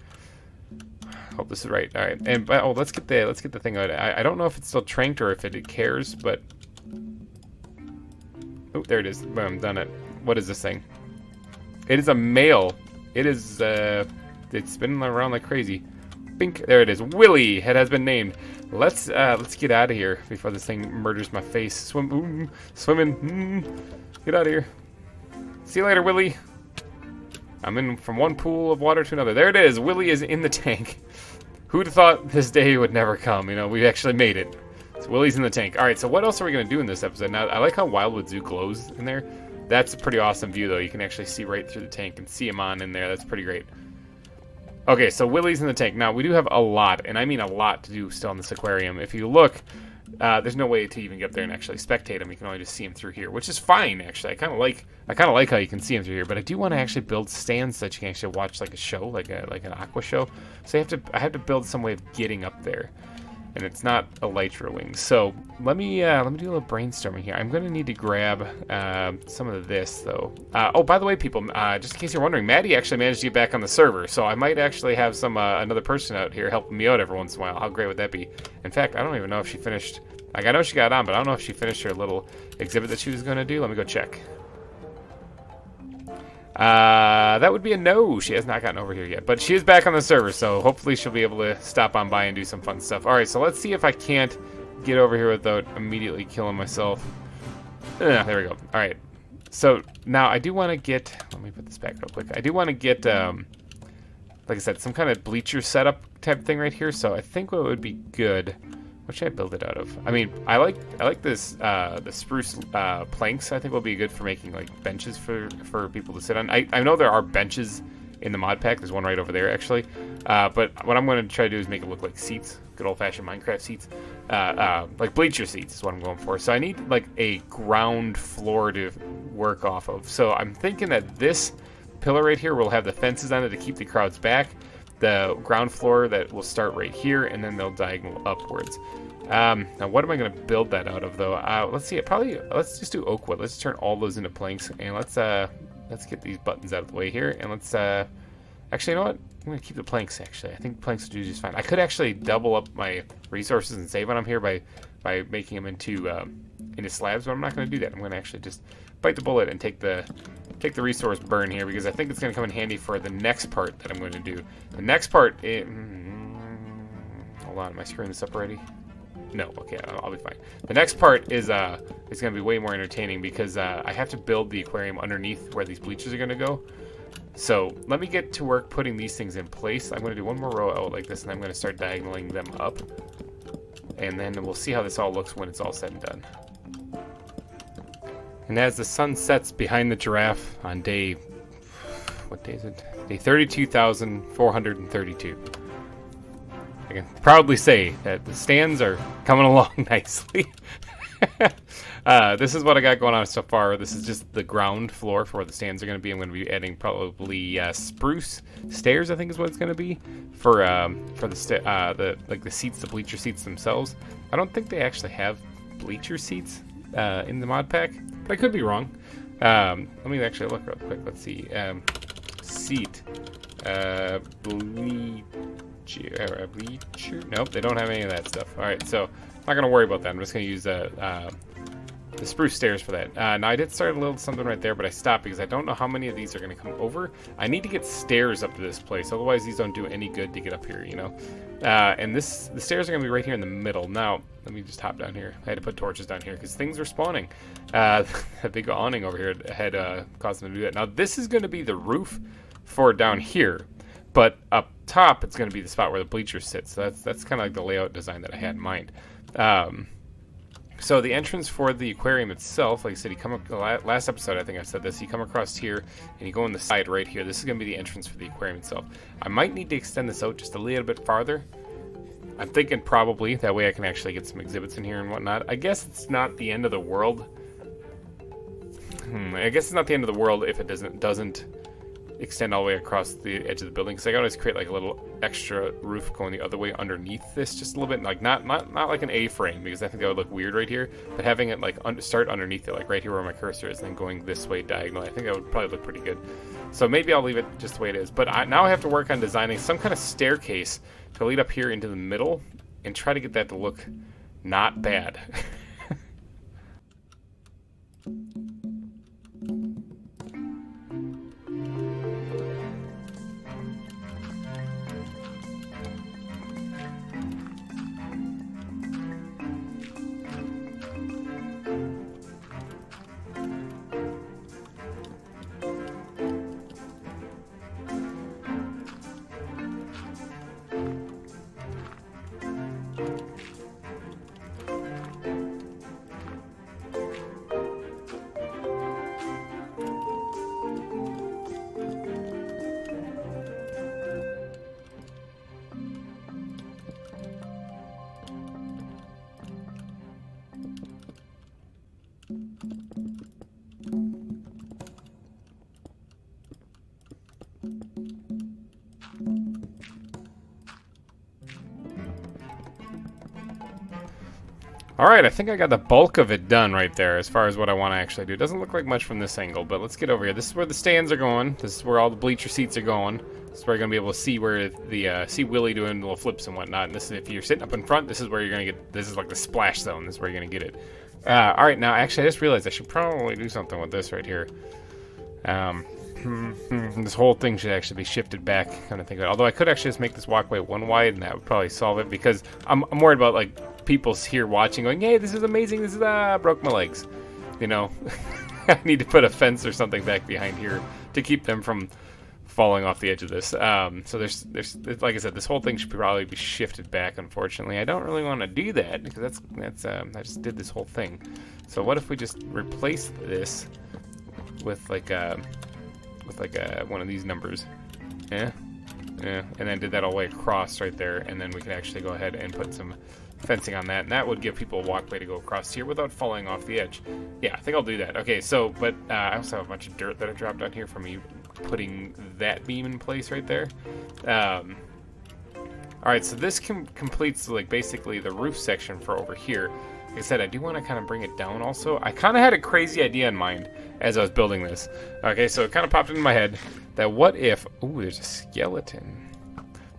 Hope this is right. All right, and let's get the thing out. I don't know if it's still tranked or if it cares, but oh, there it is. Boom, done it. What is this thing? It is a male. It is it's spinning around like crazy. Bink. There it is. Willy. It has been named. Let's get out of here before this thing murders my face. Swimming. Get out of here. See you later, Willy. I'm in from one pool of water to another. There it is. Willy is in the tank. Who'd have thought this day would never come? You know, we actually made it. So Willy's in the tank. All right. So what else are we gonna do in this episode? Now, I like how Wildwood Zoo glows in there. That's a pretty awesome view, though. You can actually see right through the tank and see him on in there. That's pretty great. Okay, so Willy's in the tank. Now, we do have a lot, and I mean a lot to do still in this aquarium. If you look, there's no way to even get up there and actually spectate him. You can only just see him through here, which is fine, actually. I kind of like how you can see him through here, but I do want to actually build stands so that you can actually watch like a show, like an aqua show. So I have to build some way of getting up there. And it's not elytra wings. So let me do a little brainstorming here. I'm gonna need to grab some of this though. Oh, by the way, people, just in case you're wondering, Maddie actually managed to get back on the server, so I might actually have some another person out here helping me out every once in a while. How great would that be? In fact, I don't even know if she finished. Like, I know she got on, but I don't know if she finished her little exhibit that she was gonna do. Let me go check. That would be a no. She has not gotten over here yet, but she is back on the server, so hopefully she'll be able to stop on by and do some fun stuff. All right, so let's see if I can't get over here without immediately killing myself. There we go. All right, so now I do want to get, let me put this back real quick. I do want to get, like I said, some kind of bleacher setup type thing right here. So I think what would be good, what should I build it out of? I mean, I like this the spruce planks. I think will be good for making like benches for people to sit on. I know there are benches in the mod pack. There's one right over there actually. But what I'm going to try to do is make it look like seats, good old-fashioned Minecraft seats, like bleacher seats is what I'm going for. So I need like a ground floor to work off of. So I'm thinking that this pillar right here will have the fences on it to keep the crowds back. The ground floor that will start right here, and then they'll diagonal upwards. Now, what am I going to build that out of, though? Let's see. Let's just do oak wood. Let's turn all those into planks, and let's get these buttons out of the way here, and let's actually, you know what? I'm going to keep the planks. Actually, I think planks will do just fine. I could actually double up my resources and save on them here by making them into slabs, but I'm not going to do that. I'm going to actually just bite the bullet and take the resource burn here, because I think it's going to come in handy for the next part that I'm going to do. The next part, hold on, am I screwing this up already? No, okay, I'll be fine. The next part is going to be way more entertaining because I have to build the aquarium underneath where these bleachers are going to go. So let me get to work putting these things in place. I'm going to do one more row out like this, and I'm going to start diagonaling them up. And then we'll see how this all looks when it's all said and done. And as the sun sets behind the giraffe on day, what day is it? Day 32,432. I can proudly say that the stands are coming along nicely. This is what I got going on so far. This is just the ground floor for where the stands are going to be. I'm going to be adding probably spruce stairs, I think is what it's going to be for the seats, the bleacher seats themselves. I don't think they actually have bleacher seats in the mod pack, but I could be wrong. Let me actually look real quick. Let's see. Seat. Bleacher. Nope, they don't have any of that stuff. All right, so I'm not gonna worry about that. I'm just gonna use the spruce stairs for that. Now I did start a little something right there, but I stopped because I don't know how many of these are gonna come over. I need to get stairs up to this place, otherwise these don't do any good to get up here, you know. And the stairs are gonna be right here in the middle. Now let me just hop down here. I had to put torches down here because things are spawning. That big awning over here had caused them to do that. Now this is gonna be the roof for down here, but up top it's going to be the spot where the bleachers sit. So that's kind of like the layout design that I had in mind. So the entrance for the aquarium itself, like I said, you come up, last episode I think I said this, you come across here and you go on the side right here. This is going to be the entrance for the aquarium itself. I might need to extend this out just a little bit farther. I'm thinking probably that way I can actually get some exhibits in here and whatnot. I guess it's not the end of the world. I guess it's not the end of the world if it doesn't extend all the way across the edge of the building, because I can always create like a little extra roof going the other way underneath this, just a little bit, like not like an A-frame, because I think that would look weird right here, but having it like start underneath it, like right here where my cursor is, then going this way diagonally, I think that would probably look pretty good. So maybe I'll leave it just the way it is, but now I have to work on designing some kind of staircase to lead up here into the middle and try to get that to look not bad. Alright, I think I got the bulk of it done right there as far as what I want to actually do. It doesn't look like much from this angle, but let's get over here. This is where the stands are going. This is where all the bleacher seats are going. This is where you're going to be able to see where the see Willie doing little flips and whatnot. And this is, if you're sitting up in front, this is where you're going to get, this is like the splash zone. This is where you're going to get it. Alright, now actually I just realized I should probably do something with this right here. This whole thing should actually be shifted back, kind of think of it. Although I could actually just make this walkway one wide, and that would probably solve it, because I'm worried about like people's here watching, going, "Hey, this is amazing! This is broke my legs," you know. I need to put a fence or something back behind here to keep them from falling off the edge of this. So there's like I said, this whole thing should probably be shifted back. Unfortunately, I don't really want to do that because that's I just did this whole thing. So what if we just replace this with like one of these numbers, and then did that all the way across right there, and then we can actually go ahead and put some fencing on that, and that would give people a walkway to go across here without falling off the edge. Yeah, I think I'll do that. Okay, so, but I also have a bunch of dirt that I dropped down here from me putting that beam in place right there. Alright, so this completes like basically the roof section for over here. Like I said, I do want to kind of bring it down also. I kind of had a crazy idea in mind as I was building this. Okay, so it kind of popped into my head that what if... Ooh, there's a skeleton.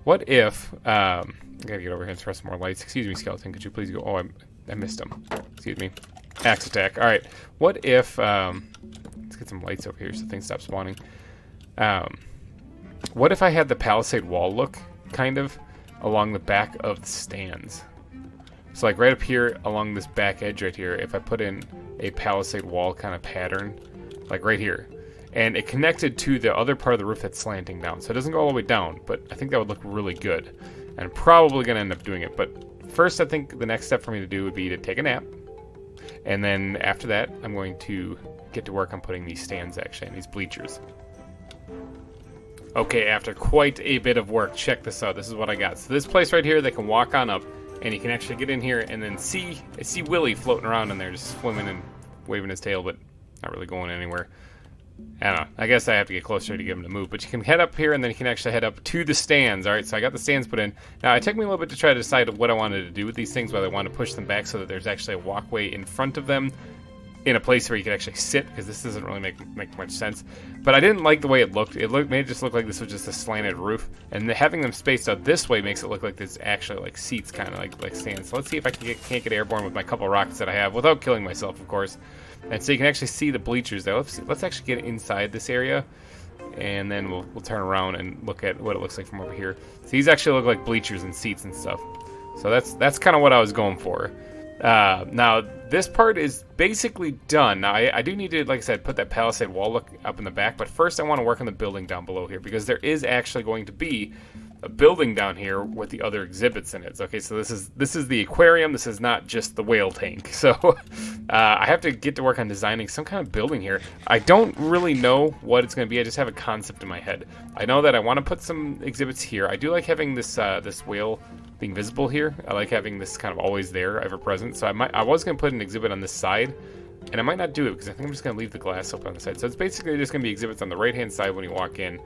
What if... I gotta get over here and throw some more lights. Excuse me, skeleton. Could you please go... Oh, I missed him. Excuse me. Axe attack. Alright. What if... let's get some lights over here so things stop spawning. What if I had the palisade wall look, kind of, along the back of the stands? So like right up here along this back edge right here, if I put in a palisade wall kind of pattern, like right here, and it connected to the other part of the roof that's slanting down. So it doesn't go all the way down, but I think that would look really good. And I'm probably going to end up doing it. But first, I think the next step for me to do would be to take a nap. And then after that, I'm going to get to work on putting these stands actually, and these bleachers. Okay, after quite a bit of work, check this out. This is what I got. So this place right here, they can walk on up, and you can actually get in here and then see Willie floating around in there, just swimming and waving his tail, but not really going anywhere. I don't know. I guess I have to get closer to get him to move. But you can head up here, and then you can actually head up to the stands. All right, so I got the stands put in. Now, it took me a little bit to try to decide what I wanted to do with these things, whether I want to push them back so that there's actually a walkway in front of them in a place where you can actually sit, because this doesn't really make much sense. But I didn't like the way it looked. It made it just look like this was just a slanted roof, and having them spaced out this way makes it look like there's actually like seats, kind of like stands. So let's see if I can't get airborne with my couple rockets that I have without killing myself, of course. And so you can actually see the bleachers there. Let's actually get inside this area, and then we'll turn around and look at what it looks like from over here. So these actually look like bleachers and seats and stuff. So that's kind of what I was going for. Now this part is basically done. Now I do need to, like I said, put that palisade wall look up in the back, but first I want to work on the building down below here, because there is actually going to be a building down here with the other exhibits in it. Okay, so this is the aquarium. This is not just the whale tank. So I have to get to work on designing some kind of building here. I don't really know what it's going to be. I just have a concept in my head. I know that I want to put some exhibits here. I do like having this this whale being visible here. I like having this kind of always there, ever present. So I was going to put an exhibit on this side, and I might not do it because I think I'm just going to leave the glass open on the side. So it's basically just going to be exhibits on the right-hand side when you walk in.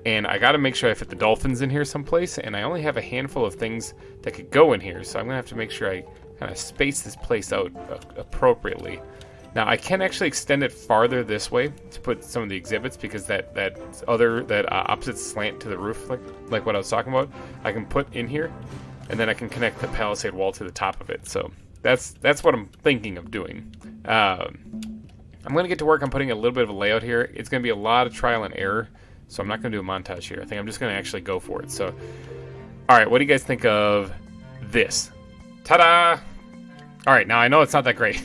And I got to make sure I fit the dolphins in here someplace, and I only have a handful of things that could go in here, so I'm going to have to make sure I kind of space this place out appropriately. Now, I can actually extend it farther this way to put some of the exhibits, because that opposite slant to the roof, like what I was talking about, I can put in here, and then I can connect the palisade wall to the top of it. So that's what I'm thinking of doing. I'm going to get to work on putting a little bit of a layout here. It's going to be a lot of trial and error, so I'm not going to do a montage here. I think I'm just going to actually go for it. So, all right, what do you guys think of this? Ta-da! All right, now I know it's not that great.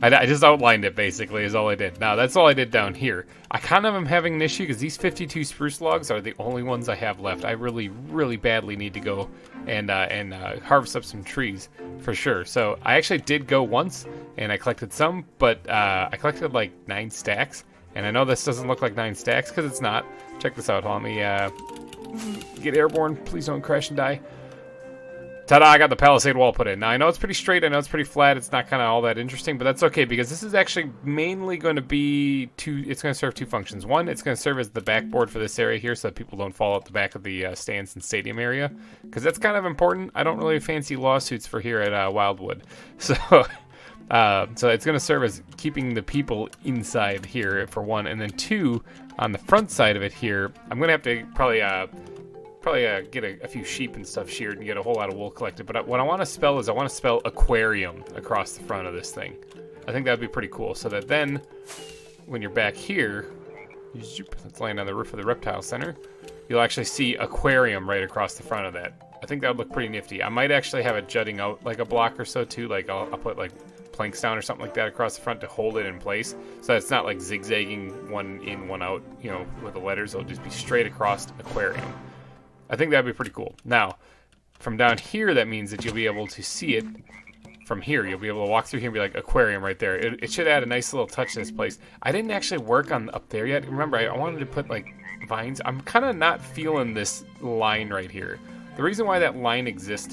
I just outlined it, basically, is all I did. Now, that's all I did down here. I kind of am having an issue because these 52 spruce logs are the only ones I have left. I really, really badly need to go and harvest up some trees, for sure. So, I actually did go once, and I collected some, but I collected like 9 stacks. And I know this doesn't look like 9 stacks, because it's not. Check this out. Let me get airborne. Please don't crash and die. Ta-da, I got the palisade wall put in. Now, I know it's pretty straight. I know it's pretty flat. It's not kind of all that interesting, but that's okay, because this is actually mainly going to be it's going to serve 2 functions. One, it's going to serve as the backboard for this area here, so that people don't fall out the back of the stands and stadium area, because that's kind of important. I don't really fancy lawsuits for here at Wildwood. So... so it's going to serve as keeping the people inside here, for one, and then 2, on the front side of it here, I'm going to have to probably get a few sheep and stuff sheared and get a whole lot of wool collected. But what I want to spell is I want to spell aquarium across the front of this thing. I think that would be pretty cool, so that then when you're back here, let's land on the roof of the reptile center, you'll actually see aquarium right across the front of that. I think that would look pretty nifty. I might actually have it jutting out like a block or so too. Like I'll put like planks down or something like that across the front to hold it in place, so it's not like zigzagging one in, one out, you know, with the letters. It'll just be straight across aquarium. I think that'd be pretty cool. Now, from down here, that means that you'll be able to see it from here. You'll be able to walk through here and be like, aquarium right there. It should add a nice little touch to this place. I didn't actually work on up there yet. Remember, I wanted to put like vines. I'm kind of not feeling this line right here. The reason why that line exists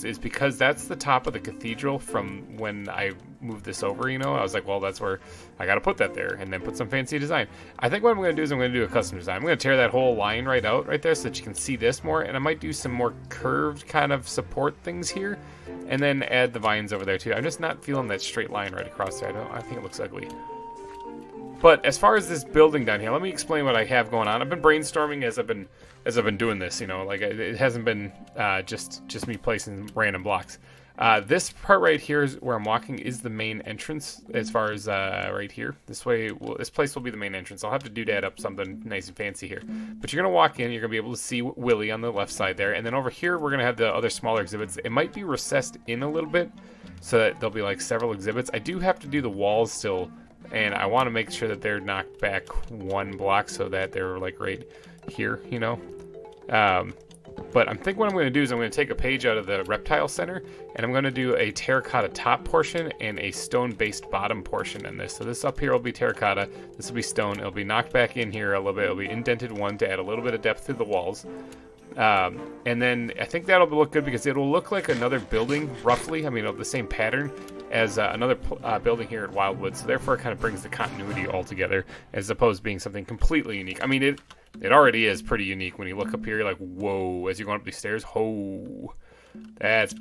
is because that's the top of the cathedral from when I moved this over, you know. I was like, well, that's where I got to put that there, and then put some fancy design. I think what I'm going to do is I'm going to do a custom design. I'm going to tear that whole line right out right there so that you can see this more, and I might do some more curved kind of support things here, and then add the vines over there too. I'm just not feeling that straight line right across there. I think it looks ugly. But as far as this building down here, let me explain what I have going on. I've been brainstorming as I've been doing this, you know, like it hasn't been just me placing random blocks. This part right here is where I'm walking is the main entrance, as far as right here. This place will be the main entrance. I'll have to doodad up something nice and fancy here. But you're going to walk in, you're going to be able to see Willie on the left side there. And then over here, we're going to have the other smaller exhibits. It might be recessed in a little bit, so that there'll be like several exhibits. I do have to do the walls still, and I want to make sure that they're knocked back 1 block so that they're like right here, you know. But I'm thinking what I'm going to do is I'm going to take a page out of the reptile center, and I'm going to do a terracotta top portion and a stone-based bottom portion in this. So this up here will be terracotta, this will be stone, it'll be knocked back in here a little bit, it'll be indented 1 to add a little bit of depth to the walls. And then I think that'll look good because it'll look like another building, roughly. I mean, the same pattern as another building here at Wildwood. So therefore, it kind of brings the continuity all together, as opposed to being something completely unique. I mean, it already is pretty unique. When you look up here, you're like, whoa, as you're going up these stairs, ho, that's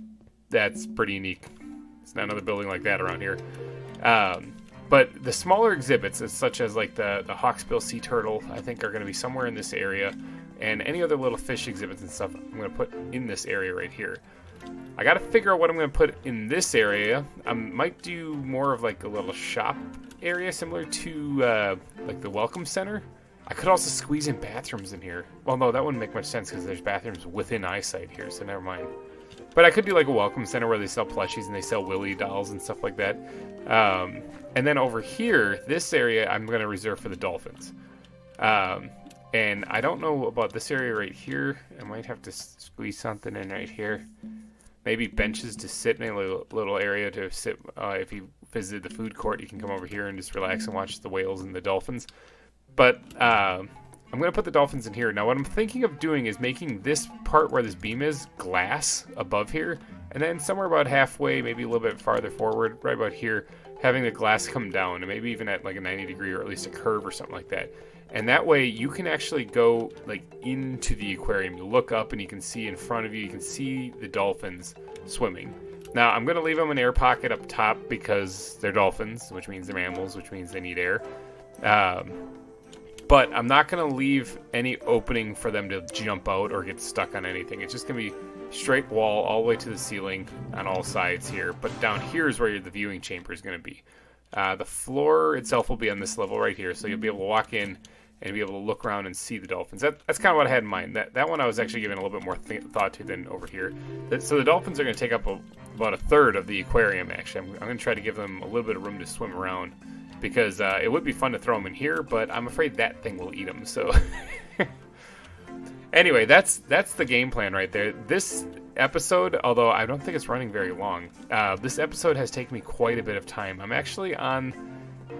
pretty unique. It's not another building like that around here. But the smaller exhibits, such as like the hawksbill sea turtle, I think are going to be somewhere in this area. And any other little fish exhibits and stuff, I'm going to put in this area right here. I got to figure out what I'm going to put in this area. I might do more of like a little shop area similar to like the welcome center. I could also squeeze in bathrooms in here. Well, no, that wouldn't make much sense because there's bathrooms within eyesight here, so never mind. But I could do like a welcome center where they sell plushies and they sell Willy dolls and stuff like that. And then over here, this area I'm going to reserve for the dolphins. And I don't know about this area right here. I might have to squeeze something in right here. Maybe benches to sit in a little area to sit. If you visited the food court, you can come over here and just relax and watch the whales and the dolphins. But I'm going to put the dolphins in here. Now, what I'm thinking of doing is making this part where this beam is glass above here. And then somewhere about halfway, maybe a little bit farther forward, right about here, having the glass come down. And maybe even at like a 90 degree or at least a curve or something like that. And that way you can actually go like into the aquarium. You look up and you can see in front of you, you can see the dolphins swimming. Now, I'm going to leave them an air pocket up top because they're dolphins, which means they're mammals, which means they need air. But I'm not going to leave any opening for them to jump out or get stuck on anything. It's just going to be straight wall all the way to the ceiling on all sides here. But down here is where the viewing chamber is going to be. The floor itself will be on this level right here, so you'll be able to walk in and be able to look around and see the dolphins. That's kind of what I had in mind. That one I was actually giving a little bit more thought to than over here. So the dolphins are going to take up about a third of the aquarium, actually. I'm going to try to give them a little bit of room to swim around because it would be fun to throw them in here, but I'm afraid that thing will eat them. So anyway, that's the game plan right there. This episode, although I don't think it's running very long, this episode has taken me quite a bit of time. I'm actually on...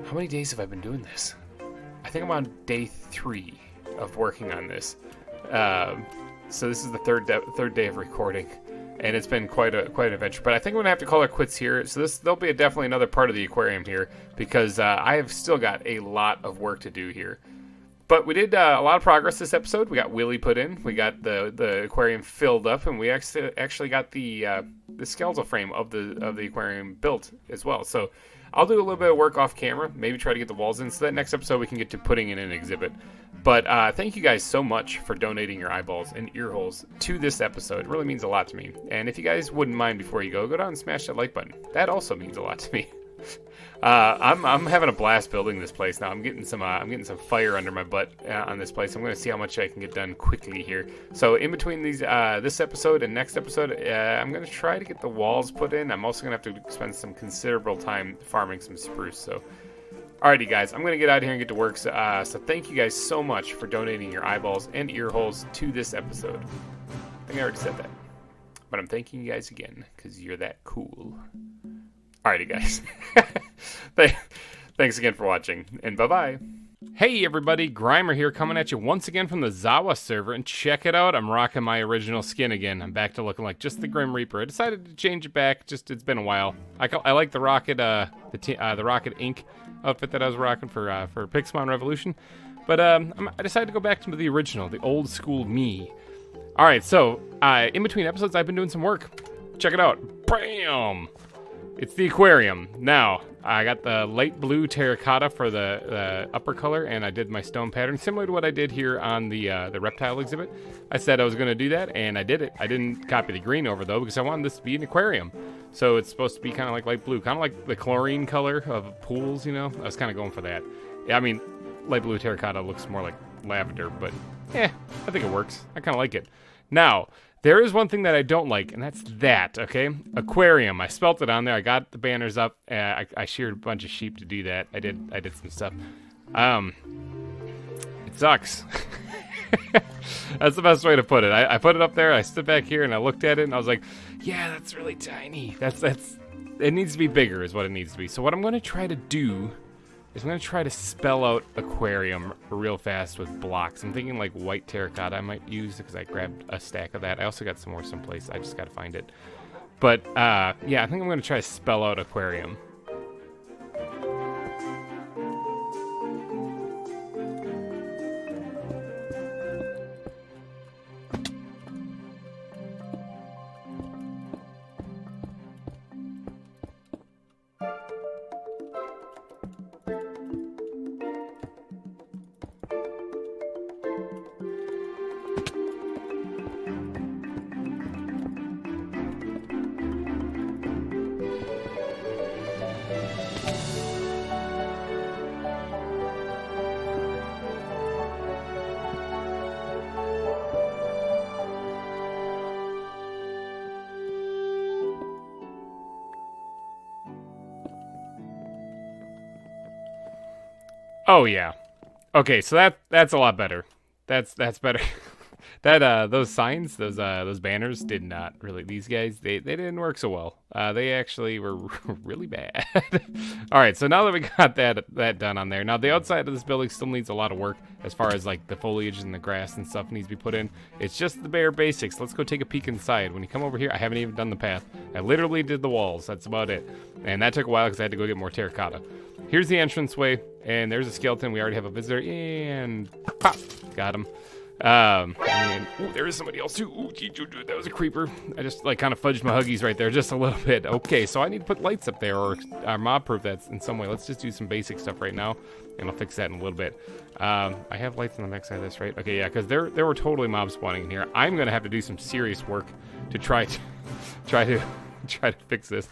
How many days have I been doing this? I think I'm on day 3 of working on this. So this is the third day of recording, and it's been quite an adventure. But I think I'm gonna have to call it quits here. So there'll be definitely another part of the aquarium here because I have still got a lot of work to do here. But we did a lot of progress this episode. We got Willy put in. We got the aquarium filled up, and we actually got the skeletal frame of the aquarium built as well. So I'll do a little bit of work off camera, maybe try to get the walls in, so that next episode we can get to putting in an exhibit. But thank you guys so much for donating your eyeballs and ear holes to this episode. It really means a lot to me. And if you guys wouldn't mind before you go down and smash that like button. That also means a lot to me. I'm having a blast building this place now. I'm getting some fire under my butt on this place. I'm going to see how much I can get done quickly here. So in between these this episode and next episode, I'm going to try to get the walls put in. I'm also going to have to spend some considerable time farming some spruce. So alrighty guys, I'm going to get out of here and get to work. So thank you guys so much for donating your eyeballs and ear holes to this episode. I think I already said that, but I'm thanking you guys again because you're that cool. Alrighty, guys. Thanks again for watching, and bye-bye. Hey, everybody. GReimer here, coming at you once again from the ZAWA server, and check it out. I'm rocking my original skin again. I'm back to looking like just the Grim Reaper. I decided to change it back. It's been a while. I like the Rocket, the Rocket Inc. outfit that I was rocking for Pixelmon Revolution, but I decided to go back to the original, the old school me. All right, so in between episodes, I've been doing some work. Check it out. Bam! It's the aquarium. Now, I got the light blue terracotta for the upper color, and I did my stone pattern, similar to what I did here on the reptile exhibit. I said I was going to do that, and I did it. I didn't copy the green over, though, because I wanted this to be an aquarium. So it's supposed to be kind of like light blue, kind of like the chlorine color of pools, you know? I was kind of going for that. Yeah, I mean, light blue terracotta looks more like lavender, but I think it works. I kind of like it. Now, there is one thing that I don't like, and that's that, okay? Aquarium. I spelt it on there. I got the banners up. I sheared a bunch of sheep to do that. I did some stuff. It sucks. That's the best way to put it. I put it up there. I stood back here, and I looked at it, and I was like, yeah, that's really tiny. It needs to be bigger is what it needs to be. So what I'm going to try to do is I'm going to try to spell out aquarium real fast with blocks. I'm thinking like white terracotta I might use because I grabbed a stack of that. I also got some more someplace. I just got to find it. But yeah, I think I'm going to try to spell out aquarium. Oh yeah. Okay, so that's a lot better. That's better. That those signs, those banners did not really. These guys, they didn't work so well. They actually were really bad. All right, so now that we got that done on there, now the outside of this building still needs a lot of work as far as like the foliage and the grass and stuff needs to be put in. It's just the bare basics. Let's go take a peek inside. When you come over here, I haven't even done the path. I literally did the walls. That's about it, and that took a while because I had to go get more terracotta. Here's the entranceway, and there's a skeleton. We already have a visitor, and pop, got him. And ooh, there is somebody else too. Ooh, that was a creeper. I just like kind of fudged my huggies right there just a little bit. Okay, so I need to put lights up there or mob proof that in some way. Let's just do some basic stuff right now, and I'll fix that in a little bit. I have lights on the back side of this, right? Okay, yeah, because there were totally mobs spawning in here. I'm gonna have to do some serious work to try to fix this.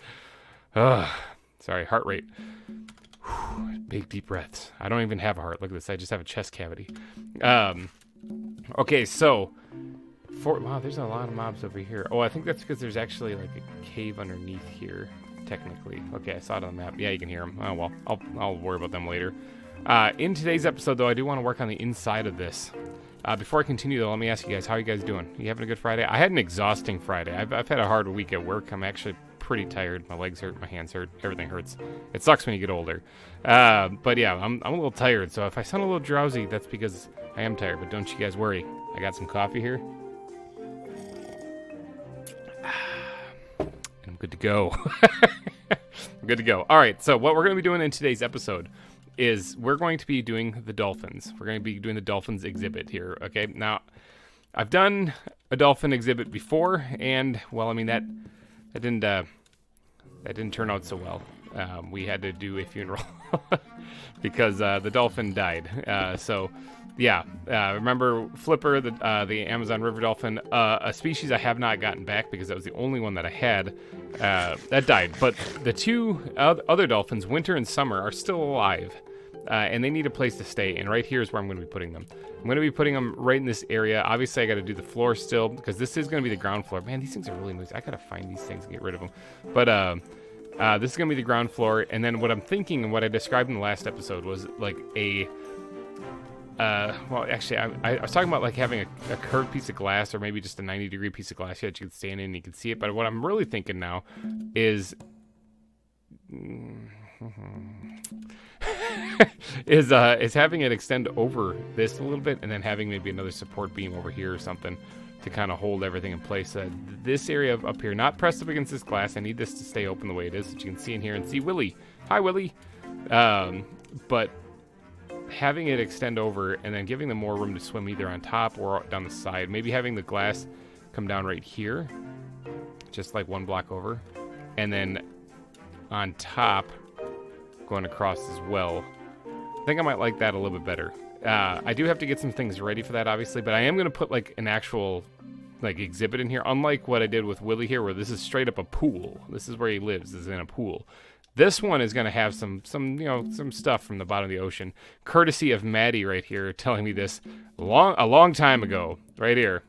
Sorry, heart rate. Big deep breaths. I don't even have a heart. Look at this. I just have a chest cavity. Okay, so wow, there's a lot of mobs over here. Oh, I think that's because there's actually like a cave underneath here, technically. Okay, I saw it on the map. Yeah, you can hear them. Oh well, I'll worry about them later. In today's episode, though, I do want to work on the inside of this. Before I continue, though, let me ask you guys, how are you guys doing? You having a good Friday? I had an exhausting Friday. I've had a hard week at work. I'm actually pretty tired. My legs hurt, my hands hurt, everything hurts. It sucks when you get older. But yeah, I'm a little tired, so if I sound a little drowsy, that's because I am tired, but don't you guys worry. I got some coffee here. And I'm good to go. I'm good to go. All right, so what we're going to be doing in today's episode is we're going to be doing the dolphins. We're going to be doing the dolphins exhibit here, okay? Now, I've done a dolphin exhibit before, and, well, I mean, that didn't turn out so well. We had to do a funeral because the dolphin died. So, yeah, remember Flipper, the Amazon river dolphin, a species I have not gotten back because that was the only one that I had that died. But the two other dolphins, Winter and Summer, are still alive, and they need a place to stay. And right here is where I'm going to be putting them. I'm going to be putting them right in this area. Obviously, I got to do the floor still because this is going to be the ground floor. Man, these things are really noisy. I got to find these things and get rid of them. But this is going to be the ground floor. And then what I'm thinking and what I described in the last episode was like a... well, actually, I was talking about like having a curved piece of glass or maybe just a 90-degree piece of glass that you could stand in and you can see it. But what I'm really thinking now is... is having it extend over this a little bit and then having maybe another support beam over here or something to kind of hold everything in place. This area up here, not pressed up against this glass. I need this to stay open the way it is, so you can see in here and see Willie. Hi, Willie. But having it extend over and then giving them more room to swim either on top or down the side. Maybe having the glass come down right here, just like one block over, and then on top going across as well. I think I might like that a little bit better. I do have to get some things ready for that, obviously, but I am going to put like an actual like exhibit in here, unlike what I did with Willie here, where this is straight up a pool. This is where he lives, is in a pool. This one is going to have some stuff from the bottom of the ocean, courtesy of Maddie right here telling me this a long time ago, right here.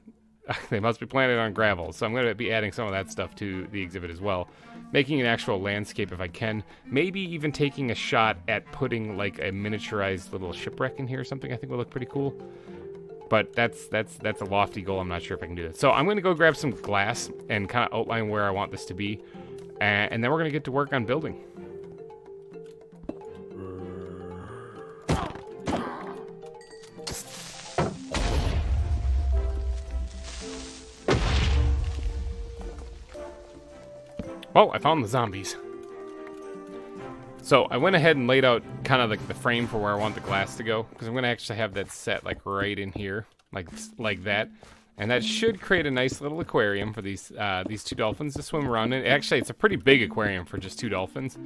They must be planted on gravel, so I'm going to be adding some of that stuff to the exhibit as well. Making an actual landscape if I can. Maybe even taking a shot at putting like a miniaturized little shipwreck in here or something I think would look pretty cool. But that's a lofty goal. I'm not sure if I can do that. So I'm going to go grab some glass and kind of outline where I want this to be. And then we're going to get to work on building. Well, I found the zombies. So I went ahead and laid out kind of like the frame for where I want the glass to go, because I'm going to actually have that set like right in here, like that. And that should create a nice little aquarium for these two dolphins to swim around in. Actually, it's a pretty big aquarium for just two dolphins,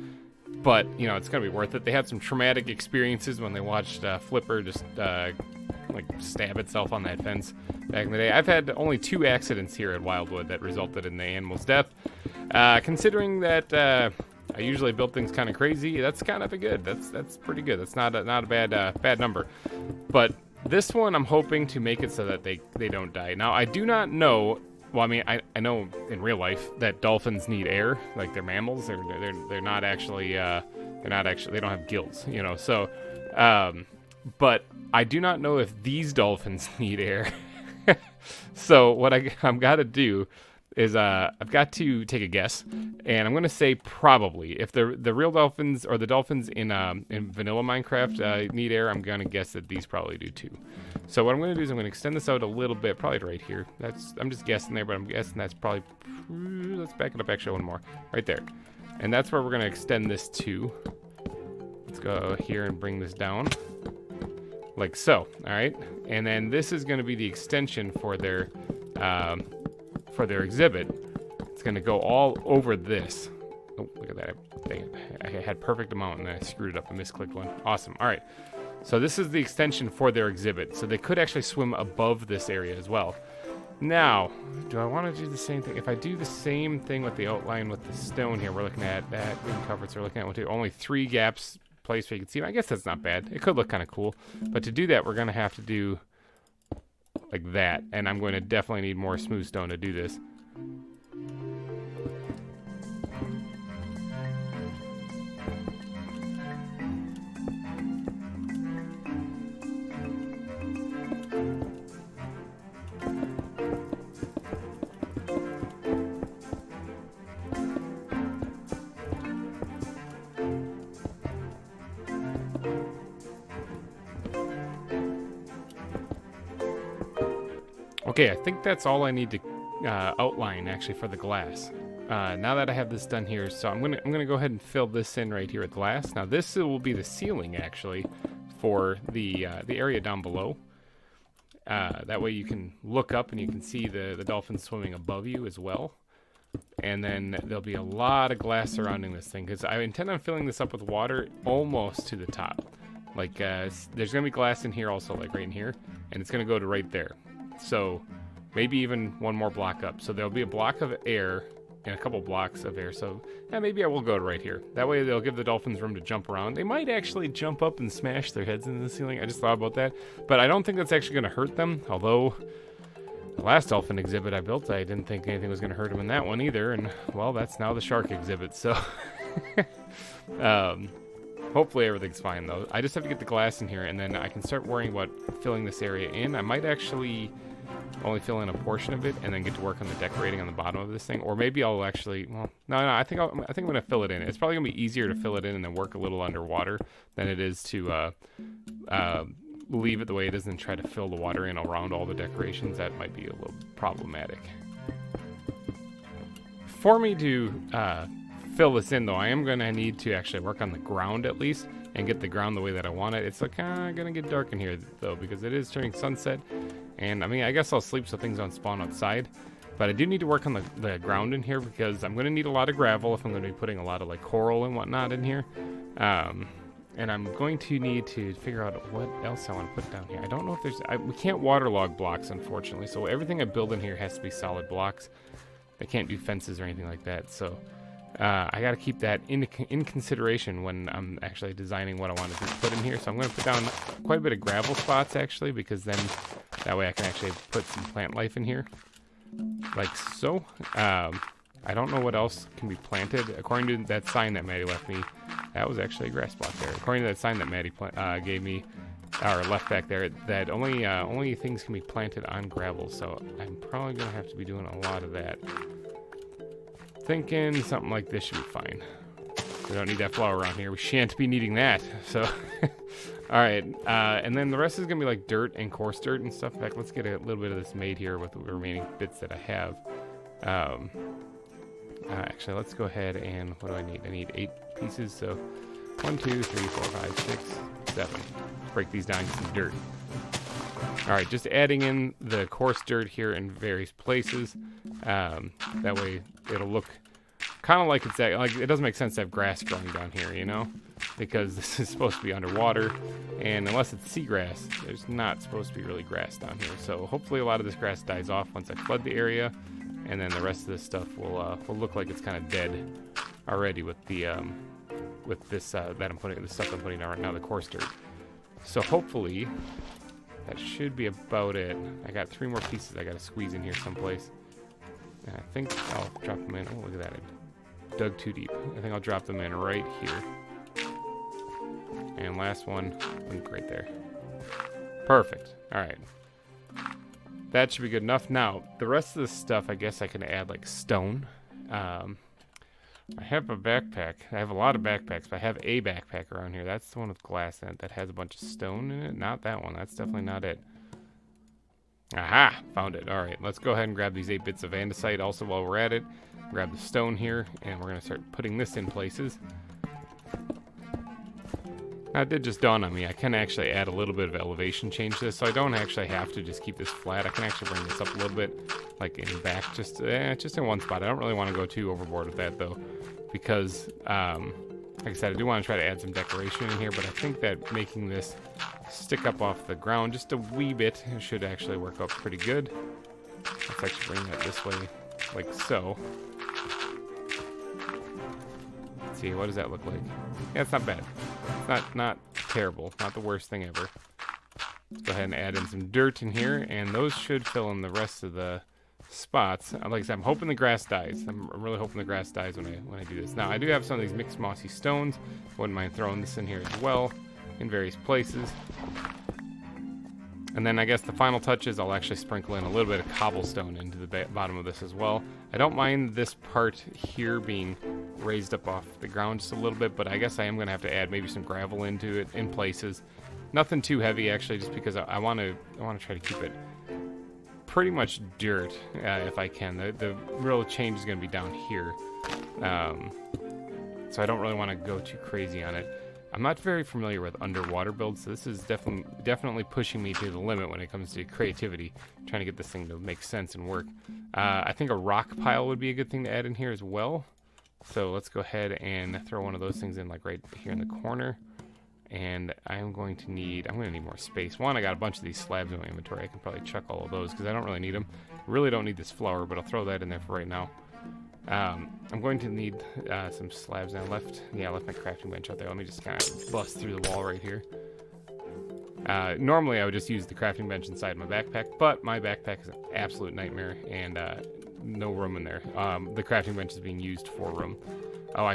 but you know, it's going to be worth it. They had some traumatic experiences when they watched Flipper just like stab itself on that fence back in the day. I've had only 2 accidents here at Wildwood that resulted in the animal's death. Considering that I usually build things kind of crazy, that's kind of good. That's pretty good. That's not a bad number. But this one, I'm hoping to make it so that they don't die. Now, I do not know. Well, I mean, I know in real life that dolphins need air, like they're mammals. They're not actually they don't have gills, you know. So But I do not know if these dolphins need air. So what I'm got to do is I've got to take a guess, and I'm going to say probably. If the real dolphins or the dolphins in vanilla Minecraft need air, I'm going to guess that these probably do too. So what I'm going to do is I'm going to extend this out a little bit, probably to right here. I'm just guessing there, but I'm guessing that's probably, let's back it up actually one more, right there. And that's where we're going to extend this to. Let's go here and bring this down. Like so, all right? And then this is going to be the extension for their exhibit. It's going to go all over this. Oh, look at that. Dang it. I had perfect amount and I screwed it up. I misclicked one. Awesome. All right. So this is the extension for their exhibit. So they could actually swim above this area as well. Now, do I want to do the same thing? If I do the same thing with the outline with the stone here, we're looking at that green covers. We're looking at only 3 gaps place where you can see. I guess that's not bad. It could look kind of cool. But to do that, we're going to have to do like that. And I'm going to definitely need more smooth stone to do this. Okay, I think that's all I need to outline actually for the glass. Now that I have this done here, so I'm gonna go ahead and fill this in right here with glass. Now this will be the ceiling actually for the area down below. That way you can look up and you can see the dolphins swimming above you as well. And then there'll be a lot of glass surrounding this thing because I intend on filling this up with water almost to the top. Like there's gonna be glass in here also, like right in here, and it's gonna go to right there. So maybe even one more block up. So there'll be a block of air and a couple blocks of air. So yeah, maybe I will go to right here. That way they'll give the dolphins room to jump around. They might actually jump up and smash their heads into the ceiling. I just thought about that. But I don't think that's actually going to hurt them. Although the last dolphin exhibit I built, I didn't think anything was going to hurt them in that one either. And well, that's now the shark exhibit. So hopefully everything's fine though. I just have to get the glass in here and then I can start worrying about filling this area in. I might actually only fill in a portion of it and then get to work on the decorating on the bottom of this thing. Or maybe I'll actually, well, no, I think I'm going to fill it in. It's probably going to be easier to fill it in and then work a little underwater than it is to leave it the way it is and try to fill the water in around all the decorations. That might be a little problematic. For me to fill this in though, I am going to need to actually work on the ground at least and get the ground the way that I want it. It's like going to get dark in here though because it is turning sunset. And I mean, I guess I'll sleep so things don't spawn outside. But I do need to work on the ground in here because I'm going to need a lot of gravel if I'm going to be putting a lot of like coral and whatnot in here. And I'm going to need to figure out what else I want to put down here. I don't know if there's... we can't waterlog blocks, unfortunately. So everything I build in here has to be solid blocks. I can't do fences or anything like that. So I got to keep that in consideration when I'm actually designing what I want to put in here. So I'm going to put down quite a bit of gravel spots actually because then that way I can actually put some plant life in here. Like so. I don't know what else can be planted. According to that sign that Maddie left me, that was actually a grass block there. According to that sign that Maddie gave me, or left back there, that only things can be planted on gravel. So I'm probably going to have to be doing a lot of that. Thinking something like this should be fine. We don't need that flower around here. We shan't be needing that. So, all right. And then the rest is going to be like dirt and coarse dirt and stuff. In fact, let's get a little bit of this made here with the remaining bits that I have. Actually, let's go ahead and what do I need? I need 8 pieces. So 1, 2, 3, 4, 5, 6, 7. Let's break these down and get some dirt. All right, just adding in the coarse dirt here in various places. That way it'll look kind of like it's like it doesn't make sense to have grass growing down here, you know, because this is supposed to be underwater, and unless it's seagrass, there's not supposed to be really grass down here. So hopefully a lot of this grass dies off once I flood the area, and then the rest of this stuff will look like it's kind of dead already with the with this that I'm putting the stuff I'm putting down right now, the coarse dirt. So hopefully that should be about it. I got 3 more pieces I got to squeeze in here someplace. And I think I'll drop them in. Oh, look at that. I dug too deep. I think I'll drop them in right here. And last one, link right there. Perfect. All right. That should be good enough. Now, the rest of the stuff, I guess I can add like stone. I have a backpack. I have a lot of backpacks, but I have a backpack around here. That's the one with glass in it that has a bunch of stone in it. Not that one. That's definitely not it. Aha! Found it. All right, let's go ahead and grab these 8 bits of andesite. Also, while we're at it, grab the stone here, and we're going to start putting this in places. Now, it did just dawn on me. I can actually add a little bit of elevation change to this, so I don't actually have to just keep this flat. I can actually bring this up a little bit, like in back, just in one spot. I don't really want to go too overboard with that, though, because, like I said, I do want to try to add some decoration in here, but I think that making this stick up off the ground just a wee bit should actually work out pretty good. Let's actually bring that this way, like so. Let's see, what does that look like? Yeah, it's not bad. It's not terrible. Not the worst thing ever. Let's go ahead and add in some dirt in here, and those should fill in the rest of the spots. Like I said, I'm hoping the grass dies. I'm really hoping the grass dies when I do this. Now, I do have some of these mixed mossy stones. Wouldn't mind throwing this in here as well, in various places. And then I guess the final touch is I'll actually sprinkle in a little bit of cobblestone into the bottom of this as well. I don't mind this part here being raised up off the ground just a little bit, but I guess I am going to have to add maybe some gravel into it in places. Nothing too heavy, actually, just because I want to try to keep it pretty much dirt if I can. The real change is going to be down here, so I don't really want to go too crazy on it. I'm not very familiar with underwater builds, so this is definitely pushing me to the limit when it comes to creativity, trying to get this thing to make sense and work. I think a rock pile would be a good thing to add in here as well. So let's go ahead and throw one of those things in, like right here in the corner. And I'm going to need more space. One, I got a bunch of these slabs in my inventory. I can probably chuck all of those because I don't really need them. I really don't need this flower, but I'll throw that in there for right now. I'm going to need some slabs now. I left my crafting bench out there. Let me just kind of bust through the wall right here. Normally I would just use the crafting bench inside my backpack, but my backpack is an absolute nightmare and no room in there. The crafting bench is being used for room. Oh, I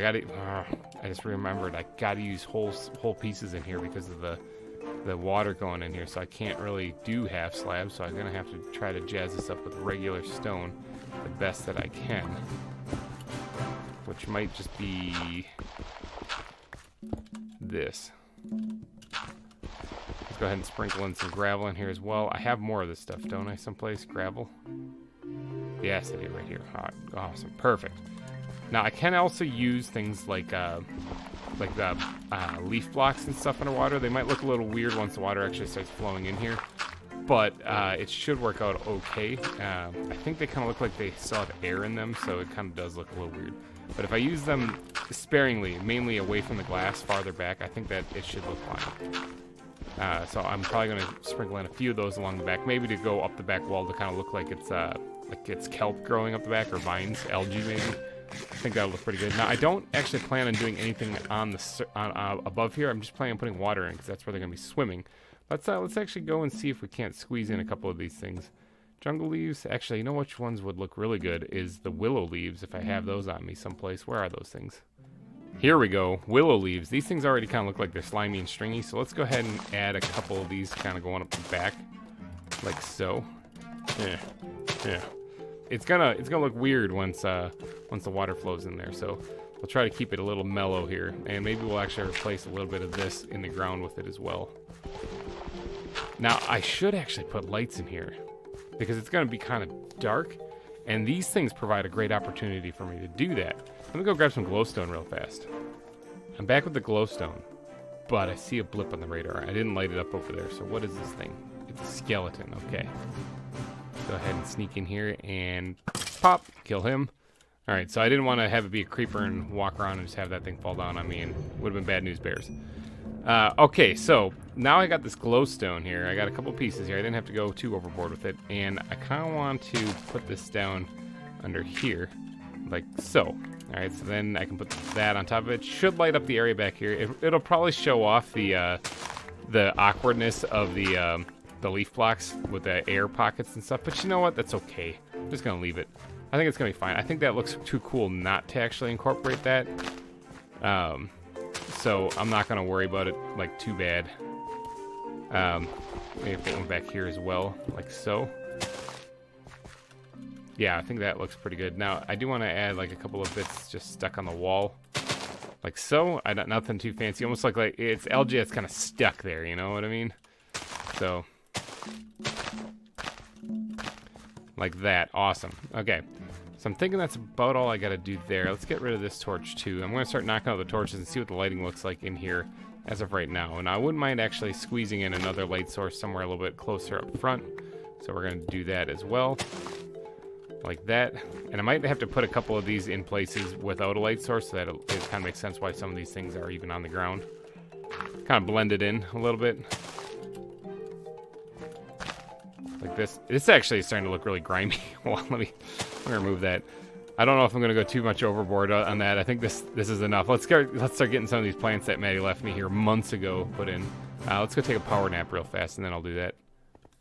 just remembered I gotta use whole pieces in here because of the water going in here, so I can't really do half slabs, so I'm gonna have to try to jazz this up with regular stone the best that I can, which might just be this. Let's go ahead and sprinkle in some gravel in here as well. I have more of this stuff, don't I, someplace? Gravel? Yes, I do, right here. Awesome, perfect. Now, I can also use things like the leaf blocks and stuff underwater. They might look a little weird once the water actually starts flowing in here, but it should work out okay. I think they kind of look like they still have air in them, so it kind of does look a little weird. But if I use them sparingly, mainly away from the glass, farther back, I think that it should look fine. So I'm probably going to sprinkle in a few of those along the back, maybe to go up the back wall to kind of look like it's kelp growing up the back, or vines, algae maybe. I think that'll look pretty good. Now, I don't actually plan on doing anything on above here. I'm just planning on putting water in because that's where they're going to be swimming. Let's actually go and see if we can't squeeze in a couple of these things. Jungle leaves. Actually, you know which ones would look really good is the willow leaves, if I have those on me someplace. Where are those things? Here we go. Willow leaves. These things already kind of look like they're slimy and stringy, so let's go ahead and add a couple of these kind of going up the back, like so. Yeah. It's gonna look weird once the water flows in there, so we'll try to keep it a little mellow here, and maybe we'll actually replace a little bit of this in the ground with it as well. Now, I should actually put lights in here because it's gonna be kind of dark, and these things provide a great opportunity for me to do that. Let me go grab some glowstone real fast. I'm back with the glowstone, but I see a blip on the radar. I didn't light it up over there, so what is this thing? It's a skeleton, okay. Go ahead and sneak in here and pop, kill him. All right, so I didn't want to have it be a creeper and walk around and just have that thing fall down on me, and would have been bad news bears. Okay, so now I got this glowstone here. I got a couple pieces here. I didn't have to go too overboard with it, and I kind of want to put this down under here, like so. All right, so then I can put that on top of it. Should light up the area back here. It'll probably show off the awkwardness of the leaf blocks with the air pockets and stuff, but you know what? That's okay. I'm just gonna leave it. I think it's gonna be fine. I think that looks too cool not to actually incorporate that. so I'm not gonna worry about it like too bad. Maybe put one back here as well, like so. Yeah, I think that looks pretty good. Now, I do want to add like a couple of bits just stuck on the wall, like so. Nothing too fancy. Almost like it's algae that's kind of stuck there. You know what I mean? So, like that. Awesome. Okay. So I'm thinking that's about all I got to do there. Let's get rid of this torch too. I'm going to start knocking out the torches and see what the lighting looks like in here as of right now. And I wouldn't mind actually squeezing in another light source somewhere a little bit closer up front. So we're going to do that as well. Like that. And I might have to put a couple of these in places without a light source so that it kind of makes sense why some of these things are even on the ground. Kind of blend it in a little bit. Like this. This actually is starting to look really grimy. Well, let me remove that. I don't know if I'm going to go too much overboard on that. I think this is enough. Let's start getting some of these plants that Maddie left me here months ago put in. Let's go take a power nap real fast, and then I'll do that.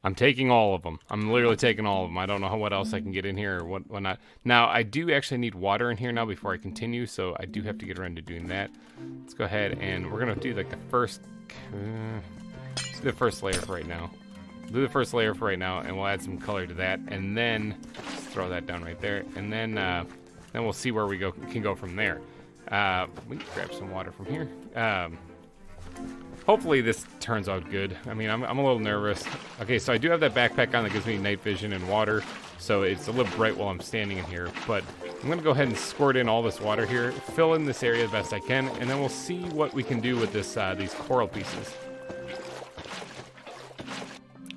I'm taking all of them. I'm literally taking all of them. I don't know what else I can get in here or what not. Now, I do actually need water in here now before I continue, so I do have to get around to doing that. Let's go ahead, and we're going to do like the first... let's do the first layer for right now. Do the first layer for right now, and we'll add some color to that, and then let's throw that down right there, and then we'll see where we can go from there. We can grab some water from here. Hopefully this turns out good. I mean, I'm a little nervous. Okay, so I do have that backpack on that gives me night vision and water, so it's a little bright while I'm standing in here, but I'm going to go ahead and squirt in all this water here, fill in this area the best I can, and then we'll see what we can do with this these coral pieces.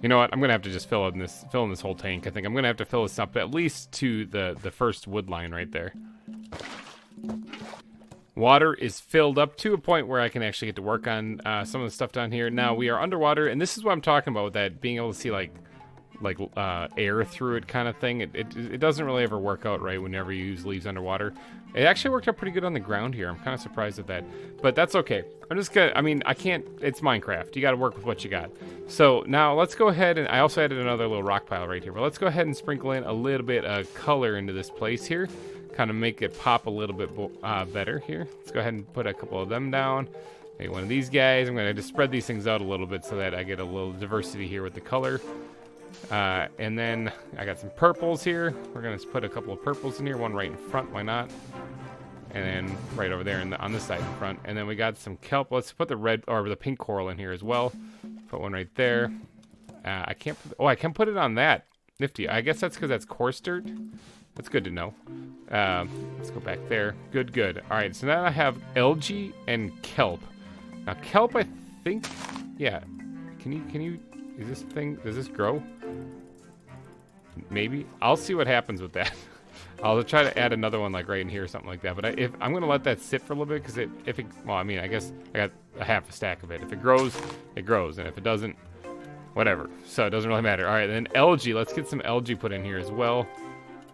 You know what? I'm going to have to just fill in this whole tank. I think I'm going to have to fill this up at least to the first wood line right there. Water is filled up to a point where I can actually get to work on some of the stuff down here. Now, we are underwater, and this is what I'm talking about with that, being able to see, like air through it kind of thing. It doesn't really ever work out right whenever you use leaves underwater. It actually worked out pretty good on the ground here. I'm kind of surprised at that, but that's okay. I'm just gonna, I mean, I can't, it's Minecraft. You got to work with what you got. So now let's go ahead, and I also added another little rock pile right here, but let's go ahead and sprinkle in a little bit of color into this place here. Kind of make it pop a little bit better here. Let's go ahead and put a couple of them down. Maybe one of these guys. I'm going to just spread these things out a little bit so that I get a little diversity here with the color. And then I got some purples here. We're going to put a couple of purples in here. One right in front, why not? And then right over there on this side in front. And then we got some kelp. Let's put the red or the pink coral in here as well. Put one right there. I can't put it on that. Nifty. I guess that's because that's coarse dirt. That's good to know. Let's go back there. Good. All right, so now I have algae and kelp. Now kelp, I think, yeah. Can you? Does this grow? Maybe. I'll see what happens with that. I'll try to add another one like right in here or something like that. But if I'm gonna let that sit for a little bit because well, I mean, I guess I got a half a stack of it. If it grows, it grows, and if it doesn't, whatever. So it doesn't really matter. All right, then algae. Let's get some algae put in here as well.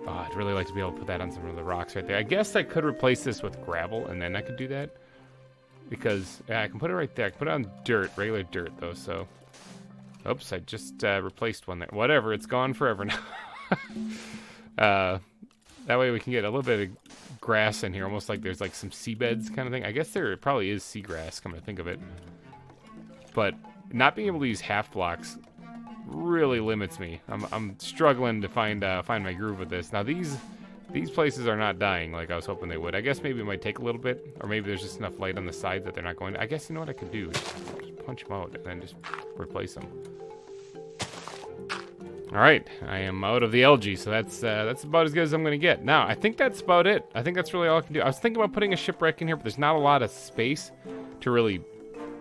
Oh, I'd really like to be able to put that on some of the rocks right there. I guess I could replace this with gravel, and then I could do that. Because, yeah, I can put it right there. I can put it on dirt, regular dirt, though, so... Oops, I just replaced one there. Whatever, it's gone forever now. That way we can get a little bit of grass in here, almost like there's like some seabeds kind of thing. I guess there probably is seagrass, come to think of it. But not being able to use half blocks really limits me. I'm struggling to find my groove with this. Now these places are not dying like I was hoping they would. I guess maybe it might take a little bit, or maybe there's just enough light on the sides that they're not going to. I guess you know what I could do? Just punch them out and then just replace them. All right, I am out of the algae, so that's about as good as I'm going to get. Now, I think that's about it. I think that's really all I can do. I was thinking about putting a shipwreck in here, but there's not a lot of space to really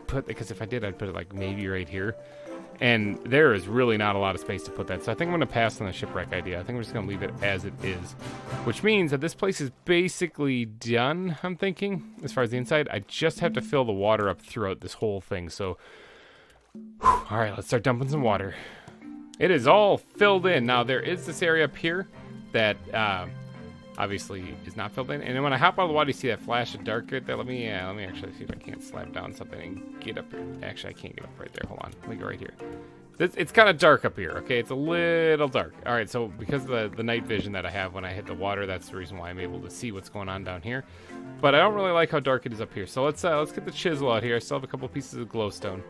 put, because if I did, I'd put it like maybe right here. And there is really not a lot of space to put that. So I think I'm going to pass on the shipwreck idea. I think we're just going to leave it as it is. Which means that this place is basically done, I'm thinking, as far as the inside. I just have to fill the water up throughout this whole thing. So, all right, let's start dumping some water. It is all filled in. Now, there is this area up here that obviously is not filled in. And then when I hop out of the water, you see that flash of dark right there. Let me actually see if I can't slap down something and get up here. Actually, I can't get up right there. Hold on. Let me go right here. It's kind of dark up here, okay? It's a little dark. All right, so because of the night vision that I have when I hit the water, that's the reason why I'm able to see what's going on down here. But I don't really like how dark it is up here. So let's get the chisel out here. I still have a couple pieces of glowstone.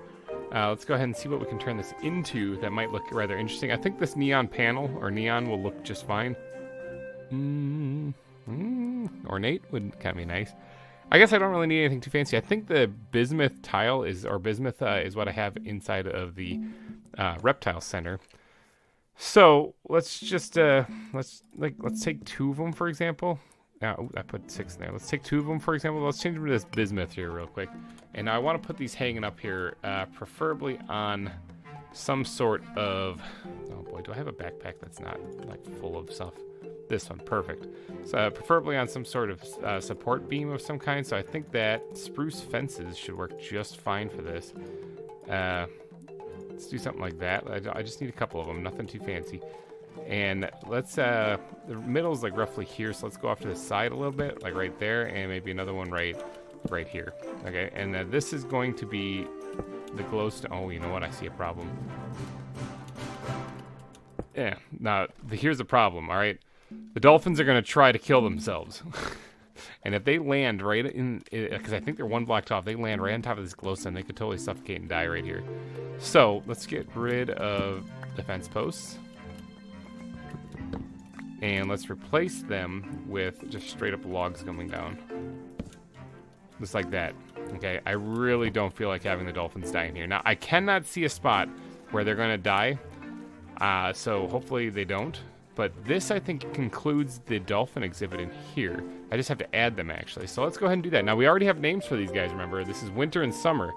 Let's go ahead and see what we can turn this into that might look rather interesting. I think this neon panel, or neon, will look just fine. Ornate would kind of be nice. I guess I don't really need anything too fancy. I think the bismuth tile is what I have inside of the reptile center. So let's just let's take 2 of them for example. I put 6 in there. Let's take 2 of them for example. Let's change them to this bismuth here real quick. And I want to put these hanging up here, preferably on some sort of. Oh boy, do I have a backpack that's not like full of stuff? This one, perfect. So preferably on some sort of support beam of some kind. So I think that spruce fences should work just fine for this. Let's do something like that. I just need a couple of them, nothing too fancy. And let's, the middle's like roughly here, so let's go off to the side a little bit, like right there, and maybe another one right here. Okay, and this is going to be the glowstone. Oh, you know what? I see a problem. Yeah, now, here's the problem, all right? The dolphins are going to try to kill themselves. And if they land right in, because I think they're 1 block off, they land right on top of this glowstone, they could totally suffocate and die right here. So let's get rid of the fence posts. And let's replace them with just straight up logs coming down. Just like that. Okay, I really don't feel like having the dolphins die in here. Now, I cannot see a spot where they're going to die. So hopefully they don't. But this, I think, concludes the dolphin exhibit in here. I just have to add them, actually. So let's go ahead and do that. Now, we already have names for these guys, remember. This is Winter and Summer.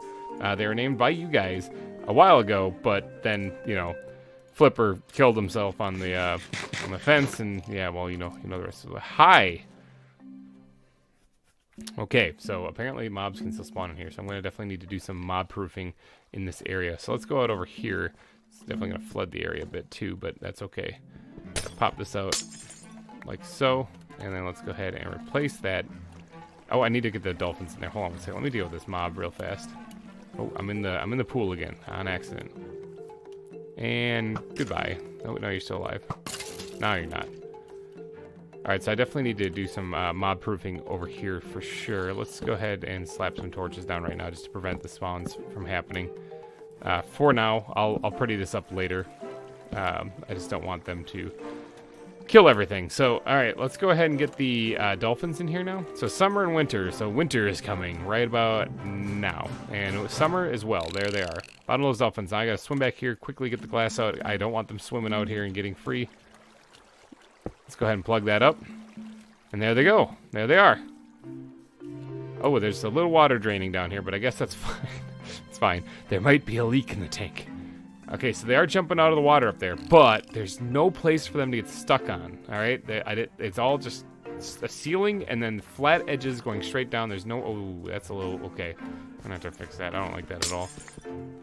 They were named by you guys a while ago, but then, you know, Flipper killed himself on the fence, and, yeah, well, you know the rest of it. Hi! Okay, so apparently mobs can still spawn in here, so I'm going to definitely need to do some mob proofing in this area. So let's go out over here. It's definitely going to flood the area a bit, too, but that's okay. Pop this out like so, and then let's go ahead and replace that. Oh, I need to get the dolphins in there. Hold on a second. Let me deal with this mob real fast. Oh, I'm in the pool again on accident. And goodbye. Oh no, you're still alive. No, you're not. All right, so I definitely need to do some mob proofing over here for sure. Let's go ahead and slap some torches down right now just to prevent the spawns from happening. For now, I'll pretty this up later. I just don't want them to kill everything. So, all right, let's go ahead and get the dolphins in here now. So summer and winter. So winter is coming right about now. And summer as well. There they are. Bottom of those dolphins. Now I gotta swim back here, quickly get the glass out. I don't want them swimming out here and getting free. Let's go ahead and plug that up. And there they go. There they are. Oh, there's a little water draining down here, but I guess that's fine. It's fine. There might be a leak in the tank. Okay, so they are jumping out of the water up there, but there's no place for them to get stuck on, all right? It's all just a ceiling and then flat edges going straight down. There's no, oh, that's a little, okay. I'm gonna have to fix that. I don't like that at all.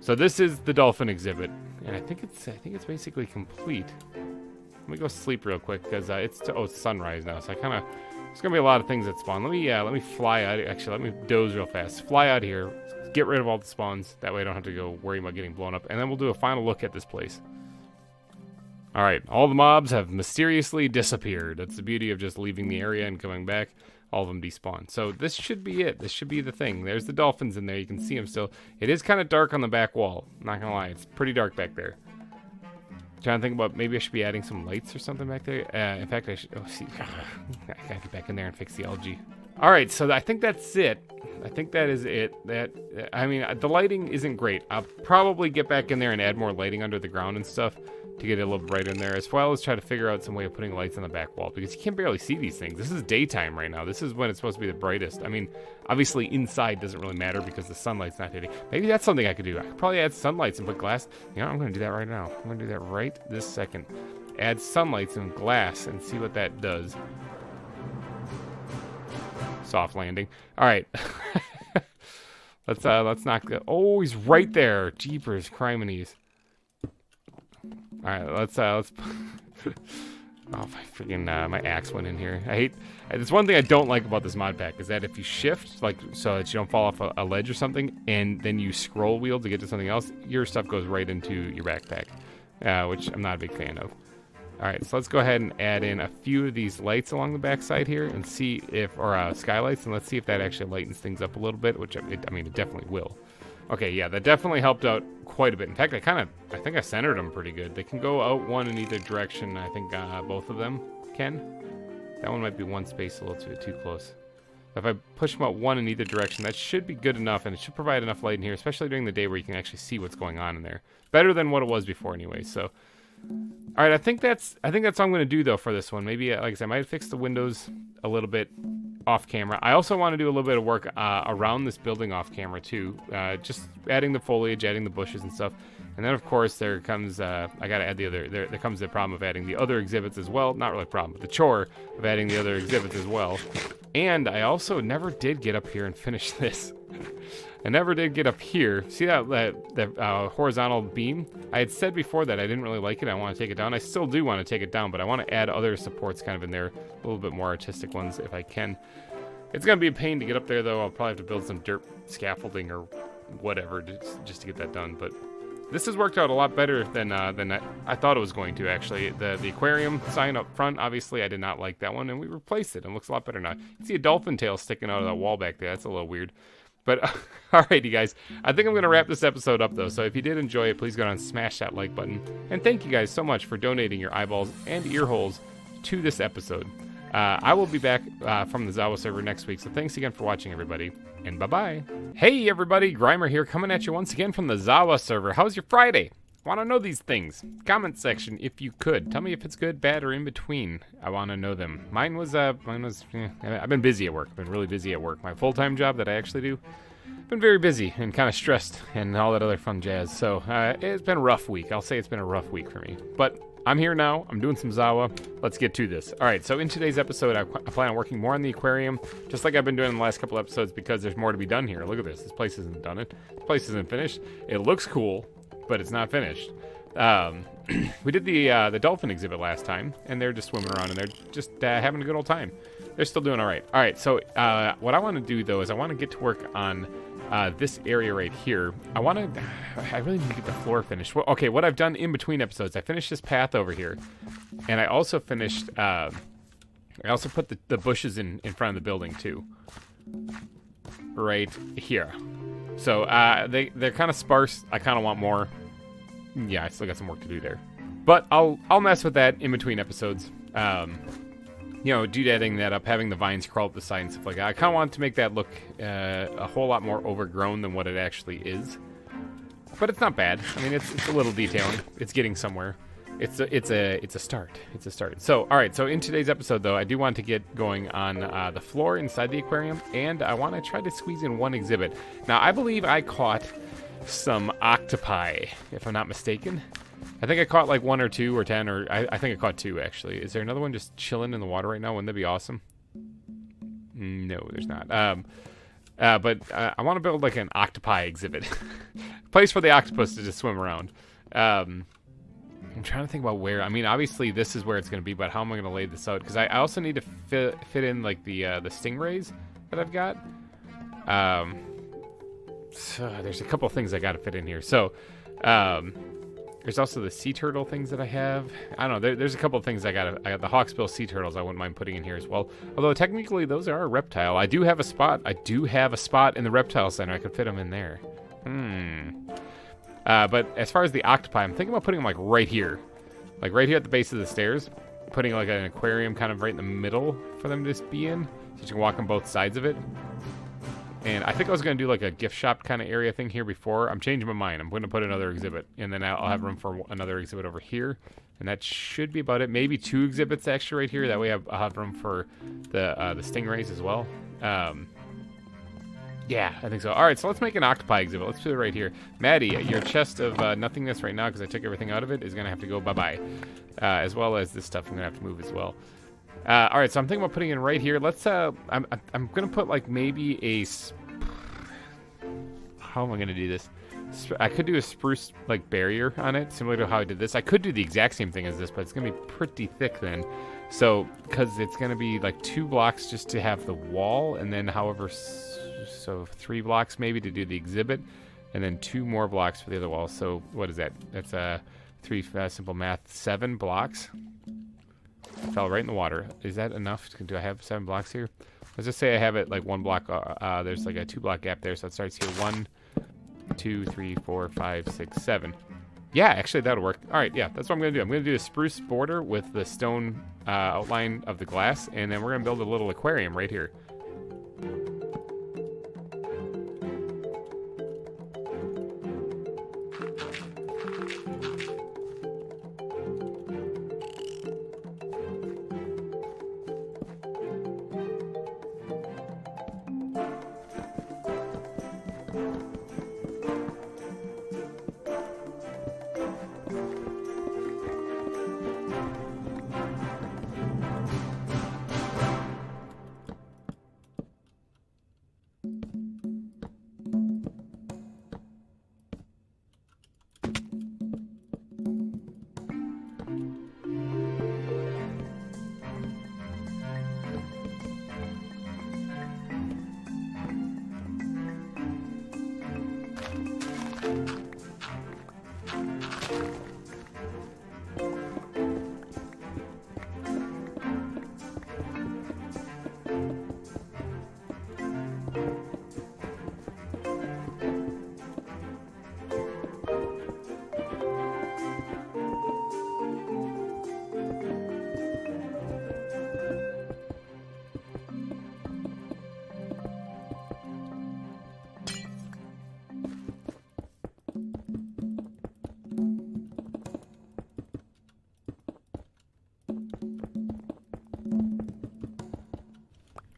So this is the dolphin exhibit, and I think it's basically complete. Let me go sleep real quick because it's sunrise now, so there's gonna be a lot of things that spawn. Let me fly out. Actually, let me doze real fast. Fly out here. Get rid of all the spawns. That way I don't have to go worry about getting blown up. And then we'll do a final look at this place. Alright, all the mobs have mysteriously disappeared. That's the beauty of just leaving the area and coming back. All of them despawn. So this should be it. This should be the thing. There's the dolphins in there. You can see them still. It is kind of dark on the back wall. Not gonna lie. It's pretty dark back there. Trying to think about maybe I should be adding some lights or something back there. In fact, I should... Oh, see. I gotta get back in there and fix the algae. Alright, so I think that's it. I think that is it. I mean, the lighting isn't great. I'll probably get back in there and add more lighting under the ground and stuff to get it a little brighter in there, as well as try to figure out some way of putting lights on the back wall, because you can barely see these things. This is daytime right now. This is when it's supposed to be the brightest. I mean, obviously inside doesn't really matter because the sunlight's not hitting. Maybe that's something I could do. I could probably add sunlights and put glass. You know, I'm going to do that right now. I'm going to do that right this second. Add sunlights and glass and see what that does. Soft landing. All right. Let's knock that. Oh, he's right there. Jeepers, criminies. All right, let's Oh, freaking my axe went in here. I hate. It's one thing I don't like about this mod pack is that if you shift, like so that you don't fall off a ledge or something, and then you scroll wheel to get to something else, your stuff goes right into your backpack, which I'm not a big fan of. All right, so let's go ahead and add in a few of these lights along the backside here and see if, or skylights, and let's see if that actually lightens things up a little bit, which I mean, it definitely will. Okay, yeah, that definitely helped out quite a bit. In fact, I think I centered them pretty good. They can go out one in either direction. I think both of them can. That one might be one space a little too close. If I push them out one in either direction, that should be good enough, and it should provide enough light in here, especially during the day where you can actually see what's going on in there. Better than what it was before anyway, so. All right, I think that's all I'm going to do, though, for this one. Maybe, like I said, I might fix the windows a little bit off camera. I also want to do a little bit of work around this building off camera, too. Just adding the foliage, adding the bushes and stuff. And then, of course, there comes, I got to add the other, there comes the problem of adding the other exhibits as well. Not really a problem, but the chore of adding the other exhibits as well. And I also never did get up here and finish this. I never did get up here. See that horizontal beam? I had said before that I didn't really like it. I want to take it down. I still do want to take it down, but I want to add other supports kind of in there, a little bit more artistic ones if I can. It's going to be a pain to get up there, though. I'll probably have to build some dirt scaffolding or whatever just to get that done. But this has worked out a lot better than I thought it was going to, actually. The aquarium sign up front, obviously, I did not like that one, and we replaced it. It looks a lot better now. You can see a dolphin tail sticking out of that wall back there. That's a little weird. But, alrighty, guys. I think I'm going to wrap this episode up, though. So if you did enjoy it, please go down and smash that like button. And thank you guys so much for donating your eyeballs and ear holes to this episode. I will be back from the ZAWA server next week. So thanks again for watching, everybody. And bye-bye. Hey, everybody. GReimer here, coming at you once again from the ZAWA server. How's your Friday? Want to know these things? Comment section if you could. Tell me if it's good, bad, or in between. I want to know them. Mine was I've been busy at work. I've been really busy at work. My full-time job that I actually do, been very busy and kind of stressed and all that other fun jazz. So it's been a rough week. I'll say it's been a rough week for me. But I'm here now. I'm doing some ZAWA. Let's get to this. All right, so in today's episode, I plan on working more on the aquarium, just like I've been doing in the last couple episodes, because there's more to be done here. Look at this. This place isn't done. This place isn't finished. It looks cool, but it's not finished. We did the dolphin exhibit last time, and they're just swimming around, and they're just having a good old time. They're still doing all right. All right, so what I want to do, though, is I want to get to work on this area right here. I really need to get the floor finished. Well, okay, what I've done in between episodes, I finished this path over here, and I also finished, I also put the bushes in front of the building, too. Right here. So they're kind of sparse. I kind of want more. Yeah, I still got some work to do there. But I'll mess with that in between episodes. You know, doodading that up, having the vines crawl up the side and stuff like that. I kind of want to make that look a whole lot more overgrown than what it actually is. But it's not bad. I mean, it's a little detailing. It's getting somewhere. It's a start. It's a start. So, all right. So in today's episode, though, I do want to get going on the floor inside the aquarium, and I want to try to squeeze in one exhibit. Now, I believe I caught some octopi, if I'm not mistaken. I think I caught like 1 or 2 or 10, or I think I caught 2, actually. Is there another one just chilling in the water right now? Wouldn't that be awesome? No, there's not. But I want to build like an octopi exhibit. Place for the octopus to just swim around. I'm trying to think about where. I mean, obviously this is where it's going to be, but how am I going to lay this out? Because I also need to fit in like the stingrays that I've got. So there's a couple of things I got to fit in here. So there's also the sea turtle things that I have. I don't know. There's a couple of things I got the hawksbill sea turtles I wouldn't mind putting in here as well. Although technically those are a reptile. I do have a spot. In the reptile center. I could fit them in there. But as far as the octopi, I'm thinking about putting them like right here. Like right here at the base of the stairs. Putting like an aquarium kind of right in the middle for them to just be in. So you can walk on both sides of it. And I think I was going to do like a gift shop kind of area thing here before. I'm changing my mind. I'm going to put another exhibit. And then I'll have room for another exhibit over here. And that should be about it. Maybe 2 exhibits actually right here. That way I'll have room for the stingrays as well. Yeah, I think so. All right, so let's make an octopi exhibit. Let's do it right here. Maddie, your chest of nothingness right now, because I took everything out of it, is going to have to go bye-bye. As well as this stuff I'm going to have to move as well. All right, so I'm thinking about putting it right here. Let's, I'm going to put like maybe how am I going to do this? I could do a spruce like barrier on it, similar to how I did this. I could do the exact same thing as this, but it's gonna be pretty thick then. So, because it's gonna be like 2 blocks just to have the wall, and then however, so 3 blocks maybe to do the exhibit, and then 2 more blocks for the other wall. So what is that? That's 3 simple math, 7 blocks. Fell right in the water. Is that enough? Do I have 7 blocks here? Let's just say I have it like 1 block. There's like a 2 block gap there, so it starts here 1, 2, 3, 4, 5, 6, 7. Yeah, actually that'll work. All right, yeah, that's what I'm gonna do. I'm gonna do a spruce border with the stone outline of the glass, and then we're gonna build a little aquarium right here.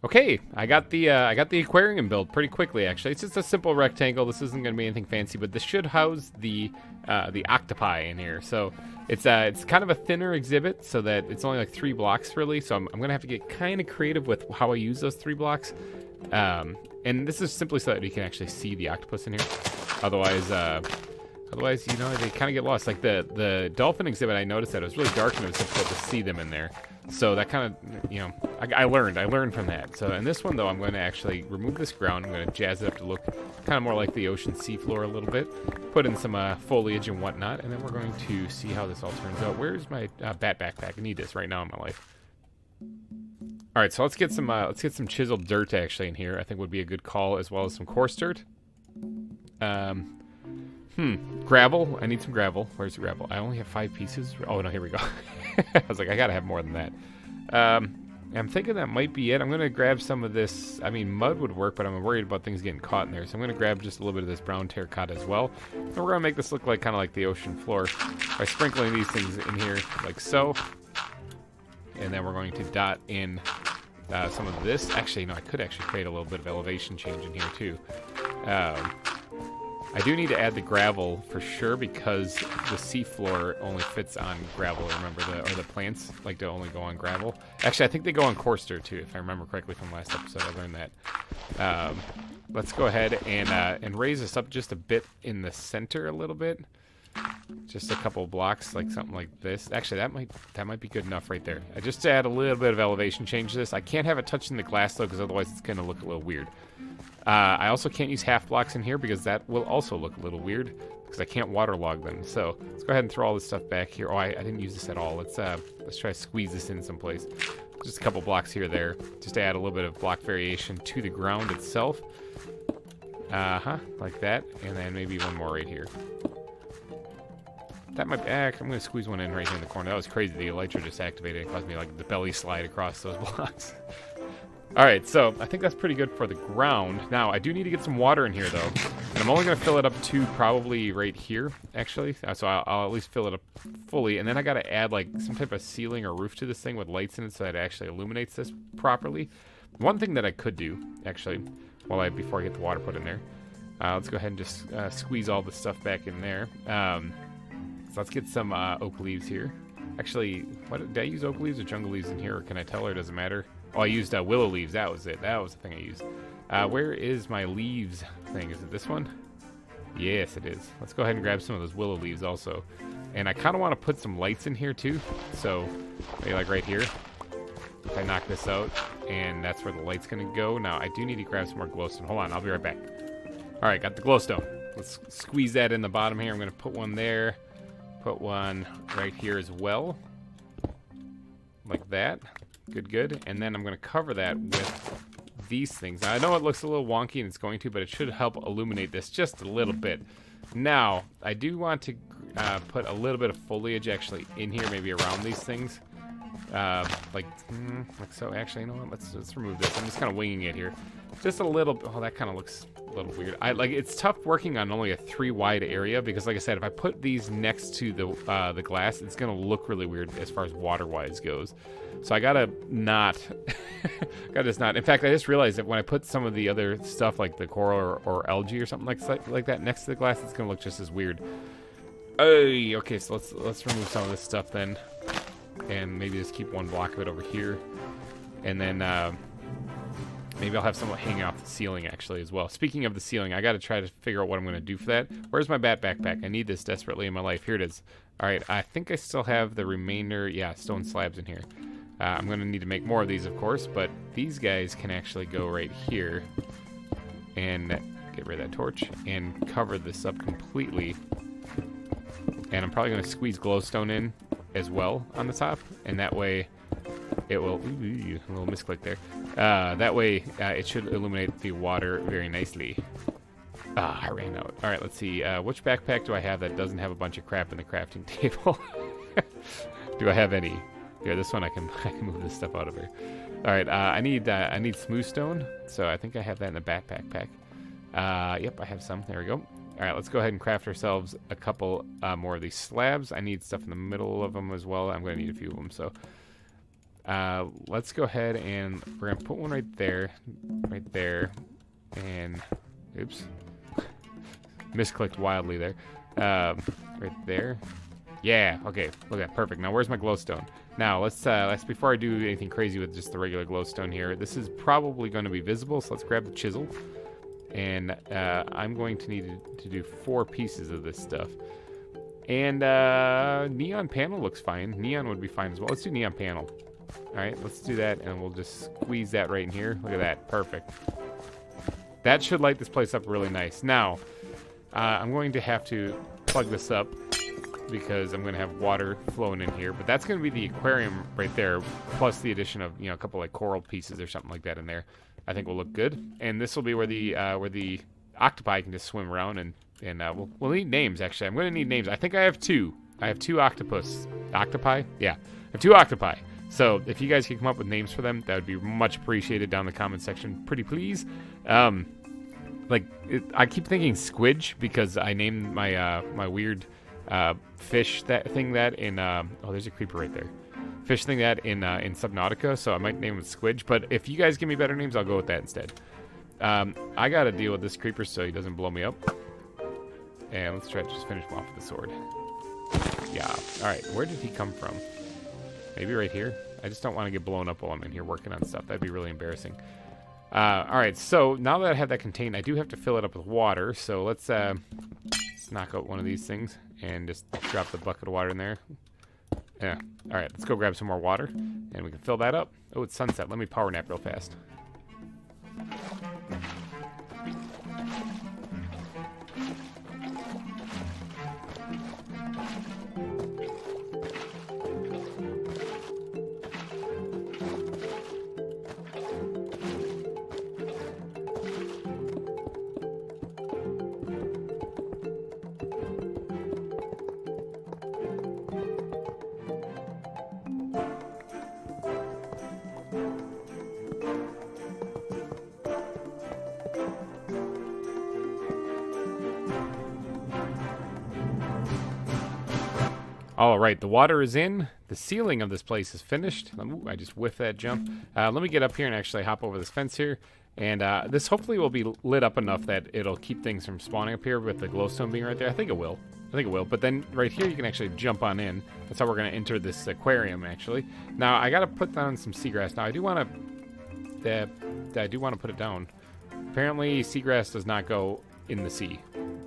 Okay, I got the aquarium built pretty quickly. Actually, it's just a simple rectangle. This isn't going to be anything fancy, but this should house the octopi in here. So it's kind of a thinner exhibit, so that it's only like 3 blocks really. So I'm going to have to get kind of creative with how I use those 3 blocks. And this is simply so that we can actually see the octopus in here. Otherwise, you know, they kind of get lost. Like the dolphin exhibit, I noticed that it was really dark and it was difficult to see them in there. So that kind of, you know, I learned from that. So in this one, though, I'm going to actually remove this ground. I'm going to jazz it up to look kind of more like the ocean seafloor a little bit. Put in some foliage and whatnot, and then we're going to see how this all turns out. Where's my bat backpack? I need this right now in my life. All right, so let's get some chiseled dirt actually in here. I think would be a good call, as well as some coarse dirt. Gravel. I need some gravel. Where's the gravel? I only have 5 pieces. Oh no, here we go. I was like, I gotta have more than that. I'm thinking that might be it. I'm gonna grab some of this. I mean, mud would work, but I'm worried about things getting caught in there. So I'm gonna grab just a little bit of this brown terracotta as well. And we're gonna make this look like kind of like the ocean floor by sprinkling these things in here like so. And then we're going to dot in some of this. Actually, no, I could actually create a little bit of elevation change in here too. I do need to add the gravel for sure, because the seafloor only fits on gravel. Remember, the plants like to only go on gravel. Actually, I think they go on coarse dirt too, if I remember correctly from last episode. I learned that. Let's go ahead and raise this up just a bit in the center a little bit. Just a couple blocks, like something like this. Actually, that might be good enough right there. Just to add a little bit of elevation change to this. I can't have it touching the glass though, because otherwise it's going to look a little weird. I also can't use half blocks in here, because that will also look a little weird, because I can't waterlog them. So let's go ahead and throw all this stuff back here. Oh, I didn't use this at all. Let's try to squeeze this in someplace. Just a couple blocks here or there, just to add a little bit of block variation to the ground itself. Like that, and then maybe one more right here. That might be, I'm going to squeeze one in right here in the corner. That was crazy. The elytra just activated and caused me like the belly slide across those blocks. Alright, so I think that's pretty good for the ground. Now, I do need to get some water in here, though. And I'm only going to fill it up to probably right here, actually. So I'll at least fill it up fully. And then I got to add, like, some type of ceiling or roof to this thing with lights in it so that it actually illuminates this properly. One thing that I could do, actually, before I get the water put in there. Let's go ahead and just squeeze all the stuff back in there. So let's get some oak leaves here. Actually, did I use oak leaves or jungle leaves in here? Or can I tell, or does it matter? Oh, I used willow leaves. That was it. That was the thing I used. Where is my leaves thing? Is it this one? Yes, it is. Let's go ahead and grab some of those willow leaves also. And I kind of want to put some lights in here too. So, maybe like right here. If I knock this out, and that's where the light's going to go. Now, I do need to grab some more glowstone. Hold on, I'll be right back. All right, got the glowstone. Let's squeeze that in the bottom here. I'm going to put one there. Put one right here as well. Like that. Good, good. And then I'm going to cover that with these things. Now, I know it looks a little wonky, and it's going to, but it should help illuminate this just a little bit. Now, I do want to put a little bit of foliage actually in here, maybe around these things. Like so. Actually, you know what? Let's remove this. I'm just kind of winging it here. Just a little. Oh, that kind of looks a little weird. It's tough working on only a 3 wide area because, like I said, if I put these next to the glass, it's gonna look really weird as far as water-wise goes. So I gotta not. Gotta just not. In fact, I just realized that when I put some of the other stuff like the coral or algae or something like that next to the glass, it's gonna look just as weird. Okay, so let's remove some of this stuff then. And maybe just keep one block of it over here. And then maybe I'll have some hanging off the ceiling actually as well. Speaking of the ceiling, I got to try to figure out what I'm going to do for that. Where's my bat backpack? I need this desperately in my life. Here it is. All right, I think I still have the remainder, stone slabs in here. I'm going to need to make more of these, of course, but these guys can actually go right here and get rid of that torch and cover this up completely. And I'm probably going to squeeze glowstone in as well on the top, and that way it will a little misclick there. That way it should illuminate the water very nicely. I ran out. All right, let's see. Which backpack do I have that doesn't have a bunch of crap in the crafting table? Do I have any? Yeah, this one I can move this stuff out of here. All right, I need smooth stone, so I think I have that in the bat backpack. Yep, I have some. There we go. All right, let's go ahead and craft ourselves a couple more of these slabs. I need stuff in the middle of them as well. I'm going to need a few of them. So let's go ahead and we're going to put one right there, and oops, misclicked wildly there. Right there. Yeah, okay, look at that, perfect. Now where's my glowstone? Now let's before I do anything crazy with just the regular glowstone here, this is probably going to be visible, so let's grab the chisel. And I'm going to need to do 4 pieces of this stuff. And neon panel looks fine. Neon would be fine as well. Let's do neon panel. All right, let's do that, and we'll just squeeze that right in here. Look at that, perfect. That should light this place up really nice. Now, I'm going to have to plug this up because I'm going to have water flowing in here. But that's going to be the aquarium right there, plus the addition of a couple like coral pieces or something like that in there. I think will look good, and this will be where the octopi can just swim around, and we'll need names. Actually, I'm going to need names. I think I have 2. I have 2 octopi. Yeah, I have 2 octopi. So if you guys can come up with names for them, that would be much appreciated down in the comment section. Pretty please. I keep thinking squidge because I named my my weird fish thing in there's a creeper right there. Fish thing that in Subnautica, so I might name it Squidge, but if you guys give me better names, I'll go with that instead. I gotta deal with this creeper so he doesn't blow me up. And let's try to just finish him off with the sword. Yeah. Alright, where did he come from? Maybe right here? I just don't want to get blown up while I'm in here working on stuff. That'd be really embarrassing. Alright, so now that I have that contained, I do have to fill it up with water, so let's knock out one of these things and just drop the bucket of water in there. Yeah. All right, let's go grab some more water, and we can fill that up. Oh, it's sunset. Let me power nap real fast. All right, the water is in. The ceiling of this place is finished. Ooh, I just whiffed that jump. Let me get up here and actually hop over this fence here. And this hopefully will be lit up enough that it'll keep things from spawning up here with the glowstone being right there. I think it will. But then right here you can actually jump on in. That's how we're going to enter this aquarium, actually. Now, I got to put down some seagrass. Now, I do want to put it down. Apparently, seagrass does not go in the sea.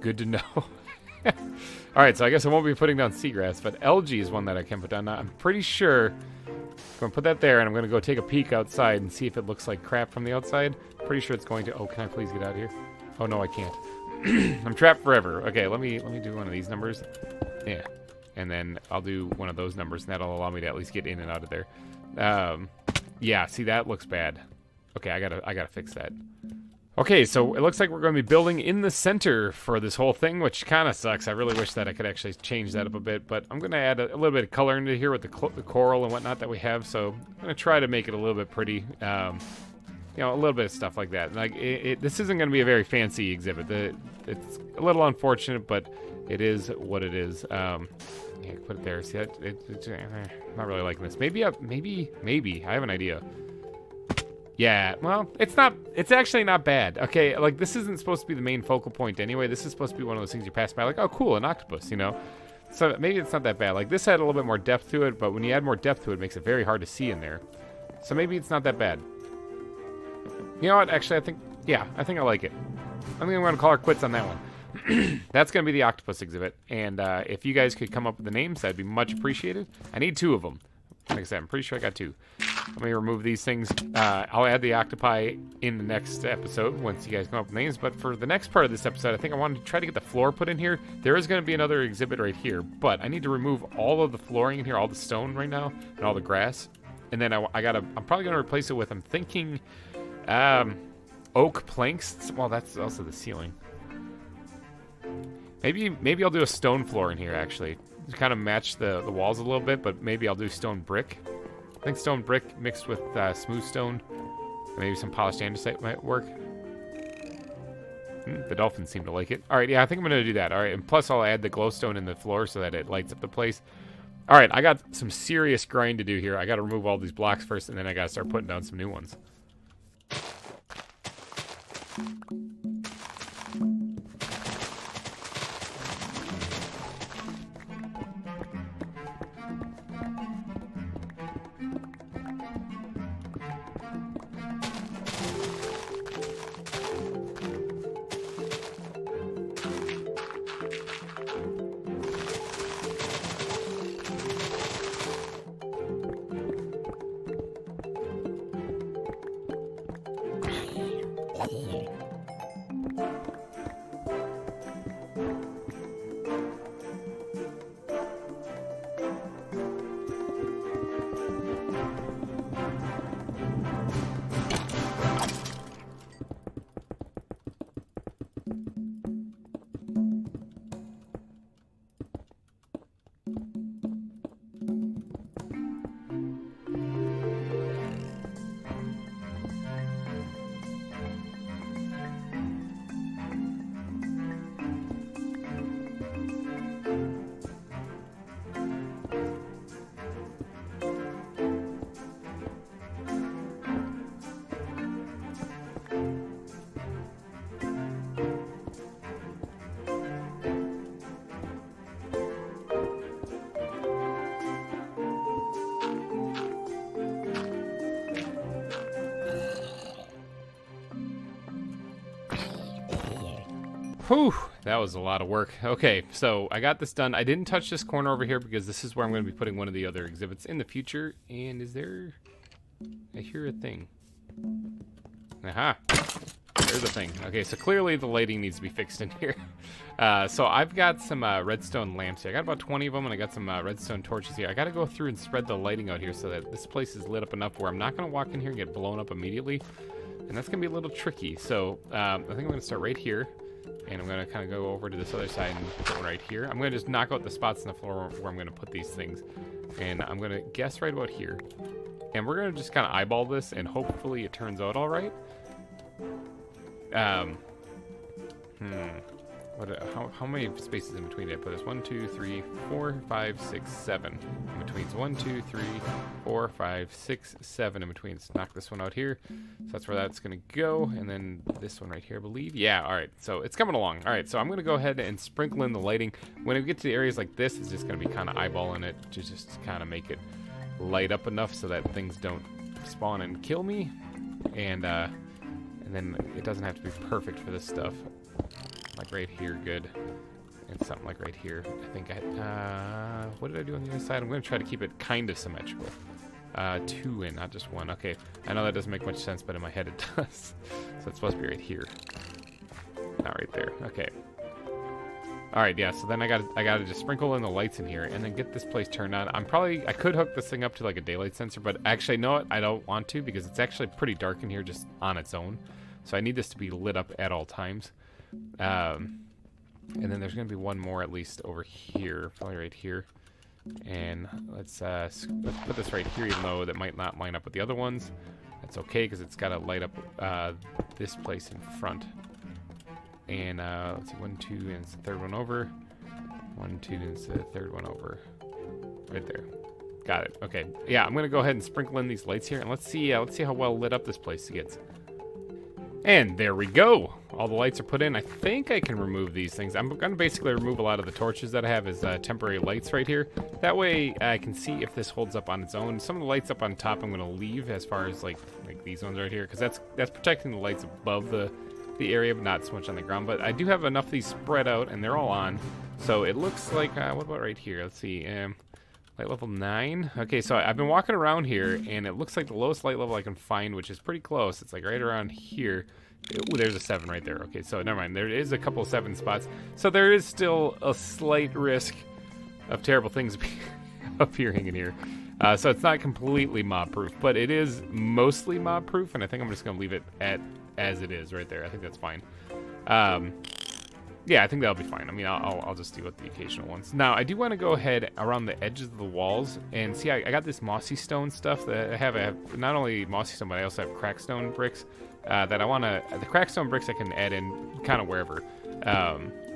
Good to know. All right, so I guess I won't be putting down seagrass, but algae is one that I can put down. Now, I'm pretty sure I'm going to put that there, and I'm going to go take a peek outside and see if it looks like crap from the outside. Pretty sure it's going to... Oh, can I please get out of here? Oh, no, I can't. I'm trapped forever. Okay, let me do one of these numbers. Yeah. And then I'll do one of those numbers, and that'll allow me to at least get in and out of there. Yeah, see, that looks bad. Okay, I gotta fix that. Okay, so it looks like we're going to be building in the center for this whole thing, which kind of sucks. I really wish that I could actually change that up a bit, but I'm going to add a little bit of color into here with the coral and whatnot that we have, so I'm going to try to make it a little bit pretty. You know, a little bit of stuff like that. Like, this isn't going to be a very fancy exhibit. It's a little unfortunate, but it is what it is. Yeah, put it there. See, I'm not really liking this. Maybe I have an idea. Yeah, well, it's actually not bad. Okay, like, this isn't supposed to be the main focal point anyway. This is supposed to be one of those things you pass by, like, oh, cool, an octopus, you know? So maybe it's not that bad. Like, this had a little bit more depth to it, but when you add more depth to it, it makes it very hard to see in there. So maybe it's not that bad. You know what? Actually, I think I like it. I think I'm going to call her quits on that one. That's going to be the octopus exhibit. And if you guys could come up with the names, that'd be much appreciated. I need 2 of them. Like I said, I'm pretty sure I got 2. Let me remove these things. I'll add the octopi in the next episode once you guys come up with names. But for the next part of this episode, I think I wanted to try to get the floor put in here. There is going to be another exhibit right here. But I need to remove all of the flooring in here, all the stone right now, and all the grass. And then I'm probably going to replace it with, I'm thinking... oak planks. Well, that's also the ceiling. Maybe I'll do a stone floor in here, actually, to kind of match the walls a little bit, but maybe I'll do stone brick. I think stone brick mixed with smooth stone, maybe some polished andesite might work. The dolphins seem to like it. All right, yeah, I think I'm gonna do that. All right, and plus I'll add the glowstone in the floor so that it lights up the place. All right, I got some serious grind to do here. I got to remove all these blocks first, and then I got to start putting down some new ones. Whew, that was a lot of work. Okay, so I got this done. I didn't touch this corner over here because this is where I'm going to be putting one of the other exhibits in the future. And is there... I hear a thing. Aha. There's a thing. Okay, so clearly the lighting needs to be fixed in here. So I've got some redstone lamps here. I got about 20 of them, and I got some redstone torches here. I got to go through and spread the lighting out here so that this place is lit up enough where I'm not going to walk in here and get blown up immediately. And that's going to be a little tricky. So I think I'm going to start right here. And I'm going to kind of go over to this other side and put one right here. I'm going to just knock out the spots in the floor where I'm going to put these things. And I'm going to guess right about here. And we're going to just kind of eyeball this, and hopefully it turns out all right. How many spaces in between did I put this? 1, 2, 3, 4, 5, 6, 7 in between. So 1, 2, 3, 4, 5, 6, 7 in between. Let's knock this one out here. So that's where that's going to go. And then this one right here, I believe. Yeah, all right. So it's coming along. All right, so I'm going to go ahead and sprinkle in the lighting. When we get to the areas like this, it's just going to be kind of eyeballing it to just kind of make it light up enough so that things don't spawn and kill me. And then it doesn't have to be perfect for this stuff. like right here, good. And something like right here. I think what did I do on the other side? I'm going to try to keep it kind of symmetrical. 2 in, not just 1. Okay, I know that doesn't make much sense, but in my head it does. So it's supposed to be right here. Not right there. Okay. Alright, yeah, so then I gotta just sprinkle in the lights in here and then get this place turned on. I could hook this thing up to like a daylight sensor, but actually, no, I don't want to because it's actually pretty dark in here just on its own. So I need this to be lit up at all times. And then there's gonna be one more at least over here, probably right here. And let's put this right here, even though that might not line up with the other ones. That's okay because it's gotta light up this place in front. And let's see, 1, 2, and it's the third one over. 1, 2, and it's the third one over. Right there. Got it. Okay. Yeah, I'm gonna go ahead and sprinkle in these lights here, and let's see how well lit up this place gets. And there we go. All the lights are put in. I think I can remove these things. I'm gonna basically remove a lot of the torches that I have as temporary lights right here. That way I can see if this holds up on its own. Some of the lights up on top I'm gonna leave as far as like these ones right here, because that's protecting the lights above the area, but not so much on the ground. But I do have enough of these spread out, and they're all on. So it looks like, what about right here? Let's see, light level 9. Okay, so I've been walking around here, and it looks like the lowest light level I can find, which is pretty close. It's like right around here. Ooh, there's a 7 right there. Okay, so never mind. There is a couple of 7 spots. So there is still a slight risk of terrible things appearing in here. So it's not completely mob-proof, but it is mostly mob-proof, and I think I'm just going to leave it as it is right there. I think that's fine. Yeah, I think that'll be fine. I mean, I'll just deal with the occasional ones. Now, I do want to go ahead around the edges of the walls and see. I got this mossy stone stuff that I have not only mossy stone, but I also have crackstone bricks that I want to. The crackstone bricks I can add in kind of wherever,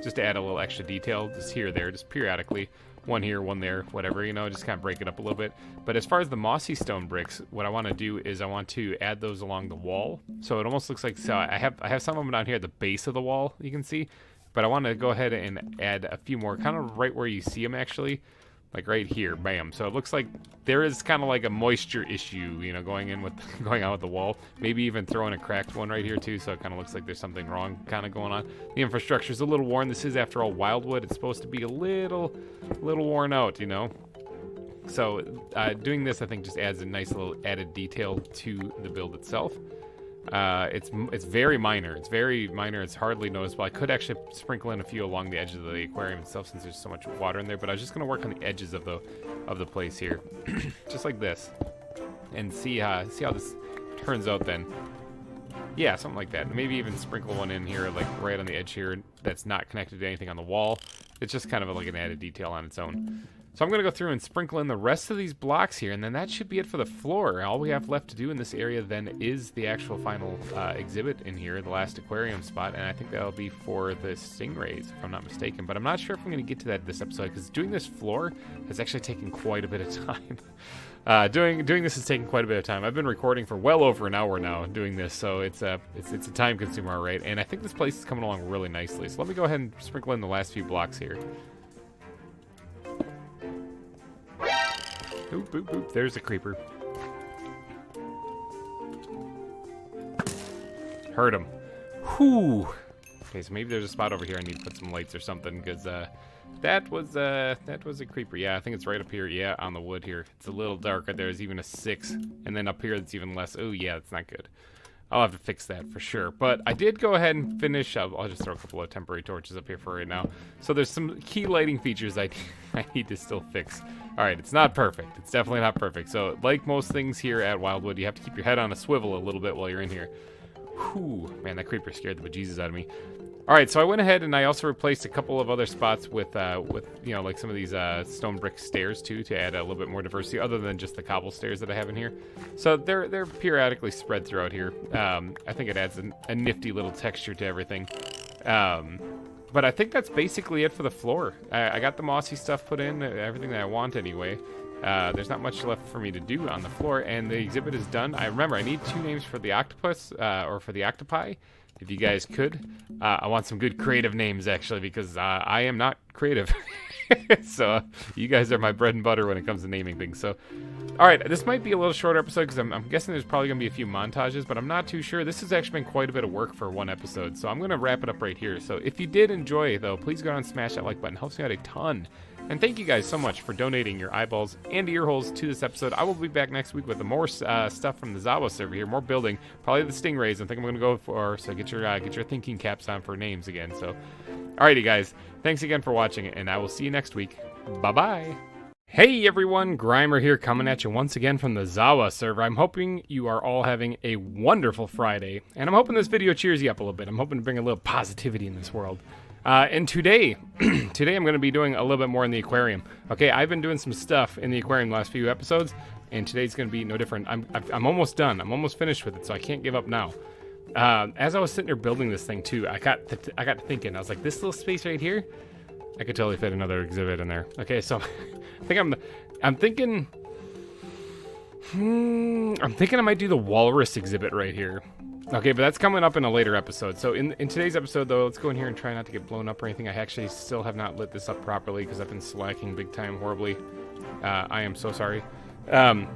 just to add a little extra detail, just here or there, just periodically. One here, one there, whatever, you know, just kind of break it up a little bit. But as far as the mossy stone bricks, what I want to do is I want to add those along the wall. So it almost looks like, so I have some of them down here at the base of the wall, you can see. But I want to go ahead and add a few more, kind of right where you see them actually. Like right here, bam. So it looks like there is kind of like a moisture issue, you know, going on with the wall. Maybe even throwing a cracked one right here too, so it kind of looks like there's something wrong kind of going on. The infrastructure is a little worn. This is, after all, Wildwood. It's supposed to be a little worn out, you know. So doing this, I think, just adds a nice little added detail to the build itself. It's very minor. It's very minor. It's hardly noticeable. I could actually sprinkle in a few along the edges of the aquarium itself, since there's so much water in there. But I was just gonna work on the edges of the place here, just like this, and see how this turns out then. Yeah, something like that. Maybe even sprinkle one in here, like right on the edge here, that's not connected to anything on the wall. It's just kind of like an added detail on its own. So I'm going to go through and sprinkle in the rest of these blocks here, and then that should be it for the floor. All we have left to do in this area then is the actual final exhibit in here, the last aquarium spot, and I think that'll be for the stingrays, if I'm not mistaken. But I'm not sure if I'm going to get to that this episode, because doing this floor has actually taken quite a bit of time. Doing this has taken quite a bit of time. I've been recording for well over an hour now doing this, so it's a time consumer, all right. And I think this place is coming along really nicely. So let me go ahead and sprinkle in the last few blocks here. Oop, oop, oop. There's a creeper. Heard him. Whew. Okay, so maybe there's a spot over here I need to put some lights or something, because that was a creeper. Yeah, I think it's right up here. Yeah, on the wood here. It's a little dark right there. There's even a 6, and then up here it's even less. Oh yeah, that's not good. I'll have to fix that for sure. But I did go ahead and finish up. I'll just throw a couple of temporary torches up here for right now. So there's some key lighting features I need to still fix. All right, it's not perfect. It's definitely not perfect. So like most things here at Wildwood, you have to keep your head on a swivel a little bit while you're in here. Whew, man, that creeper scared the bejesus out of me. All right, so I went ahead and I also replaced a couple of other spots with you know, like some of these stone brick stairs too, to add a little bit more diversity other than just the cobble stairs that I have in here. So they're periodically spread throughout here. I think it adds a nifty little texture to everything. But I think that's basically it for the floor. I got the mossy stuff put in, everything that I want anyway. There's not much left for me to do on the floor, and the exhibit is done. I remember I need 2 names for the octopus, or for the octopi. if you guys could. I want some good creative names, actually, because I am not creative. So you guys are my bread and butter when it comes to naming things. So, all right, this might be a little shorter episode because I'm guessing there's probably going to be a few montages, but I'm not too sure. This has actually been quite a bit of work for one episode, so I'm going to wrap it up right here. So if you did enjoy, though, please go ahead and smash that like button. It helps me out a ton. And thank you guys so much for donating your eyeballs and ear holes to this episode. I will be back next week with more stuff from the ZAWA server here, more building, probably the stingrays. I think I'm going to go for, so get your thinking caps on for names again. So, alrighty guys, thanks again for watching, and I will see you next week. Bye-bye. Hey everyone, GReimer here, coming at you once again from the ZAWA server. I'm hoping you are all having a wonderful Friday, and I'm hoping this video cheers you up a little bit. I'm hoping to bring a little positivity in this world. And today, I'm going to be doing a little bit more in the aquarium. Okay, I've been doing some stuff in the aquarium the last few episodes, and today's going to be no different. I'm almost done. I'm almost finished with it, so I can't give up now. As I was sitting there building this thing too, I got to thinking. I was like, this little space right here, I could totally fit another exhibit in there. Okay, so I'm thinking I might do the walrus exhibit right here. Okay, but that's coming up in a later episode. So in today's episode, though, let's go in here and try not to get blown up or anything. I actually still have not lit this up properly because I've been slacking big time horribly. I am so sorry. Well,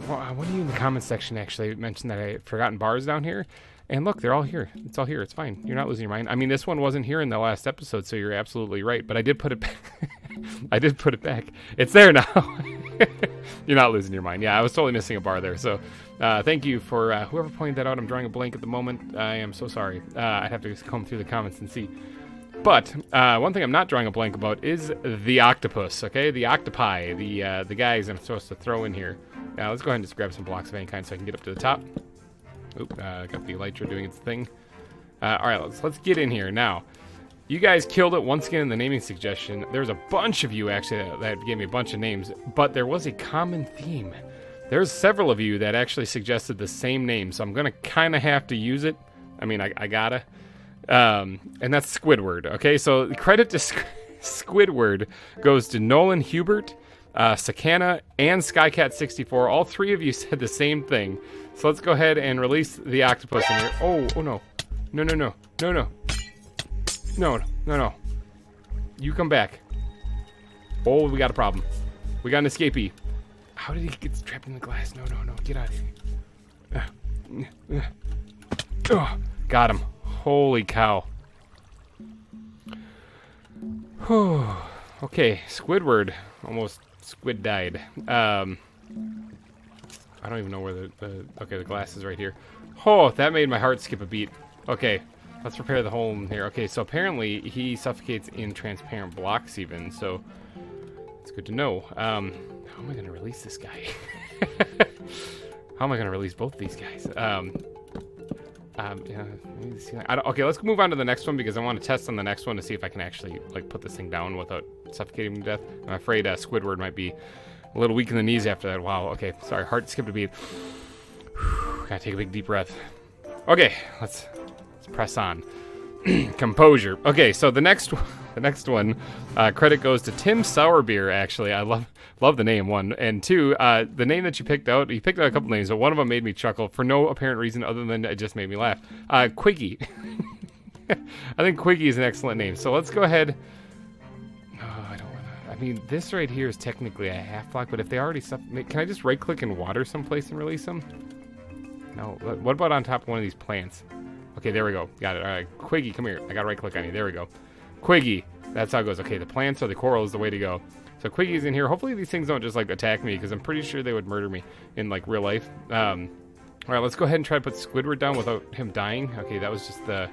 one of you in the comments section actually mentioned that I had forgotten bars down here. And look, they're all here. It's all here. It's fine. You're not losing your mind. I mean, this one wasn't here in the last episode, so you're absolutely right. But I did put it back. I did put it back. It's there now. You're not losing your mind. Yeah, I was totally missing a bar there. So thank you for whoever pointed that out. I'm drawing a blank at the moment. I am so sorry. I'd have to just comb through the comments and see. But one thing I'm not drawing a blank about is the octopus, okay? The octopi, the guys I'm supposed to throw in here. Now, let's go ahead and just grab some blocks of any kind so I can get up to the top. Oop, got the elytra doing its thing. All right, let's get in here. Now, you guys killed it once again in the naming suggestion. There's a bunch of you, actually, that gave me a bunch of names, but there was a common theme. There's several of you that actually suggested the same name, so I'm going to kind of have to use it. I mean, I gotta. And that's Squidward, okay? So credit to Squidward goes to Nolan Hubert, Sakana, and Skycat64. All three of you said the same thing. So let's go ahead and release the octopus in here. Oh no. No. You come back. Oh, we got a problem. We got an escapee. How did he get trapped in the glass? No. Get out of here. Oh, got him. Holy cow. Okay, Squidward. Almost squid died. I don't even know where the glass is right here. Oh, that made my heart skip a beat. Okay, let's prepare the hole in here. Okay, so apparently he suffocates in transparent blocks even, so it's good to know. How am I going to release this guy? How am I going to release both these guys? Okay, let's move on to the next one because I want to test on the next one to see if I can actually like put this thing down without suffocating him to death. I'm afraid Squidward might be a little weak in the knees after that. Wow, okay, sorry, heart skipped a beat. Gotta take a big deep breath. Okay, let's press on. Composure. Okay, so the next one, credit goes to Tim Sourbeer, actually. I love the name, one. And two, the name that you picked out a couple names, but one of them made me chuckle for no apparent reason other than it just made me laugh. Quiggy. I think Quiggy is an excellent name. So let's go ahead. I mean, this right here is technically a half block, but if they already can I just right click and water someplace and release them? No. What about on top of one of these plants? Okay, there we go. Got it. All right, Quiggy, come here. I got to right click on you. There we go. Quiggy. That's how it goes. Okay, the plants or the coral is the way to go. So Quiggy's in here. Hopefully these things don't just like attack me because I'm pretty sure they would murder me in like real life. All right, let's go ahead and try to put Squidward down without him dying. Okay, that was just the...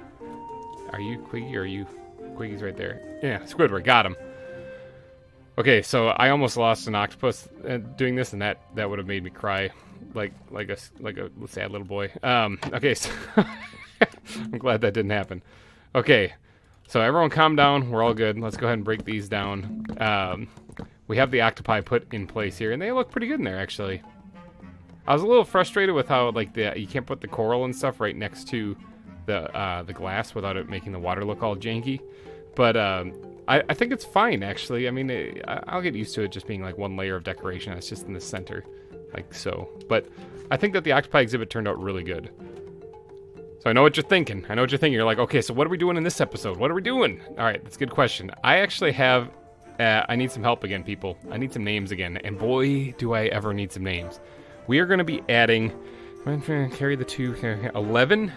Are you Quiggy or are you... Quiggy's right there. Yeah, Squidward. Got him. Okay, so I almost lost an octopus doing this, and that would have made me cry like a sad little boy. Okay, so I'm glad that didn't happen. Okay, so everyone calm down. We're all good. Let's go ahead and break these down. We have the octopi put in place here, and they look pretty good in there, actually. I was a little frustrated with how like you can't put the coral and stuff right next to the glass without it making the water look all janky, but I think it's fine, actually. I mean, I'll get used to it just being like one layer of decoration that's just in the center, like so. But I think that the octopi exhibit turned out really good. So So I know what you're thinking. I know what you're thinking. You're like, okay, so what are we doing in this episode? What are we doing? All right, that's a good question. I actually have, I need some help again, people. I need some names again. And boy, do I ever need some names. We are going to be adding, I'm going to carry the 11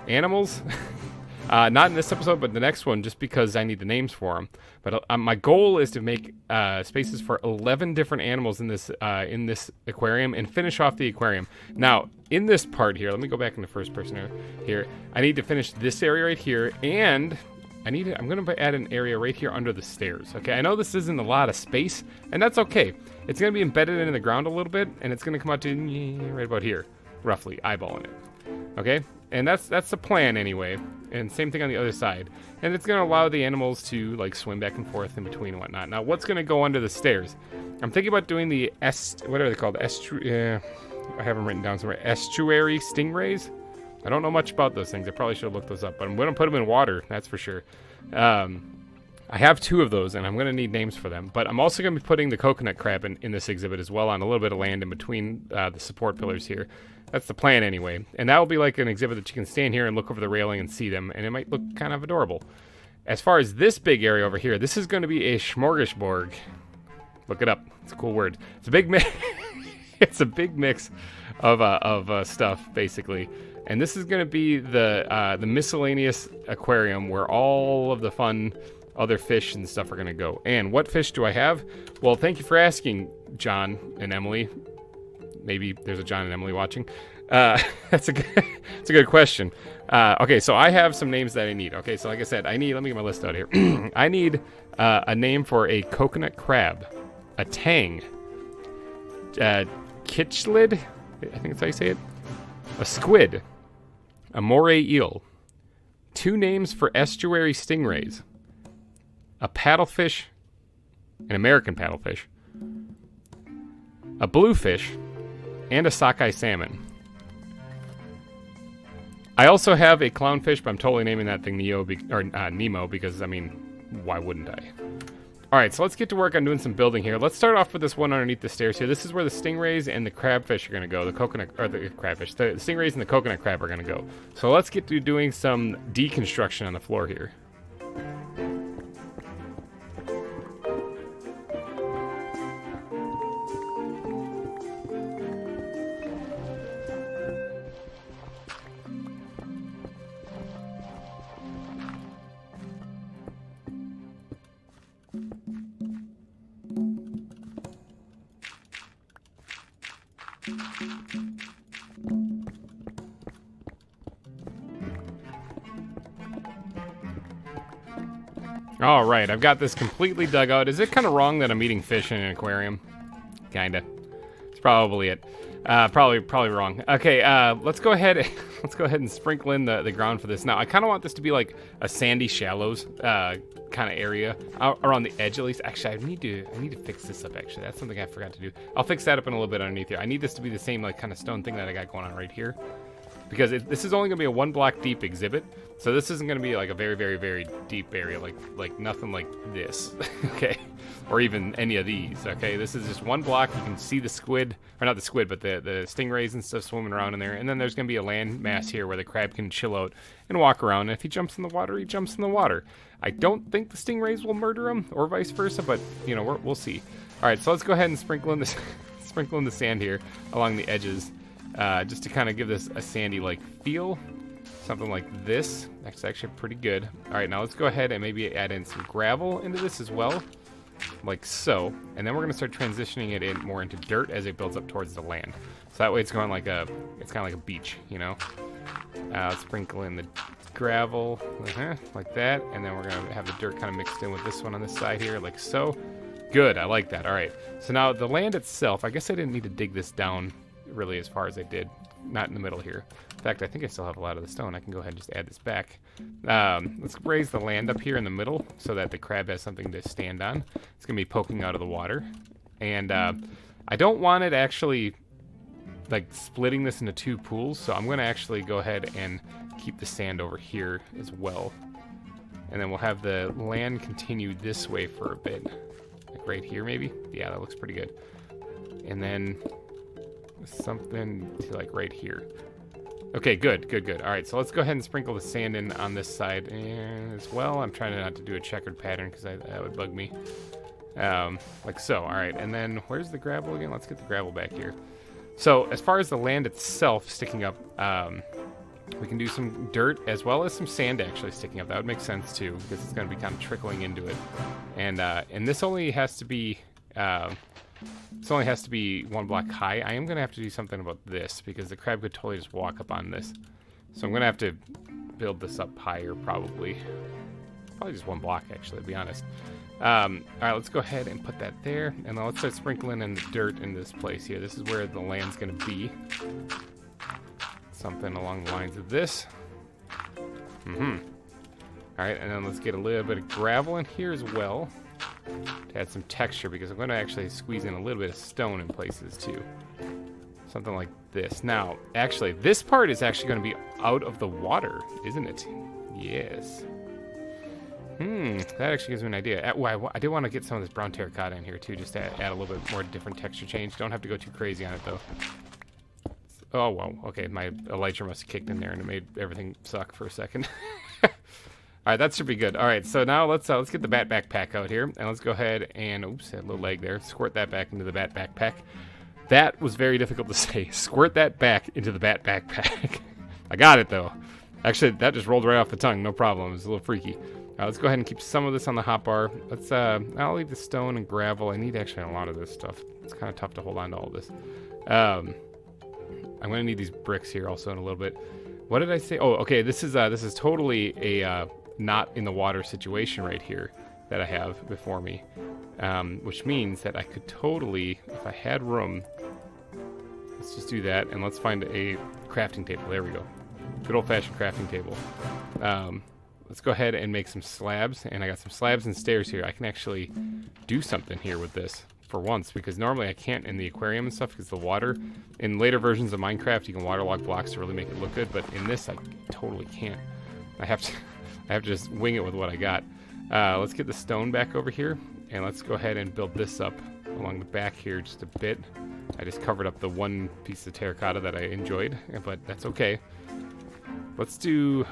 animals. Not in this episode, but the next one, just because I need the names for them. But my goal is to make spaces for 11 different animals in this aquarium and finish off the aquarium. Now, in this part here, let me go back into first person here. I need to finish this area right here, and I'm going to add an area right here under the stairs. Okay, I know this isn't a lot of space, and that's okay. It's going to be embedded into the ground a little bit, and it's going to come out to right about here, roughly eyeballing it. Okay, and that's the plan anyway. And same thing on the other side. And it's going to allow the animals to like swim back and forth in between and whatnot. Now, what's going to go under the stairs? I'm thinking about doing the what are they called? I have them written down somewhere. Estuary stingrays. I don't know much about those things. I probably should have looked those up, but I'm going to put them in water. That's for sure. I have 2 of those, and I'm going to need names for them. But I'm also going to be putting the coconut crab in this exhibit as well on a little bit of land in between the support pillars here. That's the plan anyway. And that will be like an exhibit that you can stand here and look over the railing and see them, and it might look kind of adorable. As far as this big area over here, this is going to be a smorgasbord. Look it up. It's a cool word. It's a big mix. It's a big mix of stuff, basically. And this is going to be the miscellaneous aquarium where all of the fun other fish and stuff are going to go. And what fish do I have? Well, thank you for asking, John and Emily. Maybe there's a John and Emily watching. That's a good question. Okay, so I have some names that I need. Okay, so like I said, let me get my list out here. I need a name for a coconut crab, a tang, kitchlid, I think that's how you say it, a squid, a moray eel, 2 names for estuary stingrays, a paddlefish, an American paddlefish, a bluefish, and a sockeye salmon. I also have a clownfish, but I'm totally naming that thing Nemo because, I mean, why wouldn't I? Alright, so let's get to work on doing some building here. Let's start off with this one underneath the stairs here. This is where the stingrays and the crabfish are going to go. The stingrays and the coconut crab are going to go. So let's get to doing some deconstruction on the floor here. Alright, I've got this completely dug out. Is it kind of wrong that I'm eating fish in an aquarium? Kinda. It's probably it. Probably wrong. Okay, let's go ahead and sprinkle in the ground for this. Now, I kind of want this to be like a sandy shallows kind of area around the edge at least. Actually, I need to fix this up. Actually, that's something I forgot to do. I'll fix that up in a little bit underneath here. I need this to be the same like kind of stone thing that I got going on right here, because this is only gonna be a 1 block deep exhibit. So this isn't gonna be like a very, very, very deep area, like nothing like this, okay, or even any of these. Okay, this is just 1 block. You can see the squid, or not the squid, but the stingrays and stuff swimming around in there. And then there's gonna be a land mass here where the crab can chill out and walk around. And if he jumps in the water, he jumps in the water. I don't think the stingrays will murder him, or vice versa, but you know, we'll see. All right, so let's go ahead and sprinkle in this, sprinkle in the sand here along the edges, just to kind of give this a sandy-like feel. Something like this. That's actually pretty good. All right, now let's go ahead and maybe add in some gravel into this as well, like so. And then we're gonna start transitioning it in more into dirt as it builds up towards the land. So that way it's going like it's kind of like a beach, you know. Let's sprinkle in the gravel, like that, and then we're gonna have the dirt kind of mixed in with this one on this side here, like so. Good, I like that. All right. So now the land itself, I guess I didn't need to dig this down really as far as I did. Not in the middle here. In fact, I think I still have a lot of the stone. I can go ahead and just add this back. Let's raise the land up here in the middle so that the crab has something to stand on. It's going to be poking out of the water. And I don't want it actually like splitting this into 2 pools, so I'm going to actually go ahead and keep the sand over here as well. And then we'll have the land continue this way for a bit. Like right here maybe? Yeah, that looks pretty good. And then something to like right here. Okay, good, good, good. All right, so let's go ahead and sprinkle the sand in on this side as well. I'm trying not to do a checkered pattern because that would bug me. Like so. All right, and then where's the gravel again? Let's get the gravel back here. So as far as the land itself sticking up, we can do some dirt as well as some sand actually sticking up. That would make sense too, because it's going to be kind of trickling into it. And this only has to be one block high. I am going to have to do something about this because the crab could totally just walk up on this. So I'm going to have to build this up higher probably. Probably just one block actually, to be honest. All right, let's go ahead and put that there. And then let's start sprinkling in the dirt in this place here. This is where the land's going to be. Something along the lines of this. All right, and then let's get a little bit of gravel in here as well to add some texture, because I'm going to actually squeeze in a little bit of stone in places too. Something like this. Now, actually, this part is actually going to be out of the water, isn't it? Yes. That actually gives me an idea. I do want to get some of this brown terracotta in here too, just to add a little bit more different texture change. Don't have to go too crazy on it though. Oh, wow. Okay, my elytra must have kicked in there and it made everything suck for a second. All right, that should be good. All right, so now let's get the bat backpack out here, and let's go ahead and, oops, had a little leg there. Squirt that back into the bat backpack. That was very difficult to say. Squirt that back into the bat backpack. I got it, though. Actually, that just rolled right off the tongue. No problem. It was a little freaky. Let's go ahead and keep some of this on the hotbar. Let's, I'll leave the stone and gravel. I need actually a lot of this stuff. It's kind of tough to hold on to all this. I'm going to need these bricks here also in a little bit. What did I say? Oh, okay, this is totally a not in the water situation right here that I have before me. Which means that I could totally, if I had room, let's just do that, and let's find a crafting table. There we go. Good old-fashioned crafting table. Let's go ahead and make some slabs, and I got some slabs and stairs here. I can actually do something here with this for once, because normally I can't in the aquarium and stuff because the water. In later versions of Minecraft, you can waterlog blocks to really make it look good, but in this I totally can't. I have to just wing it with what I got. Let's get the stone back over here, and let's go ahead and build this up along the back here just a bit. I just covered up the one piece of terracotta that I enjoyed, but that's okay. Let's do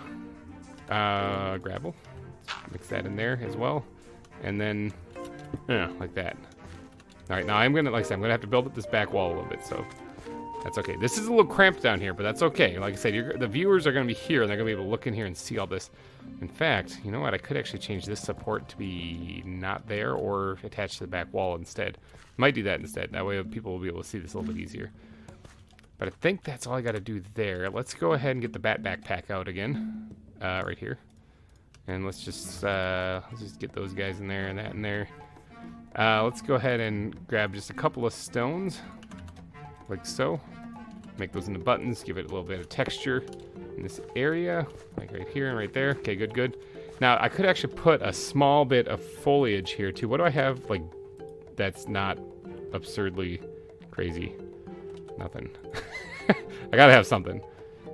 gravel. Mix that in there as well, and then like that. All right, now I'm gonna, like I said, I'm gonna have to build up this back wall a little bit, so that's okay. This is a little cramped down here, but that's okay. Like I said, the viewers are gonna be here, and they're gonna be able to look in here and see all this. In fact, you know what? I could actually change this support to be not there or attached to the back wall instead. Might do that instead. That way people will be able to see this a little bit easier. But I think that's all I gotta do there. Let's go ahead and get the bat backpack out again, right here, and let's just get those guys in there and that in there. Let's go ahead and grab just a couple of stones, like so. Make those into buttons, give it a little bit of texture in this area, like right here and right there. Okay, good, good. Now, I could actually put a small bit of foliage here, too. What do I have, like, that's not absurdly crazy? Nothing. I gotta have something.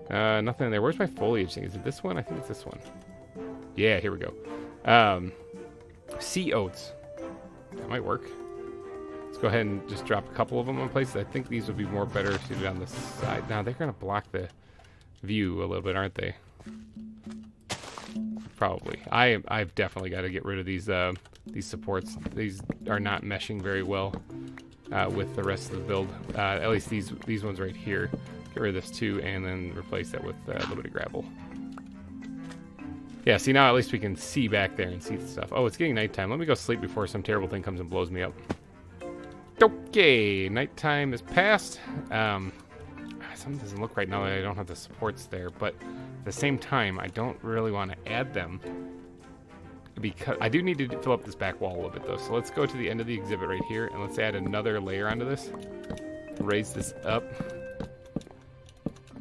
Nothing in there. Where's my foliage thing? Is it this one? I think it's this one. Yeah, here we go. Sea oats. That might work. Let's go ahead and just drop a couple of them in places. I think these would be more better suited on the side. Now, they're going to block the view a little bit, aren't they? Probably. I've definitely got to get rid of these supports. These are not meshing very well with the rest of the build. At least these ones right here. Get rid of this too, and then replace that with a little bit of gravel. Yeah, see, now at least we can see back there and see the stuff. Oh, it's getting nighttime. Let me go sleep before some terrible thing comes and blows me up. Okay, nighttime is past. Something doesn't look right now that I don't have the supports there, but at the same time, I don't really want to add them because I do need to fill up this back wall a little bit, though. So let's go to the end of the exhibit right here, and let's add another layer onto this. Raise this up.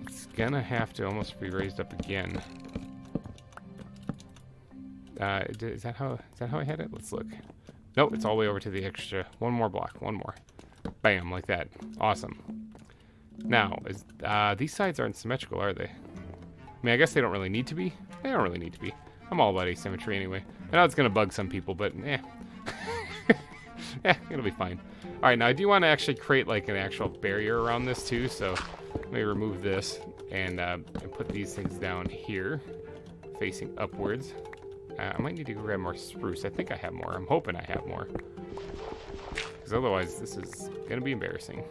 It's gonna have to almost be raised up again. Is that how I had it? Let's look. Nope, it's all the way over to the extra. One more block. One more. Bam, like that. Awesome. Now, these sides aren't symmetrical, are they? I mean, I guess they don't really need to be. They don't really need to be. I'm all about asymmetry anyway. I know it's going to bug some people, but it'll be fine. All right, now I do want to actually create like an actual barrier around this too, so let me remove this. and put these things down here, facing upwards. I might need to go grab more spruce. I think I have more. I'm hoping I have more. Because otherwise, this is going to be embarrassing.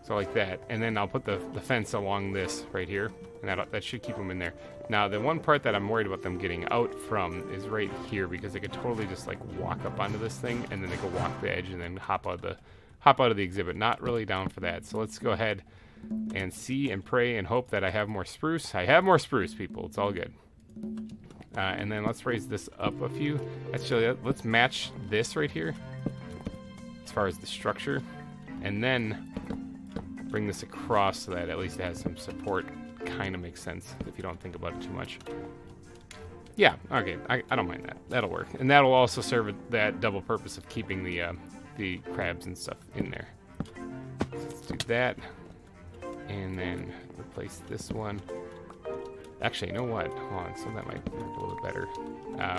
So like that. And then I'll put the fence along this right here. And that should keep them in there. Now, the one part that I'm worried about them getting out from is right here. Because they could totally just like walk up onto this thing. And then they could walk the edge and then hop out of the exhibit. Not really down for that. So let's go ahead and see and pray and hope that I have more spruce. I have more spruce, people. It's all good. And then let's raise this up a few. Actually, let's match this right here as far as the structure. And then bring this across so that at least it has some support. Kind of makes sense if you don't think about it too much. Yeah, okay, I don't mind that. That'll work. And that'll also serve that double purpose of keeping the crabs and stuff in there. So let's do that. And then replace this one. Actually, you know what? Hold on, so that might work a little bit better.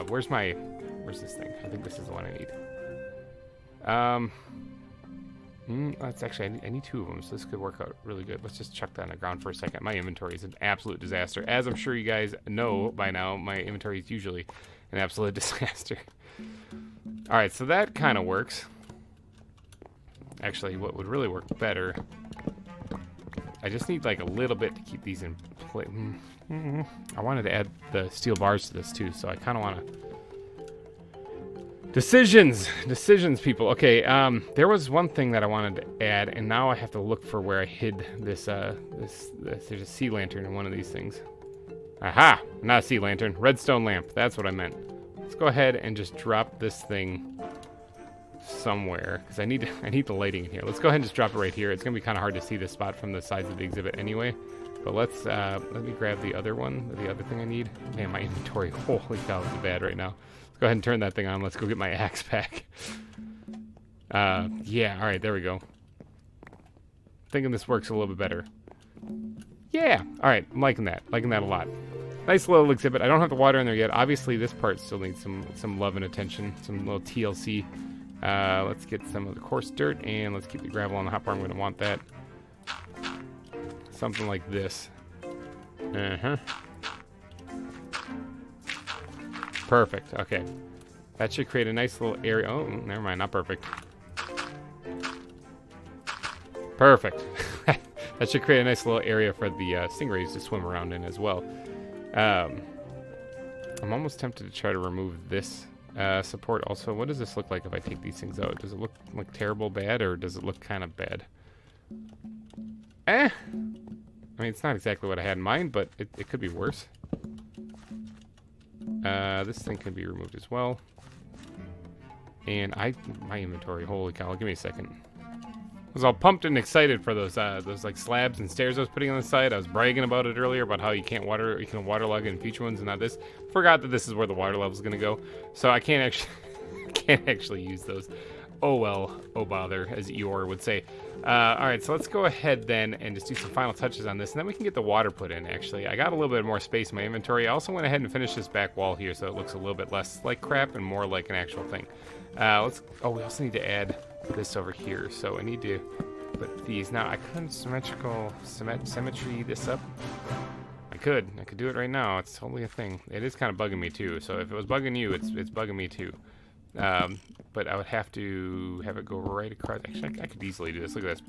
Where's this thing? I think this is the one I need. That's actually, I need two of them, so this could work out really good. Let's just chuck that on the ground for a second. My inventory is an absolute disaster. As I'm sure you guys know by now, my inventory is usually an absolute disaster. All right, so that kind of works. Actually, what would really work better, I just need like a little bit to keep these in place. I wanted to add the steel bars to this too, so I kind of want to... Decisions, people. Okay, there was one thing that I wanted to add, and now I have to look for where I hid this, there's a sea lantern in one of these things. Aha! Not a sea lantern, redstone lamp. That's what I meant. Let's go ahead and just drop this thing somewhere, because I need the lighting in here. Let's go ahead and just drop it right here. It's gonna be kind of hard to see this spot from the sides of the exhibit anyway. But let's let me grab the other one, the other thing I need. Man, my inventory, holy cow, is bad right now. Let's go ahead and turn that thing on. Let's go get my axe back. Yeah, all right, there we go. Thinking this works a little bit better. Yeah, all right, I'm liking that a lot. Nice little exhibit. I don't have the water in there yet. Obviously, this part still needs some love and attention, some little TLC. Let's get some of the coarse dirt, and let's keep the gravel on the hopper. I'm going to want that. Something like this. Perfect. Okay. That should create a nice little area. Oh, never mind. Not perfect. Perfect. That should create a nice little area for the stingrays to swim around in as well. I'm almost tempted to try to remove this support also. What does this look like if I take these things out? Does it look like terrible bad, or does it look kind of bad? I mean, it's not exactly what I had in mind, but it could be worse. This thing can be removed as well. And my inventory, holy cow, give me a second. I was all pumped and excited for those like slabs and stairs I was putting on the side. I was bragging about it earlier about how you can waterlog in future ones and not this. Forgot that this is where the water level is going to go. So I can't actually use those. Oh well, oh bother, as Eeyore would say. Alright, so let's go ahead then and just do some final touches on this, and then we can get the water put in, actually. I got a little bit more space in my inventory. I also went ahead and finished this back wall here so it looks a little bit less like crap and more like an actual thing. We also need to add this over here, so I need to put these. Now, I couldn't symmetry this up. I could do it right now. It's totally a thing. It is kind of bugging me too, so if it was bugging you, it's bugging me too. But I would have to have it go right across. Actually, I could easily do this. Look at this.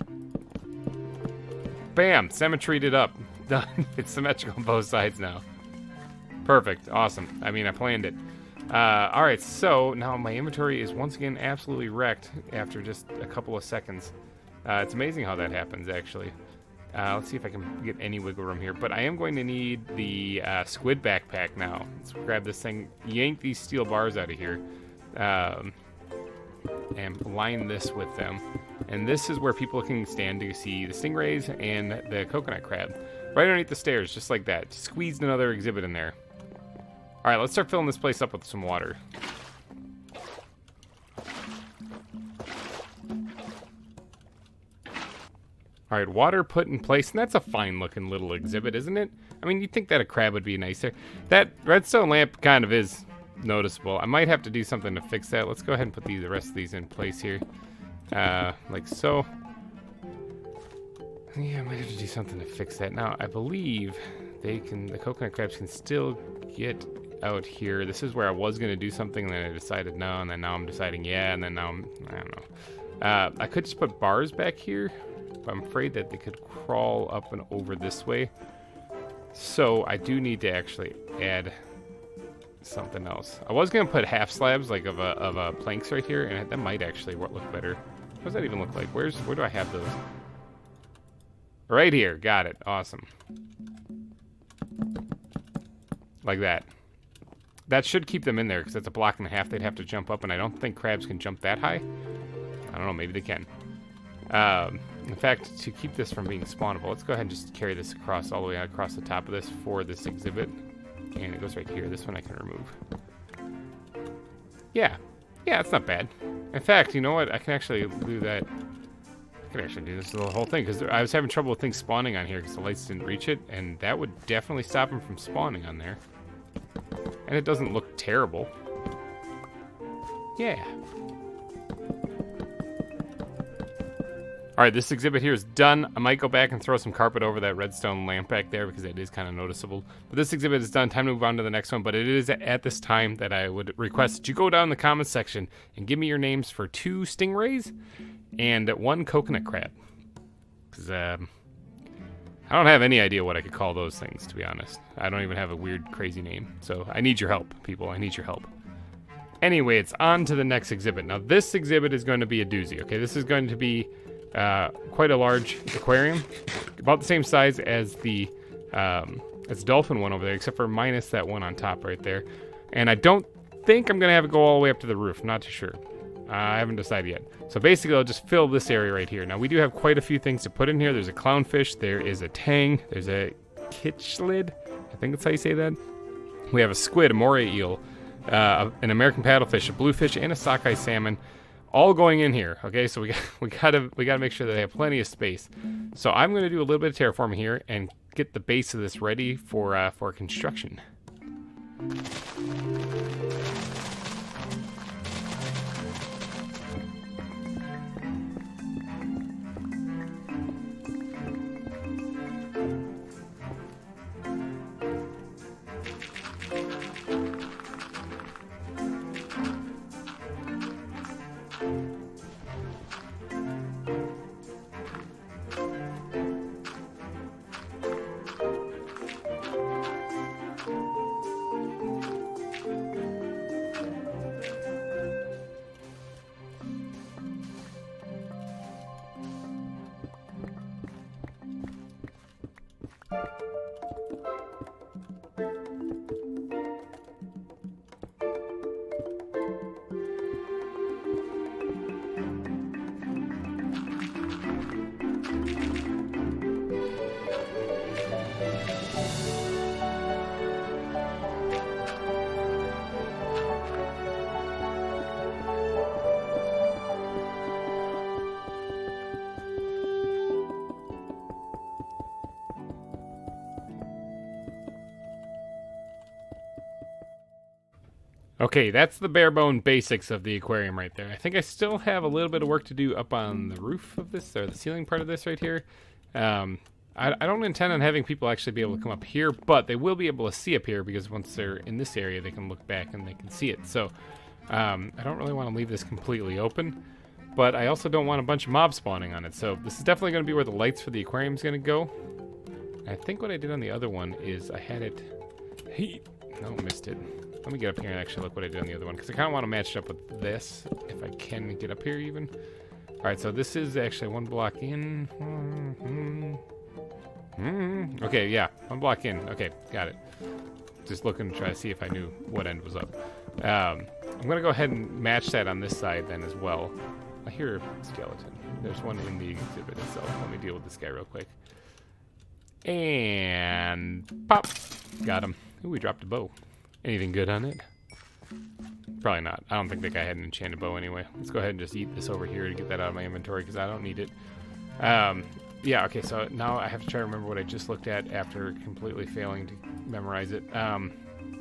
Bam! Symmetried it up. Done. It's symmetrical on both sides now. Perfect. Awesome. I mean, I planned it. Alright, so now my inventory is once again absolutely wrecked after just a couple of seconds. It's amazing how that happens, actually. Let's see if I can get any wiggle room here. But I am going to need the squid backpack now. Let's grab this thing, yank these steel bars out of here. And line this with them. And this is where people can stand to see the stingrays and the coconut crab. Right underneath the stairs, just like that. Just squeezed another exhibit in there. Alright, let's start filling this place up with some water. Alright, water put in place, and that's a fine looking little exhibit, isn't it? I mean, you'd think that a crab would be nicer. That redstone lamp kind of is noticeable. I might have to do something to fix that. Let's go ahead and put the rest of these in place here. Like so. Yeah, I might have to do something to fix that. Now, I believe the coconut crabs can still get out here. This is where I was going to do something, and then I decided no, and then now I'm deciding yeah, and then now I don't know. I could just put bars back here, but I'm afraid that they could crawl up and over this way. So I do need to actually add something else. I was going to put half slabs like of a planks right here, and that might actually look better. What does that even look like? Where do I have those? Right here. Got it. Awesome. Like that. That should keep them in there because that's a block and a half. They'd have to jump up, and I don't think crabs can jump that high. I don't know. Maybe they can. In fact, to keep this from being spawnable, let's go ahead and just carry this across all the way across the top of this for this exhibit. And it goes right here. This one I can remove. Yeah. Yeah, it's not bad. In fact, you know what? I can actually do that. I could actually do this the whole thing because I was having trouble with things spawning on here because the lights didn't reach it, and that would definitely stop them from spawning on there. And it doesn't look terrible. Yeah. Alright, this exhibit here is done. I might go back and throw some carpet over that redstone lamp back there because it is kind of noticeable. But this exhibit is done. Time to move on to the next one. But it is at this time that I would request that you go down in the comments section and give me your names for 2 stingrays and 1 coconut crab. Because I don't have any idea what I could call those things, to be honest. I don't even have a weird, crazy name. So I need your help, people. I need your help. Anyway, it's on to the next exhibit. Now, this exhibit is going to be a doozy, okay? This is going to be quite a large aquarium, about the same size as the dolphin one over there, except for minus that one on top right there. And I don't think I'm gonna have it go all the way up to the roof. Not too sure. I haven't decided yet. So basically, I'll just fill this area right here. Now we do have quite a few things to put in here. There's a clownfish. There is a tang. There's a kitchlid. I think that's how you say that. We have a squid, a moray eel, an American paddlefish, a bluefish, and a sockeye salmon. All going in here, okay? So we gotta make sure that they have plenty of space. So I'm gonna do a little bit of terraforming here and get the base of this ready for construction. Okay, that's the bare bone basics of the aquarium right there. I think I still have a little bit of work to do up on the roof of this, or the ceiling part of this right here. I don't intend on having people actually be able to come up here, but they will be able to see up here because once they're in this area, they can look back and they can see it. So I don't really want to leave this completely open, but I also don't want a bunch of mobs spawning on it. So this is definitely going to be where the lights for the aquarium is going to go. I think what I did on the other one is I had it... No, missed it. Let me get up here and actually look what I did on the other one, because I kind of want to match it up with this, if I can get up here even. Alright, so this is actually 1 block in. Okay, yeah, 1 block in. Okay, got it. Just looking to try to see if I knew what end was up. I'm going to go ahead and match that on this side then as well. I hear a skeleton. There's one in the exhibit itself. Let me deal with this guy real quick. And pop! Got him. Ooh, we dropped a bow. Anything good on it? Probably not. I don't think that guy had an enchanted bow anyway. Let's go ahead and just eat this over here to get that out of my inventory because I don't need it. Yeah, okay, so now I have to try to remember what I just looked at after completely failing to memorize it.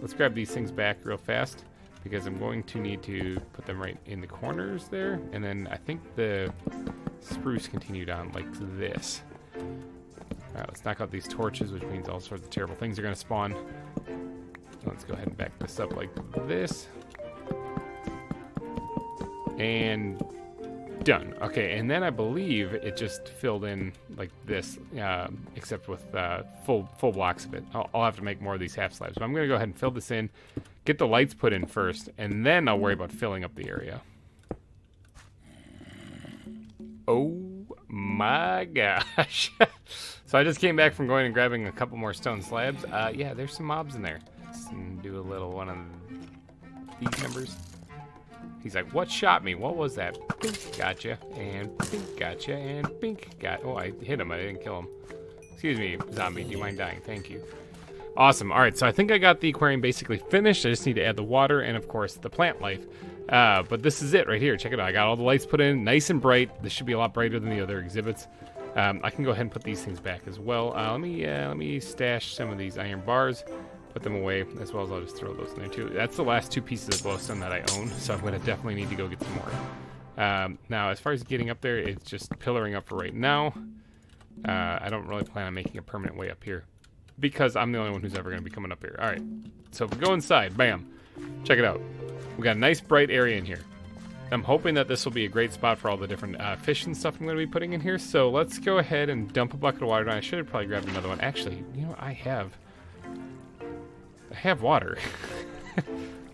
Let's grab these things back real fast because I'm going to need to put them right in the corners there. And then I think the spruce continued on like this. Alright, let's knock out these torches, which means all sorts of terrible things are going to spawn. Let's go ahead and back this up like this. And done. Okay, and then I believe it just filled in like this, except with full blocks of it. I'll have to make more of these half slabs. But I'm going to go ahead and fill this in, get the lights put in first, and then I'll worry about filling up the area. Oh my gosh. So I just came back from going and grabbing a couple more stone slabs. Yeah, there's some mobs in there. Let's do a little one of these numbers. He's like, what shot me? What was that? Bink, gotcha. And bink, gotcha. And bink, got. Oh, I hit him. I didn't kill him. Excuse me, zombie. Do you mind dying? Thank you. Awesome. All right, so I think I got the aquarium basically finished. I just need to add the water and, of course, the plant life. But this is it right here. Check it out. I got all the lights put in, nice and bright. This should be a lot brighter than the other exhibits. I can go ahead and put these things back as well. Let me stash some of these iron bars. Put them away, as well as I'll just throw those in there too. That's the last 2 pieces of glowstone that I own, so I'm going to definitely need to go get some more. Now, as far as getting up there, it's just pillaring up for right now. I don't really plan on making a permanent way up here, because I'm the only one who's ever going to be coming up here. All right, so if we go inside, bam, check it out. We got a nice bright area in here. I'm hoping that this will be a great spot for all the different fish and stuff I'm going to be putting in here. So let's go ahead and dump a bucket of water down. I should have probably grabbed another one. Actually, you know, I have water.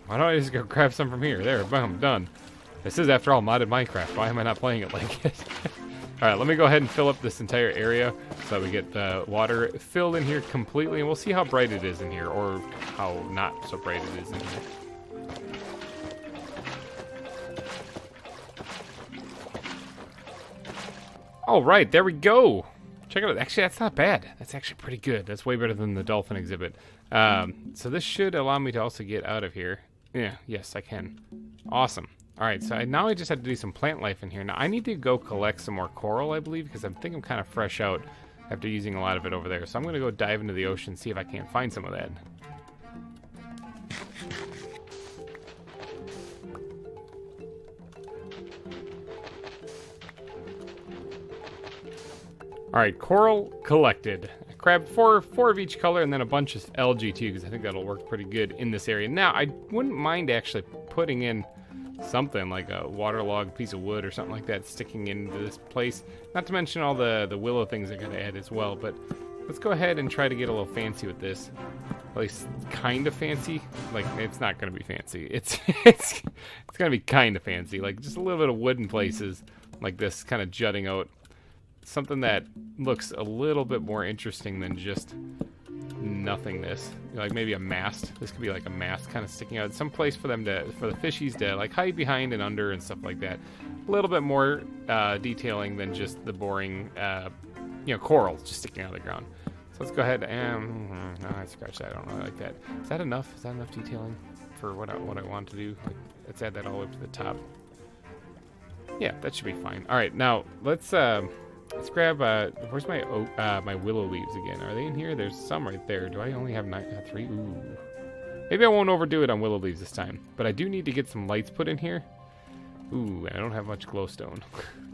Why don't I just go grab some from here? There, boom, done. This is, after all, modded Minecraft. Why am I not playing it like it? All right, let me go ahead and fill up this entire area so that we get the water filled in here completely, and we'll see how bright it is in here, or how not so bright it is in here. All right, there we go. Check it out. Actually, that's not bad. That's actually pretty good. That's way better than the dolphin exhibit. So this should allow me to also get out of here. Yeah, yes, I can. Awesome. All right, so now I just have to do some plant life in here. Now, I need to go collect some more coral, I believe, because I think I'm kind of fresh out after using a lot of it over there. So I'm going to go dive into the ocean, see if I can't find some of that. All right, coral collected. I grabbed four of each color and then a bunch of algae too, because I think that'll work pretty good in this area. Now, I wouldn't mind actually putting in something like a waterlogged piece of wood or something like that sticking into this place. Not to mention all the willow things I gotta add as well, but let's go ahead and try to get a little fancy with this. At least kind of fancy. Like, it's not gonna be fancy. It's gonna be kind of fancy. Like, just a little bit of wood in places like this, kind of jutting out. Something that looks a little bit more interesting than just nothingness. Like maybe a mast. This could be like a mast kind of sticking out. Some place for them for the fishies to like hide behind and under and stuff like that. A little bit more detailing than just the boring, corals just sticking out of the ground. So let's go ahead and, no, I scratched that. I don't really like that. Is that enough? Is that enough detailing for what I want to do? Like, let's add that all the way up to the top. Yeah, that should be fine. All right, now let's grab, where's my willow leaves again? Are they in here? There's some right there. Do I only have 3? Ooh. Maybe I won't overdo it on willow leaves this time. But I do need to get some lights put in here. Ooh, I don't have much glowstone.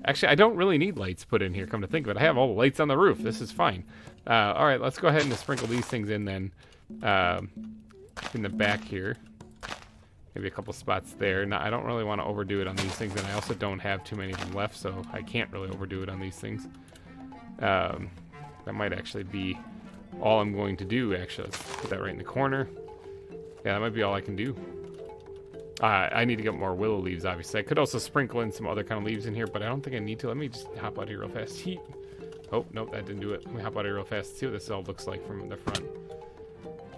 Actually, I don't really need lights put in here, come to think of it. I have all the lights on the roof. This is fine. All right, let's go ahead and sprinkle these things in then. In the back here. Maybe a couple spots there. Now, I don't really want to overdo it on these things, and I also don't have too many of them left, so I can't really overdo it on these things. That might actually be all I'm going to do, actually. Let's put that right in the corner. Yeah, that might be all I can do. I need to get more willow leaves, obviously. I could also sprinkle in some other kind of leaves in here, but I don't think I need to. Let me just hop out here real fast. Heat. Oh, nope, that didn't do it. Let me hop out here real fast and see what this all looks like from the front.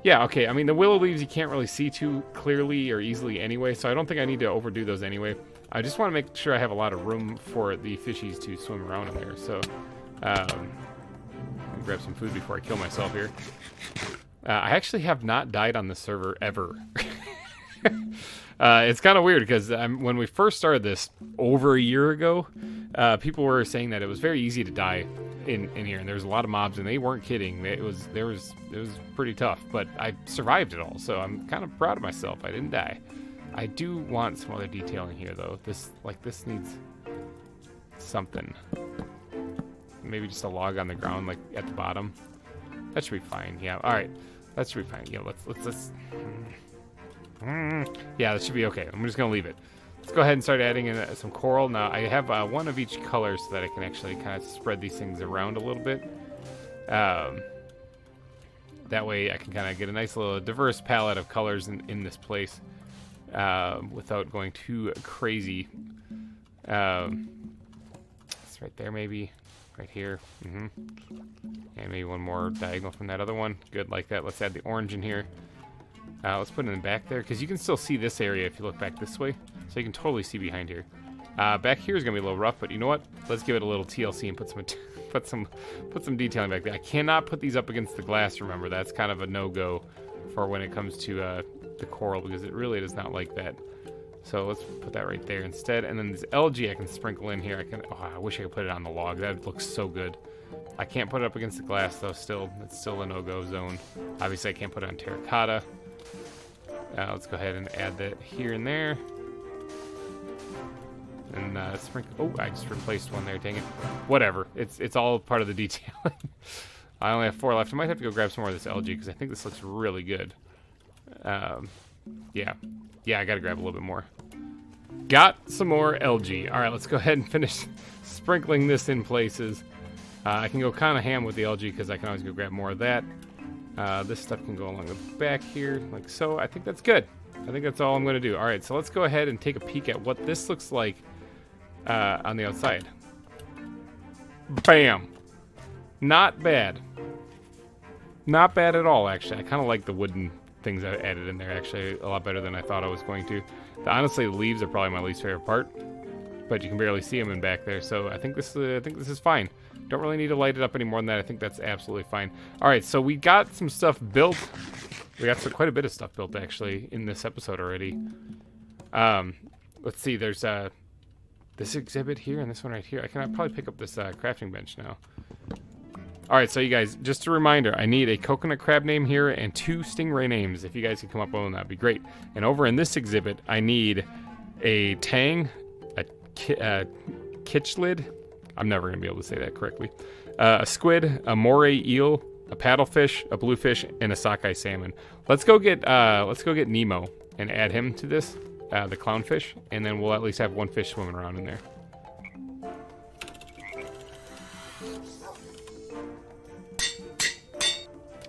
Yeah, okay, I mean, the willow leaves you can't really see too clearly or easily anyway, so I don't think I need to overdo those anyway. I just want to make sure I have a lot of room for the fishies to swim around in there, so let me grab some food before I kill myself here. I actually have not died on this server ever. It's kind of weird because when we first started this over a year ago, people were saying that it was very easy to die in here, and there was a lot of mobs, and they weren't kidding. It was pretty tough, but I survived it all, so I'm kind of proud of myself. I didn't die. I do want some other detailing here, though. This needs something. maybe just a log on the ground, like at the bottom. That should be fine. Yeah. All right. That should be fine. Yeah. Let's. Yeah, that should be okay. I'm just gonna leave it. Let's go ahead and start adding in some coral. Now I have one of each color so that I can actually kind of spread these things around a little bit. That way I can kind of get a nice little diverse palette of colors in this place without going too crazy. It's right there maybe. Right here. And maybe one more diagonal from that other one. Good, like that. Let's add the orange in here. Let's put it in the back there, because you can still see this area if you look back this way. So you can totally see behind here. Back here is going to be a little rough, but you know what? Let's give it a little TLC and put some detailing back there. I cannot put these up against the glass, remember. That's kind of a no-go for when it comes to the coral, because it really does not like that. So let's put that right there instead. And then this algae I can sprinkle in here. I wish I could put it on the log. That looks so good. I can't put it up against the glass, though. It's still a no-go zone. Obviously, I can't put it on terracotta. Let's go ahead and add that here and there. And sprinkle. Oh, I just replaced one there. Dang it. Whatever. It's all part of the detailing. I only have 4 left. I might have to go grab some more of this algae because I think this looks really good. Yeah, I gotta grab a little bit more. Got some more algae. All right, let's go ahead and finish sprinkling this in places. I can go kind of ham with the algae because I can always go grab more of that. This stuff can go along the back here, like so. I think that's good. I think that's all I'm going to do. All right, so let's go ahead and take a peek at what this looks like on the outside. Bam! Not bad. Not bad at all, actually. I kind of like the wooden things I added in there, actually, a lot better than I thought I was going to. Honestly, the leaves are probably my least favorite part, but you can barely see them in back there, so I think this is fine. Don't really need to light it up any more than that. I think that's absolutely fine. All right, so we got some stuff built. We got quite a bit of stuff built, actually, in this episode already. Let's see. There's this exhibit here and this one right here. I can probably pick up this crafting bench now. All right, so you guys, just a reminder, I need a coconut crab name here and 2 stingray names. If you guys could come up with them, that'd be great. And over in this exhibit, I need a tang, a kitchlid. I'm never going to be able to say that correctly. A squid, a moray eel, a paddlefish, a bluefish, and a sockeye salmon. Let's go get Nemo and add him to this, the clownfish, and then we'll at least have 1 fish swimming around in there.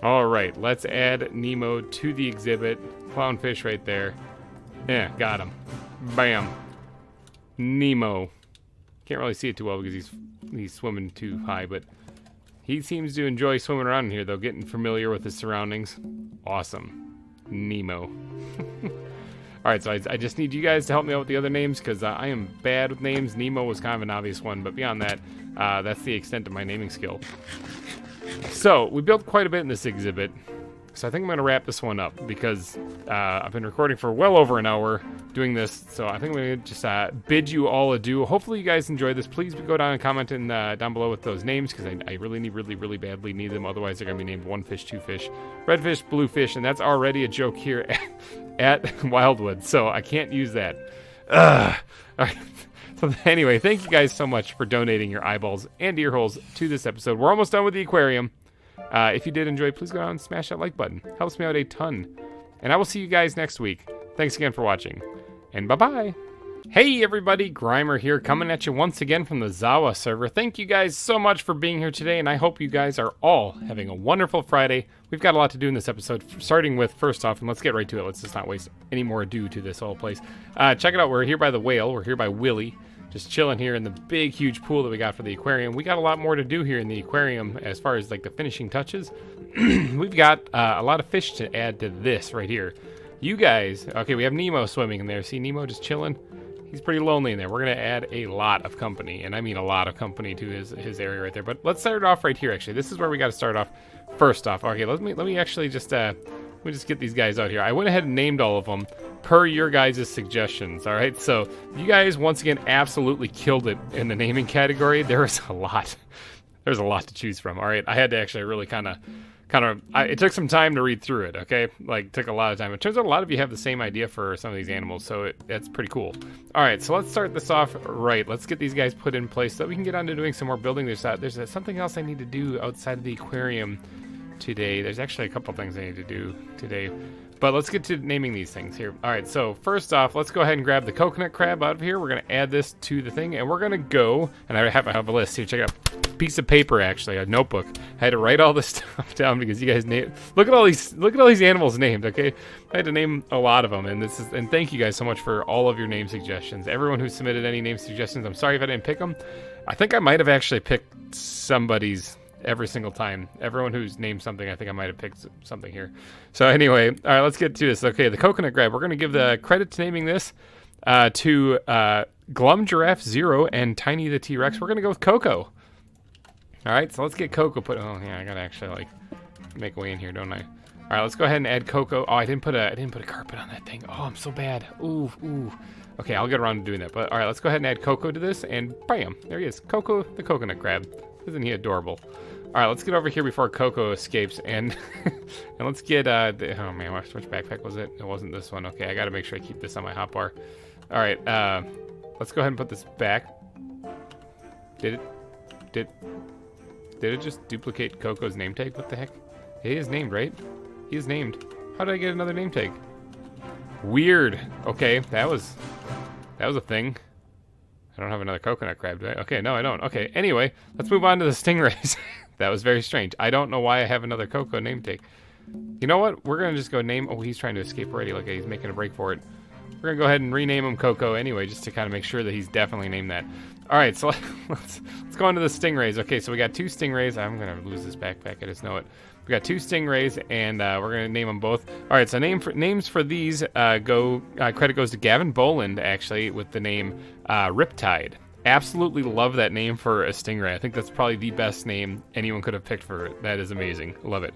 All right, let's add Nemo to the exhibit. Clownfish right there. Yeah, got him. Bam. Nemo. Can't really see it too well because he's swimming too high, but he seems to enjoy swimming around in here, though, getting familiar with his surroundings. Awesome. Nemo. All right, so I just need you guys to help me out with the other names because I am bad with names. Nemo was kind of an obvious one, but beyond that, that's the extent of my naming skill. So we built quite a bit in this exhibit, so I think I'm going to wrap this one up because I've been recording for well over an hour doing this, so I think I'm going to just bid you all adieu. Hopefully you guys enjoyed this. Please go down and comment down below with those names because I really badly need them. Otherwise they're going to be named 1 fish, 2 fish, red fish, blue fish, and that's already a joke here at Wildwood, so I can't use that. All right. So anyway, thank you guys so much for donating your eyeballs and ear holes to this episode. We're almost done with the aquarium. If you did enjoy, please go down and smash that like button. Helps me out a ton. And I will see you guys next week. Thanks again for watching. And bye-bye. Hey everybody, GReimer here, coming at you once again from the ZAWA server. Thank you guys so much for being here today, and I hope you guys are all having a wonderful Friday. We've got a lot to do in this episode, starting with, first off, and let's get right to it. Let's just not waste any more ado to this whole place. Check it out. We're here by the whale. We're here by Willie. Just chilling here in the big, huge pool that we got for the aquarium. We got a lot more to do here in the aquarium as far as like the finishing touches. We've got a lot of fish to add to this right here. You guys, okay, we have Nemo swimming in there. See Nemo just chilling? He's pretty lonely in there. We're going to add a lot of company, and I mean a lot of company to his area right there. But let's start it off right here, actually. This is where we got to start off first off. Okay, let me actually just let me just get these guys out here. I went ahead and named all of them per your guys' suggestions, all right? So you guys, once again, absolutely killed it in the naming category. There was a lot. There's a lot to choose from, all right? I had to actually really kind of it took some time to read through it, okay? Like, took a lot of time. It turns out a lot of you have the same idea for some of these animals, so that's pretty cool. All right, so let's start this off right. Let's get these guys put in place so that we can get on to doing some more building. There's something else I need to do outside of the aquarium today. There's actually a couple things I need to do today. But let's get to naming these things here. All right, so first off, let's go ahead and grab the coconut crab out of here. We're going to add this to the thing, and we're going to go, and I have a list here. Check it out. Piece of paper, actually, a notebook. I had to write all this stuff down because you guys look at all these animals named, okay? I had to name a lot of them, and thank you guys so much for all of your name suggestions. Everyone who submitted any name suggestions, I'm sorry if I didn't pick them. I think I might have actually picked somebody's every single time. Everyone who's named something, I think I might have picked something here. So anyway, all right, let's get to this. Okay, the coconut crab. We're going to give the credit to naming this to Glum Giraffe 0 and Tiny the T-Rex. We're going to go with Coco. All right, so let's get Coco put. Oh yeah, I gotta actually like make a way in here, don't I? All right, let's go ahead and add Coco. Oh, I didn't put a carpet on that thing. Oh, I'm so bad. Ooh. Okay, I'll get around to doing that. But all right, let's go ahead and add Coco to this, and bam, there he is, Coco the coconut crab. Isn't he adorable? All right, let's get over here before Coco escapes, and and let's get oh man, which backpack was it? It wasn't this one. Okay, I gotta make sure I keep this on my hotbar. All right, let's go ahead and put this back. Did it just duplicate Coco's name tag? What the heck? He is named, right? He is named. How did I get another name tag? Weird. Okay, that was a thing. I don't have another coconut crab, do I? Okay, no, I don't. Okay, anyway, let's move on to the stingrays. That was very strange. I don't know why I have another Coco name tag. You know what? We're going to just go name... Oh, he's trying to escape already. Look, he's making a break for it. We're going to go ahead and rename him Coco anyway, just to kind of make sure that he's definitely named that. All right, so let's go on to the stingrays. Okay, so we got 2 stingrays. I'm going to lose this backpack. I just know it. We got 2 stingrays, and we're going to name them both. All right, so names for these credit goes to Gavin Boland, actually, with the name Riptide. Absolutely love that name for a stingray. I think that's probably the best name anyone could have picked for it. That is amazing. Love it.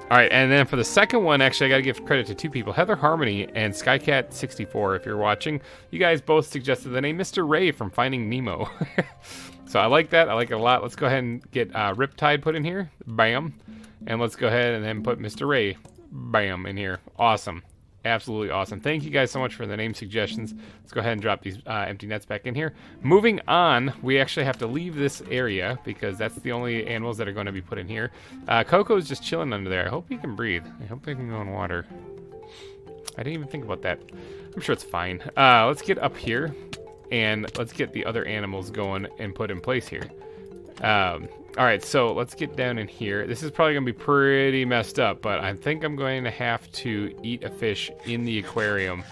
All right, and then for the second one, actually, I got to give credit to 2 people, Heather Harmony and Skycat64. If you're watching, you guys both suggested the name Mr. Ray from Finding Nemo. So I like that. I like it a lot. Let's go ahead and get Riptide put in here. Bam. And let's go ahead and then put Mr. Ray, bam, in here. Awesome. Absolutely awesome. Thank you guys so much for the name suggestions. Let's go ahead and drop these empty nets back in here. Moving on, we actually have to leave this area because that's the only animals that are going to be put in here. Coco's just chilling under there. I hope he can breathe. I hope he can go in water. I didn't even think about that. I'm sure it's fine. Let's get up here and let's get the other animals going and put in place here. All right, so let's get down in here. This is probably going to be pretty messed up, but I think I'm going to have to eat a fish in the aquarium.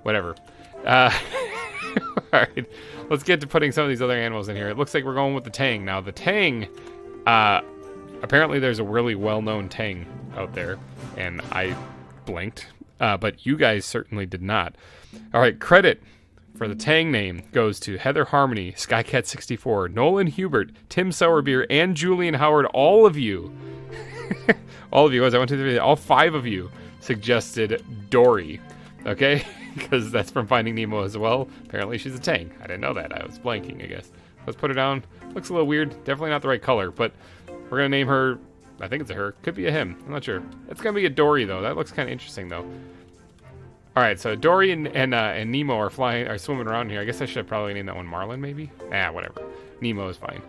Whatever. All right, let's get to putting some of these other animals in here. It looks like we're going with the tang. Now, the tang, apparently there's a really well-known tang out there, and I blinked, but you guys certainly did not. All right, credit for the tang name goes to Heather Harmony, Skycat64, Nolan Hubert, Tim Sowerbeer, and Julian Howard. All of you, all of you, as I went through the video, all 5 of you suggested Dory, okay? Because that's from Finding Nemo as well. Apparently she's a tang. I didn't know that. I was blanking, I guess. Let's put her down. Looks a little weird. Definitely not the right color, but we're going to name her, I think it's a her. Could be a him. I'm not sure. It's going to be a Dory, though. That looks kind of interesting, though. All right, so Dory and Nemo are swimming around here. I guess I should probably name that one Marlin, maybe? Whatever. Nemo is fine.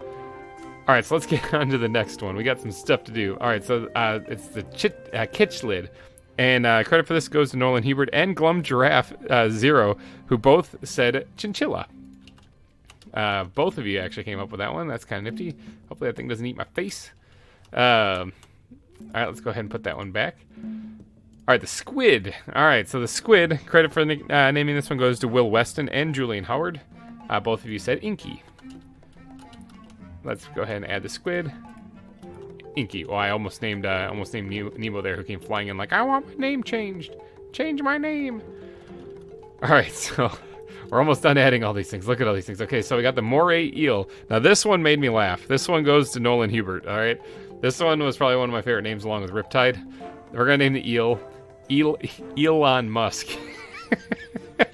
All right, so let's get on to the next one. We got some stuff to do. All right, so it's the Kitch Lid. And credit for this goes to Nolan Hubert and Glum Giraffe 0, who both said chinchilla. Both of you actually came up with that one. That's kind of nifty. Hopefully that thing doesn't eat my face. All right, let's go ahead and put that one back. All right, the squid. All right, so the squid, credit for naming this one goes to Will Weston and Julian Howard. Both of you said Inky. Let's go ahead and add the squid. Inky. Oh, I almost named Nemo there, who came flying in like, I want my name changed. Change my name. All right, so we're almost done adding all these things. Look at all these things. Okay, so we got the moray eel. Now, this one made me laugh. This one goes to Nolan Hubert, all right? This one was probably one of my favorite names along with Riptide. We're going to name the eel Elon Musk. All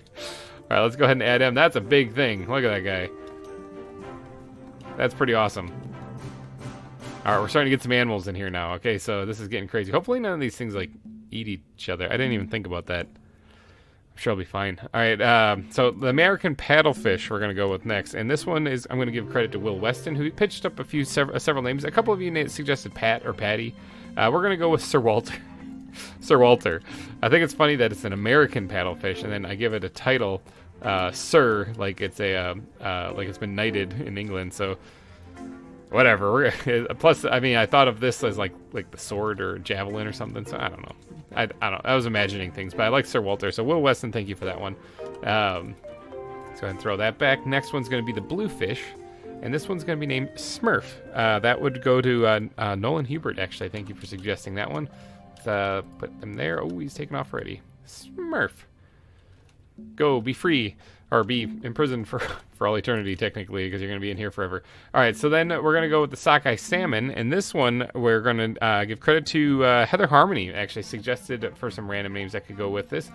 right, let's go ahead and add him. That's a big thing. Look at that guy. That's pretty awesome. All right, we're starting to get some animals in here now. Okay, so this is getting crazy. Hopefully none of these things like eat each other. I didn't even think about that. I'm sure I'll be fine. All right, so the American paddlefish we're gonna go with next, and this one is, I'm gonna give credit to Will Weston, who pitched up several names. A couple of you suggested Pat or Patty. We're gonna go with Sir Walter. Sir Walter. I think it's funny that it's an American paddlefish, and then I give it a title, Sir, like it's a like it's been knighted in England. So whatever. Plus, I mean, I thought of this as like the sword or javelin or something. So I don't know. I don't. I was imagining things, but I like Sir Walter. So Will Weston, thank you for that one. Let's go ahead and throw that back. Next one's going to be the bluefish, and this one's going to be named Smurf. That would go to Nolan Hubert. Actually, thank you for suggesting that one. Put them there. Oh, he's taken off already. Smurf. Go, be free. Or be imprisoned for all eternity, technically, because you're going to be in here forever. All right, so then we're going to go with the sockeye salmon. And this one, we're going to give credit to Heather Harmony, actually suggested for some random names that could go with this.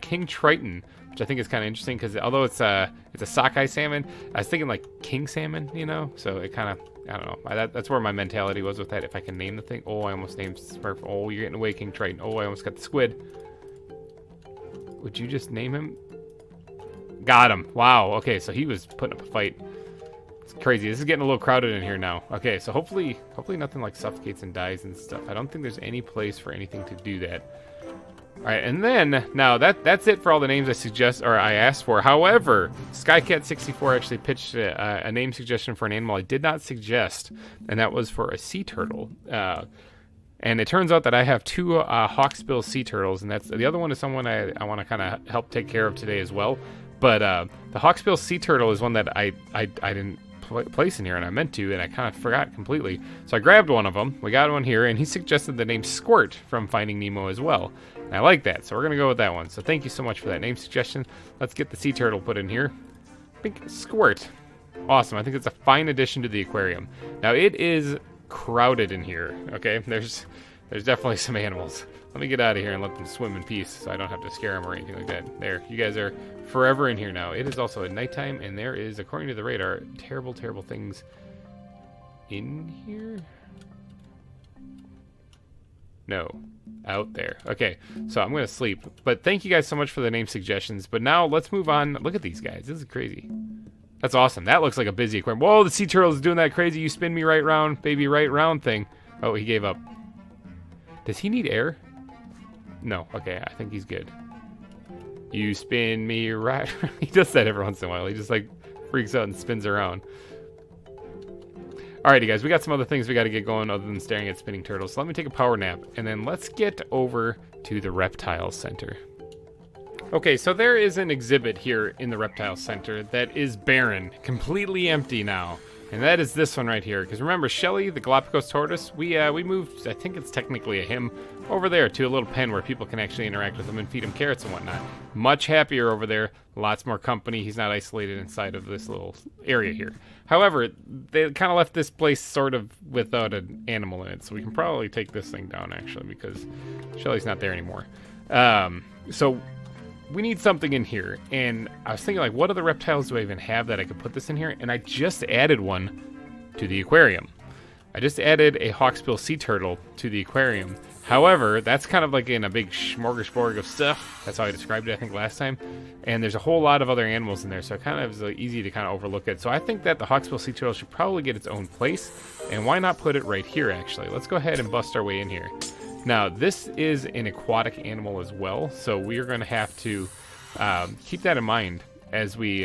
King Triton, which I think is kind of interesting, because although it's a sockeye salmon, I was thinking like king salmon, you know? So it kind of, I don't know. That's where my mentality was with that. If I can name the thing. Oh, I almost named Smurf. Oh, you're getting away, King Triton. Oh, I almost got the squid. Would you just name him? Got him. Wow. Okay, so he was putting up a fight. It's crazy. This is getting a little crowded in here now. Okay, so hopefully nothing like suffocates and dies and stuff. I don't think there's any place for anything to do that. All right, and then now that's it for all the names I asked for. However, Skycat64 actually pitched a name suggestion for an animal I did not suggest, and that was for a sea turtle. And it turns out that I have two hawksbill sea turtles, and that's the other one is someone I want to kind of help take care of today as well. But the hawksbill sea turtle is one that I didn't place in here, and I meant to, and I kind of forgot completely. So I grabbed one of them. We got one here, and he suggested the name Squirt from Finding Nemo as well. And I like that, so we're going to go with that one. So thank you so much for that name suggestion. Let's get the sea turtle put in here. Pink Squirt. Awesome. I think it's a fine addition to the aquarium. Now, it is crowded in here, okay? There's definitely some animals. Let me get out of here and let them swim in peace so I don't have to scare them or anything like that. There, you guys are forever in here now. It is also at nighttime, and there is, according to the radar, terrible, terrible things in here. No, out there. Okay, so I'm going to sleep. But thank you guys so much for the name suggestions. But now let's move on. Look at these guys. This is crazy. That's awesome. That looks like a busy aquarium. Whoa, the sea turtle is doing that crazy you spin me right round, baby, right round thing. Oh, he gave up. Does he need air? No. Okay, I think he's good. You spin me right. He does that every once in a while. He just like freaks out and spins around. Alrighty, guys, we got some other things we got to get going other than staring at spinning turtles. So let me take a power nap, and then let's get over to the reptile center. Okay, so there is an exhibit here in the reptile center that is barren, completely empty now. And that is this one right here. Because remember, Shelly, the Galapagos tortoise, we moved, I think it's technically a him, over there to a little pen where people can actually interact with him and feed him carrots and whatnot. Much happier over there. Lots more company. He's not isolated inside of this little area here. However, they kind of left this place sort of without an animal in it. So we can probably take this thing down, actually, because Shelly's not there anymore. So we need something in here, and I was thinking, like, what other reptiles do I even have that I could put this in here? And I just added one to the aquarium. I just added a hawksbill sea turtle to the aquarium. However, that's kind of like in a big smorgasbord of stuff. That's how I described it, I think, last time. And there's a whole lot of other animals in there, so it kind of is easy to kind of overlook it. So I think that the hawksbill sea turtle should probably get its own place, and why not put it right here, actually? Let's go ahead and bust our way in here. Now, this is an aquatic animal as well, so we are going to have to keep that in mind as we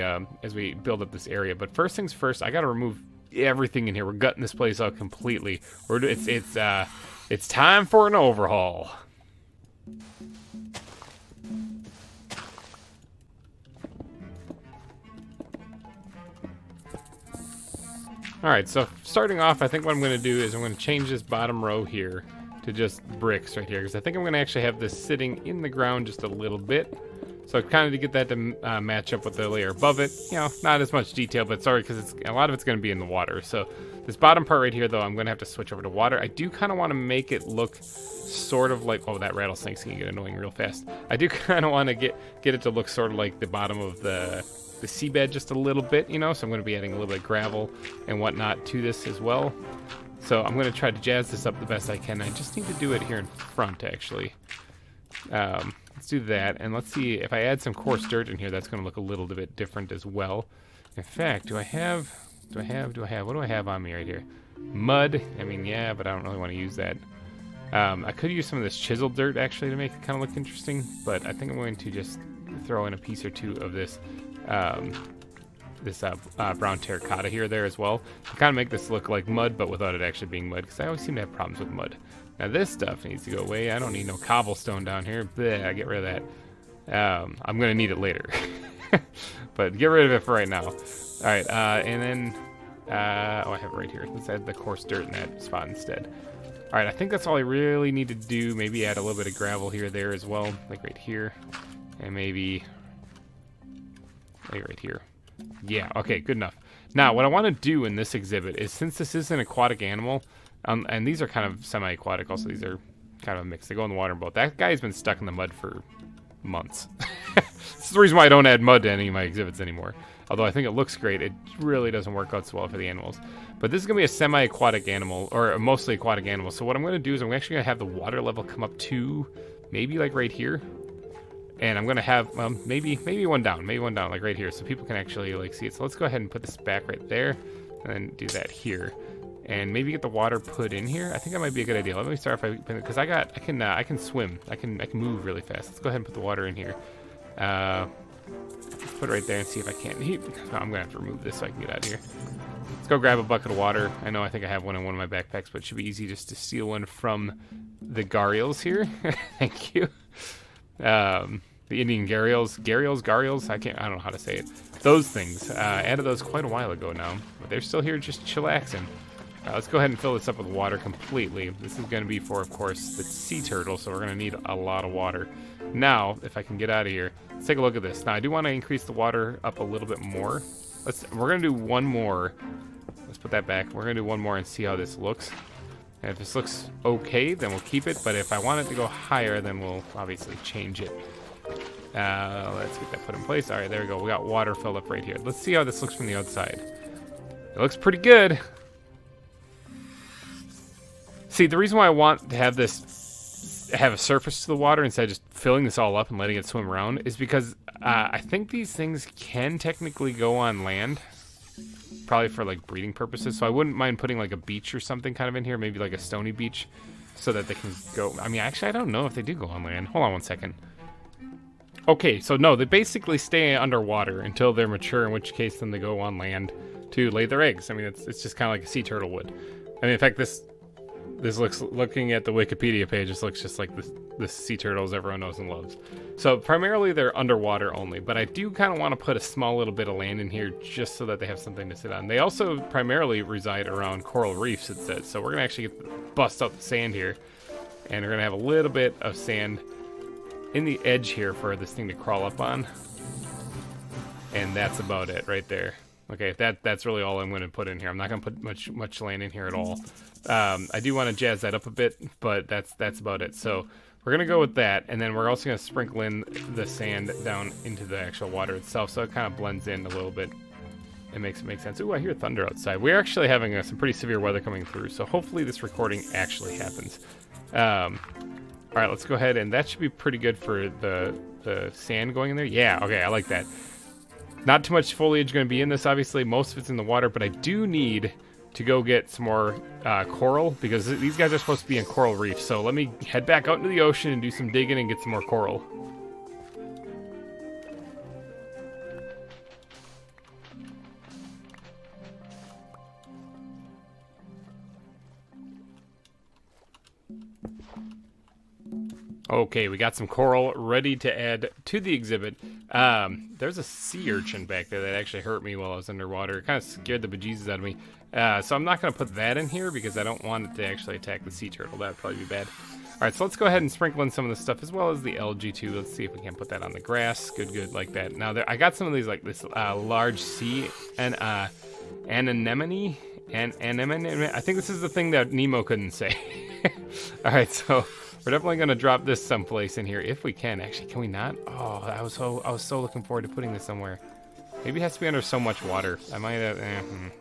build up this area. But first things first, I got to remove everything in here. We're gutting this place out completely. It's time for an overhaul. All right, so starting off, I think what I'm going to do is I'm going to change this bottom row here to just bricks right here, because I think I'm going to actually have this sitting in the ground just a little bit. So kind of to get that to match up with the layer above it. You know, not as much detail, but sorry, because a lot of it's going to be in the water. So this bottom part right here, though, I'm going to have to switch over to water. I do kind of want to make it look sort of like, oh, that rattlesnake's going to get annoying real fast. I do kind of want to get it to look sort of like the bottom of the seabed just a little bit, you know, so I'm going to be adding a little bit of gravel and whatnot to this as well. So I'm going to try to jazz this up the best I can. I just need to do it here in front, actually. Let's do that, and let's see if I add some coarse dirt in here, that's going to look a little bit different as well. In fact, what do I have on me right here? Mud. I mean, yeah, but I don't really want to use that. I could use some of this chiseled dirt, actually, to make it kind of look interesting, but I think I'm going to just throw in a piece or two of this brown terracotta here there as well to kind of make this look like mud, but without it actually being mud, because I always seem to have problems with mud. Now this stuff needs to go away. I don't need no cobblestone down here. Bleh, get rid of that. I'm going to need it later. But get rid of it for right now. Alright, and then... oh, I have it right here. Let's add the coarse dirt in that spot instead. Alright, I think that's all I really need to do. Maybe add a little bit of gravel here, there as well. Like right here. And maybe... like right here. Yeah, okay, good enough. Now, what I want to do in this exhibit is, since this is an aquatic animal... and these are kind of semi-aquatic also. These are kind of a mix. They go in the water in both. That guy's been stuck in the mud for months. This is the reason why I don't add mud to any of my exhibits anymore. Although I think it looks great, it really doesn't work out so well for the animals. But this is going to be a semi-aquatic animal, or a mostly aquatic animal. So what I'm going to do is I'm actually going to have the water level come up to maybe like right here. And I'm going to have, maybe one down, like right here. So people can actually like see it. So let's go ahead and put this back right there. And then do that here. And maybe get the water put in here. I think that might be a good idea. Let me start if because I can swim. I can move really fast. Let's go ahead and put the water in here. Let's put it right there and see if I can't. I'm gonna have to remove this so I can get out of here. Let's go grab a bucket of water. I think I have one in one of my backpacks, but it should be easy just to steal one from the gharials here. Thank you. The Indian gharials. I don't know how to say it. Those things. Added those quite a while ago now, but they're still here just chillaxing. Let's go ahead and fill this up with water completely. This is going to be for, of course, the sea turtle, so we're going to need a lot of water. Now, if I can get out of here, let's take a look at this. Now, I do want to increase the water up a little bit more. We're going to do one more. Let's put that back. We're going to do one more and see how this looks. And if this looks okay, then we'll keep it. But if I want it to go higher, then we'll obviously change it. Let's get that put in place. All right, there we go. We got water filled up right here. Let's see how this looks from the outside. It looks pretty good. See, the reason why I want to have a surface to the water instead of just filling this all up and letting it swim around is because I think these things can technically go on land, probably for like breeding purposes. So I wouldn't mind putting like a beach or something kind of in here, maybe like a stony beach, so that they can go. I mean, actually, I don't know if they do go on land. Hold on one second. Okay, so no, they basically stay underwater until they're mature, in which case then they go on land to lay their eggs. I mean, it's just kind of like a sea turtle would. I mean, in fact, this looking at the Wikipedia page, this looks just like the sea turtles everyone knows and loves. So primarily they're underwater only, but I do kind of want to put a small little bit of land in here just so that they have something to sit on. They also primarily reside around coral reefs, it says. So we're going to actually bust out the sand here, and we're going to have a little bit of sand in the edge here for this thing to crawl up on. And that's about it right there. Okay, that's really all I'm going to put in here. I'm not going to put much land in here at all. I do want to jazz that up a bit, but that's about it. So we're going to go with that, and then we're also going to sprinkle in the sand down into the actual water itself, so it kind of blends in a little bit. It makes it make sense. Ooh, I hear thunder outside. We're actually having some pretty severe weather coming through, so hopefully this recording actually happens. All right, let's go ahead, and that should be pretty good for the sand going in there. Yeah, okay, I like that. Not too much foliage going to be in this, obviously. Most of it's in the water, but I do need to go get some more coral, because these guys are supposed to be in coral reefs. So let me head back out into the ocean and do some digging and get some more coral. Okay, we got some coral ready to add to the exhibit. There's a sea urchin back there that actually hurt me while I was underwater. It kind of scared the bejesus out of me. So I'm not going to put that in here because I don't want it to actually attack the sea turtle. That would probably be bad. All right, so let's go ahead and sprinkle in some of the stuff as well as the algae too. Let's see if we can put that on the grass. Good, like that. Now, I got some of these, like this large sea anemone. I think this is the thing that Nemo couldn't say. All right, so we're definitely going to drop this someplace in here if we can. Actually, can we not? Oh, I was so looking forward to putting this somewhere. Maybe it has to be under so much water. I might have,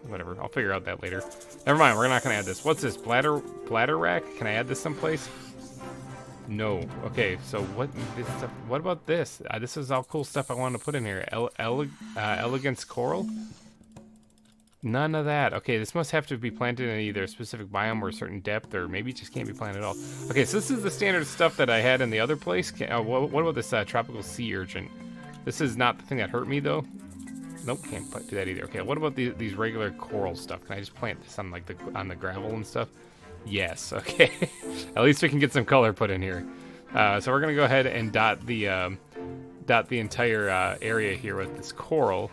whatever. I'll figure out that later. Never mind, we're not gonna add this. What's this, bladder rack? Can I add this someplace? No. Okay, so what about this? This is all cool stuff I wanted to put in here. Elegance coral? None of that. Okay, this must have to be planted in either a specific biome or a certain depth, or maybe it just can't be planted at all. Okay, so this is the standard stuff that I had in the other place. What about this tropical sea urchin? This is not the thing that hurt me, though. Nope, can't do that either. Okay, what about these regular coral stuff? Can I just plant this on like on the gravel and stuff? Yes. Okay. At least we can get some color put in here. So we're gonna go ahead and dot the entire area here with this coral,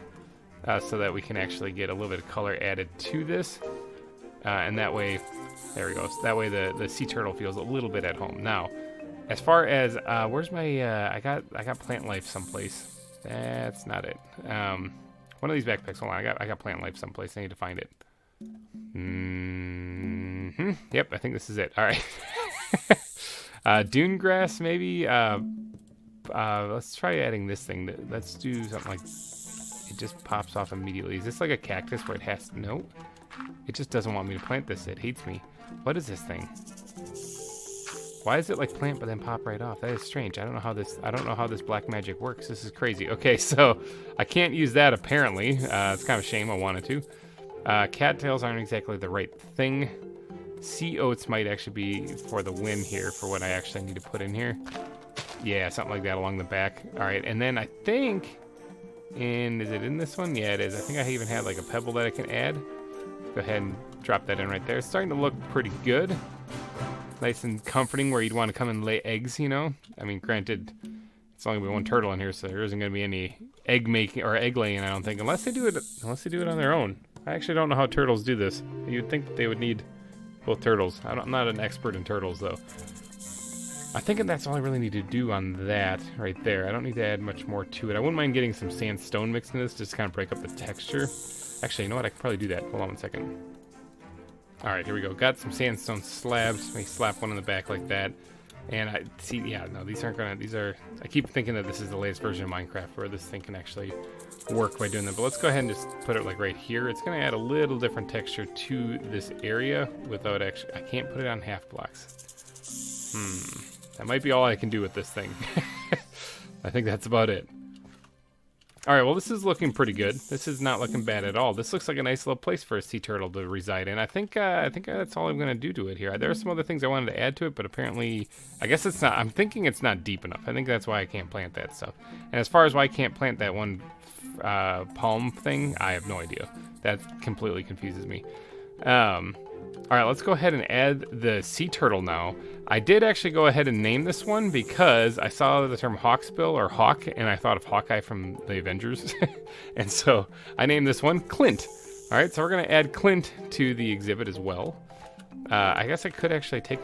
so that we can actually get a little bit of color added to this, and that way, there we go. So that way the sea turtle feels a little bit at home. Now, as far as where's my I got plant life someplace. That's not it. One of these backpacks. Hold on, I got plant life someplace. I need to find it. Yep, I think this is it. All right. Dune grass, maybe. Let's try adding this thing. Let's do something like it just pops off immediately. Is this like a cactus where it has to? No, it just doesn't want me to plant this. It hates me. What is this thing? Why is it like plant but then pop right off? That is strange. I don't know how this black magic works. This is crazy. Okay, so I can't use that apparently. It's kind of a shame. I wanted to. Cattails aren't exactly the right thing. Sea oats might actually be for the win here, for what I actually need to put in here. Yeah, something like that along the back. All right, and then I think is it in this one? Yeah, it is. I think I even had like a pebble that I can add. Go ahead and drop that in right there. It's starting to look pretty good. Nice and comforting where you'd want to come and lay eggs, you know? I mean, granted, it's only one turtle in here, so there isn't going to be any egg making or egg laying, I don't think, unless they do it on their own. I actually don't know how turtles do this. You'd think that they would need both turtles. I'm not an expert in turtles, though. I think that's all I really need to do on that right there. I don't need to add much more to it. I wouldn't mind getting some sandstone mixed in this just to kind of break up the texture. Actually, you know what? I could probably do that. Hold on one second. All right, here we go. Got some sandstone slabs. Let me slap one in the back like that. And I see, yeah, no, these aren't gonna, I keep thinking that this is the latest version of Minecraft where this thing can actually work by doing that. But let's go ahead and just put it like right here. It's gonna add a little different texture to this area without actually, I can't put it on half blocks. That might be all I can do with this thing. I think that's about it. All right, well, this is looking pretty good. This is not looking bad at all. This looks like a nice little place for a sea turtle to reside in. I think that's all I'm going to do to it here. There are some other things I wanted to add to it, but apparently, I guess it's not. I'm thinking it's not deep enough. I think that's why I can't plant that stuff. And as far as why I can't plant that one palm thing, I have no idea. That completely confuses me. All right, let's go ahead and add the sea turtle now. I did actually go ahead and name this one because I saw the term hawksbill or hawk, and I thought of Hawkeye from the Avengers. And so I named this one Clint. All right, so we're going to add Clint to the exhibit as well. I guess I could actually take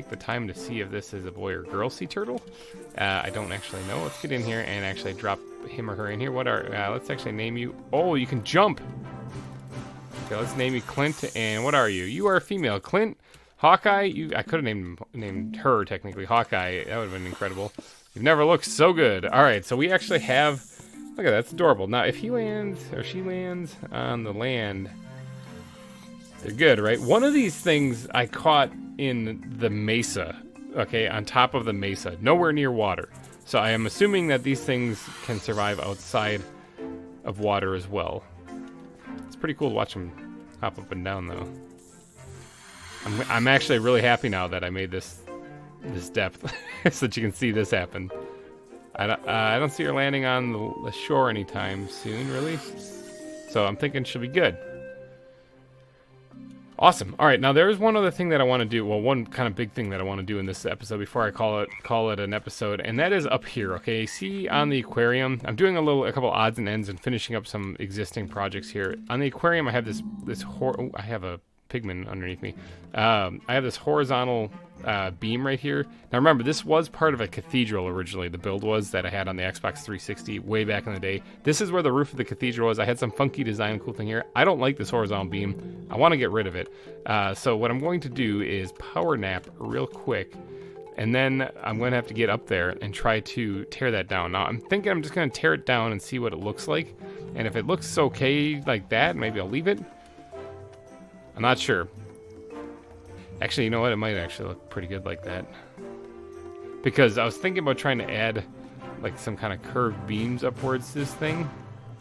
the time to see if this is a boy or girl sea turtle. I don't actually know. Let's get in here and actually drop him or her in here. Let's actually name you. Oh, you can jump. Okay, let's name you Clint, and what are you? You are a female. Clint, Hawkeye, I could have named her, technically, Hawkeye. That would have been incredible. You've never looked so good. All right, so we actually have, look at that, that's adorable. Now, if he lands, or she lands on the land, they're good, right? One of these things I caught in the mesa, okay, on top of the mesa, nowhere near water. So I am assuming that these things can survive outside of water as well. It's pretty cool to watch them hop up and down, though. I'm actually really happy now that I made this depth so that you can see this happen. I don't see her landing on the shore anytime soon, really. So I'm thinking she'll be good. Awesome. All right, now there's one other thing that I want to do. Well, one kind of big thing that I want to do in this episode before I call it an episode, and that is up here. Okay, see on the aquarium, I'm doing a couple odds and ends and finishing up some existing projects here. On the aquarium, I have I have a pigman underneath me. I have this horizontal beam right here. Now remember, this was part of a cathedral originally. The build was that I had on the Xbox 360 way back in the day. This is where the roof of the cathedral was. I had some funky design, cool thing here. I don't like this horizontal beam. I want to get rid of it. So what I'm going to do is power nap real quick And then I'm going to have to get up there and try to tear that down. Now, I'm thinking I'm just going to tear it down and see what it looks like. And if it looks okay like that, maybe I'll leave it. I'm not sure. Actually, you know what? It might actually look pretty good like that. Because I was thinking about trying to add like some kind of curved beams upwards to this thing.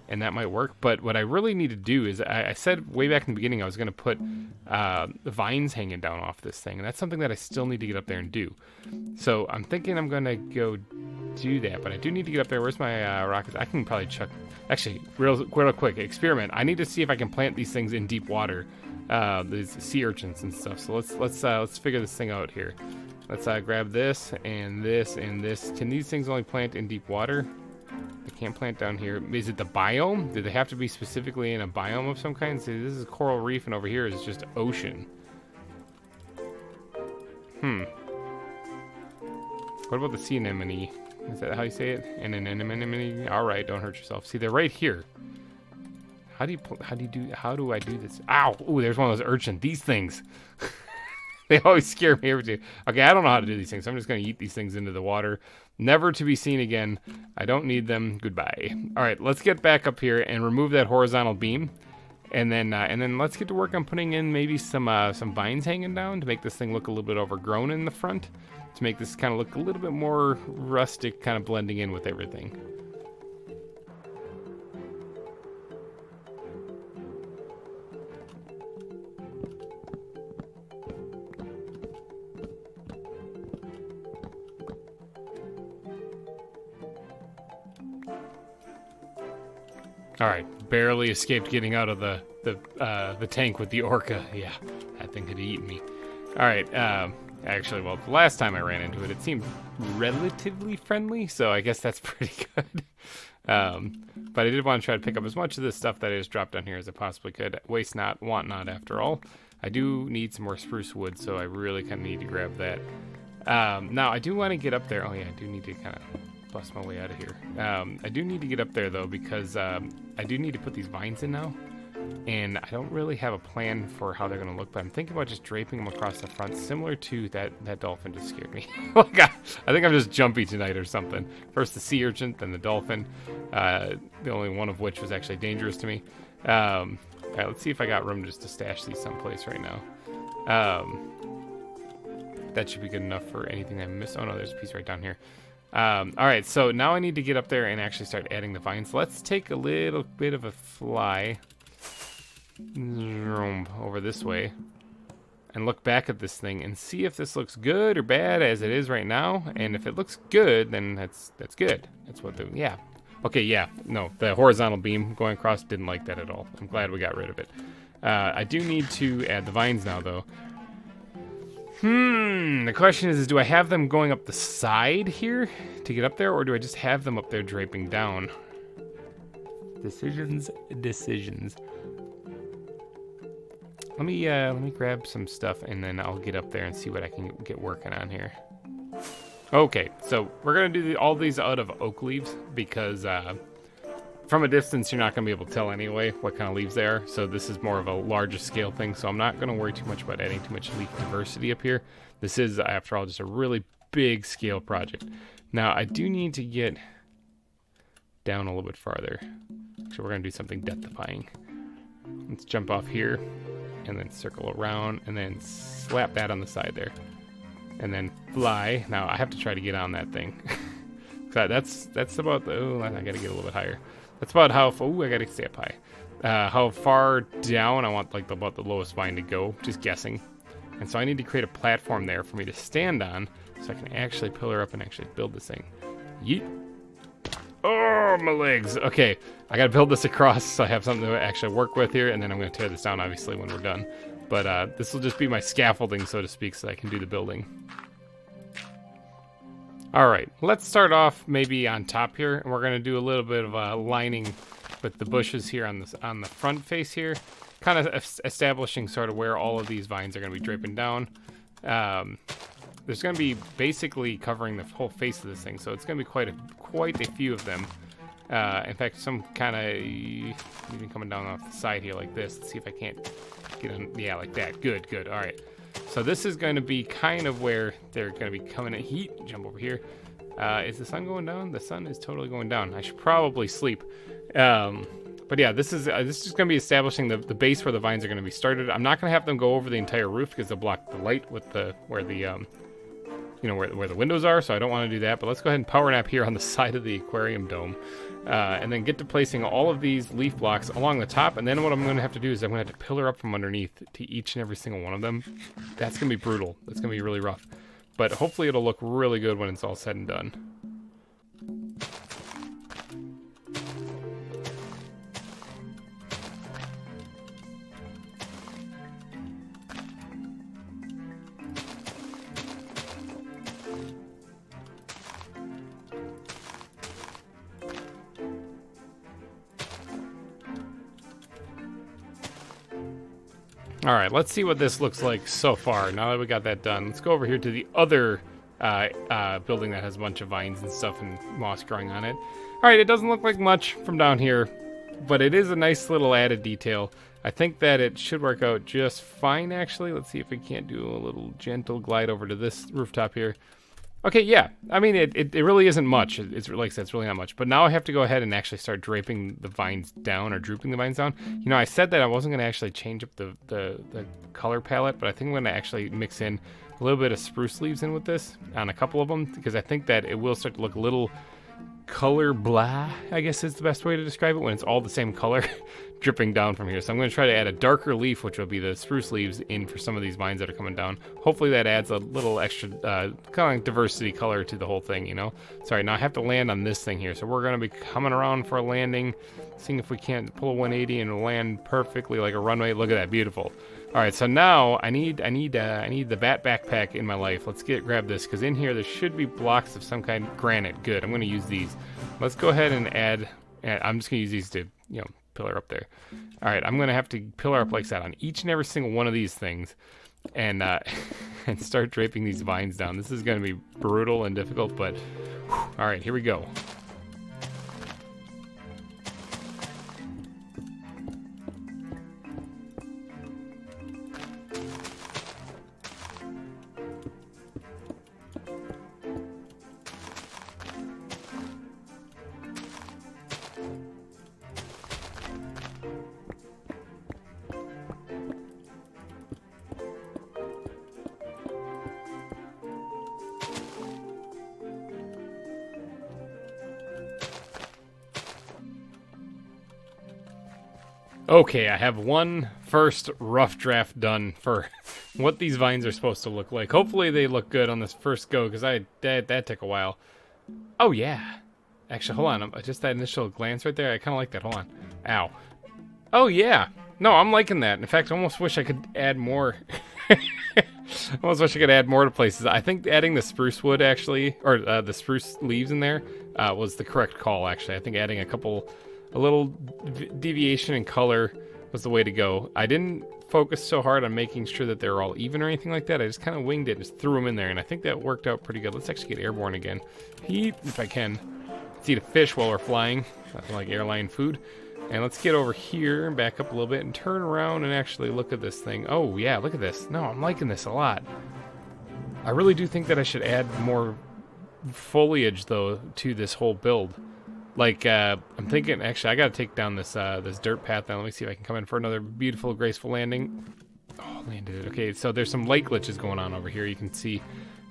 And that might work. But what I really need to do is, I said way back in the beginning I was going to put the vines hanging down off this thing. And that's something that I still need to get up there and do. So I'm thinking I'm going to go do that. But I do need to get up there. Where's my rockets? I can probably chuck... Actually, real quick, experiment. I need to see if I can plant these things in deep water. These sea urchins and stuff. So let's figure this thing out here. Let's grab this and this and this. Can these things only plant in deep water? They can't plant down here. Is it the biome? Do they have to be specifically in a biome of some kind? See, this is coral reef, and over here is just ocean. What about the sea anemone? Is that how you say it? An anemone? All right, don't hurt yourself. See, they're right here. How do I do this? Ow! Ooh, there's one of those urchin. These things. They always scare me every day. Okay, I don't know how to do these things. So I'm just going to eat these things into the water. Never to be seen again. I don't need them. Goodbye. All right, let's get back up here and remove that horizontal beam. And then let's get to work on putting in maybe some vines hanging down to make this thing look a little bit overgrown in the front. To make this kind of look a little bit more rustic, kind of blending in with everything. All right, barely escaped getting out of the tank with the orca. Yeah, that thing could have eaten me. All right, actually, well, the last time I ran into it, it seemed relatively friendly, so I guess that's pretty good. But I did want to try to pick up as much of this stuff that I just dropped down here as I possibly could. Waste not, want not, after all. I do need some more spruce wood, so I really kind of need to grab that. Now, I do want to get up there. Oh, yeah, I do need to kind of bust my way out of here. I do need to get up there, though, because I do need to put these vines in now. And I don't really have a plan for how they're going to look, but I'm thinking about just draping them across the front, similar to that dolphin just scared me. Like, I think I'm just jumpy tonight or something. First the sea urchin, then the dolphin, the only one of which was actually dangerous to me. All right, let's see if I got room just to stash these someplace right now. That should be good enough for anything I missed. Oh no, there's a piece right down here. All right, so now I need to get up there and actually start adding the vines. Let's take a little bit of a fly over this way and look back at this thing and see if this looks good or bad as it is right now. And if it looks good, then that's good. That's what yeah. Okay, yeah, no, the horizontal beam going across, didn't like that at all. I'm glad we got rid of it. I do need to add the vines now, though. The question is do I have them going up the side here to get up there, or do I just have them up there draping down? Decisions. Let me grab some stuff, and then I'll get up there and see what I can get working on here. Okay, so we're gonna do all these out of oak leaves because from a distance you're not gonna be able to tell anyway what kind of leaves they are. So this is more of a larger scale thing. So I'm not gonna worry too much about adding too much leaf diversity up here. This is, after all, just a really big scale project. Now I do need to get down a little bit farther. So we're gonna do something death-defying. Let's jump off here and then circle around and then slap that on the side there. And then fly. Now I have to try to get on that thing. that's about the, oh, I gotta get a little bit higher. That's about how, oh, I gotta stay up high. How far down I want like about the lowest vine to go, just guessing. And so I need to create a platform there for me to stand on so I can actually pillar up and actually build this thing. Yeet. Oh, my legs. Okay, I gotta build this across so I have something to actually work with here, and then I'm gonna tear this down obviously when we're done. But this will just be my scaffolding, so to speak, so I can do the building. All right, let's start off maybe on top here, and we're gonna do a little bit of lining with the bushes here on the front face here, kind of establishing sort of where all of these vines are gonna be draping down. There's gonna be basically covering the whole face of this thing, so it's gonna be quite a few of them. In fact, some kind of even coming down off the side here like this. Let's see if I can't get on. Yeah, like that. Good. All right. So this is going to be kind of where they're going to be coming at heat. Jump over here. Is the sun going down? The sun is totally going down. I should probably sleep. But yeah, this is going to be establishing the base where the vines are going to be started. I'm not going to have them go over the entire roof because they'll block the light with where the where the windows are, so I don't want to do that. But let's go ahead and power nap here on the side of the aquarium dome, and then get to placing all of these leaf blocks along the top. And then what I'm going to have to do is I'm going to have to pillar up from underneath to each and every single one of them. That's going to be brutal. That's going to be really rough. But hopefully it'll look really good when it's all said and done. All right, let's see what this looks like so far. Now that we got that done, let's go over here to the other building that has a bunch of vines and stuff and moss growing on it. All right, it doesn't look like much from down here, but it is a nice little added detail. I think that it should work out just fine, actually. Let's see if we can't do a little gentle glide over to this rooftop here. Okay, yeah. I mean, it really isn't much. It's like I said, it's really not much. But now I have to go ahead and actually start draping the vines down or drooping the vines down. You know, I said that I wasn't going to actually change up the color palette, but I think I'm going to actually mix in a little bit of spruce leaves in with this on a couple of them, because I think that it will start to look a little color blah, I guess is the best way to describe it, when it's all the same color dripping down from here. So I'm going to try to add a darker leaf, which will be the spruce leaves, in for some of these vines that are coming down. Hopefully that adds a little extra kind of diversity color to the whole thing, you know. Sorry, now I have to land on this thing here, so we're going to be coming around for a landing, seeing if we can't pull a 180 and land perfectly like a runway. Look at that, beautiful. All right, so now I need the bat backpack in my life. Let's grab this, because in here there should be blocks of some kind. Granite, good. I'm going to use these. Let's go ahead and add. I'm just going to use these to, you know, pillar up there. All right, I'm going to have to pillar up like that on each and every single one of these things, and and start draping these vines down. This is going to be brutal and difficult, but whew, all right, here we go. Okay, I have one first rough draft done for what these vines are supposed to look like. Hopefully they look good on this first go, because that took a while. Oh yeah. Actually, hold on. Just that initial glance right there, I kind of like that. Hold on. Ow. Oh yeah. No, I'm liking that. In fact, I almost wish I could add more. I almost wish I could add more to places. I think adding the spruce wood, actually, or the spruce leaves in there, was the correct call, actually. I think adding a little deviation in color was the way to go. I didn't focus so hard on making sure that they're all even or anything like that. I just kind of winged it and just threw them in there, and I think that worked out pretty good. Let's actually get airborne again. If I can. Let's eat a fish while we're flying. Nothing like airline food. And let's get over here and back up a little bit and turn around and actually look at this thing. Oh yeah, look at this. No, I'm liking this a lot. I really do think that I should add more foliage, though, to this whole build. Like, I'm thinking, actually, I gotta take down this this dirt path now. Let me see if I can come in for another beautiful, graceful landing. Oh, landed it. Okay, so there's some light glitches going on over here. You can see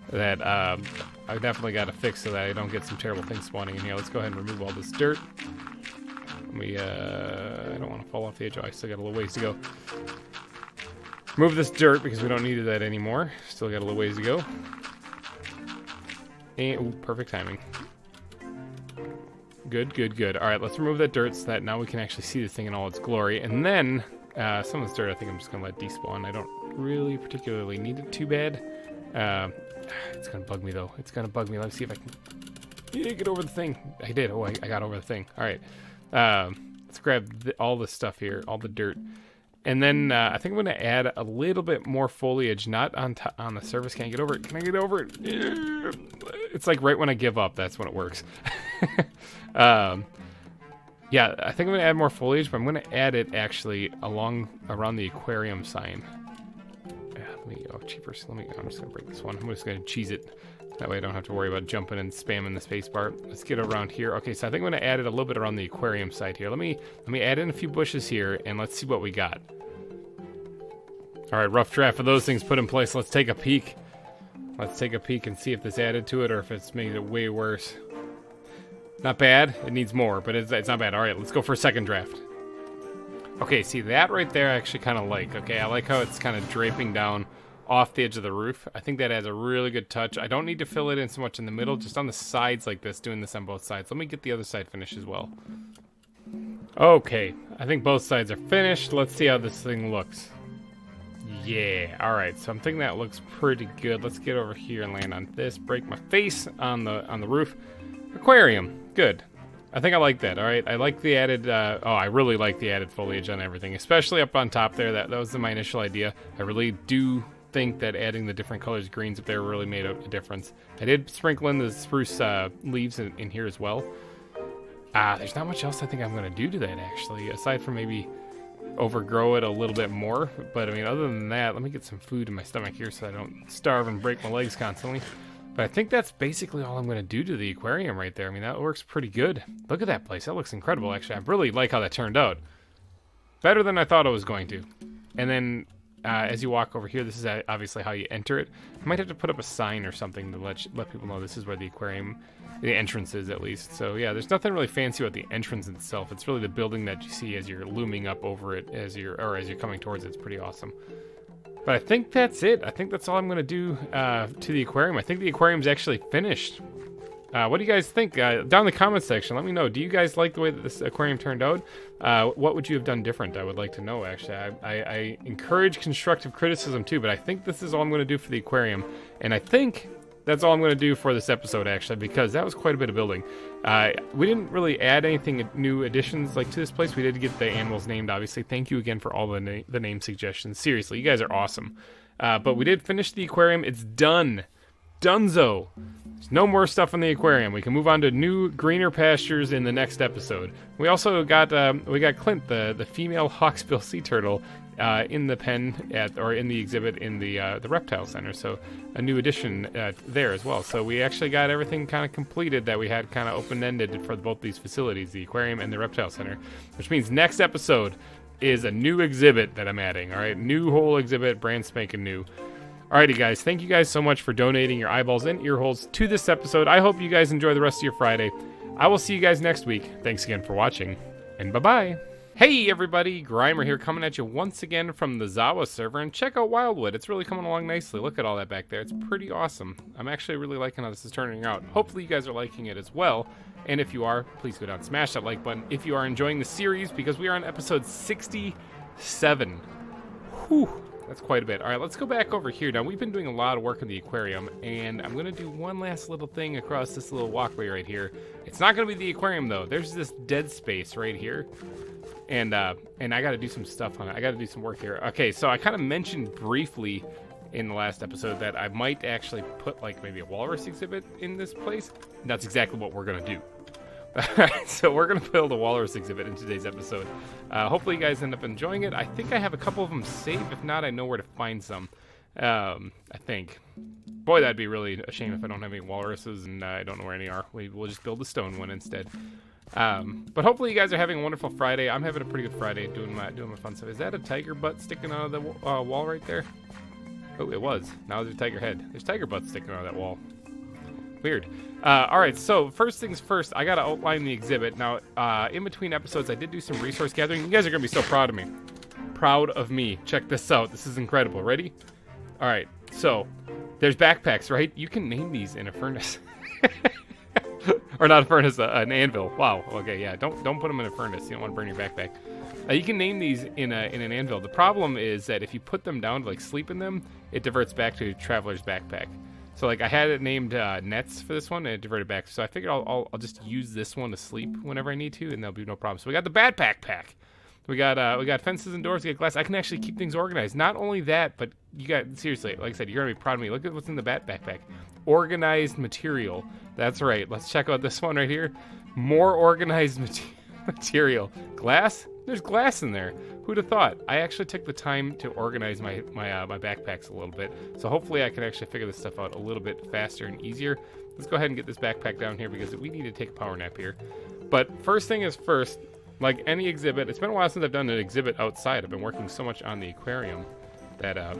that I definitely gotta fix so that I don't get some terrible things spawning in here. Let's go ahead and remove all this dirt. I don't want to fall off the edge. Oh, I still got a little ways to go. Remove this dirt because we don't need that anymore. Still got a little ways to go. And, ooh, perfect timing. Good, good, good. All right, let's remove that dirt so that now we can actually see this thing in all its glory. And then, some of this dirt I think I'm just going to let despawn. I don't really particularly need it too bad. It's going to bug me, though. It's going to bug me. Let's see if I can get over the thing. I did. Oh, I got over the thing. All right. Let's grab all this stuff here, all the dirt. And then I think I'm going to add a little bit more foliage, not on the surface. Can I get over it? Can I get over it? It's like right when I give up, that's when it works. Yeah, I think I'm going to add more foliage, but I'm going to add it actually around the aquarium sign. Yeah, cheapers. I'm just gonna break this one. I'm just gonna cheese it. That way I don't have to worry about jumping and spamming the space bar. Let's get around here. Okay, so I think I'm gonna add it a little bit around the aquarium side here. Let me add in a few bushes here, and let's see what we got. All right, rough draft of those things put in place. Let's take a peek. Let's take a peek and see if this added to it or if it's made it way worse. Not bad. It needs more, but it's not bad. All right, let's go for a second draft. Okay, see that right there I actually kind of like. Okay, I like how it's kind of draping down off the edge of the roof. I think that adds a really good touch. I don't need to fill it in so much in the middle, just on the sides like this, doing this on both sides. Let me get the other side finished as well. Okay, I think both sides are finished. Let's see how this thing looks. Yeah, all right, so I'm thinking that looks pretty good. Let's get over here and land on this. Break my face on the roof. Aquarium, good. I think I like that, all right? I like the added, I really like the added foliage on everything, especially up on top there. That was my initial idea. I really do think that adding the different colors greens up there really made a difference. I did sprinkle in the spruce leaves in here as well. There's not much else I think I'm going to do to that, actually, aside from maybe overgrow it a little bit more. But, I mean, other than that, let me get some food in my stomach here so I don't starve and break my legs constantly. But I think that's basically all I'm going to do to the aquarium right there. I mean, that works pretty good. Look at that place. That looks incredible, actually. I really like how that turned out. Better than I thought it was going to. And then as you walk over here, this is obviously how you enter it. I might have to put up a sign or something to let people know this is where the aquarium, the entrance is at least. So yeah, there's nothing really fancy about the entrance itself. It's really the building that you see as you're looming up over it as you're coming towards it. It's pretty awesome. But I think that's it. I think that's all I'm going to do to the aquarium. I think the aquarium's actually finished. What do you guys think? Down in the comments section, let me know. Do you guys like the way that this aquarium turned out? What would you have done different? I would like to know, actually. I encourage constructive criticism, too, but I think this is all I'm going to do for the aquarium. And I think that's all I'm going to do for this episode, actually, because that was quite a bit of building. We didn't really add anything new additions like to this place. We did get the animals named, obviously. Thank you again for all the name suggestions. Seriously, you guys are awesome. But we did finish the aquarium. It's done. Dunzo. There's no more stuff in the aquarium. We can move on to new, greener pastures in the next episode. We also got Clint, the female hawksbill sea turtle, in the pen in the exhibit in the reptile center. So a new addition there as well. So we actually got everything kind of completed that we had kind of open-ended for both these facilities, the aquarium and the reptile center, which means next episode is a new exhibit that I'm adding. All right, new whole exhibit, brand spanking new. Alrighty, guys, thank you guys so much for donating your eyeballs and ear holes to this episode. I hope you guys enjoy the rest of your Friday. I will see you guys next week. Thanks again for watching, and bye-bye. Hey, everybody, GReimer here, coming at you once again from the ZAWA server, and check out Wildwood. It's really coming along nicely. Look at all that back there. It's pretty awesome. I'm actually really liking how this is turning out. Hopefully you guys are liking it as well, and if you are, please go down and smash that like button if you are enjoying the series, because we are on episode 67. Whew. That's quite a bit. All right, let's go back over here. Now, we've been doing a lot of work in the aquarium, and I'm going to do one last little thing across this little walkway right here. It's not going to be the aquarium, though. There's this dead space right here, and I got to do some stuff on it. I got to do some work here. Okay, so I kind of mentioned briefly in the last episode that I might actually put, like, maybe a walrus exhibit in this place. And that's exactly what we're going to do. So we're going to build a walrus exhibit in today's episode. Hopefully you guys end up enjoying it. I think I have a couple of them saved. If not, I know where to find some. I think. Boy, that'd be really a shame if I don't have any walruses and I don't know where any are. We'll just build a stone one instead. But hopefully you guys are having a wonderful Friday. I'm having a pretty good Friday doing my fun stuff. Is that a tiger butt sticking out of the wall right there? Oh, it was. Now there's a tiger head. There's tiger butts sticking out of that wall. Weird. All right, so first things first, I got to outline the exhibit. Now, in between episodes, I did do some resource gathering. You guys are going to be so proud of me. Proud of me. Check this out. This is incredible. Ready? All right, so there's backpacks, right? You can name these in a furnace. Or not a furnace, an anvil. Wow, okay, yeah, don't put them in a furnace. You don't want to burn your backpack. You can name these in an anvil. The problem is that if you put them down to, like, sleep in them, it diverts back to Traveler's Backpack. So, like, I had it named Nets for this one, and it diverted back. So I figured I'll just use this one to sleep whenever I need to, and there'll be no problem. So we got the Bat Backpack. We got fences and doors. We got glass. I can actually keep things organized. Not only that, but you got, seriously, like I said, you're gonna be proud of me. Look at what's in the Bat Backpack. Organized material. That's right. Let's check out this one right here. More organized material. Glass? There's glass in there. Who'd have thought? I actually took the time to organize my backpacks a little bit, so hopefully I can actually figure this stuff out a little bit faster and easier. Let's go ahead and get this backpack down here because we need to take a power nap here. But first thing is first, like any exhibit, it's been a while since I've done an exhibit outside. I've been working so much on the aquarium that I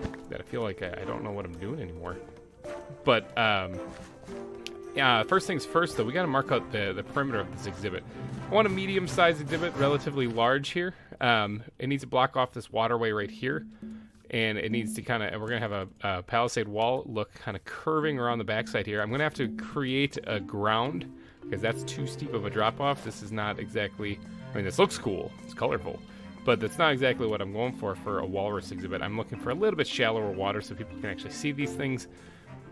feel like I don't know what I'm doing anymore. But yeah, first things first, though, we got to mark out the perimeter of this exhibit. I want a medium-sized exhibit, relatively large here. It needs to block off this waterway right here, and it needs to kind of, and we're going to have a palisade wall look kind of curving around the backside here. I'm going to have to create a ground, because that's too steep of a drop-off. This is not exactly, I mean, this looks cool. It's colorful. But that's not exactly what I'm going for a walrus exhibit. I'm looking for a little bit shallower water so people can actually see these things.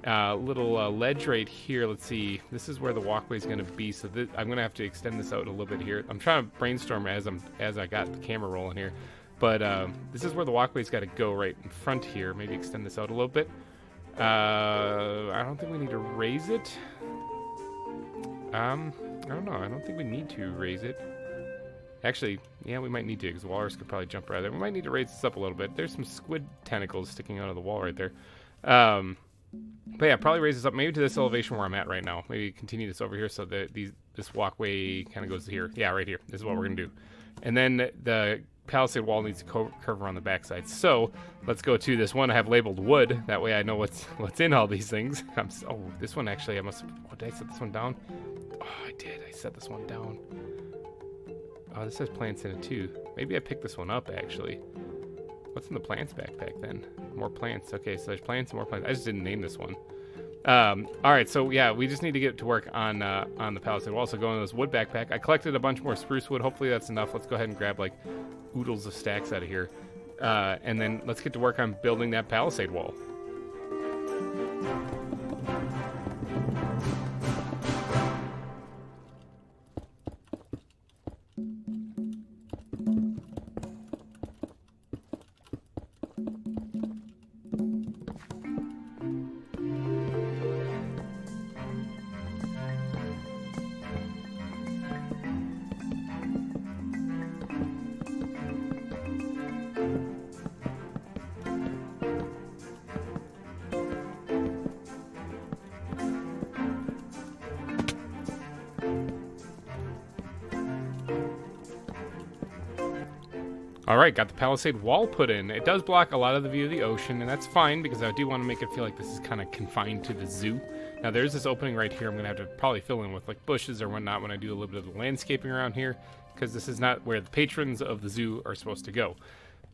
Little ledge right here. Let's see. This is where the walkway is going to be. So I'm going to have to extend this out a little bit here. I'm trying to brainstorm as I got the camera rolling here. But this is where the walkway's got to go right in front here. Maybe extend this out a little bit. I don't think we need to raise it. I don't know. I don't think we need to raise it. Actually, yeah, we might need to because the walrus could probably jump right there. We might need to raise this up a little bit. There's some squid tentacles sticking out of the wall right there. But yeah, probably raise this up maybe to this elevation where I'm at right now. Maybe continue this over here so that this walkway kind of goes here. Yeah, right here. This is what we're going to do. And then the palisade wall needs to curve around the backside. So let's go to this one I have labeled wood. That way I know what's in all these things. Oh, this one actually, oh, did I set this one down? Oh, I did. I set this one down. Oh, this has plants in it too. Maybe I picked this one up actually. What's in the plants backpack then? More plants. Okay, so there's plants and more plants. I just didn't name this one. All right, so yeah, we just need to get to work on the palisade wall. So go into this wood backpack. I collected a bunch more spruce wood. Hopefully that's enough. Let's go ahead and grab like oodles of stacks out of here. And then let's get to work on building that palisade wall. Alright, got the palisade wall put in. It does block a lot of the view of the ocean, and that's fine because I do want to make it feel like this is kind of confined to the zoo. Now there's this opening right here I'm going to have to probably fill in with like bushes or whatnot when I do a little bit of the landscaping around here, because this is not where the patrons of the zoo are supposed to go.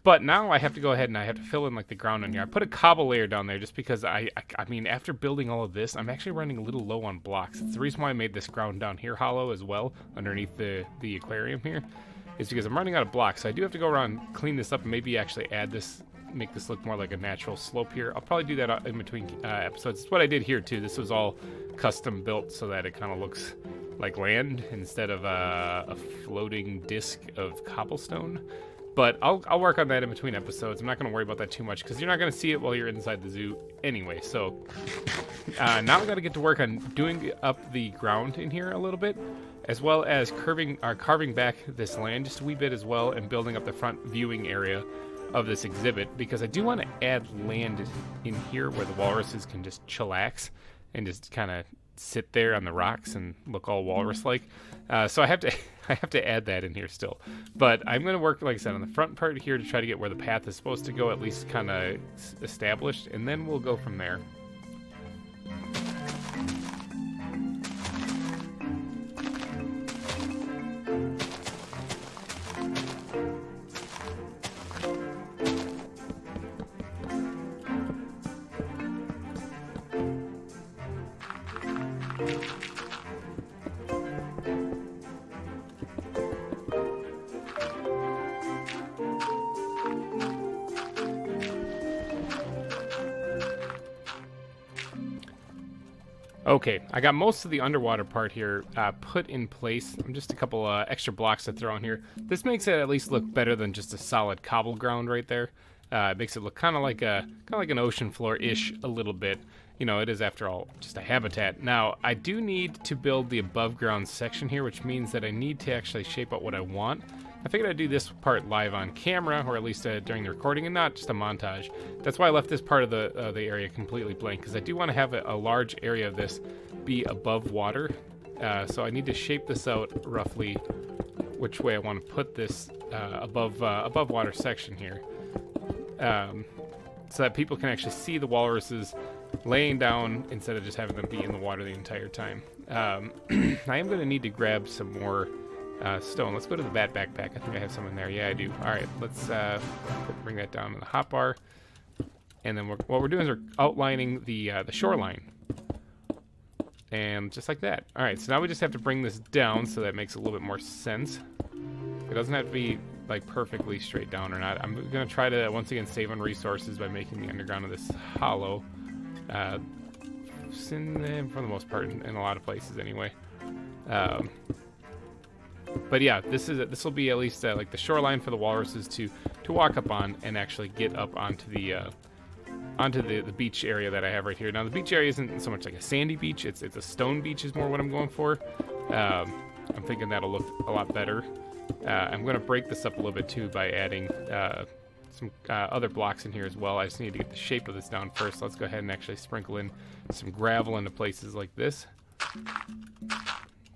But now I have to go ahead and I have to fill in like the ground in here. I put a cobble layer down there just because I mean, after building all of this, I'm actually running a little low on blocks. It's the reason why I made this ground down here hollow as well, underneath the aquarium here. Is because I'm running out of blocks, so I do have to go around, clean this up, and maybe actually add this, make this look more like a natural slope here. I'll probably do that in between episodes. It's what I did here too. This was all custom built so that it kind of looks like land instead of a floating disc of cobblestone. But I'll work on that in between episodes. I'm not going to worry about that too much because you're not going to see it while you're inside the zoo anyway. So now we got to get to work on doing up the ground in here a little bit, as well as carving back this land just a wee bit as well, and building up the front viewing area of this exhibit, because I do want to add land in here where the walruses can just chillax and just kind of sit there on the rocks and look all walrus-like. So I have to add that in here still. But I'm going to work, like I said, on the front part here to try to get where the path is supposed to go, at least kind of established, and then we'll go from there. Okay, I got most of the underwater part here put in place. Just a couple extra blocks to throw in here. This makes it at least look better than just a solid cobble ground right there. It makes it look kind of like an ocean floor-ish a little bit. You know, it is, after all, just a habitat. Now, I do need to build the above ground section here, which means that I need to actually shape out what I want. I figured I'd do this part live on camera, or at least during the recording, and not just a montage. That's why I left this part of the area completely blank, because I do want to have a large area of this be above water. So I need to shape this out roughly which way I want to put this above water section here, so that people can actually see the walruses laying down instead of just having them be in the water the entire time. I am going to need to grab some more stone. Let's go to the bat backpack. I think I have some in there. Yeah, I do. All right, let's bring that down in the hotbar. And then what we're doing is we're outlining the shoreline. And just like that. All right, so now we just have to bring this down so that makes a little bit more sense. It doesn't have to be like perfectly straight down or not. I'm going to try to, once again, save on resources by making the underground of this hollow. For the most part, in a lot of places anyway. But yeah, this will be at least like the shoreline for the walruses to walk up on and actually get up onto the beach area that I have right here. Now the beach area isn't so much like a sandy beach; it's a stone beach is more what I'm going for. I'm thinking that'll look a lot better. I'm going to break this up a little bit too by adding some other blocks in here as well. I just need to get the shape of this down first. Let's go ahead and actually sprinkle in some gravel into places like this.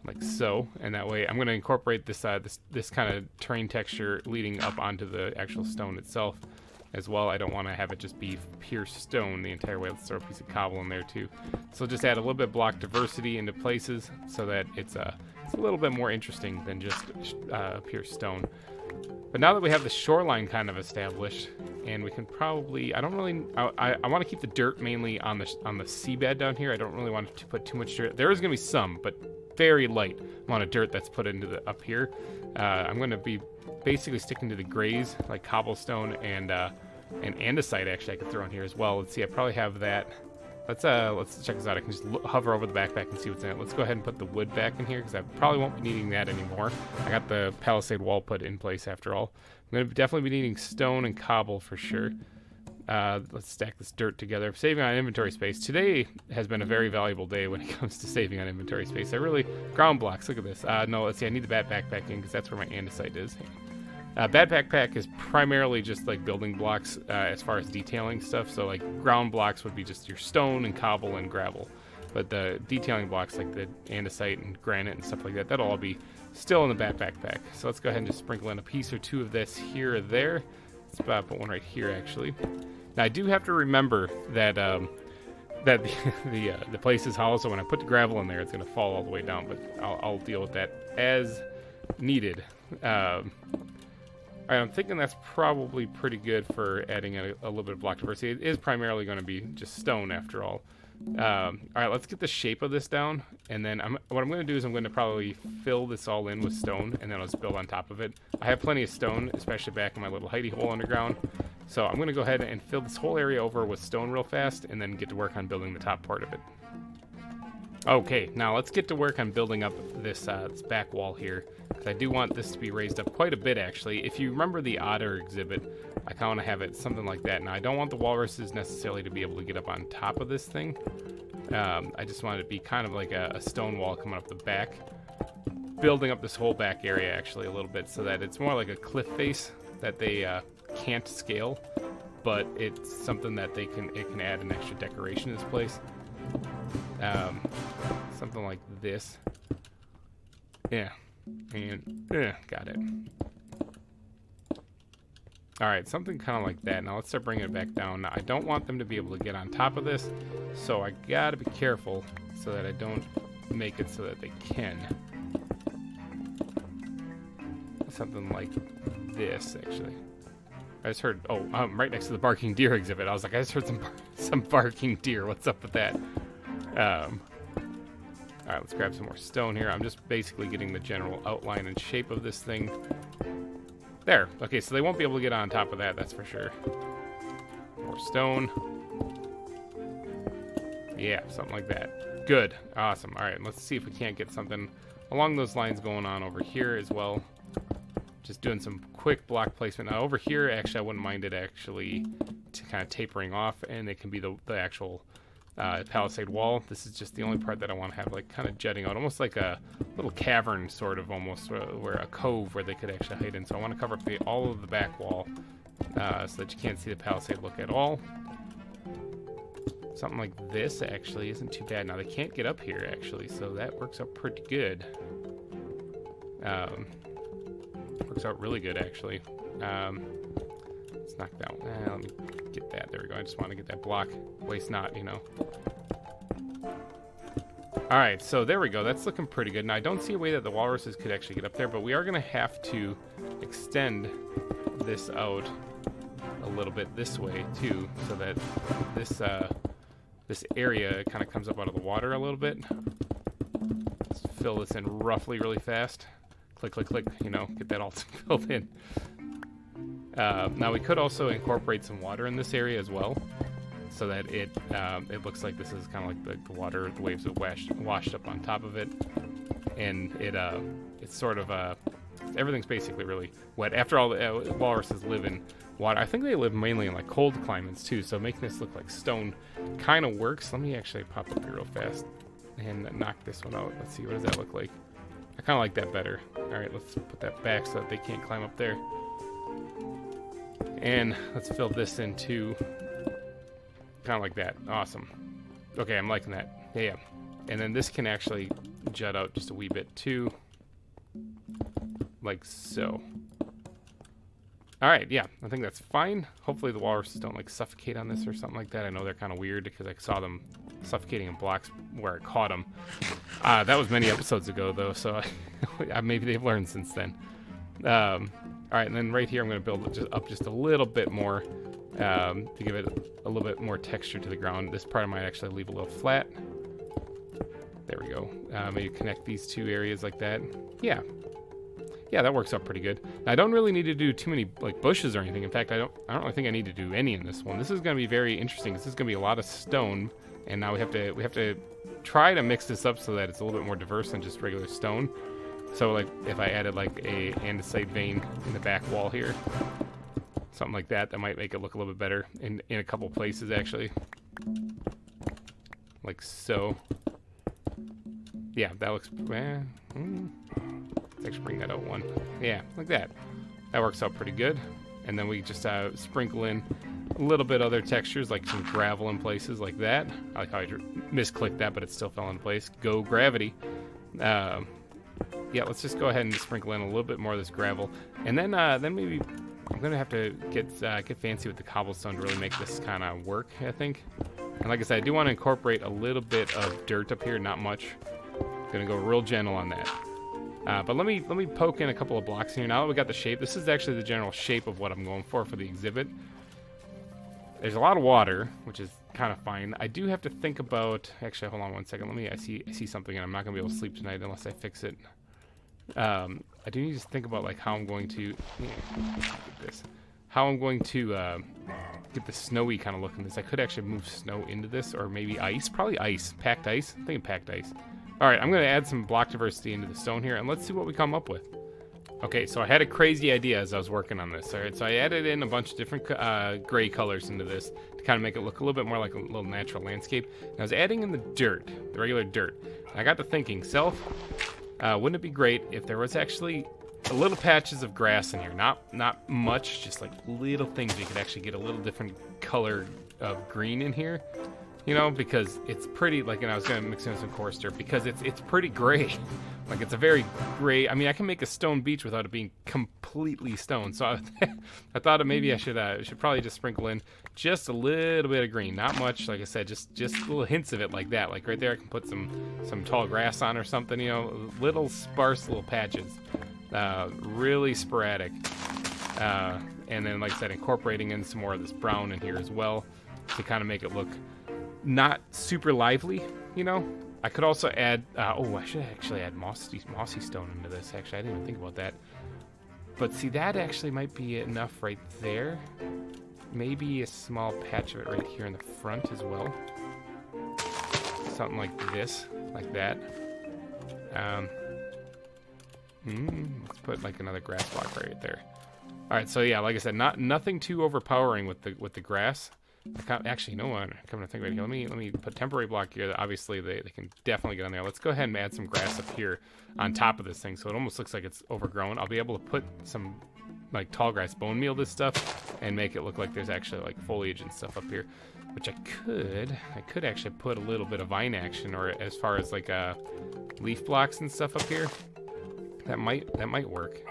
Like so, and that way I'm going to incorporate this this kind of terrain texture leading up onto the actual stone itself as well. I don't want to have it just be pure stone the entire way. Let's throw a piece of cobble in there too. So just add a little bit of block diversity into places so that it's a little bit more interesting than just pure stone. But now that we have the shoreline kind of established, and we can probably, I want to keep the dirt mainly on the seabed down here. I don't really want to put too much dirt. There is going to be some, but very light amount of dirt that's put into the up here. I'm going to be basically sticking to the grays, like cobblestone and andesite. Actually, I could throw in here as well. Let's see. I probably have that. Let's check this out. I can just hover over the backpack and see what's in it. Let's go ahead and put the wood back in here because I probably won't be needing that anymore. I got the palisade wall put in place after all. I'm going to definitely be needing stone and cobble for sure. Let's stack this dirt together. Saving on inventory space. Today has been a very valuable day when it comes to saving on inventory space. Ground blocks, look at this. No, let's see, I need the bat backpack in because that's where my andesite is. Bat backpack is primarily just like building blocks as far as detailing stuff. So like ground blocks would be just your stone and cobble and gravel. But the detailing blocks like the andesite and granite and stuff like that, that'll all be still in the bat backpack. So let's go ahead and just sprinkle in a piece or two of this here or there. Let's put one right here actually. Now I do have to remember that the place is hollow, so when I put the gravel in there, it's going to fall all the way down. But I'll deal with that as needed. I'm thinking that's probably pretty good for adding a little bit of block diversity. It is primarily going to be just stone after all. All right, let's get the shape of this down, and then what I'm going to do is I'm going to probably fill this all in with stone, and then I'll just build on top of it. I have plenty of stone, especially back in my little hidey hole underground. So I'm going to go ahead and fill this whole area over with stone real fast, and then get to work on building the top part of it. Okay, now let's get to work on building up this back wall here, because I do want this to be raised up quite a bit actually. If you remember the otter exhibit, I kind of want to have it something like that. Now I don't want the walruses necessarily to be able to get up on top of this thing. I just want it to be kind of like a stone wall coming up the back, building up this whole back area actually a little bit so that it's more like a cliff face that they can't scale, but it's something that it can add an extra decoration to this place. Something like this. Yeah, and got it. All right, something kind of like that. Now let's start bringing it back down. Now I don't want them to be able to get on top of this, so I gotta be careful so that I don't make it so that they can. Something like this, actually. I just heard, right next to the barking deer exhibit. I was like, I just heard some barking deer. What's up with that? All right, let's grab some more stone here. I'm just basically getting the general outline and shape of this thing. There. Okay, so they won't be able to get on top of that, that's for sure. More stone. Yeah, something like that. Good. Awesome. All right, let's see if we can't get something along those lines going on over here as well. Just doing some quick block placement. Now over here, actually, I wouldn't mind it actually kind of tapering off, and it can be the actual palisade wall. This is just the only part that I want to have like kind of jutting out, almost like a little cavern sort of, almost where a cove where they could actually hide in. So I want to cover up all of the back wall so that you can't see the palisade look at all. Something like this actually isn't too bad. Now they can't get up here actually, so that works out pretty good. Works out really good actually. Let's knock that one. Let me get that. There we go. I just want to get that block. Waste not, you know. Alright, so there we go. That's looking pretty good. Now I don't see a way that the walruses could actually get up there, but we are going to have to extend this out a little bit this way too, so that this area kind of comes up out of the water a little bit. Let's fill this in roughly really fast. Click, click, click, you know, get that all filled in. Now we could also incorporate some water in this area as well, so that it looks like this is kind of like the water, the waves that washed up on top of it, and it's sort of everything's basically really wet. After all, the walruses live in water. I think they live mainly in like cold climates too, so making this look like stone kind of works. Let me actually pop up here real fast and knock this one out. Let's see, what does that look like? I kind of like that better. Alright, let's put that back so that they can't climb up there. And let's fill this in too. Kind of like that. Awesome. Okay, I'm liking that. Yeah. And then this can actually jut out just a wee bit too. Like so. Alright, yeah. I think that's fine. Hopefully the walruses don't like suffocate on this or something like that. I know they're kind of weird because I saw them suffocating in blocks where I caught them. That was many episodes ago though, so maybe they've learned since then. Alright, and then right here I'm going to build up just a little bit more to give it a little bit more texture to the ground. This part I might actually leave a little flat. There we go. Maybe connect these two areas like that. Yeah. Yeah, that works out pretty good. Now, I don't really need to do too many like bushes or anything. In fact, I don't really think I need to do any in this one. This is going to be very interesting because this is going to be a lot of stone, and now we have to try to mix this up so that it's a little bit more diverse than just regular stone. So like if I added like a andesite vein in the back wall here, something like that, that might make it look a little bit better in a couple places actually. Like so. Yeah, that looks. Let's actually bring that out one. Yeah, like that. That works out pretty good. And then we just sprinkle in a little bit other textures, like some gravel in places like that. I like how I misclicked that, but it still fell in place. Go gravity. Yeah, let's just go ahead and sprinkle in a little bit more of this gravel, and then maybe I'm gonna have to get fancy with the cobblestone to really make this kind of work, I think. And like I said, I do want to incorporate a little bit of dirt up here, not much. Gonna go real gentle on that. But let me poke in a couple of blocks here. Now that we got the shape, this is actually the general shape of what I'm going for the exhibit. There's a lot of water, which is kind of fine. I do have to think about. Actually, hold on one second. I see something, and I'm not gonna be able to sleep tonight unless I fix it. I do need to think about like how I'm going to get the snowy kind of look in this. I could actually move snow into this, or maybe ice. Probably ice. Packed ice. I'm thinking packed ice. All right, I'm going to add some block diversity into the stone here, and let's see what we come up with. Okay, so I had a crazy idea as I was working on this. All right, so I added in a bunch of different gray colors into this to kind of make it look a little bit more like a little natural landscape. And I was adding in the dirt, the regular dirt. And I got to thinking, wouldn't it be great if there was actually a little patches of grass in here? Not much, just like little things you could actually get a little different color of green in here. You know, because it's pretty, like, and I was going to mix in some coarse dirt because it's pretty gray. Like, it's a very gray. I mean, I can make a stone beach without it being completely stone. So I thought maybe I should probably just sprinkle in just a little bit of green. Not much, like I said, just little hints of it like that. Like right there, I can put some tall grass on or something, you know, little sparse little patches. Really sporadic. And then, like I said, incorporating in some more of this brown in here as well to kind of make it look not super lively, you know. I could also add, I should actually add mossy stone into this. Actually, I didn't even think about that. But see, that actually might be enough right there. Maybe a small patch of it right here in the front as well. Something like this, like that. Let's put like another grass block right there. All right, so yeah, like I said, nothing too overpowering with the grass. Actually, no one. Coming to think about it, here, let me put temporary block here. That obviously they can definitely get on there. Let's go ahead and add some grass up here on top of this thing, so it almost looks like it's overgrown. I'll be able to put some like tall grass bone meal this stuff and make it look like there's actually like foliage and stuff up here, which I could actually put a little bit of vine action, or as far as like leaf blocks and stuff up here. That might work.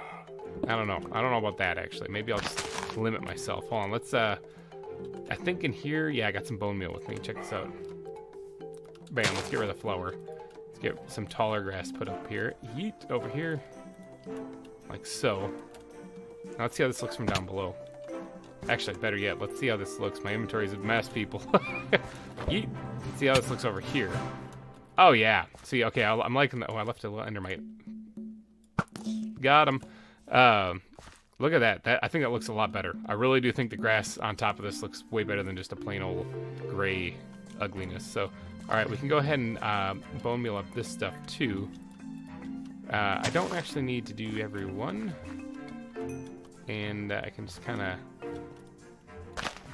I don't know about that actually. Maybe I'll just limit myself. Hold on, let's I think in here, yeah, I got some bone meal with me. Check this out. Bam, let's get rid of the flower. Let's get some taller grass put up here. Yeet, over here. Like so. Now let's see how this looks from down below. Actually, better yet, let's see how this looks. My inventory is a mess, people. Yeet. Let's see how this looks over here. Oh, yeah. See, okay, I'm liking that. Oh, I left a little endermite. Got him. Look at that. I think that looks a lot better. I really do think the grass on top of this looks way better than just a plain old gray ugliness. So, all right, we can go ahead and bone meal up this stuff too. I don't actually need to do every one. And I can just kind of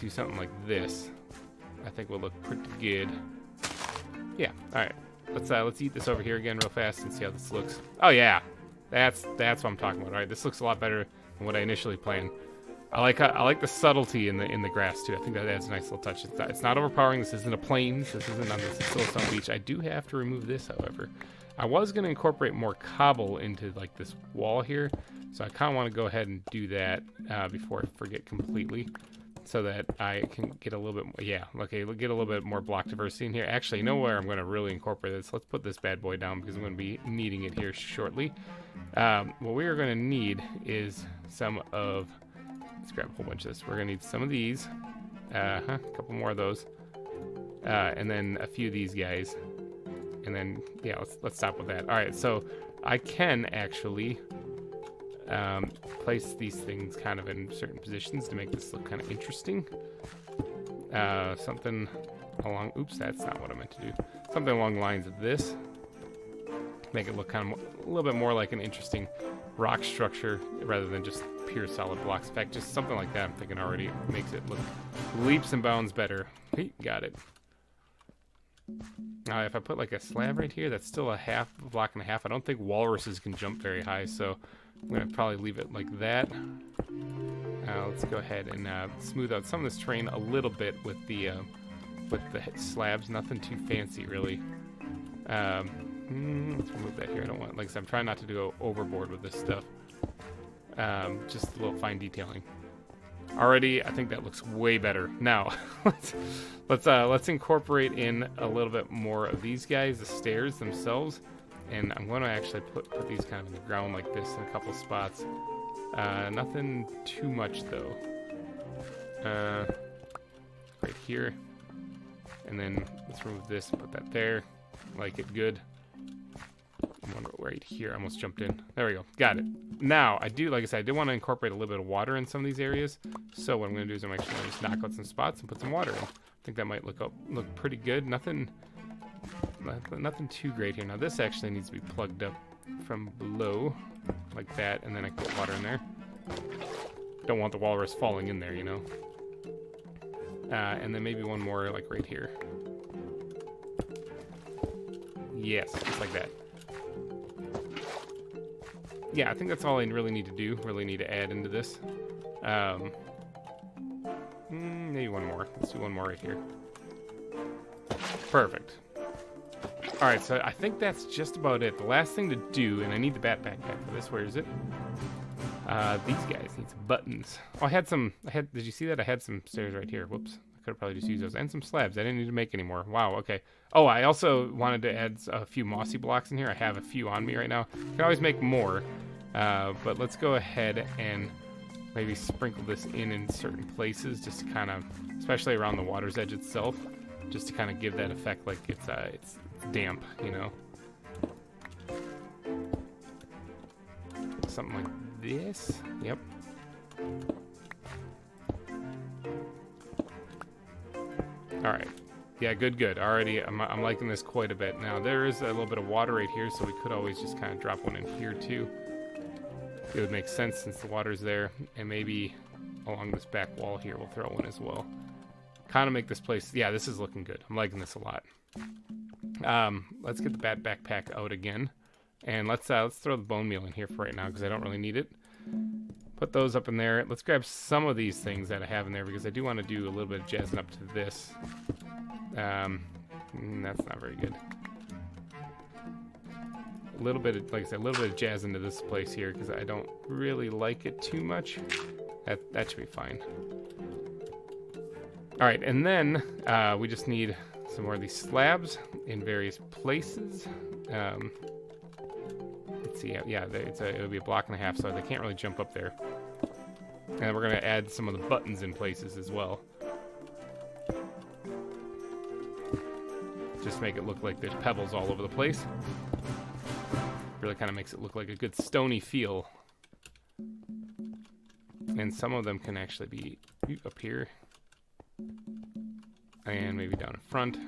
do something like this. I think will look pretty good. Yeah, all right. Let's eat this over here again real fast and see how this looks. Oh yeah, that's what I'm talking about. All right, this looks a lot better than what I initially planned. I like the subtlety in the grass too. I think that adds a nice little touch. It's not overpowering. This isn't a plains. This isn't on this Silverstone Beach. I do have to remove this, however. I was going to incorporate more cobble into like this wall here, so I kind of want to go ahead and do that before I forget completely, so that I can get a little bit more, yeah, okay, we'll get a little bit more block diversity in here. Actually, you know where I'm going to really incorporate this? Let's put this bad boy down because I'm going to be needing it here shortly. What we are going to need is some of, let's grab a whole bunch of this. We're going to need some of these, a couple more of those, and then a few of these guys. And then, yeah, let's stop with that. All right, so I can actually place these things kind of in certain positions to make this look kind of interesting. Something along, oops, that's not what I meant to do. Something along the lines of this. Make it look kind of a little bit more like an interesting rock structure rather than just pure solid blocks. In fact, just something like that I'm thinking already makes it look leaps and bounds better. Hey, got it. Now, if I put like a slab right here, that's still a block and a half. I don't think walruses can jump very high, so I'm going to probably leave it like that. Let's go ahead and smooth out some of this terrain a little bit with the slabs. Nothing too fancy, really. Let's remove that here. I don't want, like I said, I'm trying not to go overboard with this stuff. Just a little fine detailing. Already, I think that looks way better. Now, let's incorporate in a little bit more of these guys, the stairs themselves, and I'm going to actually put these kind of in the ground like this in a couple spots. Nothing too much though. Right here, and then let's remove this, put that there, like it good. One right here, I almost jumped in. There we go, got it. Now, like I said, I did want to incorporate a little bit of water in some of these areas. So what I'm going to do is I'm actually going to just knock out some spots and put some water in. I think that might look pretty good. Nothing too great here. Now this actually needs to be plugged up from below, like that, and then I can put water in there. Don't want the walrus falling in there, you know. And then maybe one more, like right here. Yes, just like that. Yeah, I think that's all I really need to do. Really need to add into this. Maybe one more. Let's do one more right here. Perfect. All right, so I think that's just about it. The last thing to do, and I need the bat backpack for this. Where is it? These guys need some buttons. Oh, did you see that? I had some stairs right here. Whoops. I could have probably just used those. And some slabs. I didn't need to make any more. Wow, okay. Oh, I also wanted to add a few mossy blocks in here. I have a few on me right now. I can always make more. But let's go ahead and maybe sprinkle this in certain places, just to kind of, especially around the water's edge itself, just to kind of give that effect like it's damp, you know. Something like this. Yep. All right. Yeah, good. Already, I'm liking this quite a bit. Now, there is a little bit of water right here, so we could always just kind of drop one in here, too. It would make sense since the water's there, and maybe along this back wall here, we'll throw one as well. kind of make this place, yeah, this is looking good. I'm liking this a lot. Let's get the bat backpack out again. And let's throw the bone meal in here for right now because I don't really need it. Put those up in there. Let's grab some of these things that I have in there because I do want to do a little bit of jazzing up to this. That's not very good. A little bit of, like I said, a little bit of jazz into this place here because I don't really like it too much. That should be fine. All right, and then we just need some more of these slabs in various places. Let's see, yeah, it'll be a block and a half, so they can't really jump up there. And we're gonna add some of the buttons in places as well. Just make it look like there's pebbles all over the place. Really kind of makes it look like a good stony feel. And some of them can actually be up here. And maybe down in front.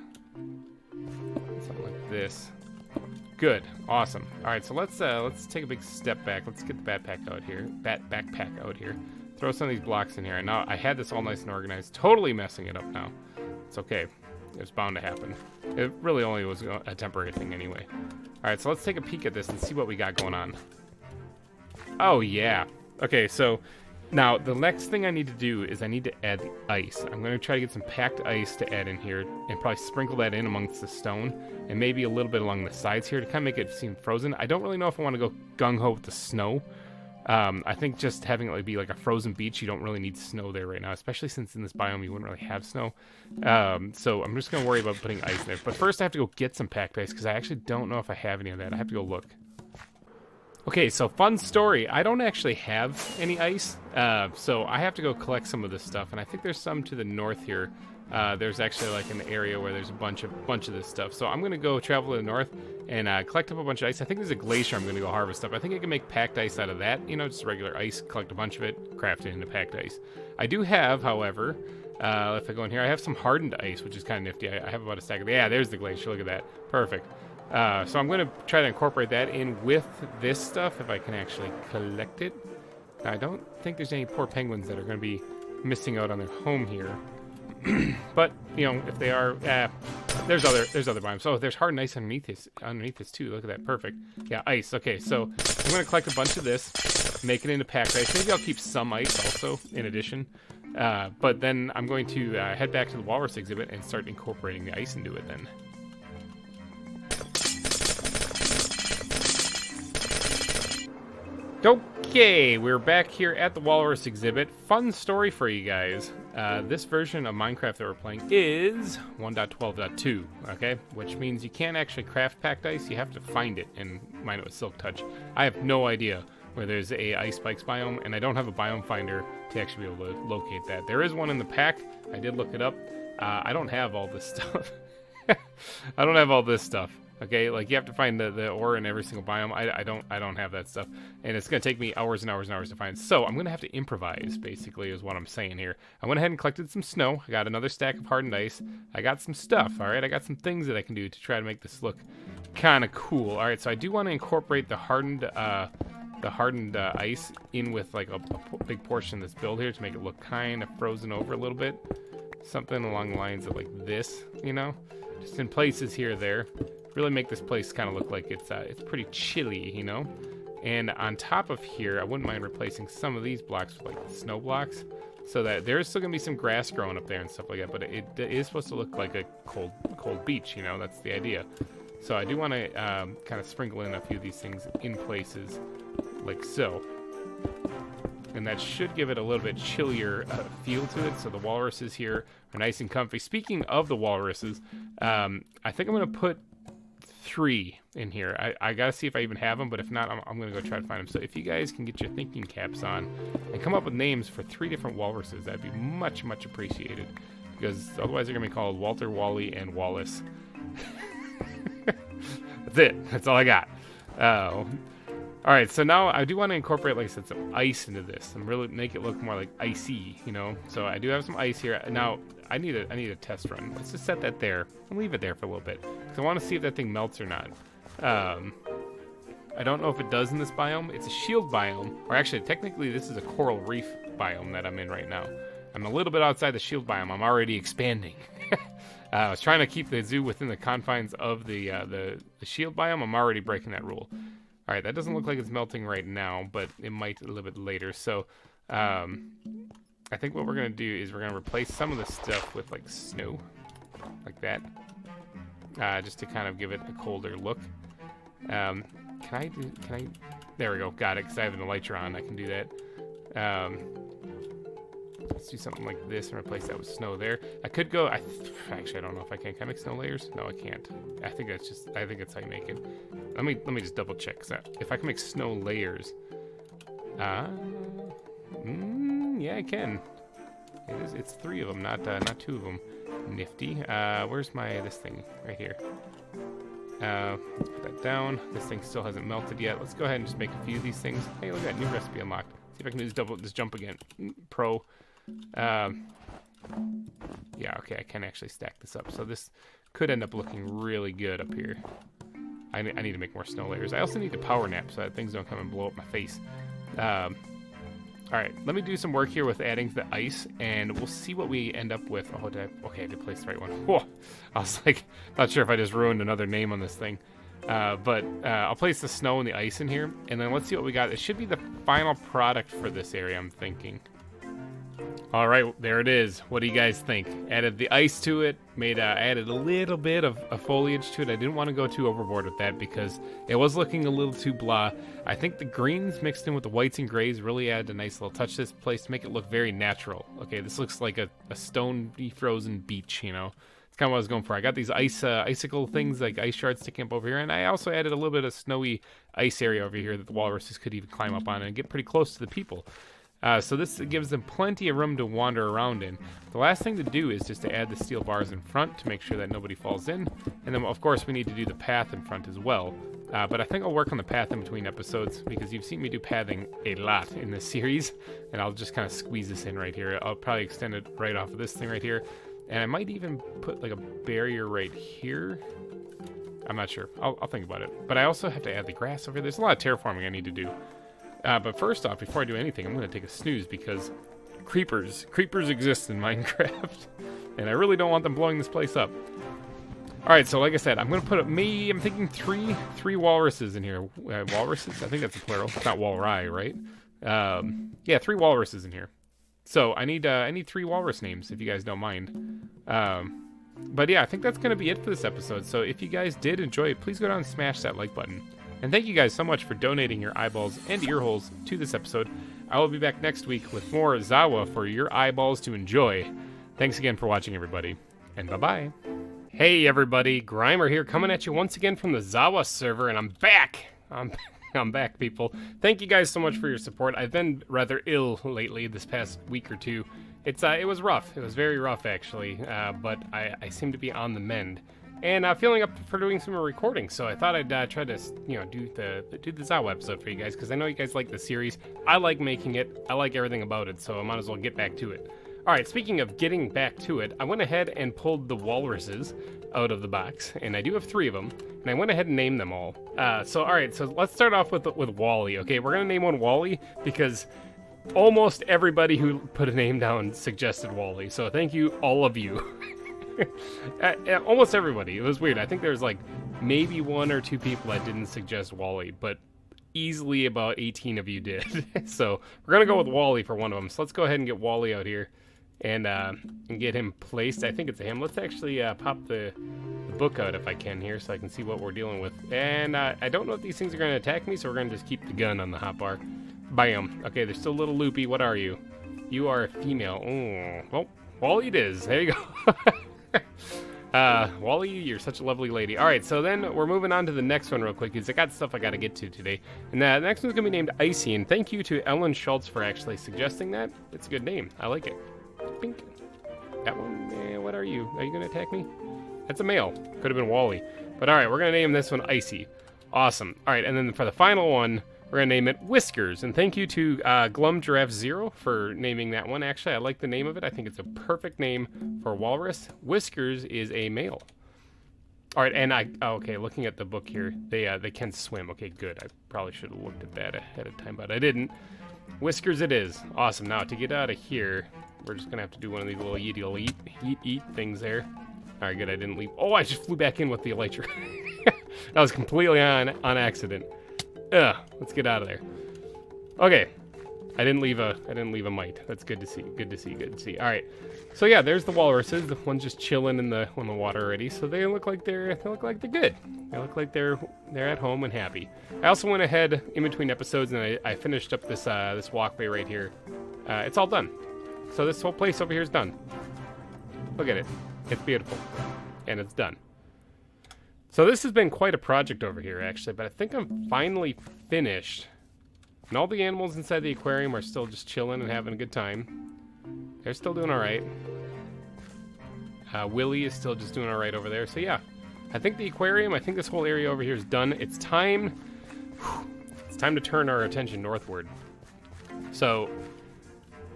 Something like this. Good, awesome. All right, so let's take a big step back. Let's get the backpack out here. Throw some of these blocks in here. And now I had this all nice and organized. Totally messing it up now. It's okay. It's bound to happen. It really only was a temporary thing anyway. All right, so let's take a peek at this and see what we got going on. Oh yeah. Okay, so now the next thing I need to do is I need to add the ice. I'm going to try to get some packed ice to add in here and probably sprinkle that in amongst the stone and maybe a little bit along the sides here to kind of make it seem frozen. I don't really know if I want to go gung-ho with the snow. I think just having it be like a frozen beach, you don't really need snow there right now, especially since in this biome you wouldn't really have snow. So I'm just going to worry about putting ice there. But first I have to go get some packed ice because I actually don't know if I have any of that. I have to go look. Okay, so fun story. I don't actually have any ice, so I have to go collect some of this stuff. And I think there's some to the north here. There's actually like an area where there's a bunch of this stuff. So I'm going to go travel to the north and collect up a bunch of ice. I think there's a glacier I'm going to go harvest up. I think I can make packed ice out of that. You know, just regular ice, collect a bunch of it, craft it into packed ice. I do have, however, if I go in here, I have some hardened ice, which is kind of nifty. I have about a stack of it. Yeah, there's the glacier. Look at that. Perfect. So I'm going to try to incorporate that in with this stuff if I can actually collect it. Now, I don't think there's any poor penguins that are going to be missing out on their home here. But you know, if they are, there's other biomes. Oh, there's hardened ice underneath this too. Look at that, perfect. Yeah, ice. Okay, so I'm gonna collect a bunch of this, make it into packed ice. Maybe I'll keep some ice also in addition. But then I'm going to head back to the walrus exhibit and start incorporating the ice into it then. Okay, we're back here at the Walrus exhibit. Fun story for you guys. This version of Minecraft that we're playing is 1.12.2, okay? Which means you can't actually craft packed ice, you have to find it and mine it with Silk Touch. I have no idea where there's a ice spikes biome, and I don't have a biome finder to actually be able to locate that. There is one in the pack, I did look it up. I don't have all this stuff. I don't have all this stuff. Okay, like you have to find the ore in every single biome. I don't have that stuff, and it's gonna take me hours and hours and hours to find. So I'm gonna have to improvise, basically, is what I'm saying here. I went ahead and collected some snow. I got another stack of hardened ice. I got some stuff. All right, I got some things that I can do to try to make this look kind of cool. All right, so I do want to incorporate the hardened ice in with like a big portion of this build here to make it look kind of frozen over a little bit, something along the lines of like this, you know, just in places here or there. Really make this place kind of look like it's pretty chilly, you know? And on top of here, I wouldn't mind replacing some of these blocks with like snow blocks so that there's still gonna be some grass growing up there and stuff like that, but it is supposed to look like a cold beach, you know? That's the idea. So I do want to kind of sprinkle in a few of these things in places like so. And that should give it a little bit chillier feel to it. So the walruses here are nice and comfy. Speaking of the walruses, I think I'm gonna put 3 in here. I gotta see if I even have them, but if not, I'm gonna go try to find them. So if you guys can get your thinking caps on and come up with names for 3 different walruses, that'd be much appreciated, because otherwise they're gonna be called Walter, Wally, and Wallace. That's it. That's all I got. All right, so now I do want to incorporate, like I said, some ice into this and really make it look more like icy, you know? So I do have some ice here. Now, I need a test run. Let's just set that there and leave it there for a little bit, because I want to see if that thing melts or not. I don't know if it does in this biome. It's a shield biome, or actually, technically, this is a coral reef biome that I'm in right now. I'm a little bit outside the shield biome. I'm already expanding. I was trying to keep the zoo within the confines of the shield biome. I'm already breaking that rule. All right, that doesn't look like it's melting right now, but it might a little bit later. So I think what we're going to do is we're going to replace some of the stuff with like snow, like that, just to kind of give it a colder look. Can I, there we go, got it, because I have an elytra on, I can do that. Let's do something like this and replace that with snow there. I could go, actually I don't know if I can. Can I make snow layers? No, I can't. I think that's how you make it. Let me just double check, because if I can make snow layers, yeah, I can. It's 3 of them, not 2 of them. Nifty. Where's this thing? Right here. Let's put that down. This thing still hasn't melted yet. Let's go ahead and just make a few of these things. Hey, look at that, new recipe unlocked. See if I can do this jump again. Pro. Yeah, okay, I can actually stack this up. So this could end up looking really good up here. I need to make more snow layers. I also need to power nap so that things don't come and blow up my face. All right, let me do some work here with adding the ice, and we'll see what we end up with. Oh, okay, I did place the right one. Whoa, I was like, not sure if I just ruined another name on this thing. But I'll place the snow and the ice in here, and then let's see what we got. It should be the final product for this area, I'm thinking. All right, there it is. What do you guys think? Added the ice to it, added a little bit of foliage to it. I didn't want to go too overboard with that because it was looking a little too blah. I think the greens mixed in with the whites and grays really added a nice little touch to this place to make it look very natural. Okay, this looks like a stone frozen beach, you know. It's kind of what I was going for. I got these icicle things, like ice shards sticking up over here, and I also added a little bit of snowy ice area over here that the walruses could even climb up on and get pretty close to the people. So this gives them plenty of room to wander around in. The last thing to do is just to add the steel bars in front to make sure that nobody falls in. And then, of course, we need to do the path in front as well. But I think I'll work on the path in between episodes because you've seen me do pathing a lot in this series. And I'll just kind of squeeze this in right here. I'll probably extend it right off of this thing right here. And I might even put like a barrier right here. I'm not sure. I'll think about it. But I also have to add the grass over here. There's a lot of terraforming I need to do. But first off, before I do anything, I'm going to take a snooze because creepers exist in Minecraft, and I really don't want them blowing this place up. All right, so like I said, I'm going to put I'm thinking three walruses in here. Walruses? I think that's a plural. It's not walrus, right? Yeah, 3 walruses in here. So I need 3 walrus names, if you guys don't mind. But yeah, I think that's going to be it for this episode. So if you guys did enjoy it, please go down and smash that like button. And thank you guys so much for donating your eyeballs and ear holes to this episode. I will be back next week with more ZAWA for your eyeballs to enjoy. Thanks again for watching, everybody, and bye-bye. Hey, everybody, GReimer here, coming at you once again from the ZAWA server, and I'm back. I'm back, people. Thank you guys so much for your support. I've been rather ill lately this past week or two. It was rough. It was very rough, actually, but I seem to be on the mend. And feeling up for doing some more recording, so I thought I'd try to, do the ZAWA episode for you guys, because I know you guys like the series. I like making it. I like everything about it, so I might as well get back to it. All right, speaking of getting back to it, I went ahead and pulled the walruses out of the box, and I do have 3 of them, and I went ahead and named them all. All right, so let's start off with Wally. Okay, we're gonna name one Wally because almost everybody who put a name down suggested Wally. So thank you, all of you. Almost everybody. It was weird. I think there's like maybe 1 or 2 people that didn't suggest Wally, but easily about 18 of you did. So we're gonna go with Wally for one of them. So let's go ahead and get Wally out here and get him placed. I think it's a him. Let's actually pop the book out if I can here so I can see what we're dealing with. And I don't know if these things are going to attack me, so we're going to just keep the gun on the hotbar. Bam. Okay, they're still a little loopy. What are you? You are a female. Oh, well, Wally it is. There you go. Wally, you're such a lovely lady. All right, so then we're moving on to the next one real quick because I got stuff I got to get to today. And the next one's going to be named Icy, and thank you to Ellen Schultz for actually suggesting that. It's a good name. I like it. Pink. That one, what are you? Are you going to attack me? That's a male. Could have been Wally. But all right, we're going to name this one Icy. Awesome. All right, and then for the final one, we're going to name it Whiskers. And thank you to Glum Giraffe Zero for naming that one. Actually, I like the name of it. I think it's a perfect name for a walrus. Whiskers is a male. All right, and okay, looking at the book here, they can swim. Okay, good. I probably should have looked at that ahead of time, but I didn't. Whiskers it is. Awesome. Now, to get out of here, we're just gonna have to do one of these little eat things there. All right, good. I didn't leave. Oh, I just flew back in with the elytra. That was completely on accident. Ugh. Let's get out of there. Okay. I didn't leave a mite. That's good to see. Good to see. All right. So yeah, there's the walruses. The one's just chilling in the water already. So they look like they're good. They look like they're at home and happy. I also went ahead in between episodes and I finished up this this walkway right here. It's all done. So this whole place over here is done. Look at it. It's beautiful. And it's done. So this has been quite a project over here actually, but I think I'm finally finished. And all the animals inside the aquarium are still just chilling and having a good time. They're still doing all right. Willie is still just doing all right over there. So yeah, I think the aquarium, I think this whole area over here is done. It's time to turn our attention northward. So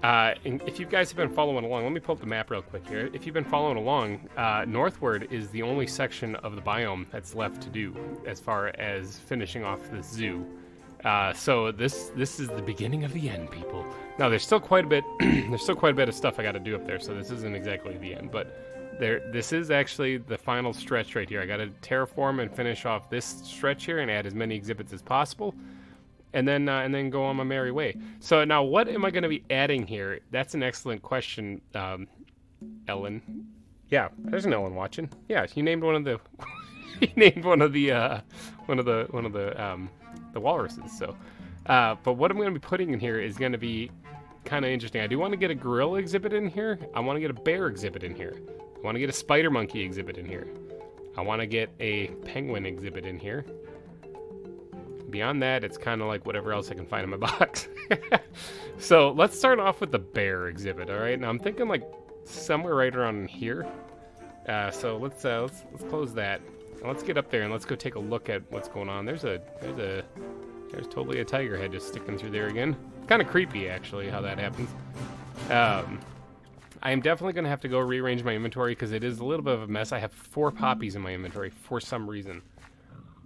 if you guys have been following along, let me pull up the map real quick here. If you've been following along, northward is the only section of the biome that's left to do as far as finishing off this zoo. So this is the beginning of the end, people. Now there's still quite a bit. There's still quite a bit of stuff I got to do up there. So this isn't exactly the end, but this is actually the final stretch right here. I got to terraform and finish off this stretch here and add as many exhibits as possible, and then go on my merry way. So now, what am I going to be adding here? That's an excellent question, Ellen. Yeah, there's an Ellen watching. Yeah, you named one of the. He named one of the walruses. So, but what I'm going to be putting in here is going to be kind of interesting. I do want to get a gorilla exhibit in here. I want to get a bear exhibit in here. I want to get a spider monkey exhibit in here. I want to get a penguin exhibit in here. Beyond that, it's kind of like whatever else I can find in my box. So let's start off with the bear exhibit. All right. Now I'm thinking like somewhere right around here. So let's close that. Let's get up there and let's go take a look at what's going on. There's totally a tiger head just sticking through there again. Kind of creepy, actually, how that happens. I am definitely going to have to go rearrange my inventory because it is a little bit of a mess. I have 4 poppies in my inventory for some reason.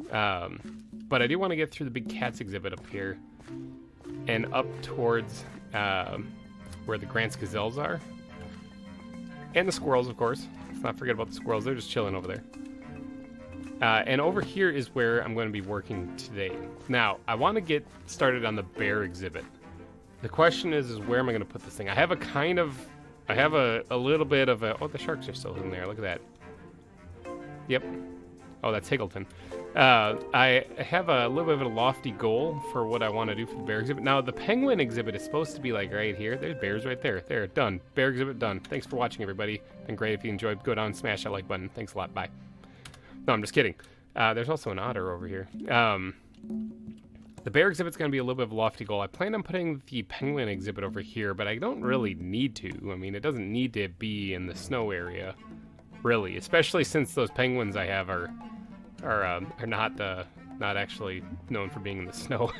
But I do want to get through the big cats exhibit up here and up towards where the Grant's gazelles are. And the squirrels, of course. Let's not forget about the squirrels. They're just chilling over there. And over here is where I'm going to be working today. Now, I want to get started on the bear exhibit. The question is where am I going to put this thing? I have a little bit of a... Oh, the sharks are still in there. Look at that. Yep. Oh, that's Higgleton. I have a little bit of a lofty goal for what I want to do for the bear exhibit. Now, the penguin exhibit is supposed to be like right here. There's bears right there. There, done. Bear exhibit done. Thanks for watching, everybody. Been great. If you enjoyed, go down and smash that like button. Thanks a lot. Bye. No, I'm just kidding. There's also an otter over here. The bear exhibit's going to be a little bit of a lofty goal. I plan on putting the penguin exhibit over here, but I don't really need to. I mean, it doesn't need to be in the snow area, really. Especially since those penguins I have are not actually known for being in the snow.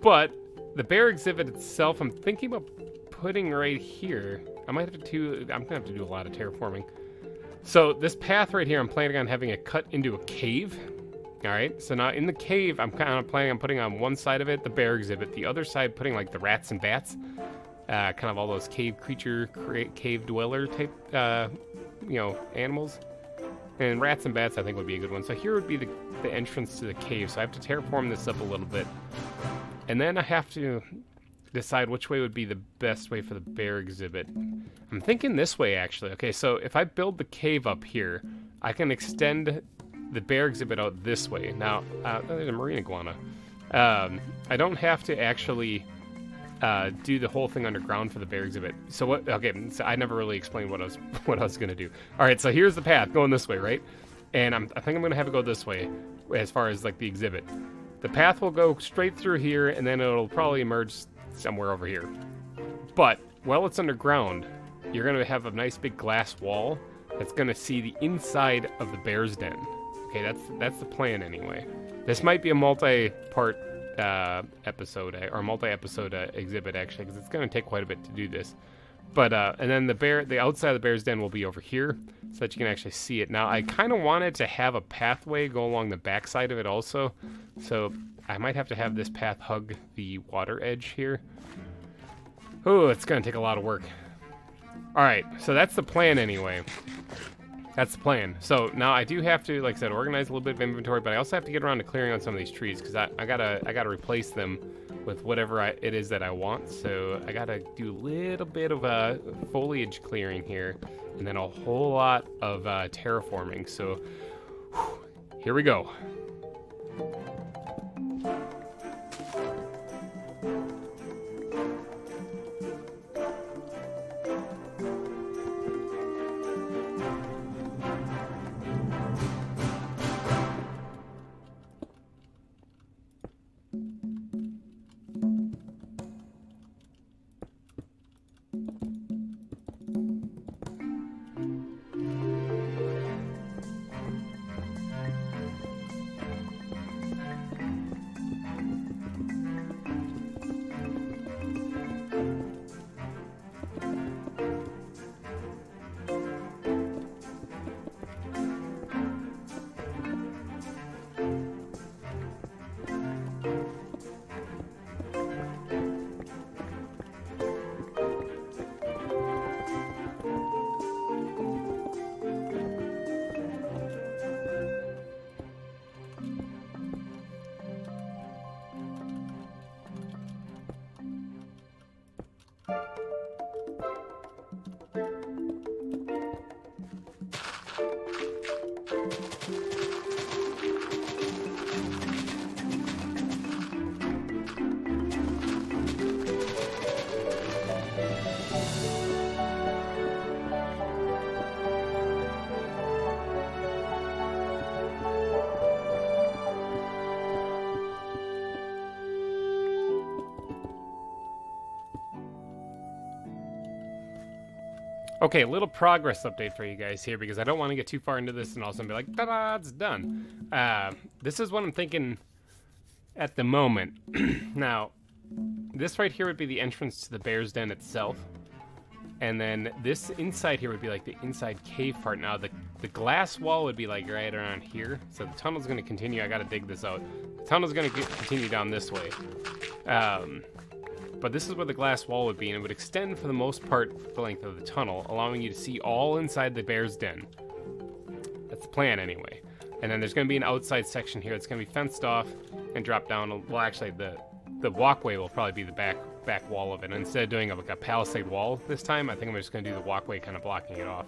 But the bear exhibit itself, I'm thinking about putting right here. I'm gonna have to do a lot of terraforming. So this path right here, I'm planning on having it cut into a cave. All right, so now in the cave, I'm kind of planning on putting on one side of it the bear exhibit, the other side putting like the rats and bats, kind of all those cave creature, cave dweller type, animals. And rats and bats, I think, would be a good one. So here would be the entrance to the cave. So I have to terraform this up a little bit, and then I have to decide which way would be the best way for the bear exhibit. I'm thinking this way, actually. Okay, so if I build the cave up here, I can extend the bear exhibit out this way. Now, there's a marine iguana. I don't have to actually do the whole thing underground for the bear exhibit. So what? Okay, so I never really explained what I was gonna do. All right, so here's the path going this way, right? And I think I'm gonna have it go this way as far as like the exhibit. The path will go straight through here, and then it'll probably emerge somewhere over here. But while it's underground, you're going to have a nice big glass wall that's going to see the inside of the bear's den. Okay, that's the plan anyway. This might be a multi-part episode, or multi-episode exhibit, actually, because it's going to take quite a bit to do this. But, and then the outside of the bear's den will be over here, so that you can actually see it. Now, I kind of wanted to have a pathway go along the backside of it also, so I might have to have this path hug the water edge here. Oh, it's going to take a lot of work. All right, so that's the plan anyway. That's the plan. So now I do have to, like I said, organize a little bit of inventory, but I also have to get around to clearing on some of these trees because I gotta replace them with whatever it is that I want. So I gotta do a little bit of foliage clearing here, and then a whole lot of terraforming. So here we go. Okay, a little progress update for you guys here because I don't want to get too far into this and all of a sudden be like, ta-da, it's done. This is what I'm thinking at the moment. Now, this right here would be the entrance to the bear's den itself. And then this inside here would be like the inside cave part. Now, the glass wall would be like right around here. So the tunnel's going to continue. I got to dig this out. The tunnel's going to continue down this way. But this is where the glass wall would be, and it would extend for the most part the length of the tunnel, allowing you to see all inside the bear's den. That's the plan anyway. And then there's going to be an outside section here that's going to be fenced off and drop down. Well, actually, the walkway will probably be the back wall of it. And instead of doing like a palisade wall this time, I think I'm just going to do the walkway kind of blocking it off.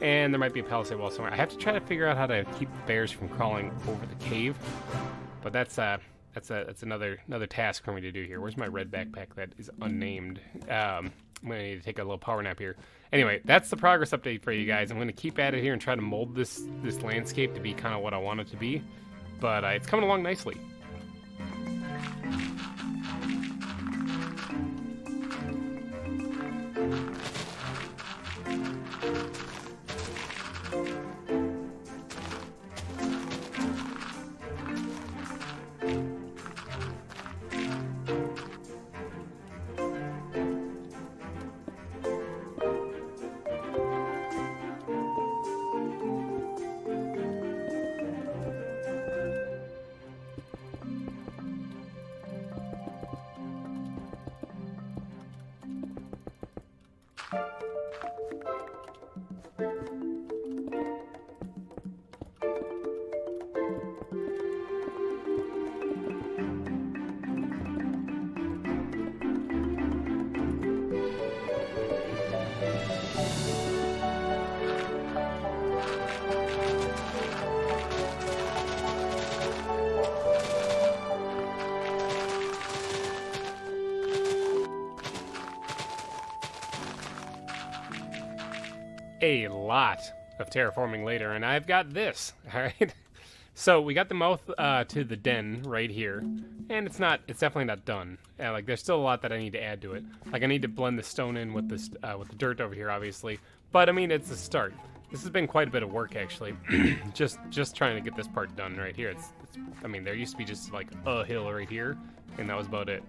And there might be a palisade wall somewhere. I have to try to figure out how to keep the bears from crawling over the cave. But that's another task for me to do here. Where's my red backpack that is unnamed? I'm gonna need to take a little power nap here. Anyway, that's the progress update for you guys. I'm gonna keep at it here and try to mold this landscape to be kind of what I want it to be. But it's coming along nicely. A lot of terraforming later, and I've got this. All right, so we got the mouth to the den right here, and it's definitely not done. Like there's still a lot that I need to add to it. Like I need to blend the stone in with this with the dirt over here, obviously. But I mean, it's a start. This has been quite a bit of work actually. just trying to get this part done right here. I mean, there used to be just like a hill right here, and that was about it.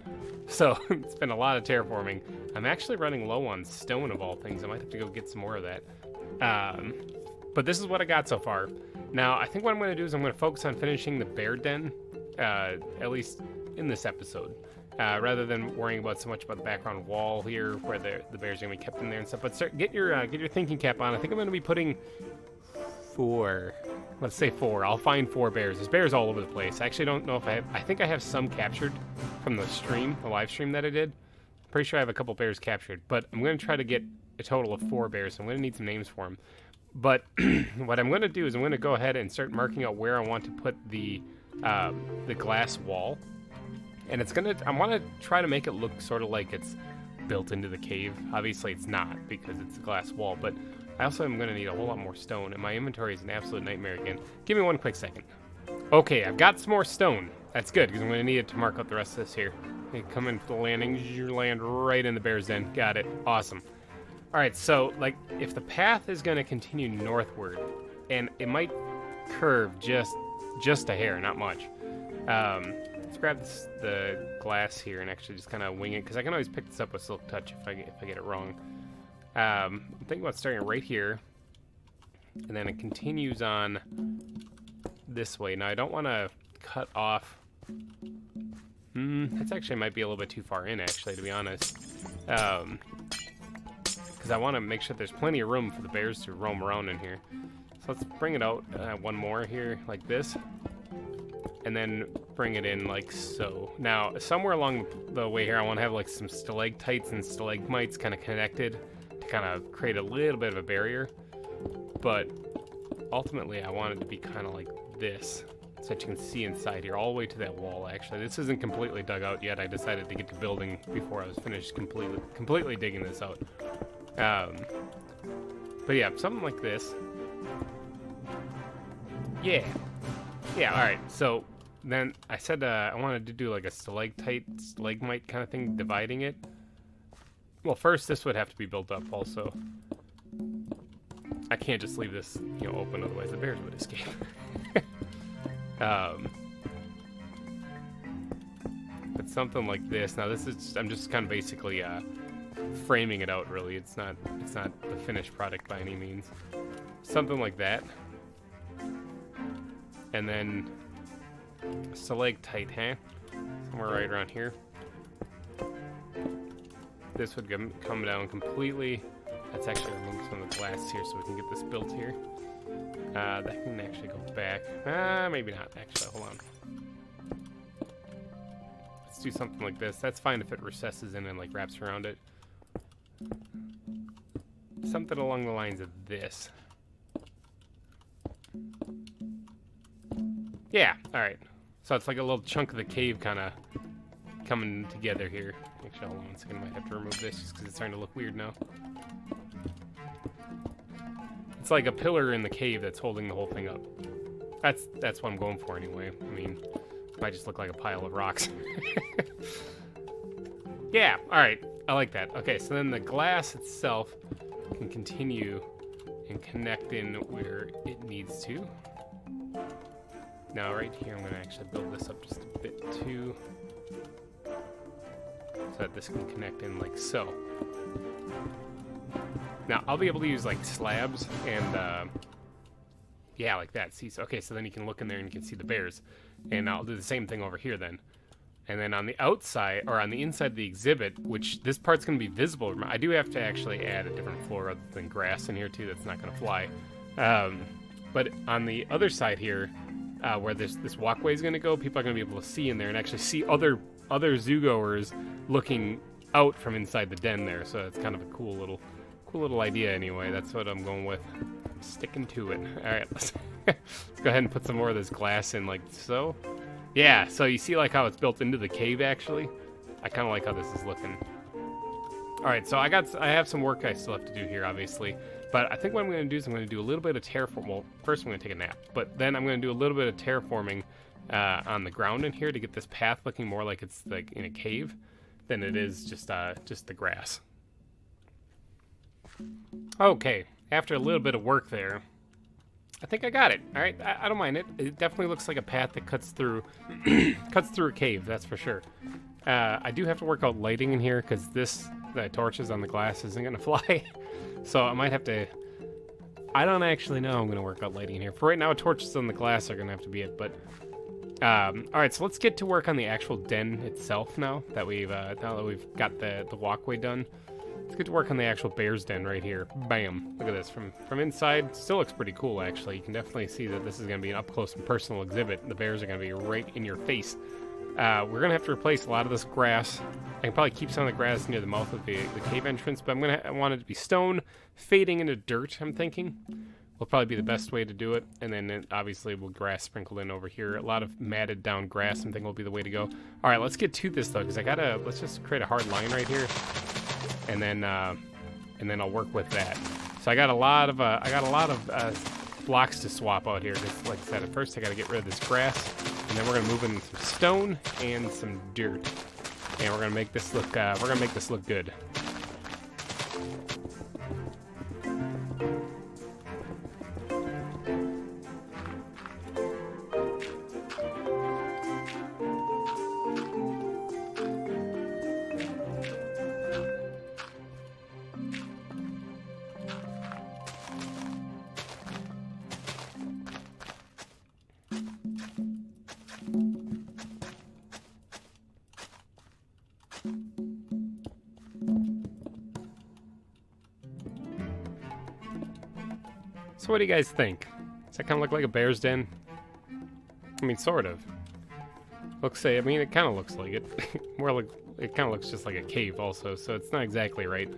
So it's been a lot of terraforming. I'm actually running low on stone of all things. I might have to go get some more of that. But this is what I got so far. Now, I think what I'm going to do is I'm going to focus on finishing the bear den, at least in this episode. Rather than worrying about so much about the background wall here, where the bears are gonna be kept in there and stuff. But get your thinking cap on. I think I'm gonna be putting 4. Let's say 4. I'll find 4 bears. There's bears all over the place. I actually don't know if I think I have some captured from the live stream that I did. Pretty sure I have a couple bears captured, but I'm gonna try to get a total of 4 bears. So I'm gonna need some names for them. But what I'm gonna do is I'm gonna go ahead and start marking out where I want to put the glass wall. And I want to try to make it look sort of like it's built into the cave. Obviously it's not because it's a glass wall, but I also am going to need a whole lot more stone, and my inventory is an absolute nightmare again. Give me one quick second. Okay, I've got some more stone. That's good, because I'm going to need it to mark out the rest of this here. Okay, come in for the landing. You land right in the bear's den. Got it. Awesome. All right, so, like, if the path is going to continue northward, and it might curve just a hair, not much. Let's grab the glass here and actually just kind of wing it, because I can always pick this up with Silk Touch if I get it wrong. I'm thinking about starting right here, and then it continues on this way. Now, I don't want to cut off. That's actually might be a little bit too far in, actually, to be honest. Because I want to make sure there's plenty of room for the bears to roam around in here. So let's bring it out one more here, like this. And then bring it in like so. Now, somewhere along the way here, I want to have like some stalactites and stalagmites kind of connected to kind of create a little bit of a barrier. But ultimately, I want it to be kind of like this, so that you can see inside here, all the way to that wall, actually. This isn't completely dug out yet. I decided to get to building before I was finished completely digging this out. But yeah, something like this. Yeah, alright, so then I said I wanted to do like a stalagmite kind of thing, dividing it. Well, first this would have to be built up also. I can't just leave this, open, otherwise the bears would escape. But something like this. Now this is, I'm just kind of basically framing it out, really. It's not the finished product by any means. Something like that. And then stalactite, somewhere right around here. This would come down completely. Let's actually remove some of the glass here so we can get this built here. That can actually go back. Maybe not, actually. Hold on. Let's do something like this. That's fine if it recesses in and like wraps around it. Something along the lines of this. Yeah, alright. So it's like a little chunk of the cave kind of coming together here. Actually, hold on 1 second. I might have to remove this just because it's starting to look weird now. It's like a pillar in the cave that's holding the whole thing up. That's what I'm going for anyway. I mean, it might just look like a pile of rocks. Yeah, alright. I like that. Okay, so then the glass itself can continue and connect in where it needs to. Now right here, I'm going to actually build this up just a bit too, so that this can connect in like so. Now, I'll be able to use like slabs and, yeah, like that. See, so, okay, so then you can look in there and you can see the bears. And I'll do the same thing over here then. And then on the outside, or on the inside of the exhibit, which this part's going to be visible, I do have to actually add a different floor other than grass in here too. That's not going to fly. But on the other side here, where this walkway is going to go, people are going to be able to see in there and actually see other zoo-goers looking out from inside the den there. So it's kind of a cool little idea anyway. That's what I'm going with. I'm sticking to it. All right, let's go ahead and put some more of this glass in like so. Yeah, so you see like how it's built into the cave actually? I kind of like how this is looking. All right, so I have some work I still have to do here, obviously. But I think what I'm going to do is I'm going to do a little bit of terraform. Well, first I'm going to take a nap, but then I'm going to do a little bit of terraforming on the ground in here to get this path looking more like it's like in a cave than it is just the grass. Okay, after a little bit of work there, I think I got it. All right, I don't mind it. It definitely looks like a path that cuts through a cave, that's for sure. I do have to work out lighting in here because the torches on the glass isn't going to fly. So I might have to, I don't actually know I'm going to work out lighting in here. For right now, torches on the glass are going to have to be it, but All right, so let's get to work on the actual den itself now that we've got the walkway done. Let's get to work on the actual bear's den right here. Bam! Look at this from inside. Still looks pretty cool, actually. You can definitely see that this is going to be an up close and personal exhibit. The bears are going to be right in your face. We're going to have to replace a lot of this grass. I can probably keep some of the grass near the mouth of the cave entrance, but I want it to be stone fading into dirt. I'm thinking will probably be the best way to do it, and then obviously we'll grass sprinkled in over here. A lot of matted down grass, I think, will be the way to go. All right, let's get to this though, because let's just create a hard line right here. And then I'll work with that. So I got a lot of blocks to swap out here. Because, like I said, at first I got to get rid of this grass, and then we're gonna move in some stone and some dirt, and we're gonna make this look good. So what do you guys think? Does that kind of look like a bear's den? I mean, sort of. It kind of looks like it. It kind of looks just like a cave also, so it's not exactly right.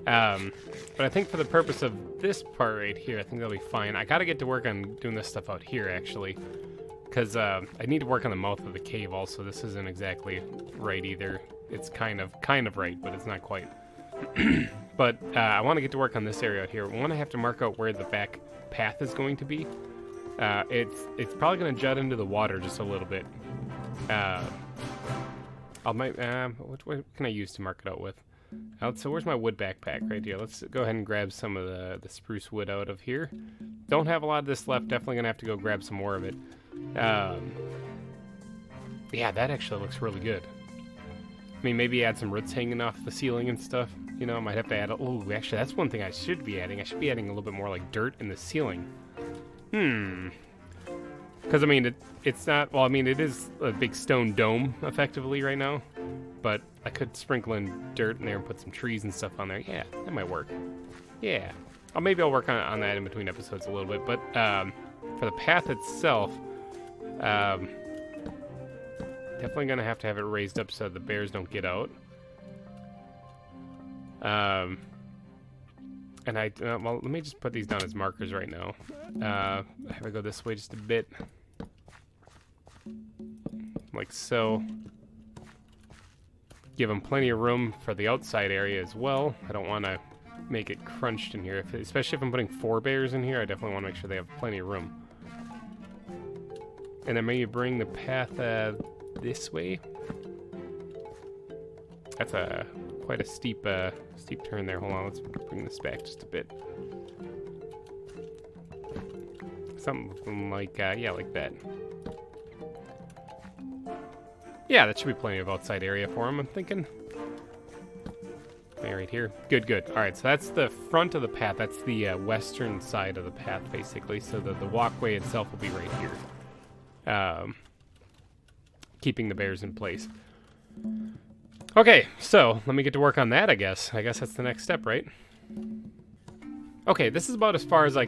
But I think for the purpose of this part right here, I think that'll be fine. I gotta get to work on doing this stuff out here, actually. Because I need to work on the mouth of the cave also. This isn't exactly right either. It's kind of right, but it's not quite. But I want to get to work on this area out here. We want to have to mark out where the back path is going to be. It's probably going to jut into the water just a little bit. What can I use to mark it out with? So where's my wood backpack? Right here. Let's go ahead and grab some of the spruce wood out of here. Don't have a lot of this left. Definitely going to have to go grab some more of it. Yeah, that actually looks really good. I mean, maybe add some roots hanging off the ceiling and stuff. You know, I might have to add... Oh, actually, that's one thing I should be adding. I should be adding a little bit more, like, dirt in the ceiling. Because, I mean, it's not... Well, I mean, it is a big stone dome, effectively, right now. But I could sprinkle in dirt in there and put some trees and stuff on there. Yeah, that might work. Yeah. Maybe I'll work on that in between episodes a little bit. But for the path itself... definitely going to have it raised up so the bears don't get out. Well, let me just put these down as markers right now. Have I go this way just a bit. Like so. Give them plenty of room for the outside area as well. I don't want to make it crunched in here. Especially if I'm putting 4 bears in here, I definitely want to make sure they have plenty of room. And then maybe bring the path this way. That's quite a steep turn there. Hold on, let's bring this back just a bit. Something like yeah, like that. Yeah, that should be plenty of outside area for him, I'm thinking. Okay, right here. Good. All right, so that's the front of the path. That's the western side of the path, basically. So the walkway itself will be right here. Keeping the bears in place. Okay, so let me get to work on that, I guess. I guess that's the next step, right? Okay, this is about as far as I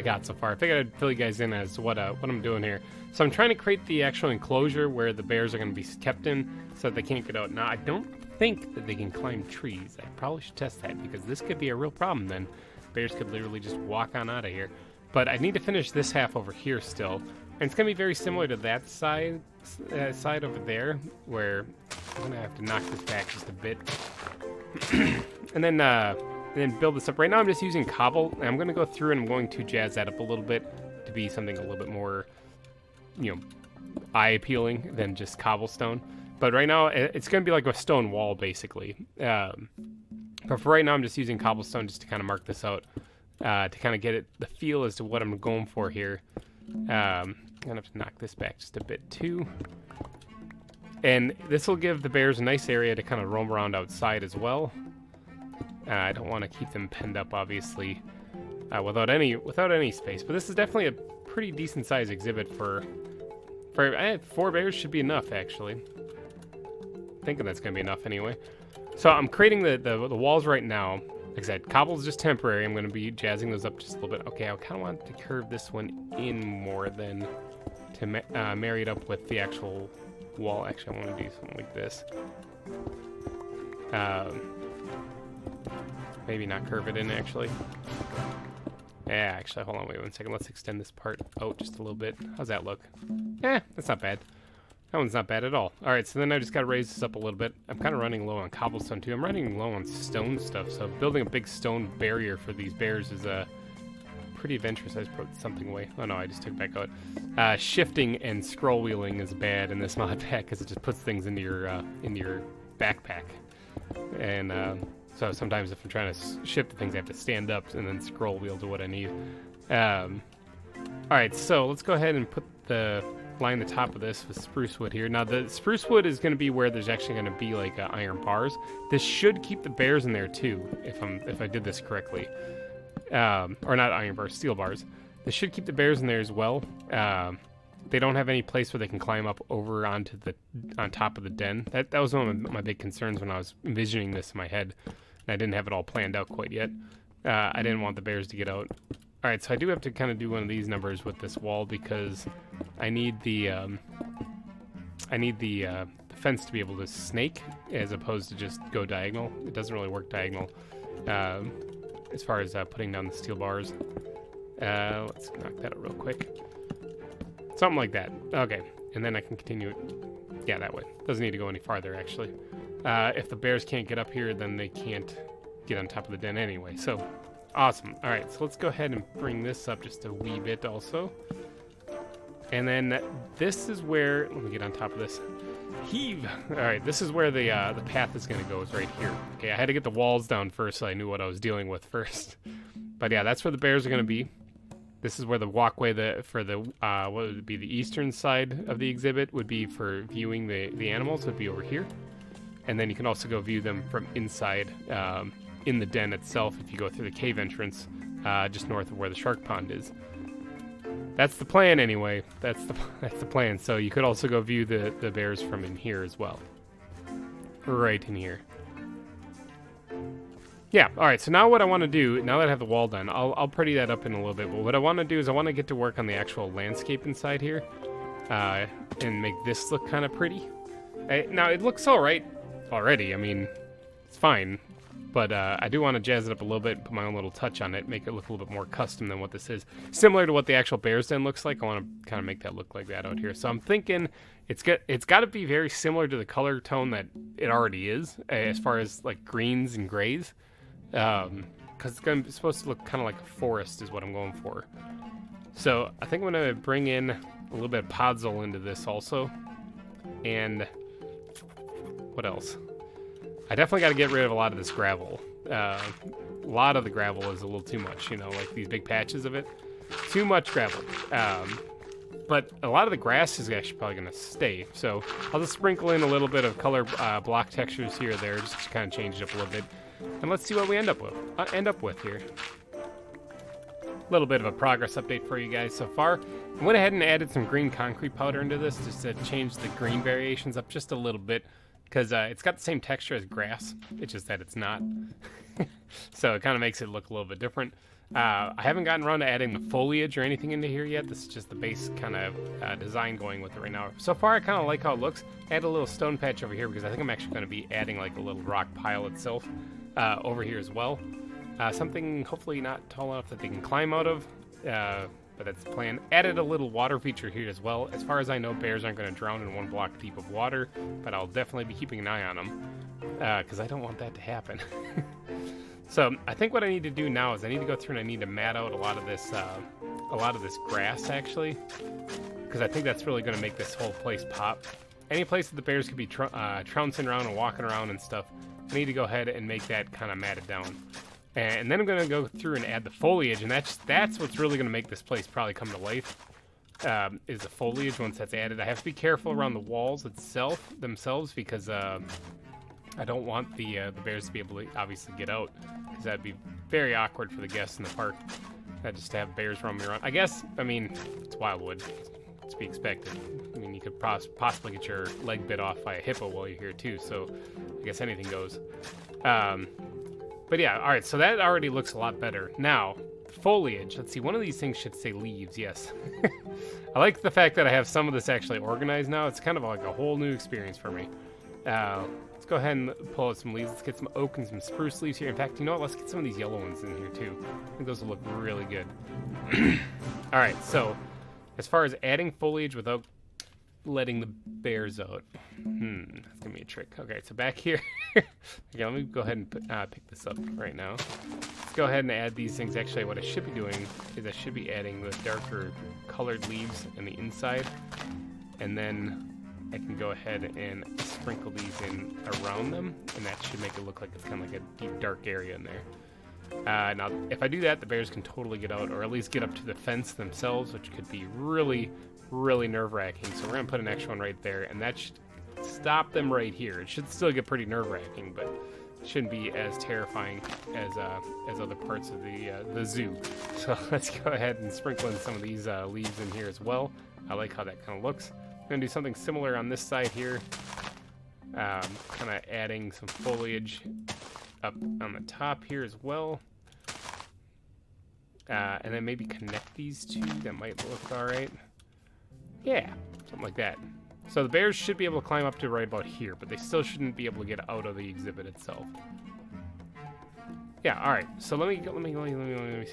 got so far. I figured I'd fill you guys in as what I'm doing here. So I'm trying to create the actual enclosure where the bears are going to be kept in so that they can't get out. Now, I don't think that they can climb trees. I probably should test that because this could be a real problem then. Bears could literally just walk on out of here. But I need to finish this half over here still. And it's going to be very similar to that side over there, where I'm going to have to knock this back just a bit. and then build this up. Right now I'm just using cobble, and I'm going to go through and I'm going to jazz that up a little bit to be something a little bit more, eye-appealing than just cobblestone. But right now it's going to be like a stone wall, basically. But for right now I'm just using cobblestone just to kind of mark this out, to kind of get the feel as to what I'm going for here. I'm gonna have to knock this back just a bit too. And this will give the bears a nice area to kind of roam around outside as well. I don't want to keep them penned up, obviously, without any space. But this is definitely a pretty decent sized exhibit for For 4 bears should be enough, actually. Thinking that's gonna be enough anyway. So I'm creating the walls right now. Like I said, cobble's just temporary. I'm gonna be jazzing those up just a little bit. Okay, I kind of want to curve this one in more than to marry it up with the actual wall. Actually, I want to do something like this. Maybe not curve it in, actually. Yeah, actually, hold on, wait 1 second. Let's extend this part out just a little bit. How's that look? That's not bad. That one's not bad at all. All right, so then I just got to raise this up a little bit. I'm kind of running low on cobblestone, too. I'm running low on stone stuff, so building a big stone barrier for these bears is pretty adventurous. I just put something away. Oh, no, I just took it back out. Shifting and scroll wheeling is bad in this mod pack because it just puts things into your backpack. And so sometimes if I'm trying to shift things, I have to stand up and then scroll wheel to what I need. All right, so let's go ahead and line the top of this with spruce wood here. Now the spruce wood is going to be where there's actually going to be like iron bars. This should keep the bears in there too, if I did this correctly. Or not iron bars, steel bars. This should keep the bears in there as well. They don't have any place where they can climb up over on top of the den. That was one of my big concerns when I was envisioning this in my head, and I didn't have it all planned out quite yet. I didn't want the bears to get out. All right, so I do have to kind of do one of these numbers with this wall because I need the fence to be able to snake as opposed to just go diagonal. It doesn't really work diagonal as far as putting down the steel bars. Let's knock that out real quick. Something like that. Okay, and then I can continue it. Yeah, that way. Doesn't need to go any farther, actually. If the bears can't get up here, then they can't get on top of the den anyway, so... Awesome. All right, so let's go ahead and bring this up just a wee bit also. And then this is where, let me get on top of this. Heave. All right, this is where the path is going to go, is right here. Okay, I had to get the walls down first so I knew what I was dealing with first. But yeah, that's where the bears are going to be. This is where the walkway for the what would be the eastern side of the exhibit would be for viewing the animals would be over here. And then you can also go view them from inside in the den itself if you go through the cave entrance just north of where the shark pond is. That's the plan anyway. That's the plan. So you could also go view the bears from in here as well. Right in here. Yeah, all right, so now what I want to do, now that I have the wall done, I'll pretty that up in a little bit, but what I want to do is I want to get to work on the actual landscape inside here and make this look kind of pretty. Now, it looks all right already. I mean, it's fine. But I do want to jazz it up a little bit, put my own little touch on it, make it look a little bit more custom than what this is. Similar to what the actual bear's den looks like, I want to kind of make that look like that out here. So I'm thinking it's got to be very similar to the color tone that it already is, as far as like greens and grays. Because it's supposed to look kind of like a forest is what I'm going for. So I think I'm going to bring in a little bit of podzol into this also. And what else? I definitely got to get rid of a lot of this gravel. A lot of the gravel is a little too much, you know, like these big patches of it. Too much gravel. But a lot of the grass is actually probably going to stay. So I'll just sprinkle in a little bit of color block textures here or there, just to kind of change it up a little bit. And let's see what we end up with here. A little bit of a progress update for you guys so far. I went ahead and added some green concrete powder into this just to change the green variations up just a little bit. Because it's got the same texture as grass, it's just that it's not. So it kind of makes it look a little bit different. I haven't gotten around to adding the foliage or anything into here yet. This is just the base kind of design going with it right now. So far, I kind of like how it looks. Add a little stone patch over here because I think I'm actually going to be adding like a little rock pile itself over here as well. Something hopefully not tall enough that they can climb out of. But that's the plan. Added a little water feature here as well. As far as I know, bears aren't going to drown in 1 block deep of water, but I'll definitely be keeping an eye on them because I don't want that to happen. So I think what I need to do now is I need to go through and I need to mat out a lot of this grass actually, because I think that's really going to make this whole place pop. Any place that the bears could be trouncing around and walking around and stuff, I need to go ahead and make that kind of matted down. And then I'm going to go through and add the foliage, and that's what's really going to make this place probably come to life, is the foliage once that's added. I have to be careful around the walls themselves, because I don't want the bears to be able to obviously get out, because that'd be very awkward for the guests in the park, just to have bears roaming around. I guess, I mean, it's Wildwood. It's to be expected. I mean, could possibly get your leg bit off by a hippo while you're here too. So I guess anything goes. But yeah, all right. So that already looks a lot better. Now, foliage. Let's see. One of these things should say leaves. Yes. I like the fact that I have some of this actually organized now. It's kind of like a whole new experience for me. Let's go ahead and pull out some leaves. Let's get some oak and some spruce leaves here. In fact, you know what? Let's get some of these yellow ones in here too. I think those will look really good. All right, so as far as adding foliage without letting the bears out, that's gonna be a trick. Okay, so back here, okay, let me go ahead and pick this up right now. Let's go ahead and add these things. Actually, what I should be doing is I should be adding the darker colored leaves in the inside, and then I can go ahead and sprinkle these in around them, and that should make it look like it's kind of like a deep, dark area in there. Now, if I do that, the bears can totally get out, or at least get up to the fence themselves, which could be really, really nerve-wracking. So we're going to put an extra one right there, and that should stop them right here. It should still get pretty nerve-wracking, but it shouldn't be as terrifying as other parts of the zoo. So let's go ahead and sprinkle in some of these leaves in here as well. I like how that kind of looks. I'm going to do something similar on this side here, kind of adding some foliage up on the top here as well. And then maybe connect these two. That might look all right. Yeah, something like that. So the bears should be able to climb up to right about here, but they still shouldn't be able to get out of the exhibit itself. Yeah, all right. So let me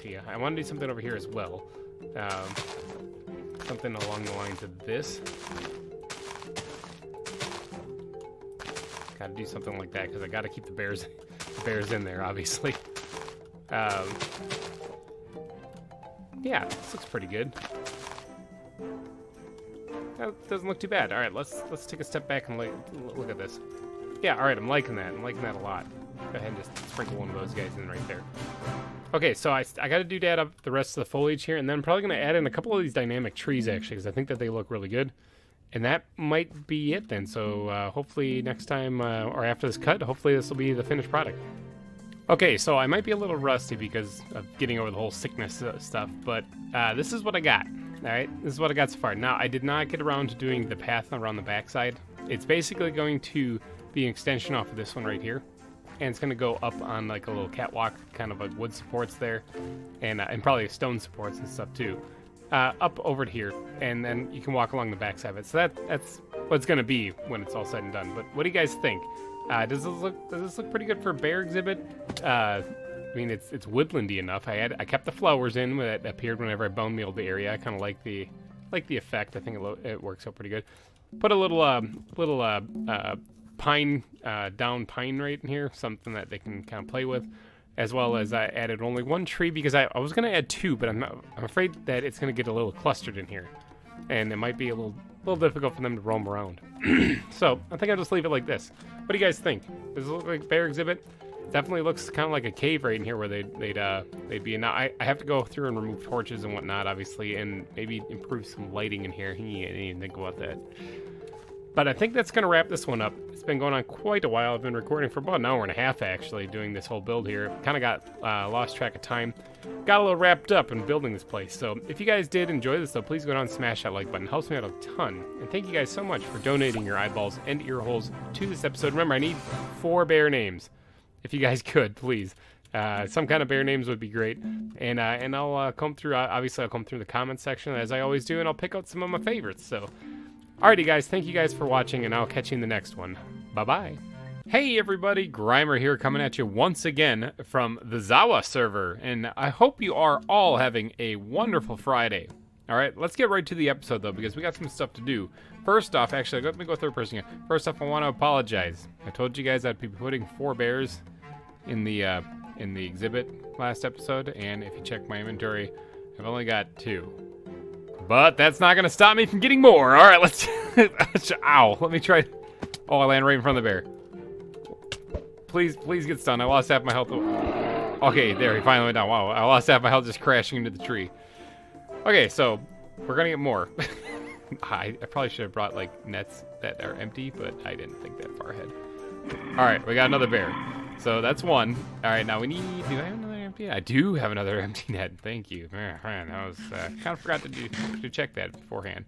see. I want to do something over here as well. Something along the lines of this. Got to do something like that because I got to keep the bears in there, obviously. Yeah, this looks pretty good. That doesn't look too bad. All right, let's take a step back and look at this. Yeah, all right, I'm liking that. I'm liking that a lot. Go ahead and just sprinkle one of those guys in right there. Okay, so I got to dad up the rest of the foliage here, and then I'm probably going to add in a couple of these dynamic trees, actually, because I think that they look really good. And that might be it then. So hopefully next time, or after this cut, hopefully this will be the finished product. Okay, so I might be a little rusty because of getting over the whole sickness stuff, but this is what I got. All right, this is what I got so far. Now, I did not get around to doing the path around the backside. It's basically going to be an extension off of this one right here. And it's going to go up on like a little catwalk, kind of like wood supports there, and probably stone supports and stuff too, up over to here, and then you can walk along the backside of it. So that's what it's going to be when it's all said and done. But what do you guys think? Does this look pretty good for a bear exhibit? I mean, it's woodlandy enough. I kept the flowers in that appeared whenever I bone mealed the area. I kind of like the effect. I think it works out pretty good. Put a little pine down pine right in here, something that they can kind of play with, as well as I added only one tree because I was going to add two, but I'm afraid that it's going to get a little clustered in here, and it might be a little difficult for them to roam around. So I think I'll just leave it like this. What do you guys think? Does it look like a bear exhibit? Definitely looks kind of like a cave right in here where they'd be. Now I have to go through and remove torches and whatnot, obviously, and maybe improve some lighting in here. I didn't even think about that. But I think that's going to wrap this one up. It's been going on quite a while. I've been recording for about an hour and a half, actually, doing this whole build here. Kind of got lost track of time. Got a little wrapped up in building this place. So if you guys did enjoy this, though, please go down and smash that like button. It helps me out a ton. And thank you guys so much for donating your eyeballs and ear holes to this episode. Remember, I need 4 bear names. If you guys could, please. Some kind of bear names would be great. And I'll come through, obviously, I'll come through the comment section, as I always do, and I'll pick out some of my favorites. So alrighty guys, thank you guys for watching, and I'll catch you in the next one. Bye-bye. Hey everybody, GReimer here, coming at you once again from the ZAWA server, and I hope you are all having a wonderful Friday. Alright, let's get right to the episode though, because we got some stuff to do. First off, actually, let me go third person here. First off, I want to apologize. I told you guys I'd be putting 4 bears in the exhibit last episode, and if you check my inventory, I've only got 2. But that's not going to stop me from getting more. All right, let's... Ow. Let me try... Oh, I landed right in front of the bear. Please get stunned. I lost half my health. Okay, there. He finally went down. Wow, I lost half my health just crashing into the tree. Okay, so we're going to get more. I probably should have brought, like, nets that are empty, but I didn't think that far ahead. All right, we got another bear. So that's 1. All right, now we need... Do I have another empty net? I do have another empty net. Thank you. Man, I was kind of forgot to check that beforehand.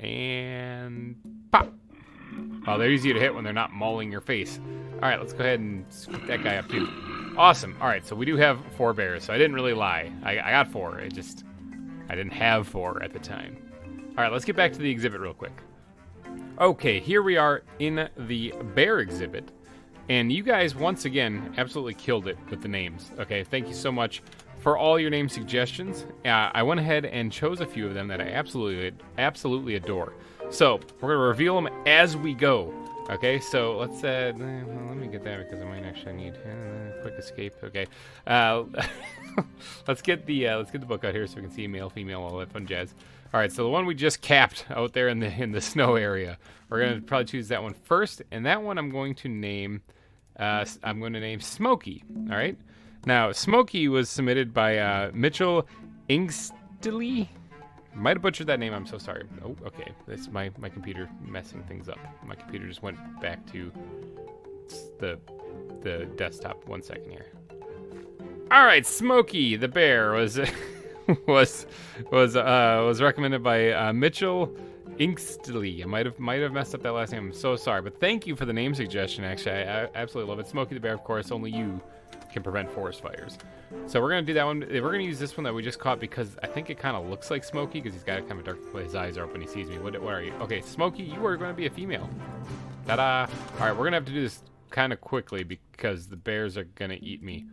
And pop. Oh, they're easy to hit when they're not mauling your face. All right, let's go ahead and scoop that guy up too. Awesome. All right, so we do have 4 bears, so I didn't really lie. I got 4. I didn't have 4 at the time. All right, let's get back to the exhibit real quick. Okay, here we are in the bear exhibit. And you guys, once again, absolutely killed it with the names. Okay, thank you so much for all your name suggestions. I went ahead and chose a few of them that I absolutely adore. So, we're going to reveal them as we go. Okay, so let's, let me get that because I might actually need quick escape. Okay, let's get the book out here so we can see male, female, all that fun jazz. All right, so the one we just capped out there in the snow area, we're gonna probably choose that one first, and that one I'm going to name Smokey. All right, now Smokey was submitted by Mitchell Inkstily. Might have butchered that name. I'm so sorry. Oh, okay. That's my computer messing things up. My computer just went back to the desktop. 1 second here. All right, Smokey the bear was was recommended by Mitchell Inkstily. I might have messed up that last name. I'm so sorry, but thank you for the name suggestion. Actually, I absolutely love it. Smokey the bear, of course. Only you can prevent forest fires. So we're gonna do that one. We're gonna use this one that we just caught because I think it kind of looks like Smokey because he's got kind of a dark. His eyes are up when he sees me. What are you? Okay, Smokey, you are gonna be a female. Ta-da! All right, we're gonna have to do this kind of quickly because the bears are gonna eat me.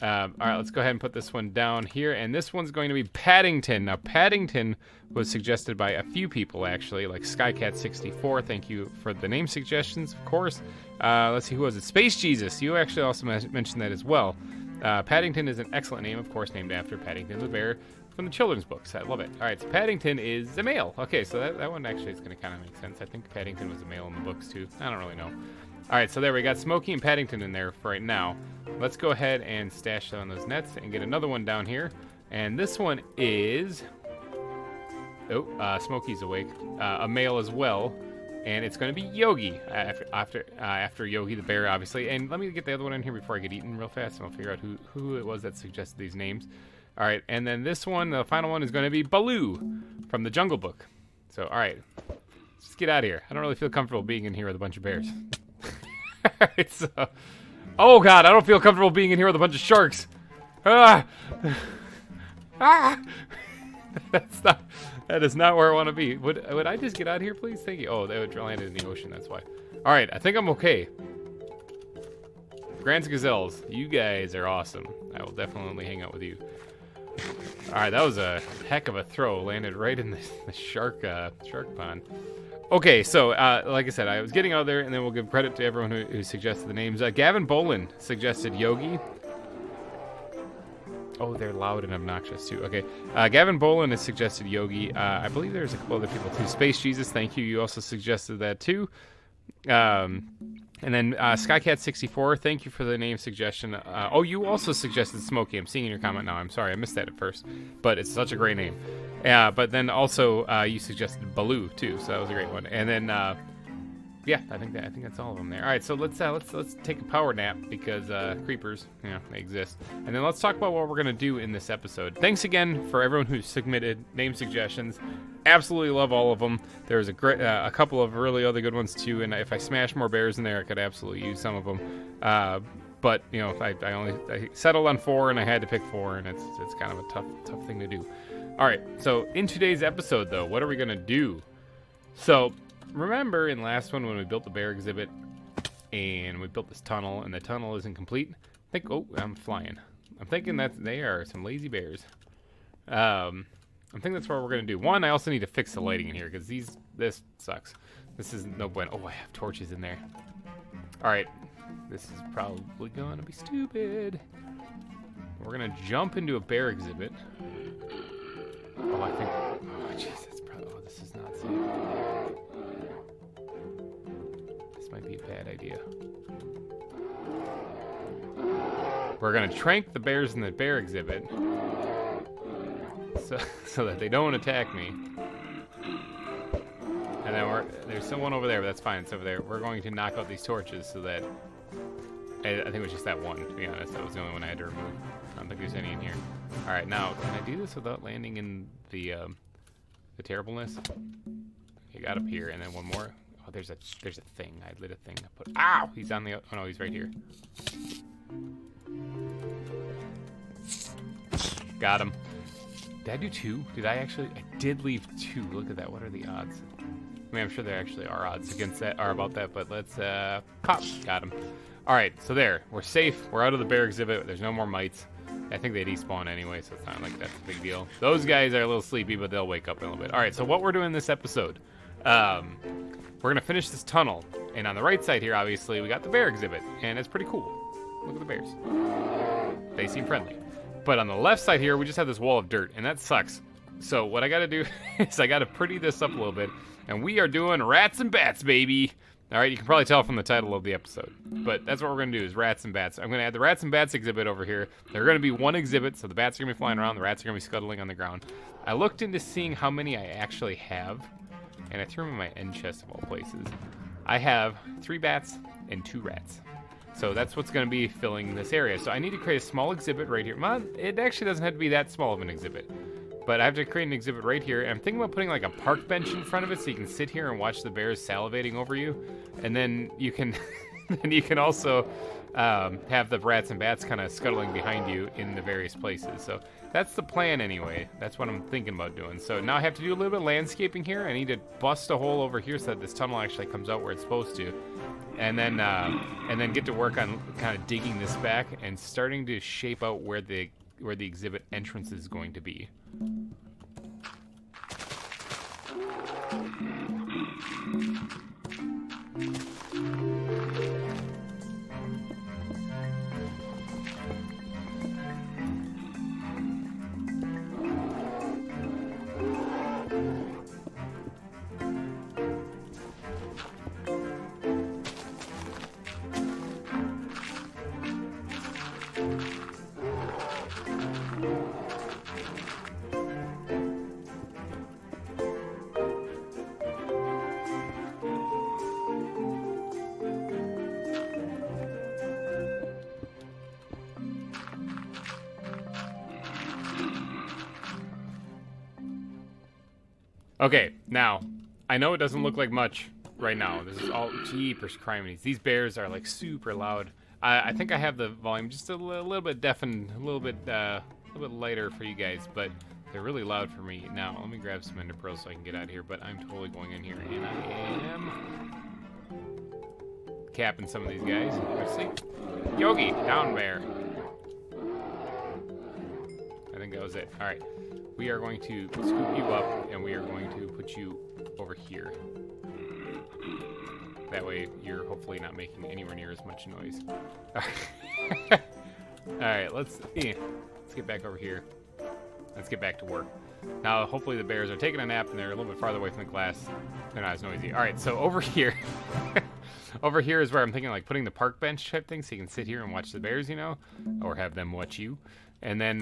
All right, let's go ahead and put this one down here, and this one's going to be Paddington. Now, Paddington was suggested by a few people, actually, like Skycat64. Thank you for the name suggestions, of course. Let's see, who was it? Space Jesus. You actually also mentioned that as well. Paddington is an excellent name, of course, named after Paddington the bear from the children's books. I love it. All right, so Paddington is a male. Okay, so that one actually is going to kind of make sense. I think Paddington was a male in the books, too. I don't really know. All right, so there we got Smokey and Paddington in there for right now. Let's go ahead and stash on those nets and get another one down here. And this one is... Oh, Smokey's awake. A male as well. And it's going to be Yogi after Yogi the bear, obviously. And let me get the other one in here before I get eaten real fast, and I'll figure out who it was that suggested these names. All right, and then this one, the final one, is going to be Baloo from the Jungle Book. So, all right, let's get out of here. I don't really feel comfortable being in here with a bunch of bears. Oh God, I don't feel comfortable being in here with a bunch of sharks. That is not where I want to be. Would I just get out of here, please? Thank you. Oh, they would land in the ocean, that's why. All right, I think I'm okay. Grants Gazelles, you guys are awesome. I will definitely hang out with you. All right, that was a heck of a throw. Landed right in the shark pond. Okay, so like I said, I was getting out there, and then we'll give credit to everyone who suggested the names. Gavin Bolin suggested Yogi. Oh, they're loud and obnoxious, too. Okay, Gavin Bolin has suggested Yogi. I believe there's a couple other people, too. Space Jesus, thank you. You also suggested that, too. And then Skycat64, thank you for the name suggestion. Oh, you also suggested Smokey. I'm seeing in your comment now. I'm sorry, I missed that at first. But it's such a great name. But then also you suggested Baloo too, so that was a great one. And then yeah, I think that's all of them there. All right, so let's take a power nap because creepers, they exist. And then let's talk about what we're gonna do in this episode. Thanks again for everyone who submitted name suggestions. Absolutely love all of them. There's a couple of really other good ones too, and if I smash more bears in there, I could absolutely use some of them. But I settled on 4, and I had to pick 4, and it's kind of a tough thing to do. All right, so in today's episode, though, what are we gonna do? So remember in last one when we built the bear exhibit, and we built this tunnel, and the tunnel isn't complete? Oh, I'm flying. I'm thinking that they are some lazy bears. I think that's what we're gonna do. One, I also need to fix the lighting in here because this sucks. This is no bueno. Oh, I have torches in there. All right, this is probably gonna be stupid. We're gonna jump into a bear exhibit. Oh, I think. Oh, jeez, that's probably. Oh, this is not safe. This might be a bad idea. We're gonna trank the bears in the bear exhibit. So that they don't attack me. And then there's someone over there, but that's fine. It's over there. We're going to knock out these torches so that... I think it was just that one, to be honest. That was the only one I had to remove. I don't think there's any in here. Alright, now, can I do this without landing in the terribleness? he got up here, and then one more. Oh, there's a thing. I lit a thing. I put. Ow! He's on the. Oh no, he's right here. Got him. Did I do 2? Did I actually? I did leave 2. Look at that. What are the odds? I mean, I'm sure there actually are odds against that, or about that, but let's pop. Got him. All right, so there. We're safe. We're out of the bear exhibit. There's no more mites. I think they despawn anyway, so it's not like that's a big deal. Those guys are a little sleepy, but they'll wake up in a little bit. All right, so what we're doing this episode, we're gonna finish this tunnel, and on the right side here, obviously, we got the bear exhibit, and it's pretty cool. Look at the bears. They seem friendly. But on the left side here, we just have this wall of dirt, and that sucks. So what I gotta do is I gotta pretty this up a little bit, and we are doing rats and bats, baby. All right, you can probably tell from the title of the episode, but that's what we're gonna do is rats and bats. I'm gonna add the rats and bats exhibit over here. They're gonna be one exhibit, so the bats are gonna be flying around, the rats are gonna be scuttling on the ground. I looked into seeing how many I actually have, and I threw them in my end chest of all places. I have 3 bats and 2 rats. So that's what's gonna be filling this area. So I need to create a small exhibit right here. Well, it actually doesn't have to be that small of an exhibit. But I have to create an exhibit right here. And I'm thinking about putting like a park bench in front of it so you can sit here and watch the bears salivating over you. And then you can also have the rats and bats kind of scuttling behind you in the various places. So that's the plan anyway. That's what I'm thinking about doing. So now I have to do a little bit of landscaping here. I need to bust a hole over here so that this tunnel actually comes out where it's supposed to. And then get to work on kind of digging this back and starting to shape out where the exhibit entrance is going to be. Okay, now, I know it doesn't look like much right now. This is all jeepers criminy. These bears are like super loud. I think I have the volume just a little bit deafened, a little bit lighter for you guys, but they're really loud for me. Now, let me grab some ender pearls so I can get out of here, but I'm totally going in here, and I am capping some of these guys. Let's see. Yogi, down bear. I think that was it. All right. We are going to scoop you up, and we are going to put you over here. That way, you're hopefully not making anywhere near as much noise. All right, let's get back over here. Let's get back to work. Now, hopefully the bears are taking a nap, and they're a little bit farther away from the glass. They're not as noisy. All right, so over here, over here is where I'm thinking like putting the park bench type thing, so you can sit here and watch the bears, you know, or have them watch you, and then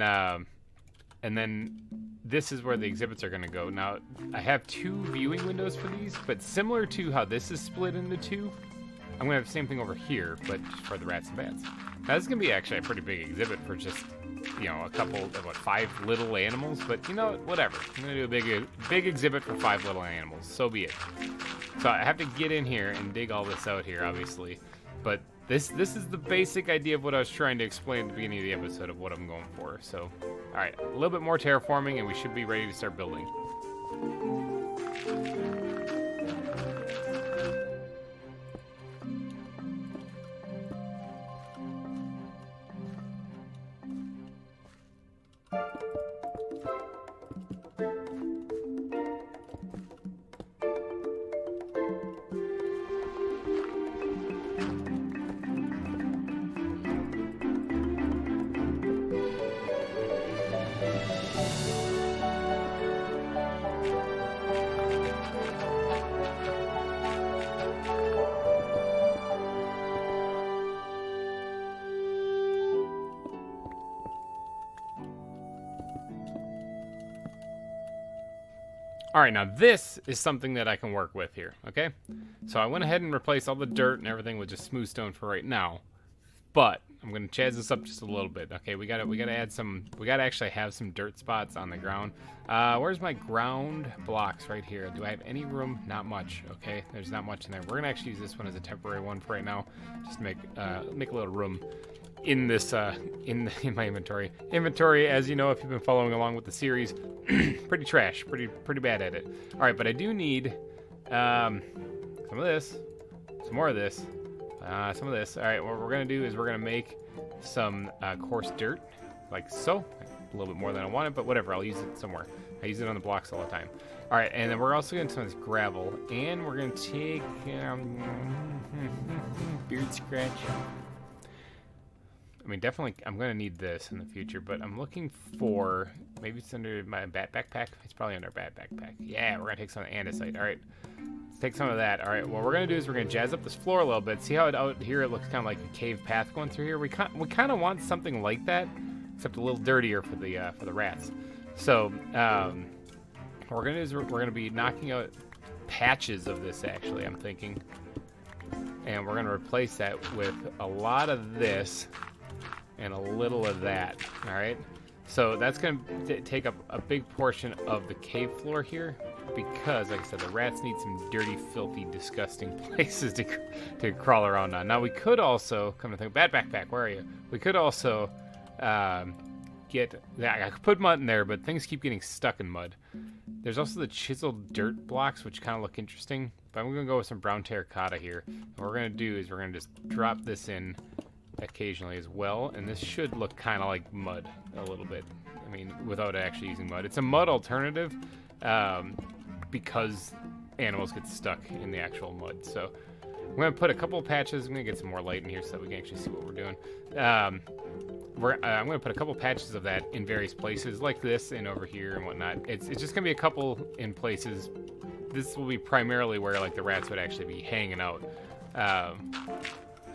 this is where the exhibits are going to go. Now, I have 2 viewing windows for these, but similar to how this is split into 2, I'm going to have the same thing over here, but just for the rats and bats. Now, this is going to be actually a pretty big exhibit for just, you know, a couple of, 5 little animals, but, you know, whatever. I'm going to do a big exhibit for 5 little animals. So be it. So I have to get in here and dig all this out here, obviously, but this is the basic idea of what I was trying to explain at the beginning of the episode of what I'm going for. So, all right, a little bit more terraforming, and we should be ready to start building. All right, now this is something that I can work with here, okay? So I went ahead and replaced all the dirt and everything with just smooth stone for right now. but I'm gonna chazz this up just a little bit. Okay, we gotta add some. We gotta actually have some dirt spots on the ground. Where's my ground blocks? Right here. Do I have any room? Not much. Okay, there's not much in there. We're gonna actually use this one as a temporary one for right now, just to make a little room in this in my inventory. Inventory, as you know, if you've been following along with the series, pretty trash, pretty bad at it. All right, but I do need some of this, some more of this. Some of this. All right, what we're going to do is we're going to make some coarse dirt, like so. A little bit more than I wanted, but whatever. I'll use it somewhere. I use it on the blocks all the time. All right, and then we're also going to some of this gravel, and we're going to take beard scratch. I mean, definitely, I'm going to need this in the future, but I'm looking for, maybe it's under my backpack. It's probably under my backpack. Yeah, we're going to take some of the andesite. All right. Take some of that. All right, what we're gonna do is we're gonna jazz up this floor a little bit. See how out here it looks kind of like a cave path going through here. We kind of want something like that, except a little dirtier for the rats. So what we're gonna do is we're gonna be knocking out patches of this. Actually, I'm thinking, and we're gonna replace that with a lot of this and a little of that. All right. So that's gonna take up a big portion of the cave floor here. Because, like I said, the rats need some dirty, filthy, disgusting places to crawl around on. Now, we could also, come to think, bad backpack, where are you? We could also get, I could put mud in there, but things keep getting stuck in mud. There's also the chiseled dirt blocks, which kind of look interesting. But I'm going to go with some brown terracotta here. And what we're going to do is we're going to just drop this in occasionally as well. And this should look kind of like mud a little bit. I mean, without actually using mud. It's a mud alternative. Because animals get stuck in the actual mud. So I'm going to put a couple of patches. I'm going to get some more light in here so that we can actually see what we're doing. I'm going to put a couple patches of that in various places like this and over here and whatnot. It's just going to be a couple in places. This will be primarily where like the rats would actually be hanging out.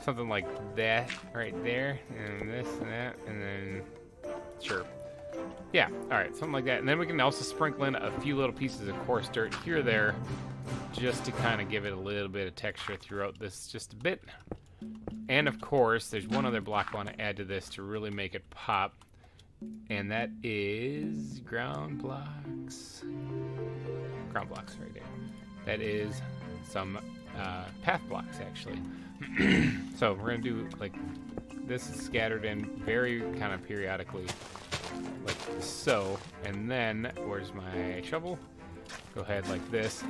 Something like that right there, and this and that, and then sure. Yeah, all right, something like that. And then we can also sprinkle in a few little pieces of coarse dirt here or there just to kind of give it a little bit of texture throughout this just a bit. And, of course, there's one other block I want to add to this to really make it pop, and that is ground blocks. Ground blocks right there. That is some path blocks, actually. So we're going to do, like, this is scattered in very kind of periodically. Like so, and then where's my shovel? Go ahead like this,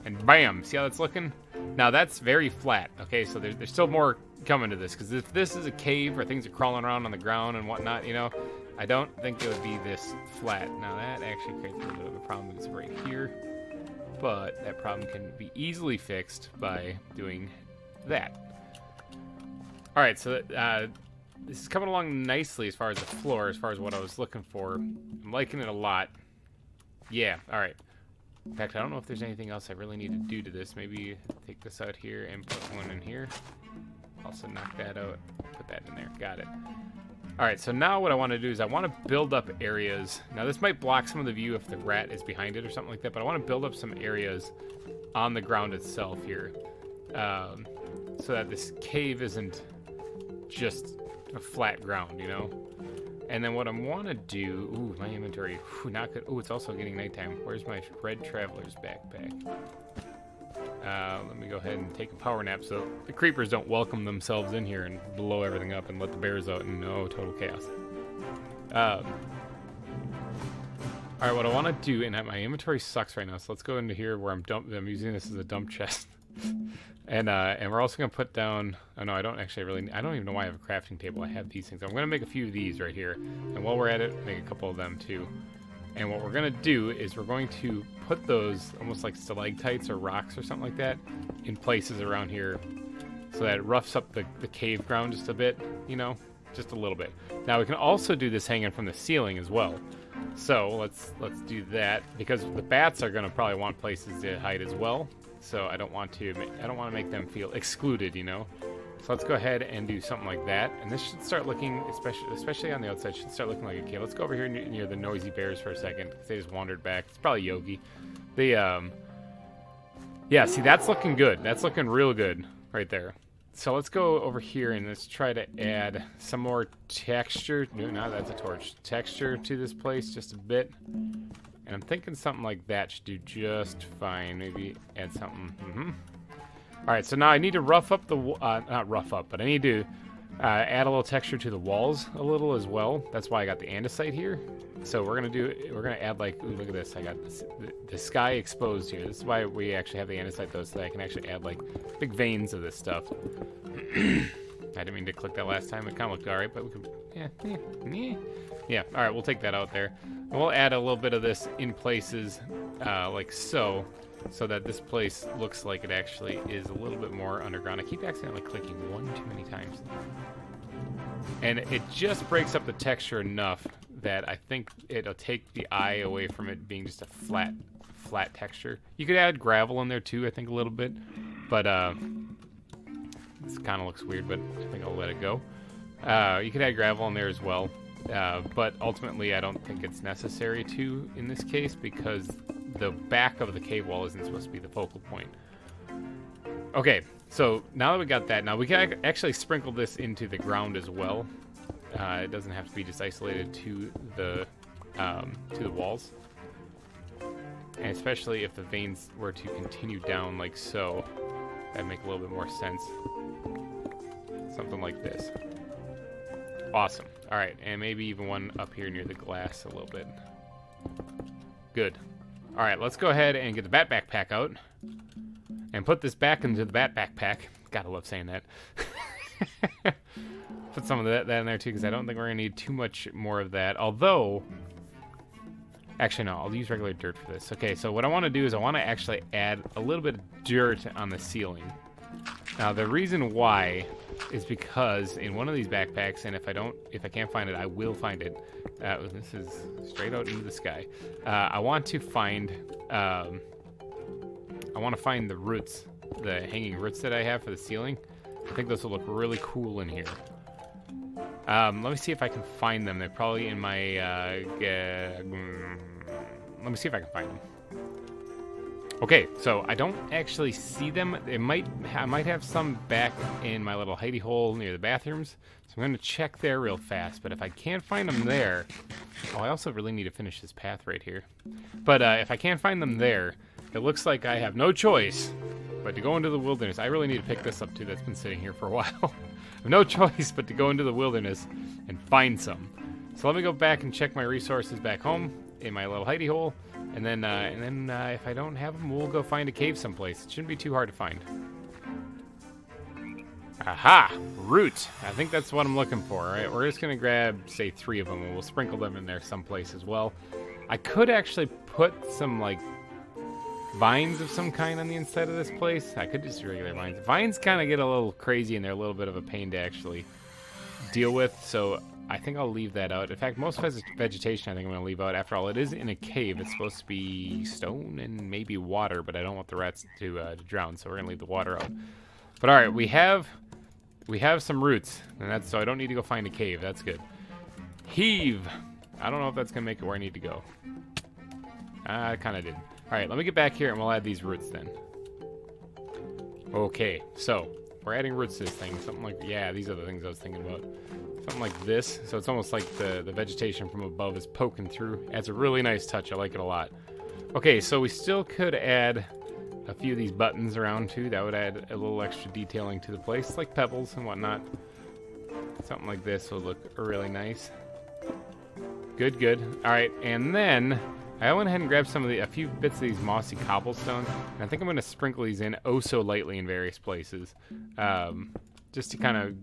and bam! See how that's looking? Now that's very flat. Okay, so there's still more coming to this, because if this is a cave where things are crawling around on the ground and whatnot, you know, I don't think it would be this flat. Now that actually creates a little bit of a problem because it's right here, but that problem can be easily fixed by doing that. All right, so this is coming along nicely as far as the floor, as far as what I was looking for. I'm liking it a lot. Yeah, all right. In fact, I don't know if there's anything else I really need to do to this. Maybe take this out here and put one in here. Also knock that out, put that in there. Got it. All right, so now what I want to do is I want to build up areas. Now, this might block some of the view if the rat is behind it or something like that, but I want to build up some areas on the ground itself here so that this cave isn't just a flat ground, you know? And then what I want to do... Ooh, my inventory. Not good. Ooh, it's also getting nighttime. Where's my red traveler's backpack? Let me go ahead and take a power nap so the creepers don't welcome themselves in here and blow everything up and let the bears out and total chaos. Alright, what I want to do, and my inventory sucks right now, so let's go into here where I'm using this as a dump chest. And we're also going to put down... Oh, no, I don't even know why I have a crafting table. I have these things. I'm going to make a few of these right here. And while we're at it, make a couple of them, too. And what we're going to do is we're going to put those almost like stalactites or rocks or something like that in places around here so that it roughs up the cave ground just a bit, you know, just a little bit. Now, we can also do this hanging from the ceiling as well. So let's do that because the bats are going to probably want places to hide as well. So I don't want to make them feel excluded, you know. So let's go ahead and do something like that. And this should start looking, especially on the outside, should start looking like a cave. Let's go over here near the noisy bears for a second because they just wandered back. It's probably Yogi. Yeah, see, that's looking good. That's looking real good right there. so let's go over here and let's try to add some more texture. No, that's a torch. Texture to this place just a bit. And I'm thinking something like that should do just fine. Maybe add something. All right, so now I need to rough up the, not rough up, but I need to add a little texture to the walls a little as well. That's why I got the andesite here. So we're gonna add like, ooh, look at this. I got the sky exposed here. This is why we actually have the andesite though, so that I can actually add like big veins of this stuff. I didn't mean to click that last time. It kind of looked all right, but we could, yeah. All right, we'll take that out there. And we'll add a little bit of this in places like so that this place looks like it actually is a little bit more underground. I keep accidentally clicking one too many times. And it just breaks up the texture enough that I think it'll take the eye away from it being just a flat texture. You could add gravel in there too, I think a little bit. But this kind of looks weird, but I think I'll let it go. You could add gravel in there as well. But ultimately I don't think it's necessary to in this case because the back of the cave wall isn't supposed to be the focal point. Okay, so now that we got that, now we can actually sprinkle this into the ground as well. It doesn't have to be just isolated to the walls. And especially if the veins were to continue down like so, that'd make a little bit more sense. Something like this. Awesome. All right, and maybe even one up here near the glass a little bit. Good. All right, let's go ahead and get the bat backpack out and put this back into the bat backpack. Gotta love saying that. Put some of that in there too, because I don't think we're gonna need too much more of that. Although, actually no, I'll use regular dirt for this. Okay, so what I want to do is I want to actually add a little bit of dirt on the ceiling. Now the reason why is because in one of these backpacks, and if I can't find it, I will find it. This is straight out into the sky. I want to find the roots, the hanging roots that I have for the ceiling. I think those will look really cool in here. Let me see if I can find them. They're probably in my. Let me see if I can find them. Okay, so I don't actually see them. I might have some back in my little hidey hole near the bathrooms. So I'm going to check there real fast. But if I can't find them there, I also really need to finish this path right here. But if I can't find them there, it looks like I have no choice but to go into the wilderness. I really need to pick this up too. That's been sitting here for a while. I have no choice but to go into the wilderness and find some. So let me go back and check my resources back home in my little hidey hole. And then if I don't have them, we'll go find a cave someplace. It shouldn't be too hard to find. Aha! Root! I think that's what I'm looking for, right? We're just going to grab, say, 3 of them, and we'll sprinkle them in there someplace as well. I could actually put some, like, vines of some kind on the inside of this place. I could just do regular vines. Vines kind of get a little crazy, and they're a little bit of a pain to actually deal with, so I think I'll leave that out. In fact, most vegetation I think I'm going to leave out. After all, it is in a cave. It's supposed to be stone and maybe water, but I don't want the rats to drown, so we're going to leave the water out. But all right, we have some roots, and that's so I don't need to go find a cave. That's good. Heave. I don't know if that's going to make it where I need to go. I kind of did. All right, let me get back here, and we'll add these roots then. Okay, so we're adding roots to this thing. Something like, yeah, these are the things I was thinking about. Something like this. So it's almost like the vegetation from above is poking through. Adds a really nice touch. I like it a lot. Okay, so we still could add a few of these buttons around too. That would add a little extra detailing to the place, like pebbles and whatnot. Something like this would look really nice. Good, good. All right, and then I went ahead and grabbed a few bits of these mossy cobblestones, and I think I'm going to sprinkle these in oh so lightly in various places, just to kind of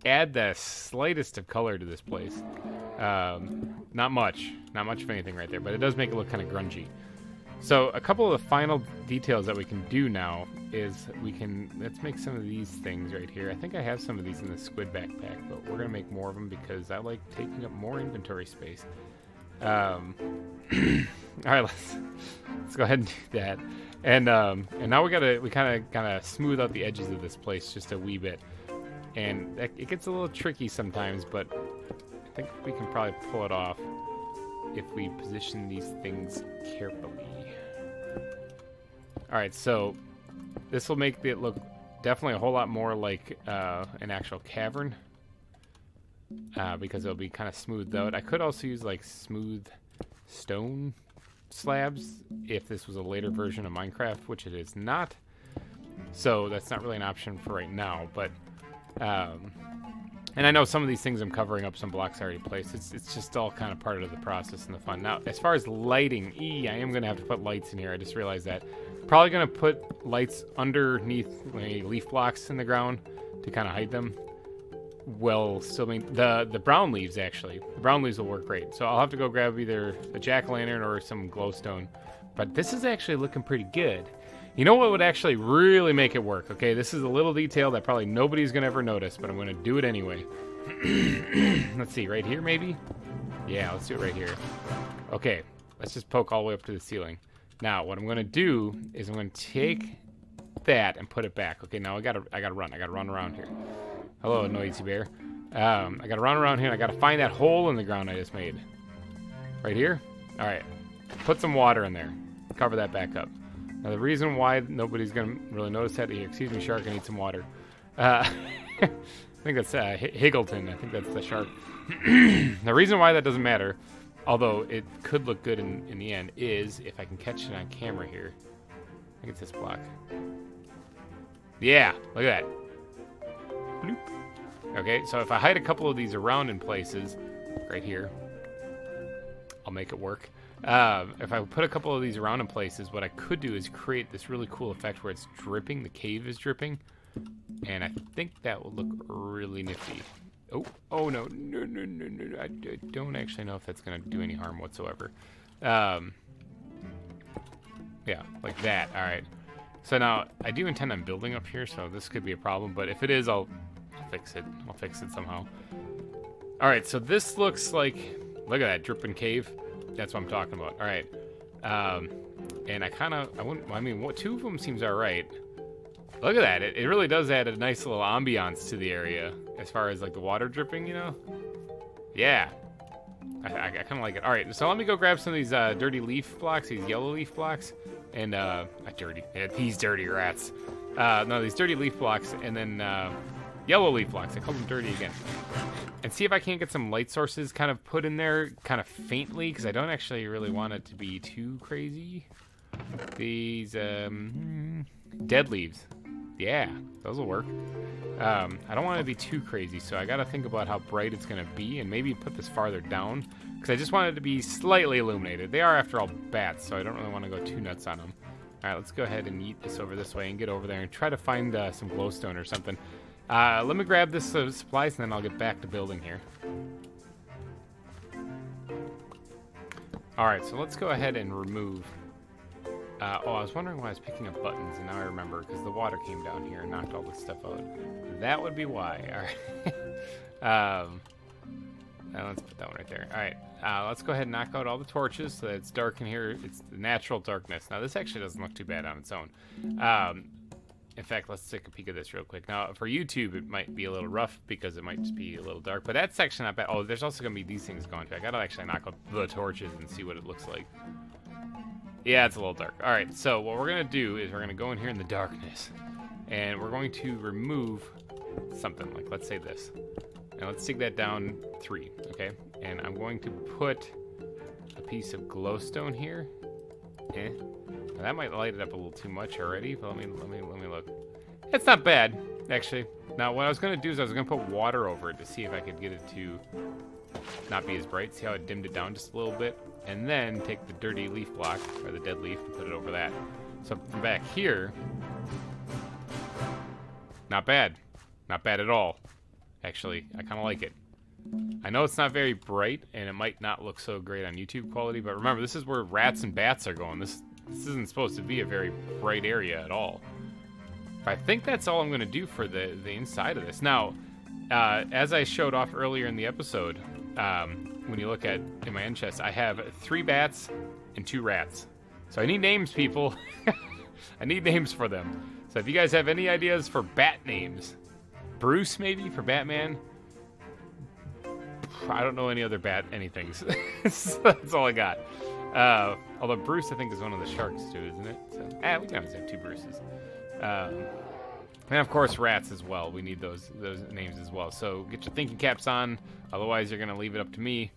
add the slightest of color to this place. Not much of anything right there, but it does make it look kind of grungy. So a couple of the final details that we can do now is let's make some of these things right here. I think I have some of these in the squid backpack, but we're gonna make more of them because I like taking up more inventory space. All right, let's go ahead and do that. And now we kind of smooth out the edges of this place just a wee bit. And it gets a little tricky sometimes, but I think we can probably pull it off if we position these things carefully. Alright, so this will make it look definitely a whole lot more like an actual cavern. Because it'll be kind of smoothed out. I could also use like smooth stone slabs if this was a later version of Minecraft, which it is not. So that's not really an option for right now, but and I know some of these things I'm covering up some blocks I already placed. It's just all kind of part of the process and the fun. Now, as far as lighting, I am going to have to put lights in here. I just realized that. Probably going to put lights underneath leaf blocks in the ground to kind of hide them. Well, still mean the brown leaves, actually. The brown leaves will work great. So I'll have to go grab either a jack-o'-lantern or some glowstone. But this is actually looking pretty good. You know what would actually really make it work? Okay, this is a little detail that probably nobody's going to ever notice, but I'm going to do it anyway. Let's see, right here maybe? Yeah, let's do it right here. Okay, let's just poke all the way up to the ceiling. Now, what I'm going to do is I'm going to take that and put it back. Okay, now I gotta run around here. Hello, Noisy Bear. I gotta run around here and I gotta find that hole in the ground I just made. Right here? Alright. Put some water in there. Cover that back up. Now the reason why nobody's gonna really notice that, excuse me, shark, I need some water. I think that's Higgleton. I think that's the shark. The reason why that doesn't matter, although it could look good in the end, is if I can catch it on camera here. I think it's this block. Yeah, look at that. Bloop. Okay, so if I hide a couple of these around in places, right here, I'll make it work. If I put a couple of these around in places, what I could do is create this really cool effect where it's dripping, the cave is dripping, and I think that will look really nifty. Oh no, I don't actually know if that's going to do any harm whatsoever. Yeah, like that, alright. So now, I do intend on building up here, so this could be a problem, but if it is, I'll fix it. I'll fix it somehow. Alright, so this looks like, look at that dripping cave. That's what I'm talking about. Alright. And two of them seems alright. Look at that. It really does add a nice little ambiance to the area, as far as like the water dripping, you know? Yeah. I kind of like it. Alright, so let me go grab some of these dirty leaf blocks, these yellow leaf blocks. And, these dirty rats. No, these dirty leaf blocks, and then, yellow leaf blocks. I call them dirty again. And see if I can't get some light sources kind of put in there, kind of faintly, because I don't actually really want it to be too crazy. These, dead leaves. Yeah, those will work. I don't want it to be too crazy, so I gotta think about how bright it's gonna be, and maybe put this farther down, because I just want it to be slightly illuminated. They are, after all, bats, so I don't really want to go too nuts on them. Alright, let's go ahead and yeet this over this way and get over there and try to find some glowstone or something. Let me grab this supplies, and then I'll get back to building here. Alright, so let's go ahead and remove... I was wondering why I was picking up buttons, and now I remember, because the water came down here and knocked all this stuff out. That would be why. Alright. Let's put that one right there. Alright, let's go ahead and knock out all the torches so that it's dark in here. It's the natural darkness. Now, this actually doesn't look too bad on its own. In fact, let's take a peek at this real quick. Now, for YouTube, it might be a little rough because it might just be a little dark, but that's actually not bad. Oh, there's also going to be these things going too. I got to actually knock out the torches and see what it looks like. Yeah, it's a little dark. All right, so what we're going to do is we're going to go in here in the darkness, and we're going to remove something, like let's say this. Now let's take that down 3, okay? And I'm going to put a piece of glowstone here. Now that might light it up a little too much already, but let me look. It's not bad, actually. Now what I was going to do is I was going to put water over it to see if I could get it to not be as bright. See how it dimmed it down just a little bit? And then take the dirty leaf block, or the dead leaf, and put it over that. So from back here, not bad. Not bad at all. Actually, I kind of like it. I know it's not very bright, and it might not look so great on YouTube quality, but remember, this is where rats and bats are going. This isn't supposed to be a very bright area at all. I think that's all I'm going to do for the inside of this. Now, as I showed off earlier in the episode, when you look at in my end chest, I have 3 bats and 2 rats. So I need names, people. I need names for them. So if you guys have any ideas for bat names, Bruce maybe for Batman. I don't know any other bat anythings. So that's all I got. Although Bruce, I think, is one of the sharks too, isn't it? So, we can always have 2 Bruces. And of course, rats as well. We need those names as well. So get your thinking caps on. Otherwise, you're gonna leave it up to me.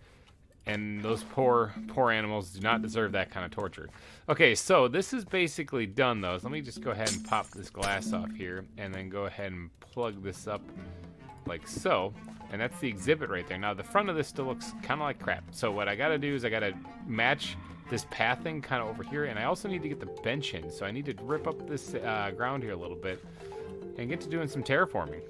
And those poor animals do not deserve that kind of torture. Okay, so this is basically done though. So let me just go ahead and pop this glass off here, and then go ahead and plug this up like so. And that's the exhibit right there. Now the front of this still looks kind of like crap. So what I gotta do is I gotta match this pathing kind of over here, and I also need to get the bench in. So I need to rip up this ground here a little bit and get to doing some terraforming.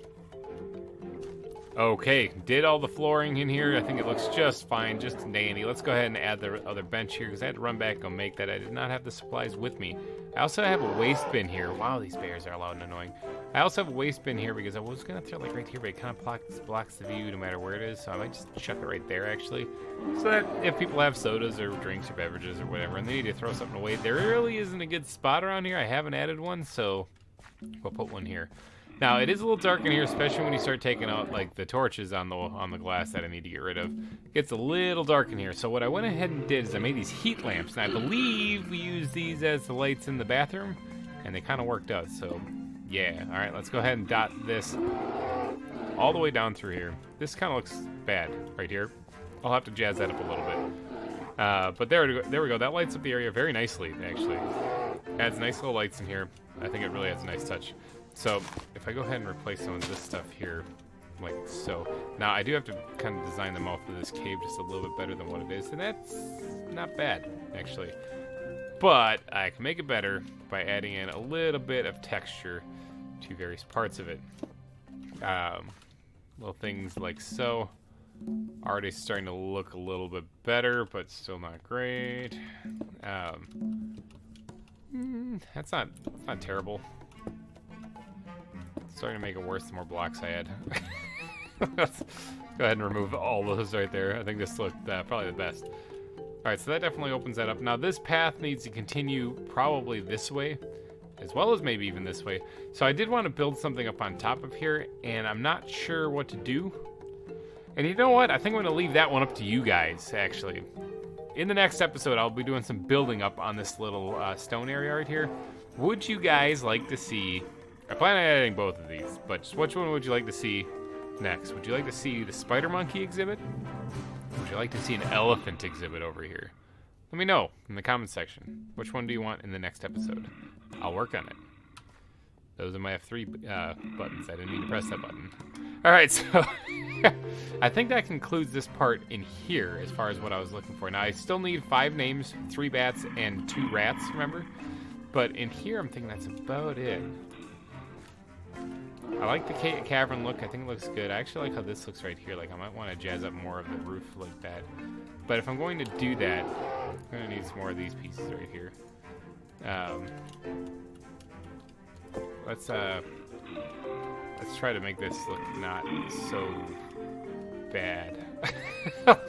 Okay, did all the flooring in here. I think it looks just fine, just dandy. Let's go ahead and add the other bench here because I had to run back and go make that. I did not have the supplies with me. I also have a waste bin here. Wow, these bears are loud and annoying. I also have a waste bin here because I was going to throw it like right here, but it kind of blocks the view no matter where it is. So I might just chuck it right there actually. So that if people have sodas or drinks or beverages or whatever and they need to throw something away, there really isn't a good spot around here. I haven't added one, so we'll put one here. Now it is a little dark in here, especially when you start taking out like the torches on the glass that I need to get rid of. It gets a little dark in here. So what I went ahead and did is I made these heat lamps, and I believe we use these as the lights in the bathroom, and they kind of worked out. So yeah, all right, let's go ahead and dot this all the way down through here. This kind of looks bad right here. I'll have to jazz that up a little bit. But there we go. That lights up the area very nicely, actually. Adds nice little lights in here. I think it really adds a nice touch. So if I go ahead and replace some of this stuff here, like so. Now I do have to kind of design the mouth of this cave just a little bit better than what it is, and that's not bad, actually. But I can make it better by adding in a little bit of texture to various parts of it. Little things like so. Already starting to look a little bit better, but still not great. That's not terrible. Starting to make it worse the more blocks I add. Let's go ahead and remove all those right there. I think this looked probably the best. Alright, so that definitely opens that up. Now this path needs to continue probably this way, as well as maybe even this way. So I did want to build something up on top of here, and I'm not sure what to do. And you know what? I think I'm going to leave that one up to you guys, actually. In the next episode, I'll be doing some building up on this little stone area right here. Would you guys like to see... I plan on adding both of these, but just which one would you like to see next? Would you like to see the spider monkey exhibit? Would you like to see an elephant exhibit over here? Let me know in the comment section. Which one do you want in the next episode? I'll work on it. Those are my F3 buttons. I didn't mean to press that button. Alright, so I think that concludes this part in here as far as what I was looking for. Now, I still need 5 names, 3 bats, and 2 rats, remember? But in here, I'm thinking that's about it. I like the cavern look. I think it looks good. I actually like how this looks right here. Like, I might want to jazz up more of the roof like that. But if I'm going to do that, I'm going to need some more of these pieces right here. Let's try to make this look not so bad.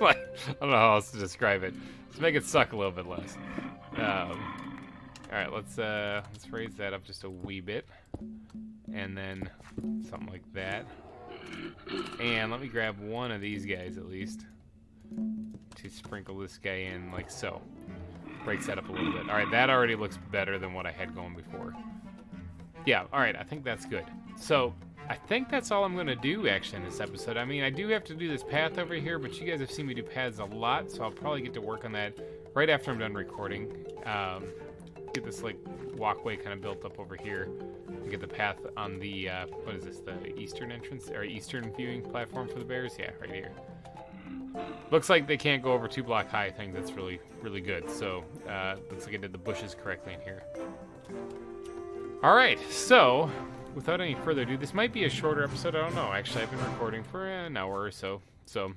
Like, I don't know how else to describe it. Let's make it suck a little bit less. All right, let's raise that up just a wee bit, and then something like that. And let me grab one of these guys at least to sprinkle this guy in like so. Breaks that up a little bit. All right, that already looks better than what I had going before. Yeah, all right, I think that's good. So I think that's all I'm going to do, actually, in this episode. I mean, I do have to do this path over here, but you guys have seen me do paths a lot, so I'll probably get to work on that right after I'm done recording. Get this, like, walkway kind of built up over here and get the path on the, what is this, the eastern entrance, or eastern viewing platform for the bears? Yeah, right here. Looks like they can't go over 2 block high. I think that's really, really good. So, looks like I did the bushes correctly in here. Alright, so, without any further ado, this might be a shorter episode, I don't know. Actually, I've been recording for an hour or so. So,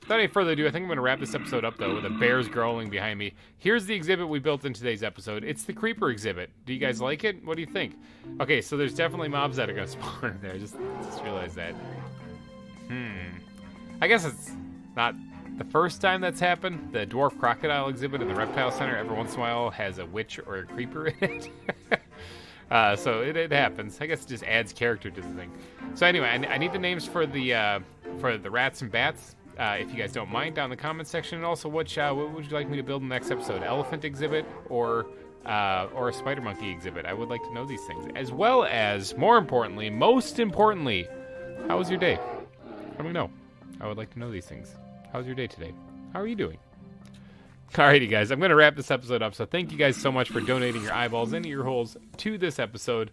without any further ado, I think I'm going to wrap this episode up, though, with the bears growling behind me. Here's the exhibit we built in today's episode. It's the creeper exhibit. Do you guys like it? What do you think? Okay, so there's definitely mobs that are going to spawn in there. Just realized that. I guess it's not the first time that's happened. The dwarf crocodile exhibit in the reptile center every once in a while has a witch or a creeper in it. So it happens. I guess it just adds character to the thing. So anyway, I need the names for the rats and bats. If you guys don't mind, down in the comment section. And also, what would you like me to build in the next episode? Elephant exhibit or or a spider monkey exhibit. I would like to know these things. As well as, more importantly, most importantly, how was your day? Let me know. I would like to know these things. How was your day today? How are you doing? Alrighty, guys, I'm going to wrap this episode up. So thank you guys so much for donating your eyeballs and ear holes to this episode.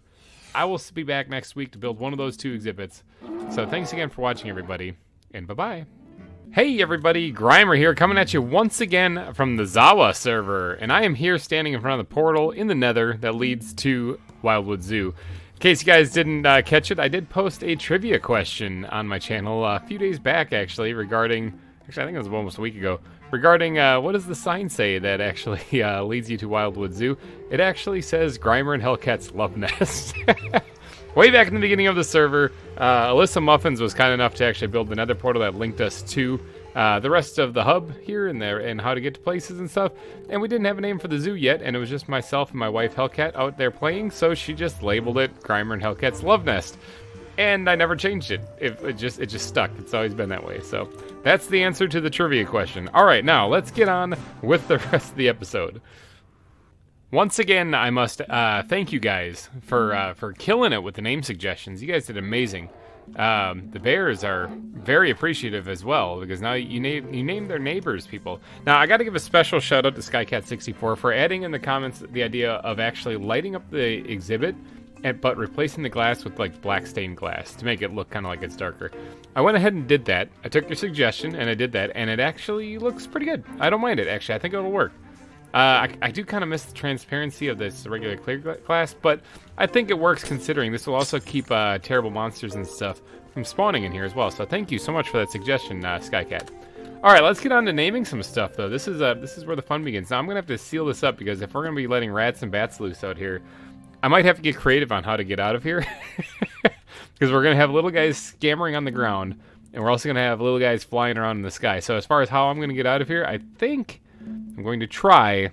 I will be back next week to build one of those 2 exhibits. So thanks again for watching, everybody, and bye-bye. Hey, everybody, GReimer here, coming at you once again from the ZAWA server. And I am here standing in front of the portal in the nether that leads to Wildwood Zoo. In case you guys didn't catch it, I did post a trivia question on my channel a few days back, actually, regarding... Actually, I think it was almost a week ago. Regarding what does the sign say that actually leads you to Wildwood Zoo? It actually says GReimer and Hellcat's love nest. Way back in the beginning of the server, Alyssa Muffins was kind enough to actually build the nether portal that linked us to the rest of the hub here and there and how to get to places and stuff. And we didn't have a name for the zoo yet, and it was just myself and my wife Hellcat out there playing, so she just labeled it GReimer and Hellcat's love nest. And I never changed it. It just stuck. It's always been that way. So that's the answer to the trivia question. All right, now let's get on with the rest of the episode. Once again, I must thank you guys for killing it with the name suggestions. You guys did amazing. The bears are very appreciative as well because now you name their neighbors, people. Now I got to give a special shout out to Skycat64 for adding in the comments the idea of actually lighting up the exhibit. But replacing the glass with like black stained glass to make it look kind of like it's darker. I went ahead and did that. I took your suggestion and I did that, and it actually looks pretty good. I don't mind it, actually. I think it'll work. I do kind of miss the transparency of this regular clear glass, but I think it works considering this will also keep terrible monsters and stuff from spawning in here as well. So thank you so much for that suggestion, Skycat. All right, let's get on to naming some stuff, though. This is where the fun begins. Now I'm gonna have to seal this up because if we're gonna be letting rats and bats loose out here, I might have to get creative on how to get out of here. Because we're going to have little guys scammering on the ground. And we're also going to have little guys flying around in the sky. So as far as how I'm going to get out of here, I think I'm going to try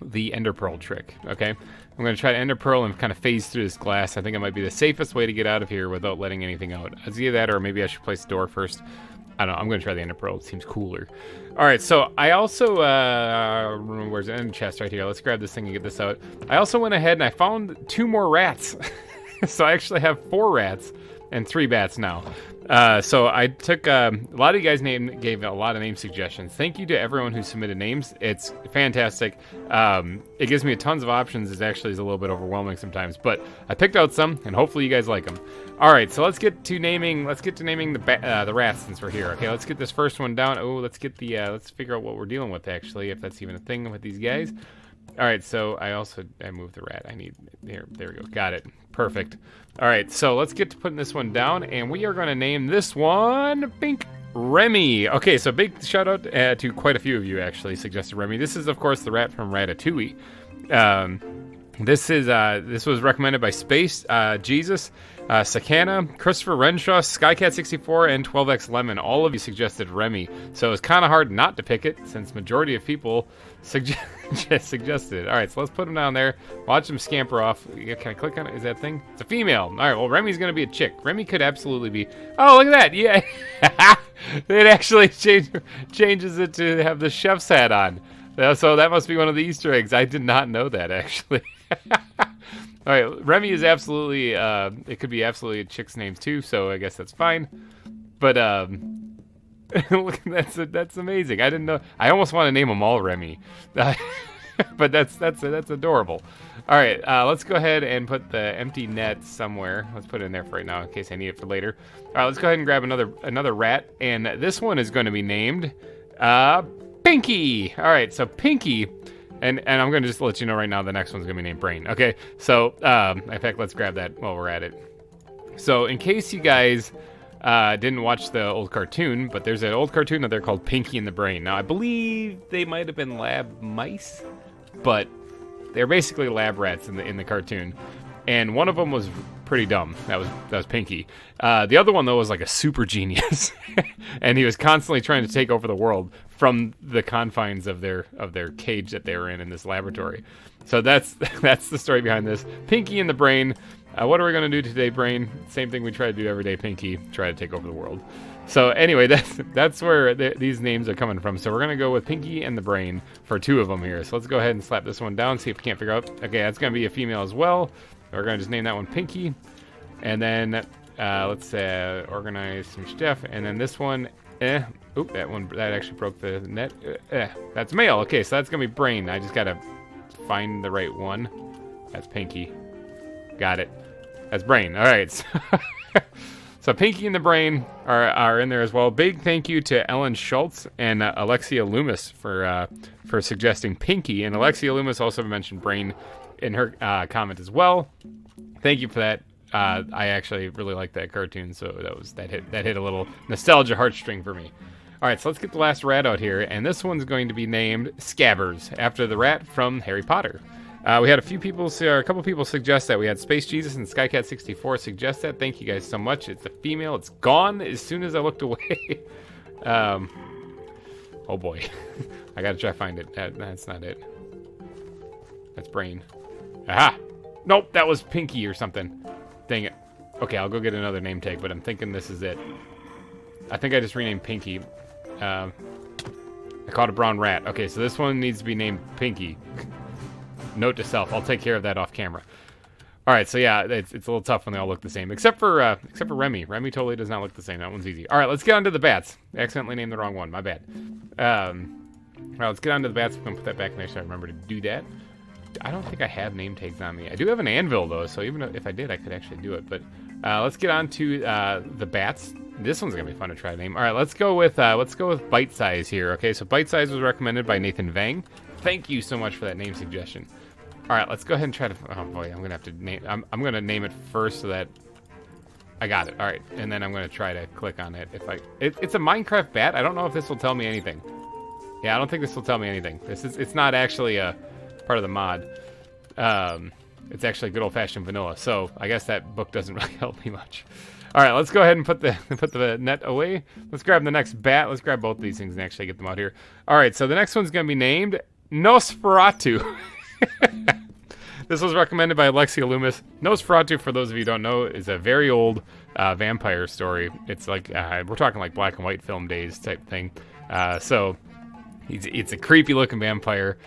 the Ender Pearl trick. Okay? I'm going to try to Ender Pearl and kind of phase through this glass. I think it might be the safest way to get out of here without letting anything out. It's either that or maybe I should place the door first. I don't know. I'm going to try the Ender Pearl. It seems cooler. All right, so I also, where's the end chest right here? Let's grab this thing and get this out. I also went ahead and I found 2 more rats. So I actually have 4 rats and 3 bats now. So I took, a lot of you guys gave a lot of name suggestions. Thank you to everyone who submitted names. It's fantastic. It gives me tons of options. It actually is a little bit overwhelming sometimes, but I picked out some and hopefully you guys like them. All right, so let's get to naming the rats since we're here. Okay, let's get this first one down. Oh, let's figure out what we're dealing with actually, if that's even a thing with these guys. All right, so I moved the rat. There we go. Got it. Perfect. All right, so let's get to putting this one down, and we are going to name this one Pink Remy. Okay, so big shout out to quite a few of you actually suggested Remy. This is of course the rat from Ratatouille. This was recommended by Space, Jesus, Sakana, Christopher Renshaw, Skycat64, and 12X Lemon. All of you suggested Remy, so it's kind of hard not to pick it since majority of people suggested it. All right, so let's put them down there. Watch them scamper off. Can I click on it? Is that thing? It's a female. All right, well, Remy's going to be a chick. Remy could absolutely be... Oh, look at that. Yeah. It actually changes it to have the chef's hat on. So that must be one of the Easter eggs. I did not know that, actually. All right, Remy is absolutely, it could be absolutely a chick's name too, so I guess that's fine. But, look, that's amazing. I didn't know. I almost want to name them all Remy. But that's adorable. All right, let's go ahead and put the empty net somewhere. Let's put it in there for right now in case I need it for later. All right, let's go ahead and grab another rat, and this one is going to be named Pinky. All right, so Pinky, and I'm going to just let you know right now the next one's going to be named Brain. Okay, so in fact, let's grab that while we're at it. So in case you guys didn't watch the old cartoon, but there's an old cartoon out there called Pinky and the Brain. Now, I believe they might have been lab mice, but they're basically lab rats in the cartoon. And one of them was pretty dumb. That was Pinky. The other one though was like a super genius, and he was constantly trying to take over the world from the confines of their cage that they were in this laboratory. So that's the story behind this. Pinky and the Brain. What are we gonna do today, Brain? Same thing we try to do every day, Pinky. Try to take over the world. So anyway, that's where these names are coming from. So we're gonna go with Pinky and the Brain for 2 of them here. So let's go ahead and slap this one down. See if we can't figure out. Okay, that's gonna be a female as well. We're gonna just name that one Pinky, and then let's organize some stuff. And then this one, Oop, that actually broke the net. That's male. Okay, so that's gonna be Brain. I just gotta find the right one. That's Pinky. Got it. That's Brain. All right. So Pinky and the Brain are in there as well. Big thank you to Ellen Schultz and Alexia Loomis for suggesting Pinky. And Alexia Loomis also mentioned Brain in her comment as well. Thank you for that. I actually really like that cartoon, so that hit a little nostalgia heartstring for me. All right, so let's get the last rat out here, and this one's going to be named Scabbers after the rat from Harry Potter. We had a couple people suggest that. We had Space Jesus and Skycat64 suggest that. Thank you guys so much. It's a female. It's gone as soon as I looked away. Oh boy, I gotta try to find it. That's not it. That's Brain. Aha! Nope, that was Pinky or something. Dang it. Okay, I'll go get another name tag, but I'm thinking this is it. I think I just renamed Pinky. I called it Brown Rat. Okay, so this one needs to be named Pinky. Note to self, I'll take care of that off camera. All right, so yeah, it's a little tough when they all look the same, except for Remy. Remy totally does not look the same. That one's easy. All right, let's get on to the bats. I accidentally named the wrong one. My bad. All right, let's get on to the bats. I'm gonna put that back in there so I remember to do that. I don't think I have name tags on me. I do have an anvil though, so even if I did, I could actually do it. But let's get on to the bats. This one's gonna be fun to try to name. All right, let's go with Bite Size here. Okay, so Bite Size was recommended by Nathan Vang. Thank you so much for that name suggestion. All right, let's go ahead and try to. Oh boy, I'm gonna have to name. I'm gonna name it first so that I got it. All right, and then I'm gonna try to click on it. It's a Minecraft bat. I don't know if this will tell me anything. Yeah, I don't think this will tell me anything. It's not actually a part of the mod. It's actually good old-fashioned vanilla. So I guess that book doesn't really help me much. All right, let's go ahead and put the net away. Let's grab the next bat. Let's grab both of these things and actually get them out here. All right, so the next one's gonna be named Nosferatu. This was recommended by Alexia Loomis. Nosferatu, for those of you who don't know, is a very old vampire story. It's like we're talking like black and white film days type thing. So it's a creepy looking vampire.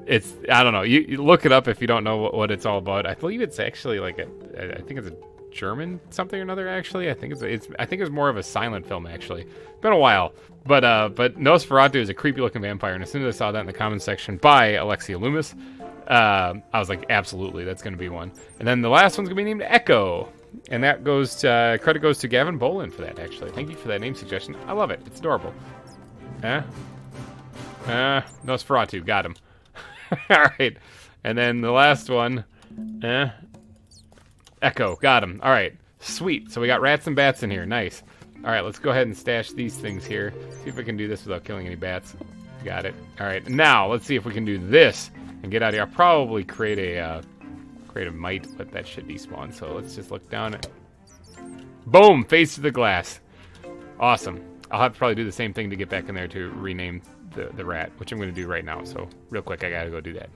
I don't know. You look it up if you don't know what it's all about. I believe it's actually like I think it's a German something or another. Actually, I think it's more of a silent film. Actually, it's been a while. But Nosferatu is a creepy looking vampire, and as soon as I saw that in the comments section by Alexia Loomis, I was like, absolutely, that's going to be one. And then the last one's going to be named Echo, and that credit goes to Gavin Boland for that. Actually, thank you for that name suggestion. I love it. It's adorable. Nosferatu, got him. All right, and then the last one, Echo, got him. All right, sweet. So we got rats and bats in here. Nice. All right, let's go ahead and stash these things here. See if we can do this without killing any bats. Got it. All right, now let's see if we can do this and get out of here. I'll probably create a mite, but that should despawn. So let's just look down at. Boom! Face to the glass. Awesome. I'll have to probably do the same thing to get back in there to rename the rat, which I'm going to do right now. So real quick, I gotta go do that.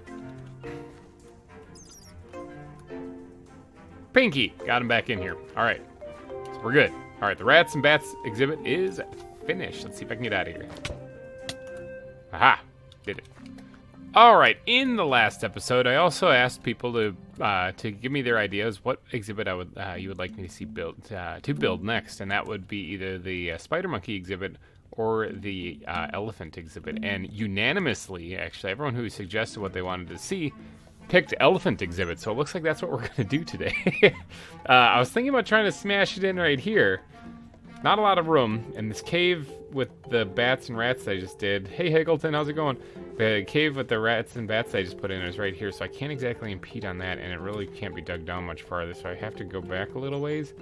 Pinky, got him back in here. All right, so we're good. All right, the rats and bats exhibit is finished. Let's see if I can get out of here. Aha, did it. All right, in the last episode, I also asked people to give me their ideas what exhibit you would like me to see build next, and that would be either the spider monkey exhibit or the elephant exhibit. And unanimously, actually, everyone who suggested what they wanted to see picked elephant exhibit, so it looks like that's what we're going to do today. I was thinking about trying to smash it in right here. Not a lot of room, and this cave with the bats and rats that I just did. Hey, Higgleton, how's it going? The cave with the rats and bats I just put in is right here, so I can't exactly impede on that, and it really can't be dug down much farther, so I have to go back a little ways,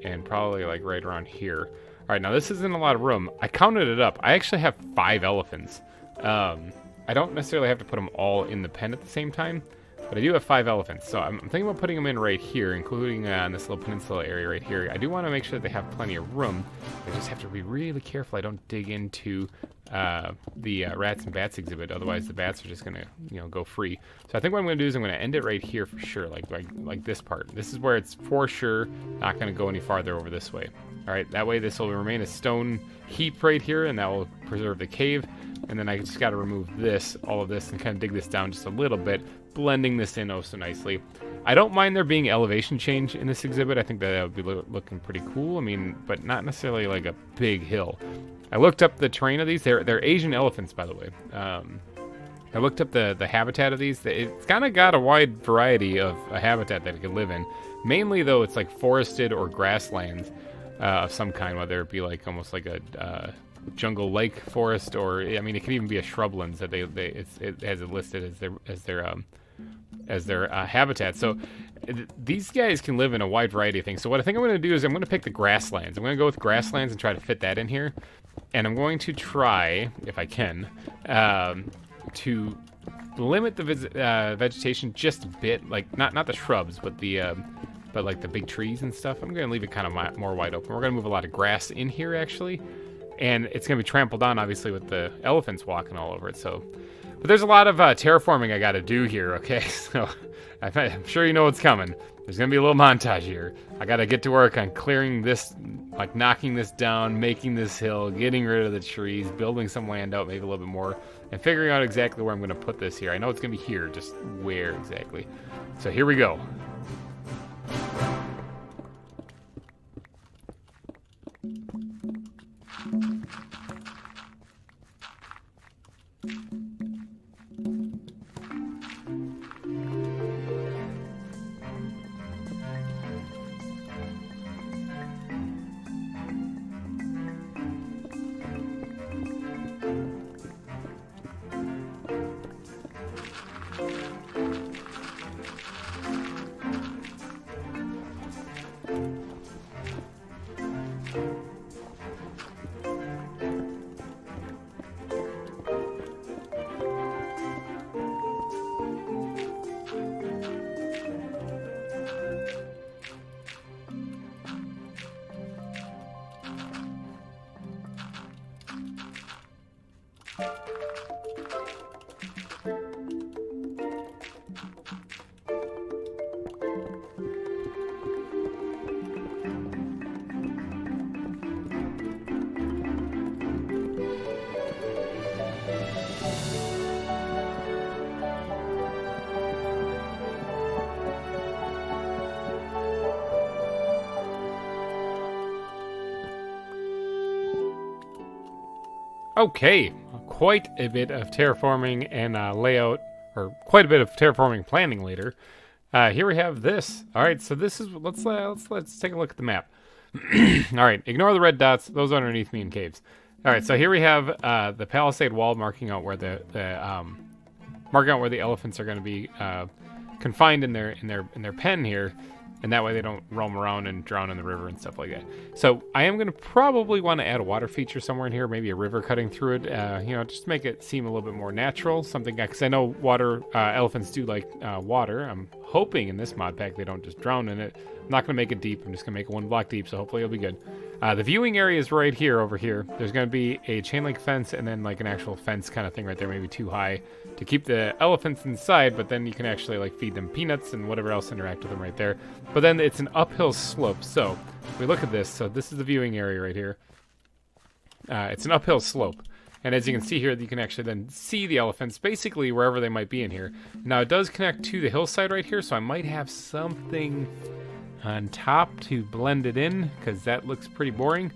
and probably like right around here. All right, now this isn't a lot of room. I counted it up. I actually have 5 elephants. I don't necessarily have to put them all in the pen at the same time, but I do have 5 elephants, so I'm thinking about putting them in right here, including on this little peninsula area right here. I do want to make sure that they have plenty of room. I just have to be really careful I don't dig into the rats and bats exhibit, otherwise the bats are just going to go free. So I think what I'm going to do is I'm going to end it right here for sure, like this part. This is where it's for sure not going to go any farther over this way. All right, that way this will remain a stone heap right here, and that will preserve the cave. And then I just got to remove this, all of this, and kind of dig this down just a little bit, blending this in oh so nicely. I don't mind there being elevation change in this exhibit. I think that would be looking pretty cool. I mean, but not necessarily like a big hill. I looked up the terrain of these. They're Asian elephants, by the way. I looked up the habitat of these. It's kind of got a wide variety of a habitat that it could live in. Mainly, though, it's like forested or grasslands of some kind, whether it be like almost like a jungle-like forest, or I mean, it could even be a shrublands that it has it listed as their habitat. So these guys can live in a wide variety of things. So what I think I'm going to do is I'm going to pick the grasslands. I'm going to go with grasslands and try to fit that in here. And I'm going to try, if I can, to limit the vegetation just a bit, like not the shrubs, but but like the big trees and stuff. I'm going to leave it kind of more wide open. We're going to move a lot of grass in here, actually. And it's going to be trampled on, obviously, with the elephants walking all over it. So, but there's a lot of terraforming I got to do here, okay? So I'm sure you know what's coming. There's going to be a little montage here. I got to get to work on clearing this, like knocking this down, making this hill, getting rid of the trees, building some land out, maybe a little bit more, and figuring out exactly where I'm going to put this here. I know it's going to be here, just where exactly. So here we go. Okay, quite a bit of terraforming and layout, or quite a bit of terraforming planning later. Here we have this. All right, so this is let's take a look at the map. All right, ignore the red dots; those are underneath me in caves. All right, so here we have the palisade wall marking out where the elephants are going to be confined in their pen here. And that way they don't roam around and drown in the river and stuff like that. So I am going to probably want to add a water feature somewhere in here, maybe a river cutting through it, just to make it seem a little bit more natural. Something, because I know elephants do like water. I'm hoping in this mod pack they don't just drown in it. I'm not going to make it deep. I'm just going to make it 1 block deep, so hopefully it'll be good. The viewing area is right here, over here. There's going to be a chain link fence and then like an actual fence kind of thing right there, maybe too high to keep the elephants inside, but then you can actually like feed them peanuts and whatever else, interact with them right there. But then it's an uphill slope. So if we look at this, so this is the viewing area right here. It's an uphill slope. And as you can see here, you can actually then see the elephants basically wherever they might be in here. Now it does connect to the hillside right here, so I might have something on top to blend it in, because that looks pretty boring.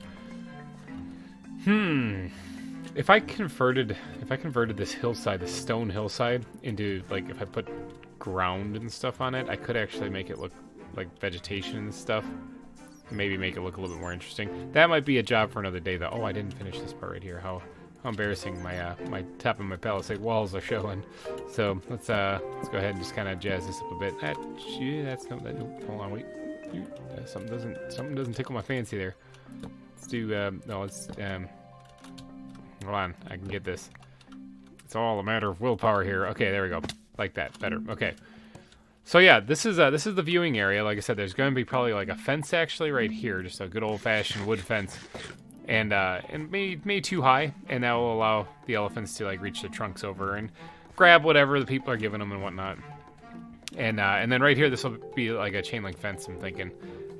If I converted this hillside, this stone hillside, into, like, if I put ground and stuff on it, I could actually make it look like vegetation and stuff. Maybe make it look a little bit more interesting. That might be a job for another day, though. Oh, I didn't finish this part right here. How embarrassing my top of my palisade walls are showing. So let's go ahead and just kind of jazz this up a bit. Hold on, wait. Something doesn't tickle my fancy there. Let's do hold on, I can get this. It's all a matter of willpower here. Okay, there we go. Like that, better. Okay. So yeah, this is the viewing area. Like I said, there's going to be probably like a fence actually right here, just a good old-fashioned wood fence, and maybe too high, and that will allow the elephants to like reach their trunks over and grab whatever the people are giving them and whatnot. And then right here, this will be like a chain link fence, I'm thinking.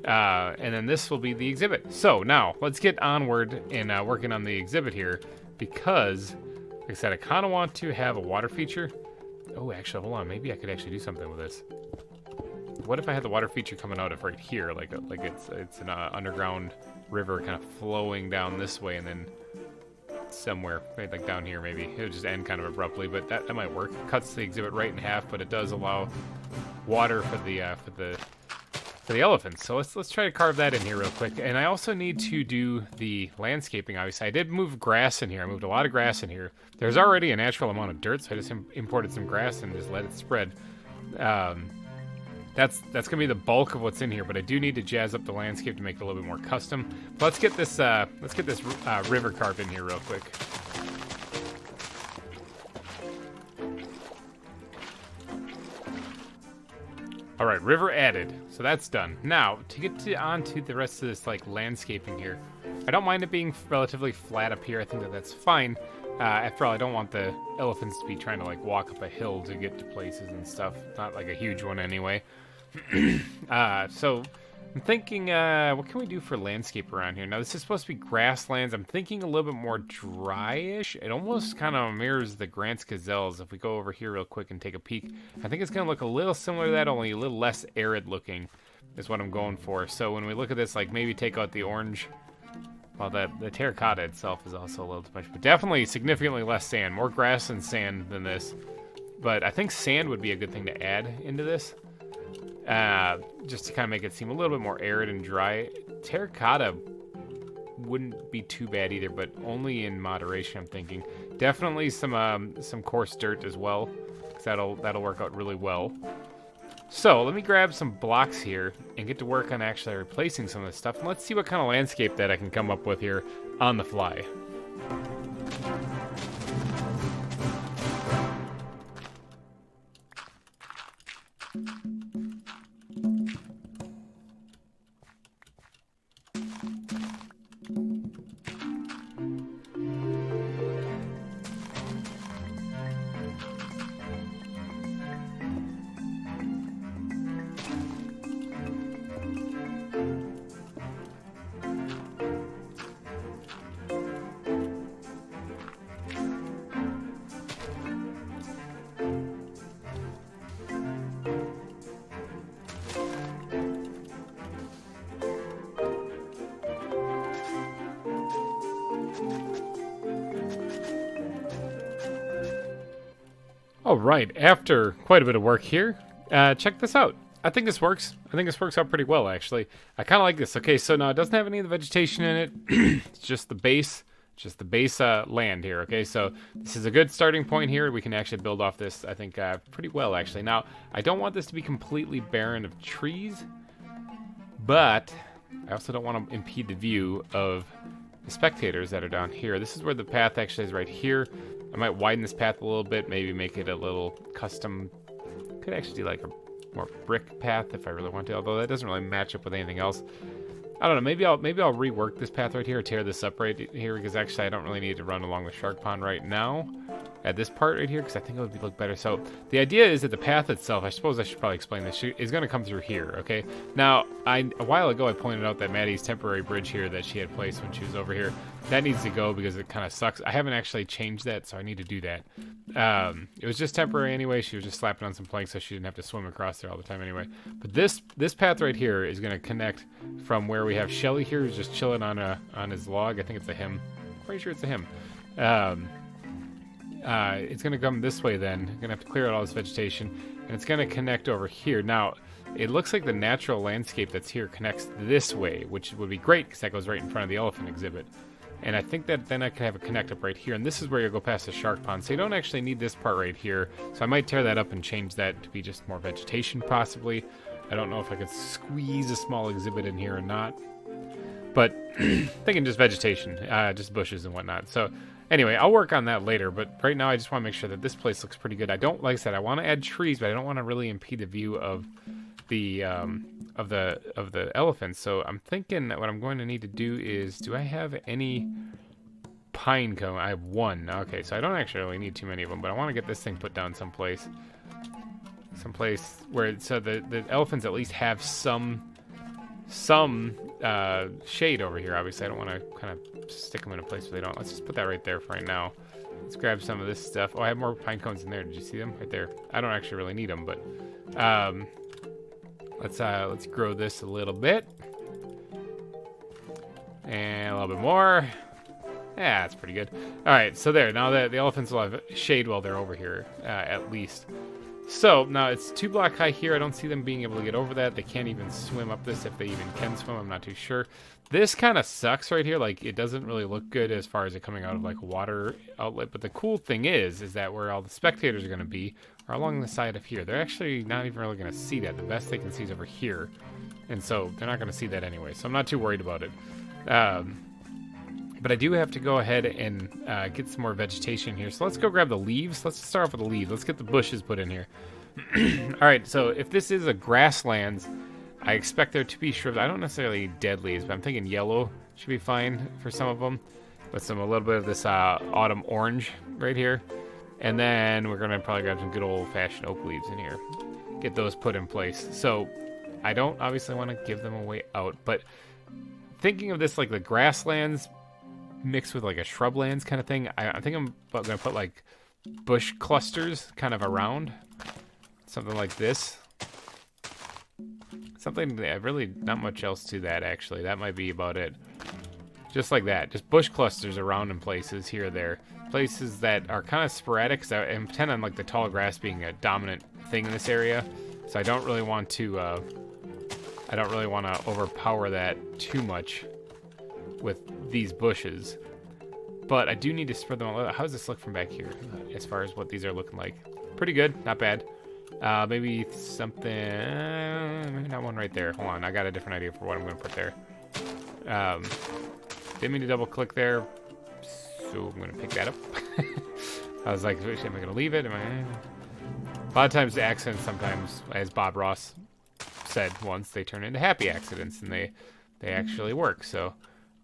And then this will be the exhibit. So now let's get onward and working on the exhibit here, because like I said, I kind of want to have a water feature. Oh, actually, hold on. Maybe I could actually do something with this. What if I had the water feature coming out of right here, like it's an underground river kind of flowing down this way, and then somewhere, right, like down here maybe. It would just end kind of abruptly, but that might work. It cuts the exhibit right in half, but it does allow water for the elephants. So let's try to carve that in here real quick. And I also need to do the landscaping, obviously. I did move grass in here. I moved a lot of grass in here. There's already a natural amount of dirt, so I just imported some grass and just let it spread. That's gonna be the bulk of what's in here, but I do need to jazz up the landscape to make it a little bit more custom. But let's get this river carved in here real quick. All right, river added, so that's done. Now to get onto the rest of this like landscaping here, I don't mind it being relatively flat up here. I think that's fine. After all, I don't want the elephants to be trying to like walk up a hill to get to places and stuff. Not like a huge one anyway. So I'm thinking, what can we do for landscape around here? Now this is supposed to be grasslands. I'm thinking a little bit more dryish. It almost kind of mirrors the Grant's gazelles. If we go over here real quick and take a peek, I think it's going to look a little similar to that, only a little less arid looking is what I'm going for. So when we look at this, like maybe take out the orange. Well, the terracotta itself is also a little too much, but definitely significantly less sand. More grass and sand than this. But I think sand would be a good thing to add into this. Just to kind of make it seem a little bit more arid and dry. Terracotta wouldn't be too bad either, but only in moderation, I'm thinking. Definitely some coarse dirt as well, because that'll work out really well. So let me grab some blocks here and get to work on actually replacing some of this stuff. And let's see what kind of landscape that I can come up with here on the fly. All right, after quite a bit of work here, check this out. I think this works. I think this works out pretty well, actually. I kind of like this. Okay, so now it doesn't have any of the vegetation in it. It's just the base, land here. Okay, so this is a good starting point here. We can actually build off this, I think, pretty well, actually. Now, I don't want this to be completely barren of trees, but I also don't want to impede the view of the spectators that are down here. This is where the path actually is, right here. I might widen this path a little bit, maybe make it a little custom. Could actually do like a more brick path if I really want to, although that doesn't really match up with anything else. I don't know, maybe I'll rework this path right here, tear this up right here, because actually I don't really need to run along the shark pond right now at this part right here, because I think it would look better. So the idea is that the path itself, I suppose I should probably explain this, is going to come through here, okay? Now, a while ago I pointed out that Maddie's temporary bridge here that she had placed when she was over here, that needs to go because it kind of sucks. I haven't actually changed that, so I need to do that. It was just temporary anyway. She was just slapping on some planks so she didn't have to swim across there all the time anyway. But this path right here is going to connect from where we have Shelly here, who's just chilling on his log. I think it's a him. Pretty sure it's a him. It's going to come this way then. I'm going to have to clear out all this vegetation, and it's going to connect over here. Now, it looks like the natural landscape that's here connects this way, which would be great because that goes right in front of the elephant exhibit. And I think that then I could have a connect up right here, and this is where you'll go past the shark pond. So you don't actually need this part right here. So I might tear that up and change that to be just more vegetation, possibly. I don't know if I could squeeze a small exhibit in here or not. But thinking just vegetation, just bushes and whatnot. So anyway, I'll work on that later. But right now I just want to make sure that this place looks pretty good. I don't, like I said, I want to add trees, but I don't want to really impede the view of the elephants. So I'm thinking that what I'm going to need to do is, do I have any pine cone? I have one. Okay, so I don't actually really need too many of them, but I want to get this thing put down someplace where so the elephants at least have some some shade over here. Obviously, I don't want to kind of stick them in a place where they don't. Let's just put that right there for right now. Let's grab some of this stuff. Oh, I have more pine cones in there. Did you see them? Right there. I don't actually really need them, but let's grow this a little bit. And a little bit more. Yeah, that's pretty good. All right, so there. Now the elephants will have shade while they're over here, at least. So now it's 2 block high here. I don't see them being able to get over that. They can't even swim up this, if they even can swim. I'm not too sure. This kind of sucks right here. Like, it doesn't really look good as far as it coming out of like a water outlet. But the cool thing is that where all the spectators are going to be are along the side of here. They're actually not even really going to see that. The best they can see is over here, and so they're not going to see that anyway. So I'm not too worried about it. But I do have to go ahead and get some more vegetation here. So let's go grab the leaves. Let's start off with the leaves. Let's get the bushes put in here. All right, so if this is a grasslands, I expect there to be shrubs. I don't necessarily need dead leaves, but I'm thinking yellow should be fine for some of them. With a little bit of this autumn orange right here. And then we're going to probably grab some good old-fashioned oak leaves in here. Get those put in place. So I don't obviously want to give them away out, but thinking of this like the grasslands mixed with like a shrublands kind of thing, I think I'm going to put like bush clusters kind of around. Something like this. Something that really not much else to that, actually. That might be about it. Just like that. Just bush clusters around in places here or there. Places that are kind of sporadic. So I intend on like the tall grass being a dominant thing in this area. So I don't really want to overpower that too much with these bushes. But I do need to spread them out. How does this look from back here as far as what these are looking like? Pretty good. Not bad. Maybe something, maybe not one right there. Hold on, I got a different idea for what I'm going to put there. Didn't mean to double click there, so I'm going to pick that up. I was like, am I going to leave it? A lot of times the accidents, sometimes, as Bob Ross said once, they turn into happy accidents, and they actually work. So,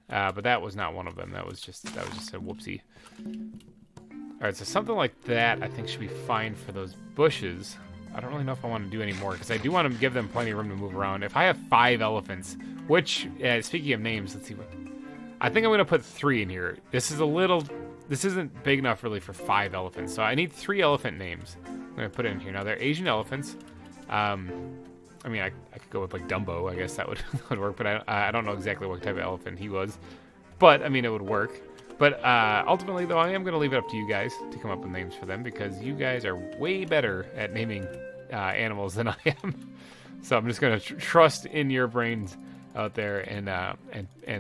but that was not one of them. That was just a whoopsie. All right, so something like that I think should be fine for those bushes. I don't really know if I want to do any more because I do want to give them plenty of room to move around. If I have 5 elephants, which, speaking of names, let's see what. I think I'm going to put 3 in here. This isn't big enough really for 5 elephants, so I need 3 elephant names. I'm going to put it in here. Now, they're Asian elephants. I mean, I could go with like Dumbo. I guess that would work, but I don't know exactly what type of elephant he was. But, I mean, it would work. But ultimately, though, I am going to leave it up to you guys to come up with names for them because you guys are way better at naming animals than I am. So I'm just going to trust in your brains out there, and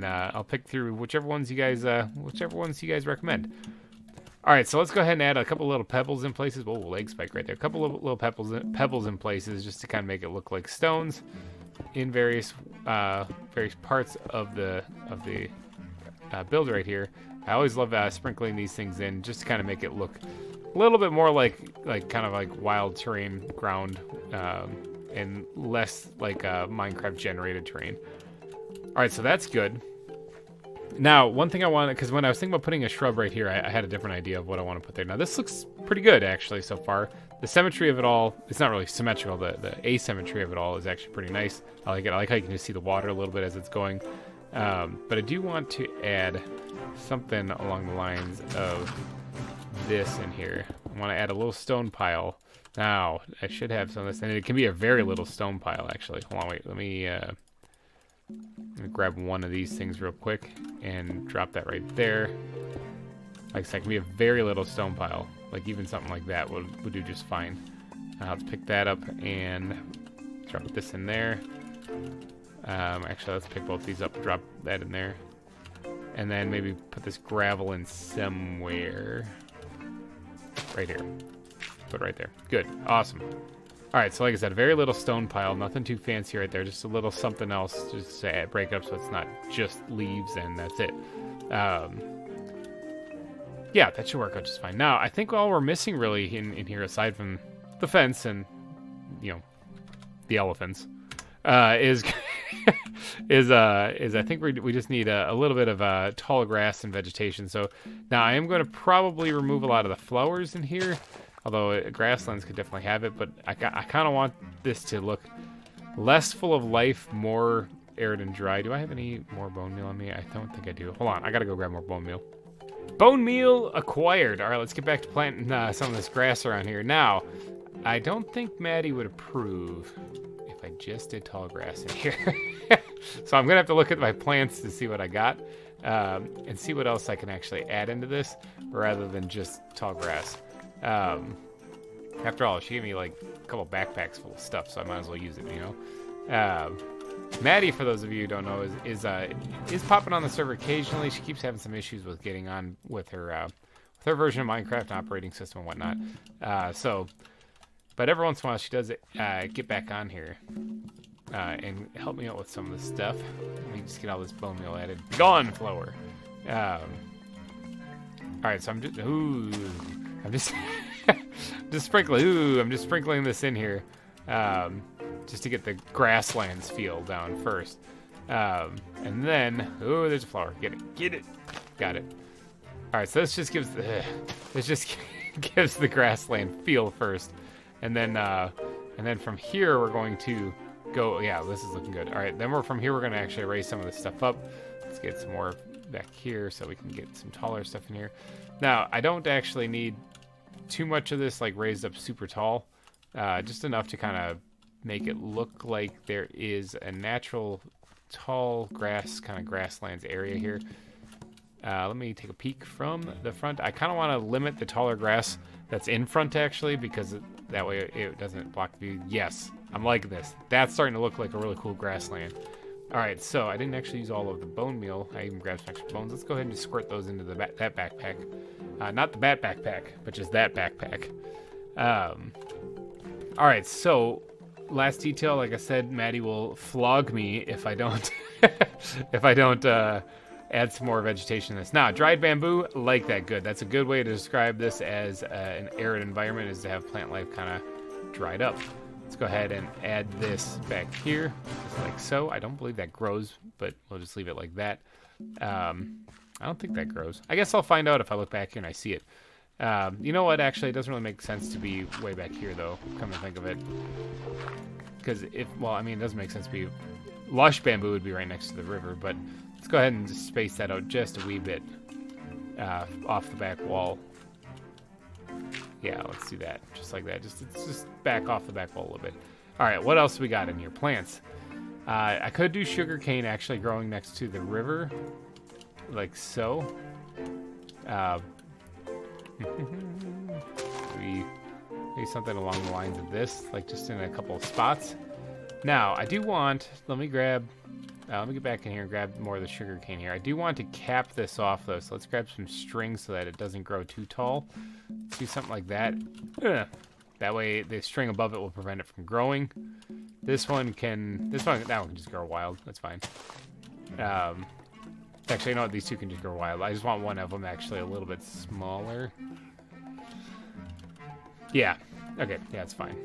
I'll pick through whichever ones you guys recommend. All right, so let's go ahead and add a couple little pebbles in places. Whoa, leg spike right there. A couple of little pebbles in places just to kind of make it look like stones in various parts of the build right here. I always love sprinkling these things in just to kind of make it look a little bit more like kind of like wild terrain ground and less like Minecraft generated terrain. All right, so that's good. Now, one thing I wanted, because when I was thinking about putting a shrub right here, I had a different idea of what I want to put there. Now, this looks pretty good, actually, so far. The symmetry of it all, it's not really symmetrical. The asymmetry of it all is actually pretty nice. I like it. I like how you can just see the water a little bit as it's going. But I do want to add something along the lines of this in here. I want to add a little stone pile. Now, I should have some of this, and it can be a very little stone pile, actually. Hold on, wait, let me grab one of these things real quick and drop that right there. Like I said, it can be a very little stone pile. Like, even something like that would do just fine. Let's pick that up and drop this in there. Actually, let's pick both these up and drop that in there. And then maybe put this gravel in somewhere. Right here. Put it right there. Good. Awesome. All right, so like I said, a very little stone pile. Nothing too fancy right there. Just a little something else just to break up so it's not just leaves and that's it. Yeah, that should work out just fine. Now, I think all we're missing really in here, aside from the fence and, you know, the elephants, is I think we just need a little bit of tall grass and vegetation. So now I am going to probably remove a lot of the flowers in here, although grasslands could definitely have it. But I kind of want this to look less full of life, more arid and dry. Do I have any more bone meal on me? I don't think I do. Hold on, I gotta go grab more bone meal. Bone meal acquired. All right, let's get back to planting some of this grass around here. Now, I don't think Maddie would approve if I just did tall grass in here. So I'm gonna have to look at my plants to see what I got and see what else I can actually add into this rather than just tall grass. After all, she gave me like a couple backpacks full of stuff, so I might as well use it, you know? Maddie, for those of you who don't know, is popping on the server occasionally. She keeps having some issues with getting on with her version of Minecraft and operating system and whatnot. But every once in a while she does get back on here and help me out with some of this stuff. Let me just get all this bone meal added. Gone, flower. All right, so I'm just just sprinkling. I'm just sprinkling this in here. Just to get the grasslands feel down first. And then, there's a flower. Get it. Got it. All right, so this just gives the grassland feel first. And then from here, we're going to go, yeah, this is looking good. All right, then from here, we're gonna actually raise some of this stuff up. Let's get some more back here so we can get some taller stuff in here. Now, I don't actually need too much of this like raised up super tall, just enough to kind of make it look like there is a natural tall grass kind of grasslands area here. Let me take a peek from the front. I kind of want to limit the taller grass that's in front actually, because that way it doesn't block the view. Yes, I'm liking this. That's starting to look like a really cool grassland. All right, so I didn't actually use all of the bone meal. I even grabbed some extra bones. Let's go ahead and just squirt those into that backpack. Not the bat backpack, but just that backpack. All right, so last detail, like I said, Maddie will flog me if I don't add some more vegetation in this. Now, dried bamboo, like that, good. That's a good way to describe this as an arid environment, is to have plant life kind of dried up. Let's go ahead and add this back here, just like so. I don't believe that grows, but we'll just leave it like that. I don't think that grows. I guess I'll find out if I look back here and I see it. You know what? Actually, it doesn't really make sense to be way back here, though, come to think of it. Because it doesn't make sense to be... Lush bamboo would be right next to the river, but let's go ahead and just space that out just a wee bit off the back wall. Yeah, let's do that. Just like that. Just back off the back wall a little bit. All right, what else we got in here? Plants. I could do sugarcane actually growing next to the river, like so. Maybe something along the lines of this, like just in a couple of spots. Now, I do want, let me get back in here and grab more of the sugar cane here. I do want to cap this off though, so let's grab some string so that it doesn't grow too tall. Let's do something like that. That way the string above it will prevent it from growing. That one can just grow wild, that's fine. Actually, you know what, these two can just grow wild. I just want one of them actually a little bit smaller. Yeah, okay, yeah, it's fine.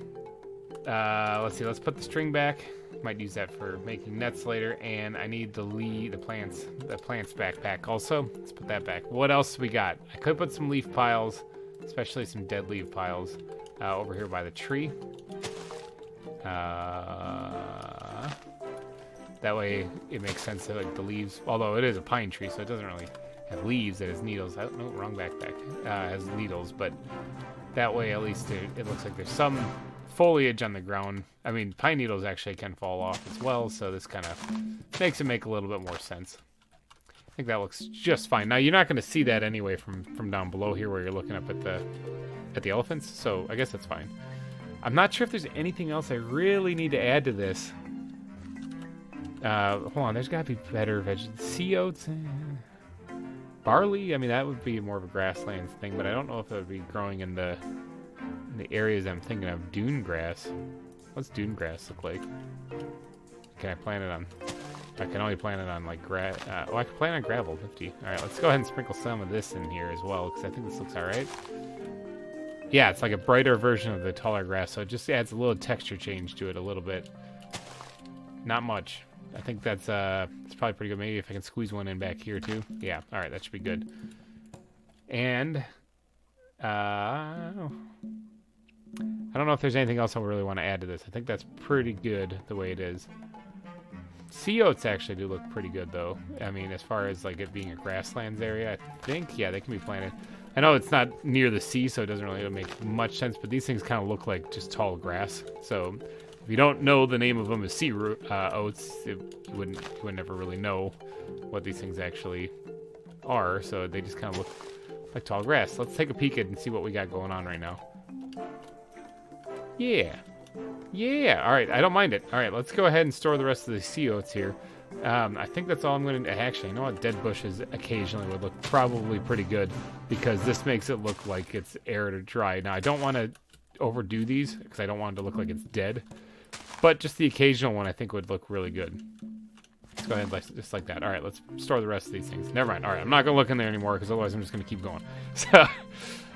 Let's see, let's put the string back. Might use that for making nets later, and I need the plants backpack also. Let's put that back. What else we got? I could put some leaf piles, especially some dead leaf piles, over here by the tree. That way it makes sense that like the leaves, although it is a pine tree, so it doesn't really have leaves, it has needles. I don't know, wrong backpack. Has needles, but that way at least it looks like there's some foliage on the ground. I mean, pine needles actually can fall off as well, so this kind of makes it make a little bit more sense. I think that looks just fine. Now, you're not going to see that anyway from down below here where you're looking up at the elephants, so I guess that's fine. I'm not sure if there's anything else I really need to add to this. Hold on, there's got to be better sea oats. Barley, I mean, that would be more of a grasslands thing, but I don't know if it would be growing in the areas I'm thinking of. Dune grass. What's dune grass look like? Can I plant it on? I can only plant it on like I can plant on gravel. 50. All right, let's go ahead and sprinkle some of this in here as well, because I think this looks all right. Yeah, it's like a brighter version of the taller grass, so it just adds a little texture change to it a little bit. Not much. I think that's probably pretty good. Maybe if I can squeeze one in back here too. Yeah, all right, that should be good. And I don't know if there's anything else I really want to add to this. I think that's pretty good the way it is. Sea oats actually do look pretty good, though. I mean, as far as like it being a grasslands area, I think, yeah, they can be planted. I know it's not near the sea, so it doesn't really make much sense, but these things kind of look like just tall grass. So if you don't know the name of them as sea oats, you would never really know what these things actually are. So they just kind of look like tall grass. Let's take a peek at and see what we got going on right now. Yeah. Yeah, all right, I don't mind it. All right, let's go ahead and store the rest of the sea oats here. I think that's all I'm going to... Actually, you know what? Dead bushes occasionally would look probably pretty good because this makes it look like it's arid or dry. Now, I don't want to overdo these because I don't want it to look like it's dead. But just the occasional one I think would look really good. Let's go ahead just like that. All right, let's store the rest of these things. Never mind. All right, I'm not going to look in there anymore because otherwise I'm just going to keep going. So...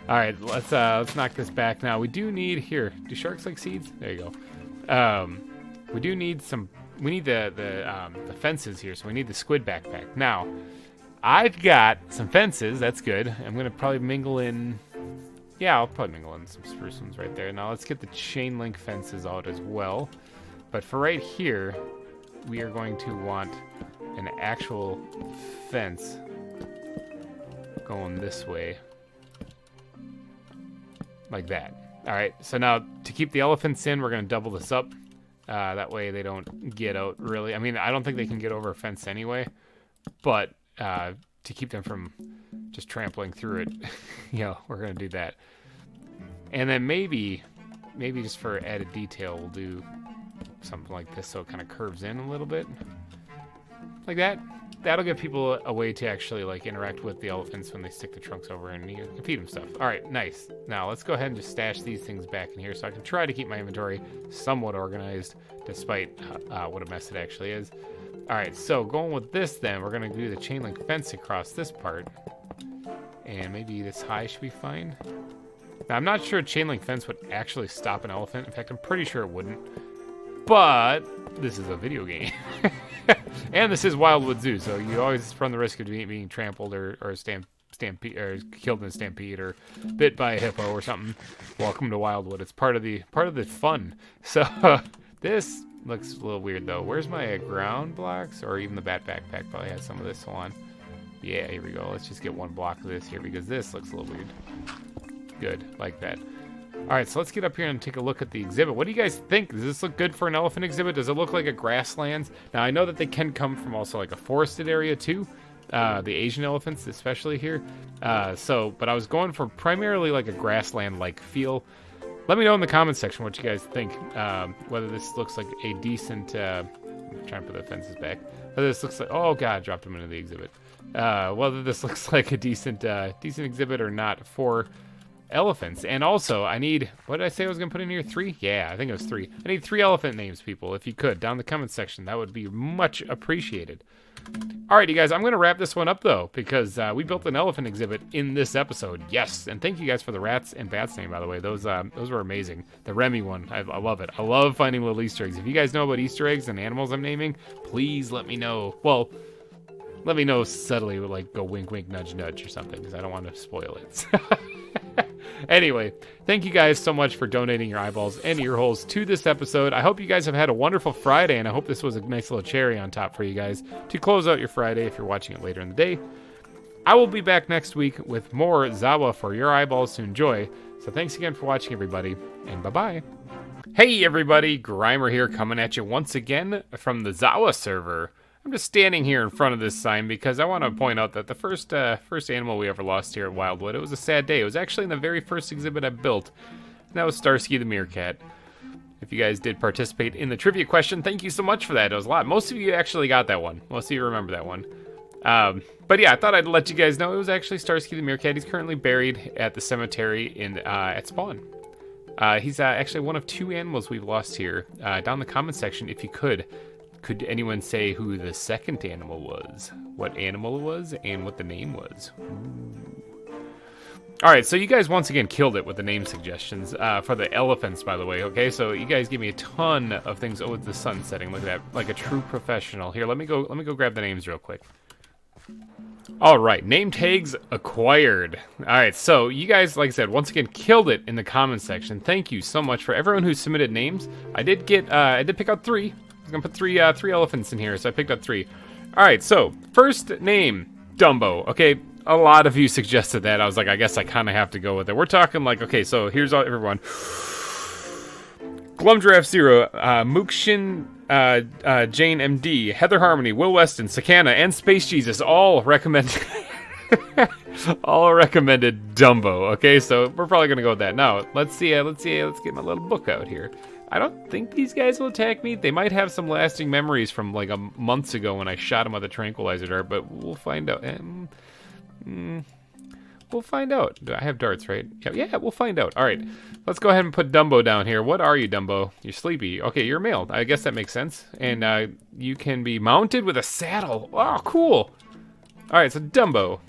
All right, let's knock this back now. We do need here. Do sharks like seeds? There you go. We do need some. We need the fences here, so we need the squid backpack. Now, I've got some fences. That's good. I'm gonna probably mingle in. Yeah, I'll probably mingle in some spruce ones right there. Now let's get the chain link fences out as well. But for right here, we are going to want an actual fence going this way. Like that. All right, so now to keep the elephants in, we're going to double this up. That way they don't get out, really. I mean, I don't think they can get over a fence anyway, but to keep them from just trampling through it, we're going to do that. And then maybe just for added detail, we'll do something like this so it kind of curves in a little bit. Like that. That'll give people a way to actually like interact with the elephants when they stick the trunks over and you can feed them stuff. All right, nice. Now let's go ahead and just stash these things back in here so I can try to keep my inventory somewhat organized despite what a mess it actually is. All right, so going with this then, we're gonna do the chain link fence across this part. And maybe this high should be fine. Now I'm not sure a chain link fence would actually stop an elephant. In fact, I'm pretty sure it wouldn't. But this is a video game. And this is Wildwood Zoo, so you always run the risk of being trampled or stampede or killed in a stampede or bit by a hippo or something. Welcome to Wildwood. It's part of the fun. So this looks a little weird though. Where's my ground blocks or even the bat backpack? Probably has some of this. Hold on. Yeah, here we go. Let's just get one block of this here because this looks a little weird. Good, like that. All right, so let's get up here and take a look at the exhibit. What do you guys think? Does this look good for an elephant exhibit? Does it look like a grasslands? Now, I know that they can come from also like a forested area too. The Asian elephants, especially here. But I was going for primarily like a grassland-like feel. Let me know in the comments section what you guys think. Whether this looks like a decent... I'm trying to put the fences back. Whether this looks like... Oh, God, I dropped them into the exhibit. Whether this looks like a decent exhibit or not for... elephants. And also I need, what did I say I was gonna put in here? 3? Yeah, I think it was 3. I need 3 elephant names, people, if you could, down in the comments section. That would be much appreciated. All right, you guys, I'm gonna wrap this one up though because we built an elephant exhibit in this episode. Yes, and thank you guys for the rats and bats name, by the way. Those were amazing. The Remy one, I love it. I love finding little Easter eggs. If you guys know about Easter eggs and animals I'm naming, please let me know. Well, let me know subtly, like go wink wink nudge nudge or something because I don't want to spoil it. Anyway, thank you guys so much for donating your eyeballs and ear holes to this episode. I hope you guys have had a wonderful Friday, and I hope this was a nice little cherry on top for you guys to close out your Friday if you're watching it later in the day. I will be back next week with more ZAWA for your eyeballs to enjoy. So thanks again for watching, everybody, and bye-bye. Hey, everybody, GReimer here coming at you once again from the ZAWA server. I'm just standing here in front of this sign because I want to point out that the first animal we ever lost here at Wildwood, it was a sad day. It was actually in the very first exhibit I built, and that was Starsky the meerkat. If you guys did participate in the trivia question, thank you so much for that. It was a lot. Most of you actually got that one. Most of you remember that one. But yeah, I thought I'd let you guys know it was actually Starsky the meerkat. He's currently buried at the cemetery at Spawn. He's actually one of 2 animals we've lost here. Down in the comment section, if you could anyone say who the second animal was? What animal it was and what the name was? All right, so you guys once again killed it with the name suggestions for the elephants, by the way. Okay, so you guys gave me a ton of things. Oh, it's the sun setting. Look at that, like a true professional. Here, let me go grab the names real quick. All right, name tags acquired. All right, so you guys, like I said, once again killed it in the comments section. Thank you so much for everyone who submitted names. I did pick out 3. was gonna put three elephants in here, so I picked up 3. All right, so first name, Dumbo. Okay, a lot of you suggested that. I was like, I guess I kind of have to go with it. We're talking like, okay, so here's everyone. Glumdraft Zero, Mookshin, Jane MD, Heather Harmony, Will Weston, Sakana, and Space Jesus all recommended all recommended Dumbo. Okay, so we're probably gonna go with that. Now let's get my little book out here. I don't think these guys will attack me. They might have some lasting memories from like months ago when I shot them with a tranquilizer dart, but we'll find out. We'll find out. I have darts, right? Yeah, we'll find out. All right, let's go ahead and put Dumbo down here. What are you, Dumbo? You're sleepy. Okay, you're a male. I guess that makes sense. And you can be mounted with a saddle. Oh, cool. All right, so Dumbo.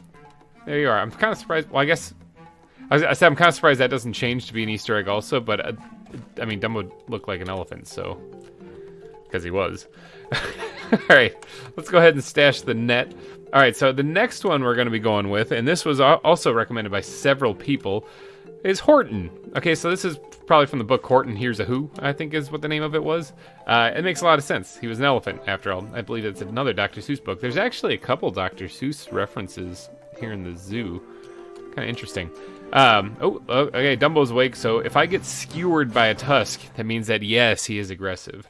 There you are. I'm kind of surprised. Well, I said I'm kind of surprised that doesn't change to be an Easter egg also, but I mean, Dumbo looked like an elephant, so, because he was. All right, let's go ahead and stash the net. All right, so the next one we're going to be going with, and this was also recommended by several people, is Horton. Okay, so this is probably from the book Horton Hears a Who, I think is what the name of it was. It makes a lot of sense. He was an elephant, after all. I believe it's another Dr. Seuss book. There's actually a couple Dr. Seuss references here in the zoo. Kind of interesting. Okay, Dumbo's awake, so if I get skewered by a tusk, that means that, yes, he is aggressive.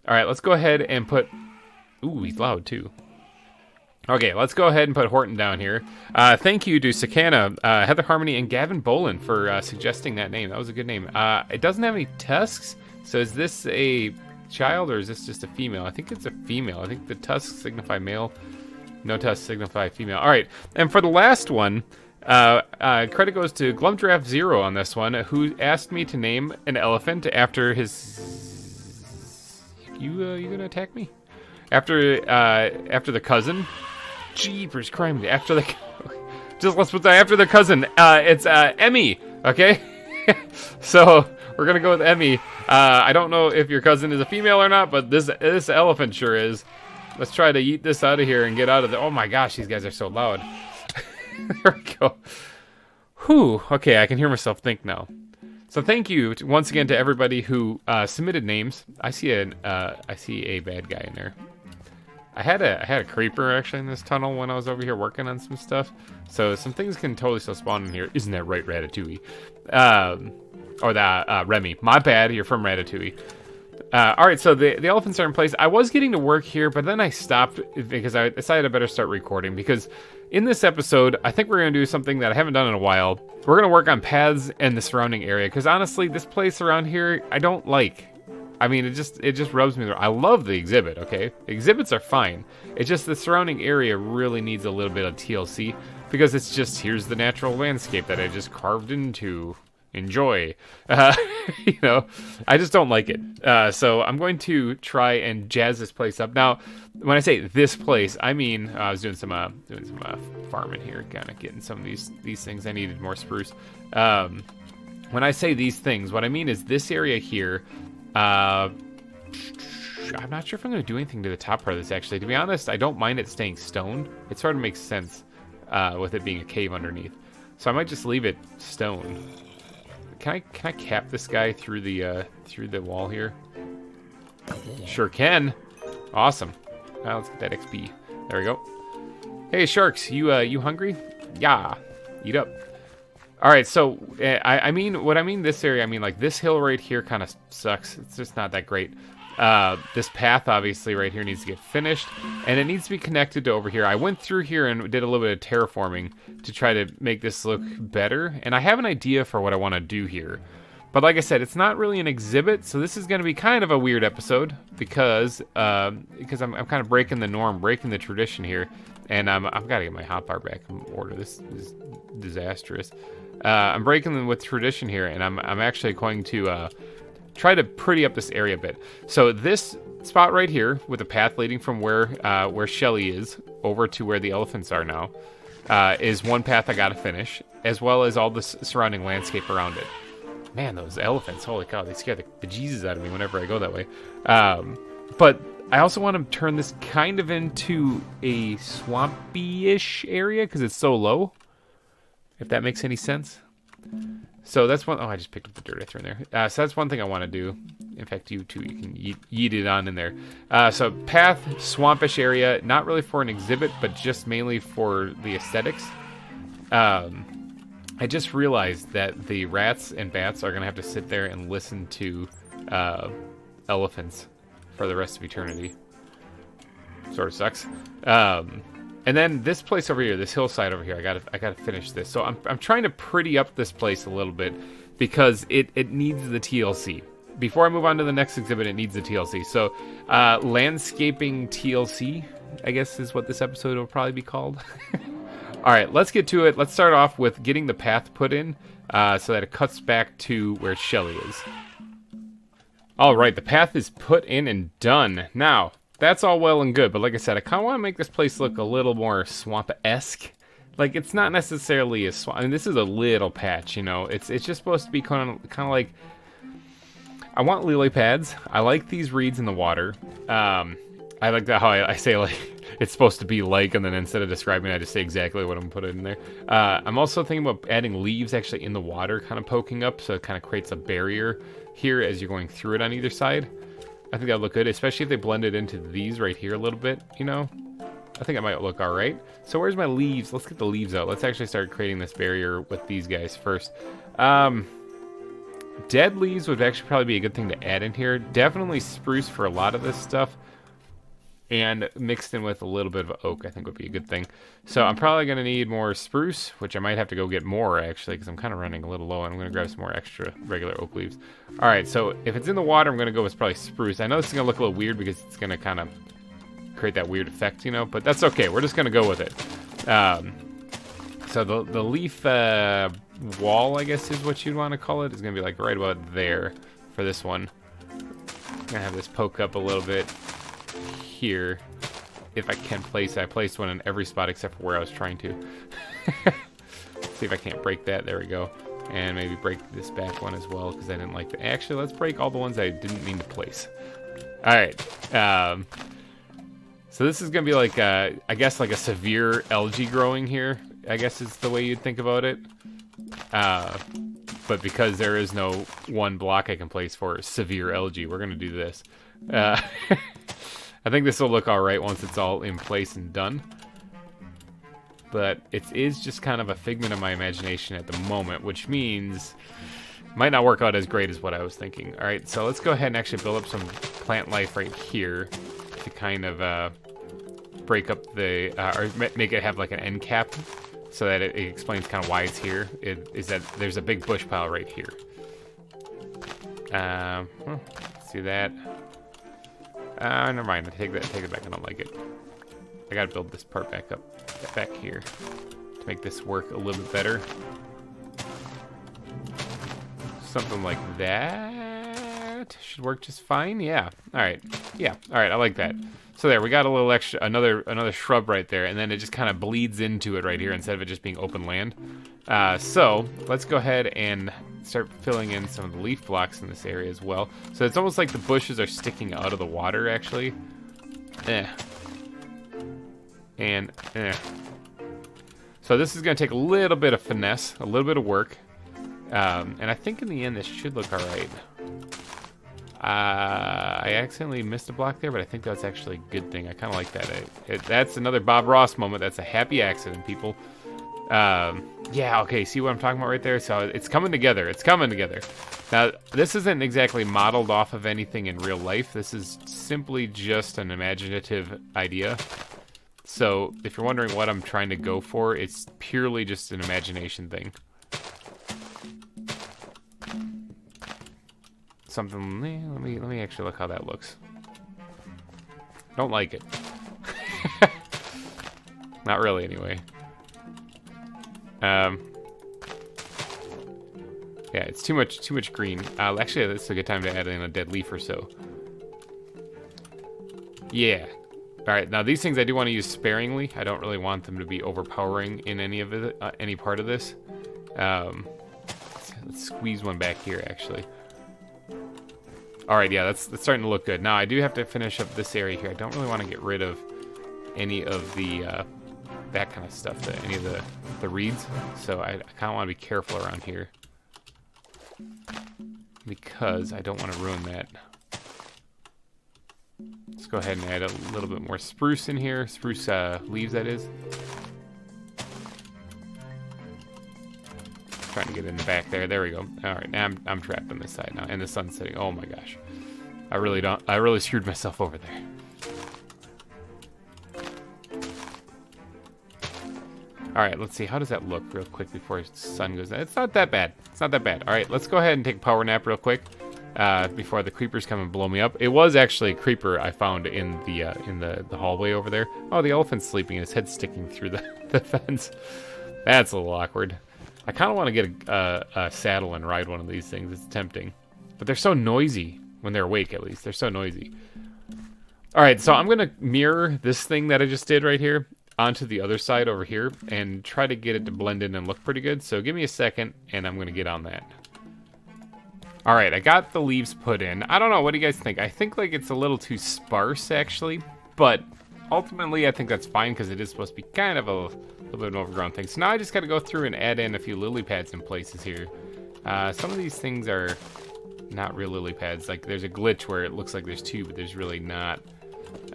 All right, let's go ahead and put... Ooh, he's loud, too. Okay, let's go ahead and put Horton down here. Thank you to Sakana, Heather Harmony, and Gavin Bolin for suggesting that name. That was a good name. It doesn't have any tusks, so is this a child or is this just a female? I think it's a female. I think the tusks signify male. No tusks signify female. All right, and for the last one, credit goes to Glumdraft Zero on this one, who asked me to name an elephant after his... You gonna attack me? After the cousin? Jeepers crime! After the... let's put that after the cousin. It's Emmy, okay? So we're gonna go with Emmy. I don't know if your cousin is a female or not, but this elephant sure is. Let's try to yeet this out of here and get out of there. Oh my gosh, these guys are so loud. There we go. Whew. Okay, I can hear myself think now. So thank you once again to everybody who submitted names. I see a bad guy in there. I had a creeper actually in this tunnel when I was over here working on some stuff. So some things can totally still spawn in here. Isn't that right, Ratatouille? Or that Remy. My bad. You're from Ratatouille. All right, so the elephants are in place. I was getting to work here, but then I stopped because I decided I better start recording. Because in this episode, I think we're going to do something that I haven't done in a while. We're going to work on paths and the surrounding area. Because honestly, this place around here, I don't like. I mean, it just rubs me. I love the exhibit, okay? Exhibits are fine. It's just the surrounding area really needs a little bit of TLC. Because it's just, here's the natural landscape that I just carved into. Enjoy. You know, I just don't like it. So I'm going to try and jazz this place up. Now, when I say this place, I mean I was doing some farming here, kind of getting some of these things. I needed more spruce. When I say these things, what I mean is this area here. I'm not sure if I'm going to do anything to the top part of this. Actually, to be honest, I don't mind it staying stone. It sort of makes sense with it being a cave underneath. So I might just leave it stone. Can I cap this guy through the wall here? Sure can. Awesome. Now let's get that XP. There we go. Hey sharks, you hungry? Yeah. Eat up. All right. So I mean what I mean this area. I mean like this hill right here kind of sucks. It's just not that great. This path obviously right here needs to get finished, and it needs to be connected to over here. I went through here and did a little bit of terraforming to try to make this look better, and I have an idea for what I want to do here. But like I said, it's not really an exhibit, so this is going to be kind of a weird episode because I'm kind of breaking the norm, breaking the tradition here, and I've got to get my hotbar back in order. This is disastrous. I'm breaking them with tradition here, and I'm actually going to try to pretty up this area a bit. So this spot right here with the path leading from where Shelly is over to where the elephants are now is one path I gotta finish, as well as all the surrounding landscape around it. Man, those elephants, holy cow, they scare the bejesus out of me whenever I go that way. But I also want to turn this kind of into a swampy-ish area because it's so low, if that makes any sense. So that's one. Oh, I just picked up the dirt I threw in there. So that's one thing I want to do. In fact, you too, you can yeet it on in there. So path, swampish area, not really for an exhibit, but just mainly for the aesthetics. I just realized that the rats and bats are going to have to sit there and listen to elephants for the rest of eternity. Sort of sucks. And then this place over here, this hillside over here, I gotta finish this. So I'm trying to pretty up this place a little bit because it needs the TLC. Before I move on to the next exhibit, it needs the TLC. So landscaping TLC, I guess is what this episode will probably be called. All right, let's get to it. Let's start off with getting the path put in so that it cuts back to where Shelly is. All right, the path is put in and done. Now, that's all well and good, but like I said, I kind of want to make this place look a little more swamp-esque. Like, it's not necessarily a swamp. I mean, this is a little patch, you know. It's just supposed to be kind of like... I want lily pads. I like these reeds in the water. I like that how I say, like, it's supposed to be like, and then instead of describing it, I just say exactly what I'm putting in there. I'm also thinking about adding leaves actually in the water, kind of poking up, so it kind of creates a barrier here as you're going through it on either side. I think that would look good, especially if they blend it into these right here a little bit, you know? I think it might look all right. So where's my leaves? Let's get the leaves out. Let's actually start creating this barrier with these guys first. Dead leaves would actually probably be a good thing to add in here. Definitely spruce for a lot of this stuff. And mixed in with a little bit of oak, I think would be a good thing. So I'm probably going to need more spruce, which I might have to go get more, actually, because I'm kind of running a little low, and I'm going to grab some more extra regular oak leaves. All right, so if it's in the water, I'm going to go with probably spruce. I know this is going to look a little weird because it's going to kind of create that weird effect, you know, but that's okay. We're just going to go with it. So the leaf wall, I guess is what you'd want to call it, is going to be like right about there for this one. I'm going to have this poke up a little bit here, if I can place it. I placed one in every spot except for where I was trying to. See if I can't break that. There we go. And maybe break this back one as well, because I didn't like that. Actually, let's break all the ones I didn't mean to place. All right. So this is going to be like, I guess, like a severe algae growing here, I guess is the way you'd think about it. But because there is no one block I can place for severe algae, we're going to do this. I think this will look all right once it's all in place and done. But it is just kind of a figment of my imagination at the moment, which means it might not work out as great as what I was thinking. All right, so let's go ahead and actually build up some plant life right here to kind of break up the, or make it have like an end cap so that it explains kind of why it's here. Is that there's a big bush pile right here. See that? Never mind. Take it back. I don't like it. I gotta build this part back up, back here, to make this work a little bit better. Something like that should work just fine. Yeah. All right. Yeah. All right. I like that. So there, we got a little extra, another shrub right there, and then it just kind of bleeds into it right here instead of it just being open land. So let's go ahead and start filling in some of the leaf blocks in this area as well. So it's almost like the bushes are sticking out of the water, actually. So this is going to take a little bit of finesse, a little bit of work. And I think in the end this should look all right. I accidentally missed a block there, but I think that's actually a good thing. I kind of like that. That's another Bob Ross moment. That's a happy accident, people. Yeah, okay, see what I'm talking about right there? So it's coming together. It's coming together. Now, this isn't exactly modeled off of anything in real life. This is simply just an imaginative idea. So if you're wondering what I'm trying to go for, it's purely just an imagination thing. Something, let me actually look how that looks. Don't like it. Not really, anyway. Yeah, it's too much green. Actually, this is a good time to add in a dead leaf or so. Yeah. All right, now these things I do want to use sparingly. I don't really want them to be overpowering in any of it, any part of this. Let's squeeze one back here, actually. All right, yeah, that's starting to look good. Now, I do have to finish up this area here. I don't really want to get rid of any of the, that kind of stuff, any of the reeds. So I kind of want to be careful around here. because I don't want to ruin that. Let's go ahead and add a little bit more spruce in here. Spruce leaves, that is. Trying to get in the back there. There we go. All right, now I'm trapped on this side now, and the sun's setting. Oh my gosh, I really screwed myself over there. All right, let's see. How does that look real quick before the sun goes down? It's not that bad. It's not that bad. All right, let's go ahead and take a power nap real quick before the creepers come and blow me up. It was actually a creeper I found in the hallway over there. Oh, the elephant's sleeping and his head's sticking through the fence. That's a little awkward. I kind of want to get a saddle and ride one of these things. It's tempting. But they're so noisy. When they're awake, at least. They're so noisy. All right, so I'm going to mirror this thing that I just did right here onto the other side over here and try to get it to blend in and look pretty good. So give me a second, and I'm going to get on that. All right, I got the leaves put in. I don't know. What do you guys think? I think like it's a little too sparse, actually. But ultimately, I think that's fine because it is supposed to be kind of a little bit of an overgrown thing. So now I just got to go through and add in a few lily pads in places here. Some of these things are not real lily pads. Like there's a glitch where it looks like there's two, but there's really not.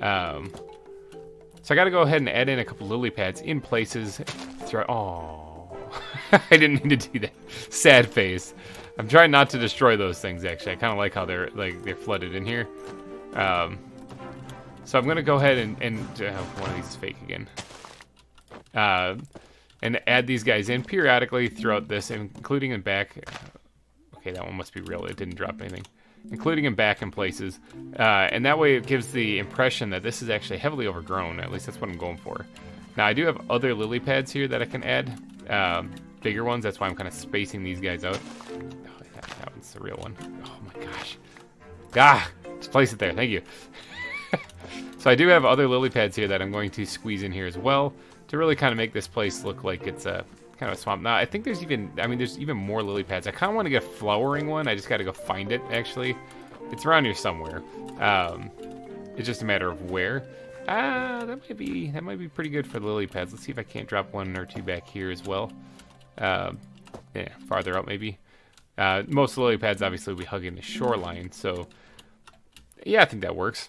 So I got to go ahead and add in a couple lily pads in places. Oh, I didn't mean to do that. Sad face. I'm trying not to destroy those things. Actually, I kind of like how they're flooded in here. So I'm gonna go ahead and one of these is fake again. And add these guys in periodically throughout this, including in back. Okay, that one must be real. It didn't drop anything. Including in back in places. And that way it gives the impression that this is actually heavily overgrown. At least that's what I'm going for. Now, I do have other lily pads here that I can add. Bigger ones. That's why I'm kind of spacing these guys out. Oh, that one's the real one. Oh, my gosh. Ah! Just place it there. Thank you. So I do have other lily pads here that I'm going to squeeze in here as well to really kind of make this place look like it's a kind of a swamp. Now, I think there's even more lily pads. I kind of want to get a flowering one. I just got to go find it, actually. It's around here somewhere. It's just a matter of where. That might be pretty good for the lily pads. Let's see if I can't drop one or two back here as well. Yeah, farther out maybe. Most lily pads obviously will be hugging the shoreline, so yeah, I think that works.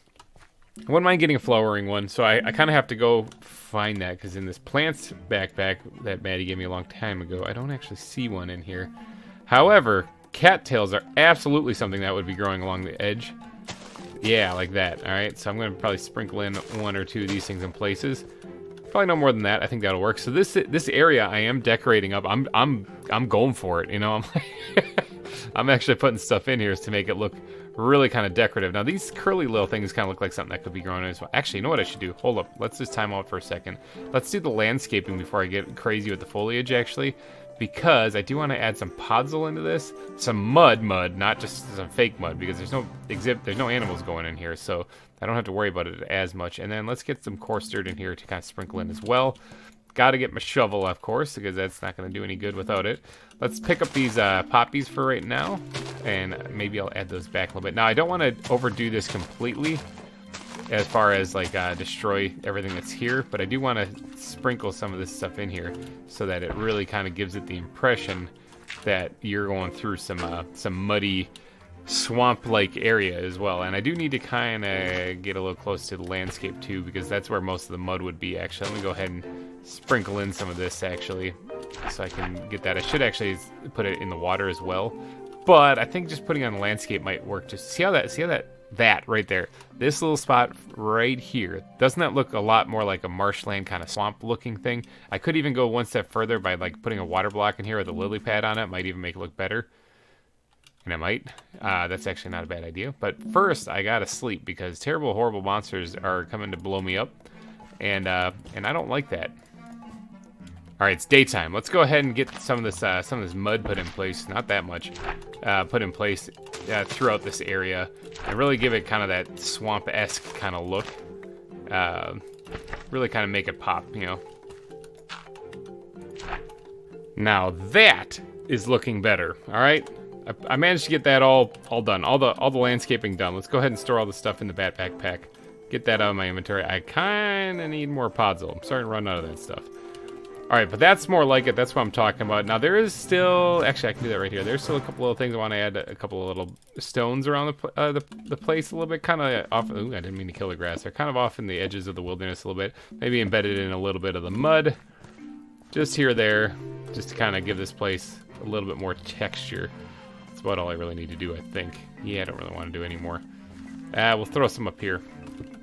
I wouldn't mind getting a flowering one, so I kind of have to go find that, because in this plants backpack that Maddie gave me a long time ago, I don't actually see one in here. However, cattails are absolutely something that would be growing along the edge. Yeah, like that. All right, so I'm going to probably sprinkle in one or two of these things in places. Probably no more than that. I think that'll work. So this area I am decorating up. I'm going for it. You know, I'm actually putting stuff in here to make it look really kind of decorative. Now these curly little things kind of look like something that could be growing as well. Actually, you know what I should do? Hold up. Let's just time out for a second. Let's do the landscaping before I get crazy with the foliage, actually, because I do want to add some podzol into this, some mud, not just some fake mud, because there's no animals going in here, so I don't have to worry about it as much. And then let's get some coarse dirt in here to kind of sprinkle in as well. Got to get my shovel, of course, because that's not going to do any good without it. Let's pick up these poppies for right now, and maybe I'll add those back a little bit. Now, I don't want to overdo this completely as far as like destroy everything that's here, but I do want to sprinkle some of this stuff in here so that it really kind of gives it the impression that you're going through some muddy swamp-like area as well. And I do need to kind of get a little close to the landscape too, because that's where most of the mud would be. Actually, let me go ahead and sprinkle in some of this actually, so I can get that. I should actually put it in the water as well, but I think just putting on the landscape might work. Just see how that right there, this little spot right here, doesn't that look a lot more like a marshland kind of swamp looking thing? I could even go one step further by like putting a water block in here with a lily pad on it. Might even make it look better. And I might. That's actually not a bad idea. But first, I gotta sleep because terrible, horrible monsters are coming to blow me up, and I don't like that. All right, it's daytime. Let's go ahead and get some of this mud put in place. Not that much. Put in place throughout this area, and really give it kind of that swamp-esque kind of look. Really kind of make it pop, you know. Now that is looking better. All right. I managed to get that all done, all the landscaping done. Let's go ahead and store all the stuff in the backpack. Get that out of my inventory. I kind of need more podzol. I'm starting to run out of that stuff. All right, but that's more like it. That's what I'm talking about. Now, there is still... Actually, I can do that right here. There's still a couple little things. I want to add a couple of little stones around the place a little bit. Kind of off... Ooh, I didn't mean to kill the grass. They're kind of off in the edges of the wilderness a little bit. Maybe embedded in a little bit of the mud. Just here or there. Just to kind of give this place a little bit more texture. That's about all I really need to do, I think. Yeah, I don't really want to do any more. We'll throw some up here.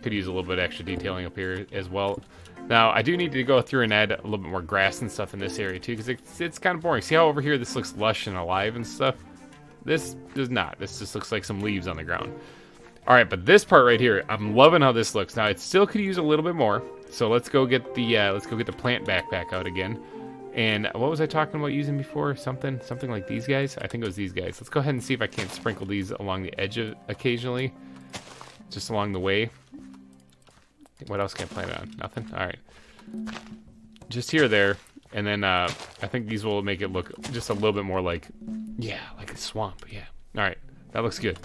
Could use a little bit extra detailing up here as well. Now, I do need to go through and add a little bit more grass and stuff in this area, too, because it's kind of boring. See how over here this looks lush and alive and stuff? This does not. This just looks like some leaves on the ground. All right, but this part right here, I'm loving how this looks. Now, it still could use a little bit more, so let's go get the plant backpack out again. And what was I talking about using before? Something like these guys? I think it was these guys. Let's go ahead and see if I can't sprinkle these along the edge occasionally, just along the way. What else can I plant it on? Nothing? Alright. Just here or there. And then I think these will make it look just a little bit more like, yeah, like a swamp. Yeah. Alright. That looks good.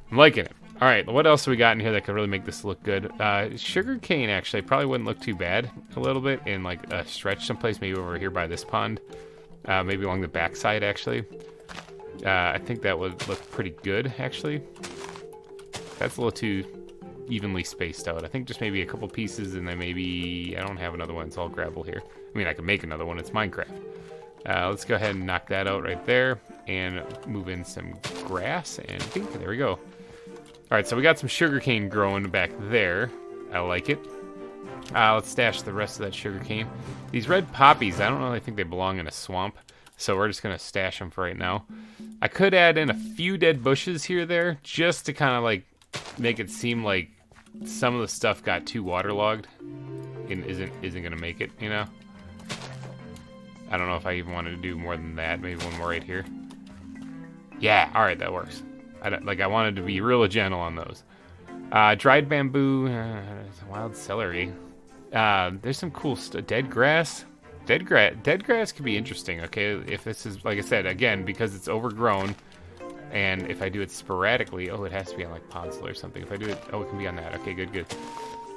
I'm liking it. Alright. What else do we got in here that could really make this look good? Sugar cane, actually, probably wouldn't look too bad a little bit in like a stretch someplace, maybe over here by this pond. Maybe along the backside, actually. I think that would look pretty good, actually. That's a little too evenly spaced out. I think just maybe a couple pieces, and then maybe... I don't have another one. It's all gravel here. I mean, I could make another one. It's Minecraft. Let's go ahead and knock that out right there, and move in some grass, and bing, there we go. Alright, so we got some sugarcane growing back there. I like it. Let's stash the rest of that sugarcane. These red poppies, I don't really think they belong in a swamp, so we're just going to stash them for right now. I could add in a few dead bushes here or there, just to kind of like make it seem like some of the stuff got too waterlogged and isn't gonna make it, you know. I don't know if I even wanted to do more than that. Maybe one more right here. Yeah, all right, that works. I wanted to be real gentle on those. Dried bamboo, wild celery. There's some cool stuff. Dead grass. Dead grass could be interesting. Okay, if this is, like I said, again, because it's overgrown. And if I do it sporadically, oh, it has to be on like Podzol or something. If I do it, oh, it can be on that. Okay, good. If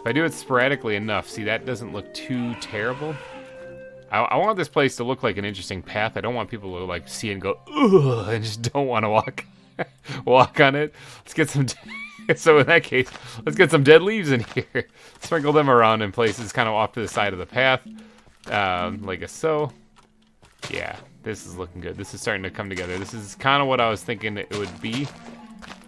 I do it sporadically enough, see, that doesn't look too terrible. I want this place to look like an interesting path. I don't want people to like see it and go, ugh, and just don't want to walk on it. Let's get some, so in that case, let's get some dead leaves in here. Sprinkle them around in places kind of off to the side of the path, like so. Yeah. This is looking good. This is starting to come together. This is kind of what I was thinking it would be.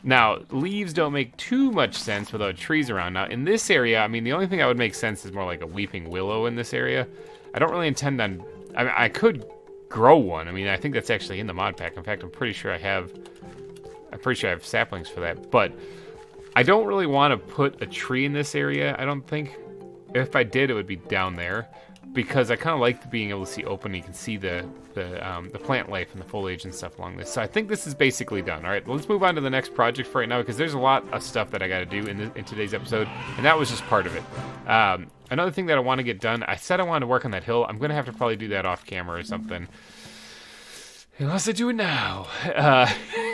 Now, leaves don't make too much sense without trees around. Now, in this area, I mean, the only thing that would make sense is more like a weeping willow in this area. I don't really intend on... I mean, I could grow one. I mean, I think that's actually in the mod pack. In fact, I'm pretty sure I have saplings for that. But I don't really want to put a tree in this area, I don't think. If I did, it would be down there. Because I kind of like being able to see open. You can see the plant life and the foliage and stuff along this. So I think this is basically done. All right, let's move on to the next project for right now, because there's a lot of stuff that I got to do in today's episode, and that was just part of it. Another thing that I want to get done, I said I wanted to work on that hill. I'm going to have to probably do that off camera or something. Unless I do it now.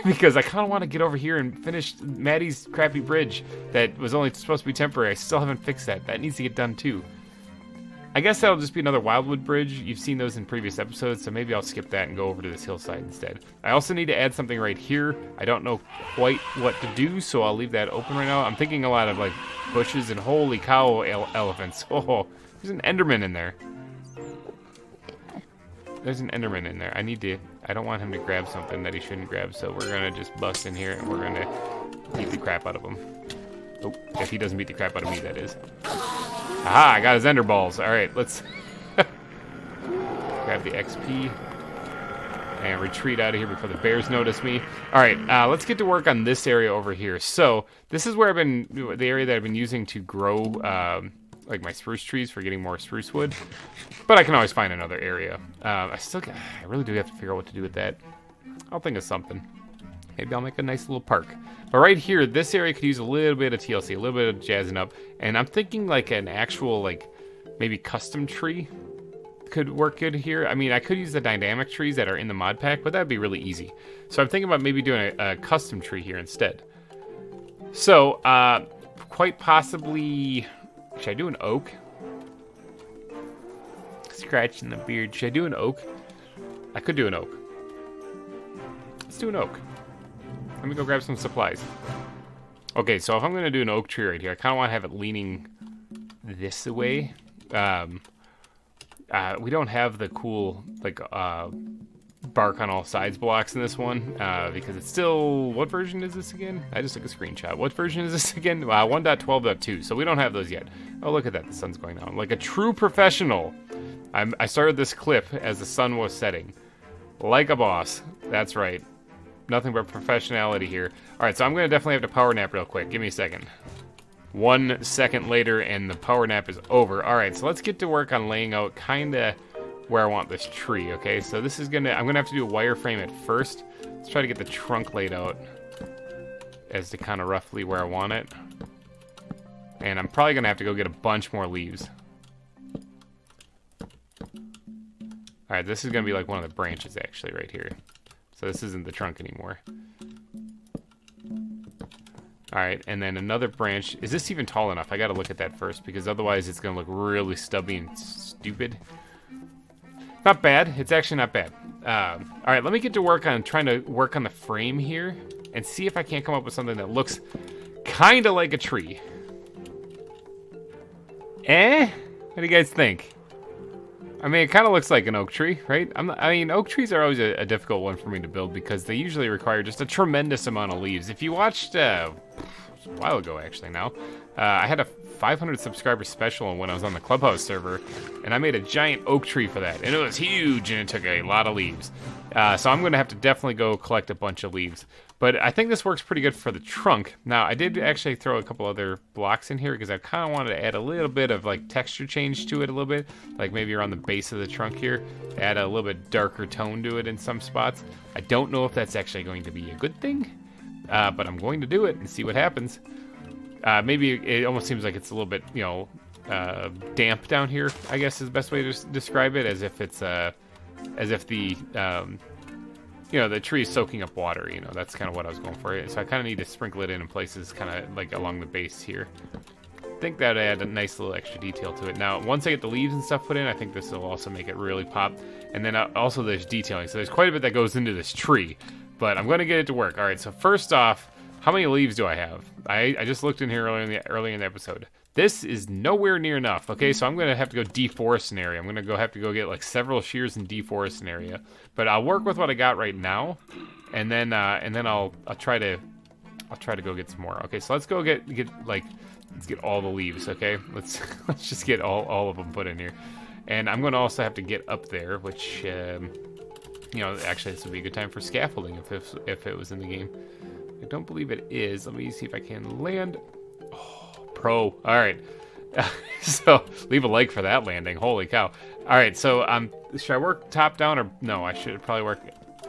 Because I kind of want to get over here and finish Maddie's crappy bridge that was only supposed to be temporary. I still haven't fixed that. That needs to get done too. I guess that'll just be another Wildwood bridge. You've seen those in previous episodes, so maybe I'll skip that and go over to this hillside instead. I also need to add something right here. I don't know quite what to do, so I'll leave that open right now. I'm thinking a lot of like bushes and holy cow elephants. Oh, there's an Enderman in there. There's an Enderman in there. I don't want him to grab something that he shouldn't grab, so we're gonna just bust in here and we're gonna beat the crap out of him. Oh, if he doesn't beat the crap out of me, that is. Aha, I got his ender balls. Alright, let's grab the XP and retreat out of here before the bears notice me. Alright, let's get to work on this area over here. So, this is where the area that I've been using to grow, like my spruce trees for getting more spruce wood. But I can always find another area. I really do have to figure out what to do with that. I'll think of something. Maybe I'll make a nice little park. But right here, this area could use a little bit of TLC, a little bit of jazzing up. And I'm thinking like an actual, like, maybe custom tree could work good here. I mean, I could use the dynamic trees that are in the mod pack, but that'd be really easy. So I'm thinking about maybe doing a custom tree here instead. So, quite possibly, should I do an oak? scratching the beard. Should I do an oak? I could do an oak. Let's do an oak. Let me go grab some supplies. Okay, so if I'm going to do an oak tree right here, I kind of want to have it leaning this way. We don't have the cool, like, bark on all sides blocks in this one, because it's still, what version is this again? I just took a screenshot. What version is this again? 1.12.2, so we don't have those yet. Oh, look at that, the sun's going down. Like a true professional, I started this clip as the sun was setting. Like a boss, that's right. Nothing but professionality here. All right, so I'm gonna definitely have to power nap real quick. Give me a second. 1 second later, and the power nap is over. All right, so let's get to work on laying out kinda where I want this tree, okay? So this is I'm gonna have to do a wireframe at first. Let's try to get the trunk laid out as to kind of roughly where I want it. And I'm probably gonna have to go get a bunch more leaves. All right, this is gonna be like one of the branches actually right here. So this isn't the trunk anymore. All right, and then another branch. Is this even tall enough? I gotta look at that first, because otherwise it's gonna look really stubby and stupid. Not bad. It's actually not bad. All right, let me get to work on trying to work on the frame here and see if I can't come up with something that looks kind of like a tree. What do you guys think? I mean, it kind of looks like an oak tree, right? I mean, oak trees are always a difficult one for me to build because they usually require just a tremendous amount of leaves. If you watched a while ago, actually now, I had a 500 subscriber special when I was on the Clubhouse server, and I made a giant oak tree for that, and it was huge, and it took a lot of leaves. So I'm going to have to definitely go collect a bunch of leaves. But I think this works pretty good for the trunk. Now, I did actually throw a couple other blocks in here because I kind of wanted to add a little bit of like texture change to it a little bit, like maybe around the base of the trunk here, add a little bit darker tone to it in some spots. I don't know if that's actually going to be a good thing, but I'm going to do it and see what happens. Maybe it almost seems like it's a little bit, you know, damp down here, I guess is the best way to describe it, as if it's, as if the, you know, the tree is soaking up water, you know, that's kind of what I was going for. So I kind of need to sprinkle it in places kind of like along the base here. I think that would add a nice little extra detail to it. Now, once I get the leaves and stuff put in, I think this will also make it really pop. And then also there's detailing. So there's quite a bit that goes into this tree, but I'm going to get it to work. All right, so first off, how many leaves do I have? I just looked in here earlier in the episode. This is nowhere near enough. Okay, so I'm gonna have to go deforest an area. I'm gonna have to go get like several shears and deforest an area. But I'll work with what I got right now, and then I'll try to go get some more. Okay, so let's go let's get all the leaves. Okay, let's just get all of them put in here, and I'm gonna also have to get up there, which you know, actually this would be a good time for scaffolding if it was in the game. I don't believe it is. Let me see if I can land. Oh, pro. All right. So leave a like for that landing. Holy cow. All right. So should I work top down or no? I should probably work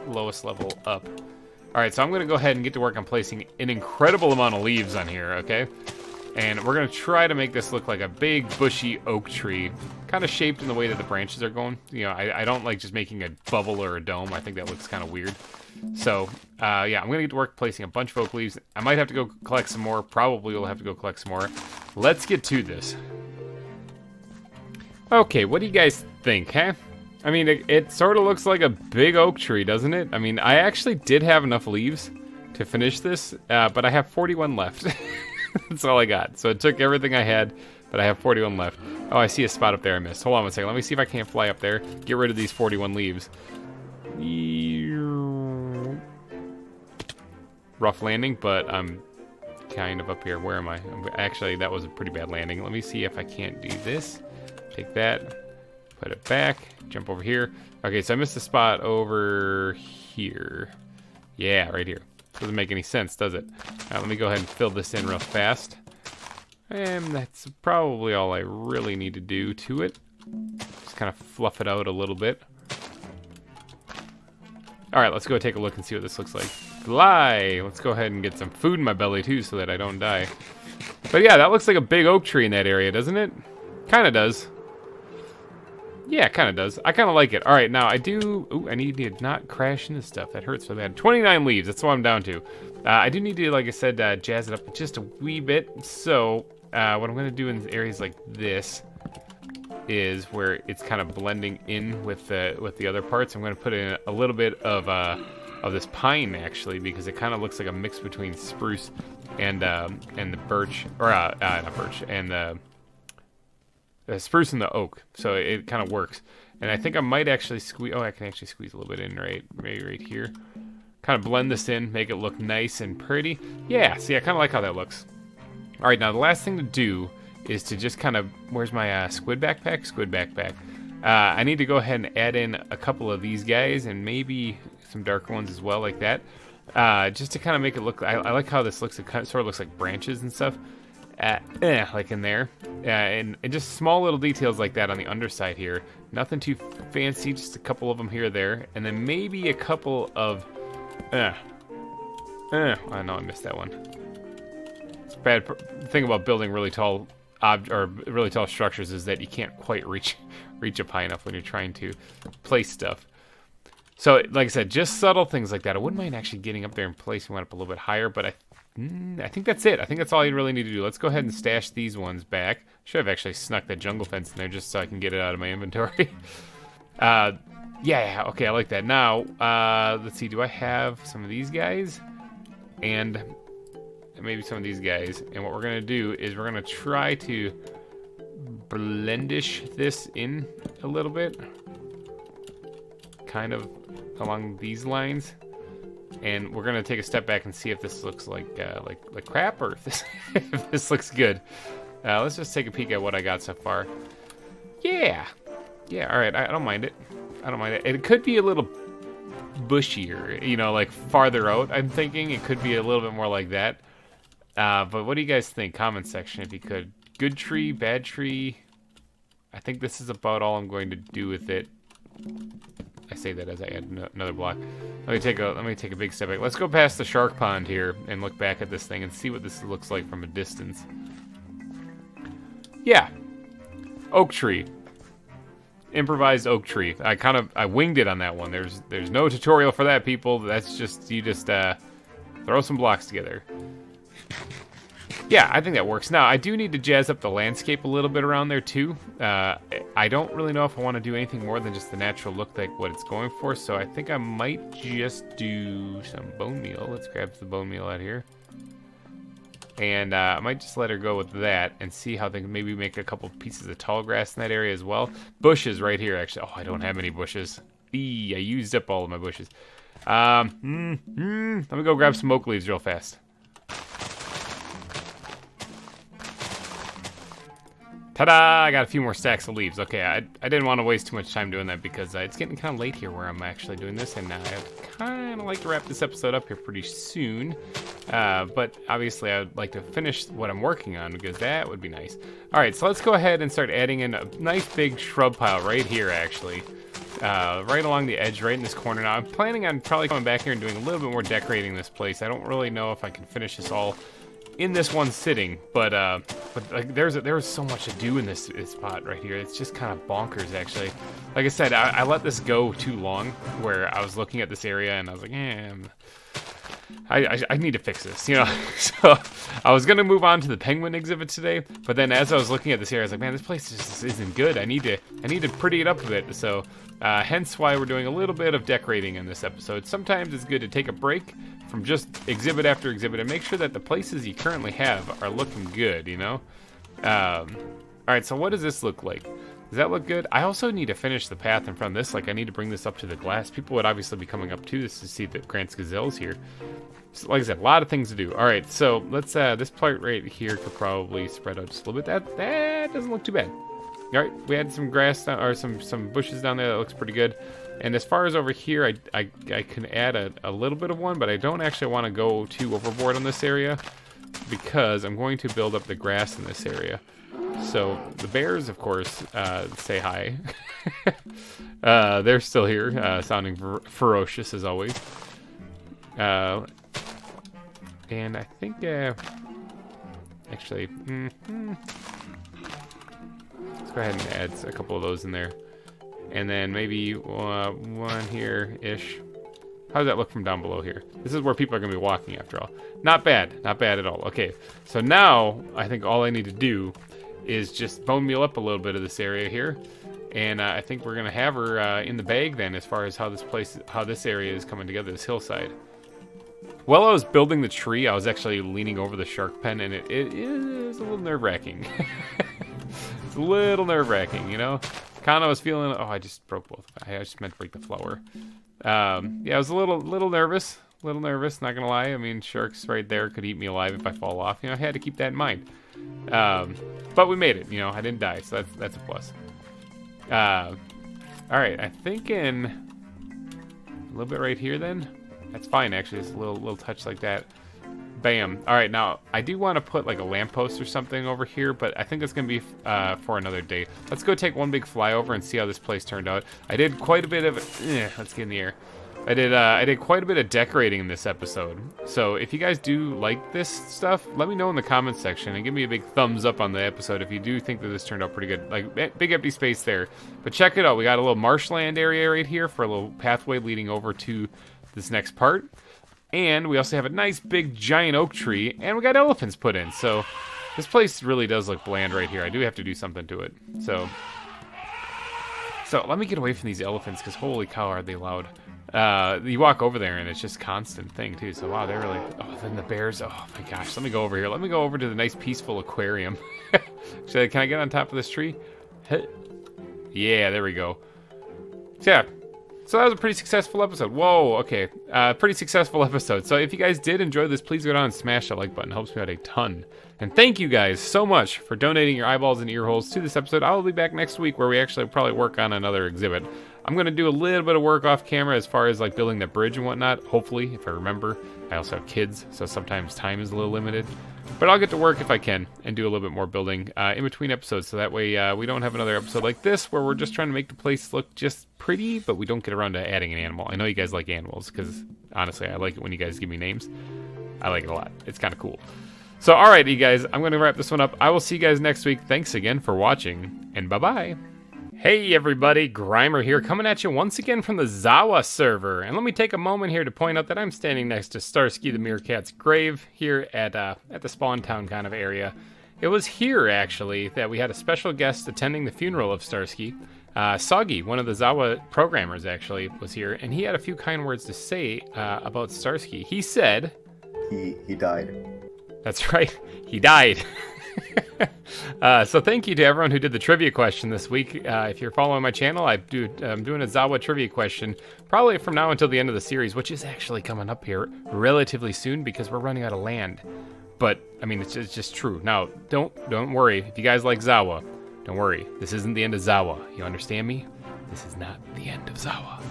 lowest level up. All right. So I'm going to go ahead and get to work on placing an incredible amount of leaves on here. Okay. And we're going to try to make this look like a big bushy oak tree, kind of shaped in the way that the branches are going. You know, I don't like just making a bubble or a dome. I think that looks kind of weird. So, yeah, I'm going to get to work placing a bunch of oak leaves. I might have to go collect some more. Probably will have to go collect some more. Let's get to this. Okay, what do you guys think, huh? I mean, it sort of looks like a big oak tree, doesn't it? I mean, I actually did have enough leaves to finish this, but I have 41 left. That's all I got. So it took everything I had, but I have 41 left. Oh, I see a spot up there I missed. Hold on one second. Let me see if I can't fly up there. Get rid of these 41 leaves. Rough landing, but I'm kind of up here. Where am I? Actually, that was a pretty bad landing. Let me see if I can't do this. Take that, put it back, jump over here. Okay, so I missed a spot over here. Yeah, right here. Doesn't make any sense, does it? Let me go ahead and fill this in real fast. And that's probably all I really need to do to it. Just kind of fluff it out a little bit. All right, let's go take a look and see what this looks like. Fly! Let's go ahead and get some food in my belly too so that I don't die. But yeah, that looks like a big oak tree in that area, doesn't it? Kind of does. Yeah, kind of does. I kind of like it. All right, now I do... Ooh, I need to not crash into stuff. That hurts so bad. 29 leaves. That's what I'm down to. I do need to, like I said, jazz it up just a wee bit. So, what I'm going to do in areas like this is where it's kind of blending in with the other parts. I'm going to put in a little bit of this pine actually, because it kind of looks like a mix between spruce and the birch, or not birch, and the spruce and the oak. So it kind of works. And I think I might actually squeeze. Oh, I can actually squeeze a little bit in maybe right here. Kind of blend this in, make it look nice and pretty. Yeah, see, I kind of like how that looks. All right, now the last thing to do is to just kind of, where's my squid backpack? Squid backpack. I need to go ahead and add in a couple of these guys and maybe some darker ones as well, like that. Just to kind of make it look, I like how this looks. It kind of, sort of looks like branches and stuff. Like in there. And just small little details like that on the underside here. Nothing too fancy, just a couple of them here or there. And then maybe a couple of, I know I missed that one. It's bad thing about building really tall really tall structures is that you can't quite reach up high enough when you're trying to place stuff. So, like I said, just subtle things like that. I wouldn't mind actually getting up there and placing one up a little bit higher, but I think that's it. I think that's all you really need to do. Let's go ahead and stash these ones back. Should have actually snuck that jungle fence in there just so I can get it out of my inventory. Yeah, okay, I like that. Now, let's see, do I have some of these guys? And maybe some of these guys. And what we're going to do is we're going to try to blendish this in a little bit. Kind of along these lines. And we're going to take a step back and see if this looks like crap or if this looks good. Let's just take a peek at what I got so far. Yeah, all right, I don't mind it. It could be a little bushier, you know, like farther out, I'm thinking. It could be a little bit more like that. But what do you guys think? Comment section if you could. Good tree, bad tree. I think this is about all I'm going to do with it. I say that as I add another block. Let me take a big step back. Let's go past the shark pond here and look back at this thing and see what this looks like from a distance. Yeah. Oak tree. Improvised oak tree. I winged it on that one. There's no tutorial for that, people. That's just, you just throw some blocks together. Yeah, I think that works. Now, I do need to jazz up the landscape a little bit around there, too. I don't really know if I want to do anything more than just the natural look like what it's going for, so I think I might just do some bone meal. Let's grab the bone meal out here. And I might just let her go with that and see how they can maybe make a couple pieces of tall grass in that area as well. Bushes right here, actually. Oh, I don't have any bushes. Eee, I used up all of my bushes. Let me go grab some oak leaves real fast. Ta-da! I got a few more stacks of leaves. Okay, I didn't want to waste too much time doing that because it's getting kind of late here where I'm actually doing this, and I kind of like to wrap this episode up here pretty soon. But obviously I would like to finish what I'm working on because that would be nice. All right, so let's go ahead and start adding in a nice big shrub pile right here, actually. Right along the edge, right in this corner. Now, I'm planning on probably coming back here and doing a little bit more decorating this place. I don't really know if I can finish this all in this one sitting, but like there's so much to do in this spot right here. It's just kind of bonkers, actually. Like I said, I let this go too long, where I was looking at this area and I was like, I need to fix this, you know. So I was gonna move on to the penguin exhibit today, but then as I was looking at this area, I was like, man, this place just isn't good. I need to pretty it up a bit. So hence why we're doing a little bit of decorating in this episode. Sometimes it's good to take a break from just exhibit after exhibit and make sure that the places you currently have are looking good, you know. All right, so what does this look like? Does that look good? I also need to finish the path in front of this. Like, I need to bring this up to the glass. People would obviously be coming up to this to see that Grant's gazelles here. So, like I said, a lot of things to do. All right, so let's, this part right here could probably spread out just a little bit. That doesn't look too bad. All right, we had some grass down, or some bushes down there. That looks pretty good. And as far as over here, I can add a little bit of one, but I don't actually want to go too overboard on this area because I'm going to build up the grass in this area. So the bears, of course, say hi. They're still here, sounding ferocious as always. And I think, actually, let's go ahead and add a couple of those in there. And then maybe one here-ish. How does that look from down below here? This is where people are going to be walking after all. Not bad at all. Okay, so now I think all I need to do is just bone meal up a little bit of this area here. And I think we're gonna have her in the bag then, as far as how this area is coming together, this hillside. While I was building the tree, I was actually leaning over the shark pen, and it is a little nerve-wracking. It's a little nerve-wracking, you know? Kind of was feeling, oh, I just broke both. I just meant to break the flower. Yeah, I was a little nervous. Not gonna lie. I mean, sharks right there could eat me alive if I fall off. You know, I had to keep that in mind. But we made it. You know, I didn't die, so that's a plus. All right, I think in a little bit right here then. That's fine, actually. Just a little touch like that. Bam. All right, now I do want to put like a lamppost or something over here, but I think that's gonna be for another day. Let's go take one big flyover and see how this place turned out. I did quite a bit of let's get in the air. I did quite a bit of decorating in this episode. So if you guys do like this stuff, let me know in the comments section and give me a big thumbs up on the episode if you do think that this turned out pretty good. Like, big empty space there. But check it out. We got a little marshland area right here for a little pathway leading over to this next part. And we also have a nice big giant oak tree, and we got elephants put in. So this place really does look bland right here. I do have to do something to it. So let me get away from these elephants, because holy cow, are they loud. You walk over there and it's just constant thing too. So wow, they're really, oh, then the bears, oh my gosh. Let me go over here. Let me go over to the nice peaceful aquarium. So can I get on top of this tree? Yeah, there we go. So yeah, so that was a pretty successful episode. Whoa, okay, pretty successful episode. So if you guys did enjoy this, please go down and smash that like button. It helps me out a ton. And thank you guys so much for donating your eyeballs and ear holes to this episode. I will be back next week where we actually probably work on another exhibit. I'm going to do a little bit of work off camera as far as like building the bridge and whatnot, hopefully, if I remember. I also have kids, so sometimes time is a little limited. But I'll get to work if I can and do a little bit more building in between episodes, so that way we don't have another episode like this where we're just trying to make the place look just pretty, but we don't get around to adding an animal. I know you guys like animals, because honestly, I like it when you guys give me names. I like it a lot. It's kind of cool. So, alright, you guys, I'm going to wrap this one up. I will see you guys next week. Thanks again for watching, and bye-bye. Hey everybody, GReimer here, coming at you once again from the ZAWA server. And let me take a moment here to point out that I'm standing next to Starsky the Meerkat's grave here at the Spawn Town kind of area. It was here, actually, that we had a special guest attending the funeral of Starsky. Soggy, one of the ZAWA programmers, actually, was here, and he had a few kind words to say about Starsky. He said... He died. That's right, he died. So thank you to everyone who did the trivia question this week. If you're following my channel, I'm doing a ZAWA trivia question probably from now until the end of the series, which is actually coming up here relatively soon because we're running out of land. But I mean, it's just true. Now, don't worry. If you guys like ZAWA, don't worry. This isn't the end of ZAWA. You understand me? This is not the end of ZAWA.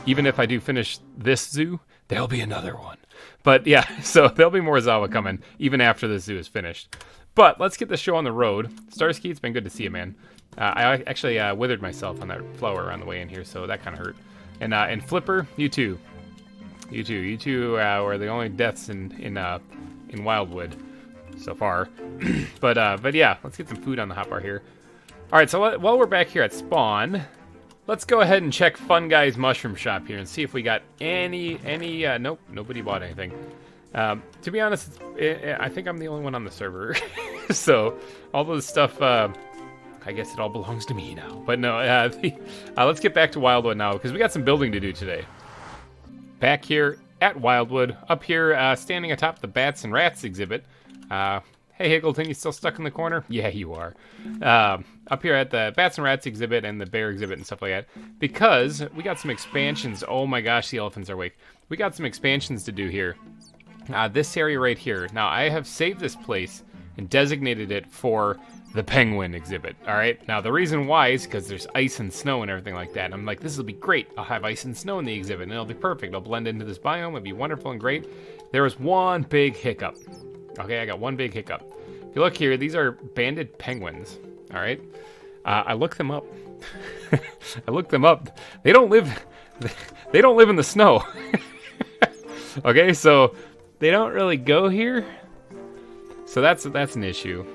Even if I do finish this zoo, there'll be another one. But yeah, so there'll be more ZAWA coming even after the zoo is finished. But let's get the show on the road. Starsky, it's been good to see you, man. I actually withered myself on that flower on the way in here, so that kind of hurt. And Flipper, you too. You two were the only deaths in Wildwood so far. But yeah, let's get some food on the hotbar here. All right, so while we're back here at Spawn, let's go ahead and check Fun Guy's mushroom shop here and see if we got any. Nope, nobody bought anything. To be honest, I think I'm the only one on the server. So all this stuff, I guess it all belongs to me now. But no, let's get back to Wildwood now because we got some building to do today. Back here at Wildwood, up here standing atop the Bats and Rats exhibit. Hey Higgleton, you still stuck in the corner? Yeah, you are. Up here at the Bats and Rats exhibit and the Bear exhibit and stuff like that. Because we got some expansions. Oh my gosh, the elephants are awake. We got some expansions to do here. This area right here. Now, I have saved this place and designated it for the penguin exhibit, all right? Now, the reason why is because there's ice and snow and everything like that. And I'm like, this will be great. I'll have ice and snow in the exhibit, and it'll be perfect. I'll blend into this biome. It'll be wonderful and great. There was one big hiccup. Okay, I got one big hiccup. If you look here, these are banded penguins, all right? I looked them up. I looked them up. They don't live in the snow. Okay, so... they don't really go here, so that's an issue.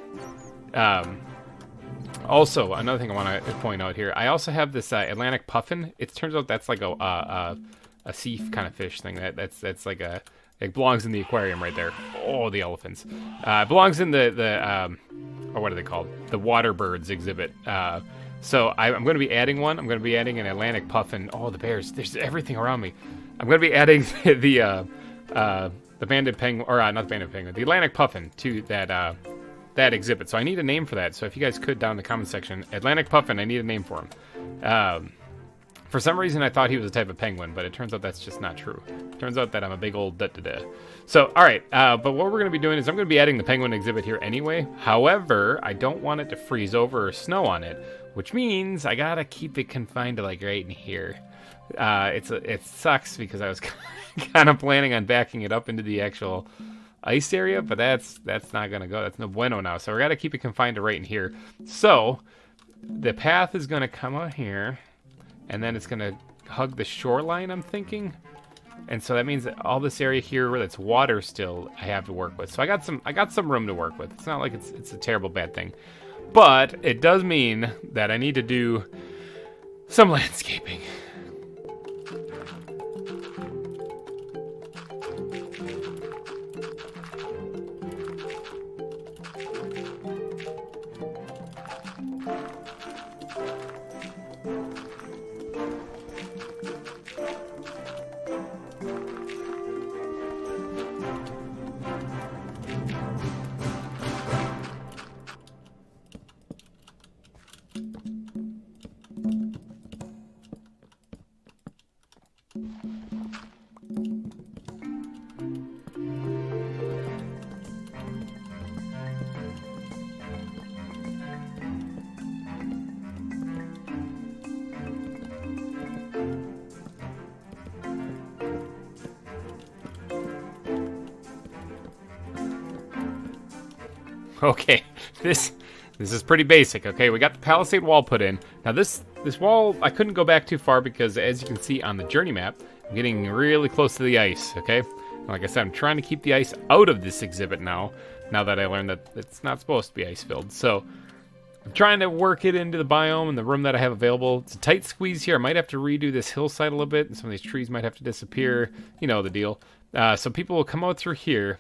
Also, another thing I want to point out here, I also have this Atlantic puffin. It turns out that's like a sea kind of fish thing. That's like a It belongs in the aquarium right there. Oh, the elephants. It belongs in the or what are they called? The water birds exhibit. So I'm going to be adding one. I'm going to be adding an Atlantic puffin. Oh, the bears. There's everything around me. I'm going to be adding the banded penguin, or not the banded penguin, the Atlantic puffin to that exhibit. So I need a name for that. So if you guys could, down in the comment section, Atlantic puffin, I need a name for him. For some reason, I thought he was a type of penguin, but it turns out that's just not true. It turns out that I'm a big old da-da-da. So, all right, but what we're going to be doing is I'm going to be adding the penguin exhibit here anyway. However, I don't want it to freeze over or snow on it, which means I got to keep it confined to, like, right in here. It sucks because I was kind of planning on backing it up into the actual ice area, but that's not going to go. That's no bueno now. So we got to keep it confined to right in here. So the path is going to come out here. And then it's going to hug the shoreline, I'm thinking. And so that means that all this area here where it's water still, I have to work with. So I got some room to work with. It's not like it's a terrible bad thing. But it does mean that I need to do some landscaping. Okay, this is pretty basic. Okay, we got the palisade wall put in. Now this wall, I couldn't go back too far because, as you can see on the journey map, I'm getting really close to the ice. Okay, like I said, I'm trying to keep the ice out of this exhibit now that I learned that it's not supposed to be ice filled. So I'm trying to work it into the biome and the room that I have available. It's a tight squeeze here. I might have to redo this hillside a little bit, and some of these trees might have to disappear. You know the deal. So people will come out through here,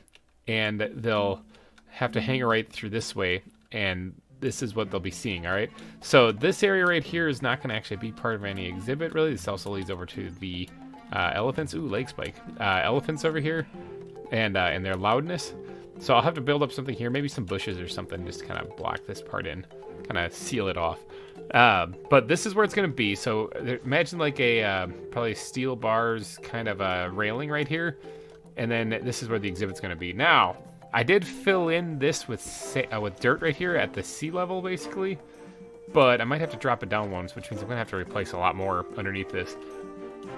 and they'll have to hang right through this way, and this is what they'll be seeing. All right, so this area right here is not going to actually be part of any exhibit really. This also leads over to the elephants. Ooh, lake spike. Elephants over here, and their loudness. So I'll have to build up something here, maybe some bushes or something, just to kind of block this part in, kind of seal it off. But this is where it's going to be. So imagine like a probably steel bars kind of a railing right here, and then this is where the exhibit's going to be. Now, I did fill in this with dirt right here at the sea level, basically, but I might have to drop it down once, which means I'm going to have to replace a lot more underneath this,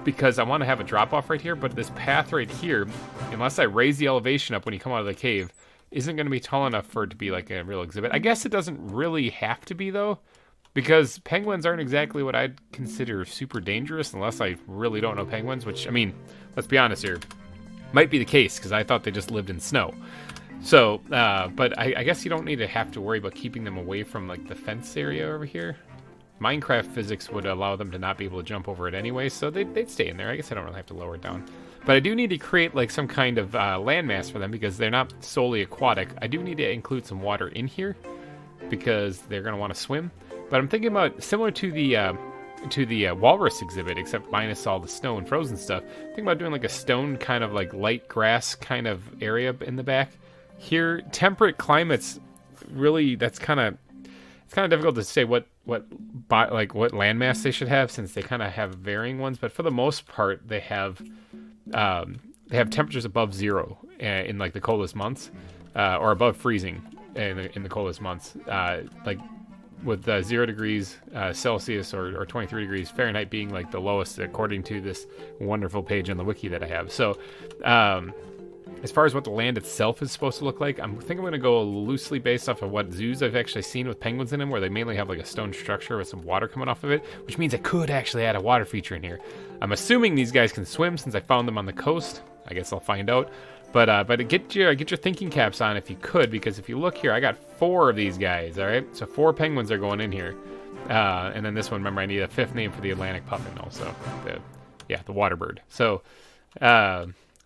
because I want to have a drop-off right here, but this path right here, unless I raise the elevation up when you come out of the cave, isn't going to be tall enough for it to be like a real exhibit. I guess it doesn't really have to be, though, because penguins aren't exactly what I'd consider super dangerous, unless I really don't know penguins, which, I mean, let's be honest here, might be the case, because I thought they just lived in snow. So, but I guess you don't need to have to worry about keeping them away from, like, the fence area over here. Minecraft physics would allow them to not be able to jump over it anyway, so they'd stay in there. I guess I don't really have to lower it down. But I do need to create, like, some kind of landmass for them, because they're not solely aquatic. I do need to include some water in here, because they're going to want to swim. But I'm thinking about, similar to the walrus exhibit, except minus all the snow and frozen stuff, thinking about doing, like, a stone kind of, like, light grass kind of area in the back. Here, temperate climates, really, it's kind of difficult to say what landmass they should have, since they kind of have varying ones. But for the most part, they have temperatures above zero in like the coldest months, or above freezing in the coldest months, like with 0 degrees Celsius or 23 degrees Fahrenheit being like the lowest, according to this wonderful page on the wiki that I have. So, as far as what the land itself is supposed to look like, I think I'm going to go loosely based off of what zoos I've actually seen with penguins in them, where they mainly have like a stone structure with some water coming off of it, which means I could actually add a water feature in here. I'm assuming these guys can swim since I found them on the coast. I guess I'll find out. But get your thinking caps on if you could, because if you look here, I got 4 of these guys, all right? So 4 penguins are going in here. And then this one, remember, I need a 5th name for the Atlantic puffin also. The water bird. So,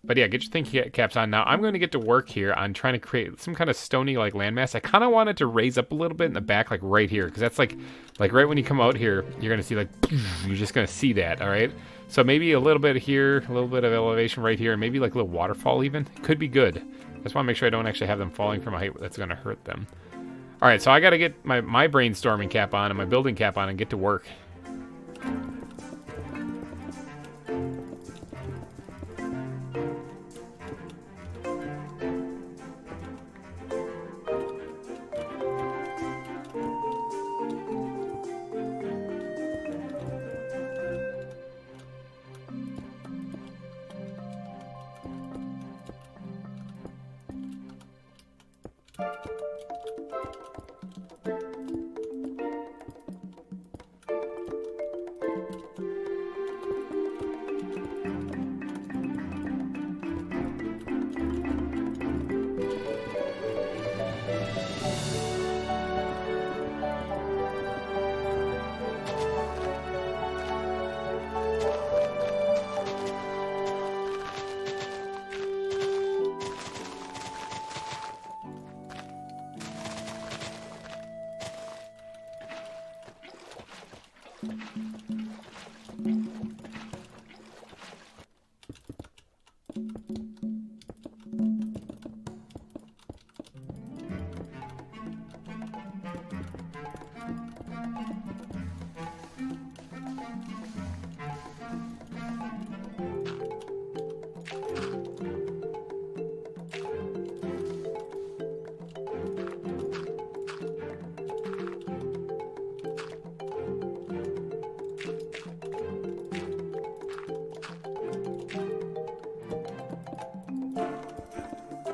But yeah, get your thinking caps on. Now I'm going to get to work here on trying to create some kind of stony like landmass. I kind of want it to raise up a little bit in the back, like right here, because that's like right when you come out here, you're going to see like, you're just going to see that, all right? So maybe a little bit here, a little bit of elevation right here, and maybe like a little waterfall even. Could be good. I just want to make sure I don't actually have them falling from a height that's going to hurt them. All right, so I got to get my brainstorming cap on and my building cap on and get to work.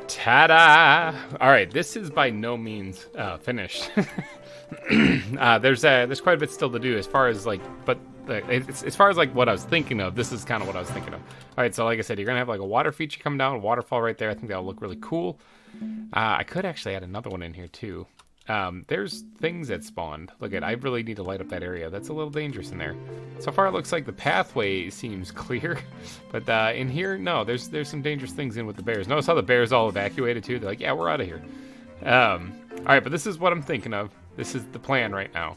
Ta-da! All right, this is by no means finished. There's quite a bit still to do as far as like, but as far as like what I was thinking of, this is kind of what I was thinking of. All right, so like I said, you're gonna have like a water feature come down, a waterfall right there. I think that'll look really cool. I could actually add another one in here too. There's things that spawned. Look at, I really need to light up that area. That's a little dangerous in there. So far it looks like the pathway seems clear, but in here, no, there's some dangerous things in with the bears. Notice how the bears all evacuated too? They're like, yeah, we're out of here. All right, but this is what I'm thinking of. This is the plan right now.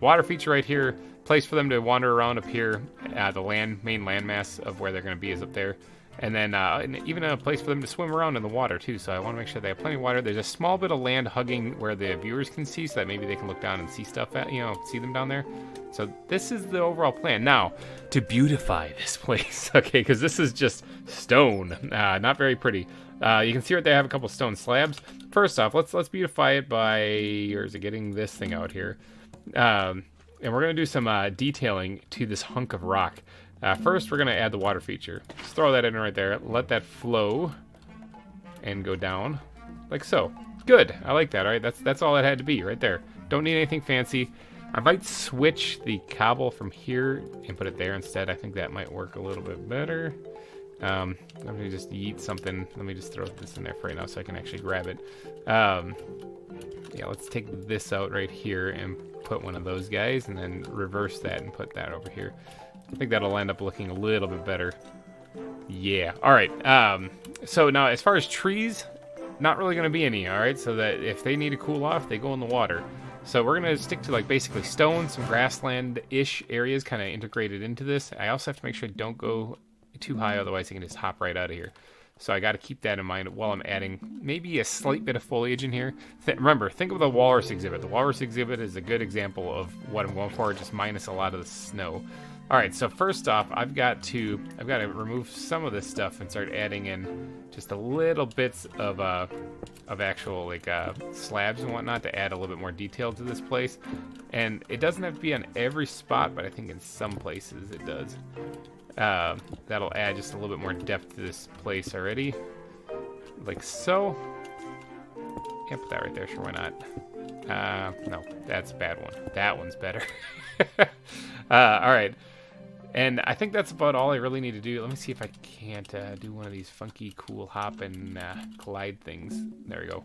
Water feature right here, place for them to wander around up here. The main landmass of where they're gonna be is up there. And then even a place for them to swim around in the water too. So I want to make sure they have plenty of water. There's a small bit of land hugging where the viewers can see, so that maybe they can look down and see stuff see them down there. So this is the overall plan. Now, to beautify this place, okay, because this is just stone, not very pretty. You can see right there, I have a couple stone slabs. First off, let's beautify it by, or is it getting this thing out here? And we're gonna do some detailing to this hunk of rock. First, we're going to add the water feature. Just throw that in right there. Let that flow and go down like so. Good. I like that. All right, that's all it had to be right there. Don't need anything fancy. I might switch the cobble from here and put it there instead. I think that might work a little bit better. Let me just yeet something. Let me just throw this in there for right now so I can actually grab it. Yeah, let's take this out right here and put one of those guys, and then reverse that and put that over here. I think that'll end up looking a little bit better. Yeah. All right. So now as far as trees, not really going to be any. All right. So that if they need to cool off, they go in the water. So we're going to stick to like basically stone, some grassland-ish areas kind of integrated into this. I also have to make sure I don't go too high, otherwise I can just hop right out of here. So I got to keep that in mind while I'm adding maybe a slight bit of foliage in here. Remember, think of the walrus exhibit. The walrus exhibit is a good example of what I'm going for, just minus a lot of the snow. All right, so first off, I've got to remove some of this stuff and start adding in just a little bits of actual like slabs and whatnot to add a little bit more detail to this place. And it doesn't have to be on every spot, but I think in some places it does. That'll add just a little bit more depth to this place already, like so. Can't put that right there, sure, why not? No, that's a bad one. That one's better. All right. And I think that's about all I really need to do. Let me see if I can't do one of these funky, cool hop and collide things. There we go.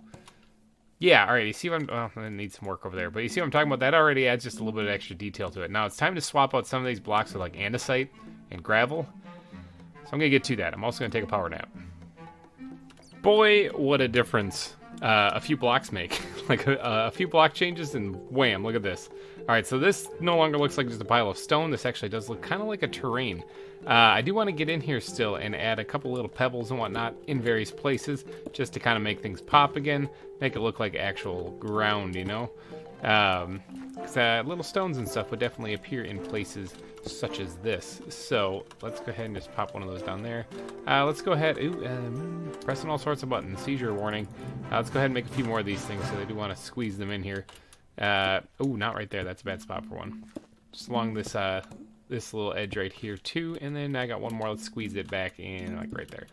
Yeah, all right, you see what I need some work over there. But you see what I'm talking about? That already adds just a little bit of extra detail to it. Now it's time to swap out some of these blocks with like andesite and gravel. So I'm going to get to that. I'm also going to take a power nap. Boy, what a difference a few blocks make. Like a few block changes and wham, look at this. All right, so this no longer looks like just a pile of stone. This actually does look kind of like a terrain. I do want to get in here still and add a couple little pebbles and whatnot in various places just to kind of make things pop again, make it look like actual ground, you know? Because little stones and stuff would definitely appear in places such as this. So let's go ahead and just pop one of those down there. Let's go ahead, pressing all sorts of buttons, seizure warning. Let's go ahead and make a few more of these things, so I do want to squeeze them in here. Not right there, that's a bad spot for one. Just along this this little edge right here too, and then I got one more. Let's squeeze it back in like right there.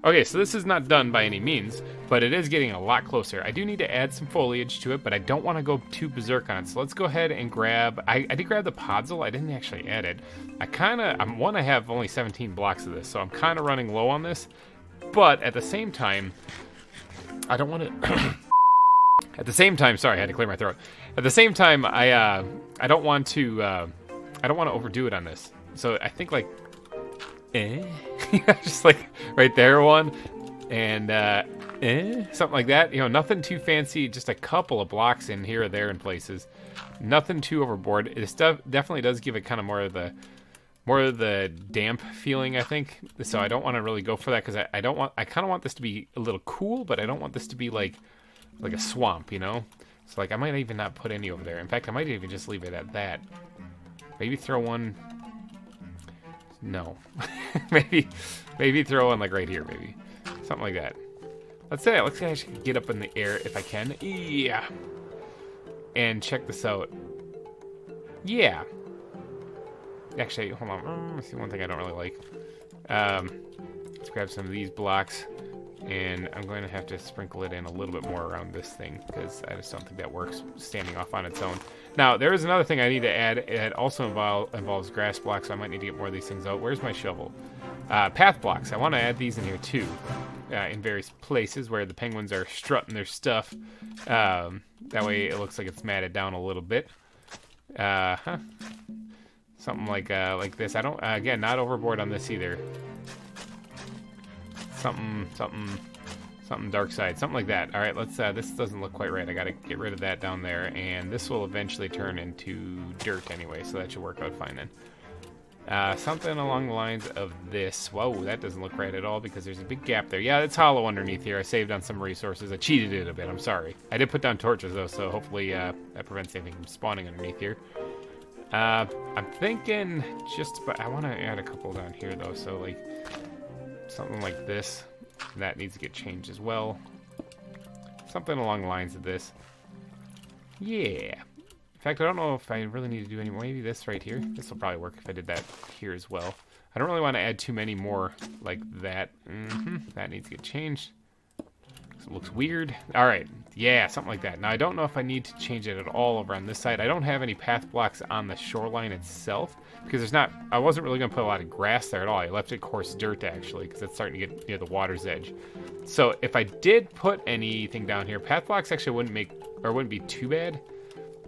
Okay, so this is not done by any means, but it is getting a lot closer. I do need to add some foliage to it, but I don't want to go too berserk on it. So let's go ahead and grab, I did grab the podzol. I didn't actually add it. I have only 17 blocks of this, so I'm kind of running low on this, but at the same time, I don't want to, at the same time, sorry, I had to clear my throat. At the same time, I don't want to overdo it on this. So I think like, just like right there one, and something like that. You know, nothing too fancy, just a couple of blocks in here or there in places. Nothing too overboard. This stuff definitely does give it kind of more of the damp feeling, I think. So I don't want to really go for that, because I kind of want this to be a little cool, but I don't want this to be like a swamp, you know? So like I might even not put any over there. In fact, I might even just leave it at that. Maybe throw one. No. maybe throw one like right here, maybe. Something like that. Let's actually get up in the air if I can. Yeah. And check this out. Yeah. Actually, hold on. Let's see one thing I don't really like. Let's grab some of these blocks. And I'm going to have to sprinkle it in a little bit more around this thing, because I just don't think that works standing off on its own. Now, there is another thing I need to add. It also involves grass blocks, so I might need to get more of these things out. Where's my shovel? Path blocks. I want to add these in here too, in various places where the penguins are strutting their stuff. That way it looks like it's matted down a little bit. Something like this. I don't, again, not overboard on this either. Something dark side, something like that. All right, let's, this doesn't look quite right. I gotta get rid of that down there, and this will eventually turn into dirt anyway, so that should work out fine then. Something along the lines of this. Whoa, that doesn't look right at all, because there's a big gap there. Yeah, it's hollow underneath here. I saved on some resources. I cheated it a bit, I'm sorry. I did put down torches though, so hopefully that prevents anything from spawning underneath here. I'm thinking I want to add a couple down here though, so like something like this. That needs to get changed as well. Something along the lines of this. Yeah. In fact, I don't know if I really need to do any more. Maybe this right here. This will probably work if I did that here as well. I don't really want to add too many more like that. That needs to get changed. It looks weird. All right. Yeah, something like that. Now, I don't know if I need to change it at all over on this side. I don't have any path blocks on the shoreline itself, because there's not, I wasn't really going to put a lot of grass there at all. I left it coarse dirt, actually, because it's starting to get near the water's edge. So if I did put anything down here, path blocks actually wouldn't be too bad,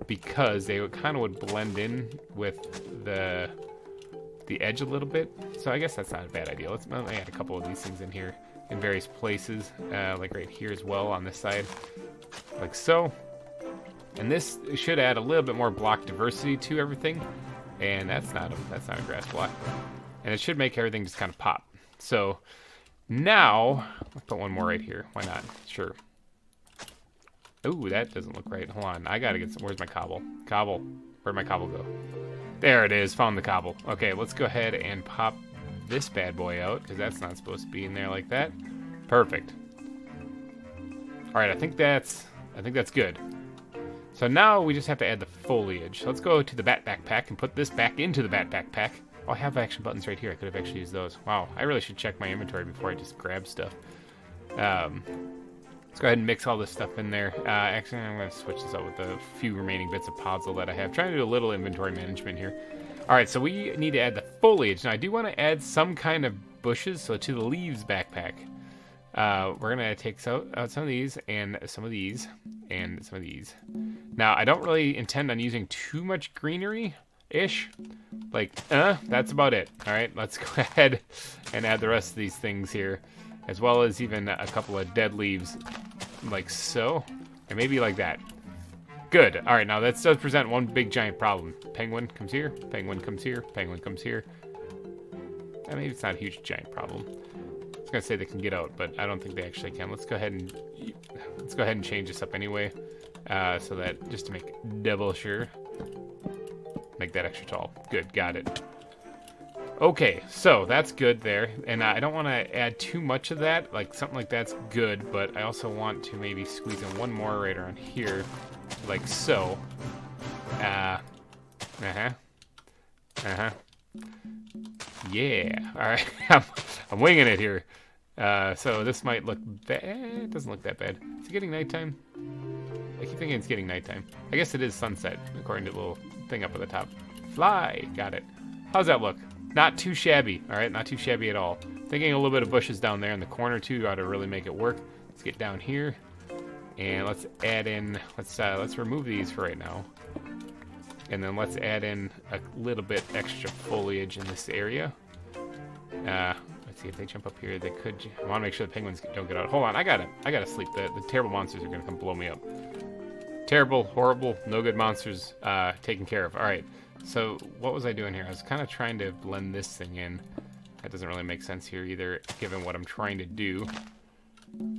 because they would blend in with the edge a little bit. So I guess that's not a bad idea. Let's add a couple of these things in here in various places, like right here as well on this side, like so. And this should add a little bit more block diversity to everything. And that's not a grass block. And it should make everything just kind of pop. So now, let's put one more right here. Why not? Sure. Ooh, that doesn't look right. Hold on. I gotta get some. Where's my cobble? Cobble. Where'd my cobble go? There it is. Found the cobble. Okay, let's go ahead and pop this bad boy out, because that's not supposed to be in there like that. Perfect. All right, I think that's good. So now we just have to add the foliage. Let's go to the bat backpack and put this back into the bat backpack. Oh, I have action buttons right here. I could have actually used those. Wow, I really should check my inventory before I just grab stuff. Let's go ahead and mix all this stuff in there. Actually, I'm going to switch this out with the few remaining bits of podzol that I have. Trying to do a little inventory management here. All right, so we need to add the foliage. Now, I do want to add some kind of bushes, so to the leaves backpack. We're going to take out some of these, and some of these, and some of these. Now, I don't really intend on using too much greenery-ish, Like, that's about it. All right, let's go ahead and add the rest of these things here, as well as even a couple of dead leaves, like so, and maybe like that. Good. All right, now that does present one big giant problem. Penguin comes here, penguin comes here, penguin comes here. Maybe it's not a huge giant problem. I was gonna say they can get out, but I don't think they actually can. Let's go ahead and change this up anyway, so that just to make double sure. Make that extra tall. Good, got it. Okay, so that's good there, and I don't want to add too much of that. Like something like that's good, but I also want to maybe squeeze in one more right around here, like so. Yeah. All right, I'm winging it here. So this might look bad. It doesn't look that bad. Is it getting nighttime? I keep thinking it's getting nighttime. I guess it is sunset, according to the little thing up at the top. Fly. Got it. How's that look? Not too shabby. All right, not too shabby at all. Thinking a little bit of bushes down there in the corner, too, ought to really make it work. Let's get down here. And let's add in... Let's remove these for right now. And then let's add in a little bit extra foliage in this area. Let's see if they jump up here. They could. I want to make sure the penguins don't get out. Hold on, I gotta sleep. The terrible monsters are gonna come blow me up. Terrible, horrible, no good monsters taken care of. All right. So what was I doing here? I was kind of trying to blend this thing in. That doesn't really make sense here either, given what I'm trying to do.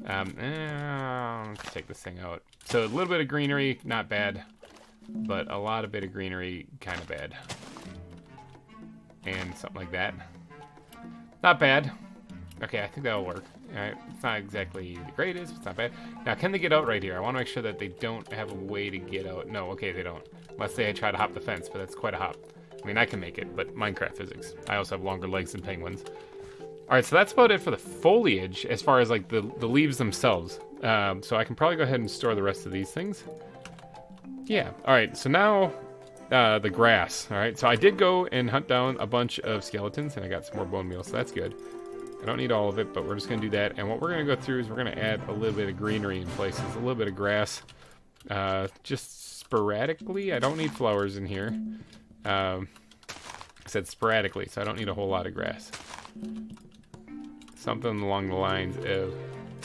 Let's take this thing out. So a little bit of greenery, not bad, but a lot of bit of greenery, kind of bad. And something like that. Not bad. Okay, I think that'll work. All right, it's not exactly the greatest, but it's not bad. Now, can they get out right here? I want to make sure that they don't have a way to get out. No, okay, they don't. Unless they try to hop the fence, but that's quite a hop. I mean, I can make it, but Minecraft physics. I also have longer legs than penguins. All right, so that's about it for the foliage as far as like the leaves themselves. So I can probably go ahead and store the rest of these things. Yeah, all right, so now the grass. All right, so I did go and hunt down a bunch of skeletons, and I got some more bone meal, so that's good. I don't need all of it, but we're just going to do that. And what we're going to go through is we're going to add a little bit of greenery in places, a little bit of grass, just sporadically. I don't need flowers in here. I said sporadically, so I don't need a whole lot of grass. Something along the lines of,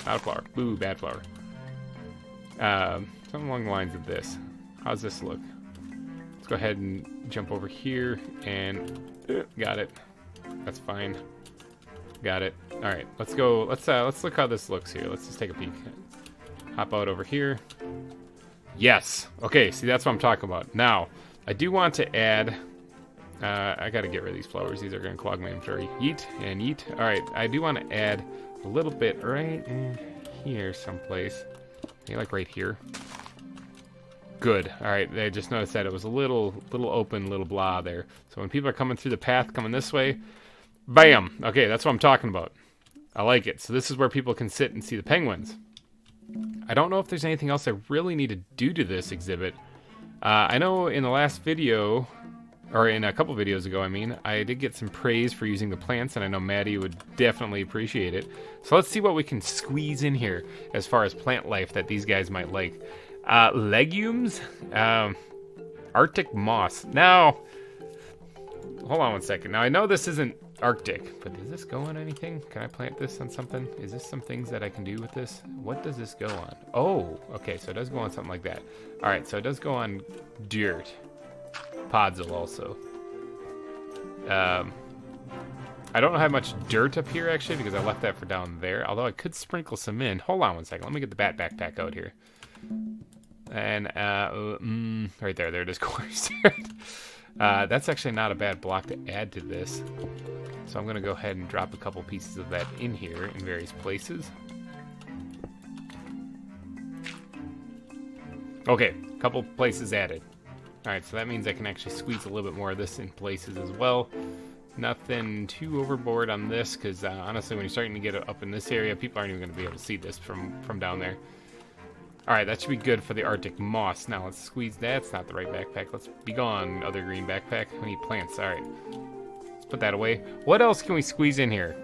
not a flower, boo, bad flower. Something along the lines of this. How's this look? Let's go ahead and jump over here and got it. That's fine. Got it. All right, let's go. Let's look how this looks here. Let's just take a peek. Hop out over here. Yes. Okay. See, that's what I'm talking about. Now, I do want to add. I got to get rid of these flowers. These are going to clog my inventory. Yeet and yeet. All right. I do want to add a little bit right in here, someplace. Maybe like right here. Good. All right. I just noticed that it was a little open, little blah there. So when people are coming through the path, coming this way. Bam! Okay, that's what I'm talking about. I like it. So this is where people can sit and see the penguins. I don't know if there's anything else I really need to do to this exhibit. I know in the last video, or in a couple videos ago, I mean, I did get some praise for using the plants, and I know Maddie would definitely appreciate it. So let's see what we can squeeze in here as far as plant life that these guys might like. Legumes? Arctic moss. Now, hold on one second. Now, I know this isn't Arctic, but does this go on anything? Can I plant this on something? Is this some things that I can do with this? What does this go on? Oh, okay, so it does go on something like that. All right, so it does go on dirt. Podzol also. I don't have much dirt up here, actually, because I left that for down there, although I could sprinkle some in. Hold on one second. Let me get the bat backpack out here. And, right there it is, course. That's actually not a bad block to add to this. So I'm going to go ahead and drop a couple pieces of that in here in various places. Okay, couple places added. Alright, so that means I can actually squeeze a little bit more of this in places as well. Nothing too overboard on this, because honestly, when you're starting to get up in this area, people aren't even going to be able to see this from down there. Alright, that should be good for the Arctic moss. Now let's squeeze that. It's not the right backpack. Let's be gone, other green backpack. We need plants. Alright. Let's put that away. What else can we squeeze in here?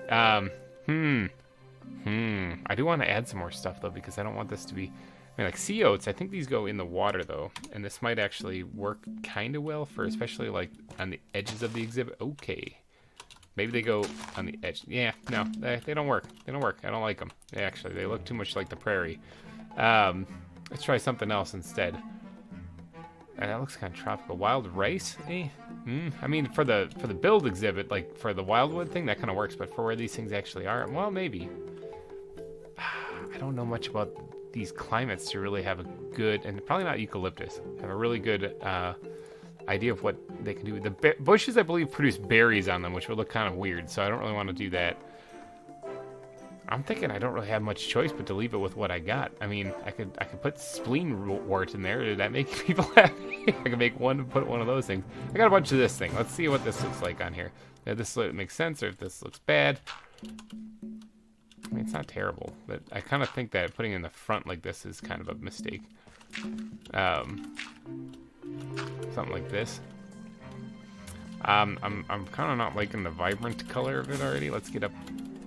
I do want to add some more stuff, though, because I don't want this to be... I mean, like sea oats, I think these go in the water, though. And this might actually work kind of well for especially, like, on the edges of the exhibit. Okay. Maybe they go on the edge. Yeah, no, they don't work. They don't work. I don't like them. Actually, they look too much like the prairie. Let's try something else instead. And that looks kind of tropical. Wild rice? I mean, for the build exhibit, like for the Wildwood thing, that kind of works. But for where these things actually are, well, maybe. I don't know much about these climates to really have a good, and probably not eucalyptus, have a really good idea of what they can do. The bushes, I believe, produce berries on them, which would look kind of weird. So I don't really want to do that. I'm thinking I don't really have much choice but to leave it with what I got. I mean, I could put spleenwort in there. Did that make people happy? I could make one and put one of those things. I got a bunch of this thing. Let's see what this looks like on here. If this makes sense or if this looks bad. I mean, it's not terrible, but I kind of think that putting it in the front like this is kind of a mistake. Something like this. I'm kind of not liking the vibrant color of it already. Let's get up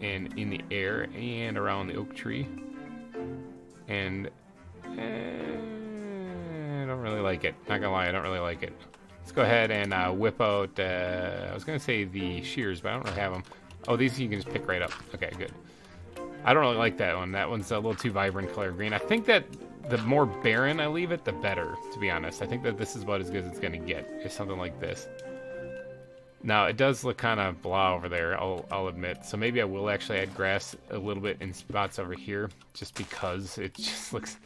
in the air and around the oak tree. And I don't really like it. Not gonna lie, I don't really like it. Let's go ahead and whip out, I was gonna say the shears, but I don't really have them. Oh, these you can just pick right up. Okay, good. I don't really like that one. That one's a little too vibrant color green. I think that the more barren I leave it, the better, to be honest. I think that this is about as good as it's gonna get, is something like this. Now, it does look kind of blah over there, I'll admit. So maybe I will actually add grass a little bit in spots over here, just because it just looks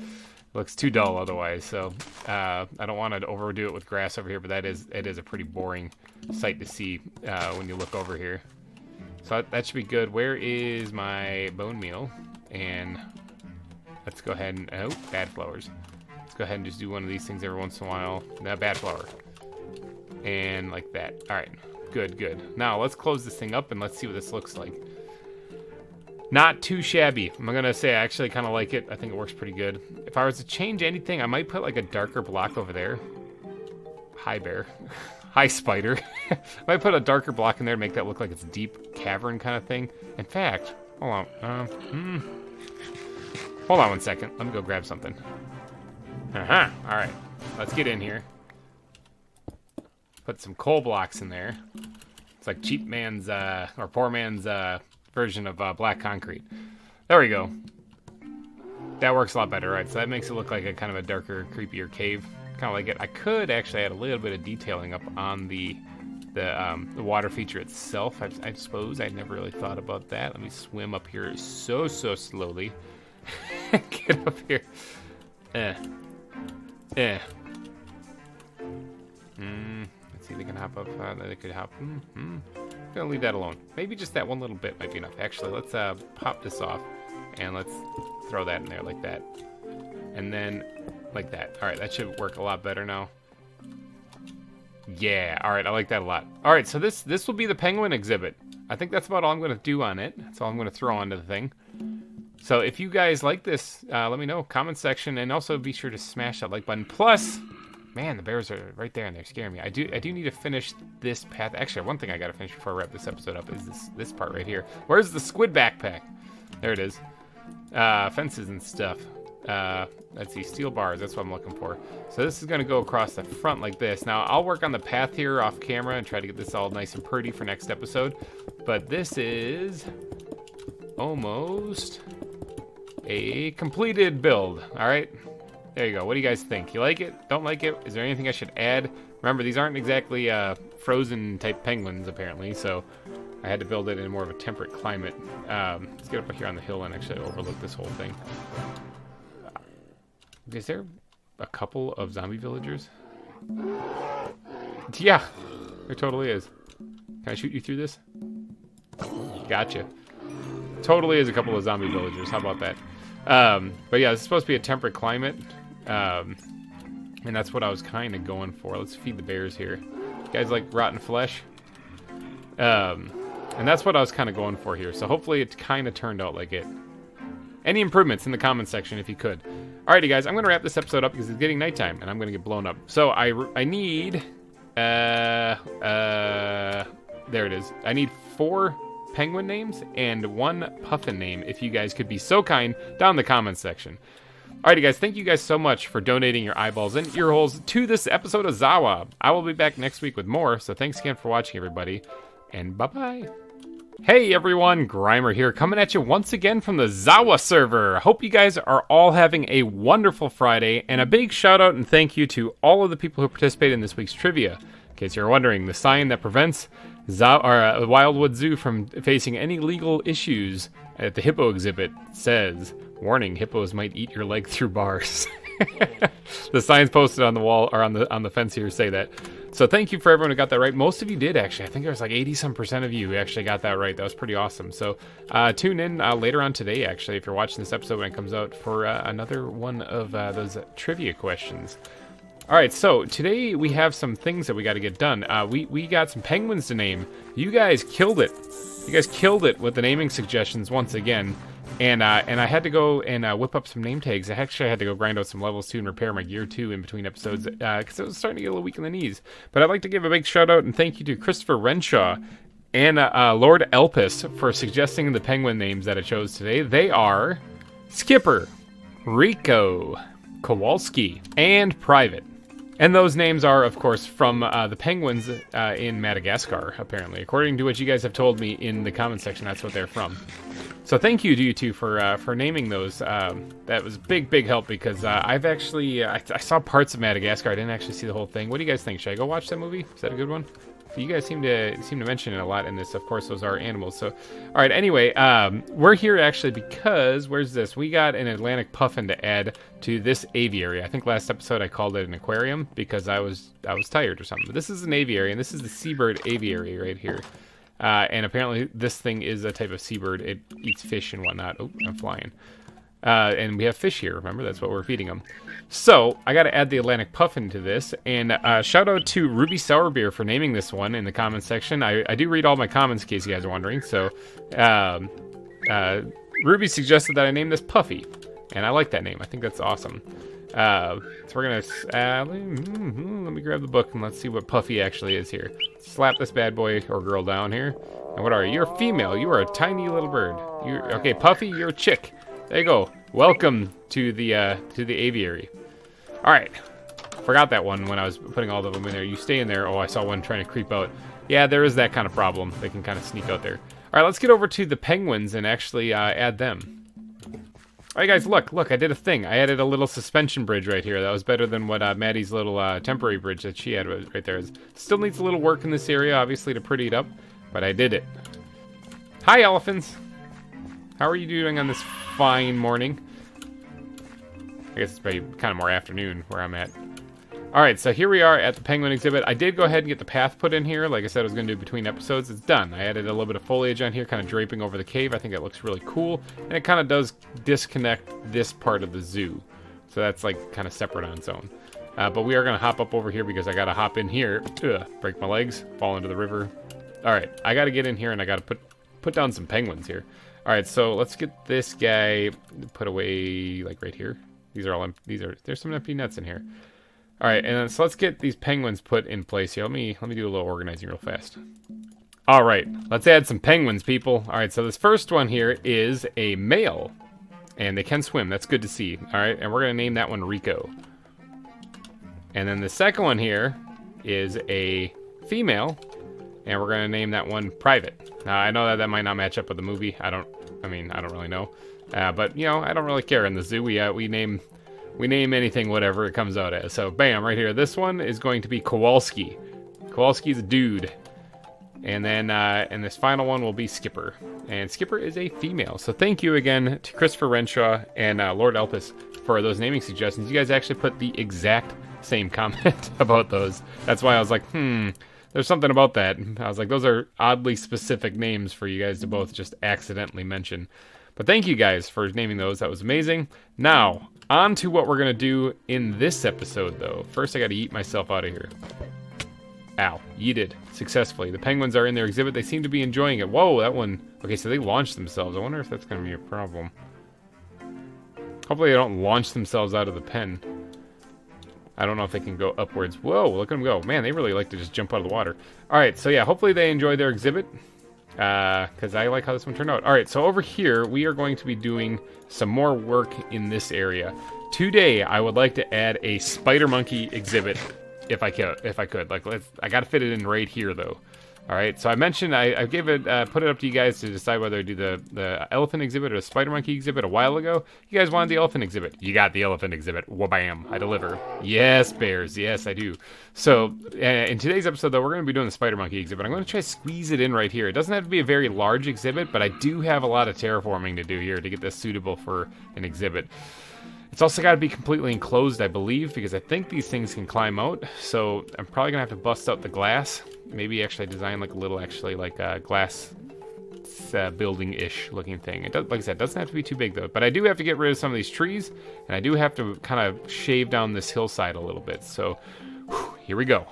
too dull otherwise. So I don't want to overdo it with grass over here, but it is a pretty boring sight to see when you look over here. So that should be good. Where is my bone meal? And let's go ahead and... Oh, bad flowers. Let's go ahead and just do one of these things every once in a while. No, bad flower. And like that. All right. Good, good. Now, let's close this thing up and let's see what this looks like. Not too shabby. I'm going to say I actually kind of like it. I think it works pretty good. If I was to change anything, I might put like a darker block over there. Hi, bear. Hi, spider. I might put a darker block in there to make that look like it's a deep cavern kind of thing. In fact, hold on. Hold on one second. Let me go grab something. All right. Let's get in here. Put some coal blocks in there. It's like cheap man's, or poor man's version of black concrete. There we go. That works a lot better, right? So that makes it look like a kind of a darker, creepier cave. Kind of like it. I could actually add a little bit of detailing up on the water feature itself. I suppose I never really thought about that. Let me swim up here so slowly. Get up here. Let's see if they can hop up. They could hop. Gonna leave that alone. Maybe just that one little bit might be enough. Actually, let's pop this off and let's throw that in there like that. And then like that. All right, that should work a lot better now. Yeah, all right, I like that a lot. All right, so this will be the penguin exhibit. I think that's about all I'm going to do on it. That's all I'm going to throw onto the thing. So if you guys like this, let me know, comment section, and also be sure to smash that like button. Plus, man, the bears are right there and they're scaring me. I do need to finish this path. Actually, one thing I got to finish before I wrap this episode up is this part right here. Where's the squid backpack? There it is. Fences and stuff. Let's see, steel bars, that's what I'm looking for. So this is going to go across the front like this. Now, I'll work on the path here off camera and try to get this all nice and pretty for next episode. But this is almost a completed build. All right, there you go. What do you guys think? You like it? Don't like it? Is there anything I should add? Remember, these aren't exactly frozen type penguins, apparently, so I had to build it in more of a temperate climate. Let's get up here on the hill and actually overlook this whole thing. Is there a couple of zombie villagers? Yeah, there totally is. Can I shoot you through this? Gotcha. Totally is a couple of zombie villagers. How about that? But yeah, this is supposed to be a temperate climate. And that's what I was kind of going for. Let's feed the bears here. You guys like rotten flesh? And that's what I was kind of going for here. So hopefully it kind of turned out like it. Any improvements in the comment section if you could. Alrighty guys, I'm going to wrap this episode up because it's getting nighttime and I'm going to get blown up. So I need, there it is. I need 4 penguin names and 1 puffin name, if you guys could be so kind, down in the comments section. Alrighty guys, thank you guys so much for donating your eyeballs and ear holes to this episode of ZAWA. I will be back next week with more, so thanks again for watching, everybody, and bye-bye. Hey everyone, GReimer here, coming at you once again from the ZAWA server. Hope you guys are all having a wonderful Friday, and a big shout out and thank you to all of the people who participated in this week's trivia. In case you're wondering, the sign that prevents Wildwood Zoo from facing any legal issues at the hippo exhibit says, "Warning: hippos might eat your leg through bars." The signs posted on the wall or on the fence here say that. So thank you for everyone who got that right. Most of you did, actually. I think there was like 80-some% of you who actually got that right. That was pretty awesome. So tune in later on today, actually, if you're watching this episode when it comes out, for another one of those trivia questions. All right, so today we have some things that we got to get done. We got some penguins to name. You guys killed it. You guys killed it with the naming suggestions once again. And I had to go and whip up some name tags. I actually had to go grind out some levels too and repair my gear too in between episodes because it was starting to get a little weak in the knees. But I'd like to give a big shout out and thank you to Christopher Renshaw and Lord Elpis for suggesting the penguin names that I chose today. They are Skipper, Rico, Kowalski, and Private. And those names are, of course, from the penguins in Madagascar, apparently. According to what you guys have told me in the comment section, that's what they're from. So thank you to you two for naming those. That was big help because I've actually... I saw parts of Madagascar. I didn't actually see the whole thing. What do you guys think? Should I go watch that movie? Is that a good one? You guys seem to mention it a lot in this. Of course, those are animals. So, all right. Anyway, we're here actually because where's this? We got an Atlantic puffin to add to this aviary. I think last episode I called it an aquarium because I was tired or something. But this is an aviary, and this is the seabird aviary right here. And apparently this thing is a type of seabird. It eats fish and whatnot. Oh, I'm flying. And we have fish here. Remember, that's what we're feeding them. So I got to add the Atlantic puffin to this, and shout out to Ruby Sourbeer for naming this one in the comments section. I do read all my comments in case you guys are wondering. So Ruby suggested that I name this Puffy, and I like that name. I think that's awesome. So we're gonna let me grab the book and let's see what Puffy actually is here. Slap this bad boy or girl down here. And what are you? You're a female. You are a tiny little bird. Okay, Puffy, you're a chick. There you go. Welcome to the aviary. All right. Forgot that one when I was putting all of them in there. You stay in there. Oh, I saw one trying to creep out. Yeah, there is that kind of problem. They can kind of sneak out there. All right, let's get over to the penguins and actually add them. All right, guys, look. I did a thing. I added a little suspension bridge right here. That was better than what Maddie's little temporary bridge that she had right there. Still needs a little work in this area, obviously, to pretty it up, but I did it. Hi, elephants. How are you doing on this fine morning? I guess it's probably kind of more afternoon where I'm at. All right, so here we are at the penguin exhibit. I did go ahead and get the path put in here. Like I said, I was going to do between episodes. It's done. I added a little bit of foliage on here, kind of draping over the cave. I think it looks really cool. And it kind of does disconnect this part of the zoo. So that's like kind of separate on its own. But we are going to hop up over here because I got to hop in here. Break my legs, fall into the river. All right, I got to get in here and I got to put down some penguins here. All right, so let's get this guy put away, like right here. These are all. There's some empty nets in here. All right, and then, so let's get these penguins put in place here. Let me do a little organizing real fast. All right, let's add some penguins, people. All right, so this first one here is a male, and they can swim. That's good to see. All right, and we're gonna name that one Rico. And then the second one here is a female, and we're gonna name that one Private. Now I know that might not match up with the movie. I don't really know, but you know, I don't really care. In the zoo, we name anything whatever it comes out as. So bam, right here. This one is going to be Kowalski. Kowalski's a dude, and then and this final one will be Skipper, and Skipper is a female. So thank you again to Christopher Renshaw and Lord Elpis for those naming suggestions. You guys actually put the exact same comment about those. That's why I was like, there's something about that. I was like, those are oddly specific names for you guys to both just accidentally mention. But thank you guys for naming those. That was amazing. Now, on to what we're going to do in this episode, though. First, I got to yeet myself out of here. Ow. Yeeted. Successfully. The penguins are in their exhibit. They seem to be enjoying it. Whoa, that one. Okay, so they launched themselves. I wonder if that's going to be a problem. Hopefully they don't launch themselves out of the pen. I don't know if they can go upwards. Whoa, look at them go. Man, they really like to just jump out of the water. All right, so yeah, hopefully they enjoy their exhibit. because I like how this one turned out. All right, so over here, we are going to be doing some more work in this area. Today, I would like to add a spider monkey exhibit, if I could. Like, I got to fit it in right here, though. All right, so I mentioned I gave it, put it up to you guys to decide whether to do the elephant exhibit or the spider monkey exhibit a while ago. You guys wanted the elephant exhibit. You got the elephant exhibit. Wha-bam, I deliver. Yes, bears. Yes, I do. So in today's episode, though, we're going to be doing the spider monkey exhibit. I'm going to try to squeeze it in right here. It doesn't have to be a very large exhibit, but I do have a lot of terraforming to do here to get this suitable for an exhibit. It's also got to be completely enclosed, I believe, because I think these things can climb out. So I'm probably going to have to bust out the glass. Maybe actually design like a little, like a glass building-ish looking thing. It does, like I said, it doesn't have to be too big, though. But I do have to get rid of some of these trees, and I do have to kind of shave down this hillside a little bit. So here we go.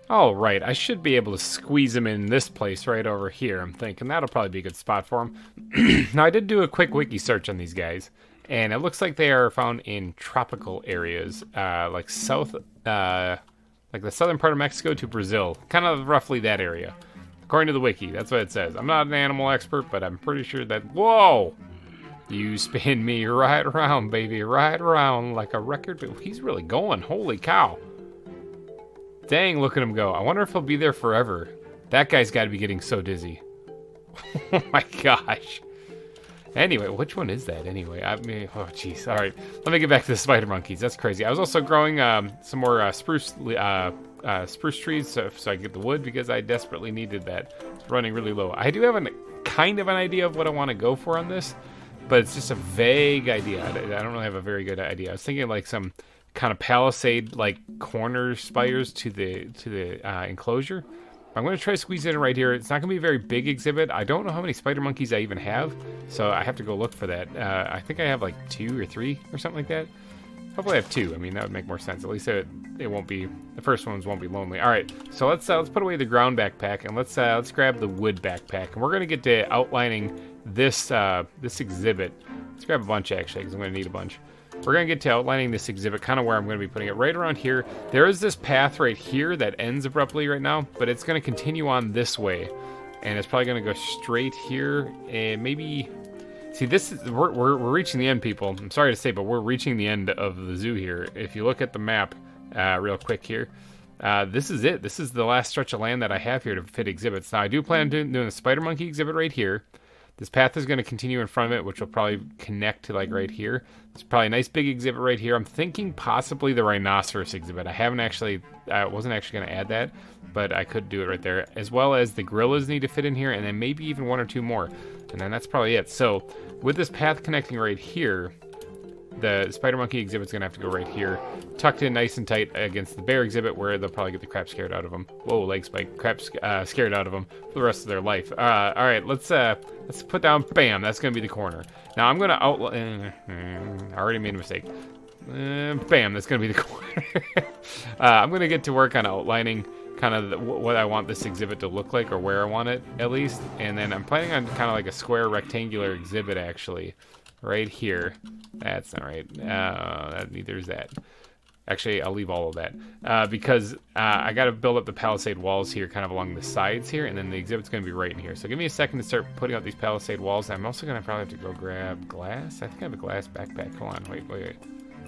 All right, I should be able to squeeze him in this place right over here. I'm thinking that'll probably be a good spot for him. Now, I did do a quick wiki search on these guys, and it looks like they are found in tropical areas, like the southern part of Mexico to Brazil, kind of roughly that area. According to the wiki, that's what it says. I'm not an animal expert, but I'm pretty sure that... Whoa! You spin me right around, baby, right around like a record. He's really going. Holy cow. Dang, look at him go. I wonder if he'll be there forever. That guy's got to be getting so dizzy. Oh my gosh. Anyway, which one is that anyway? I mean, oh jeez. All right, let me get back to the spider monkeys. That's crazy. I was also growing some more spruce trees so I could get the wood because I desperately needed that. It's running really low. I do have kind of an idea of what I want to go for on this, but it's just a vague idea. I don't really have a very good idea. I was thinking like some kind of palisade like corner spires to the enclosure. I'm going to try to squeeze it in right here. It's not going to be a very big exhibit. I don't know how many spider monkeys I even have, so I have to go look for that. I think I have like 2 or 3 or something like that. Hopefully I have 2. I mean, that would make more sense. At least it won't be, the first ones won't be lonely. All right, so let's put away the ground backpack and let's grab the wood backpack. And we're going to get to outlining this exhibit. Let's grab a bunch actually, because I'm going to need a bunch. We're going to get to outlining this exhibit, kind of where I'm going to be putting it, right around here. There is this path right here that ends abruptly right now, but it's going to continue on this way. And it's probably going to go straight here, and maybe... See, this is, we're reaching the end, people. I'm sorry to say, but we're reaching the end of the zoo here. If you look at the map real quick here, this is it. This is the last stretch of land that I have here to fit exhibits. Now, I do plan on doing the spider monkey exhibit right here. This path is going to continue in front of it, which will probably connect to like right here. It's probably a nice big exhibit right here. I'm thinking possibly the rhinoceros exhibit. I wasn't actually going to add that, but I could do it right there. As well as the gorillas need to fit in here, and then maybe even 1 or 2 more. And then that's probably it. So with this path connecting right here, the spider monkey exhibit's gonna have to go right here, tucked in nice and tight against the bear exhibit, where they'll probably get the crap scared out of them. Whoa, leg spike, crap scared out of them for the rest of their life. All right, let's put down. Bam, that's gonna be the corner. Now I'm gonna outline. I already made a mistake. Bam, that's gonna be the corner. I'm gonna get to work on outlining kind of what I want this exhibit to look like, or where I want it at least, and then I'm planning on kind of like a square rectangular exhibit actually. Right here. That's not right. Neither is that. Actually, I'll leave all of that because I got to build up the palisade walls here kind of along the sides here, and then the exhibit's going to be right in here. So give me a second to start putting out these palisade walls. I'm also going to probably have to go grab glass. I think I have a glass backpack. Hold on. Wait.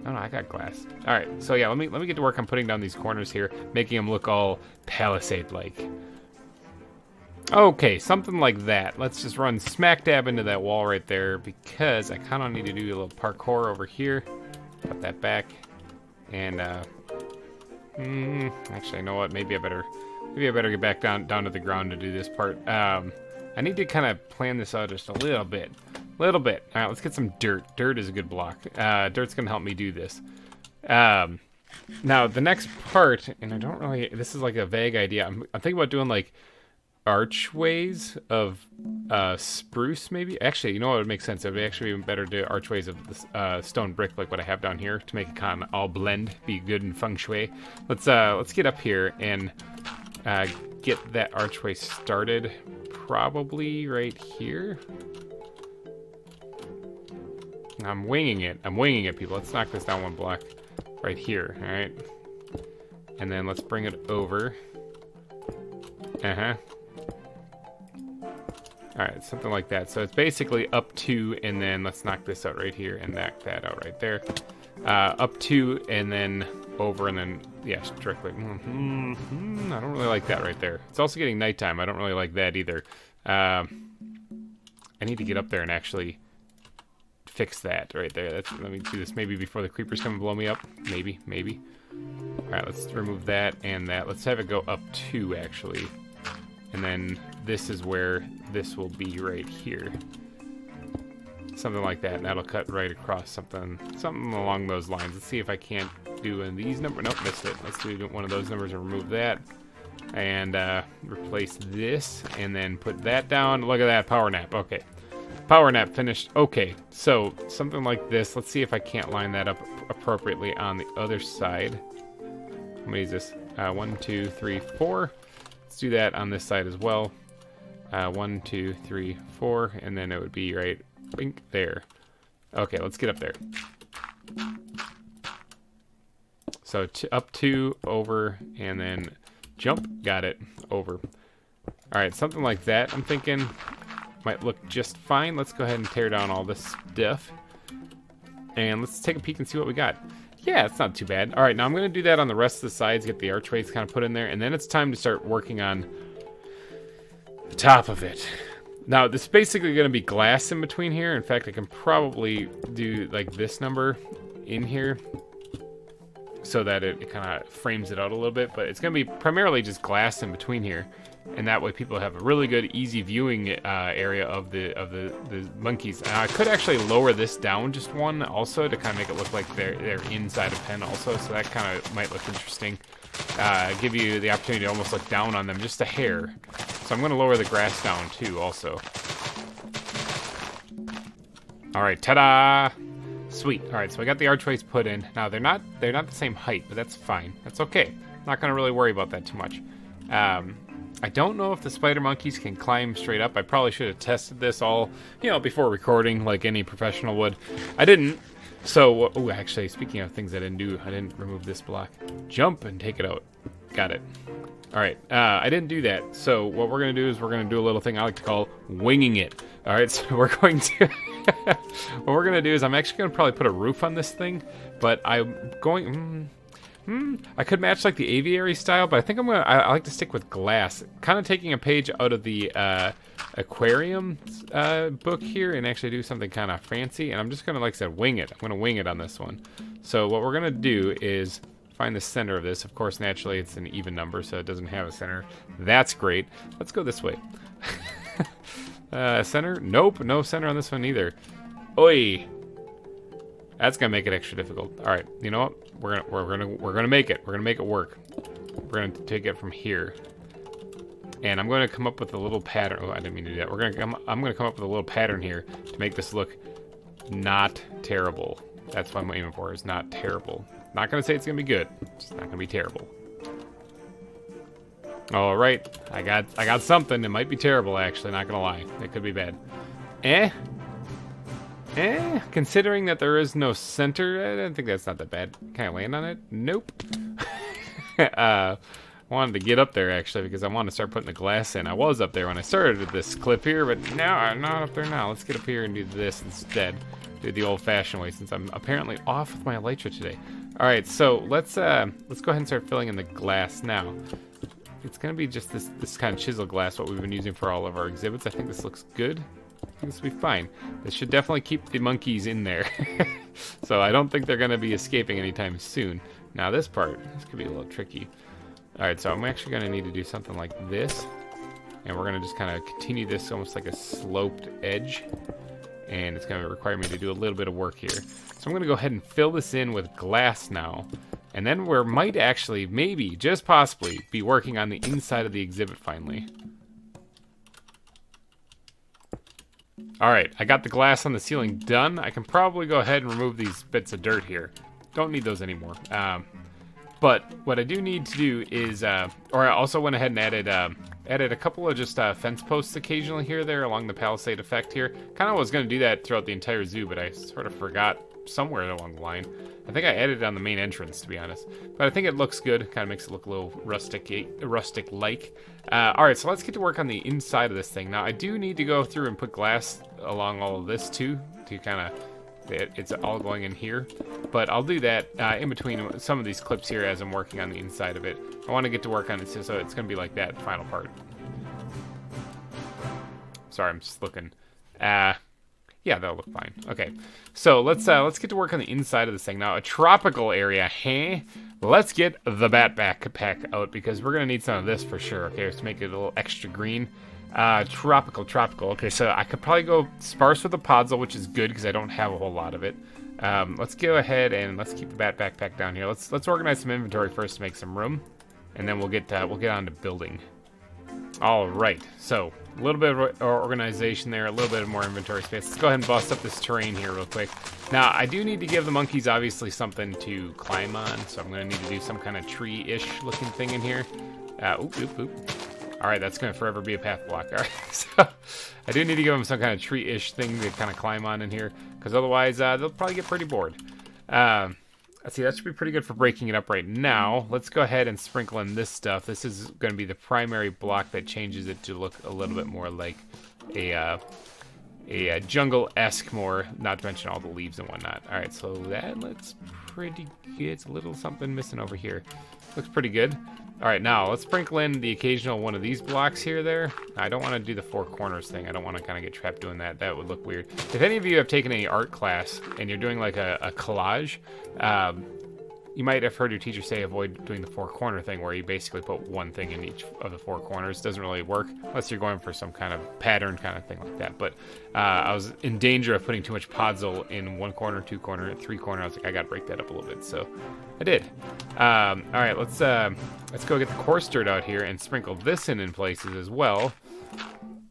No, I got glass. All right. So yeah, let me get to work on putting down these corners here, making them look all palisade-like. Okay, something like that. Let's just run smack dab into that wall right there because I kind of need to do a little parkour over here. Put that back. And, actually, you know what? Maybe I better get back down to the ground to do this part. I need to kind of plan this out just a little bit. All right, let's get some dirt. Dirt is a good block. Dirt's going to help me do this. Now, the next part, and I don't really... This is like a vague idea. I'm thinking about doing, like, archways of spruce, maybe? Actually, you know what would make sense? It would actually be better to do archways of stone brick, like what I have down here, to make it kind of all blend, be good in feng shui. Let's get up here and get that archway started, probably right here. I'm winging it, people. Let's knock this down one block right here, all right? And then let's bring it over. All right, something like that. So it's basically up to, and then let's knock this out right here and knock that out right there. Up to, and then over, and then, yeah, strictly. I don't really like that right there. It's also getting nighttime. I don't really like that either. I need to get up there and actually fix that right there. Let me do this maybe before the creepers come and blow me up. Maybe. All right, let's remove that and that. Let's have it go up to, actually. And then this is where this will be right here. Something like that, and that'll cut right across something along those lines. Let's see if I can't do one of these numbers. Nope, missed it. Let's do one of those numbers and remove that. And replace this, and then put that down. Look at that, power nap. Okay. Power nap finished. Okay, so something like this. Let's see if I can't line that up appropriately on the other side. How many is this? 1, 2, 3, 4. Let's do that on this side as well. 1, 2, 3, 4, and then it would be right bink there. Okay, let's get up there. So up to, over, and then jump. Got it. Over. All right, something like that. I'm thinking might look just fine. Let's go ahead and tear down all this stuff. And let's take a peek and see what we got. Yeah, it's not too bad. All right, now I'm going to do that on the rest of the sides, get the archways kind of put in there, and then it's time to start working on the top of it. Now, this is basically going to be glass in between here. In fact, I can probably do like this number in here so that it kind of frames it out a little bit, but it's going to be primarily just glass in between here. And that way people have a really good, easy viewing area of the monkeys. I could actually lower this down just one also to kind of make it look like they're inside a pen also, so that kind of might look interesting. Give you the opportunity to almost look down on them just a hair. So I'm going to lower the grass down too also. All right, ta-da! Sweet. All right, so I got the archways put in. Now they're not the same height, but that's fine. That's okay. I'm not going to really worry about that too much. I don't know if the spider monkeys can climb straight up. I probably should have tested this all, before recording like any professional would. I didn't. So, oh, actually, speaking of things I didn't do, I didn't remove this block. Jump and take it out. Got it. All right, I didn't do that. So what we're going to do is we're going to do a little thing I like to call winging it. All right, so we're going to... what we're going to do is I'm actually going to probably put a roof on this thing, but I'm going... I could match like the aviary style, but I think I like to stick with glass. Kind of taking a page out of the Aquarium book here and actually do something kind of fancy. And I'm just going to, like I said, wing it. I'm going to wing it on this one. So what we're going to do is find the center of this. Of course, naturally, it's an even number, so it doesn't have a center. That's great. Let's go this way. Center? Nope, no center on this one either. Oi! That's gonna make it extra difficult. All right, you know what? We're gonna make it. We're gonna make it work. We're gonna take it from here, and I'm gonna come up with a little pattern. Oh, I didn't mean to do that. I'm gonna come up with a little pattern here to make this look not terrible. That's what I'm aiming for. Is not terrible. Not gonna say it's gonna be good. It's not gonna be terrible. All right, I got something. It might be terrible, actually. Not gonna lie. It could be bad. Considering that there is no center, I don't think that's not that bad. Can I land on it? Nope. I wanted to get up there, actually, because I want to start putting the glass in. I was up there when I started this clip here, but now I'm not up there now. Let's get up here and do this instead. Do it the old-fashioned way, since I'm apparently off with my elytra today. All right, so let's go ahead and start filling in the glass now. it's going to be just this kind of chisel glass, what we've been using for all of our exhibits. I think this looks good. I think this will be fine. This should definitely keep the monkeys in there. So I don't think they're going to be escaping anytime soon. Now this could be a little tricky. All right, so I'm actually going to need to do something like this. And we're going to just kind of continue this almost like a sloped edge. And it's going to require me to do a little bit of work here. So I'm going to go ahead and fill this in with glass now. And then we might actually, maybe, just possibly, be working on the inside of the exhibit finally. Alright, I got the glass on the ceiling done. I can probably go ahead and remove these bits of dirt here. Don't need those anymore. But what I do need to do is, or I also went ahead and added a couple of just fence posts occasionally here or there along the palisade effect here. Kind of was going to do that throughout the entire zoo, but I sort of forgot somewhere along the line. I think I added it on the main entrance, to be honest. But I think it looks good. Kind of makes it look a little rustic-like. All right, so let's get to work on the inside of this thing. Now, I do need to go through and put glass along all of this, too, to kind of... It's all going in here. But I'll do that in between some of these clips here as I'm working on the inside of it. I want to get to work on it, so it's going to be like that final part. Sorry, I'm just looking. Yeah, that'll look fine. Okay, so let's get to work on the inside of this thing. Now, a tropical area, hey? Let's get the bat backpack out because we're gonna need some of this for sure. Okay, let's make it a little extra green. Tropical. Okay, so I could probably go sparse with the podzol, which is good because I don't have a whole lot of it. Let's go ahead and let's keep the bat backpack down here. Let's organize some inventory first to make some room, and then we'll get on to building. All right, so a little bit of organization there, a little bit of more inventory space. Let's go ahead and bust up this terrain here real quick. Now, I do need to give the monkeys obviously something to climb on, so I'm going to need to do some kind of tree-ish looking thing in here. Oop. All right, that's going to forever be a path block. All right, so I do need to give them some kind of tree-ish thing to kind of climb on in here, because otherwise they'll probably get pretty bored. Let's see, that should be pretty good for breaking it up right now. Let's go ahead and sprinkle in this stuff. This is going to be the primary block that changes it to look a little bit more like a jungle-esque more, not to mention all the leaves and whatnot. All right, so that looks pretty good. It's a little something missing over here. Looks pretty good. All right, now let's sprinkle in the occasional one of these blocks here or there. I don't want to do the four corners thing. I don't want to kind of get trapped doing that. That would look weird. If any of you have taken any art class and you're doing like a collage, you might have heard your teacher say avoid doing the four corner thing where you basically put one thing in each of the four corners. Doesn't really work unless you're going for some kind of pattern kind of thing like that. But I was in danger of putting too much podzol in one corner, two corner, three corner. I was like, I got to break that up a little bit. So I did. All right, let's go get the coarse dirt out here and sprinkle this in places as well.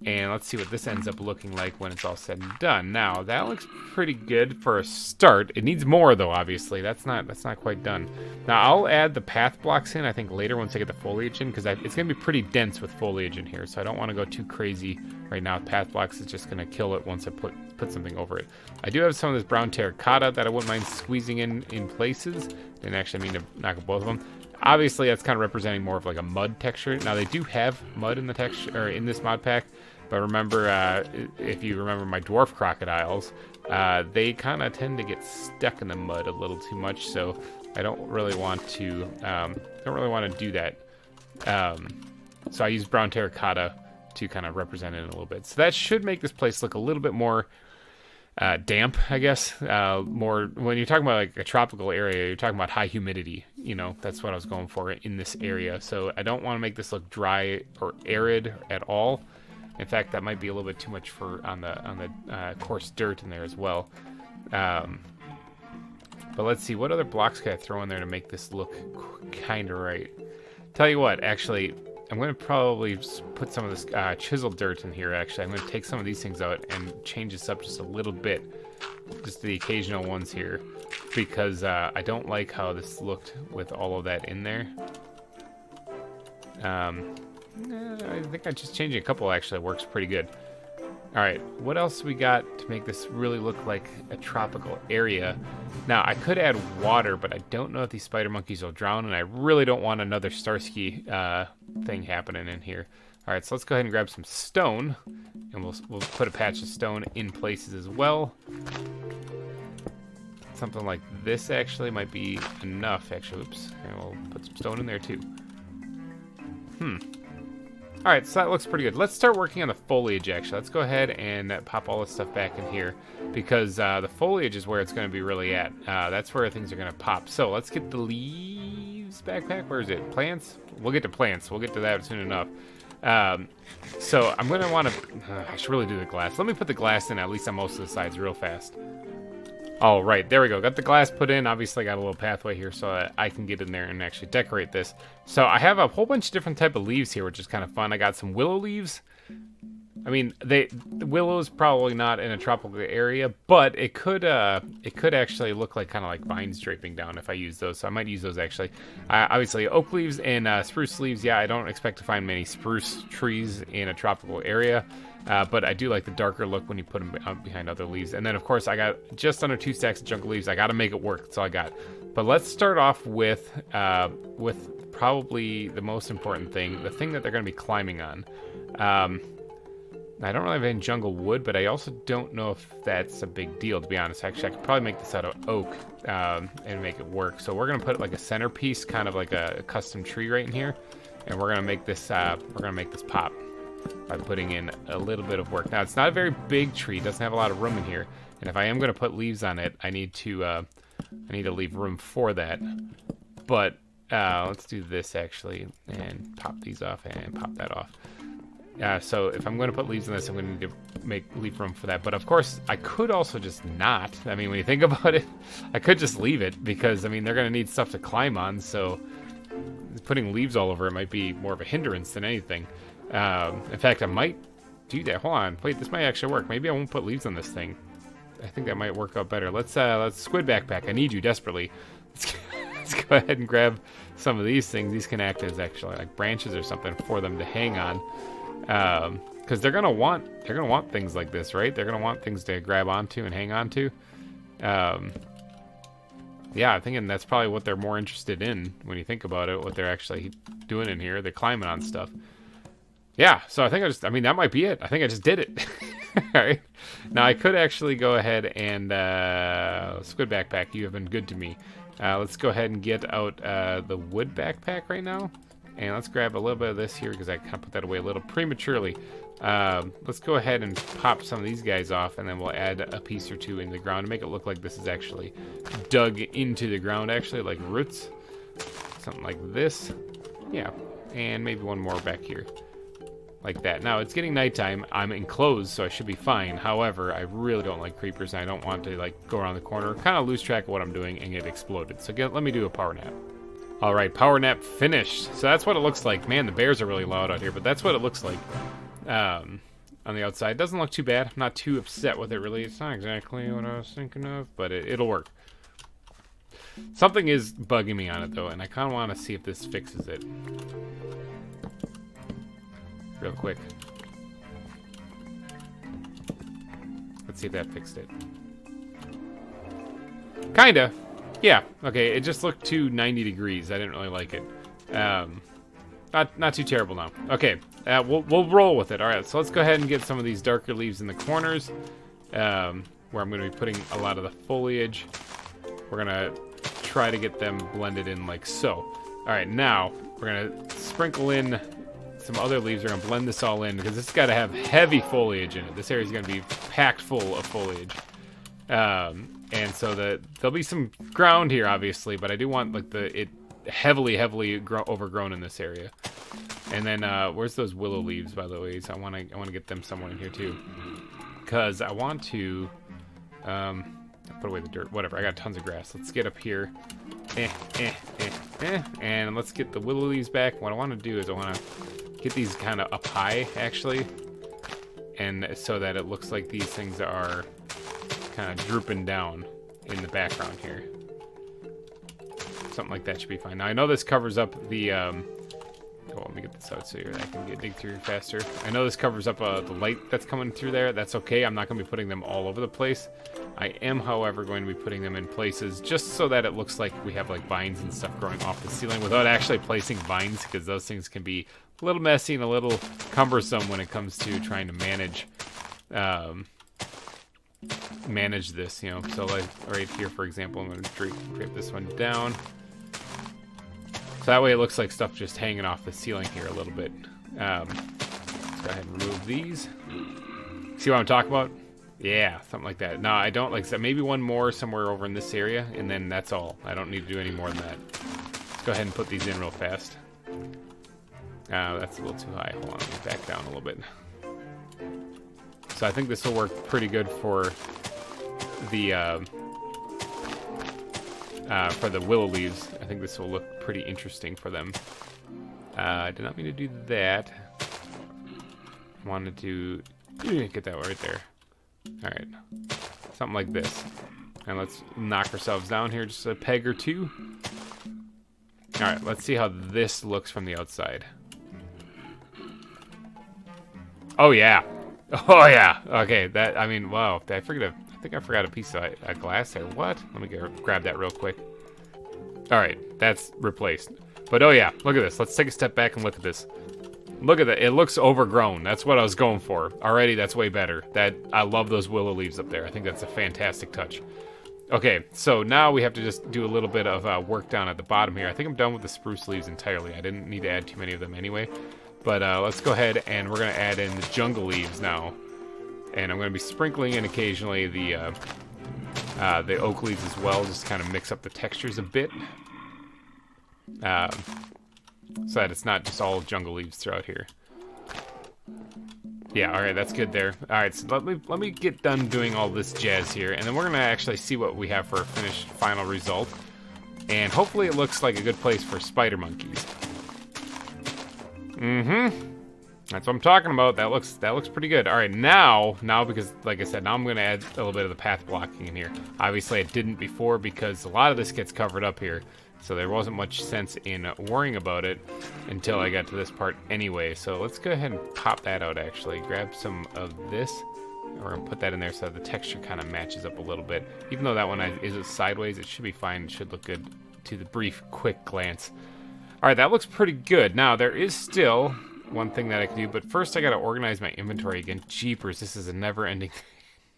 And let's see what this ends up looking like when it's all said and done. Now, that looks pretty good for a start. It needs more, though, obviously. That's not quite done. Now, I'll add the path blocks in, I think, later once I get the foliage in, because it's going to be pretty dense with foliage in here, so I don't want to go too crazy right now. Path blocks is just going to kill it once I put something over it. I do have some of this brown terracotta that I wouldn't mind squeezing in places. Didn't actually mean to knock up both of them. Obviously, that's kind of representing more of like a mud texture. Now, they do have mud in the texture, or in this mod pack. But remember, if you remember my dwarf crocodiles, they kind of tend to get stuck in the mud a little too much. So I don't really want to do that. So I use brown terracotta to kind of represent it in a little bit. So that should make this place look a little bit more damp, I guess. More when you're talking about like a tropical area, you're talking about high humidity. You know, that's what I was going for in this area. So I don't want to make this look dry or arid at all. In fact, that might be a little bit too much on the coarse dirt in there as well. But let's see, what other blocks can I throw in there to make this look kind of right? Tell you what, actually, I'm going to probably put some of this chiseled dirt in here, actually. I'm going to take some of these things out and change this up just a little bit. Just the occasional ones here. Because I don't like how this looked with all of that in there. I think I just changing a couple actually works pretty good. Alright, what else we got to make this really look like a tropical area? Now, I could add water, but I don't know if these spider monkeys will drown, and I really don't want another Starsky thing happening in here. Alright, so let's go ahead and grab some stone, and we'll put a patch of stone in places as well. Something like this actually might be enough, actually. Oops, and we'll put some stone in there too. All right, so that looks pretty good. Let's start working on the foliage, actually. Let's go ahead and pop all this stuff back in here because the foliage is where it's going to be really at. That's where things are going to pop. So let's get the leaves backpack. Where is it? Plants? We'll get to plants. We'll get to that soon enough. So I'm going to want to... I should really do the glass. Let me put the glass in at least on most of the sides real fast. All right, there we go. Got the glass put in. Obviously, got a little pathway here so that I can get in there and actually decorate this. So I have a whole bunch of different type of leaves here, which is kind of fun. I got some willow leaves. I mean, the willow is probably not in a tropical area, but it could actually look like kind of like vines draping down if I use those. So I might use those actually. Obviously, oak leaves and spruce leaves. Yeah, I don't expect to find many spruce trees in a tropical area. But I do like the darker look when you put them behind other leaves. And then, of course, I got just under 2 stacks of jungle leaves. I got to make it work. That's all I got. But let's start off with probably the most important thing, the thing that they're going to be climbing on. I don't really have any jungle wood, but I also don't know if that's a big deal, to be honest. Actually, I could probably make this out of oak and make it work. So we're going to put like a centerpiece, kind of like a custom tree right in here. And we're going to make this pop by putting in a little bit of work. Now, it's not a very big tree. It doesn't have a lot of room in here. And if I am going to put leaves on it, I need to leave room for that. But let's do this, actually, and pop these off and pop that off. So if I'm going to put leaves on this, I'm going to need to leave room for that. But, of course, I could also just not. I mean, when you think about it, I could just leave it because, I mean, they're going to need stuff to climb on. So putting leaves all over it might be more of a hindrance than anything. In fact, I might do that. Hold on. Wait, this might actually work. Maybe I won't put leaves on this thing. I think that might work out better. Let's squid backpack. I need you desperately. Let's go ahead and grab some of these things. These can act as actually like branches or something for them to hang on. Because they're gonna want things like this, right? They're gonna want things to grab onto and hang onto. Yeah, I'm thinking that's probably what they're more interested in when you think about it. What they're actually doing in here. They're climbing on stuff. Yeah, so I think I mean, that might be it. I think I just did it. All right. Now, I could actually go ahead and, squid backpack, you have been good to me. Let's go ahead and get out the wood backpack right now. And let's grab a little bit of this here because I kind of put that away a little prematurely. Let's go ahead and pop some of these guys off, and then we'll add a piece or two in the ground to make it look like this is actually dug into the ground, actually, like roots. Something like this. Yeah, and maybe one more back here. Like that. Now, it's getting nighttime. I'm enclosed, so I should be fine. However, I really don't like creepers, and I don't want to like go around the corner, kind of lose track of what I'm doing, and get exploded. So let me do a power nap. All right, power nap finished. So that's what it looks like. Man, the bears are really loud out here, but that's what it looks like on the outside. Doesn't look too bad. I'm not too upset with it, really. It's not exactly what I was thinking of, but it'll work. Something is bugging me on it, though, and I kind of want to see if this fixes it. Real quick. Let's see if that fixed it. Kinda. Yeah. Okay, it just looked too 90 degrees. I didn't really like it. Not too terrible now. Okay, we'll roll with it. All right, so let's go ahead and get some of these darker leaves in the corners, where I'm going to be putting a lot of the foliage. We're going to try to get them blended in like so. All right, now we're going to sprinkle in some other leaves. Are going to blend this all in because this has got to have heavy foliage in it. This area is going to be packed full of foliage. And so there'll be some ground here, obviously, but I do want like it heavily overgrown in this area. And then where's those willow leaves, by the way? So I want to get them somewhere in here too, because I want to put away the dirt. Whatever. I got tons of grass. Let's get up here. And let's get the willow leaves back. What I want to do is I want to get these kind of up high, actually, and so that it looks like these things are kind of drooping down in the background here. Something like that should be fine. Now, I know this covers up the let me get this out so I can dig through faster. I know this covers up the light that's coming through there. That's okay. I'm not going to be putting them all over the place. I am, however, going to be putting them in places just so that it looks like we have like vines and stuff growing off the ceiling without actually placing vines, because those things can be a little messy and a little cumbersome when it comes to trying to manage this, you know. So like right here, for example, I'm going to drape this one down. So that way it looks like stuff just hanging off the ceiling here a little bit. Let's go ahead and remove these. See what I'm talking about? Yeah, something like that. No, I don't like that. Maybe one more somewhere over in this area, and then that's all. I don't need to do any more than that. Let's go ahead and put these in real fast. That's a little too high. Hold on, let me back down a little bit. So I think this will work pretty good for the willow leaves. I think this will look pretty interesting for them. I did not mean to do that. Wanted to get that right there. Alright. Something like this. And let's knock ourselves down here just a peg or two. Alright, let's see how this looks from the outside. Oh yeah. Oh yeah. Okay, that, I mean, wow. I think I forgot a piece of glass there. What? Let me grab that real quick. Alright, that's replaced. But oh yeah, look at this. Let's take a step back and look at this. Look at that. It looks overgrown. That's what I was going for. Already, that's way better. I love those willow leaves up there. I think that's a fantastic touch. Okay, so now we have to just do a little bit of work down at the bottom here. I think I'm done with the spruce leaves entirely. I didn't need to add too many of them anyway. But let's go ahead and we're going to add in the jungle leaves now. And I'm going to be sprinkling in occasionally the oak leaves as well, just to kind of mix up the textures a bit. So that it's not just all jungle leaves throughout here. Yeah, alright, that's good there. Alright, so let me get done doing all this jazz here, and then we're going to actually see what we have for a finished final result. And hopefully it looks like a good place for spider monkeys. That's what I'm talking about. That looks pretty good. Alright, now because, like I said, now I'm going to add a little bit of the path blocking in here. Obviously I didn't before because a lot of this gets covered up here. So there wasn't much sense in worrying about it until I got to this part anyway. So let's go ahead and pop that out actually. Grab some of this. We're going to put that in there so that the texture kind of matches up a little bit. Even though that one is sideways, it should be fine. It should look good to the brief, quick glance. Alright, that looks pretty good. Now, there is still one thing that I can do, but first I got to organize my inventory again. Jeepers, this is a never-ending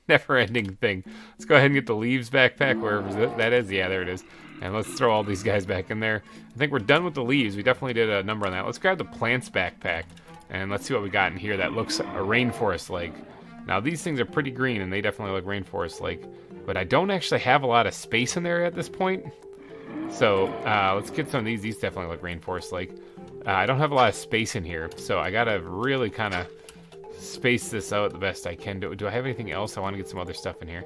thing. Let's go ahead and get the leaves backpack, wherever that is. Yeah, there it is. And let's throw all these guys back in there. I think we're done with the leaves. We definitely did a number on that. Let's grab the plants backpack, and let's see what we got in here that looks a rainforest-like. Now, these things are pretty green, and they definitely look rainforest-like, but I don't actually have a lot of space in there at this point. So, let's get some of these. These definitely look rainforest-like. I don't have a lot of space in here, so I gotta really kind of space this out the best I can. Do I have anything else? I want to get some other stuff in here.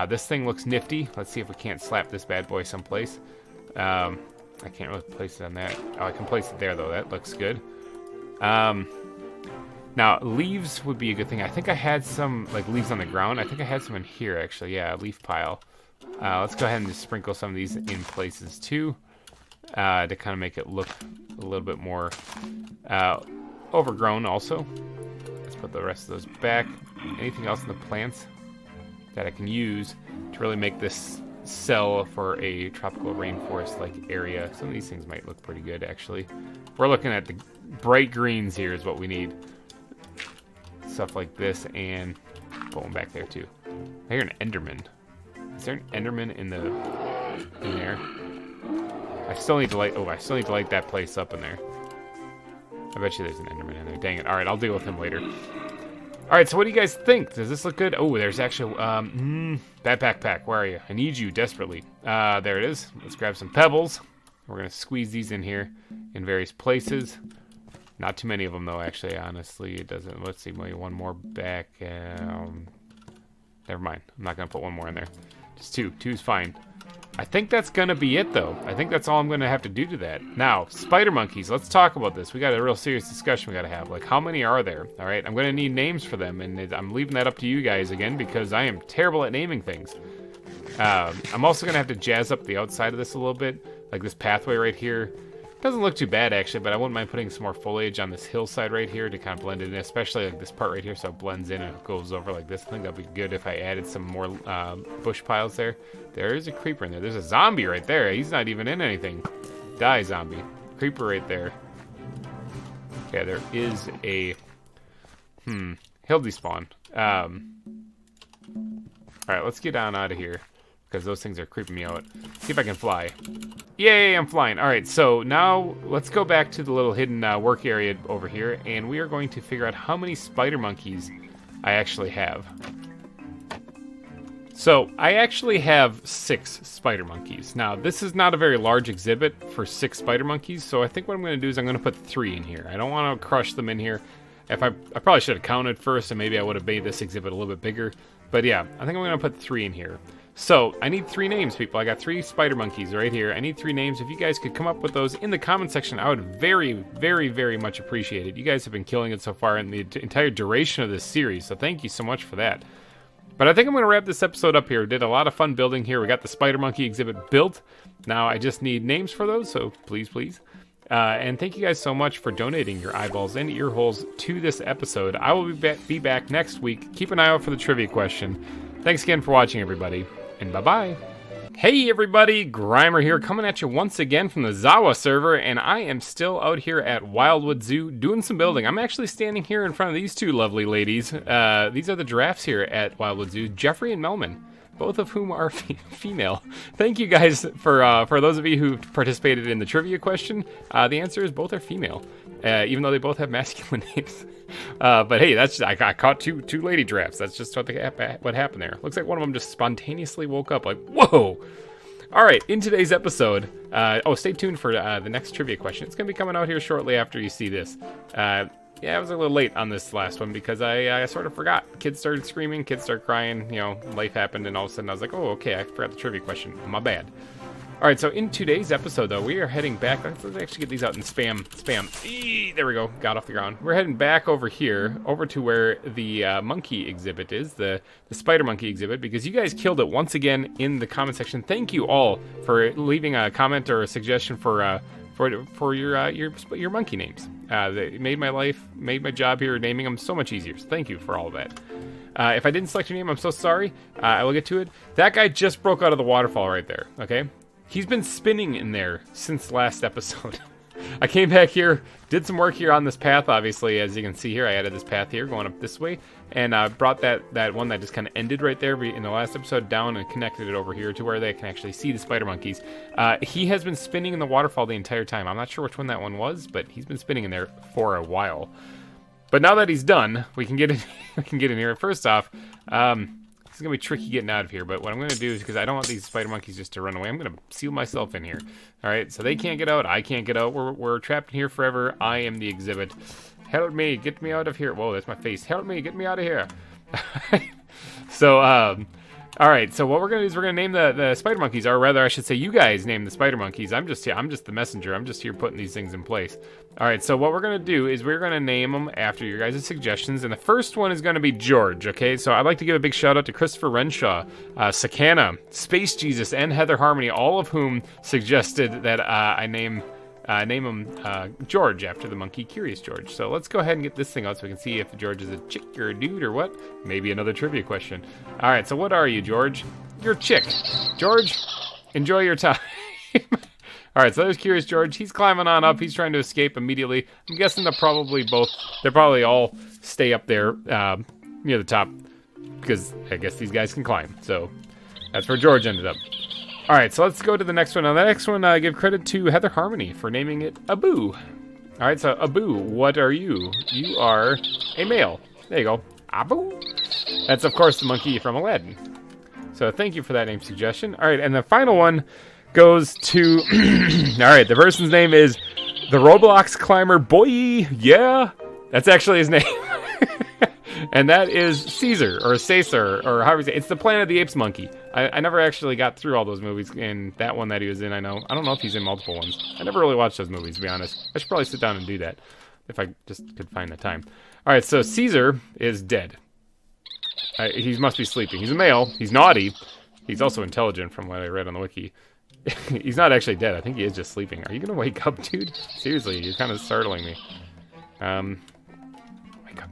This thing looks nifty. Let's see if we can't slap this bad boy someplace. I can't really place it on that. Oh, I can place it there, though. That looks good. Now, leaves would be a good thing. I think I had some, like, leaves on the ground. I think I had some in here, actually. Yeah, a leaf pile. Let's go ahead and just sprinkle some of these in places, too, to kind of make it look a little bit more overgrown, also. Let's put the rest of those back. Anything else in the plants that I can use to really make this sell for a tropical rainforest-like area? Some of these things might look pretty good, actually. We're looking at the bright greens here is what we need. Stuff like this, and put one back there, too. I hear an Enderman. Is there an Enderman in there? I still need to light that place up in there. I bet you there's an Enderman in there. Dang it. Alright, I'll deal with him later. Alright, so what do you guys think? Does this look good? Oh, there's actually, that backpack. Where are you? I need you desperately. There it is. Let's grab some pebbles. We're going to squeeze these in here in various places. Not too many of them, though, actually, honestly. It doesn't, let's see, maybe one more back. Never mind. I'm not going to put one more in there. Just two. Two's fine. I think that's going to be it, though. I think that's all I'm going to have to do to that. Now, spider monkeys. Let's talk about this. We got a real serious discussion we got to have. Like, how many are there? All right, I'm going to need names for them, and I'm leaving that up to you guys again because I am terrible at naming things. I'm also going to have to jazz up the outside of this a little bit, like this pathway right here. Doesn't look too bad, actually, but I wouldn't mind putting some more foliage on this hillside right here to kind of blend it in, especially like this part right here, so it blends in and it goes over like this. I think that'd be good if I added some more bush piles there. There is a creeper in there. There's a zombie right there. He's not even in anything. Die, zombie. Creeper right there. Okay, there is a... He'll despawn. Alright, let's get on out of here. because those things are creeping me out. See if I can fly. Yay, I'm flying. All right, so now let's go back to the little hidden work area over here, and we are going to figure out how many spider monkeys I actually have. So I actually have 6 spider monkeys. Now, this is not a very large exhibit for 6 spider monkeys, so I think what I'm going to do is I'm going to put 3 in here. I don't want to crush them in here. If I probably should have counted first, and maybe I would have made this exhibit a little bit bigger. But yeah, I think I'm going to put 3 in here. So I need 3 names, people. I got 3 spider monkeys right here. I need 3 names. If you guys could come up with those in the comment section, I would very, very, very much appreciate it. You guys have been killing it so far in the entire duration of this series, so thank you so much for that. But I think I'm going to wrap this episode up here. We did a lot of fun building here. We got the spider monkey exhibit built. Now I just need names for those, so please, please. And thank you guys so much for donating your eyeballs and ear holes to this episode. I will be back next week. Keep an eye out for the trivia question. Thanks again for watching, everybody, and bye-bye. Hey everybody, GReimer here, coming at you once again from the ZAWA server, and I am still out here at Wildwood Zoo doing some building. I'm actually standing here in front of these 2 lovely ladies. These are the giraffes here at Wildwood Zoo, Jeffrey and Melman, both of whom are female. Thank you guys for those of you who participated in the trivia question. The answer is both are female, even though they both have masculine names. But hey, I caught two lady giraffes. That's just what happened there. Looks like one of them just spontaneously woke up like, whoa! All right, in today's episode, stay tuned for the next trivia question. It's going to be coming out here shortly after you see this. Yeah, I was a little late on this last one because I sort of forgot. Kids started screaming, kids started crying, you know, life happened, and all of a sudden I was like, oh, okay, I forgot the trivia question. My bad. All right, so in today's episode, though, we are heading back. Let's actually get these out and spam. There we go. Got off the ground. We're heading back over here, over to where the monkey exhibit is, the spider monkey exhibit, because you guys killed it once again in the comment section. Thank you all for leaving a comment or a suggestion for your monkey names. They made my life, made my job here naming them so much easier. So thank you for all of that. If I didn't select your name, I'm so sorry. I will get to it. That guy just broke out of the waterfall right there, okay? He's been spinning in there since last episode. I came back here, did some work here on this path, obviously, as you can see here. I added this path here going up this way, and brought that one that just kind of ended right there in the last episode down and connected it over here to where they can actually see the spider monkeys. He has been spinning in the waterfall the entire time. I'm not sure which one that one was, but he's been spinning in there for a while. But now that he's done, we can get in, we can get in here. First off, it's going to be tricky getting out of here, but what I'm going to do is, because I don't want these spider monkeys just to run away, I'm going to seal myself in here. All right, so they can't get out, I can't get out, we're trapped in here forever. I am the exhibit. Help me, get me out of here. Whoa, that's my face. Help me, get me out of here. So, all right, so what we're going to do is we're going to name the spider monkeys, or rather, I should say you guys name the spider monkeys. I'm just the messenger. I'm just here putting these things in place. All right, so what we're going to do is we're going to name them after your guys' suggestions, and the first one is going to be George, okay? So I'd like to give a big shout-out to Christopher Renshaw, Sakana, Space Jesus, and Heather Harmony, all of whom suggested that I name him George after the monkey Curious George. So let's go ahead and get this thing out so we can see if George is a chick or a dude or what. Maybe another trivia question. All right, so what are you, George? You're a chick. George, enjoy your time. All right, so there's Curious George. He's climbing on up. He's trying to escape immediately. I'm guessing they'll probably all stay up there near the top because I guess these guys can climb. So that's where George ended up. All right, so let's go to the next one. Now, the next one, I give credit to Heather Harmony for naming it Abu. All right, so Abu, what are you? You are a male. There you go. Abu. That's, of course, the monkey from Aladdin. So thank you for that name suggestion. All right, and the final one goes to... All right, the person's name is the Roblox Climber Boy. Yeah, that's actually his name. And that is Caesar, or Caesar, or however you say it. It's the Planet of the Apes monkey. I never actually got through all those movies, and that one that he was in, I don't know if he's in multiple ones. I never really watched those movies, to be honest. I should probably sit down and do that, if I just could find the time. All right, so Caesar is dead. He must be sleeping. He's a male. He's naughty. He's also intelligent, from what I read on the wiki. He's not actually dead. I think he is just sleeping. Are you going to wake up, dude? Seriously, you're kind of startling me.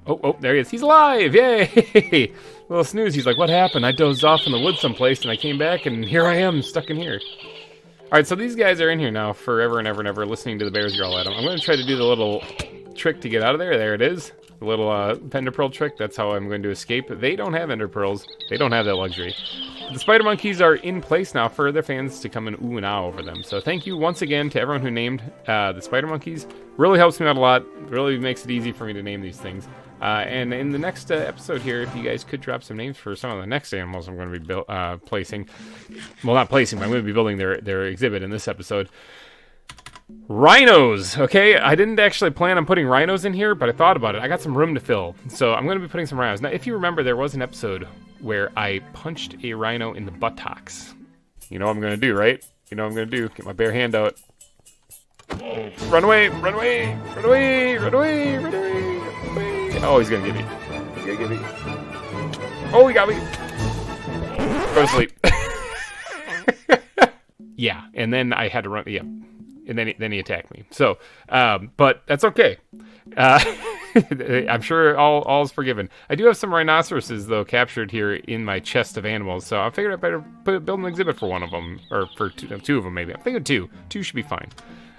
Oh, there he is. He's alive! Yay! Little snooze. He's like, what happened? I dozed off in the woods someplace, and I came back, and here I am, stuck in here. All right, so these guys are in here now forever and ever and ever, listening to the bears growl at them. I'm going to try to do the little trick to get out of there. There it is. The little ender pearl trick. That's how I'm going to escape. They don't have ender pearls. They don't have that luxury. The spider monkeys are in place now for their fans to come and ooh and ah over them. So thank you once again to everyone who named the spider monkeys. Really helps me out a lot. Really makes it easy for me to name these things. And in the next episode here, if you guys could drop some names for some of the next animals I'm going to be placing. Well, not placing, but I'm going to be building their exhibit in this episode. Rhinos, okay? I didn't actually plan on putting rhinos in here, but I thought about it. I got some room to fill, so I'm going to be putting some rhinos. Now, if you remember, there was an episode where I punched a rhino in the buttocks. You know what I'm going to do, right? You know what I'm going to do. Get my bare hand out. Run away, run away, run away, run away, run away, run away. Oh, he's going to get me. He's going to get me. Oh, he got me. Go to sleep. Yeah, and then I had to run. Yeah. And then he attacked me. So, but that's okay. I'm sure all is forgiven. I do have some rhinoceroses, though, captured here in my chest of animals. So I figured I better build an exhibit for one of them. Or for two of them, maybe. I'm thinking two. Two should be fine.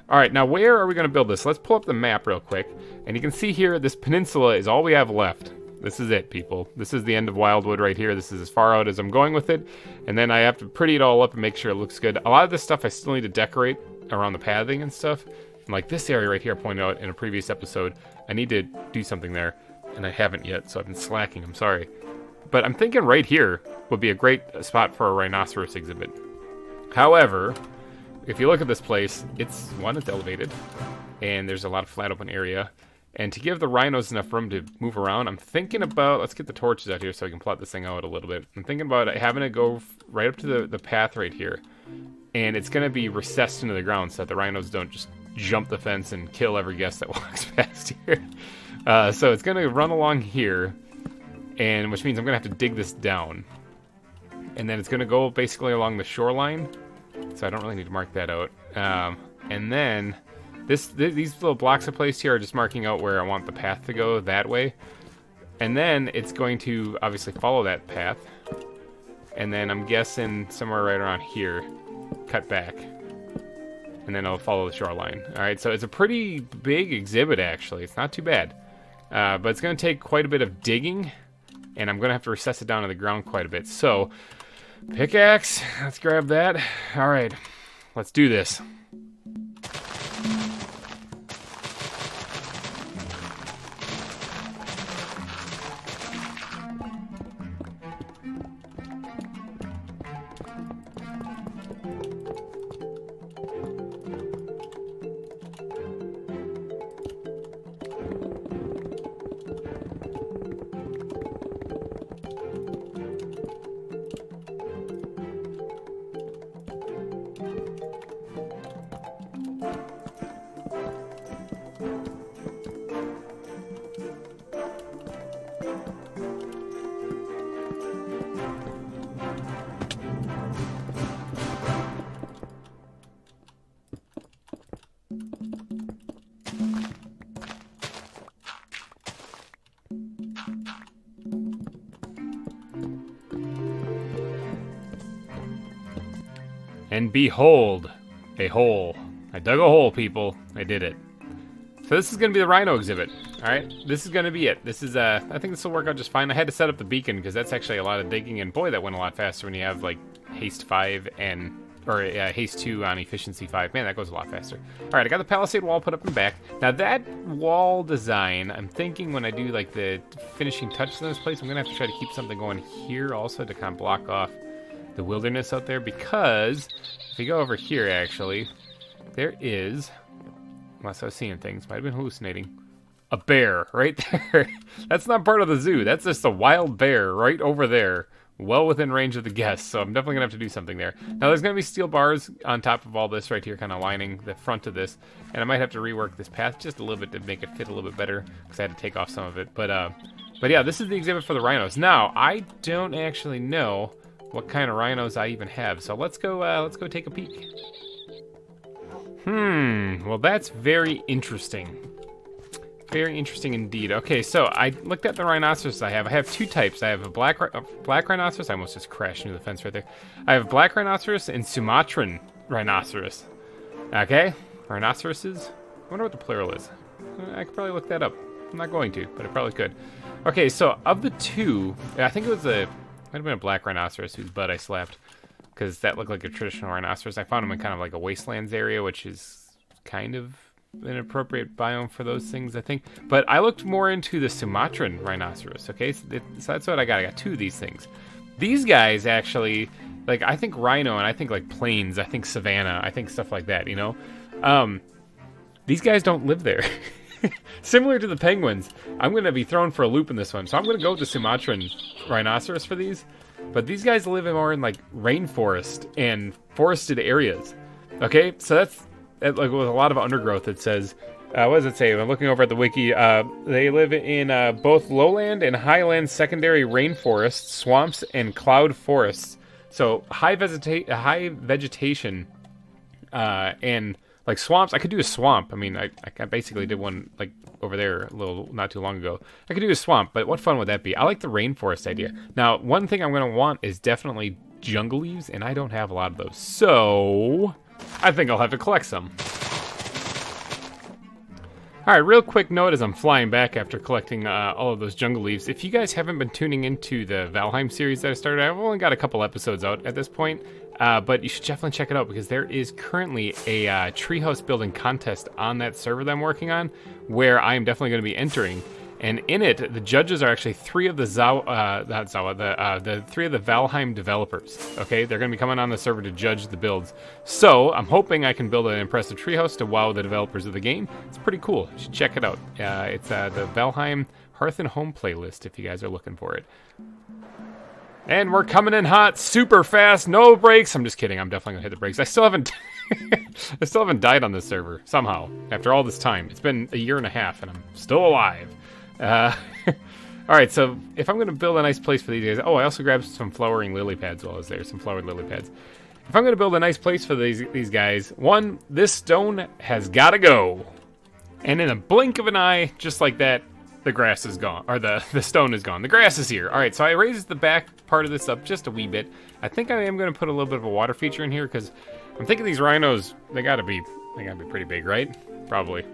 All right, now where are we going to build this? Let's pull up the map real quick. And you can see here, this peninsula is all we have left. This is it, people. This is the end of Wildwood right here. This is as far out as I'm going with it. And then I have to pretty it all up and make sure it looks good. A lot of this stuff I still need to decorate around the pathing and stuff. And like this area right here I pointed out in a previous episode, I need to do something there, and I haven't yet, so I've been slacking, I'm sorry. But I'm thinking right here would be a great spot for a rhinoceros exhibit. However, if you look at this place, it's elevated, and there's a lot of flat open area. And to give the rhinos enough room to move around, I'm thinking about, let's get the torches out here so I can plot this thing out a little bit. I'm thinking about having it go right up to the path right here. And it's going to be recessed into the ground so that the rhinos don't just jump the fence and kill every guest that walks past here. So it's going to run along here, and which means I'm going to have to dig this down. And then it's going to go basically along the shoreline, so I don't really need to mark that out. And then these little blocks I placed here are just marking out where I want the path to go that way. And then it's going to obviously follow that path. And then I'm guessing somewhere right around here, cut back, and then I'll follow the shoreline. All right, so it's a pretty big exhibit, actually. It's not too bad, but it's going to take quite a bit of digging, and I'm going to have to recess it down to the ground quite a bit. So, pickaxe, let's grab that. All right, let's do this. And behold, a hole. I dug a hole, people. I did it. So this is going to be the rhino exhibit. All right, this is going to be it. This is, I think this will work out just fine. I had to set up the beacon because that's actually a lot of digging, and boy, that went a lot faster when you have like haste 5 or haste 2 on efficiency 5. Man, that goes a lot faster. All right, I got the palisade wall put up and back. Now that wall design, I'm thinking when I do like the finishing touches in this place, I'm going to have to try to keep something going here also to kind of block off the wilderness out there, because if you go over here, actually, there is, unless I was seeing things, might have been hallucinating, a bear right there. That's not part of the zoo. That's just a wild bear right over there, well within range of the guests. So I'm definitely gonna have to do something there. Now there's gonna be steel bars on top of all this right here, kind of lining the front of this, and I might have to rework this path just a little bit to make it fit a little bit better because I had to take off some of it. But yeah, this is the exhibit for the rhinos. Now I don't actually know what kind of rhinos I even have, so let's go take a peek. Well, that's very interesting. Very interesting indeed. Okay, so I looked at the rhinoceros I have. I have two types. I have a black rhinoceros. I almost just crashed into the fence right there. I have black rhinoceros and Sumatran rhinoceros. Okay, rhinoceroses. I wonder what the plural is. I could probably look that up. I'm not going to, but I probably could. Okay, so of the two, I think it was might have been a black rhinoceros whose butt I slapped, because that looked like a traditional rhinoceros. I found him in kind of like a wastelands area, which is kind of an appropriate biome for those things, I think. But I looked more into the Sumatran rhinoceros, okay? So that's what I got. I got two of these things. These guys actually, like, I think rhino, and I think like plains, I think savanna, I think stuff like that, you know? These guys don't live there. Similar to the penguins, I'm going to be thrown for a loop in this one. So I'm going to go with the Sumatran rhinoceros for these. But these guys live more in like rainforest and forested areas. Okay, so that's like with a lot of undergrowth. It says, what does it say? I'm looking over at the wiki. They live in both lowland and highland secondary rainforests, swamps, and cloud forests. So high vegetation, and like swamps. I could do a swamp. I mean, I basically did one like over there not too long ago. I could do a swamp, but what fun would that be? I like the rainforest idea. Now, one thing I'm going to want is definitely jungle leaves, and I don't have a lot of those. So I think I'll have to collect some. All right, real quick note as I'm flying back after collecting all of those jungle leaves. If you guys haven't been tuning into the Valheim series that I started, I've only got a couple episodes out at this point, but you should definitely check it out because there is currently a treehouse building contest on that server that I'm working on where I am definitely going to be entering. And in it, the judges are actually three of the the three of the Valheim developers. Okay, they're going to be coming on the server to judge the builds. So I'm hoping I can build an impressive treehouse to wow the developers of the game. It's pretty cool. You should check it out. It's the Valheim Hearth and Home playlist if you guys are looking for it. And we're coming in hot, super fast, no brakes. I'm just kidding. I'm definitely gonna hit the brakes. I still haven't died on this server somehow after all this time. It's been a year and a half, and I'm still alive. All right, so if I'm going to build a nice place for these guys... Oh, I also grabbed some flowering lily pads while I was there, some flowered lily pads. If I'm going to build a nice place for these guys, one, this stone has got to go. And in a blink of an eye, just like that, the grass is gone, or the stone is gone. The grass is here. All right, so I raised the back part of this up just a wee bit. I think I am going to put a little bit of a water feature in here because I'm thinking these rhinos, they got to be pretty big, right? Probably.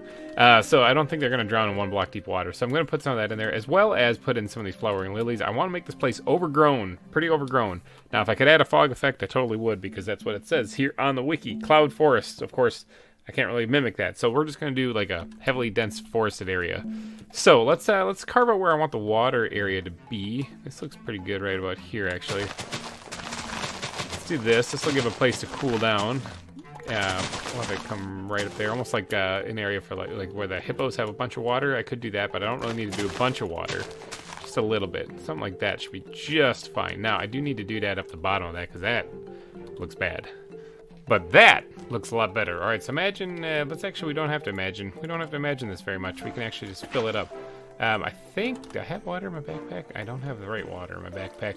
So I don't think they're going to drown in 1 block deep water. So I'm going to put some of that in there, as well as put in some of these flowering lilies. I want to make this place overgrown, pretty overgrown. Now, if I could add a fog effect, I totally would, because that's what it says here on the wiki. Cloud forests, of course, I can't really mimic that. So we're just going to do like a heavily dense forested area. So let's carve out where I want the water area to be. This looks pretty good right about here, actually. Let's do this. This will give a place to cool down. We'll have it come right up there, almost like an area for like where the hippos have a bunch of water. I could do that, but I don't really need to do a bunch of water. Just a little bit. Something like that should be just fine. Now, I do need to do that up the bottom of that because that looks bad. But that looks a lot better. All right, so imagine, we don't have to imagine. We don't have to imagine this very much. We can actually just fill it up. I think, do I have water in my backpack? I don't have the right water in my backpack.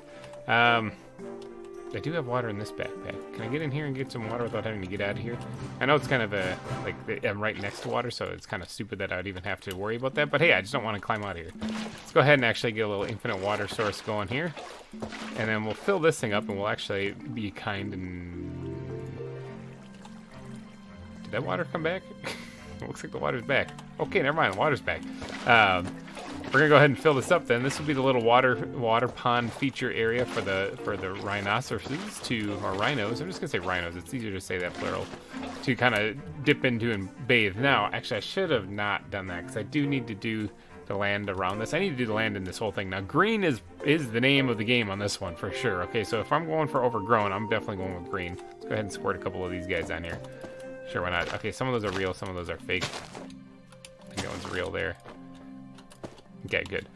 I do have water in this backpack. Can I get in here and get some water without having to get out of here? I know it's kind of I'm right next to water, so it's kind of stupid that I would even have to worry about that. But hey, I just don't want to climb out of here. Let's go ahead and actually get a little infinite water source going here. And then we'll fill this thing up and we'll actually be kind and... Did that water come back? It looks like the water's back. Okay, never mind, the water's back. We're gonna go ahead and fill this up then. This will be the little water pond feature area for the rhinoceroses or rhinos. I'm just gonna say rhinos. It's easier to say that plural. To kind of dip into and bathe. Now, actually, I should have not done that because I do need to do the land around this. I need to do the land in this whole thing. Now, green is the name of the game on this one for sure. Okay, so if I'm going for overgrown, I'm definitely going with green. Let's go ahead and squirt a couple of these guys on here. Sure, why not? Okay, some of those are real, some of those are fake. I think that one's real there. Okay, good.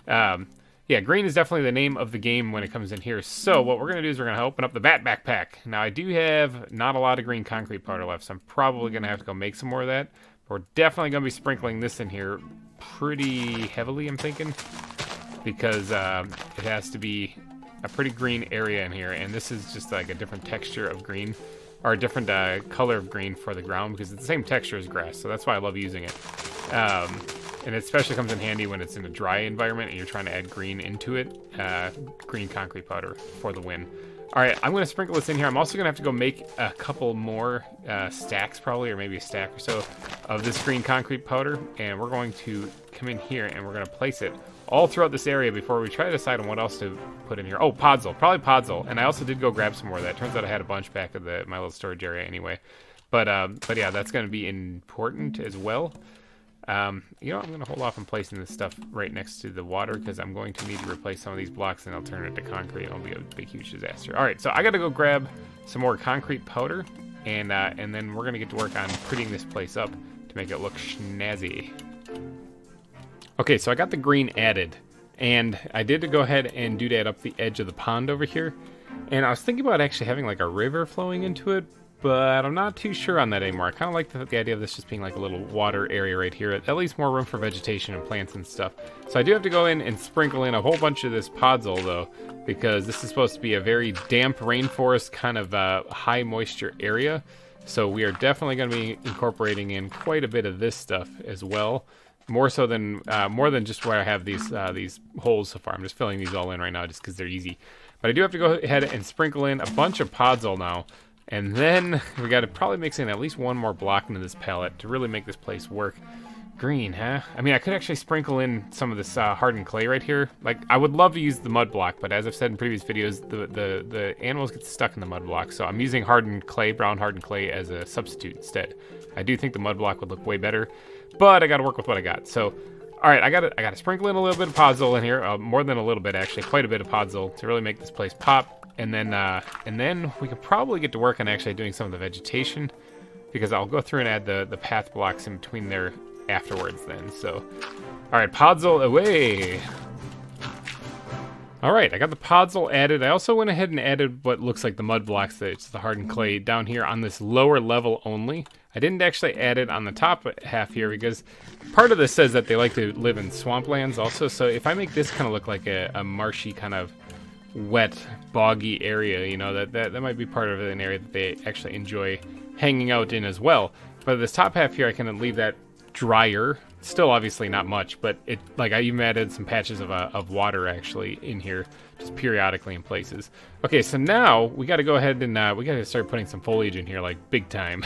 Yeah, green is definitely the name of the game when it comes in here. So what we're going to do is we're going to open up the bat backpack. Now, I do have not a lot of green concrete powder left, so I'm probably going to have to go make some more of that. We're definitely going to be sprinkling this in here pretty heavily, I'm thinking, because it has to be a pretty green area in here, and this is just like a different texture of green, or a different color of green for the ground, because it's the same texture as grass, so that's why I love using it. And it especially comes in handy when it's in a dry environment and you're trying to add green into it. Green concrete powder for the win. All right, I'm going to sprinkle this in here. I'm also going to have to go make a couple more stacks probably, or maybe a stack or so of this green concrete powder. And we're going to come in here and we're going to place it all throughout this area before we try to decide on what else to put in here. Oh, podzol. Probably podzol. And I also did go grab some more of that. Turns out I had a bunch back at my little storage area anyway. But yeah, that's going to be important as well. You know, I'm going to hold off on placing this stuff right next to the water because I'm going to need to replace some of these blocks and I'll turn it to concrete. It'll be a big, huge disaster. All right, so I got to go grab some more concrete powder, and then we're going to get to work on prettying this place up to make it look snazzy. Okay, so I got the green added, and I did go ahead and do that up the edge of the pond over here. And I was thinking about actually having like a river flowing into it, but I'm not too sure on that anymore. I kind of like the idea of this just being like a little water area right here. At least more room for vegetation and plants and stuff. So I do have to go in and sprinkle in a whole bunch of this podzol though, because this is supposed to be a very damp rainforest kind of high moisture area. So we are definitely going to be incorporating in quite a bit of this stuff as well. More than just where I have these holes so far. I'm just filling these all in right now just because they're easy. But I do have to go ahead and sprinkle in a bunch of podzol now. And then we got to probably mix in at least one more block into this palette to really make this place work. Green, huh? I mean, I could actually sprinkle in some of this hardened clay right here. Like, I would love to use the mud block, but as I've said in previous videos, the animals get stuck in the mud block. So I'm using hardened clay, brown hardened clay, as a substitute instead. I do think the mud block would look way better, but I got to work with what I got. So, all right, I got to sprinkle in a little bit of podzol in here, more than a little bit actually, quite a bit of podzol to really make this place pop. And then we could probably get to work on actually doing some of the vegetation, because I'll go through and add the path blocks in between there afterwards then. So, all right, podzol away. All right, I got the podzol added. I also went ahead and added what looks like the mud blocks, it's the hardened clay, down here on this lower level only. I didn't actually add it on the top half here because part of this says that they like to live in swamplands also. So if I make this kind of look like a marshy kind of wet, boggy area, you know, that might be part of an area that they actually enjoy hanging out in as well. But this top half here, I can leave that drier. Still obviously not much, but it, like, I even added some patches of water actually in here, just periodically in places. Okay, so now we got to go ahead and we got to start putting some foliage in here, like big time.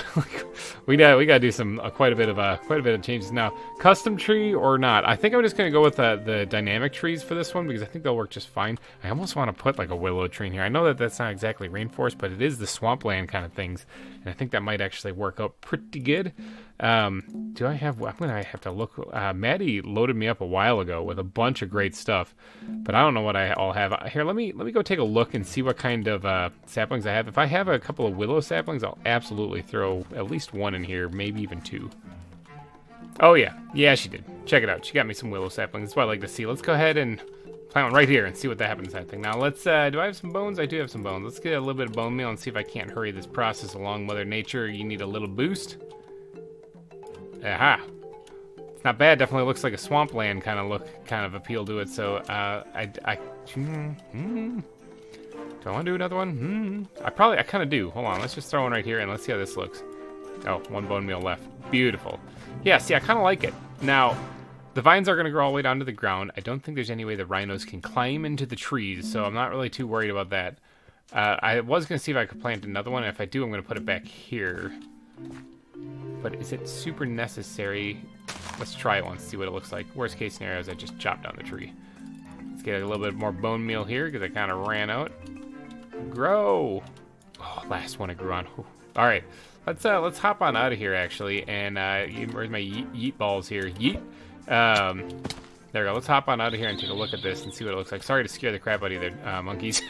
we got to do some quite a bit of changes now. Custom tree or not? I think I'm just gonna go with the dynamic trees for this one because I think they'll work just fine. I almost want to put like a willow tree in here. I know that that's not exactly rainforest, but it is the swampland kind of things, and I think that might actually work out pretty good. Do I have? I'm gonna have to look. Maddie loaded me up a while ago with a bunch of great stuff, but I don't know what I all have. Here, let me go take a look and see what kind of saplings I have. If I have a couple of willow saplings, I'll absolutely throw at least one in here, maybe even two. Oh yeah, she did. Check it out. She got me some willow saplings. That's what I like to see. Let's go ahead and plant one right here and see what that happens to that thing. Now let's. Do I have some bones? I do have some bones. Let's get a little bit of bone meal and see if I can't hurry this process along. Mother Nature, you need a little boost. Aha. It's not bad. Definitely looks like a swampland kind of appeal to it. So do I want to do another one? I kind of do. Hold on. Let's just throw one right here and let's see how this looks. Oh, one bone meal left. Beautiful. Yeah, see, I kind of like it. Now, the vines are going to grow all the way down to the ground. I don't think there's any way the rhinos can climb into the trees, so I'm not really too worried about that. I was going to see if I could plant another one. If I do, I'm going to put it back here. But is it super necessary? Let's try it once, see what it looks like. Worst case scenario is I just chop down the tree. Let's get a little bit more bone meal here because I kind of ran out. Grow! Oh, last one I grew on. Whew. All right, let's hop on out of here actually. And where's my yeet balls here? Yeet. There we go. Let's hop on out of here and take a look at this and see what it looks like. Sorry to scare the crap out of you there, monkeys.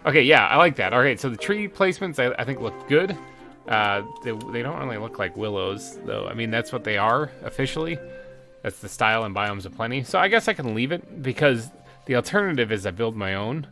Okay, yeah, I like that. All right, so the tree placements I think look good. They don't really look like willows, though. I mean, that's what they are, officially. That's the style and biomes of plenty. So I guess I can leave it, because the alternative is I build my own.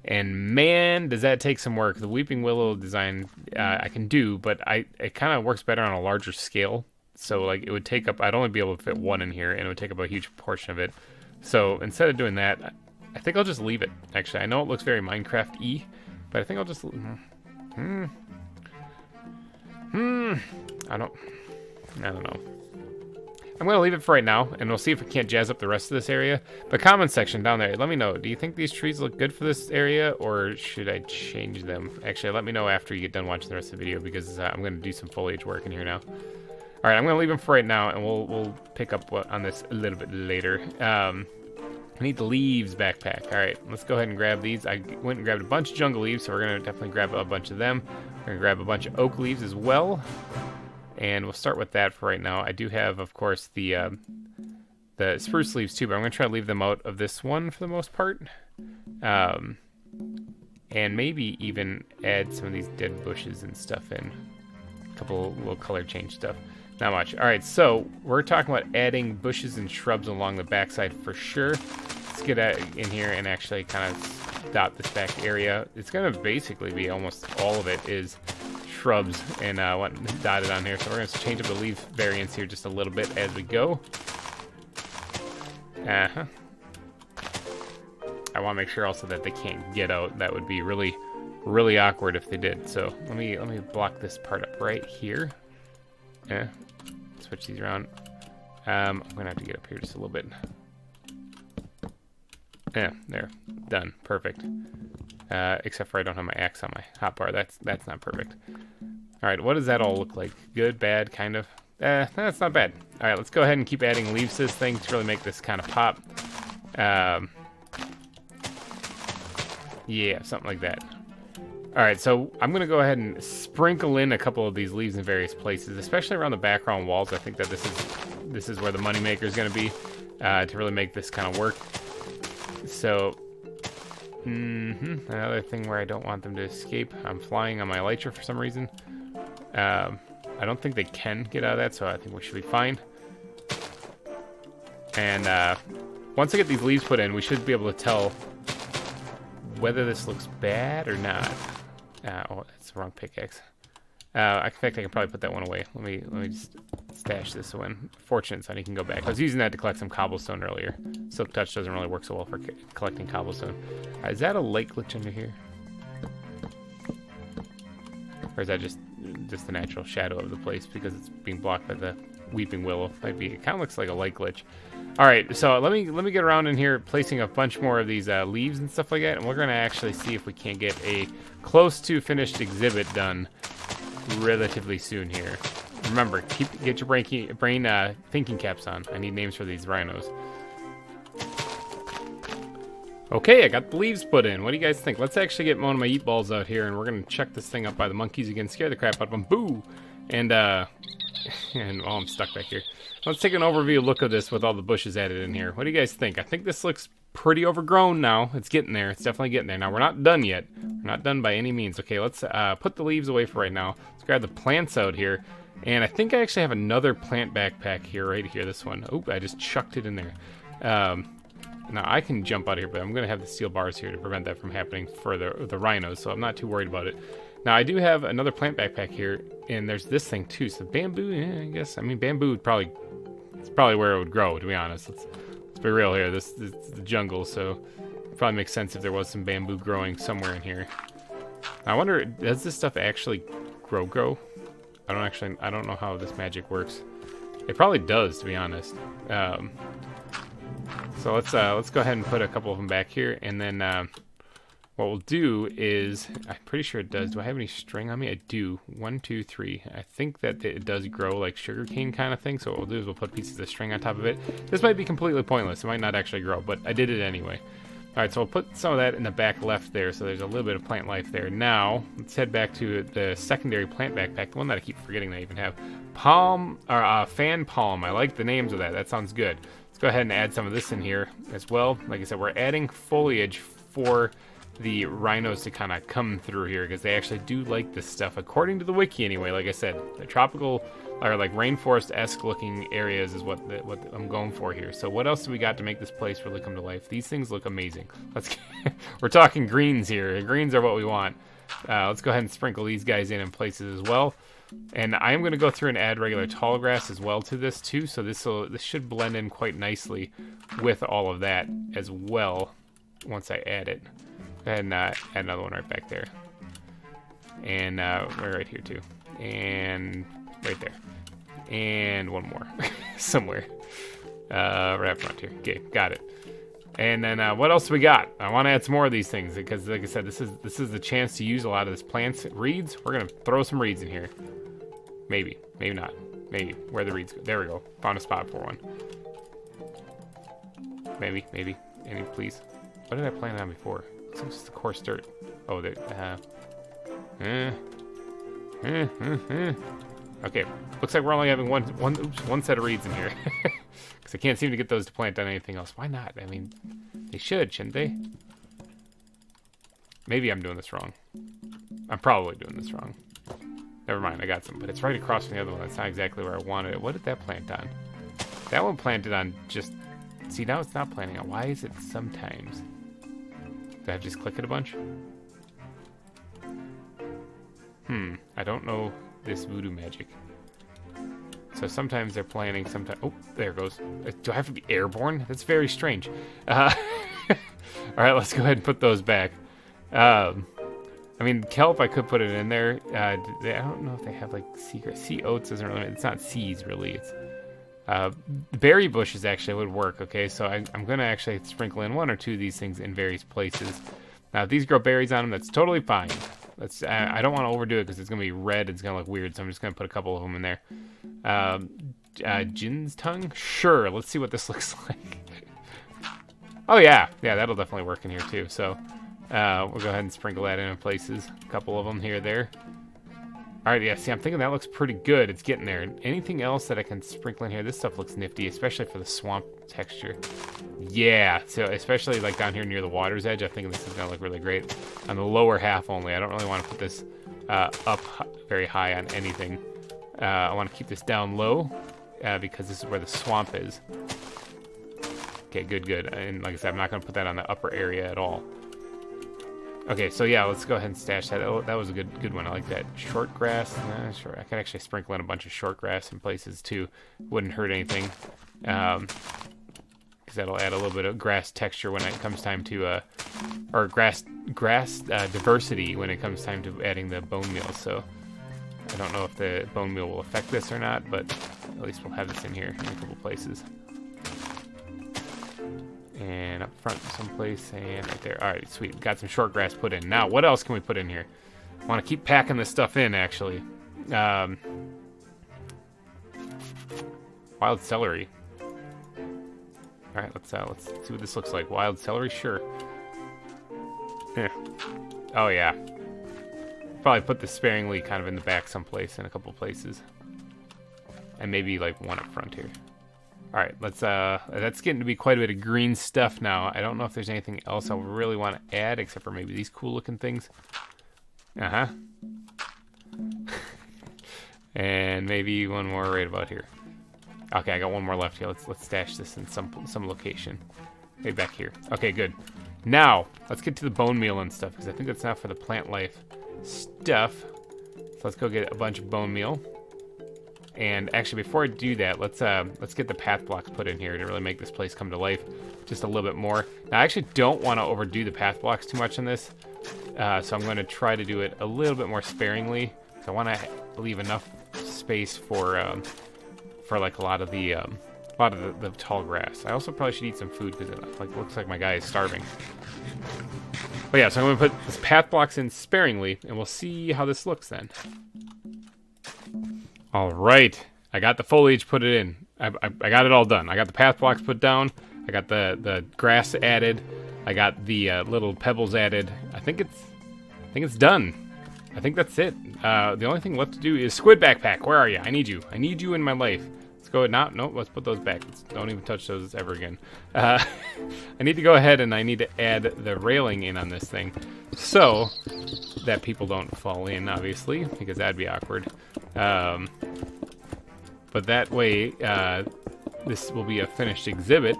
And man, does that take some work. The weeping willow design I can do, but it kind of works better on a larger scale. So, like, it would take up... I'd only be able to fit one in here, and it would take up a huge portion of it. So, instead of doing that, I think I'll just leave it, actually. I know it looks very Minecraft-y, but I think I'll just... I don't know. I'm going to leave it for right now, and we'll see if we can't jazz up the rest of this area. But comment section down there, let me know. Do you think these trees look good for this area, or should I change them? Actually, let me know after you get done watching the rest of the video, because I'm going to do some foliage work in here now. All right, I'm gonna leave them for right now, and we'll pick up on this a little bit later. I need the leaves backpack. All right, let's go ahead and grab these. I went and grabbed a bunch of jungle leaves, so we're gonna definitely grab a bunch of them. We're gonna grab a bunch of oak leaves as well, and we'll start with that for right now. I do have, of course, the spruce leaves too, but I'm gonna try to leave them out of this one for the most part. And maybe even add some of these dead bushes and stuff in. A couple little color change stuff. Not much. All right, so we're talking about adding bushes and shrubs along the backside for sure. Let's get in here and actually kind of dot this back area. It's gonna basically be almost all of it is shrubs and what dotted on here. So we're gonna change up the leaf variance here just a little bit as we go. I want to make sure also that they can't get out. That would be really, really awkward if they did. So let me block this part up right here. Yeah, switch these around. I'm gonna have to get up here just a little bit. Yeah, there, done, perfect. Except for I don't have my axe on my hotbar. That's not perfect. All right, what does that all look like? Good, bad, kind of. That's not bad. All right, let's go ahead and keep adding leaves to this thing to really make this kind of pop. Yeah, something like that. All right, so I'm gonna go ahead and sprinkle in a couple of these leaves in various places, especially around the background walls. I think that this is where the moneymaker is gonna be to really make this kind of work. So, another thing where I don't want them to escape. I'm flying on my elytra for some reason. I don't think they can get out of that, so I think we should be fine. And once I get these leaves put in, we should be able to tell whether this looks bad or not. Oh, that's the wrong pickaxe. In fact, I can probably put that one away. Let me just stash this one. Fortunate Son, he can go back. I was using that to collect some cobblestone earlier. Silk Touch doesn't really work so well for collecting cobblestone. Is that a light glitch under here? Or is that just the natural shadow of the place because it's being blocked by the weeping willow? Might be. It kind of looks like a light glitch. All right, so let me get around in here, placing a bunch more of these leaves and stuff like that, and we're gonna actually see if we can't get a close to finished exhibit done relatively soon here. Remember, get your brain thinking caps on. I need names for these rhinos. Okay, I got the leaves put in. What do you guys think? Let's actually get one of my eat balls out here, and we're gonna check this thing up by the monkeys again, scare the crap out of them. Boo! And oh, I'm stuck back here. Let's take an overview look of this with all the bushes added in here. What do you guys think? I think this looks pretty overgrown now. It's getting there. It's definitely getting there. Now, we're not done yet. We're not done by any means. Okay, let's put the leaves away for right now. Let's grab the plants out here. And I think I actually have another plant backpack here, right here, this one. Oop, I just chucked it in there. Now, I can jump out of here, but I'm going to have the steel bars here to prevent that from happening for the rhinos, so I'm not too worried about it. Now, I do have another plant backpack here, and there's this thing, too. So bamboo, yeah, I guess. I mean, bamboo would probably... It's probably where it would grow, to be honest. Let's be real here. This is the jungle, so it probably makes sense if there was some bamboo growing somewhere in here. I wonder, does this stuff actually grow? I don't know how this magic works. It probably does, to be honest. So let's go ahead and put a couple of them back here, and then what we'll do is, I'm pretty sure it does. Do I have any string on me? I do. 1, 2, 3. I think that it does grow like sugarcane kind of thing. So what we'll do is we'll put pieces of string on top of it. This might be completely pointless. It might not actually grow, but I did it anyway. All right, so we'll put some of that in the back left there. So there's a little bit of plant life there. Now let's head back to the secondary plant backpack, the one that I keep forgetting I even have. Fan palm. I like the names of that. That sounds good. Let's go ahead and add some of this in here as well. Like I said, we're adding foliage for the rhinos to kind of come through here because they actually do like this stuff, according to the wiki anyway. Like I said, the tropical or like rainforest-esque looking areas is what I'm going for here. So what else do we got to make this place really come to life? These things look amazing. We're talking greens here. Greens are what we want. Let's go ahead and sprinkle these guys in places as well. And I am going to go through and add regular tall grass as well to this too. So this should blend in quite nicely with all of that as well once I add it. And add another one right back there. And we're right here too. And right there. And one more somewhere. Right up front here. Okay, got it. And then what else we got? I want to add some more of these things because, like I said, this is the chance to use a lot of this plants. Reeds. We're gonna throw some reeds in here. Maybe not. Maybe. Where the reeds go. There we go. Found a spot for one. Maybe. Any, please. What did I plant on before? Looks like just the coarse dirt. Oh, there. Okay. Looks like we're only having one set of reeds in here. Because I can't seem to get those to plant on anything else. Why not? I mean, they should, shouldn't they? Maybe I'm doing this wrong. I'm probably doing this wrong. Never mind, I got some. But it's right across from the other one. That's not exactly where I wanted it. What did that plant on? That one planted on just... See, now it's not planting on. Why is it sometimes? Did I just click it a bunch? I don't know this voodoo magic. So sometimes they're planting, sometimes... Oh, there it goes. Do I have to be airborne? That's very strange. Alright, let's go ahead and put those back. I mean, kelp, I could put it in there. I don't know if they have, like, sea oats isn't really... It's not seeds, really. It's... berry bushes actually would work, okay? So I'm going to actually sprinkle in one or two of these things in various places. Now, if these grow berries on them, that's totally fine. I don't want to overdo it because it's going to be red. It's going to look weird, so I'm just going to put a couple of them in there. Jin's tongue? Sure, let's see what this looks like. Oh, yeah. Yeah, that'll definitely work in here, too. So we'll go ahead and sprinkle that in places. A couple of them here, there. All right, yeah, see, I'm thinking that looks pretty good. It's getting there. Anything else that I can sprinkle in here? This stuff looks nifty, especially for the swamp texture. Yeah, so especially like down here near the water's edge, I think this is going to look really great. On the lower half only. I don't really want to put this up very high on anything. I want to keep this down low because this is where the swamp is. Okay, good. And like I said, I'm not going to put that on the upper area at all. Okay, so yeah, let's go ahead and stash that. Oh, that was a good one. I like that. Short grass. Sure, I could actually sprinkle in a bunch of short grass in places too. Wouldn't hurt anything. Because that'll add a little bit of grass texture when it comes time to, or grass diversity when it comes time to adding the bone meal. So I don't know if the bone meal will affect this or not, but at least we'll have this in here in a couple places. And up front someplace, and right there. All right, sweet. Got some short grass put in. Now, what else can we put in here? I want to keep packing this stuff in, actually. Wild celery. All right, let's see what this looks like. Wild celery, sure. Oh yeah. Probably put this sparingly, kind of in the back someplace, in a couple places, and maybe like one up front here. All right, that's getting to be quite a bit of green stuff now. I don't know if there's anything else I really want to add, except for maybe these cool looking things. And maybe one more right about here. Okay, I got one more left here. Let's stash this in some location. Maybe back here. Okay, good. Now, let's get to the bone meal and stuff, because I think that's enough for the plant life stuff. So let's go get a bunch of bone meal. And actually, before I do that, let's get the path blocks put in here to really make this place come to life just a little bit more. Now, I actually don't want to overdo the path blocks too much on this, so I'm going to try to do it a little bit more sparingly. So I want to leave enough space for like a lot of the tall grass. I also probably should eat some food because it looks like my guy is starving. But yeah, so I'm going to put this path blocks in sparingly, and we'll see how this looks then. All right, I got the foliage put it in. I got it all done. I got the path blocks put down. I got the grass added. I got the little pebbles added. I think it's done. I think that's it. The only thing left to do is squid backpack. Where are you? I need you. I need you in my life. Let's go ahead. No, let's put those back. Don't even touch those ever again. I need to go ahead and I need to add the railing in on this thing so that people don't fall in, obviously, because that'd be awkward. But that way, this will be a finished exhibit,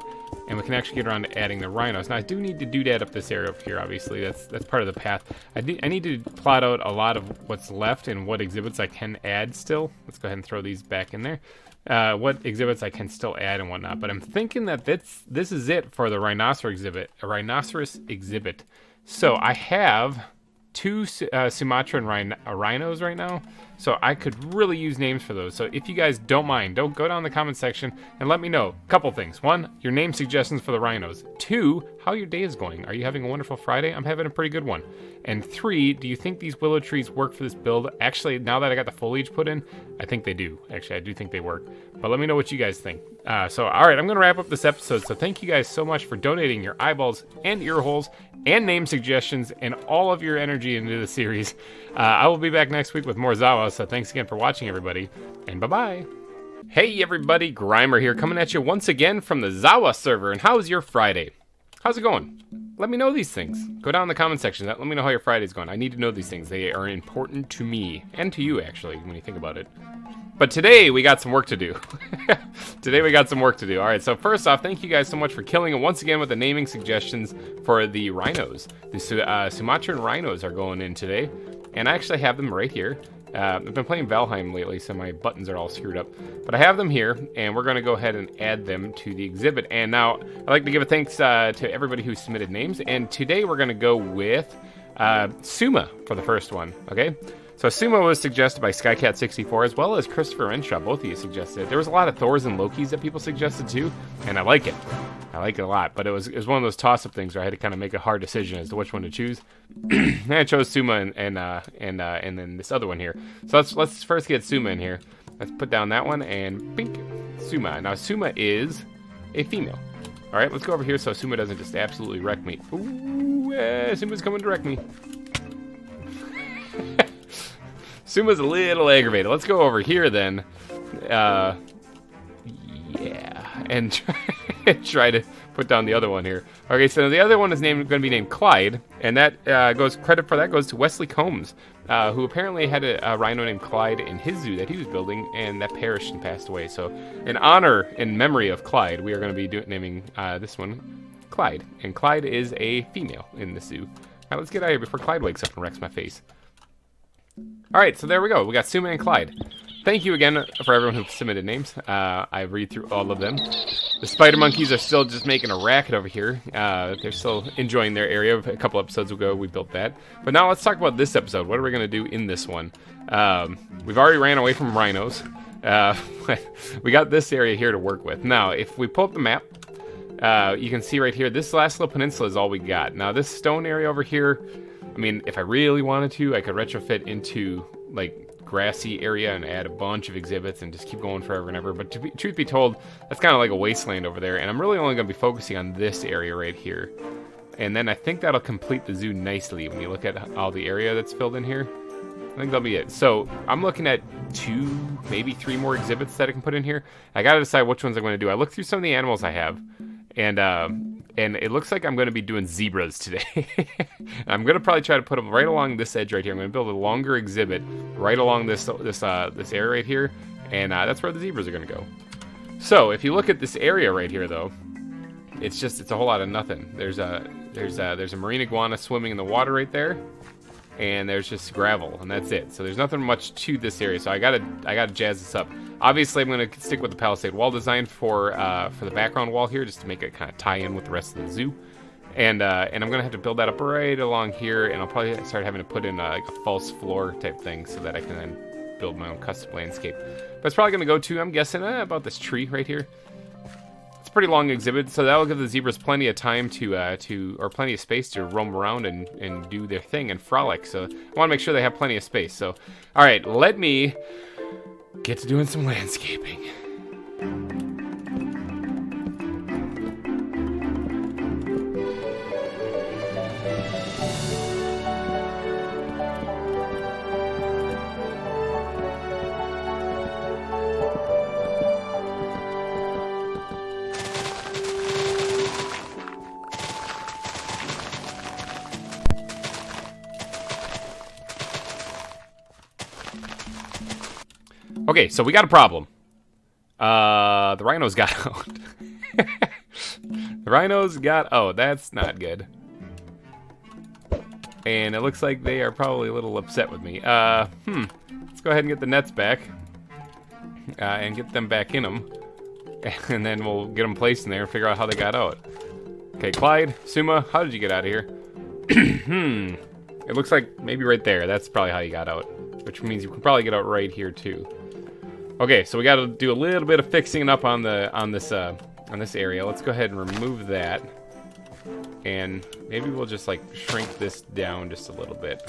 and we can actually get around to adding the rhinos. Now, I do need to do that up this area up here, obviously. That's part of the path. I need to plot out a lot of what's left and what exhibits I can add still. Let's go ahead and throw these back in there. What exhibits I can still add and whatnot. But I'm thinking that this is it for the rhinoceros exhibit. So I have two Sumatran rhinos right now. So I could really use names for those. So if you guys don't mind, don't go down in the comment section and let me know a couple things. 1, your name suggestions for the rhinos. 2, how your day is going. Are you having a wonderful Friday? I'm having a pretty good one. And 3, do you think these willow trees work for this build? Actually, now that I got the foliage put in, I think they do. Actually, I do think they work. But let me know what you guys think. So, all right, I'm going to wrap up this episode. So thank you guys so much for donating your eyeballs and ear holes and name suggestions and all of your energy into the series. I will be back next week with more ZAWA. So thanks again for watching, everybody. And bye-bye. Hey, everybody. GReimer here, coming at you once again from the ZAWA server. And how's your Friday? How's it going? Let me know these things. Go down in the comment section. Let me know how your Friday's going. I need to know these things. They are important to me and to you, actually, when you think about it. But today, we got some work to do. All right, so first off, thank you guys so much for killing it once again with the naming suggestions for the rhinos. The Sumatran rhinos are going in today, and I actually have them right here. I've been playing Valheim lately, so my buttons are all screwed up. But I have them here, and we're going to go ahead and add them to the exhibit. And now, I'd like to give a thanks to everybody who submitted names. And today, we're going to go with Suma for the first one, okay? So Suma was suggested by Skycat64 as well as Christopher Renshaw. Both of you suggested it. There was a lot of Thors and Lokis that people suggested too, and I like it. I like it a lot, but it was one of those toss-up things where I had to kind of make a hard decision as to which one to choose. And I chose Suma and then this other one here. So let's first get Suma in here. Let's put down that one and bink, Suma. Now Suma is a female. All right, let's go over here so Suma doesn't just absolutely wreck me. Ooh, Suma's coming to wreck me. Suma's a little aggravated. Let's go over here then. Yeah, and try to put down the other one here. Okay, so the other one is going to be named Clyde, and that credit for that goes to Wesley Combs, who apparently had a rhino named Clyde in his zoo that he was building, and that perished and passed away. So, in honor, in memory of Clyde, we are going to be naming this one Clyde, and Clyde is a female in the zoo. Now let's get out of here before Clyde wakes up and wrecks my face. Alright, so there we go. We got Suma and Clyde. Thank you again for everyone who submitted names. I read through all of them. The spider monkeys are still just making a racket over here. They're still enjoying their area. A couple episodes ago, we built that. But now let's talk about this episode. What are we going to do in this one? We've already ran away from rhinos. We got this area here to work with. Now, if we pull up the map, you can see right here, this last little peninsula is all we got. Now, this stone area over here, I mean, if I really wanted to, I could retrofit into, like, grassy area and add a bunch of exhibits and just keep going forever and ever. But truth be told, that's kind of like a wasteland over there. And I'm really only going to be focusing on this area right here. And then I think that'll complete the zoo nicely when you look at all the area that's filled in here. I think that'll be it. So I'm looking at 2, maybe 3 more exhibits that I can put in here. I got to decide which ones I'm going to do. I looked through some of the animals I have. And it looks like I'm going to be doing zebras today. I'm going to probably try to put them right along this edge right here. I'm going to build a longer exhibit right along this area right here, and that's where the zebras are going to go. So if you look at this area right here, though, it's a whole lot of nothing. There's a marine iguana swimming in the water right there, and there's just gravel, and that's it. So there's nothing much to this area. So I gotta jazz this up. Obviously, I'm gonna stick with the palisade wall design for the background wall here, just to make it kind of tie in with the rest of the zoo. And I'm gonna have to build that up right along here, and I'll probably start having to put in like a false floor type thing so that I can then build my own custom landscape. But it's probably gonna go to, I'm guessing, about this tree right here. It's a pretty long exhibit, so that'll give the zebras plenty of time or plenty of space to roam around and do their thing and frolic. So I want to make sure they have plenty of space. So, all right, let me get to doing some landscaping. Okay, so we got a problem. The rhinos got out. The rhinos got out. That's not good. And it looks like they are probably a little upset with me. Let's go ahead and get the nets back. And get them back in them. And then we'll get them placed in there and figure out how they got out. Okay, Clyde, Suma, how did you get out of here? It looks like maybe right there. That's probably how you got out. which means you can probably get out right here too. Okay, so we got to do a little bit of fixing up on this area. Let's go ahead and remove that, and maybe we'll just like shrink this down just a little bit,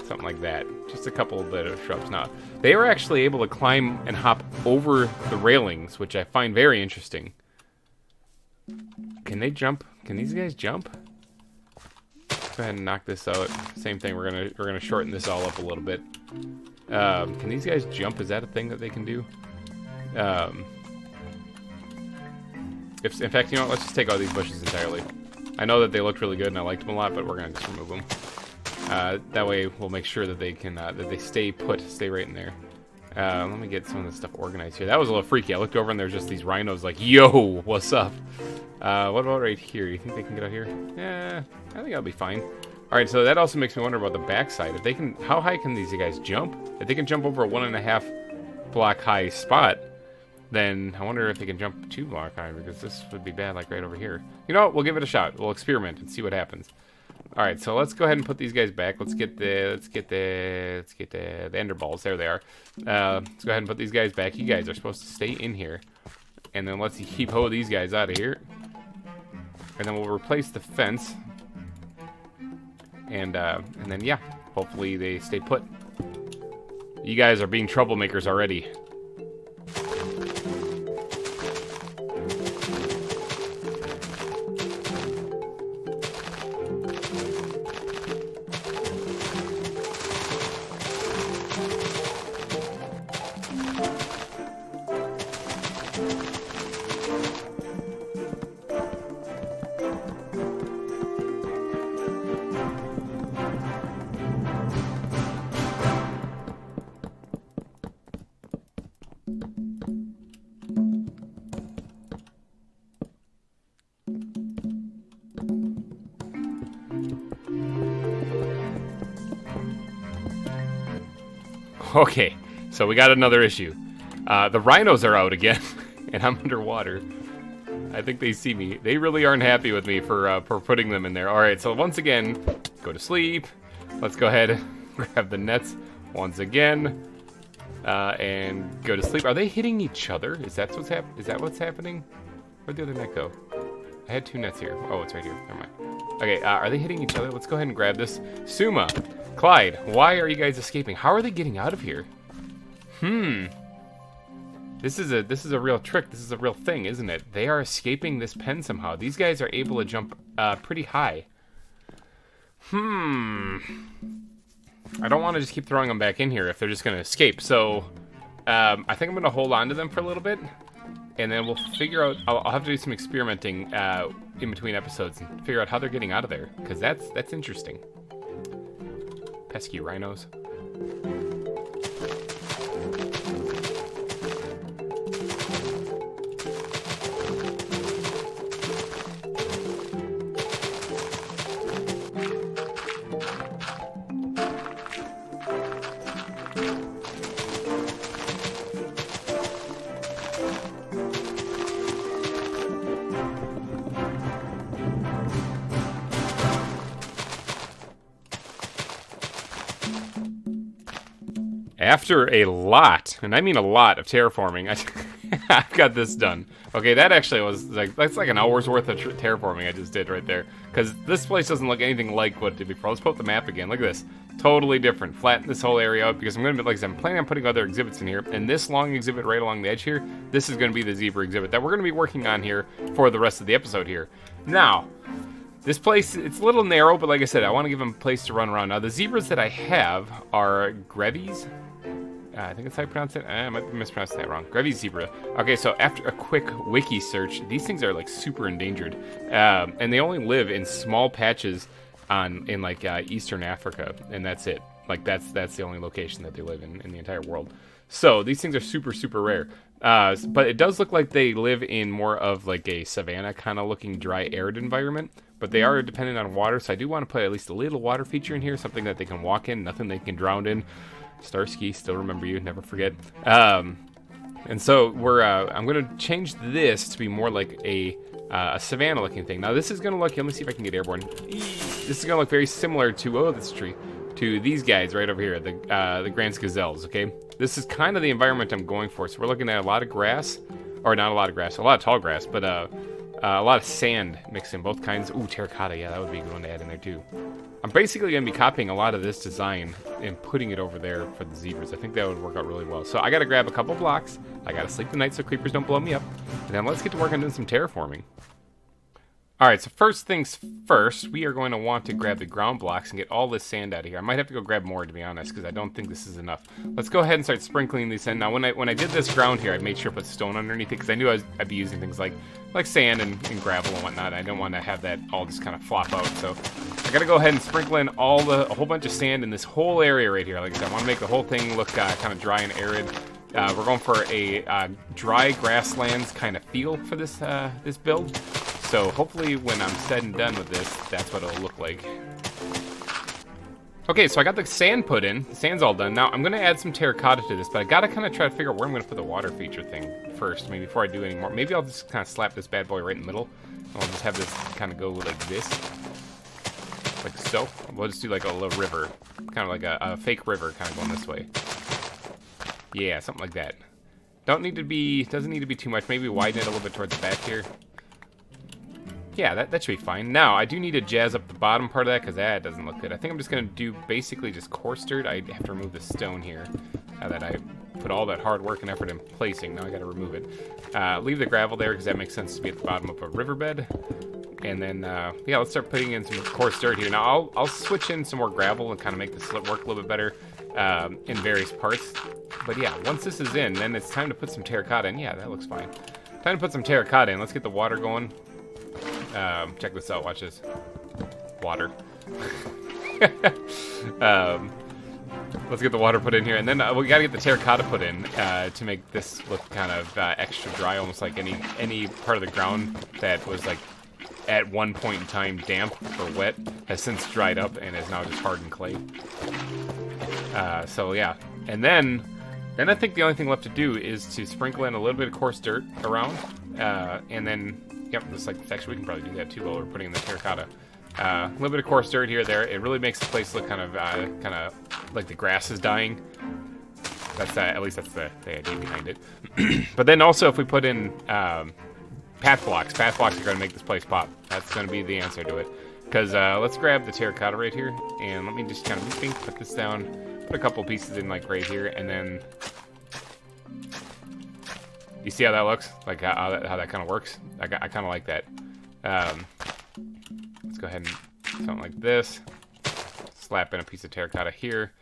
something like that. Just a couple of bit of shrubs. Now they were actually able to climb and hop over the railings, which I find very interesting. Can they jump? Can these guys jump? Go ahead and knock this out. Same thing. We're gonna shorten this all up a little bit. Can these guys jump? Is that a thing that they can do? In fact, you know what? Let's just take all these bushes entirely. I know that they looked really good and I liked them a lot, but we're gonna just remove them. That way, we'll make sure that they can that they stay put, stay right in there. Let me get some of this stuff organized here. That was a little freaky. I looked over and there's just these rhinos like, yo, what's up? What about right here? You think they can get out here? Yeah, I think that'll be fine. All right, so that also makes me wonder about the backside. If they can, how high can these guys jump? If they can jump over a 1.5 block high spot, then I wonder if they can jump 2 block high, because this would be bad, like right over here. You know what? We'll give it a shot. We'll experiment and see what happens. All right, so let's go ahead and put these guys back. Let's get the ender balls. There they are. Let's go ahead and put these guys back. You guys are supposed to stay in here, and then let's heave-ho these guys out of here. And then we'll replace the fence. And then yeah, hopefully they stay put. You guys are being troublemakers already. Okay, so we got another issue. The rhinos are out again, and I'm underwater. I think they see me. They really aren't happy with me for putting them in there. All right, so once again, go to sleep. Let's go ahead and grab the nets once again, and go to sleep. Are they hitting each other? Is that what's happening? Where'd the other net go? I had 2 nets here. Oh, it's right here. Never mind. Okay, are they hitting each other? Let's go ahead and grab this. Suma, Clyde, why are you guys escaping? How are they getting out of here? This is a real trick. This is a real thing, isn't it? They are escaping this pen somehow. These guys are able to jump pretty high. I don't want to just keep throwing them back in here if they're just going to escape. So I think I'm going to hold on to them for a little bit. And then we'll figure out, I'll have to do some experimenting in between episodes and figure out how they're getting out of there. Because that's interesting. Pesky rhinos. After a lot, and I mean a lot of terraforming, I got this done. Okay, that actually was that's like an hour's worth of terraforming I just did right there. Because this place doesn't look anything like what it did before. Let's put up the map again. Look at this. Totally different. Flatten this whole area out because I'm going to, like I said, I'm planning on putting other exhibits in here. And this long exhibit right along the edge here, this is going to be the zebra exhibit that we're going to be working on here for the rest of the episode here. Now, this place, it's a little narrow, but like I said, I want to give them a place to run around. Now, the zebras that I have are GReimer. I think that's how you pronounce it. I might be mispronouncing that wrong. Grevy's zebra. Okay, so after a quick wiki search, these things are like super endangered, and they only live in small patches in like Eastern Africa, and that's it. Like that's the only location that they live in the entire world. So these things are super rare. But it does look like they live in more of like a savanna kind of looking dry arid environment. But they are dependent on water, so I do want to put at least a little water feature in here, something that they can walk in, nothing they can drown in. Starsky, still remember you, never forget. And so I'm gonna change this to be more like a savanna-looking thing. Now this is gonna look. Let me see if I can get airborne. This is gonna look very similar to this tree. to these guys right over here, the Grant's gazelles. Okay, this is kind of the environment I'm going for. So we're looking at a lot of grass, or not a lot of grass, a lot of tall grass, but a lot of sand mixed in both kinds. Ooh, terracotta, yeah, that would be a good one to add in there too. I'm basically going to be copying a lot of this design and putting it over there for the zebras. I think that would work out really well. So I got to grab a couple blocks. I got to sleep the night so creepers don't blow me up. And then let's get to work on doing some terraforming. Alright, so first things first, we are going to want to grab the ground blocks and get all this sand out of here. I might have to go grab more, to be honest, because I don't think this is enough. Let's go ahead and start sprinkling these in. Now, when I did this ground here, I made sure to put stone underneath it, because I knew I'd be using things like sand and gravel and whatnot. I don't want to have that all just kind of flop out, so I got to go ahead and sprinkle in a whole bunch of sand in this whole area right here. Like I said, I want to make the whole thing look kind of dry and arid. We're going for a dry grasslands kind of feel for this this build. So hopefully when I'm said and done with this, that's what it'll look like. Okay, so I got the sand put in. The sand's all done. Now I'm going to add some terracotta to this, but I got to kind of try to figure out where I'm going to put the water feature thing first. Maybe before I do any more. Maybe I'll just kind of slap this bad boy right in the middle. And I'll just have this kind of go like this. Like so. We'll just do like a little river. Kind of like a fake river kind of going this way. Yeah, something like that. Doesn't need to be too much. Maybe widen it a little bit towards the back here. Yeah, that should be fine. Now, I do need to jazz up the bottom part of that because that doesn't look good. I think I'm just going to do basically just coarse dirt. I have to remove the stone here that I put all that hard work and effort in placing. Now I got to remove it. Leave the gravel there because that makes sense to be at the bottom of a riverbed. And then, yeah, let's start putting in some coarse dirt here. Now, I'll switch in some more gravel and kind of make this work a little bit better in various parts. But yeah, once this is in, then it's time to put some terracotta in. Yeah, that looks fine. Time to put some terracotta in. Let's get the water going. Check this out. Watch this. Water. Let's get the water put in here, and then we gotta get the terracotta put in to make this look kind of extra dry, almost like any part of the ground that was like at one point in time damp or wet has since dried up and is now just hardened clay. So yeah, and then I think the only thing left to do is to sprinkle in a little bit of coarse dirt around, and then. Yep, just like actually we can probably do that too while we're putting in the terracotta. A little bit of coarse dirt here, there. It really makes the place look kind of like the grass is dying. That's at least that's the idea behind it. But then also if we put in path blocks are going to make this place pop. That's going to be the answer to it. Because let's grab the terracotta right here and let me just kind of put this down. Put a couple pieces in like right here and then. You see how that looks? Like how that kind of works? I kind of like that. Let's go ahead and something like this. Slap in a piece of terracotta here.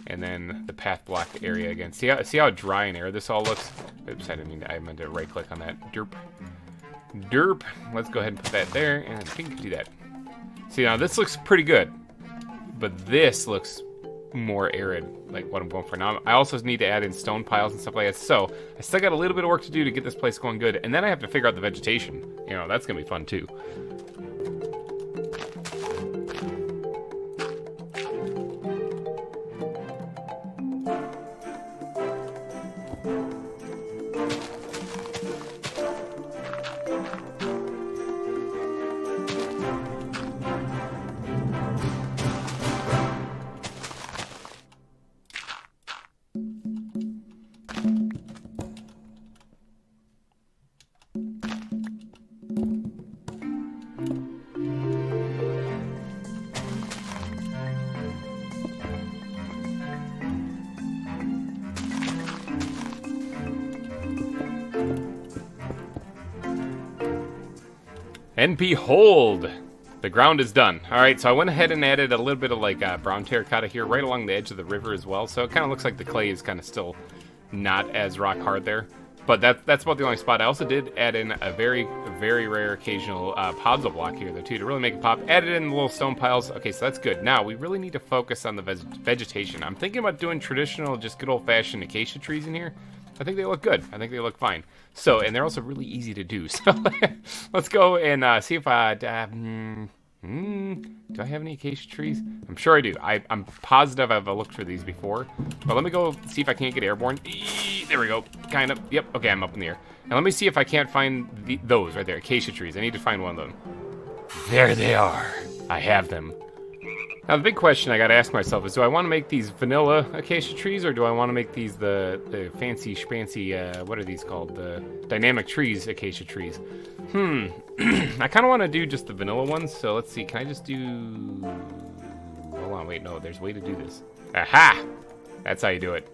And then the path block area again. See how dry and air this all looks? Oops, I meant to right click on that. Derp. Let's go ahead and put that there. And I think we can do that. See, now this looks pretty good. But this looks more arid, like what I'm going for now. I also need to add in stone piles and stuff like that, so I still got a little bit of work to do to get this place going good, and then I have to figure out the vegetation. You know, that's gonna be fun too. And behold, the ground is done. All right, so I went ahead and added a little bit of like brown terracotta here right along the edge of the river as well. So it kind of looks like the clay is kind of still not as rock hard there. But that's about the only spot. I also did add in a very, very rare occasional puzzle block here though too to really make it pop. Added in the little stone piles. Okay, so that's good. Now we really need to focus on the vegetation. I'm thinking about doing traditional, just good old-fashioned acacia trees in here. I think they look good. I think they look fine. So, and they're also really easy to do. So, let's go and see if I... do I have any acacia trees? I'm sure I do. I'm positive I've looked for these before. But let me go see if I can't get airborne. There we go. Kind of. Yep. Okay, I'm up in the air. And let me see if I can't find those right there. Acacia trees. I need to find one of them. There they are. I have them. Now the big question I gotta ask myself is, do I want to make these vanilla acacia trees, or do I want to make these the fancy schmancy, what are these called? The dynamic trees acacia trees. I kind of want to do just the vanilla ones, so let's see, can I just do... Hold on, wait, no, there's a way to do this. Aha! That's how you do it.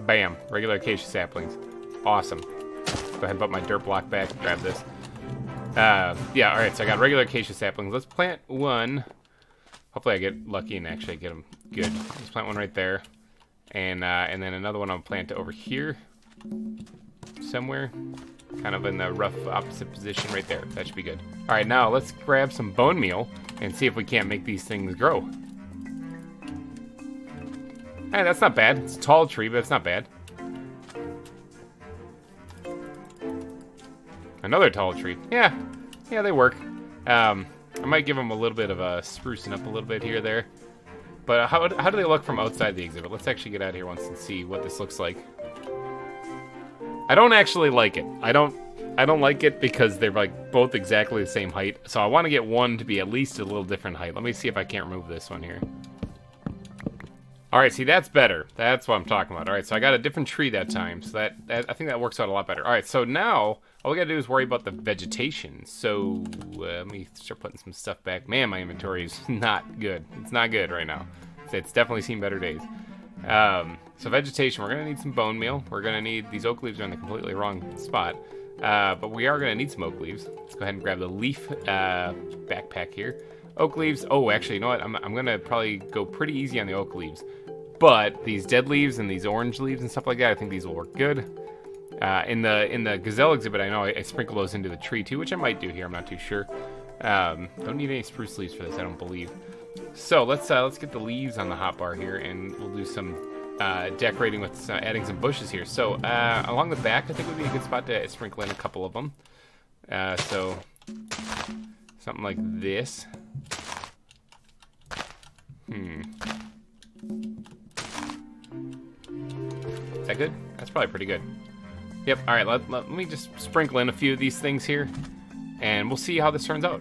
Bam, regular acacia saplings. Awesome. Go ahead and put my dirt block back, grab this. Yeah, alright, so I got regular acacia saplings. Let's plant one. Hopefully I get lucky and actually get them good. Let's plant one right there. And then another one I'll plant over here. Somewhere. Kind of in the rough opposite position right there. That should be good. Alright, now let's grab some bone meal and see if we can't make these things grow. Hey, that's not bad. It's a tall tree, but it's not bad. Another tall tree. Yeah, they work. I might give them a little bit of a sprucing up a little bit here there. But how do they look from outside the exhibit? Let's actually get out here once and see what this looks like. I don't actually like it. I don't like it because they're like both exactly the same height. So I want to get one to be at least a little different height. Let me see if I can't remove this one here. Alright, see, that's better. That's what I'm talking about. Alright, so I got a different tree that time. So that I think that works out a lot better. Alright, so now all we gotta do is worry about the vegetation. So let me start putting some stuff back. Man, my inventory is not good. It's not good right now. It's definitely seen better days. So vegetation, we're gonna need some bone meal. We're gonna need, these oak leaves are in the completely wrong spot. But we are gonna need some oak leaves. Let's go ahead and grab the leaf backpack here. Oak leaves, oh, actually, you know what? I'm gonna probably go pretty easy on the oak leaves. But these dead leaves and these orange leaves and stuff like that, I think these will work good. In the gazelle exhibit, I know I sprinkle those into the tree too, which I might do here. I'm not too sure. Don't need any spruce leaves for this, I don't believe. So let's get the leaves on the hotbar here, and we'll do some decorating with adding some bushes here. So along the back, I think would be a good spot to sprinkle in a couple of them. So something like this. Is that good? That's probably pretty good. Yep, alright, let me just sprinkle in a few of these things here, and we'll see how this turns out.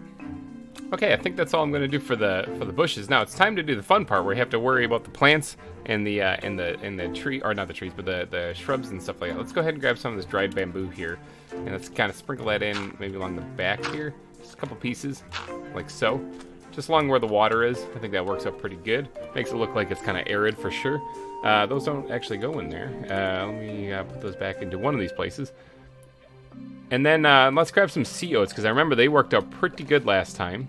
Okay, I think that's all I'm going to do for the bushes. Now it's time to do the fun part where you have to worry about the plants and the tree, or not the trees, but the shrubs and stuff like that. Let's go ahead and grab some of this dried bamboo here, and let's kind of sprinkle that in maybe along the back here. Just a couple pieces, like so. Just along where the water is. I think that works out pretty good. Makes it look like it's kind of arid for sure. Those don't actually go in there. Let me put those back into one of these places. And then let's grab some sea oats, because I remember they worked out pretty good last time.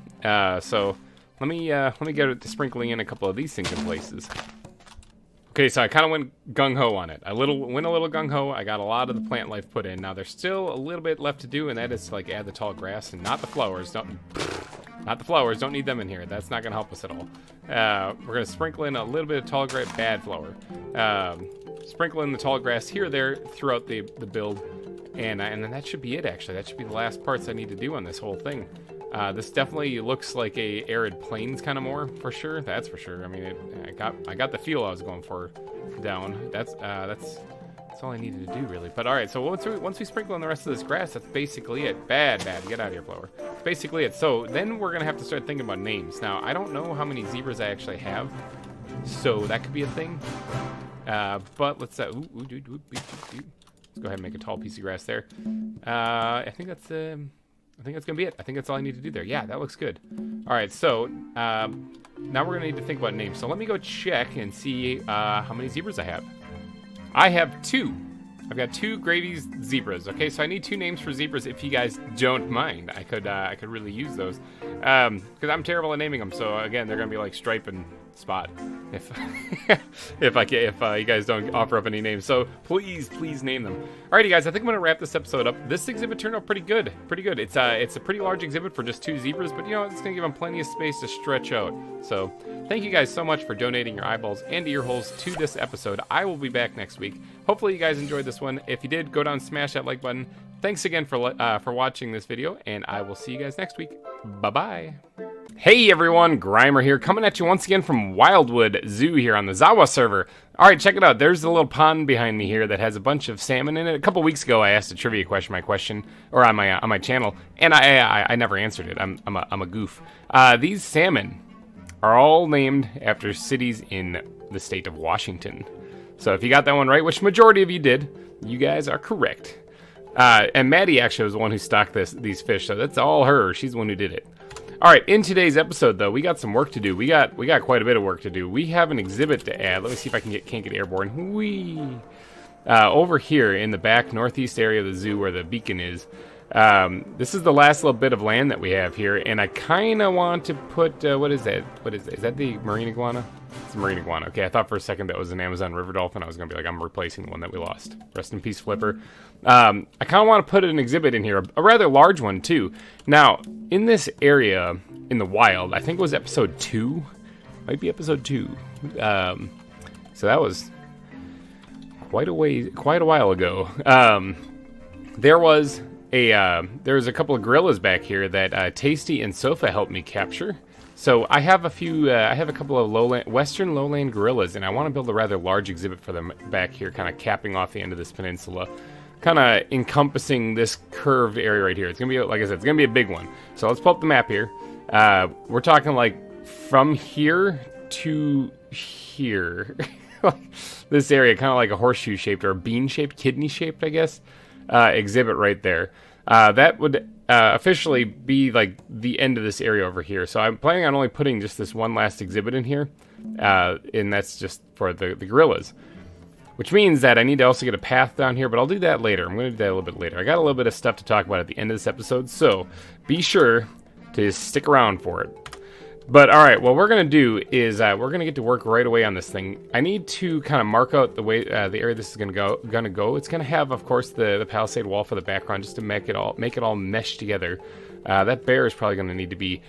So let me get to sprinkling in a couple of these things in places. Okay, so I kind of went gung-ho on it. Went a little gung-ho. I got a lot of the plant life put in. Now there's still a little bit left to do, and that is to like add the tall grass and not the flowers. Not the flowers, don't need them in here. That's not gonna help us at all. We're gonna sprinkle in a little bit of tall grass, bad flower. Sprinkle in the tall grass here or there throughout the build. And then that should be it, actually. That should be the last parts I need to do on this whole thing. This definitely looks like a arid plains kind of more, for sure. That's for sure. I mean, I got the feel I was going for down. That's all I needed to do, really. But all right, so once we sprinkle in the rest of this grass, that's basically it. Bad. Get out of here, flower. That's basically it. So then we're gonna have to start thinking about names. Now, I don't know how many zebras I actually have, so that could be a thing. But let's let's go ahead and make a tall piece of grass there. I think that's gonna be it. I think that's all I need to do there. Yeah, that looks good. All right, so now we're gonna need to think about names. So let me go check and see how many zebras I have. I have 2. I've got 2 Gravy's zebras. Okay, so I need 2 names for zebras if you guys don't mind. I could really use those because I'm terrible at naming them. So again, they're gonna be like Stripe and Spot if you guys don't offer up any names. So please name them. Alrighty, guys, I think I'm gonna wrap this episode up. This exhibit turned out pretty good. It's a pretty large exhibit for just 2 zebras, but you know it's gonna give them plenty of space to stretch out. So thank you guys so much for donating your eyeballs and ear holes to this episode. I will be back next week. Hopefully you guys enjoyed this one. If you did, go down and smash that like button. Thanks again for watching this video, and I will see you guys next week. Bye-bye. Hey everyone, GReimer here, coming at you once again from Wildwood Zoo here on the ZAWA server. Alright, check it out. There's a little pond behind me here that has a bunch of salmon in it. A couple weeks ago I asked a trivia question, on my channel, and I never answered it. I'm a goof. These salmon are all named after cities in the state of Washington. So if you got that one right, which majority of you did, you guys are correct. And Maddie actually was the one who stocked these fish, so that's all her. She's the one who did it. All right, in today's episode, though, we got some work to do. We got quite a bit of work to do. We have an exhibit to add. Let me see if I can't get airborne. Whee! Over here in the back northeast area of the zoo where the beacon is. This is the last little bit of land that we have here, and I kind of want to put, what is that? What is that? Is that the marine iguana? It's a marine iguana. Okay, I thought for a second that was an Amazon river dolphin. I was going to be like, I'm replacing the one that we lost. Rest in peace, Flipper. I kind of want to put an exhibit in here, a rather large one, too. Now, in this area, in the wild, I think it was episode 2. Might be episode 2. So that was quite a while ago. There was a couple of gorillas back here that Tasty and Sofa helped me capture. So I have a couple of western lowland gorillas, and I want to build a rather large exhibit for them back here, kind of capping off the end of this peninsula, kind of encompassing this curved area right here. It's gonna be, like I said, it's gonna be a big one. So let's pull up the map here. We're talking like from here to here. This area, kind of like a horseshoe shaped or a bean shaped, kidney shaped, I guess, exhibit right there. That would officially be like the end of this area over here. So I'm planning on only putting just this one last exhibit in here, and that's just for the gorillas. Which means that I need to also get a path down here, but I'll do that later. I'm going to do that a little bit later. I got a little bit of stuff to talk about at the end of this episode, so be sure to stick around for it. But alright, what we're going to do is we're going to get to work right away on this thing. I need to kind of mark out the way the area this is going to go. It's going to have, of course, the palisade wall for the background just to make it all mesh together. That bear is probably going to need to be,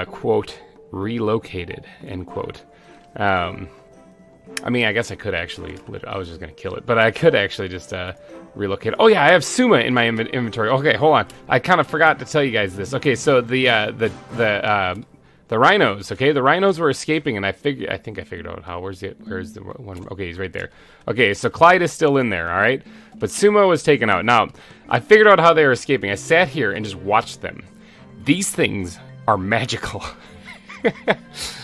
quote, relocated, end quote. I mean, I guess I could actually, I was just going to kill it, but I could actually just relocate. Oh yeah, I have Suma in my inventory. Okay, hold on. I kind of forgot to tell you guys this. Okay, so the rhinos, okay? The rhinos were escaping, and I think I figured out how. Where's the one? Okay, he's right there. Okay, so Clyde is still in there, all right? But Sumo was taken out. Now, I figured out how they were escaping. I sat here and just watched them. These things are magical.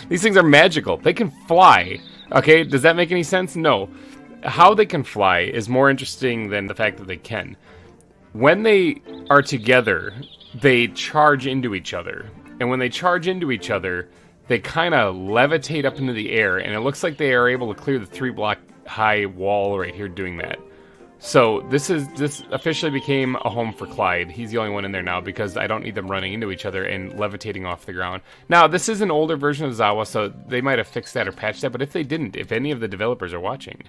These things are magical. They can fly. Okay, does that make any sense? No. How they can fly is more interesting than the fact that they can. When they are together, they charge into each other. And when they charge into each other, they kind of levitate up into the air, and it looks like they are able to clear the 3-block high wall right here doing that. So this officially became a home for Clyde. He's the only one in there now because I don't need them running into each other and levitating off the ground. Now, this is an older version of ZAWA, so they might have fixed that or patched that, but if they didn't, if any of the developers are watching,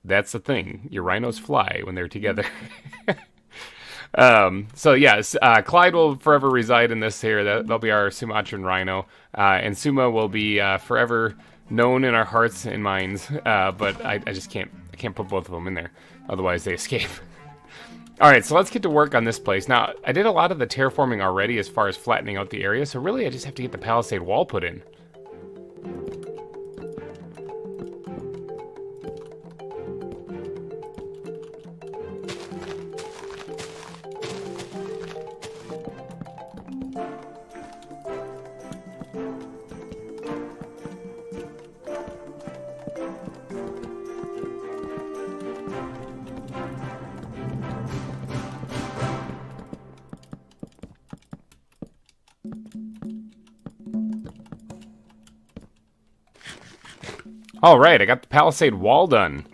that's the thing. Your rhinos fly when they're together. So yes, Clyde will forever reside in this here. That'll be our Sumatran rhino, and Suma will be forever known in our hearts and minds. But I just can't put both of them in there, otherwise they escape. All right, so let's get to work on this place. Now, I did a lot of the terraforming already as far as flattening out the area, so really I just have to get the palisade wall put in. All right, I got the palisade wall done.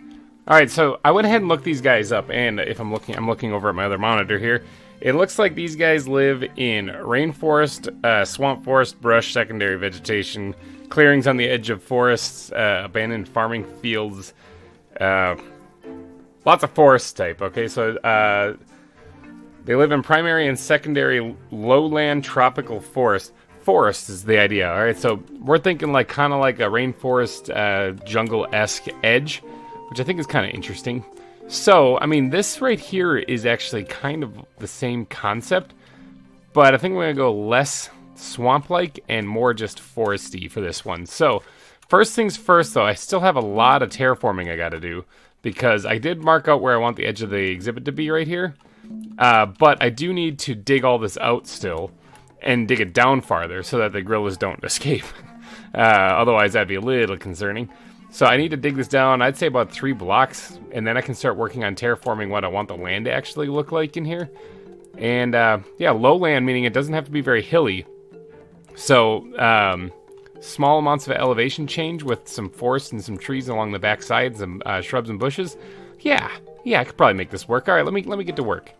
All right, so I went ahead and looked these guys up, and if I'm looking over at my other monitor here. It looks like these guys live in rainforest, swamp forest, brush, secondary vegetation, clearings on the edge of forests, abandoned farming fields, lots of forest type. Okay, so they live in primary and secondary lowland tropical forest. Forest is the idea. All right, so we're thinking like kind of like a rainforest jungle-esque edge, which I think is kind of interesting. So, I mean, this right here is actually kind of the same concept, but I think we're going to go less swamp-like and more just foresty for this one. So, first things first, though, I still have a lot of terraforming I got to do, because I did mark out where I want the edge of the exhibit to be right here, but I do need to dig all this out still, and dig it down farther so that the gorillas don't escape. Otherwise, that'd be a little concerning. So I need to dig this down, I'd say about 3 blocks, and then I can start working on terraforming what I want the land to actually look like in here. And yeah, lowland, meaning it doesn't have to be very hilly. So small amounts of elevation change with some forest and some trees along the back sides, some shrubs and bushes. Yeah, I could probably make this work. All right, let me get to work.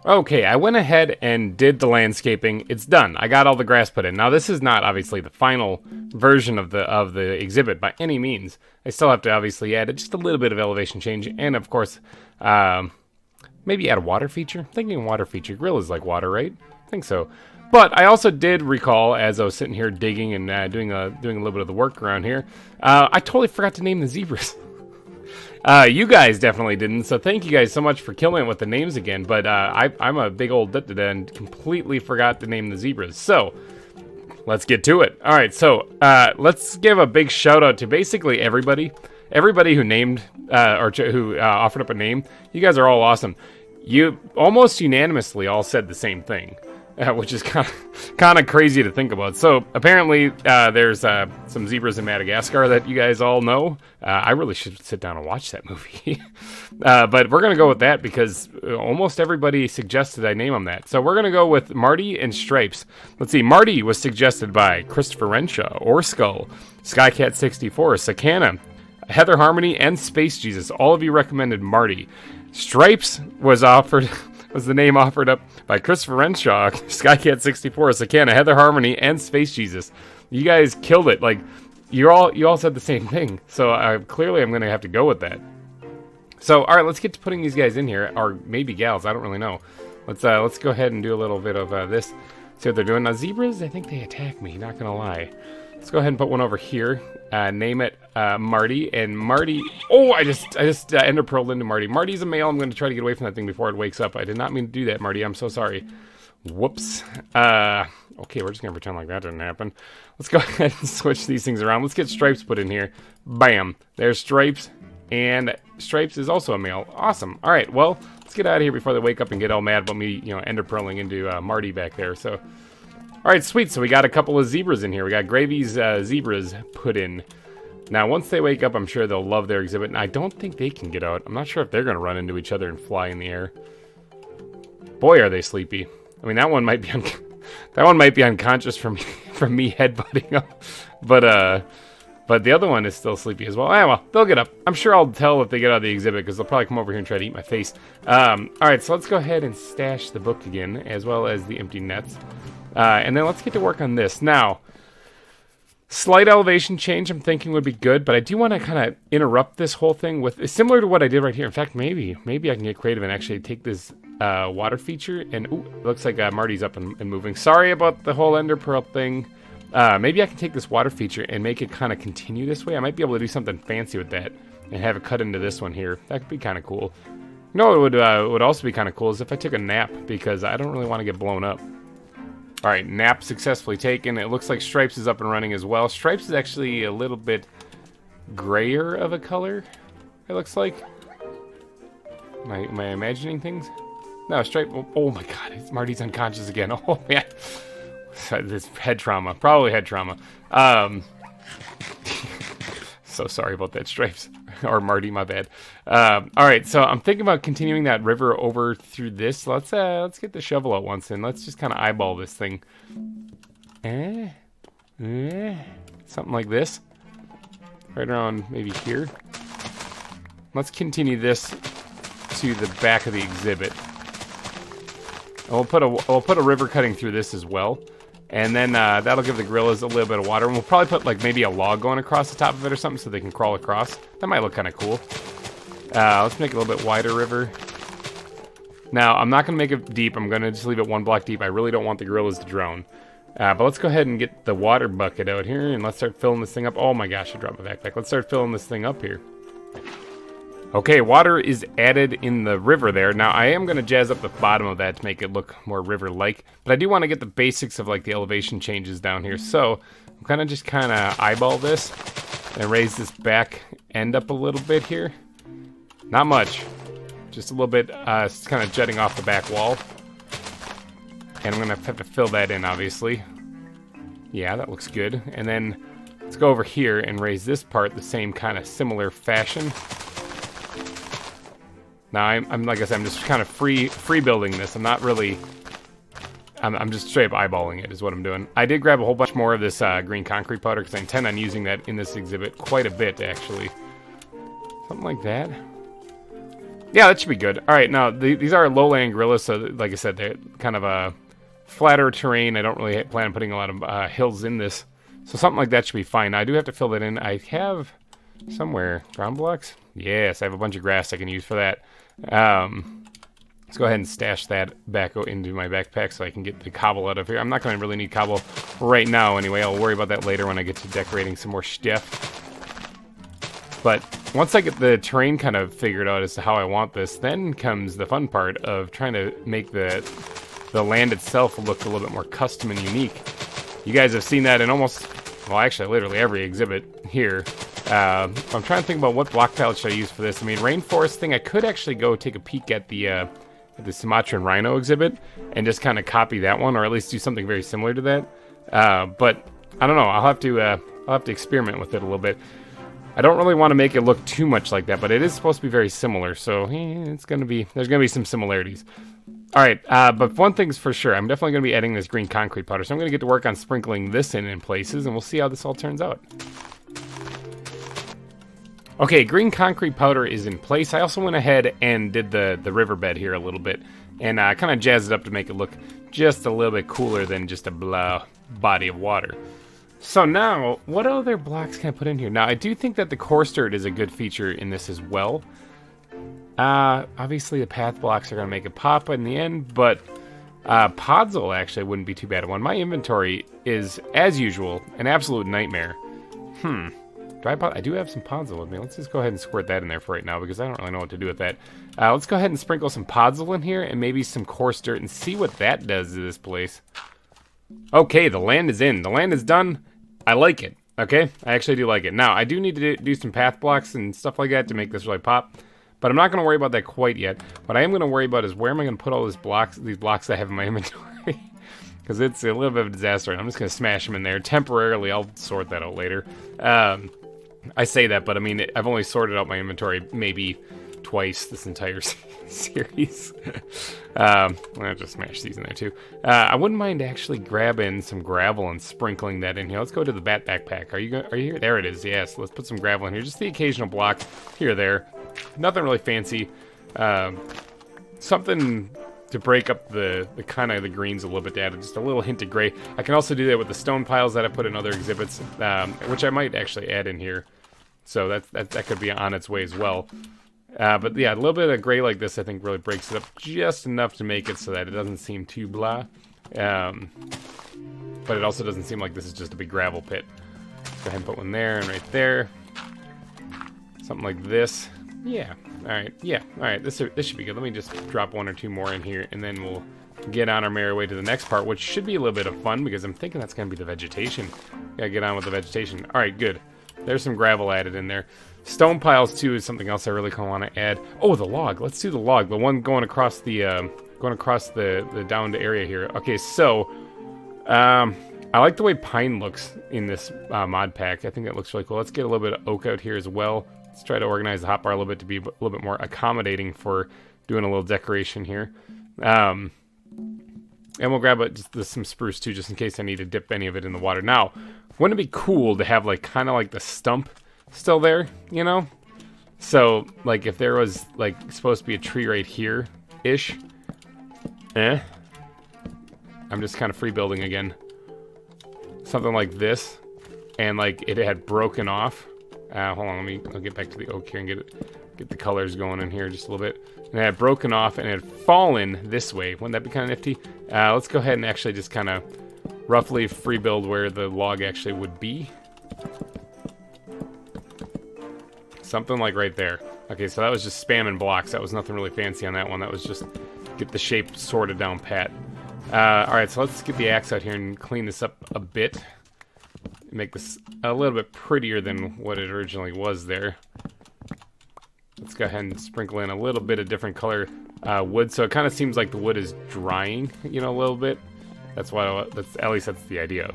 Okay, I went ahead and did the landscaping. It's done. I got all the grass put in. Now, this is not obviously the final version of the exhibit by any means. I still have to obviously add just a little bit of elevation change, and of course, maybe add a water feature. I'm thinking water feature. Grill is like water, right? I think so. But I also did recall, as I was sitting here digging and doing a little bit of the work around here, I totally forgot to name the zebras. You guys definitely didn't, so thank you guys so much for killing it with the names again, but I'm a big old and completely forgot to name the zebras, so let's get to it. Alright, so let's give a big shout out to basically everybody who named, who offered up a name. You guys are all awesome. You almost unanimously all said the same thing. Which is kind of crazy to think about. So apparently there's some zebras in Madagascar that you guys all know. I really should sit down and watch that movie. But we're going to go with that because almost everybody suggested I name them that. So we're going to go with Marty and Stripes. Let's see. Marty was suggested by Christopher Renshaw, Orskull, Skycat64, Sakana, Heather Harmony, and Space Jesus. All of you recommended Marty. Stripes was the name offered up by Christopher Renshaw, Skycat64, Sakana, Heather Harmony, and Space Jesus. You guys killed it. Like, you all said the same thing. So clearly I'm going to have to go with that. So, all right, let's get to putting these guys in here, or maybe gals. I don't really know. Let's go ahead and do a little bit of this. See what they're doing. Now, zebras, I think they attack me. Not going to lie. Let's go ahead and put one over here. Name it Marty. And Marty... Oh, I just ender pearled into Marty. Marty's a male. I'm going to try to get away from that thing before it wakes up. I did not mean to do that, Marty. I'm so sorry. Whoops. Okay, we're just going to pretend like that didn't happen. Let's go ahead and switch these things around. Let's get Stripes put in here. Bam. There's Stripes. And Stripes is also a male. Awesome. All right, well, let's get out of here before they wake up and get all mad about me, ender pearling into Marty back there. So... All right, sweet. So we got a couple of zebras in here. We got Gravy's zebras put in. Now, once they wake up, I'm sure they'll love their exhibit. And I don't think they can get out. I'm not sure if they're going to run into each other and fly in the air. Boy, are they sleepy. I mean, that one might be unconscious from me headbutting them. But the other one is still sleepy as well. Well, they'll get up. I'm sure I'll tell if they get out of the exhibit because they'll probably come over here and try to eat my face. All right, so let's go ahead and stash the book again, as well as the empty nets. And then let's get to work on this. Now, slight elevation change I'm thinking would be good, but I do want to kind of interrupt this whole thing with, similar to what I did right here. In fact, maybe I can get creative and actually take this water feature and, ooh, looks like Marty's up and moving. Sorry about the whole ender pearl thing. Maybe I can take this water feature and make it kind of continue this way. I might be able to do something fancy with that and have it cut into this one here. That could be kind of cool. You know what would also be kind of cool is if I took a nap, because I don't really want to get blown up. All right, nap successfully taken. It looks like Stripes is up and running as well. Stripes is actually a little bit grayer of a color, it looks like. Am I imagining things? No, Stripe. Oh my God, Marty's unconscious again. Oh man, this head trauma, probably head trauma. So sorry about that, Stripes. Or Marty, my bad. All right, so I'm thinking about continuing that river over through this. Let's get the shovel out once, and let's just kind of eyeball this thing. Something like this. right around maybe here. Let's continue this to the back of the exhibit. And we'll put a river cutting through this as well. And then that'll give the gorillas a little bit of water. And we'll probably put like maybe a log going across the top of it or something so they can crawl across. That might look kind of cool. Let's make it a little bit wider river. Now, I'm not going to make it deep. I'm going to just leave it 1 block deep. I really don't want the gorillas to drown. But let's go ahead and get the water bucket out here. And let's start filling this thing up. Oh my gosh, I dropped my backpack. Let's start filling this thing up here. Okay, water is added in the river there. Now, I am going to jazz up the bottom of that to make it look more river-like. But I do want to get the basics of, like, the elevation changes down here. So, I'm going to just kind of eyeball this and raise this back end up a little bit here. Not much. Just a little bit, it's kind of jutting off the back wall. And I'm going to have to fill that in, obviously. Yeah, that looks good. And then, let's go over here and raise this part the same kind of similar fashion. Now, I'm like I said, I'm just kind of free building this. I'm not really... I'm just straight up eyeballing it is what I'm doing. I did grab a whole bunch more of this green concrete powder because I intend on using that in this exhibit quite a bit, actually. Something like that. Yeah, that should be good. All right, now, these are lowland gorillas, so like I said, they're kind of a flatter terrain. I don't really plan on putting a lot of hills in this. So something like that should be fine. Now, I do have to fill that in. I have somewhere ground blocks. Yes, I have a bunch of grass I can use for that. Let's go ahead and stash that back into my backpack so I can get the cobble out of here. I'm not going to really need cobble right now anyway. I'll worry about that later when I get to decorating some more stuff. But once I get the terrain kind of figured out as to how I want this, then comes the fun part of trying to make the land itself look a little bit more custom and unique. You guys have seen that in almost, well, actually literally every exhibit here. I'm trying to think about what block palette should I use for this. I mean, rainforest thing, I could actually go take a peek at the Sumatran rhino exhibit and just kind of copy that one, or at least do something very similar to that. But I don't know. I'll have to experiment with it a little bit. I don't really want to make it look too much like that, but it is supposed to be very similar, so there's gonna be some similarities. All right, but one thing's for sure, I'm definitely gonna be adding this green concrete powder, so I'm gonna get to work on sprinkling this in places, and we'll see how this all turns out. Okay, green concrete powder is in place. I also went ahead and did the riverbed here a little bit, and kind of jazzed it up to make it look just a little bit cooler than just a blah body of water. So now, what other blocks can I put in here? Now, I do think that the coarse dirt is a good feature in this as well. Obviously, the path blocks are going to make it pop in the end, but podzol actually wouldn't be too bad one. My inventory is, as usual, an absolute nightmare. I do have some podzol with me. Let's just go ahead and squirt that in there for right now because I don't really know what to do with that. Let's go ahead and sprinkle some podzol in here and maybe some coarse dirt and see what that does to this place. Okay, the land is in. The land is done. I like it, okay? I actually do like it. Now, I do need to do some path blocks and stuff like that to make this really pop, but I'm not going to worry about that quite yet. What I am going to worry about is where am I going to put all these blocks I have in my inventory? Because it's a little bit of a disaster, and I'm just going to smash them in there. Temporarily, I'll sort that out later. I say that, but I mean, I've only sorted out my inventory maybe twice this entire series. I'll just smash these in there too. I wouldn't mind actually grabbing some gravel and sprinkling that in here. Let's go to the bat backpack. Are you here? There it is. Yes. Let's put some gravel in here. Just the occasional block here or there. Nothing really fancy. Something to break up the kind of the greens a little bit to add just a little hint of gray. I can also do that with the stone piles that I put in other exhibits, which I might actually add in here. So that could be on its way as well. But yeah, a little bit of gray like this I think really breaks it up just enough to make it so that it doesn't seem too blah. But it also doesn't seem like this is just a big gravel pit. Let's go ahead and put one there and right there. Something like this. Yeah. Alright. Yeah. Alright. This should be good. Let me just drop one or two more in here and then we'll get on our merry way to the next part, which should be a little bit of fun because I'm thinking that's going to be the vegetation. Gotta get on with the vegetation. Alright, good. There's some gravel added in there. Stone piles too is something else I really want to add. Oh, the log. Let's do the log. The one going across the downed area here. Okay, so I like the way pine looks in this mod pack. I think that looks really cool. Let's get a little bit of oak out here as well. Let's try to organize the hotbar a little bit to be a little bit more accommodating for doing a little decoration here. And we'll grab some spruce too, just in case I need to dip any of it in the water. Now, wouldn't it be cool to have like kind of like the stump still there, you know? So, like, if there was, like, supposed to be a tree right here-ish, I'm just kind of free building again. Something like this, and, like, it had broken off. Hold on, I'll get back to the oak here and get the colors going in here just a little bit. And it had broken off and it had fallen this way. Wouldn't that be kind of nifty? Let's go ahead and actually just kind of roughly free build where the log actually would be. Something like right there. Okay, so that was just spamming blocks. That was nothing really fancy on that one. That was just get the shape sorted down pat. Alright, so let's get the axe out here and clean this up a bit. Make this a little bit prettier than what it originally was there. Let's go ahead and sprinkle in a little bit of different color wood, so it kind of seems like the wood is drying, you know, a little bit. That's why at least that's the idea.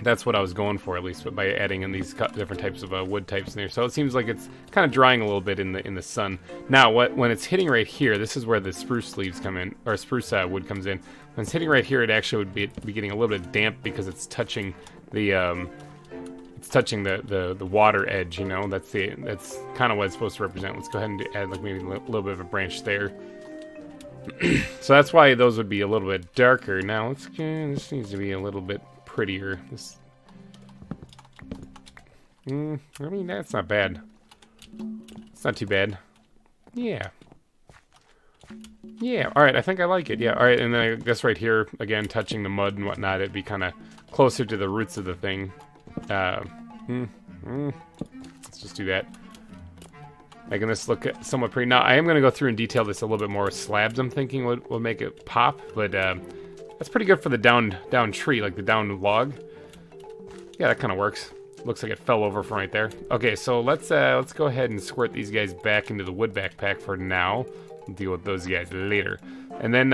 That's what I was going for, at least, but by adding in these different types of wood types in there. So it seems like it's kind of drying a little bit in the sun. Now, when it's hitting right here, this is where the spruce leaves come in, or spruce wood comes in. When it's hitting right here, it actually would be getting a little bit damp because it's touching the water edge. You know, that's kind of what it's supposed to represent. Let's go ahead and add like maybe a little bit of a branch there. So that's why those would be a little bit darker. Now this needs to be a little bit prettier. I mean, that's not bad. It's not too bad. Yeah. Yeah, alright, I think I like it. Yeah, alright, and then I guess right here, again, touching the mud and whatnot, it'd be kind of closer to the roots of the thing. Let's just do that. Making this look somewhat pretty. Now, I am going to go through and detail this a little bit more. Slabs, I'm thinking, will make it pop, but that's pretty good for the down tree, like the down log. Yeah, that kind of works. Looks like it fell over from right there. Okay, so let's go ahead and squirt these guys back into the wood backpack for now. We'll deal with those guys later. And then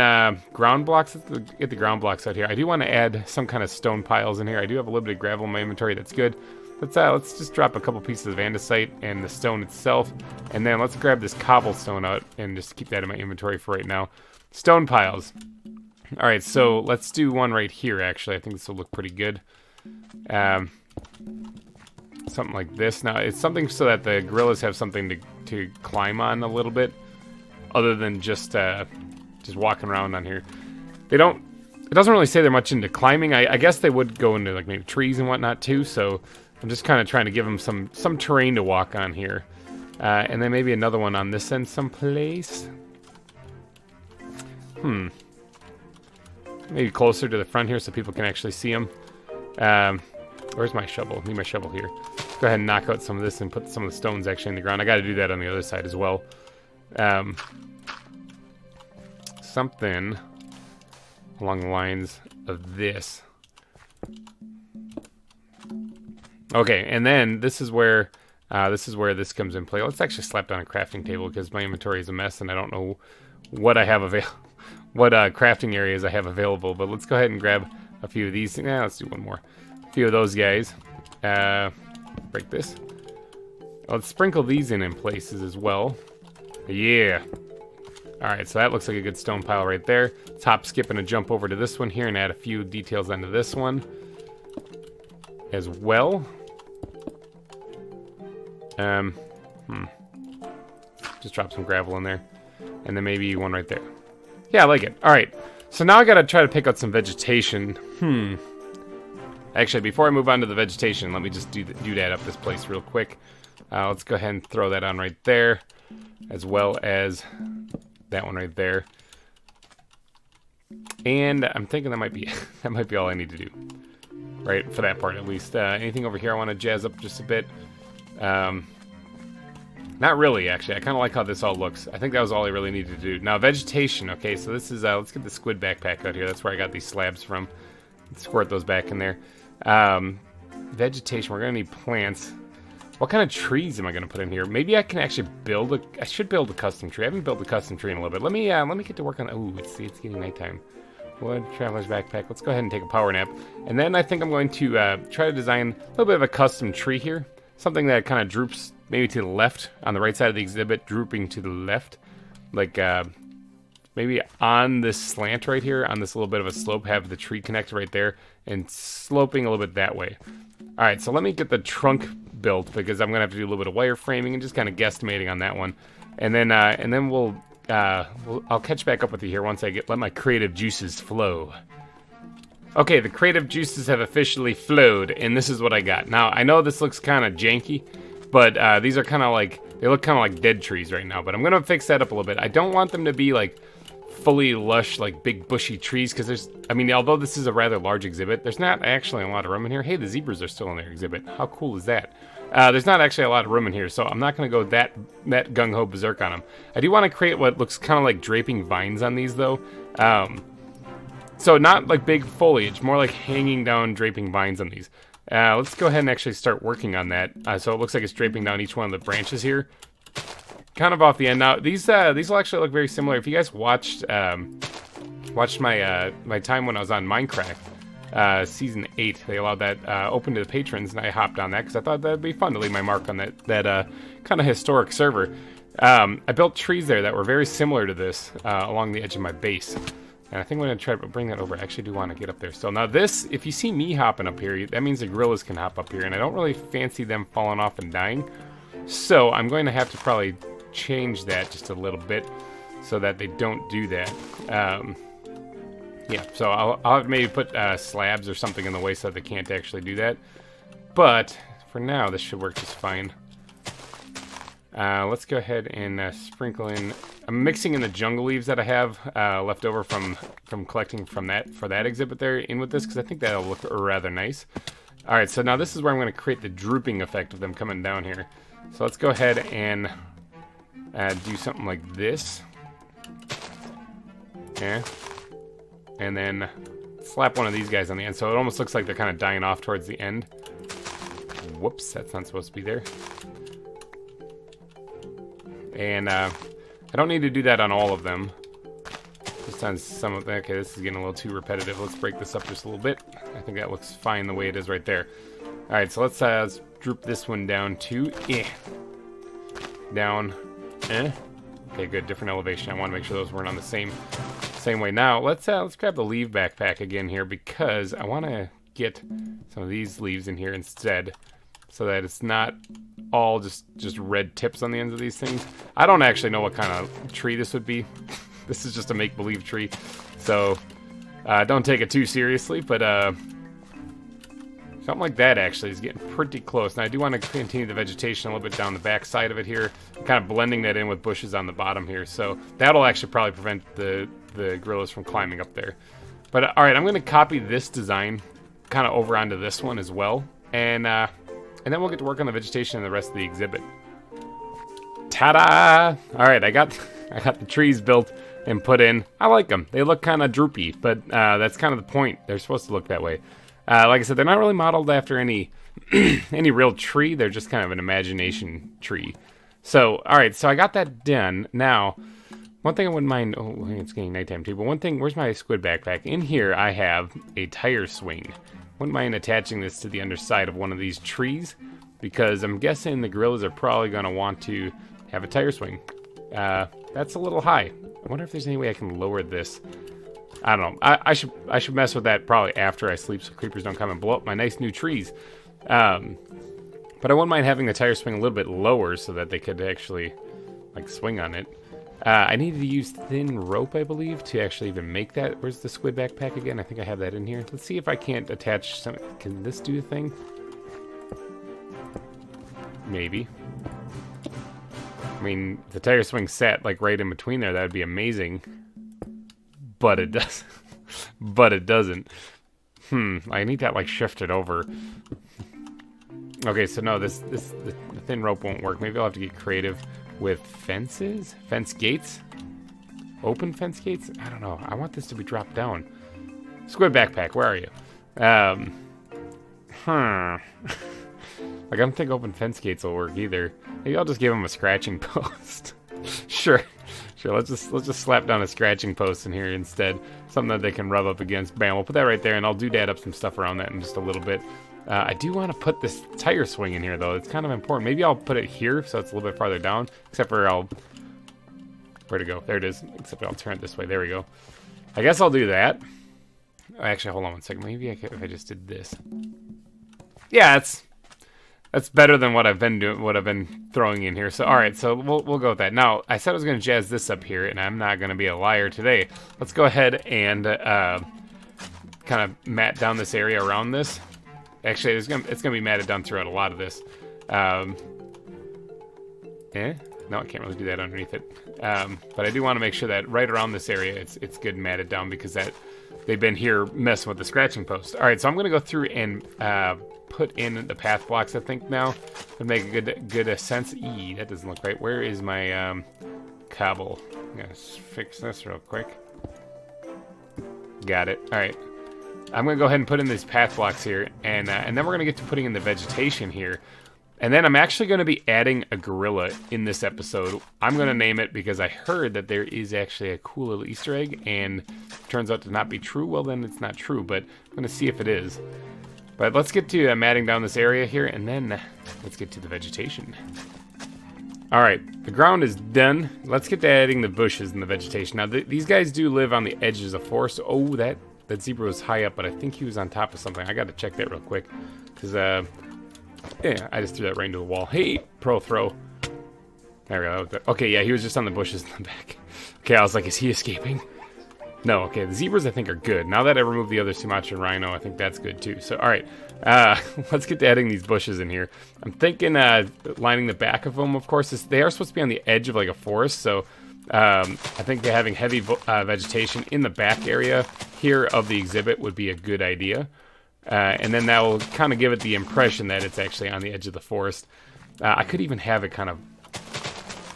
ground blocks. Let's get the ground blocks out here. I do want to add some kind of stone piles in here. I do have a little bit of gravel in my inventory. That's good. Let's just drop a couple pieces of andesite and the stone itself, and then let's grab this cobblestone out and just keep that in my inventory for right now. Stone piles. All right, so let's do one right here. Actually, I think this will look pretty good. Something like this. Now, it's something so that the gorillas have something to climb on a little bit, other than just walking around on here. It doesn't really say they're much into climbing. I guess they would go into like maybe trees and whatnot too. So I'm just kind of trying to give them some terrain to walk on here, and then maybe another one on this end someplace. Maybe closer to the front here so people can actually see them. Where's my shovel? Need my shovel here. Go ahead and knock out some of this and put some of the stones actually in the ground. I got to do that on the other side as well. Something along the lines of this. Okay, and then this is where this comes in play. Let's actually slap down a crafting table because my inventory is a mess and I don't know what I have what crafting areas I have available. But let's go ahead and grab a few of these. Let's do one more. A few of those guys. Break this. Let's sprinkle these in places as well. Yeah. Alright, so that looks like a good stone pile right there. Top skip and a jump over to this one here and add a few details onto this one as well. Just drop some gravel in there. And then maybe one right there. Yeah, I like it. Alright, so now I gotta try to pick out some vegetation. Actually, before I move on to the vegetation, let me just do that up this place real quick. Let's go ahead and throw that on right there, as well as that one right there. And I'm thinking that might be all I need to do, right, for that part at least. Anything over here I want to jazz up just a bit? Not really, actually. I kind of like how this all looks. I think that was all I really needed to do. Now, vegetation. Okay, so this is let's get the squid backpack out here. That's where I got these slabs from. Let's squirt those back in there. Vegetation. We're gonna need plants. What kind of trees am I gonna put in here? Maybe I can actually I should build a custom tree. I haven't built a custom tree in a little bit. Let me get to work on. Ooh, it's getting nighttime. Wood, traveler's backpack. Let's go ahead and take a power nap. And then I think I'm going to try to design a little bit of a custom tree here. Something that kind of droops maybe to the left on the right side of the exhibit, drooping to the left, like maybe on this slant right here, on this little bit of a slope, have the tree connected right there and sloping a little bit that way. All right, so let me get the trunk built because I'm gonna have to do a little bit of wire framing and just kind of guesstimating on that one, and then I'll catch back up with you here once I let my creative juices flow. Okay, the creative juices have officially flowed, and this is what I got. Now I know this looks kind of janky, but these are kind of like, they look kind of like dead trees right now. But I'm gonna fix that up a little bit. I don't want them to be like fully lush, like big bushy trees, because although this is a rather large exhibit, there's not actually a lot of room in here. Hey, the zebras are still in their exhibit. How cool is that? There's not actually a lot of room in here, so I'm not going to go that gung-ho berserk on them. I do want to create what looks kind of like draping vines on these, though. So not like big foliage, more like hanging down draping vines on these. Let's go ahead and actually start working on that. So it looks like it's draping down each one of the branches here. Kind of off the end. Now, these will actually look very similar. If you guys watched my time when I was on Minecraft, Season 8, they allowed that open to the patrons, and I hopped on that because I thought that'd be fun to leave my mark on that kind of historic server. I built trees there that were very similar to this along the edge of my base. And I think I'm going to try to bring that over. I actually do want to get up there. So now this, if you see me hopping up here, that means the gorillas can hop up here, and I don't really fancy them falling off and dying. So I'm going to have to probably change that just a little bit so that they don't do that. Yeah, so I'll maybe put slabs or something in the way so that they can't actually do that. But for now, this should work just fine. Let's go ahead and sprinkle in. I'm mixing in the jungle leaves that I have left over from collecting for that exhibit there in with this, because I think that'll look rather nice. All right, so now this is where I'm going to create the drooping effect of them coming down here. So let's go ahead and do something like this. Yeah. And then slap one of these guys on the end, so it almost looks like they're kind of dying off towards the end. Whoops, that's not supposed to be there. And I don't need to do that on all of them. Just on some of them. Okay, this is getting a little too repetitive. Let's break this up just a little bit. I think that looks fine the way it is right there. All right, so let's droop this one down to down. Okay, good. Different elevation. I want to make sure those weren't on the same way. Now let's grab the leaf backpack again here, because I want to get some of these leaves in here instead, so that it's not all just red tips on the ends of these things. I don't actually know what kind of tree this would be. This is just a make-believe tree, so don't take it too seriously, but something like that actually is getting pretty close. Now I do want to continue the vegetation a little bit down the back side of it here, kind of blending that in with bushes on the bottom here, so that'll actually probably prevent the gorillas from climbing up there. But all right, I'm going to copy this design kind of over onto this one as well, and then we'll get to work on the vegetation and the rest of the exhibit. Ta-da! All right, I got the trees built and put in. I like them. They look kind of droopy, but that's kind of the point. They're supposed to look that way. Like I said, they're not really modeled after any any real tree. They're just kind of an imagination tree. So, all right, so I got that done. Now, one thing I wouldn't mind. Oh, it's getting nighttime too. But one thing, where's my squid backpack? In here, I have a tire swing. Wouldn't mind attaching this to the underside of one of these trees, because I'm guessing the gorillas are probably going to want to have a tire swing. That's a little high. I wonder if there's any way I can lower this. I don't know. I should mess with that probably after I sleep, so creepers don't come and blow up my nice new trees. But I wouldn't mind having the tire swing a little bit lower so that they could actually like swing on it. I needed to use thin rope, I believe, to actually even make that. Where's the squid backpack again? I think I have that in here. Let's see if I can't attach some. Can this do the thing? Maybe. I mean, if the tire swing sat like right in between there, that would be amazing. But it doesn't. But it doesn't. I need that like shifted over. Okay, so no, the thin rope won't work. Maybe I'll have to get creative with fences? Fence gates? Open fence gates? I don't know. I want this to be dropped down. Squid backpack, where are you? Like, I don't think open fence gates will work either. Maybe I'll just give them a scratching post. Sure. Let's just slap down a scratching post in here instead. Something that they can rub up against. Bam, we'll put that right there, and I'll doodad up some stuff around that in just a little bit. I do want to put this tire swing in here, though. It's kind of important. Maybe I'll put it here so it's a little bit farther down. Except for I'll Where'd it go? There it is. Except I'll turn it this way. There we go. I guess I'll do that. Actually, hold on one second. Maybe I could, if I just did this. Yeah, that's better than what I've been doing, what I've been throwing in here. So, all right, so we'll go with that. Now, I said I was going to jazz this up here, and I'm not going to be a liar today. Let's go ahead and kind of mat down this area around this. Actually, it's gonna be matted down throughout a lot of this. No, I can't really do that underneath it. But I do want to make sure that right around this area, it's good and matted down because they've been here messing with the scratching post. All right, so I'm gonna go through and put in the path blocks. I think now would make a good sense. That doesn't look right. Where is my cobble? I'm gonna fix this real quick. Got it. All right. I'm gonna go ahead and put in these path blocks here, and then we're gonna get to putting in the vegetation here. And then I'm actually going to be adding a gorilla in this episode. I'm going to name it because I heard that there is actually a cool little Easter egg, and it turns out to not be true. Well, then it's not true, but I'm going to see if it is. But let's get to matting down this area here, and then let's get to the vegetation. All right, the ground is done. Let's get to adding the bushes and the vegetation. Now, these guys do live on the edges of forest. Oh, that zebra was high up, but I think he was on top of something. I got to check that real quick because yeah, I just threw that right into the wall. Hey, pro throw. There we go. Okay, yeah, he was just on the bushes in the back. Okay, I was like, is he escaping? No, okay, the zebras I think are good. Now that I removed the other Sumatra rhino, I think that's good too. So, all right, let's get to adding these bushes in here. I'm thinking lining the back of them, of course. They are supposed to be on the edge of like a forest, so I think having heavy vegetation in the back area here of the exhibit would be a good idea. And then that will kind of give it the impression that it's actually on the edge of the forest. I could even have it kind of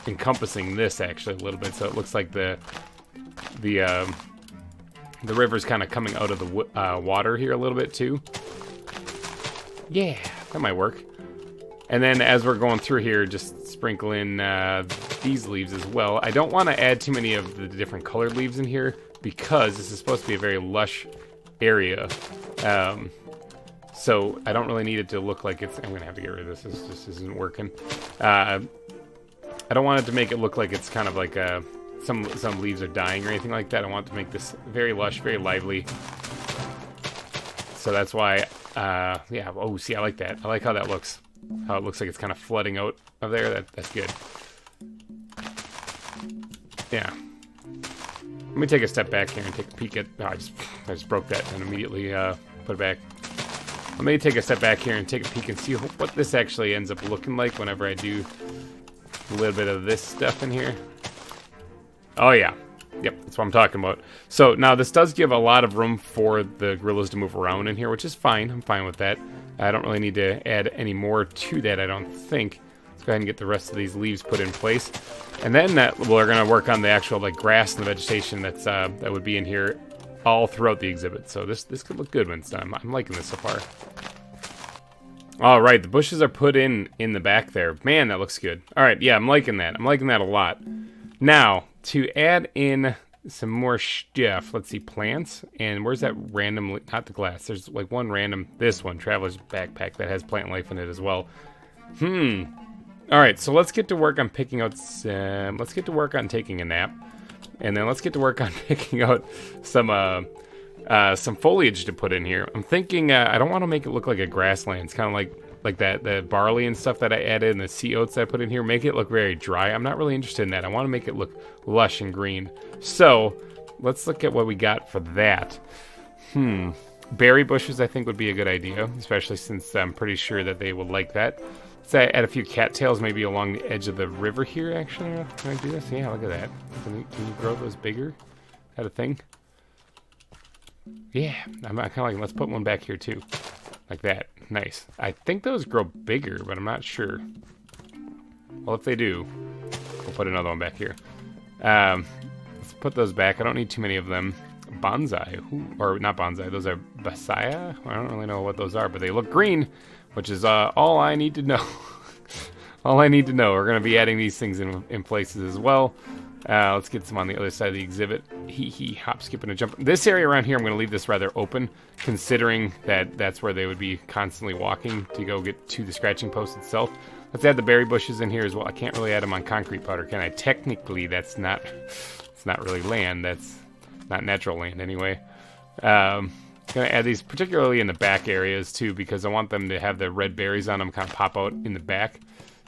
encompassing this actually a little bit, so it looks like the river's kind of coming out of the water here a little bit too. Yeah, that might work. And then as we're going through here, just sprinkle in these leaves as well. I don't want to add too many of the different colored leaves in here because this is supposed to be a very lush area. So I don't really need it to look like it's... I'm going to have to get rid of this. This just isn't working. I don't want it to make it look like it's kind of like some leaves are dying or anything like that. I want to make this very lush, very lively. So that's why... yeah. Oh, see, I like that. I like how that looks. How it looks like it's kind of flooding out of there. That's good. Yeah. Let me take a step back here and take a peek at... Oh, I just broke that and immediately put it back. Let me take a step back here and take a peek and see what this actually ends up looking like whenever I do a little bit of this stuff in here. Oh, yeah. Yep, that's what I'm talking about. So now this does give a lot of room for the gorillas to move around in here, which is fine. I'm fine with that. I don't really need to add any more to that, I don't think. Let's go ahead and get the rest of these leaves put in place. And then we're going to work on the actual like grass and the vegetation that would be in here all throughout the exhibit. So this could look good when it's done. I'm liking this so far. All right, the bushes are put in the back there. Man, that looks good. All right, yeah, I'm liking that. I'm liking that a lot. Now, to add in some more stuff, let's see, plants. And where's that random, not the glass. There's like one random, this one, Traveler's Backpack that has plant life in it as well. All right, so let's get to work on picking out some, let's get to work on taking a nap. And then let's get to work on picking out some foliage to put in here. I'm thinking I don't want to make it look like a grassland. It's kind of like that the barley and stuff that I added and the sea oats that I put in here. Make it look very dry. I'm not really interested in that. I want to make it look lush and green. So let's look at what we got for that. Berry bushes I think would be a good idea, especially since I'm pretty sure that they would like that. Let's add a few cattails maybe along the edge of the river here, actually. Can I do this? Yeah, look at that. Can you grow those bigger? Is that a thing? Yeah, I'm kind of like, let's put one back here too. Like that. Nice. I think those grow bigger, but I'm not sure. Well, if they do, we'll put another one back here. Let's put those back. I don't need too many of them. Bonsai. Or not bonsai. Those are Basaya? I don't really know what those are, but they look green. Which is all I need to know. All I need to know. We're going to be adding these things in places as well. Let's get some on the other side of the exhibit. Hop, skip, and a jump. This area around here, I'm going to leave this rather open, considering that that's where they would be constantly walking to go get to the scratching post itself. Let's add the berry bushes in here as well. I can't really add them on concrete powder, can I? Technically, that's not, it's not really land. That's not natural land anyway. Gonna add these particularly in the back areas too, because I want them to have the red berries on them kind of pop out in the back.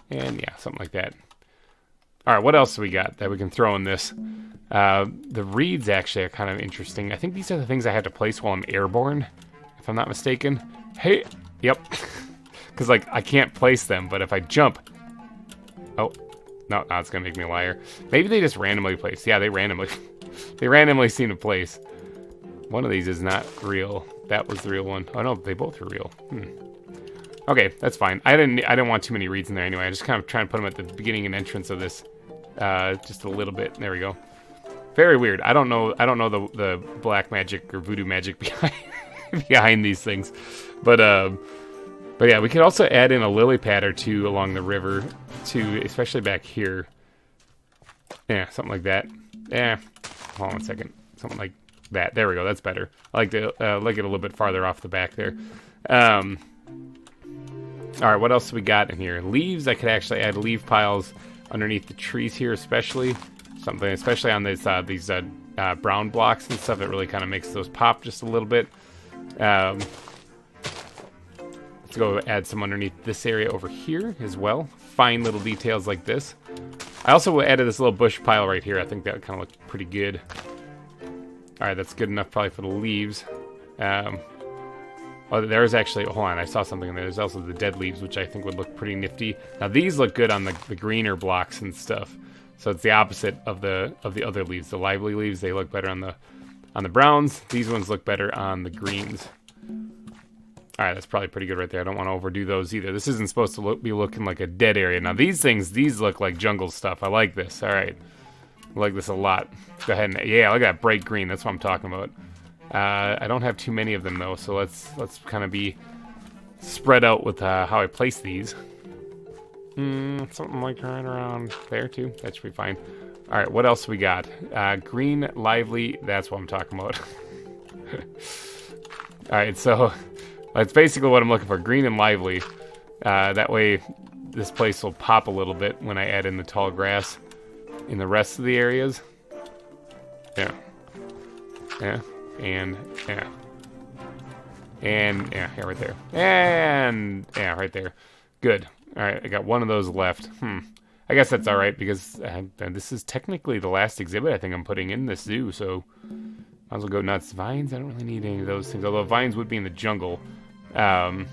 And yeah, something like that. All right, what else do we got that we can throw in this? The reeds actually are kind of interesting. I think these are the things I have to place while I'm airborne, if I'm not mistaken. Hey, yep. Because, like, I can't place them, but if I jump... Oh, no, it's going to make me a liar. Maybe they just randomly place. Yeah, they randomly seem to place. One of these is not real. That was the real one. Oh, no, they both are real. Okay, that's fine. I didn't want too many reeds in there anyway. I just kind of trying to put them at the beginning and entrance of this. Just a little bit. There we go. Very weird. I don't know the black magic or voodoo magic behind these things. But yeah, we could also add in a lily pad or two along the river too, especially back here. Yeah, something like that. Yeah. Hold on 1 second. Something like that. There we go. That's better. I like to like it a little bit farther off the back there. All right, what else do we got in here? Leaves. I could actually add leaf piles underneath the trees here, especially on these brown blocks and stuff. It really kind of makes those pop just a little bit. Let's go add some underneath this area over here as well. Fine little details like this. I also added this little bush pile right here. I think that kind of looked pretty good. All right, that's good enough probably for the leaves. Oh, there's actually, hold on, I saw something in there. There's also the dead leaves, which I think would look pretty nifty. Now these look good on the greener blocks and stuff. So it's the opposite of the other leaves. The lively leaves, they look better on the browns. These ones look better on the greens. All right, that's probably pretty good right there. I don't want to overdo those either. This isn't supposed to be looking like a dead area. Now these look like jungle stuff. I like this. All right, I like this a lot. Go ahead and, yeah, look at that bright green. That's what I'm talking about. I don't have too many of them though, so let's kind of be spread out with how I place these. Something like right around there too. That should be fine. All right, what else we got? Green, lively. That's what I'm talking about. All right, so that's basically what I'm looking for. Green and lively. That way, this place will pop a little bit when I add in the tall grass in the rest of the areas. Yeah. Yeah. And yeah. And yeah, right there. And yeah, right there. Good. All right, I got one of those left. I guess that's all right because this is technically the last exhibit I think I'm putting in this zoo, so might as well go nuts. Vines, I don't really need any of those things. Although vines would be in the jungle. It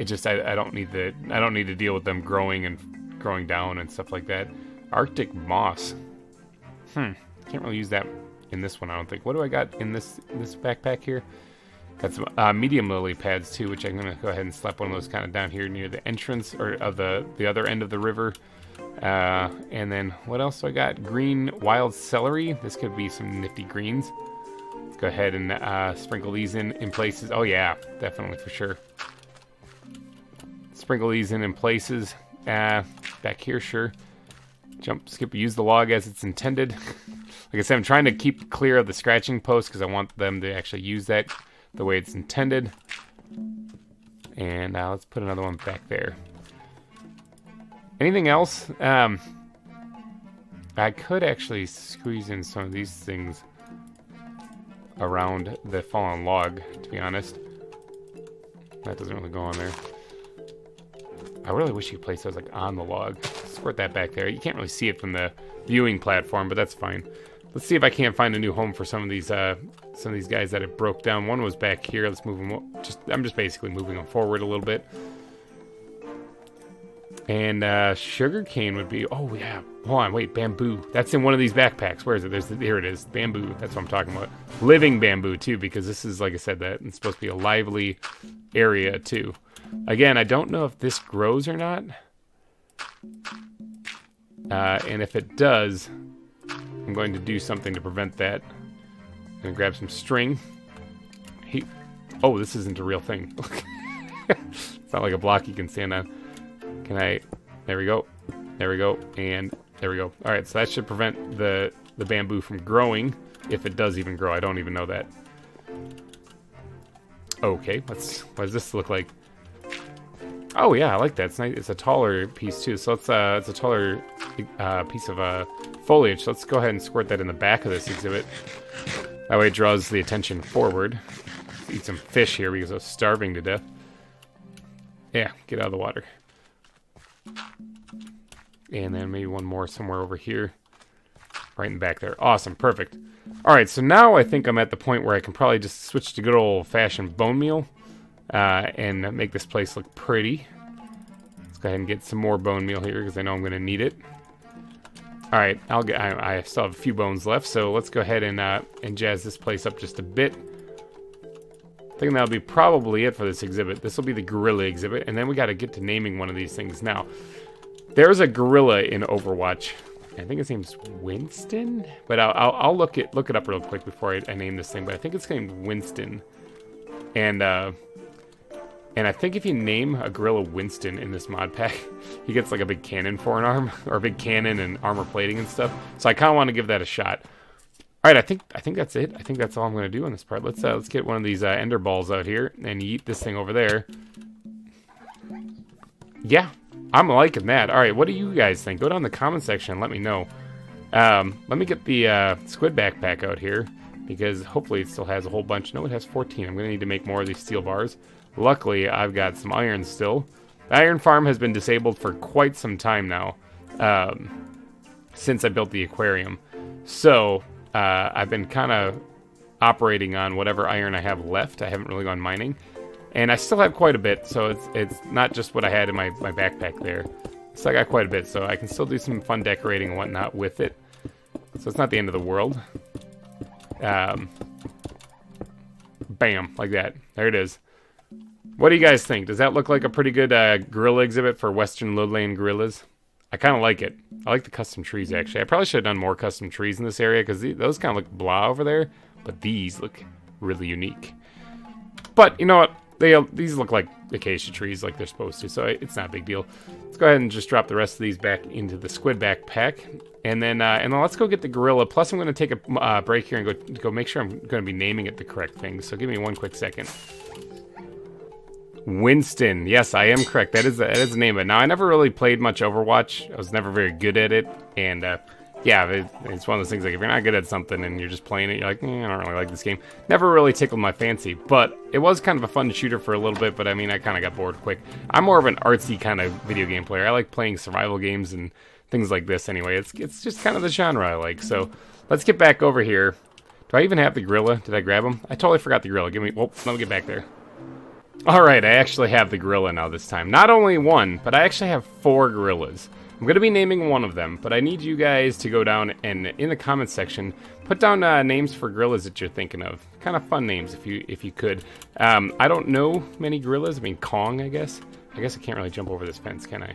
just I don't need to deal with them growing down and stuff like that. Arctic moss. Can't really use that in this one, I don't think. What do I got in this backpack here? Got some medium lily pads too, which I'm gonna go ahead and slap one of those kind of down here near the entrance or of the other end of the river. And then what else do I got? Green wild celery. This could be some nifty greens. Let's go ahead and sprinkle these in places. Oh yeah, definitely for sure. Sprinkle these in places. Back here, sure. Jump, skip, use the log as it's intended. Like I said, I'm trying to keep clear of the scratching post because I want them to actually use that the way it's intended. And let's put another one back there. Anything else? I could actually squeeze in some of these things around the fallen log, to be honest. That doesn't really go on there. I really wish you could place those like on the log. Squirt that back there. You can't really see it from the viewing platform, but that's fine. Let's see if I can't find a new home for some of these guys that it broke down. One was back here. Let's move them. I'm just basically moving them forward a little bit. And sugarcane would be. Oh yeah. Hold on. Wait. Bamboo. That's in one of these backpacks. Where is it? Here it is. Bamboo. That's what I'm talking about. Living bamboo too, because this is, like I said, that it's supposed to be a lively area too. Again, I don't know if this grows or not. And if it does, I'm going to do something to prevent that. I'm going to grab some string. Oh, this isn't a real thing. It's not like a block you can stand on. There we go. There we go. And there we go. All right, so that should prevent the bamboo from growing, if it does even grow. I don't even know that. Okay, what does this look like? Oh yeah, I like that. It's nice. It's a taller piece too. So it's a taller piece of foliage. So let's go ahead and squirt that in the back of this exhibit. That way it draws the attention forward. Let's eat some fish here because I was starving to death. Yeah, get out of the water. And then maybe one more somewhere over here. Right in the back there. Awesome, perfect. Alright, so now I think I'm at the point where I can probably just switch to good old-fashioned bone meal. And make this place look pretty. Let's go ahead and get some more bone meal here because I know I'm going to need it. All right, I still have a few bones left, so let's go ahead and jazz this place up just a bit. I think that'll be probably it for this exhibit. This will be the gorilla exhibit, and then we got to get to naming one of these things. Now, there's a gorilla in Overwatch. I think his name's Winston, but I'll look it up real quick before I name this thing. But I think it's named Winston, and I think if you name a gorilla Winston in this mod pack, he gets like a big cannon for an arm, or a big cannon and armor plating and stuff. So I kind of want to give that a shot. All right, I think that's it. I think that's all I'm going to do on this part. Let's get one of these ender balls out here and yeet this thing over there. Yeah, I'm liking that. All right, what do you guys think? Go down in the comment section and let me know. Let me get the squid backpack out here because hopefully it still has a whole bunch. No, it has 14. I'm going to need to make more of these steel bars. Luckily, I've got some iron still. The iron farm has been disabled for quite some time now, since I built the aquarium. So, I've been kind of operating on whatever iron I have left. I haven't really gone mining. And I still have quite a bit, so it's not just what I had in my backpack there. So I got quite a bit, so I can still do some fun decorating and whatnot with it. So it's not the end of the world. Bam, like that. There it is. What do you guys think? Does that look like a pretty good gorilla exhibit for Western lowland gorillas? I kind of like it. I like the custom trees, actually. I probably should have done more custom trees in this area because those kind of look blah over there, but these look really unique. But you know what? These look like acacia trees like they're supposed to, so it's not a big deal. Let's go ahead and just drop the rest of these back into the squid backpack. And then let's go get the gorilla. Plus, I'm going to take a break here and go make sure I'm going to be naming it the correct thing. So give me one quick second. Winston. Yes, I am correct. That is the name of it. Now, I never really played much Overwatch. I was never very good at it. And, yeah, it's one of those things, like, if you're not good at something and you're just playing it, you're like, I don't really like this game. Never really tickled my fancy. But it was kind of a fun shooter for a little bit, but, I mean, I kind of got bored quick. I'm more of an artsy kind of video game player. I like playing survival games and things like this anyway. It's just kind of the genre I like. So, let's get back over here. Do I even have the gorilla? Did I grab him? I totally forgot the gorilla. Let me get back there. Alright, I actually have the gorilla now this time. Not only one, but I actually have 4 gorillas. I'm going to be naming one of them, but I need you guys to go down and in the comments section, put down names for gorillas that you're thinking of. Kind of fun names if you could. I don't know many gorillas. I mean, Kong, I guess. I guess I can't really jump over this fence, can I?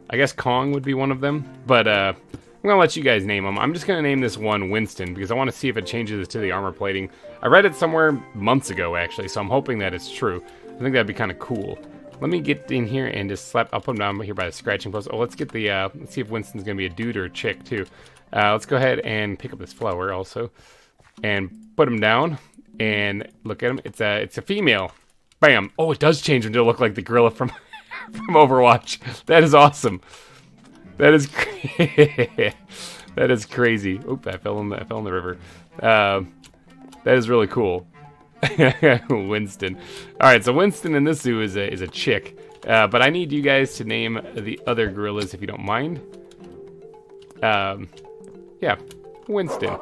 I guess Kong would be one of them, but I'm going to let you guys name them. I'm just going to name this one Winston because I want to see if it changes to the armor plating. I read it somewhere months ago, actually, so I'm hoping that it's true. I think that'd be kind of cool. Let me get in here and just I'll put him down here by the scratching post. Oh, let's get the, let's see if Winston's going to be a dude or a chick, too. Let's go ahead and pick up this flower also and put him down and look at him. It's a female. Bam. Oh, it does change him to look like the gorilla from, from Overwatch. That is awesome. That is that is crazy. Oop! I fell in the river. That is really cool. Winston. All right, so Winston in this zoo is a chick, but I need you guys to name the other gorillas if you don't mind. Yeah, Winston.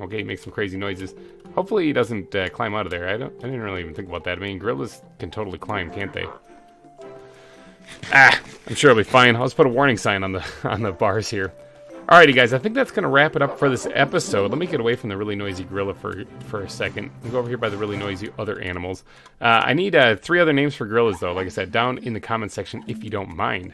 Okay, he makes some crazy noises. Hopefully he doesn't climb out of there. I didn't really even think about that. I mean, gorillas can totally climb, can't they? I'm sure it'll be fine. I'll just put a warning sign on the bars here. Alrighty, guys, I think that's going to wrap it up for this episode. Let me get away from the really noisy gorilla for a second. I'll go over here by the really noisy other animals. I need 3 other names for gorillas, though, like I said, down in the comment section if you don't mind.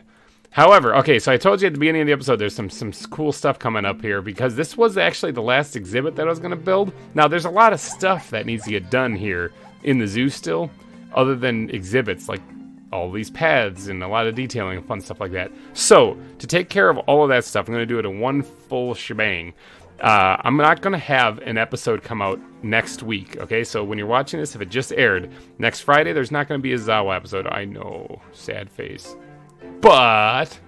However, okay, so I told you at the beginning of the episode there's some cool stuff coming up here because this was actually the last exhibit that I was going to build. Now, there's a lot of stuff that needs to get done here in the zoo still, other than exhibits, like all these paths and a lot of detailing and fun stuff like that. So, to take care of all of that stuff, I'm going to do it in one full shebang. I'm not going to have an episode come out next week, okay? So when you're watching this, if it just aired, next Friday, there's not going to be a ZAWA episode. I know, sad face. But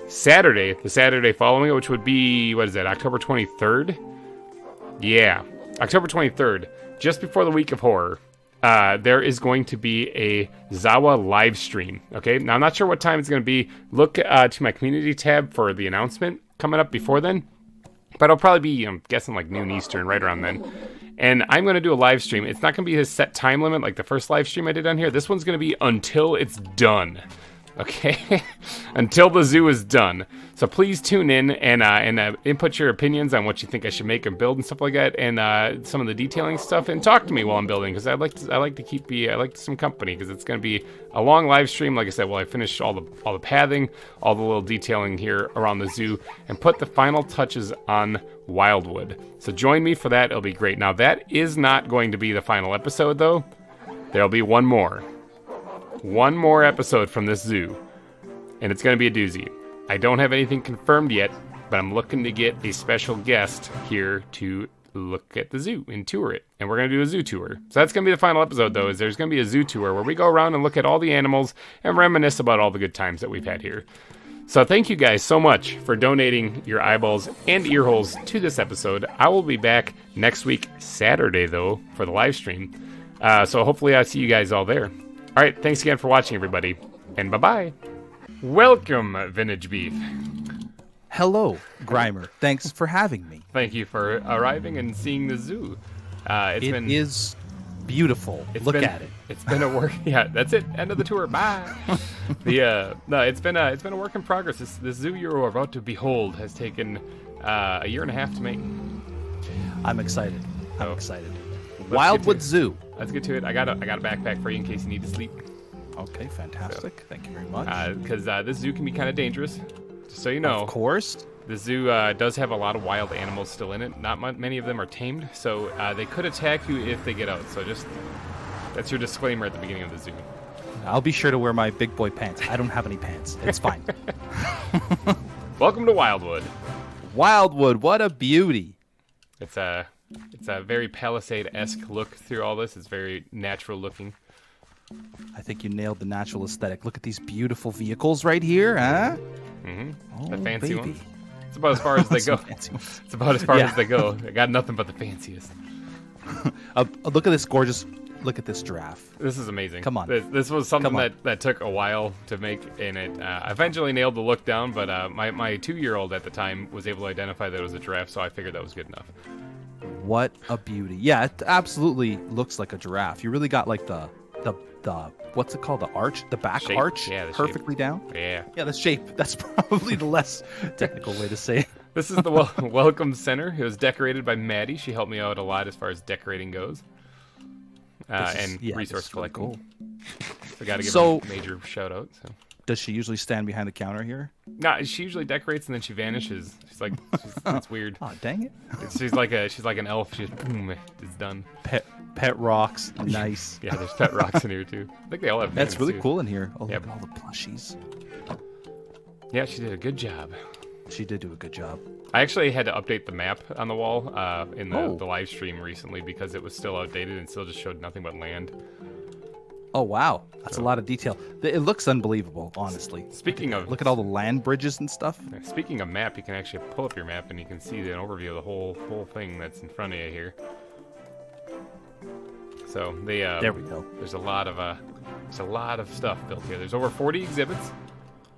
Saturday, the Saturday following it, which would be, what is that, October 23rd? Yeah, October 23rd, just before the week of horror. There is going to be a ZAWA live stream, okay? Now, I'm not sure what time it's going to be. Look to my community tab for the announcement coming up before then. But it'll probably be, I'm guessing, like noon Eastern, right around then. And I'm going to do a live stream. It's not going to be a set time limit like the first live stream I did on here. This one's going to be until it's done. Okay? Until the zoo is done. So please tune in and input your opinions on what you think I should make and build and stuff like that, and some of the detailing stuff, and talk to me while I'm building, because I like some company, because it's going to be a long live stream. Like I said, while I finish all the pathing, all the little detailing here around the zoo, and put the final touches on Wildwood. So join me for that. It'll be great. Now that is not going to be the final episode though. There'll be one more episode from this zoo, and it's going to be a doozy. I don't have anything confirmed yet, but I'm looking to get a special guest here to look at the zoo and tour it. And we're going to do a zoo tour. So that's going to be the final episode, though, is there's going to be a zoo tour where we go around and look at all the animals and reminisce about all the good times that we've had here. So thank you guys so much for donating your eyeballs and ear holes to this episode. I will be back next week, Saturday, though, for the live stream. So hopefully I see you guys all there. All right, thanks again for watching, everybody, and bye-bye. Welcome, VintageBeef. Hello, GReimer. Thanks for having me. Thank you for arriving and seeing the zoo. It is beautiful. Look at it. It's been a work. Yeah, that's it. End of the tour. Bye. It's been a work in progress. This zoo you're about to behold has taken a year and a half to make. I'm excited. I'm excited. Wildwood Zoo. Let's get to it. I got a backpack for you in case you need to sleep. Okay, fantastic. Thank you very much. Because this zoo can be kind of dangerous, just so you know. Of course. The zoo does have a lot of wild animals still in it. Not many of them are tamed, so they could attack you if they get out. So that's your disclaimer at the beginning of the zoo. I'll be sure to wear my big boy pants. I don't have any pants. It's fine. Welcome to Wildwood. Wildwood, what a beauty. It's a very Palisade-esque look through all this. It's very natural looking. I think you nailed the natural aesthetic. Look at these beautiful vehicles right here, huh? Mm-hmm. Oh, the fancy baby. ones. It's about as far as they go. It's about as far as they go. I got nothing but the fanciest. Look at this gorgeous. Look at this giraffe. This is amazing. Come on. This was something that took a while to make, and it eventually nailed the look down. But my 2-year-old at the time was able to identify that it was a giraffe, so I figured that was good enough. What a beauty! Yeah, it absolutely looks like a giraffe. You really got like the what's it called? The arch, the back shape. arch, yeah, the perfectly shape. Down. Yeah, the shape. That's probably the less technical way to say it. This is the welcome center. It was decorated by Maddie. She helped me out a lot as far as decorating goes, resource collecting. Cool. So got to give her a major shout out. So. Does she usually stand behind the counter here? No, she usually decorates and then she vanishes. It's weird. Oh, dang it! She's like an elf. She's boom, it's done. Pet rocks, nice. Yeah, there's pet rocks in here too. I think they all have. That's really too. cool in here. Oh, yeah. Look at all the plushies. Yeah, she did a good job. She did do a good job. I actually had to update the map on the wall in the live stream recently because it was still outdated and still just showed nothing but land. Oh wow, that's a lot of detail. It looks unbelievable, honestly. Speaking of, look at all the land bridges and stuff. Speaking of map, you can actually pull up your map and you can see an overview of the whole thing that's in front of you here. So there we go. There's a lot of stuff built here. There's over 40 exhibits.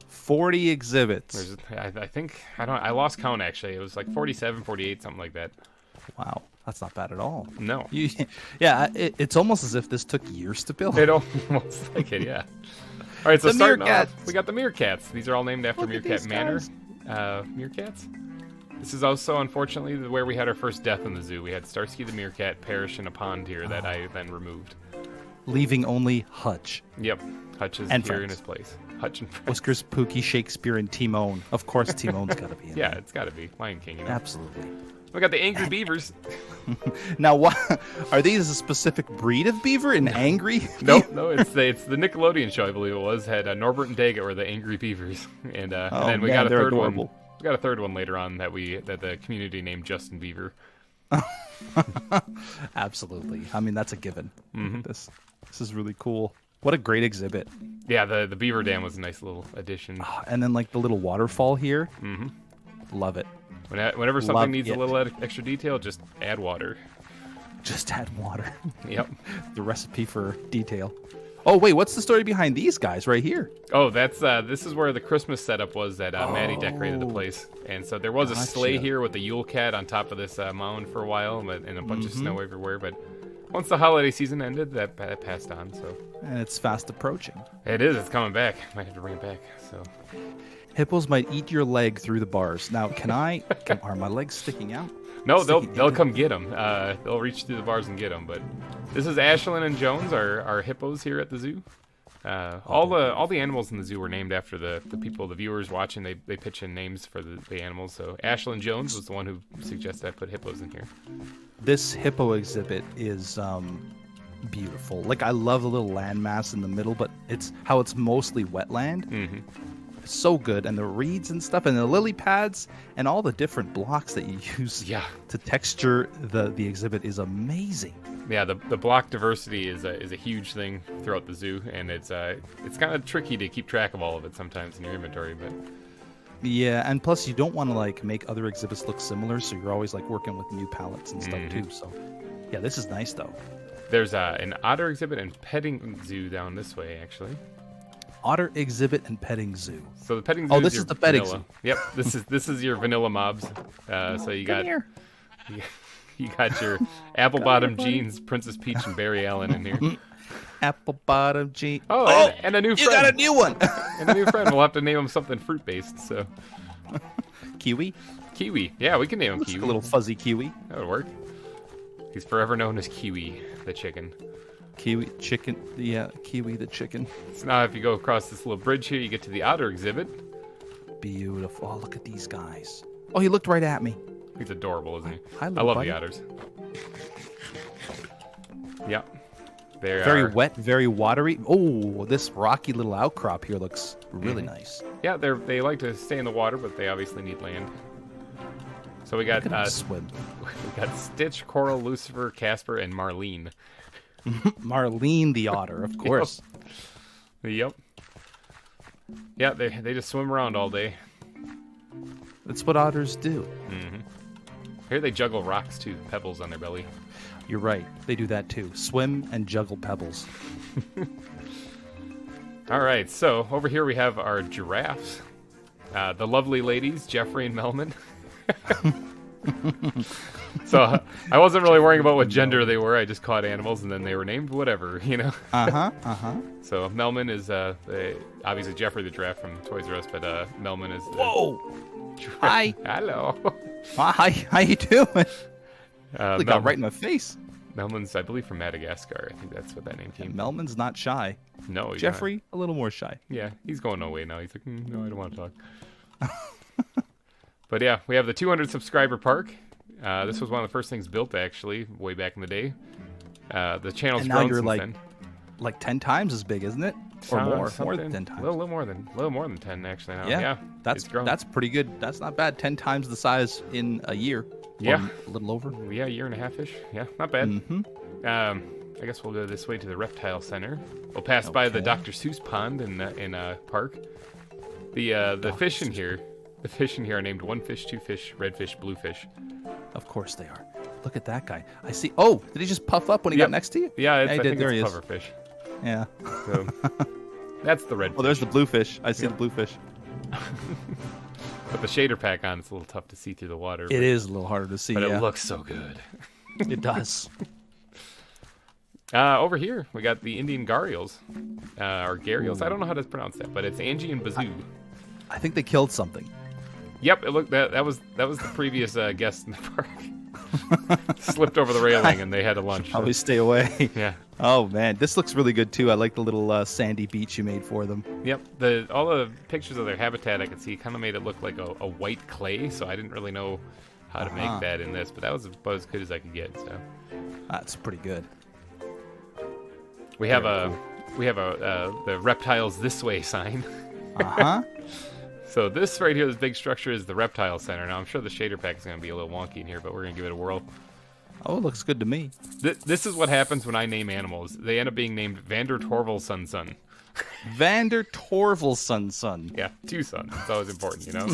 40 exhibits. I lost count actually. It was like 47, 48, something like that. Wow, that's not bad at all. No. It's almost as if this took years to build. It almost like it, yeah. All right, so starting off, we got the meerkats. These are all named after Meerkat Manor. Meerkats. This is also, unfortunately, where we had our first death in the zoo. We had Starsky the meerkat perish in a pond here that I then removed. Leaving only Hutch. Yep, Hutch is and here friends. in his place. Hutch and friends. Whiskers, Pookie, Shakespeare, and Timon. Of course, Timon's got to be in there. Yeah, it's got to be. Lion King, you know. Absolutely. We got the angry beavers. Now, what are these? A specific breed of beaver? An angry? No, it's the Nickelodeon show, I believe it was. Had Norbert and Daggett were the angry beavers, and then we got a third adorable. one. We got a third one later on that the community named Justin Beaver. Absolutely. I mean, that's a given. This is really cool. What a great exhibit. Yeah, the beaver dam was a nice little addition. And then like the little waterfall here. Love it. Whenever something needs a little extra detail, just add water. Just add water. Yep. The recipe for detail. Oh, wait, what's the story behind these guys right here? Oh, that's this is where the Christmas setup was that Maddie decorated the place. And so there was a sleigh here with a Yule cat on top of this mound for a while, and a bunch of snow everywhere. But once the holiday season ended, that passed on. So. And it's fast approaching. It is. It's coming back. Might have to bring it back. So. Hippos might eat your leg through the bars. Now, are my legs sticking out? No, they'll come get them. They'll reach through the bars and get them. But this is Ashlyn and Jones, our hippos here at the zoo. All the animals in the zoo were named after the people, the viewers watching. They pitch in names for the animals. So Ashlyn Jones was the one who suggested I put hippos in here. This hippo exhibit is beautiful. Like, I love the little landmass in the middle, but it's mostly wetland. It's so good, and the reeds and stuff, and the lily pads, and all the different blocks that you use to texture the exhibit is amazing. Yeah, the block diversity is a huge thing throughout the zoo, and it's kind of tricky to keep track of all of it sometimes in your inventory, but. Yeah, and plus you don't want to like make other exhibits look similar, so you're always like working with new palettes and stuff too. So, yeah, this is nice though. There's an otter exhibit and petting zoo down this way, actually. Otter exhibit and petting zoo. So the petting zoo. Oh, this is the petting zoo. Yep, this is your vanilla mobs. So you got you got your apple bottom jeans, Princess Peach and Barry Allen in here. Apple bottom jeans. Oh, and a new friend. You got a new one. And a new friend. We'll have to name him something fruit based. So Kiwi. Yeah, we can name him Looks Kiwi. like a little fuzzy kiwi. That would work. He's forever known as Kiwi the chicken. Kiwi chicken. Yeah, Kiwi the chicken. So now if you go across this little bridge here, you get to the otter exhibit. Beautiful. Oh, look at these guys. Oh, he looked right at me. He's adorable, isn't he? I love buddy. the otters. Yeah. They're very wet, very watery. Oh, this rocky little outcrop here looks really nice. Yeah, they like to stay in the water, but they obviously need land. So we got swim. We got Stitch, Coral, Lucifer, Casper, and Marlene. Marlene the otter, of course. Yep. Yeah, they just swim around all day. That's what otters do. Here they juggle rocks too, pebbles on their belly. You're right. They do that too. Swim and juggle pebbles. All right, so over here we have our giraffes. The lovely ladies, Jeffrey and Melman. So I wasn't really worrying about what gender they were. I just caught animals and then they were named whatever, you know? So Melman is obviously Jeffrey the giraffe from Toys R Us, but Melman is the giraffe. Hi. Hello. Hi, how you doing? They got right in my face. Melman's, I believe, from Madagascar. I think that's what that name came from. Melman's not shy. No, he's Jeffrey, not. a little more shy. Yeah, he's going away now. He's like, no, I don't want to talk. But yeah, we have the 200 subscriber park. This was one of the first things built, actually, way back in the day. The channel's grown since then. Like 10 times as big, isn't it? Or more than 10 times. A little more than 10 actually now. Yeah, that's pretty good. That's not bad. 10 times the size in a year. Yeah, a little over. Yeah, a year and a half-ish. Yeah, not bad. I guess we'll go this way to the reptile center. We'll pass by the Dr. Seuss pond in park. The fish in here. The fish in here are named one fish, two fish, red fish, blue fish. Of course they are. Look at that guy. I see. Oh, did he just puff up when he got next to you? Yeah, I think it's a pufferfish. Yeah. So, that's the red fish. Oh, there's the bluefish. I see the bluefish. But the shader pack on, it's a little tough to see through the water. It is a little harder to see, but it looks so good. It does. Over here, we got the Indian gharials, or gharials. I don't know how to pronounce that, but it's Angie and Bazoo. I think they killed something. Yep, it looked that was the previous guest in the park. Slipped over the railing and they had a lunch. Probably stay away. Yeah. Oh man, this looks really good too. I like the little sandy beach you made for them. Yep. All the pictures of their habitat I could see kind of made it look like a white clay, so I didn't really know how to make that in this, but that was about as good as I could get. So that's pretty good. We have the reptiles this way sign. So this right here, this big structure, is the reptile center. Now I'm sure the shader pack is going to be a little wonky in here, but we're going to give it a whirl. Oh, it looks good to me. This is what happens when I name animals. They end up being named Vander Torvaldson. Vander Torvaldson. Yeah, 2 sons. It's always important, you know?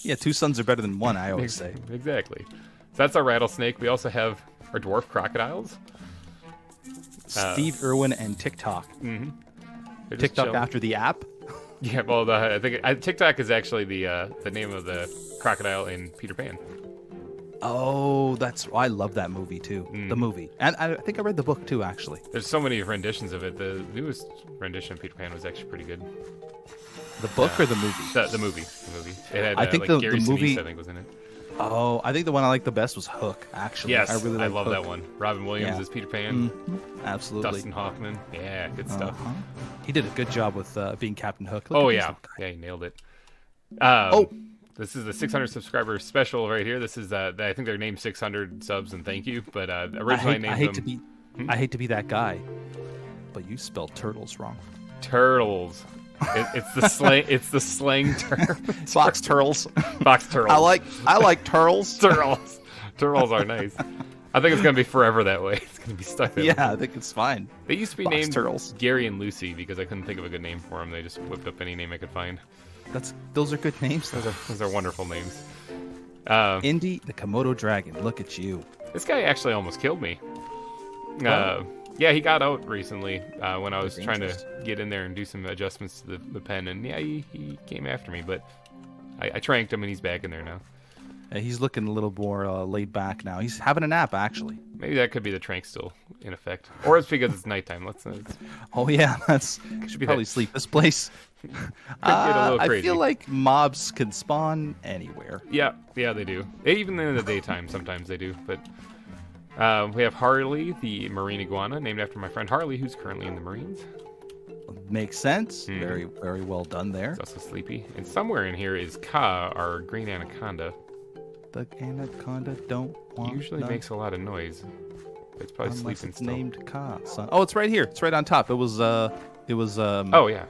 Yeah, 2 sons are better than 1, I always say. Exactly. So that's our rattlesnake. We also have our dwarf crocodiles. Steve Irwin and TikTok. Mm-hmm. TikTok after the app? Yeah, well, I think TikTok is actually the name of the crocodile in Peter Pan. Oh, I love that movie too. The movie, and I think I read the book too. Actually, there's so many renditions of it. The newest rendition of Peter Pan was actually pretty good. The book or the movie? The movie. It had I think like Gary the movie Sinise, I think, was in it. Oh, I think the one I liked the best was Hook. Actually, Yes, I love Hook. that one. Robin Williams as Peter Pan. Absolutely. Dustin Hoffman. Yeah, good stuff. He did a good job with being Captain Hook. Oh yeah, he nailed it. This is the 600 subscriber special right here. This is I think they're named 600 subs and thank you, but originally I hate to be that guy, but you spelled turtles wrong. Turtles. It's the slang. It's the slang term. Box turtles. Box turtles. I like turtles. Turtles. Turtles are nice. I think it's gonna be forever that way. It's gonna be stuck there. Yeah, I think it's fine. They used to be Box named turtles. Gary and Lucy because I couldn't think of a good name for them. They just whipped up any name I could find. Those are good names. Those are wonderful names. Indy, the Komodo dragon. Look at you. This guy actually almost killed me. Yeah, he got out recently when I was trying to get in there and do some adjustments to the pen, and yeah, he came after me, but I tranked him and he's back in there now. He's looking a little more laid back now. He's having a nap, actually. Maybe that could be the trank still in effect, or it's because it's nighttime. Oh yeah, should be probably sleep this place. Get a little crazy. I feel like mobs can spawn anywhere. Yeah, they do. Even in the daytime, sometimes they do. But we have Harley, the marine iguana, named after my friend Harley, who's currently in the Marines. Makes sense. Very, very well done there. He's also sleepy. And somewhere in here is Ka, our green anaconda. The anaconda don't want Usually makes a lot of noise. It's probably unless sleeping it's still. named Ka. Son. Oh, it's right here. It's right on top. It was oh yeah.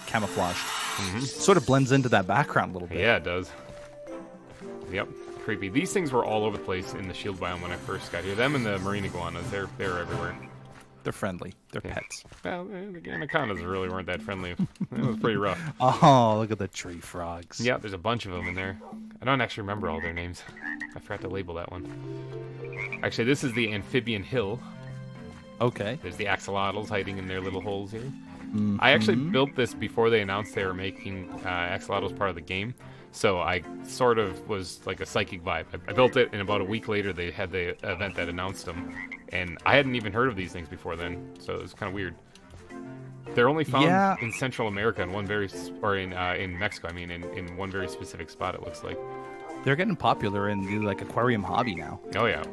Camouflaged. Sort of blends into that background a little bit. Yeah, it does. Yep, creepy. These things were all over the place in the shield biome when I first got here. Them and the marine iguanas, they're everywhere. They're friendly. They're pets. Well, the anacondas really weren't that friendly. It was pretty rough. Oh, look at the tree frogs. Yeah, there's a bunch of them in there. I don't actually remember all their names. I forgot to label that one. Actually, this is the amphibian hill. Okay. There's the axolotls hiding in their little holes here. I actually built this before they announced they were making axolotls part of the game. So I sort of was like a psychic vibe. I built it, and about a week later, they had the event that announced them. And I hadn't even heard of these things before then, so it was kind of weird. They're only found in Central America in in Mexico. I mean, in one very specific spot. It looks like they're getting popular in the aquarium hobby now. Oh yeah,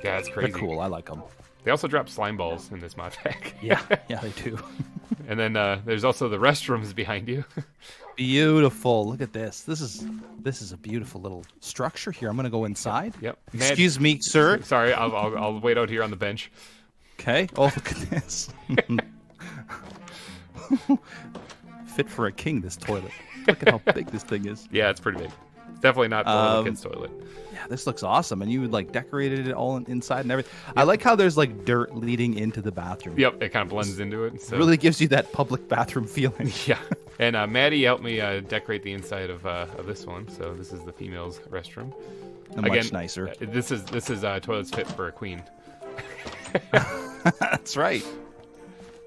yeah, it's crazy. They're cool. I like them. They also drop slime balls in this mod pack. Yeah, they do. And then there's also the restrooms behind you. Beautiful. Look at this. This is a beautiful little structure here. I'm gonna go inside. Yep. Excuse me, sir. Sorry, I'll wait out here on the bench. Okay. Oh, look at this. Fit for a king, this toilet. Look at how big this thing is. Yeah, it's pretty big. It's definitely not the kid's toilet. Yeah, this looks awesome. And you like decorated it all inside and everything. Yep. I like how there's like dirt leading into the bathroom. Yep, it kind of blends into it. So. It really gives you that public bathroom feeling. Yeah. And Maddie helped me decorate the inside of this one. So this is the female's restroom. Much nicer. This is toilets fit for a queen. That's right.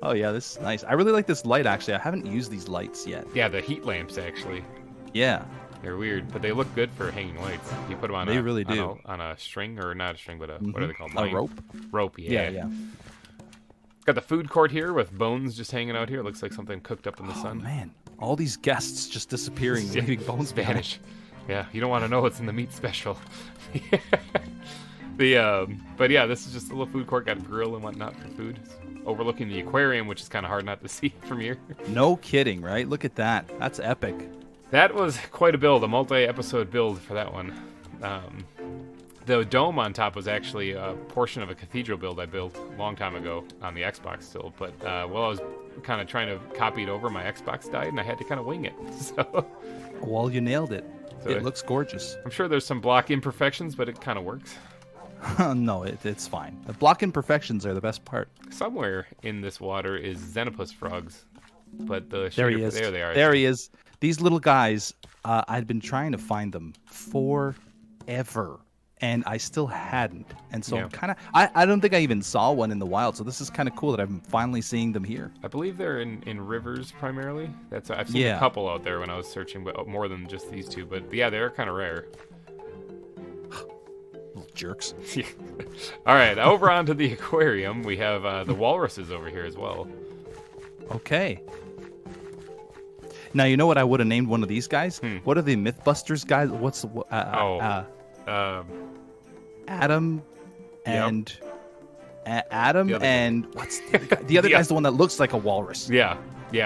Oh yeah, this is nice. I really like this light actually. I haven't used these lights yet. Yeah, the heat lamps actually. Yeah. They're weird, but they look good for hanging lights. You put them on really do. On a string, or not a string, but what are they called? A rope? Rope, yeah. Yeah. Got the food court here with bones just hanging out here. It looks like something cooked up in the sun. Oh man, all these guests just disappearing, leaving bones vanish. Yeah, you don't want to know what's in the meat special. But yeah, this is just a little food court. Got a grill and whatnot for food. It's overlooking the aquarium, which is kind of hard not to see from here. No kidding, right? Look at that. That's epic. That was quite a build, a multi-episode build for that one. The dome on top was actually a portion of a cathedral build I built a long time ago on the Xbox still. But while I was kind of trying to copy it over. My Xbox died, and I had to kind of wing it. So, Well, you nailed it. So It looks gorgeous. I'm sure there's some block imperfections, but it kind of works. No, it's fine. The block imperfections are the best part. Somewhere in this water is Xenopus frogs, but the There he shader- is. There they are. There he is. These little guys, I'd been trying to find them forever, and I still hadn't. And so I'm kind of, I don't think I even saw one in the wild. So this is kind of cool that I'm finally seeing them here. I believe they're in rivers primarily. I've seen a couple out there when I was searching, but more than just these two. But yeah, they're kind of rare. Little jerks. All right, over onto the aquarium. We have the walruses over here as well. Okay. Now, you know what I would have named one of these guys? What are the Mythbusters guys? What's Adam and Adam The other and what's the other guy? The other guy's the one that looks like a walrus. Yeah,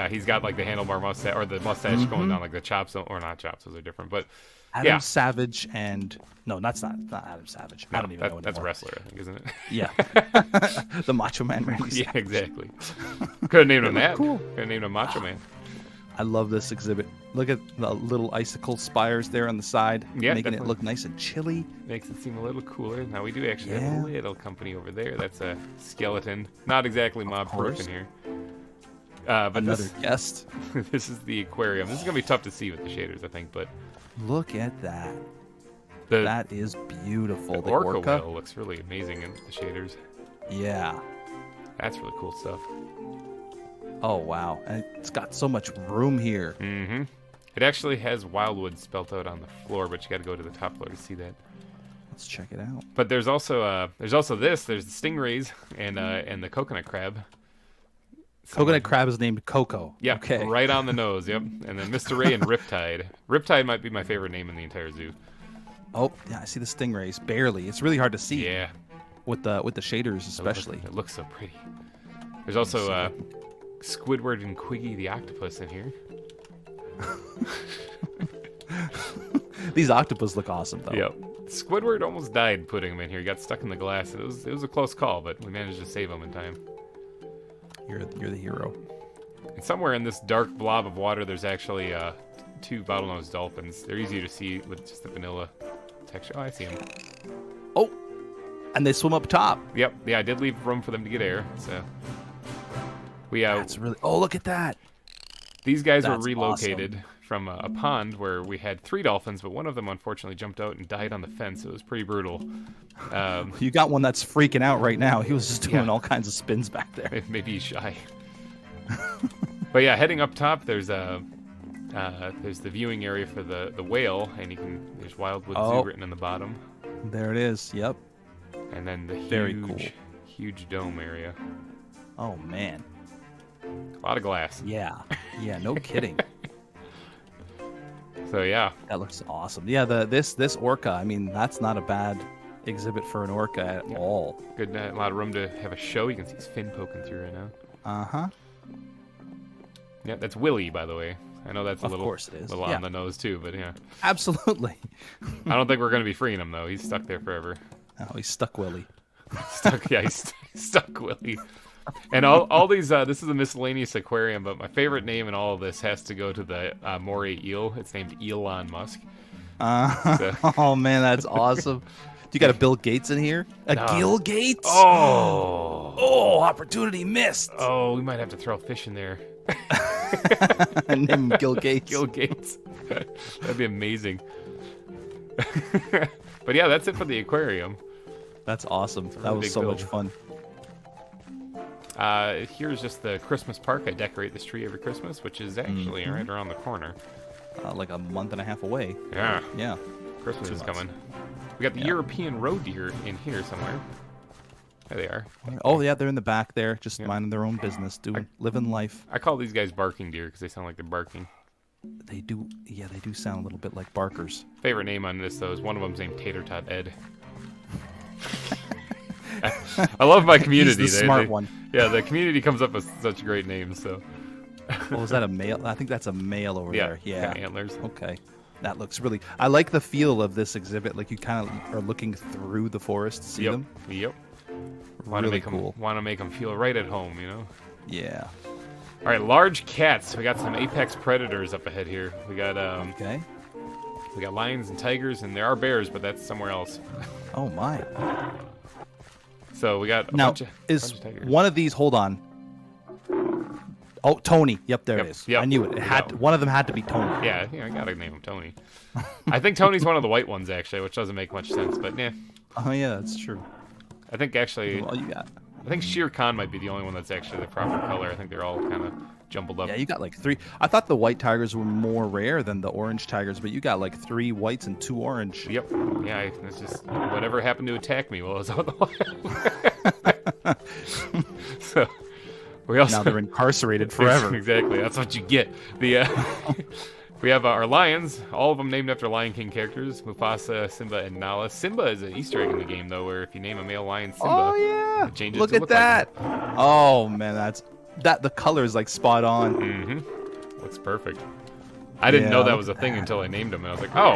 he's got like the handlebar mustache, or the mustache going down like the chops, or not chops, those are different. But Adam Savage and no, that's not Adam Savage. no, I don't even know that's anymore. wrestler, I think, isn't it? Yeah, the Macho Man Randy Savage. Yeah, exactly. Could have named him that. Cool. Could have named him Macho Man. I love this exhibit. Look at the little icicle spires there on the side, Yeah, making definitely. it look nice and chilly. Makes it seem a little cooler. Now we do actually have a little company over there. That's a skeleton. Not exactly mob-proof in here. But Another guest. this is the aquarium. This is gonna be tough to see with the shaders, I think. But Look at that. the, That is beautiful. the orca whale looks really amazing in the shaders. Yeah. That's really cool stuff. Oh, wow. And it's got so much room here. Mm-hmm. It actually has Wildwood spelt out on the floor, but you got to go to the top floor to see that. Let's check it out. But there's also this. There's the stingrays and the coconut crab. Coconut crab is named Coco. Yeah, Okay. right on the nose. Yep. And then Mr. Ray and Riptide. Riptide might be my favorite name in the entire zoo. Oh, yeah, I see the stingrays. Barely. It's really hard to see. Yeah. With the shaders, especially. It looks so pretty. There's also Squidward and Quiggy the octopus in here. These octopus look awesome, though. Yep. Squidward almost died putting him in here. He got stuck in the glass. It was a close call, but we managed to save him in time. You're the hero. And somewhere in this dark blob of water, there's actually two bottlenose dolphins. They're easier to see with just the vanilla texture. Oh, I see them. Oh, and they swim up top. Yep. Yeah, I did leave room for them to get air. So we That's really. Oh, look at that. these guys were That's relocated awesome. from a pond where we had 3 dolphins, but one of them unfortunately jumped out and died on the fence. It was pretty brutal. You got one that's freaking out right now. He was just doing all kinds of spins back there. Maybe he's shy. But yeah, heading up top, there's the viewing area for the whale, and there's Wildwood Zoo written in the bottom. There it is. Yep. And then the Very cool. huge dome area. Oh man. A lot of glass. Yeah. Yeah. No kidding. So yeah, That looks awesome. Yeah. This orca. I mean, that's not a bad exhibit for an orca at all. good. A lot of room to have a show. You can see his fin poking through right now. Uh huh. Yeah, that's Willie, by the way. I know that's a Of little, course it is. little Yeah. on the nose too, but yeah. Absolutely. I don't think we're gonna be freeing him though. He's stuck there forever. Oh, he's stuck, Willie. He's stuck, Willie. And all these, this is a miscellaneous aquarium, but my favorite name in all of this has to go to the moray eel. It's named Elon Musk. Oh man, that's awesome. Do you got a Bill Gates in here? A Gil Gates? Oh, opportunity missed. Oh, we might have to throw fish in there. Name him Gil Gates. Gil Gates. That'd be amazing. But yeah, that's it for the aquarium. That's awesome. That was big so build. much fun. Here's just the Christmas park. I decorate this tree every Christmas, which is actually right around the corner. Like a month and a half away. Yeah, Yeah. Christmas 2 is months. coming. We got the European roe deer in here somewhere. There they are. Oh yeah, they're in the back there, just minding their own business, living life. I call these guys barking deer because they sound like they're barking. They do. Yeah, they do sound a little bit like barkers. Favorite name on this though is one of them's named Tater Tot Ed. I love my community. He's the smart one. Yeah, the community comes up with such great names. So Oh, was that a male? I think that's a male over there. Yeah. kinda antlers. Okay. That looks really. I like the feel of this exhibit. Like you kind of are looking through the forest to see Yep. them. Yep. Want to Really make cool. them feel right at home, you know. Yeah. All right, large cats. We got some apex predators up ahead here. We got Okay. we got lions and tigers, and there are bears, but that's somewhere else. Oh my. So we got a Now, bunch is of tigers. one of these? Hold on. Oh, Tony. Yep, there Yep, it is. yep. I knew it. It had to, one of them had to be Tony. Yeah, I gotta name him Tony. I think Tony's one of the white ones actually, which doesn't make much sense, but yeah. Oh yeah, that's true. I think actually, Well, you got. I think Shere Khan might be the only one that's actually the proper color. I think they're all kind of jumbled up. Yeah, you got like 3. I thought the white tigers were more rare than the orange tigers, but you got like 3 whites and 2 orange. Yep. Yeah, it's just whatever happened to attack me while I was out in the wild. So we also Now they're incarcerated forever. Exactly. That's what you get. The we have our lions, all of them named after Lion King characters: Mufasa, Simba, and Nala. Simba is an Easter egg in the game, though, where if you name a male lion Simba, Oh yeah! it changes Look to at look that! Like Oh man, the color is like spot on. Mm-hmm. Looks perfect. I didn't know that was a thing until I named him, and I was like, oh.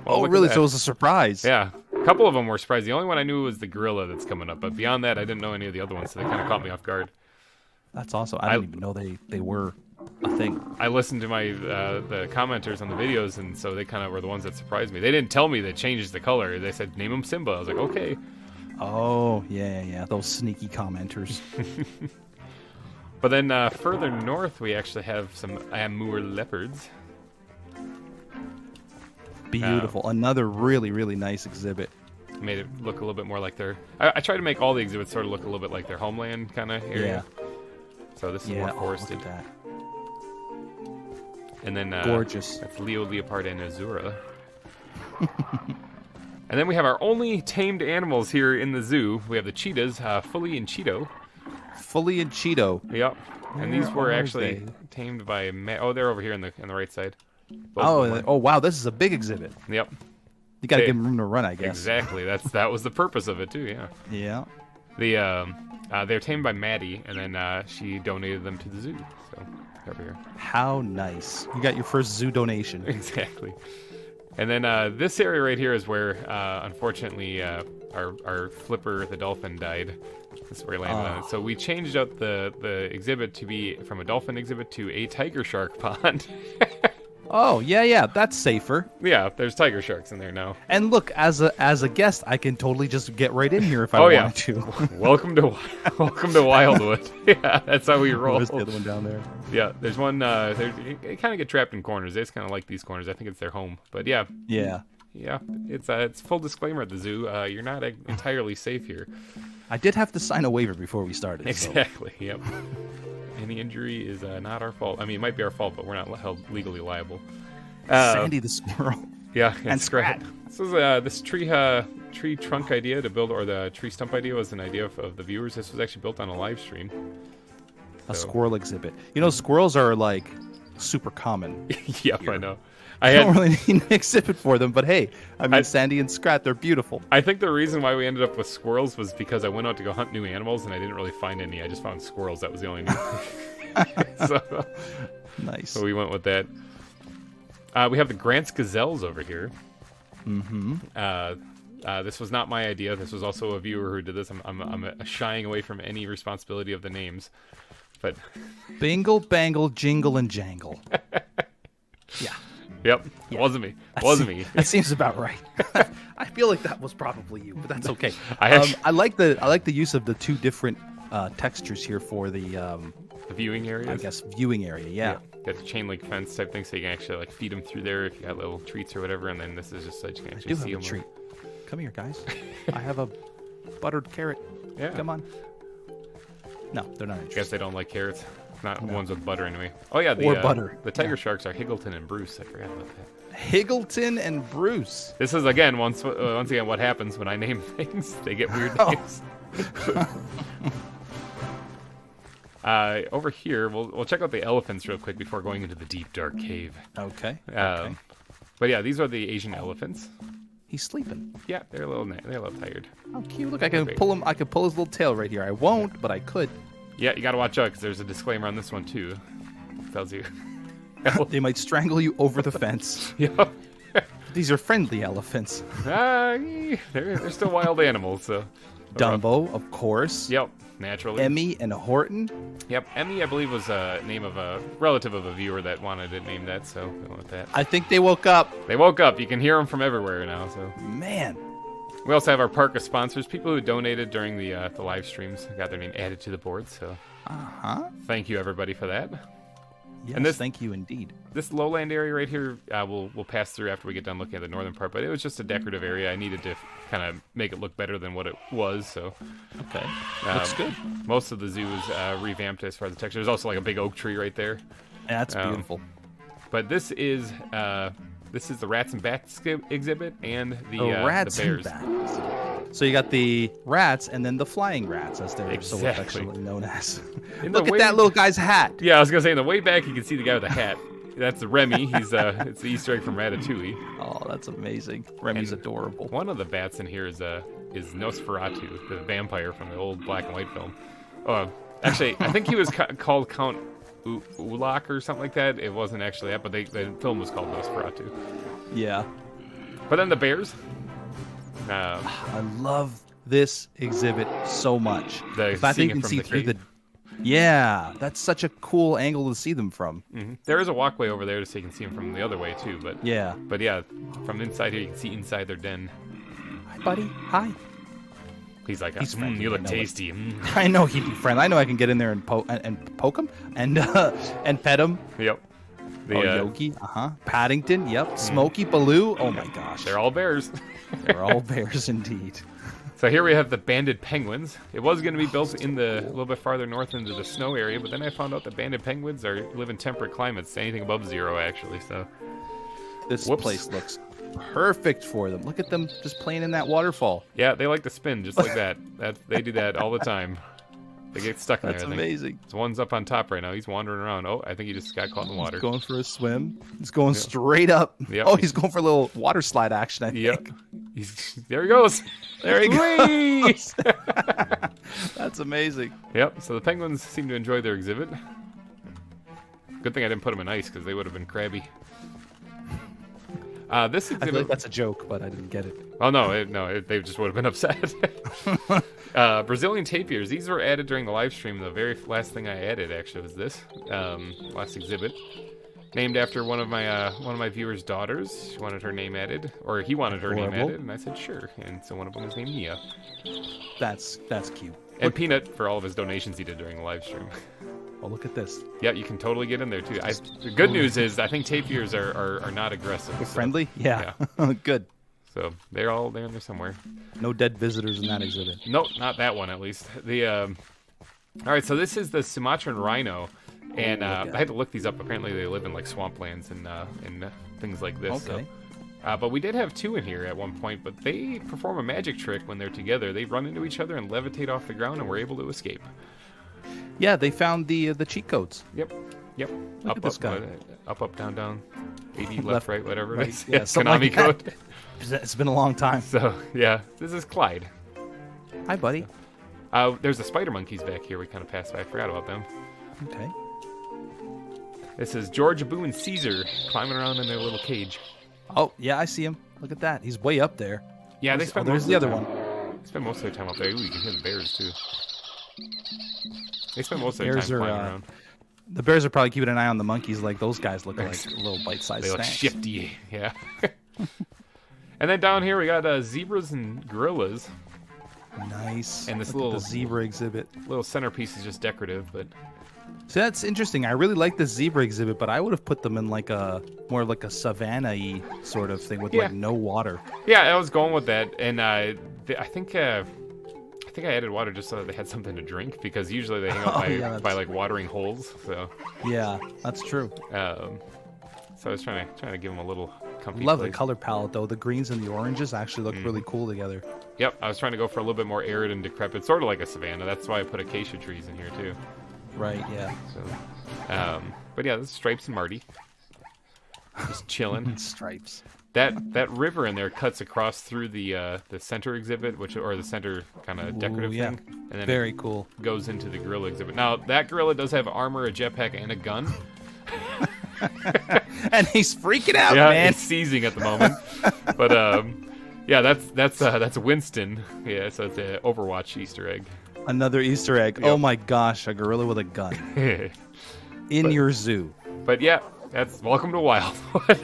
Well, Oh look at really? that. So it was a surprise. Yeah. A couple of them were surprised. The only one I knew was the gorilla that's coming up, but beyond that, I didn't know any of the other ones, so they kind of caught me off guard. That's awesome. I didn't even know they were a thing. I listened to my the commenters on the videos, and so they kind of were the ones that surprised me. They didn't tell me they changed the color. They said name him Simba. I was like, okay. Oh yeah. Those sneaky commenters. But then further north, we actually have some Amur leopards. Beautiful. Another really nice exhibit. Made it look a little bit more like their. I try to make all the exhibits sort of look a little bit like their homeland kind of area. Yeah. So this is Yeah. more forested. Look at that. And then Gorgeous. That's Leo, Leopard, and Azura. And then we have our only tamed animals here in the zoo. We have the cheetahs, Fully and Cheeto. Fully and Cheeto. Yep. And these were Where are actually they? tamed by. Oh, they're over here on the right side. Both of them were. Oh wow, this is a big exhibit. Yep. You got to They- give them room to run, I guess. Exactly. That was the purpose of it too. Yeah. Yeah. They're tamed by Maddie, and then she donated them to the zoo. So over here. How nice. You got your first zoo donation. Exactly. And then this area right here is where, unfortunately, our Flipper the dolphin died. This is where he landed on it. So we changed out the exhibit to be from a dolphin exhibit to a tiger shark pond. Oh yeah, that's safer. Yeah, there's tiger sharks in there now. And look, as a guest, I can totally just get right in here if I Oh, yeah. wanted to. Welcome to Wildwood. Yeah, that's how we roll. Where's the other one down there? Yeah, there's one. They kind of get trapped in corners. They just kind of like these corners. I think it's their home. But yeah, Yeah. it's full disclaimer at the zoo. You're not entirely safe here. I did have to sign a waiver before we started. so- Exactly. Yep. Any injury is not our fault. I mean, it might be our fault, but we're not held legally liable. Sandy the squirrel. Yeah, And Scrat. This is this tree trunk idea to build, or the tree stump idea was an idea of the viewers. This was actually built on a live stream. A So- squirrel exhibit. You know, squirrels are like super common. Yep, I know. I don't really need an exhibit for them, but hey, I mean, I- Sandy and Scrat, they're beautiful. I think the reason why we ended up with squirrels was because I went out to go hunt new animals and I didn't really find any. I just found squirrels. That was the only new thing. Nice. So we went with that. We have the Grant's gazelles over here. Mm-hmm. This was not my idea. This was also a viewer who did this. I'm shying away from any responsibility of the names, but Bingle, bangle, jingle, and jangle. Yeah. yep, it wasn't me. Wasn't me. That seems about right. I feel like that was probably you, but that's okay. I I like the use of the 2 different textures here for the The viewing areas. I guess viewing area. Yeah. Got the chain link fence type thing, so you can actually like feed them through there if you got little treats or whatever. And then this is just so you can I actually do see have a them. treat. Come here, guys. I have a buttered carrot. Yeah. Come on. No, they're not I guess interested. they don't like carrots. Not No. ones with butter anyway. Oh yeah, Or butter. The tiger sharks are Higgleton and Bruce. I forgot about that. Higgleton and Bruce. This is again once again what happens when I name things. They get weird Oh. names. Over here, we'll check out the elephants real quick before going into the deep dark cave. Okay. But yeah, these are the Asian elephants. He's sleeping. Yeah, they're a little tired. How cute! Look, I can pull him. I could pull his little tail right here. I won't, but I could. Yeah, you gotta watch out because there's a disclaimer on this one too. Tells you. They might strangle you over the fence. Yep. These are friendly elephants. They're still wild animals, so. Dumbo, of course. Yep. Naturally. Emmy and Horton. Yep, Emmy, I believe, was a name of a relative of a viewer that wanted it named that, so we went with that. I think they woke up. They woke up. You can hear them from everywhere now, so. Man. We also have our parka sponsors, people who donated during the live streams, got their name added to the board, so. Thank you, everybody, for that. Yes, and thank you indeed. This lowland area right here, we'll pass through after we get done looking at the northern part, but it was just a decorative area. I needed to kind of make it look better than what it was, so. Okay, looks good. Most of the zoo is revamped as far as the texture. There's also like a big oak tree right there. That's beautiful. But this is the rats and bats exhibit and the rats bears. And bats. So you got the rats and then the flying rats, as they're so Exactly. affectionately known as. In Look the at way- that little guy's hat. Yeah, I was gonna say in the way back you can see the guy with the hat. That's Remy. He's it's the Easter egg from Ratatouille. Oh, that's amazing. Remy's And adorable. One of the bats in here is Nosferatu, the vampire from the old black and white film. Oh, actually, I think he was called Count Ulak or something like that. It wasn't actually that, but the film was called Nosferatu. Yeah. But then the bears. I love this exhibit so much. The fact that seeing you it can from see the through cave. Yeah, that's such a cool angle to see them from. There is a walkway over there so you can see them from the other way too. But Yeah. From inside here you can see inside their den. Hi, buddy. Hi. He's like, He's friendly, you I look know it. tasty. I know he'd be friendly. I know I can get in there and poke him and pet him. Yep. Yogi. Paddington. Yep. Smokey Baloo. Oh my gosh. They're all bears. They're all bears indeed. So here we have the banded penguins. It was going to be built in a little bit farther north into the snow area, but then I found out that banded penguins live in temperate climates, anything above 0 actually. So This Whoops. place looks perfect for them. Look at them just playing in that waterfall. yeah, they like to spin just like that. They do that all the time. They get stuck in That's there. I think. amazing. So one's up on top right now. He's wandering around. Oh, I think he just got caught in the water. He's going for a swim. He's going straight up. Yep. Oh, he's going for a little water slide action, I Yep. think. There he goes. There he Whee! goes. That's amazing. Yep. So the penguins seem to enjoy their exhibit. Good thing I didn't put them in ice because they would have been crabby. This I feel exhibit. like that's a joke, but I didn't get it. Oh no, they just would have been upset. Brazilian tapirs. These were added during the live stream. The very last thing I added actually was this last exhibit, named after one of my viewers' daughters. She wanted her name added, or he wanted her name Adorable. added, and I said sure. And so one of them was named Mia. That's cute. And Peanut for all of his donations he did during the live stream. Oh, look at this. Yeah, you can totally get in there too. The good news is I think tapirs are not aggressive. They're so- friendly? Yeah. Good. So they're in there somewhere. No dead visitors in that exhibit. Nope, not that one at least. All right, so this is the Sumatran rhino, and I had to look these up. Apparently, they live in like swamplands and things like this. Okay. So. But we did have two in here at one point, but they perform a magic trick when they're together. They run into each other and levitate off the ground, and we're able to escape. Yeah, they found the cheat codes. Yep. Look Up, at this up, guy. up, down, down. AB, left, Left, right, whatever right, it is. yeah, something Konami like that. code. It's been a long time. So, yeah, this is Clyde. Hi, buddy. There's the spider monkeys back here. We kind of passed by. I forgot about them. Okay. This is George, Boo, and Caesar climbing around in their little cage. Oh, yeah, I see him. Look at that. He's way up there. Yeah, they spend there's most the of other time. one. They spend most of their time up there. Ooh, you can hear the bears too. They spend most of their Bears time are, flying around. The bears are probably keeping an eye on the monkeys. Like those guys look like little bite-sized They look snacks. shifty, yeah. And then down here we got zebras and gorillas. Nice. And this Look at little- the zebra exhibit. Little centerpiece is just decorative, but So that's interesting. I really like the zebra exhibit, but I would have put them in like more like a savanna-y sort of thing with Yeah. like no water. yeah, I was going with that. And I think I added water just so that they had something to drink because usually they hang out Oh, by, yeah, by that's- like watering holes. So, Yeah, that's true. so I was trying to give them a little comfy. Love the place. color palette though. The greens and the oranges actually look really cool together. Yep, I was trying to go for a little bit more arid and decrepit, sort of like a savanna. That's why I put acacia trees in here too. Right, yeah. So, but yeah, this is Stripes and Marty, just chilling. Stripes. That river in there cuts across through the center exhibit, or the center kind of decorative yeah. thing, and then Very cool. it goes into the gorilla exhibit. Now that gorilla does have armor, a jetpack, and a gun. And he's freaking out, Yeah, man. he's seizing at the moment. But yeah, that's Winston. Yeah, so it's an Overwatch Easter egg. Another Easter egg. Yep. Oh my gosh, a gorilla with a gun in your zoo. But yeah, that's welcome to Wildwood.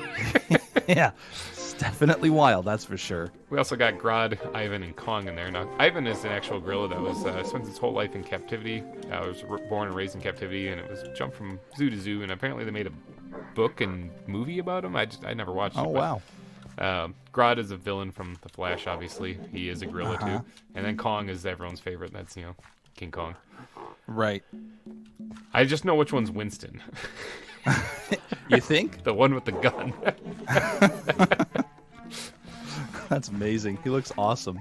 Yeah, it's definitely wild. That's for sure. We also got Grodd, Ivan, and Kong in there. Now, Ivan is an actual gorilla that was spends its whole life in captivity. Was born and raised in captivity, and it was jumped from zoo to zoo. And apparently, they made a book and movie about him. I never watched it. Oh wow. Grodd is a villain from The Flash, obviously. He is a gorilla too. And then Kong is everyone's favorite. That's, King Kong. Right. I just know which one's Winston. You think? The one with the gun. That's amazing. He looks awesome.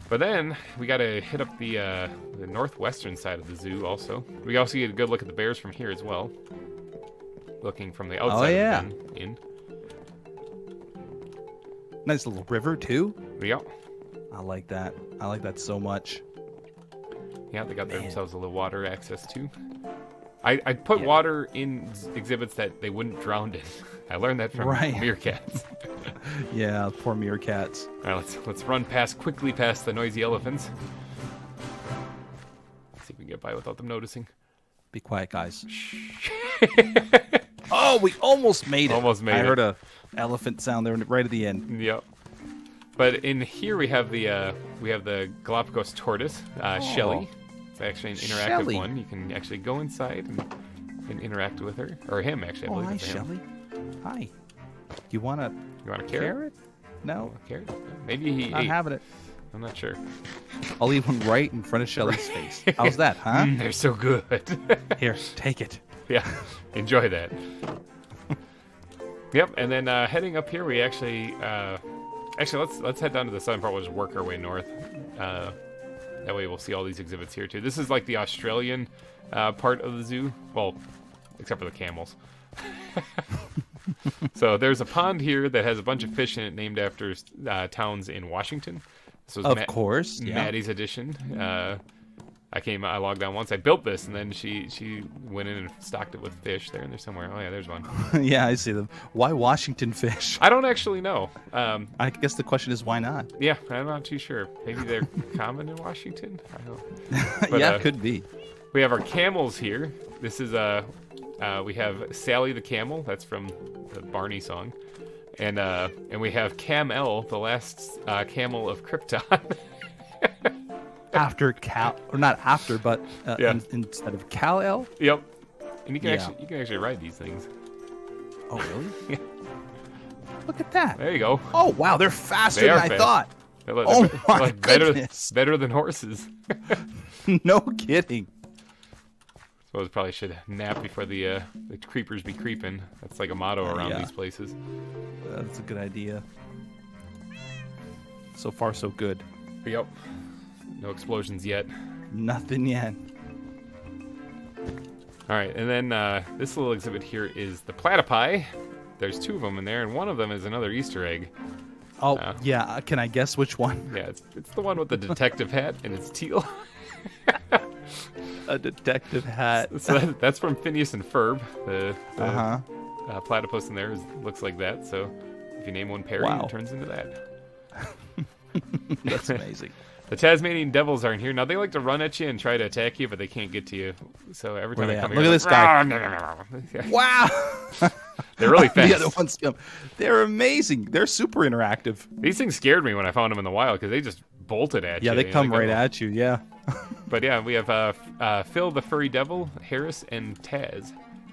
But then we got to hit up the northwestern side of the zoo also. We also get a good look at the bears from here as well. Looking from the outside of the den in. Nice little river too. Yeah. I like that. I like that so much. Yeah, they got themselves a little water access too. I put water in exhibits that they wouldn't drown in. I learned that from meerkats. Yeah, poor meerkats. All right, let's run quickly past the noisy elephants. See if we can get by without them noticing. Be quiet, guys. Oh, we almost made it. Almost made it. I heard a elephant sound there right at the end. Yep. But in here we have the Galapagos tortoise, Shelly. It's actually an interactive one. You can actually go inside and interact with her, or him actually. I believe Hi, it's him. Shelly. Hi. You want a carrot? No. A carrot? Maybe he Not ate. having it. I'm not sure. I'll leave one right in front of Shelly's face. How's that, huh? They're so good. Here, take it. Yeah, enjoy that. Yep, and then heading up here, we actually let's head down to the southern part. We'll just work our way north. That way, we'll see all these exhibits here too. This is like the Australian part of the zoo, well, except for the camels. So there's a pond here that has a bunch of fish in it, named after towns in Washington. This was Of course, yeah. Maddie's addition. I logged on once. I built this, and then she went in and stocked it with fish. They're in there somewhere. Oh yeah, there's one. Yeah, I see them. Why Washington fish? I don't actually know. I guess the question is why not? Yeah, I'm not too sure. Maybe they're common in Washington. I don't know. But, yeah, could be. We have our camels here. This is we have Sally the camel. That's from the Barney song, and we have Cam-El, the last camel of Krypton. After Cal, or not after, but instead of Kal-El. Yep. And you can actually ride these things. Oh really? Yeah. Look at that. There you go. Oh wow, they're faster They are than I fast. thought. They're My goodness. better than horses. No kidding. Suppose probably should nap before the creepers be creeping. That's like a motto around these places. That's a good idea. So far, so good. Yep. No explosions yet. Nothing yet. All right, and then this little exhibit here is the platypi. There's two of them in there, and one of them is another Easter egg. Oh, yeah. Can I guess which one? Yeah, it's the one with the detective hat, and it's teal. A detective hat. So that's from Phineas and Ferb. The platypus in there looks like that. So if you name one Perry, it turns into that. That's amazing. The Tasmanian devils are in here. Now, they like to run at you and try to attack you, but they can't get to you. So every time they come here, look at this guy. Wow. They're really fast. The other ones, they're amazing. They're super interactive. These things scared me when I found them in the wild because they just bolted at you. Yeah, they come right at you, yeah. But yeah, we have Phil the furry devil, Harris, and Taz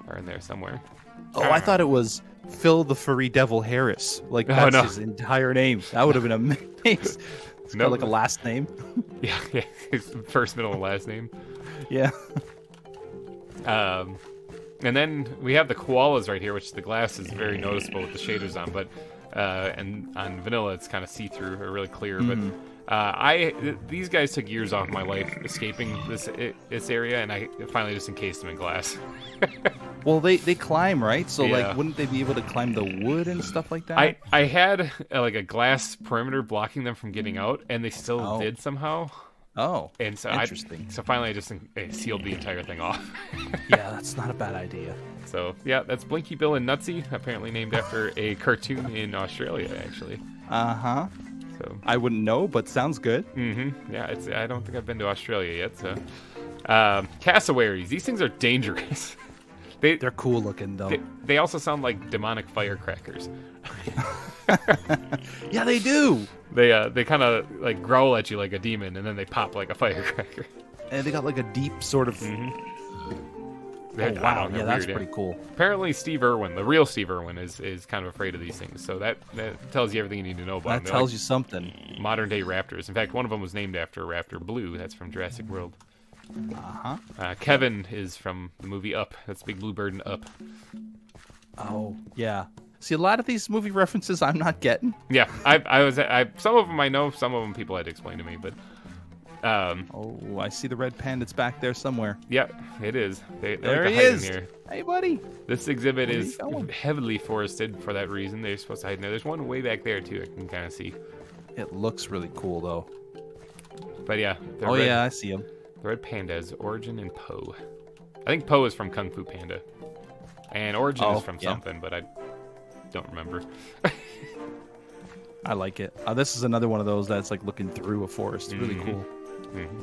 are in there somewhere. Oh, I thought it was Phil the furry devil Harris. Like, that's his entire name. That would have been amazing. It's got like a last name. Yeah, his first, middle, and last name. Yeah. And then we have the koalas right here, which the glass is very noticeable with the shaders on, but and on vanilla it's kind of see-through or really clear. But these guys took years off my life escaping this area, and I finally just encased them in glass. Well, they climb, right? So like, wouldn't they be able to climb the wood and stuff like that? I had like a glass perimeter blocking them from getting out, and they still did somehow. Oh, and so interesting. So finally, I just sealed the entire thing off. Yeah, that's not a bad idea. So yeah, that's Blinky Bill and Nutsy, apparently named after a cartoon in Australia, actually. Uh-huh. So I wouldn't know, but sounds good. yeah, I don't think I've been to Australia yet. So cassowaries. These things are dangerous. They're cool looking though. They also sound like demonic firecrackers. Yeah, they do. They kind of like growl at you like a demon, and then they pop like a firecracker. And they got like a deep sort of. Oh, wow, yeah, that's pretty cool. Apparently, Steve Irwin, the real Steve Irwin, is kind of afraid of these things. So that tells you everything you need to know about them. That tells you something. Modern day raptors. In fact, one of them was named after a raptor, Blue. That's from Jurassic World. Kevin is from the movie Up. That's Big Blue Bird in Up. Oh, yeah. See, a lot of these movie references I'm not getting. Yeah, some of them I know, some of them people had to explain to me, but. Oh, I see the red panda. It's back there somewhere. Yeah, it is. They There like he to hide is. in here. Hey, buddy. This exhibit Where are is you going? heavily forested for that reason. They're supposed to hide in there. There's one way back there too. I can kind of see. It looks really cool though. But yeah. Oh yeah, I see him. The red panda is Origin and Poe. I think Poe is from Kung Fu Panda, and Origin is from something, but I don't remember. I like it. This is another one of those that's like looking through a forest. Really cool.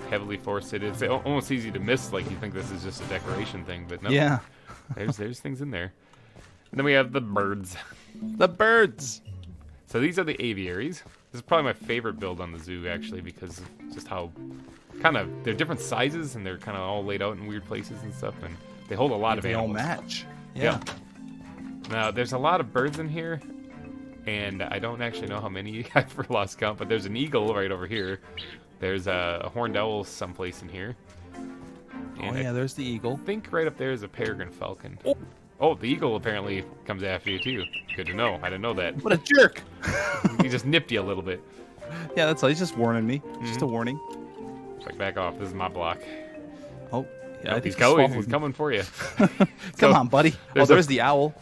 Heavily forested. It's almost easy to miss. Like you think this is just a decoration thing, but no. Yeah. there's things in there. And then we have the birds. The birds. So these are the aviaries. This is probably my favorite build on the zoo, actually, because of just how they're different sizes and they're kind of all laid out in weird places and stuff, and they hold a lot of animals. They all match. Yeah. Now there's a lot of birds in here, and I don't actually know how many I've lost count, but there's an eagle right over here. There's a horned owl someplace in here. And Oh yeah, there's the eagle. I think right up there is a peregrine falcon. Oh, the eagle apparently comes after you too. Good to know. I didn't know that. What a jerk! He just nipped you a little bit. Yeah, that's all. He's just warning me. Just a warning. Like, back off. This is my block. Oh, yeah. I think He's coming for you. Come on, buddy. Oh, there's the owl.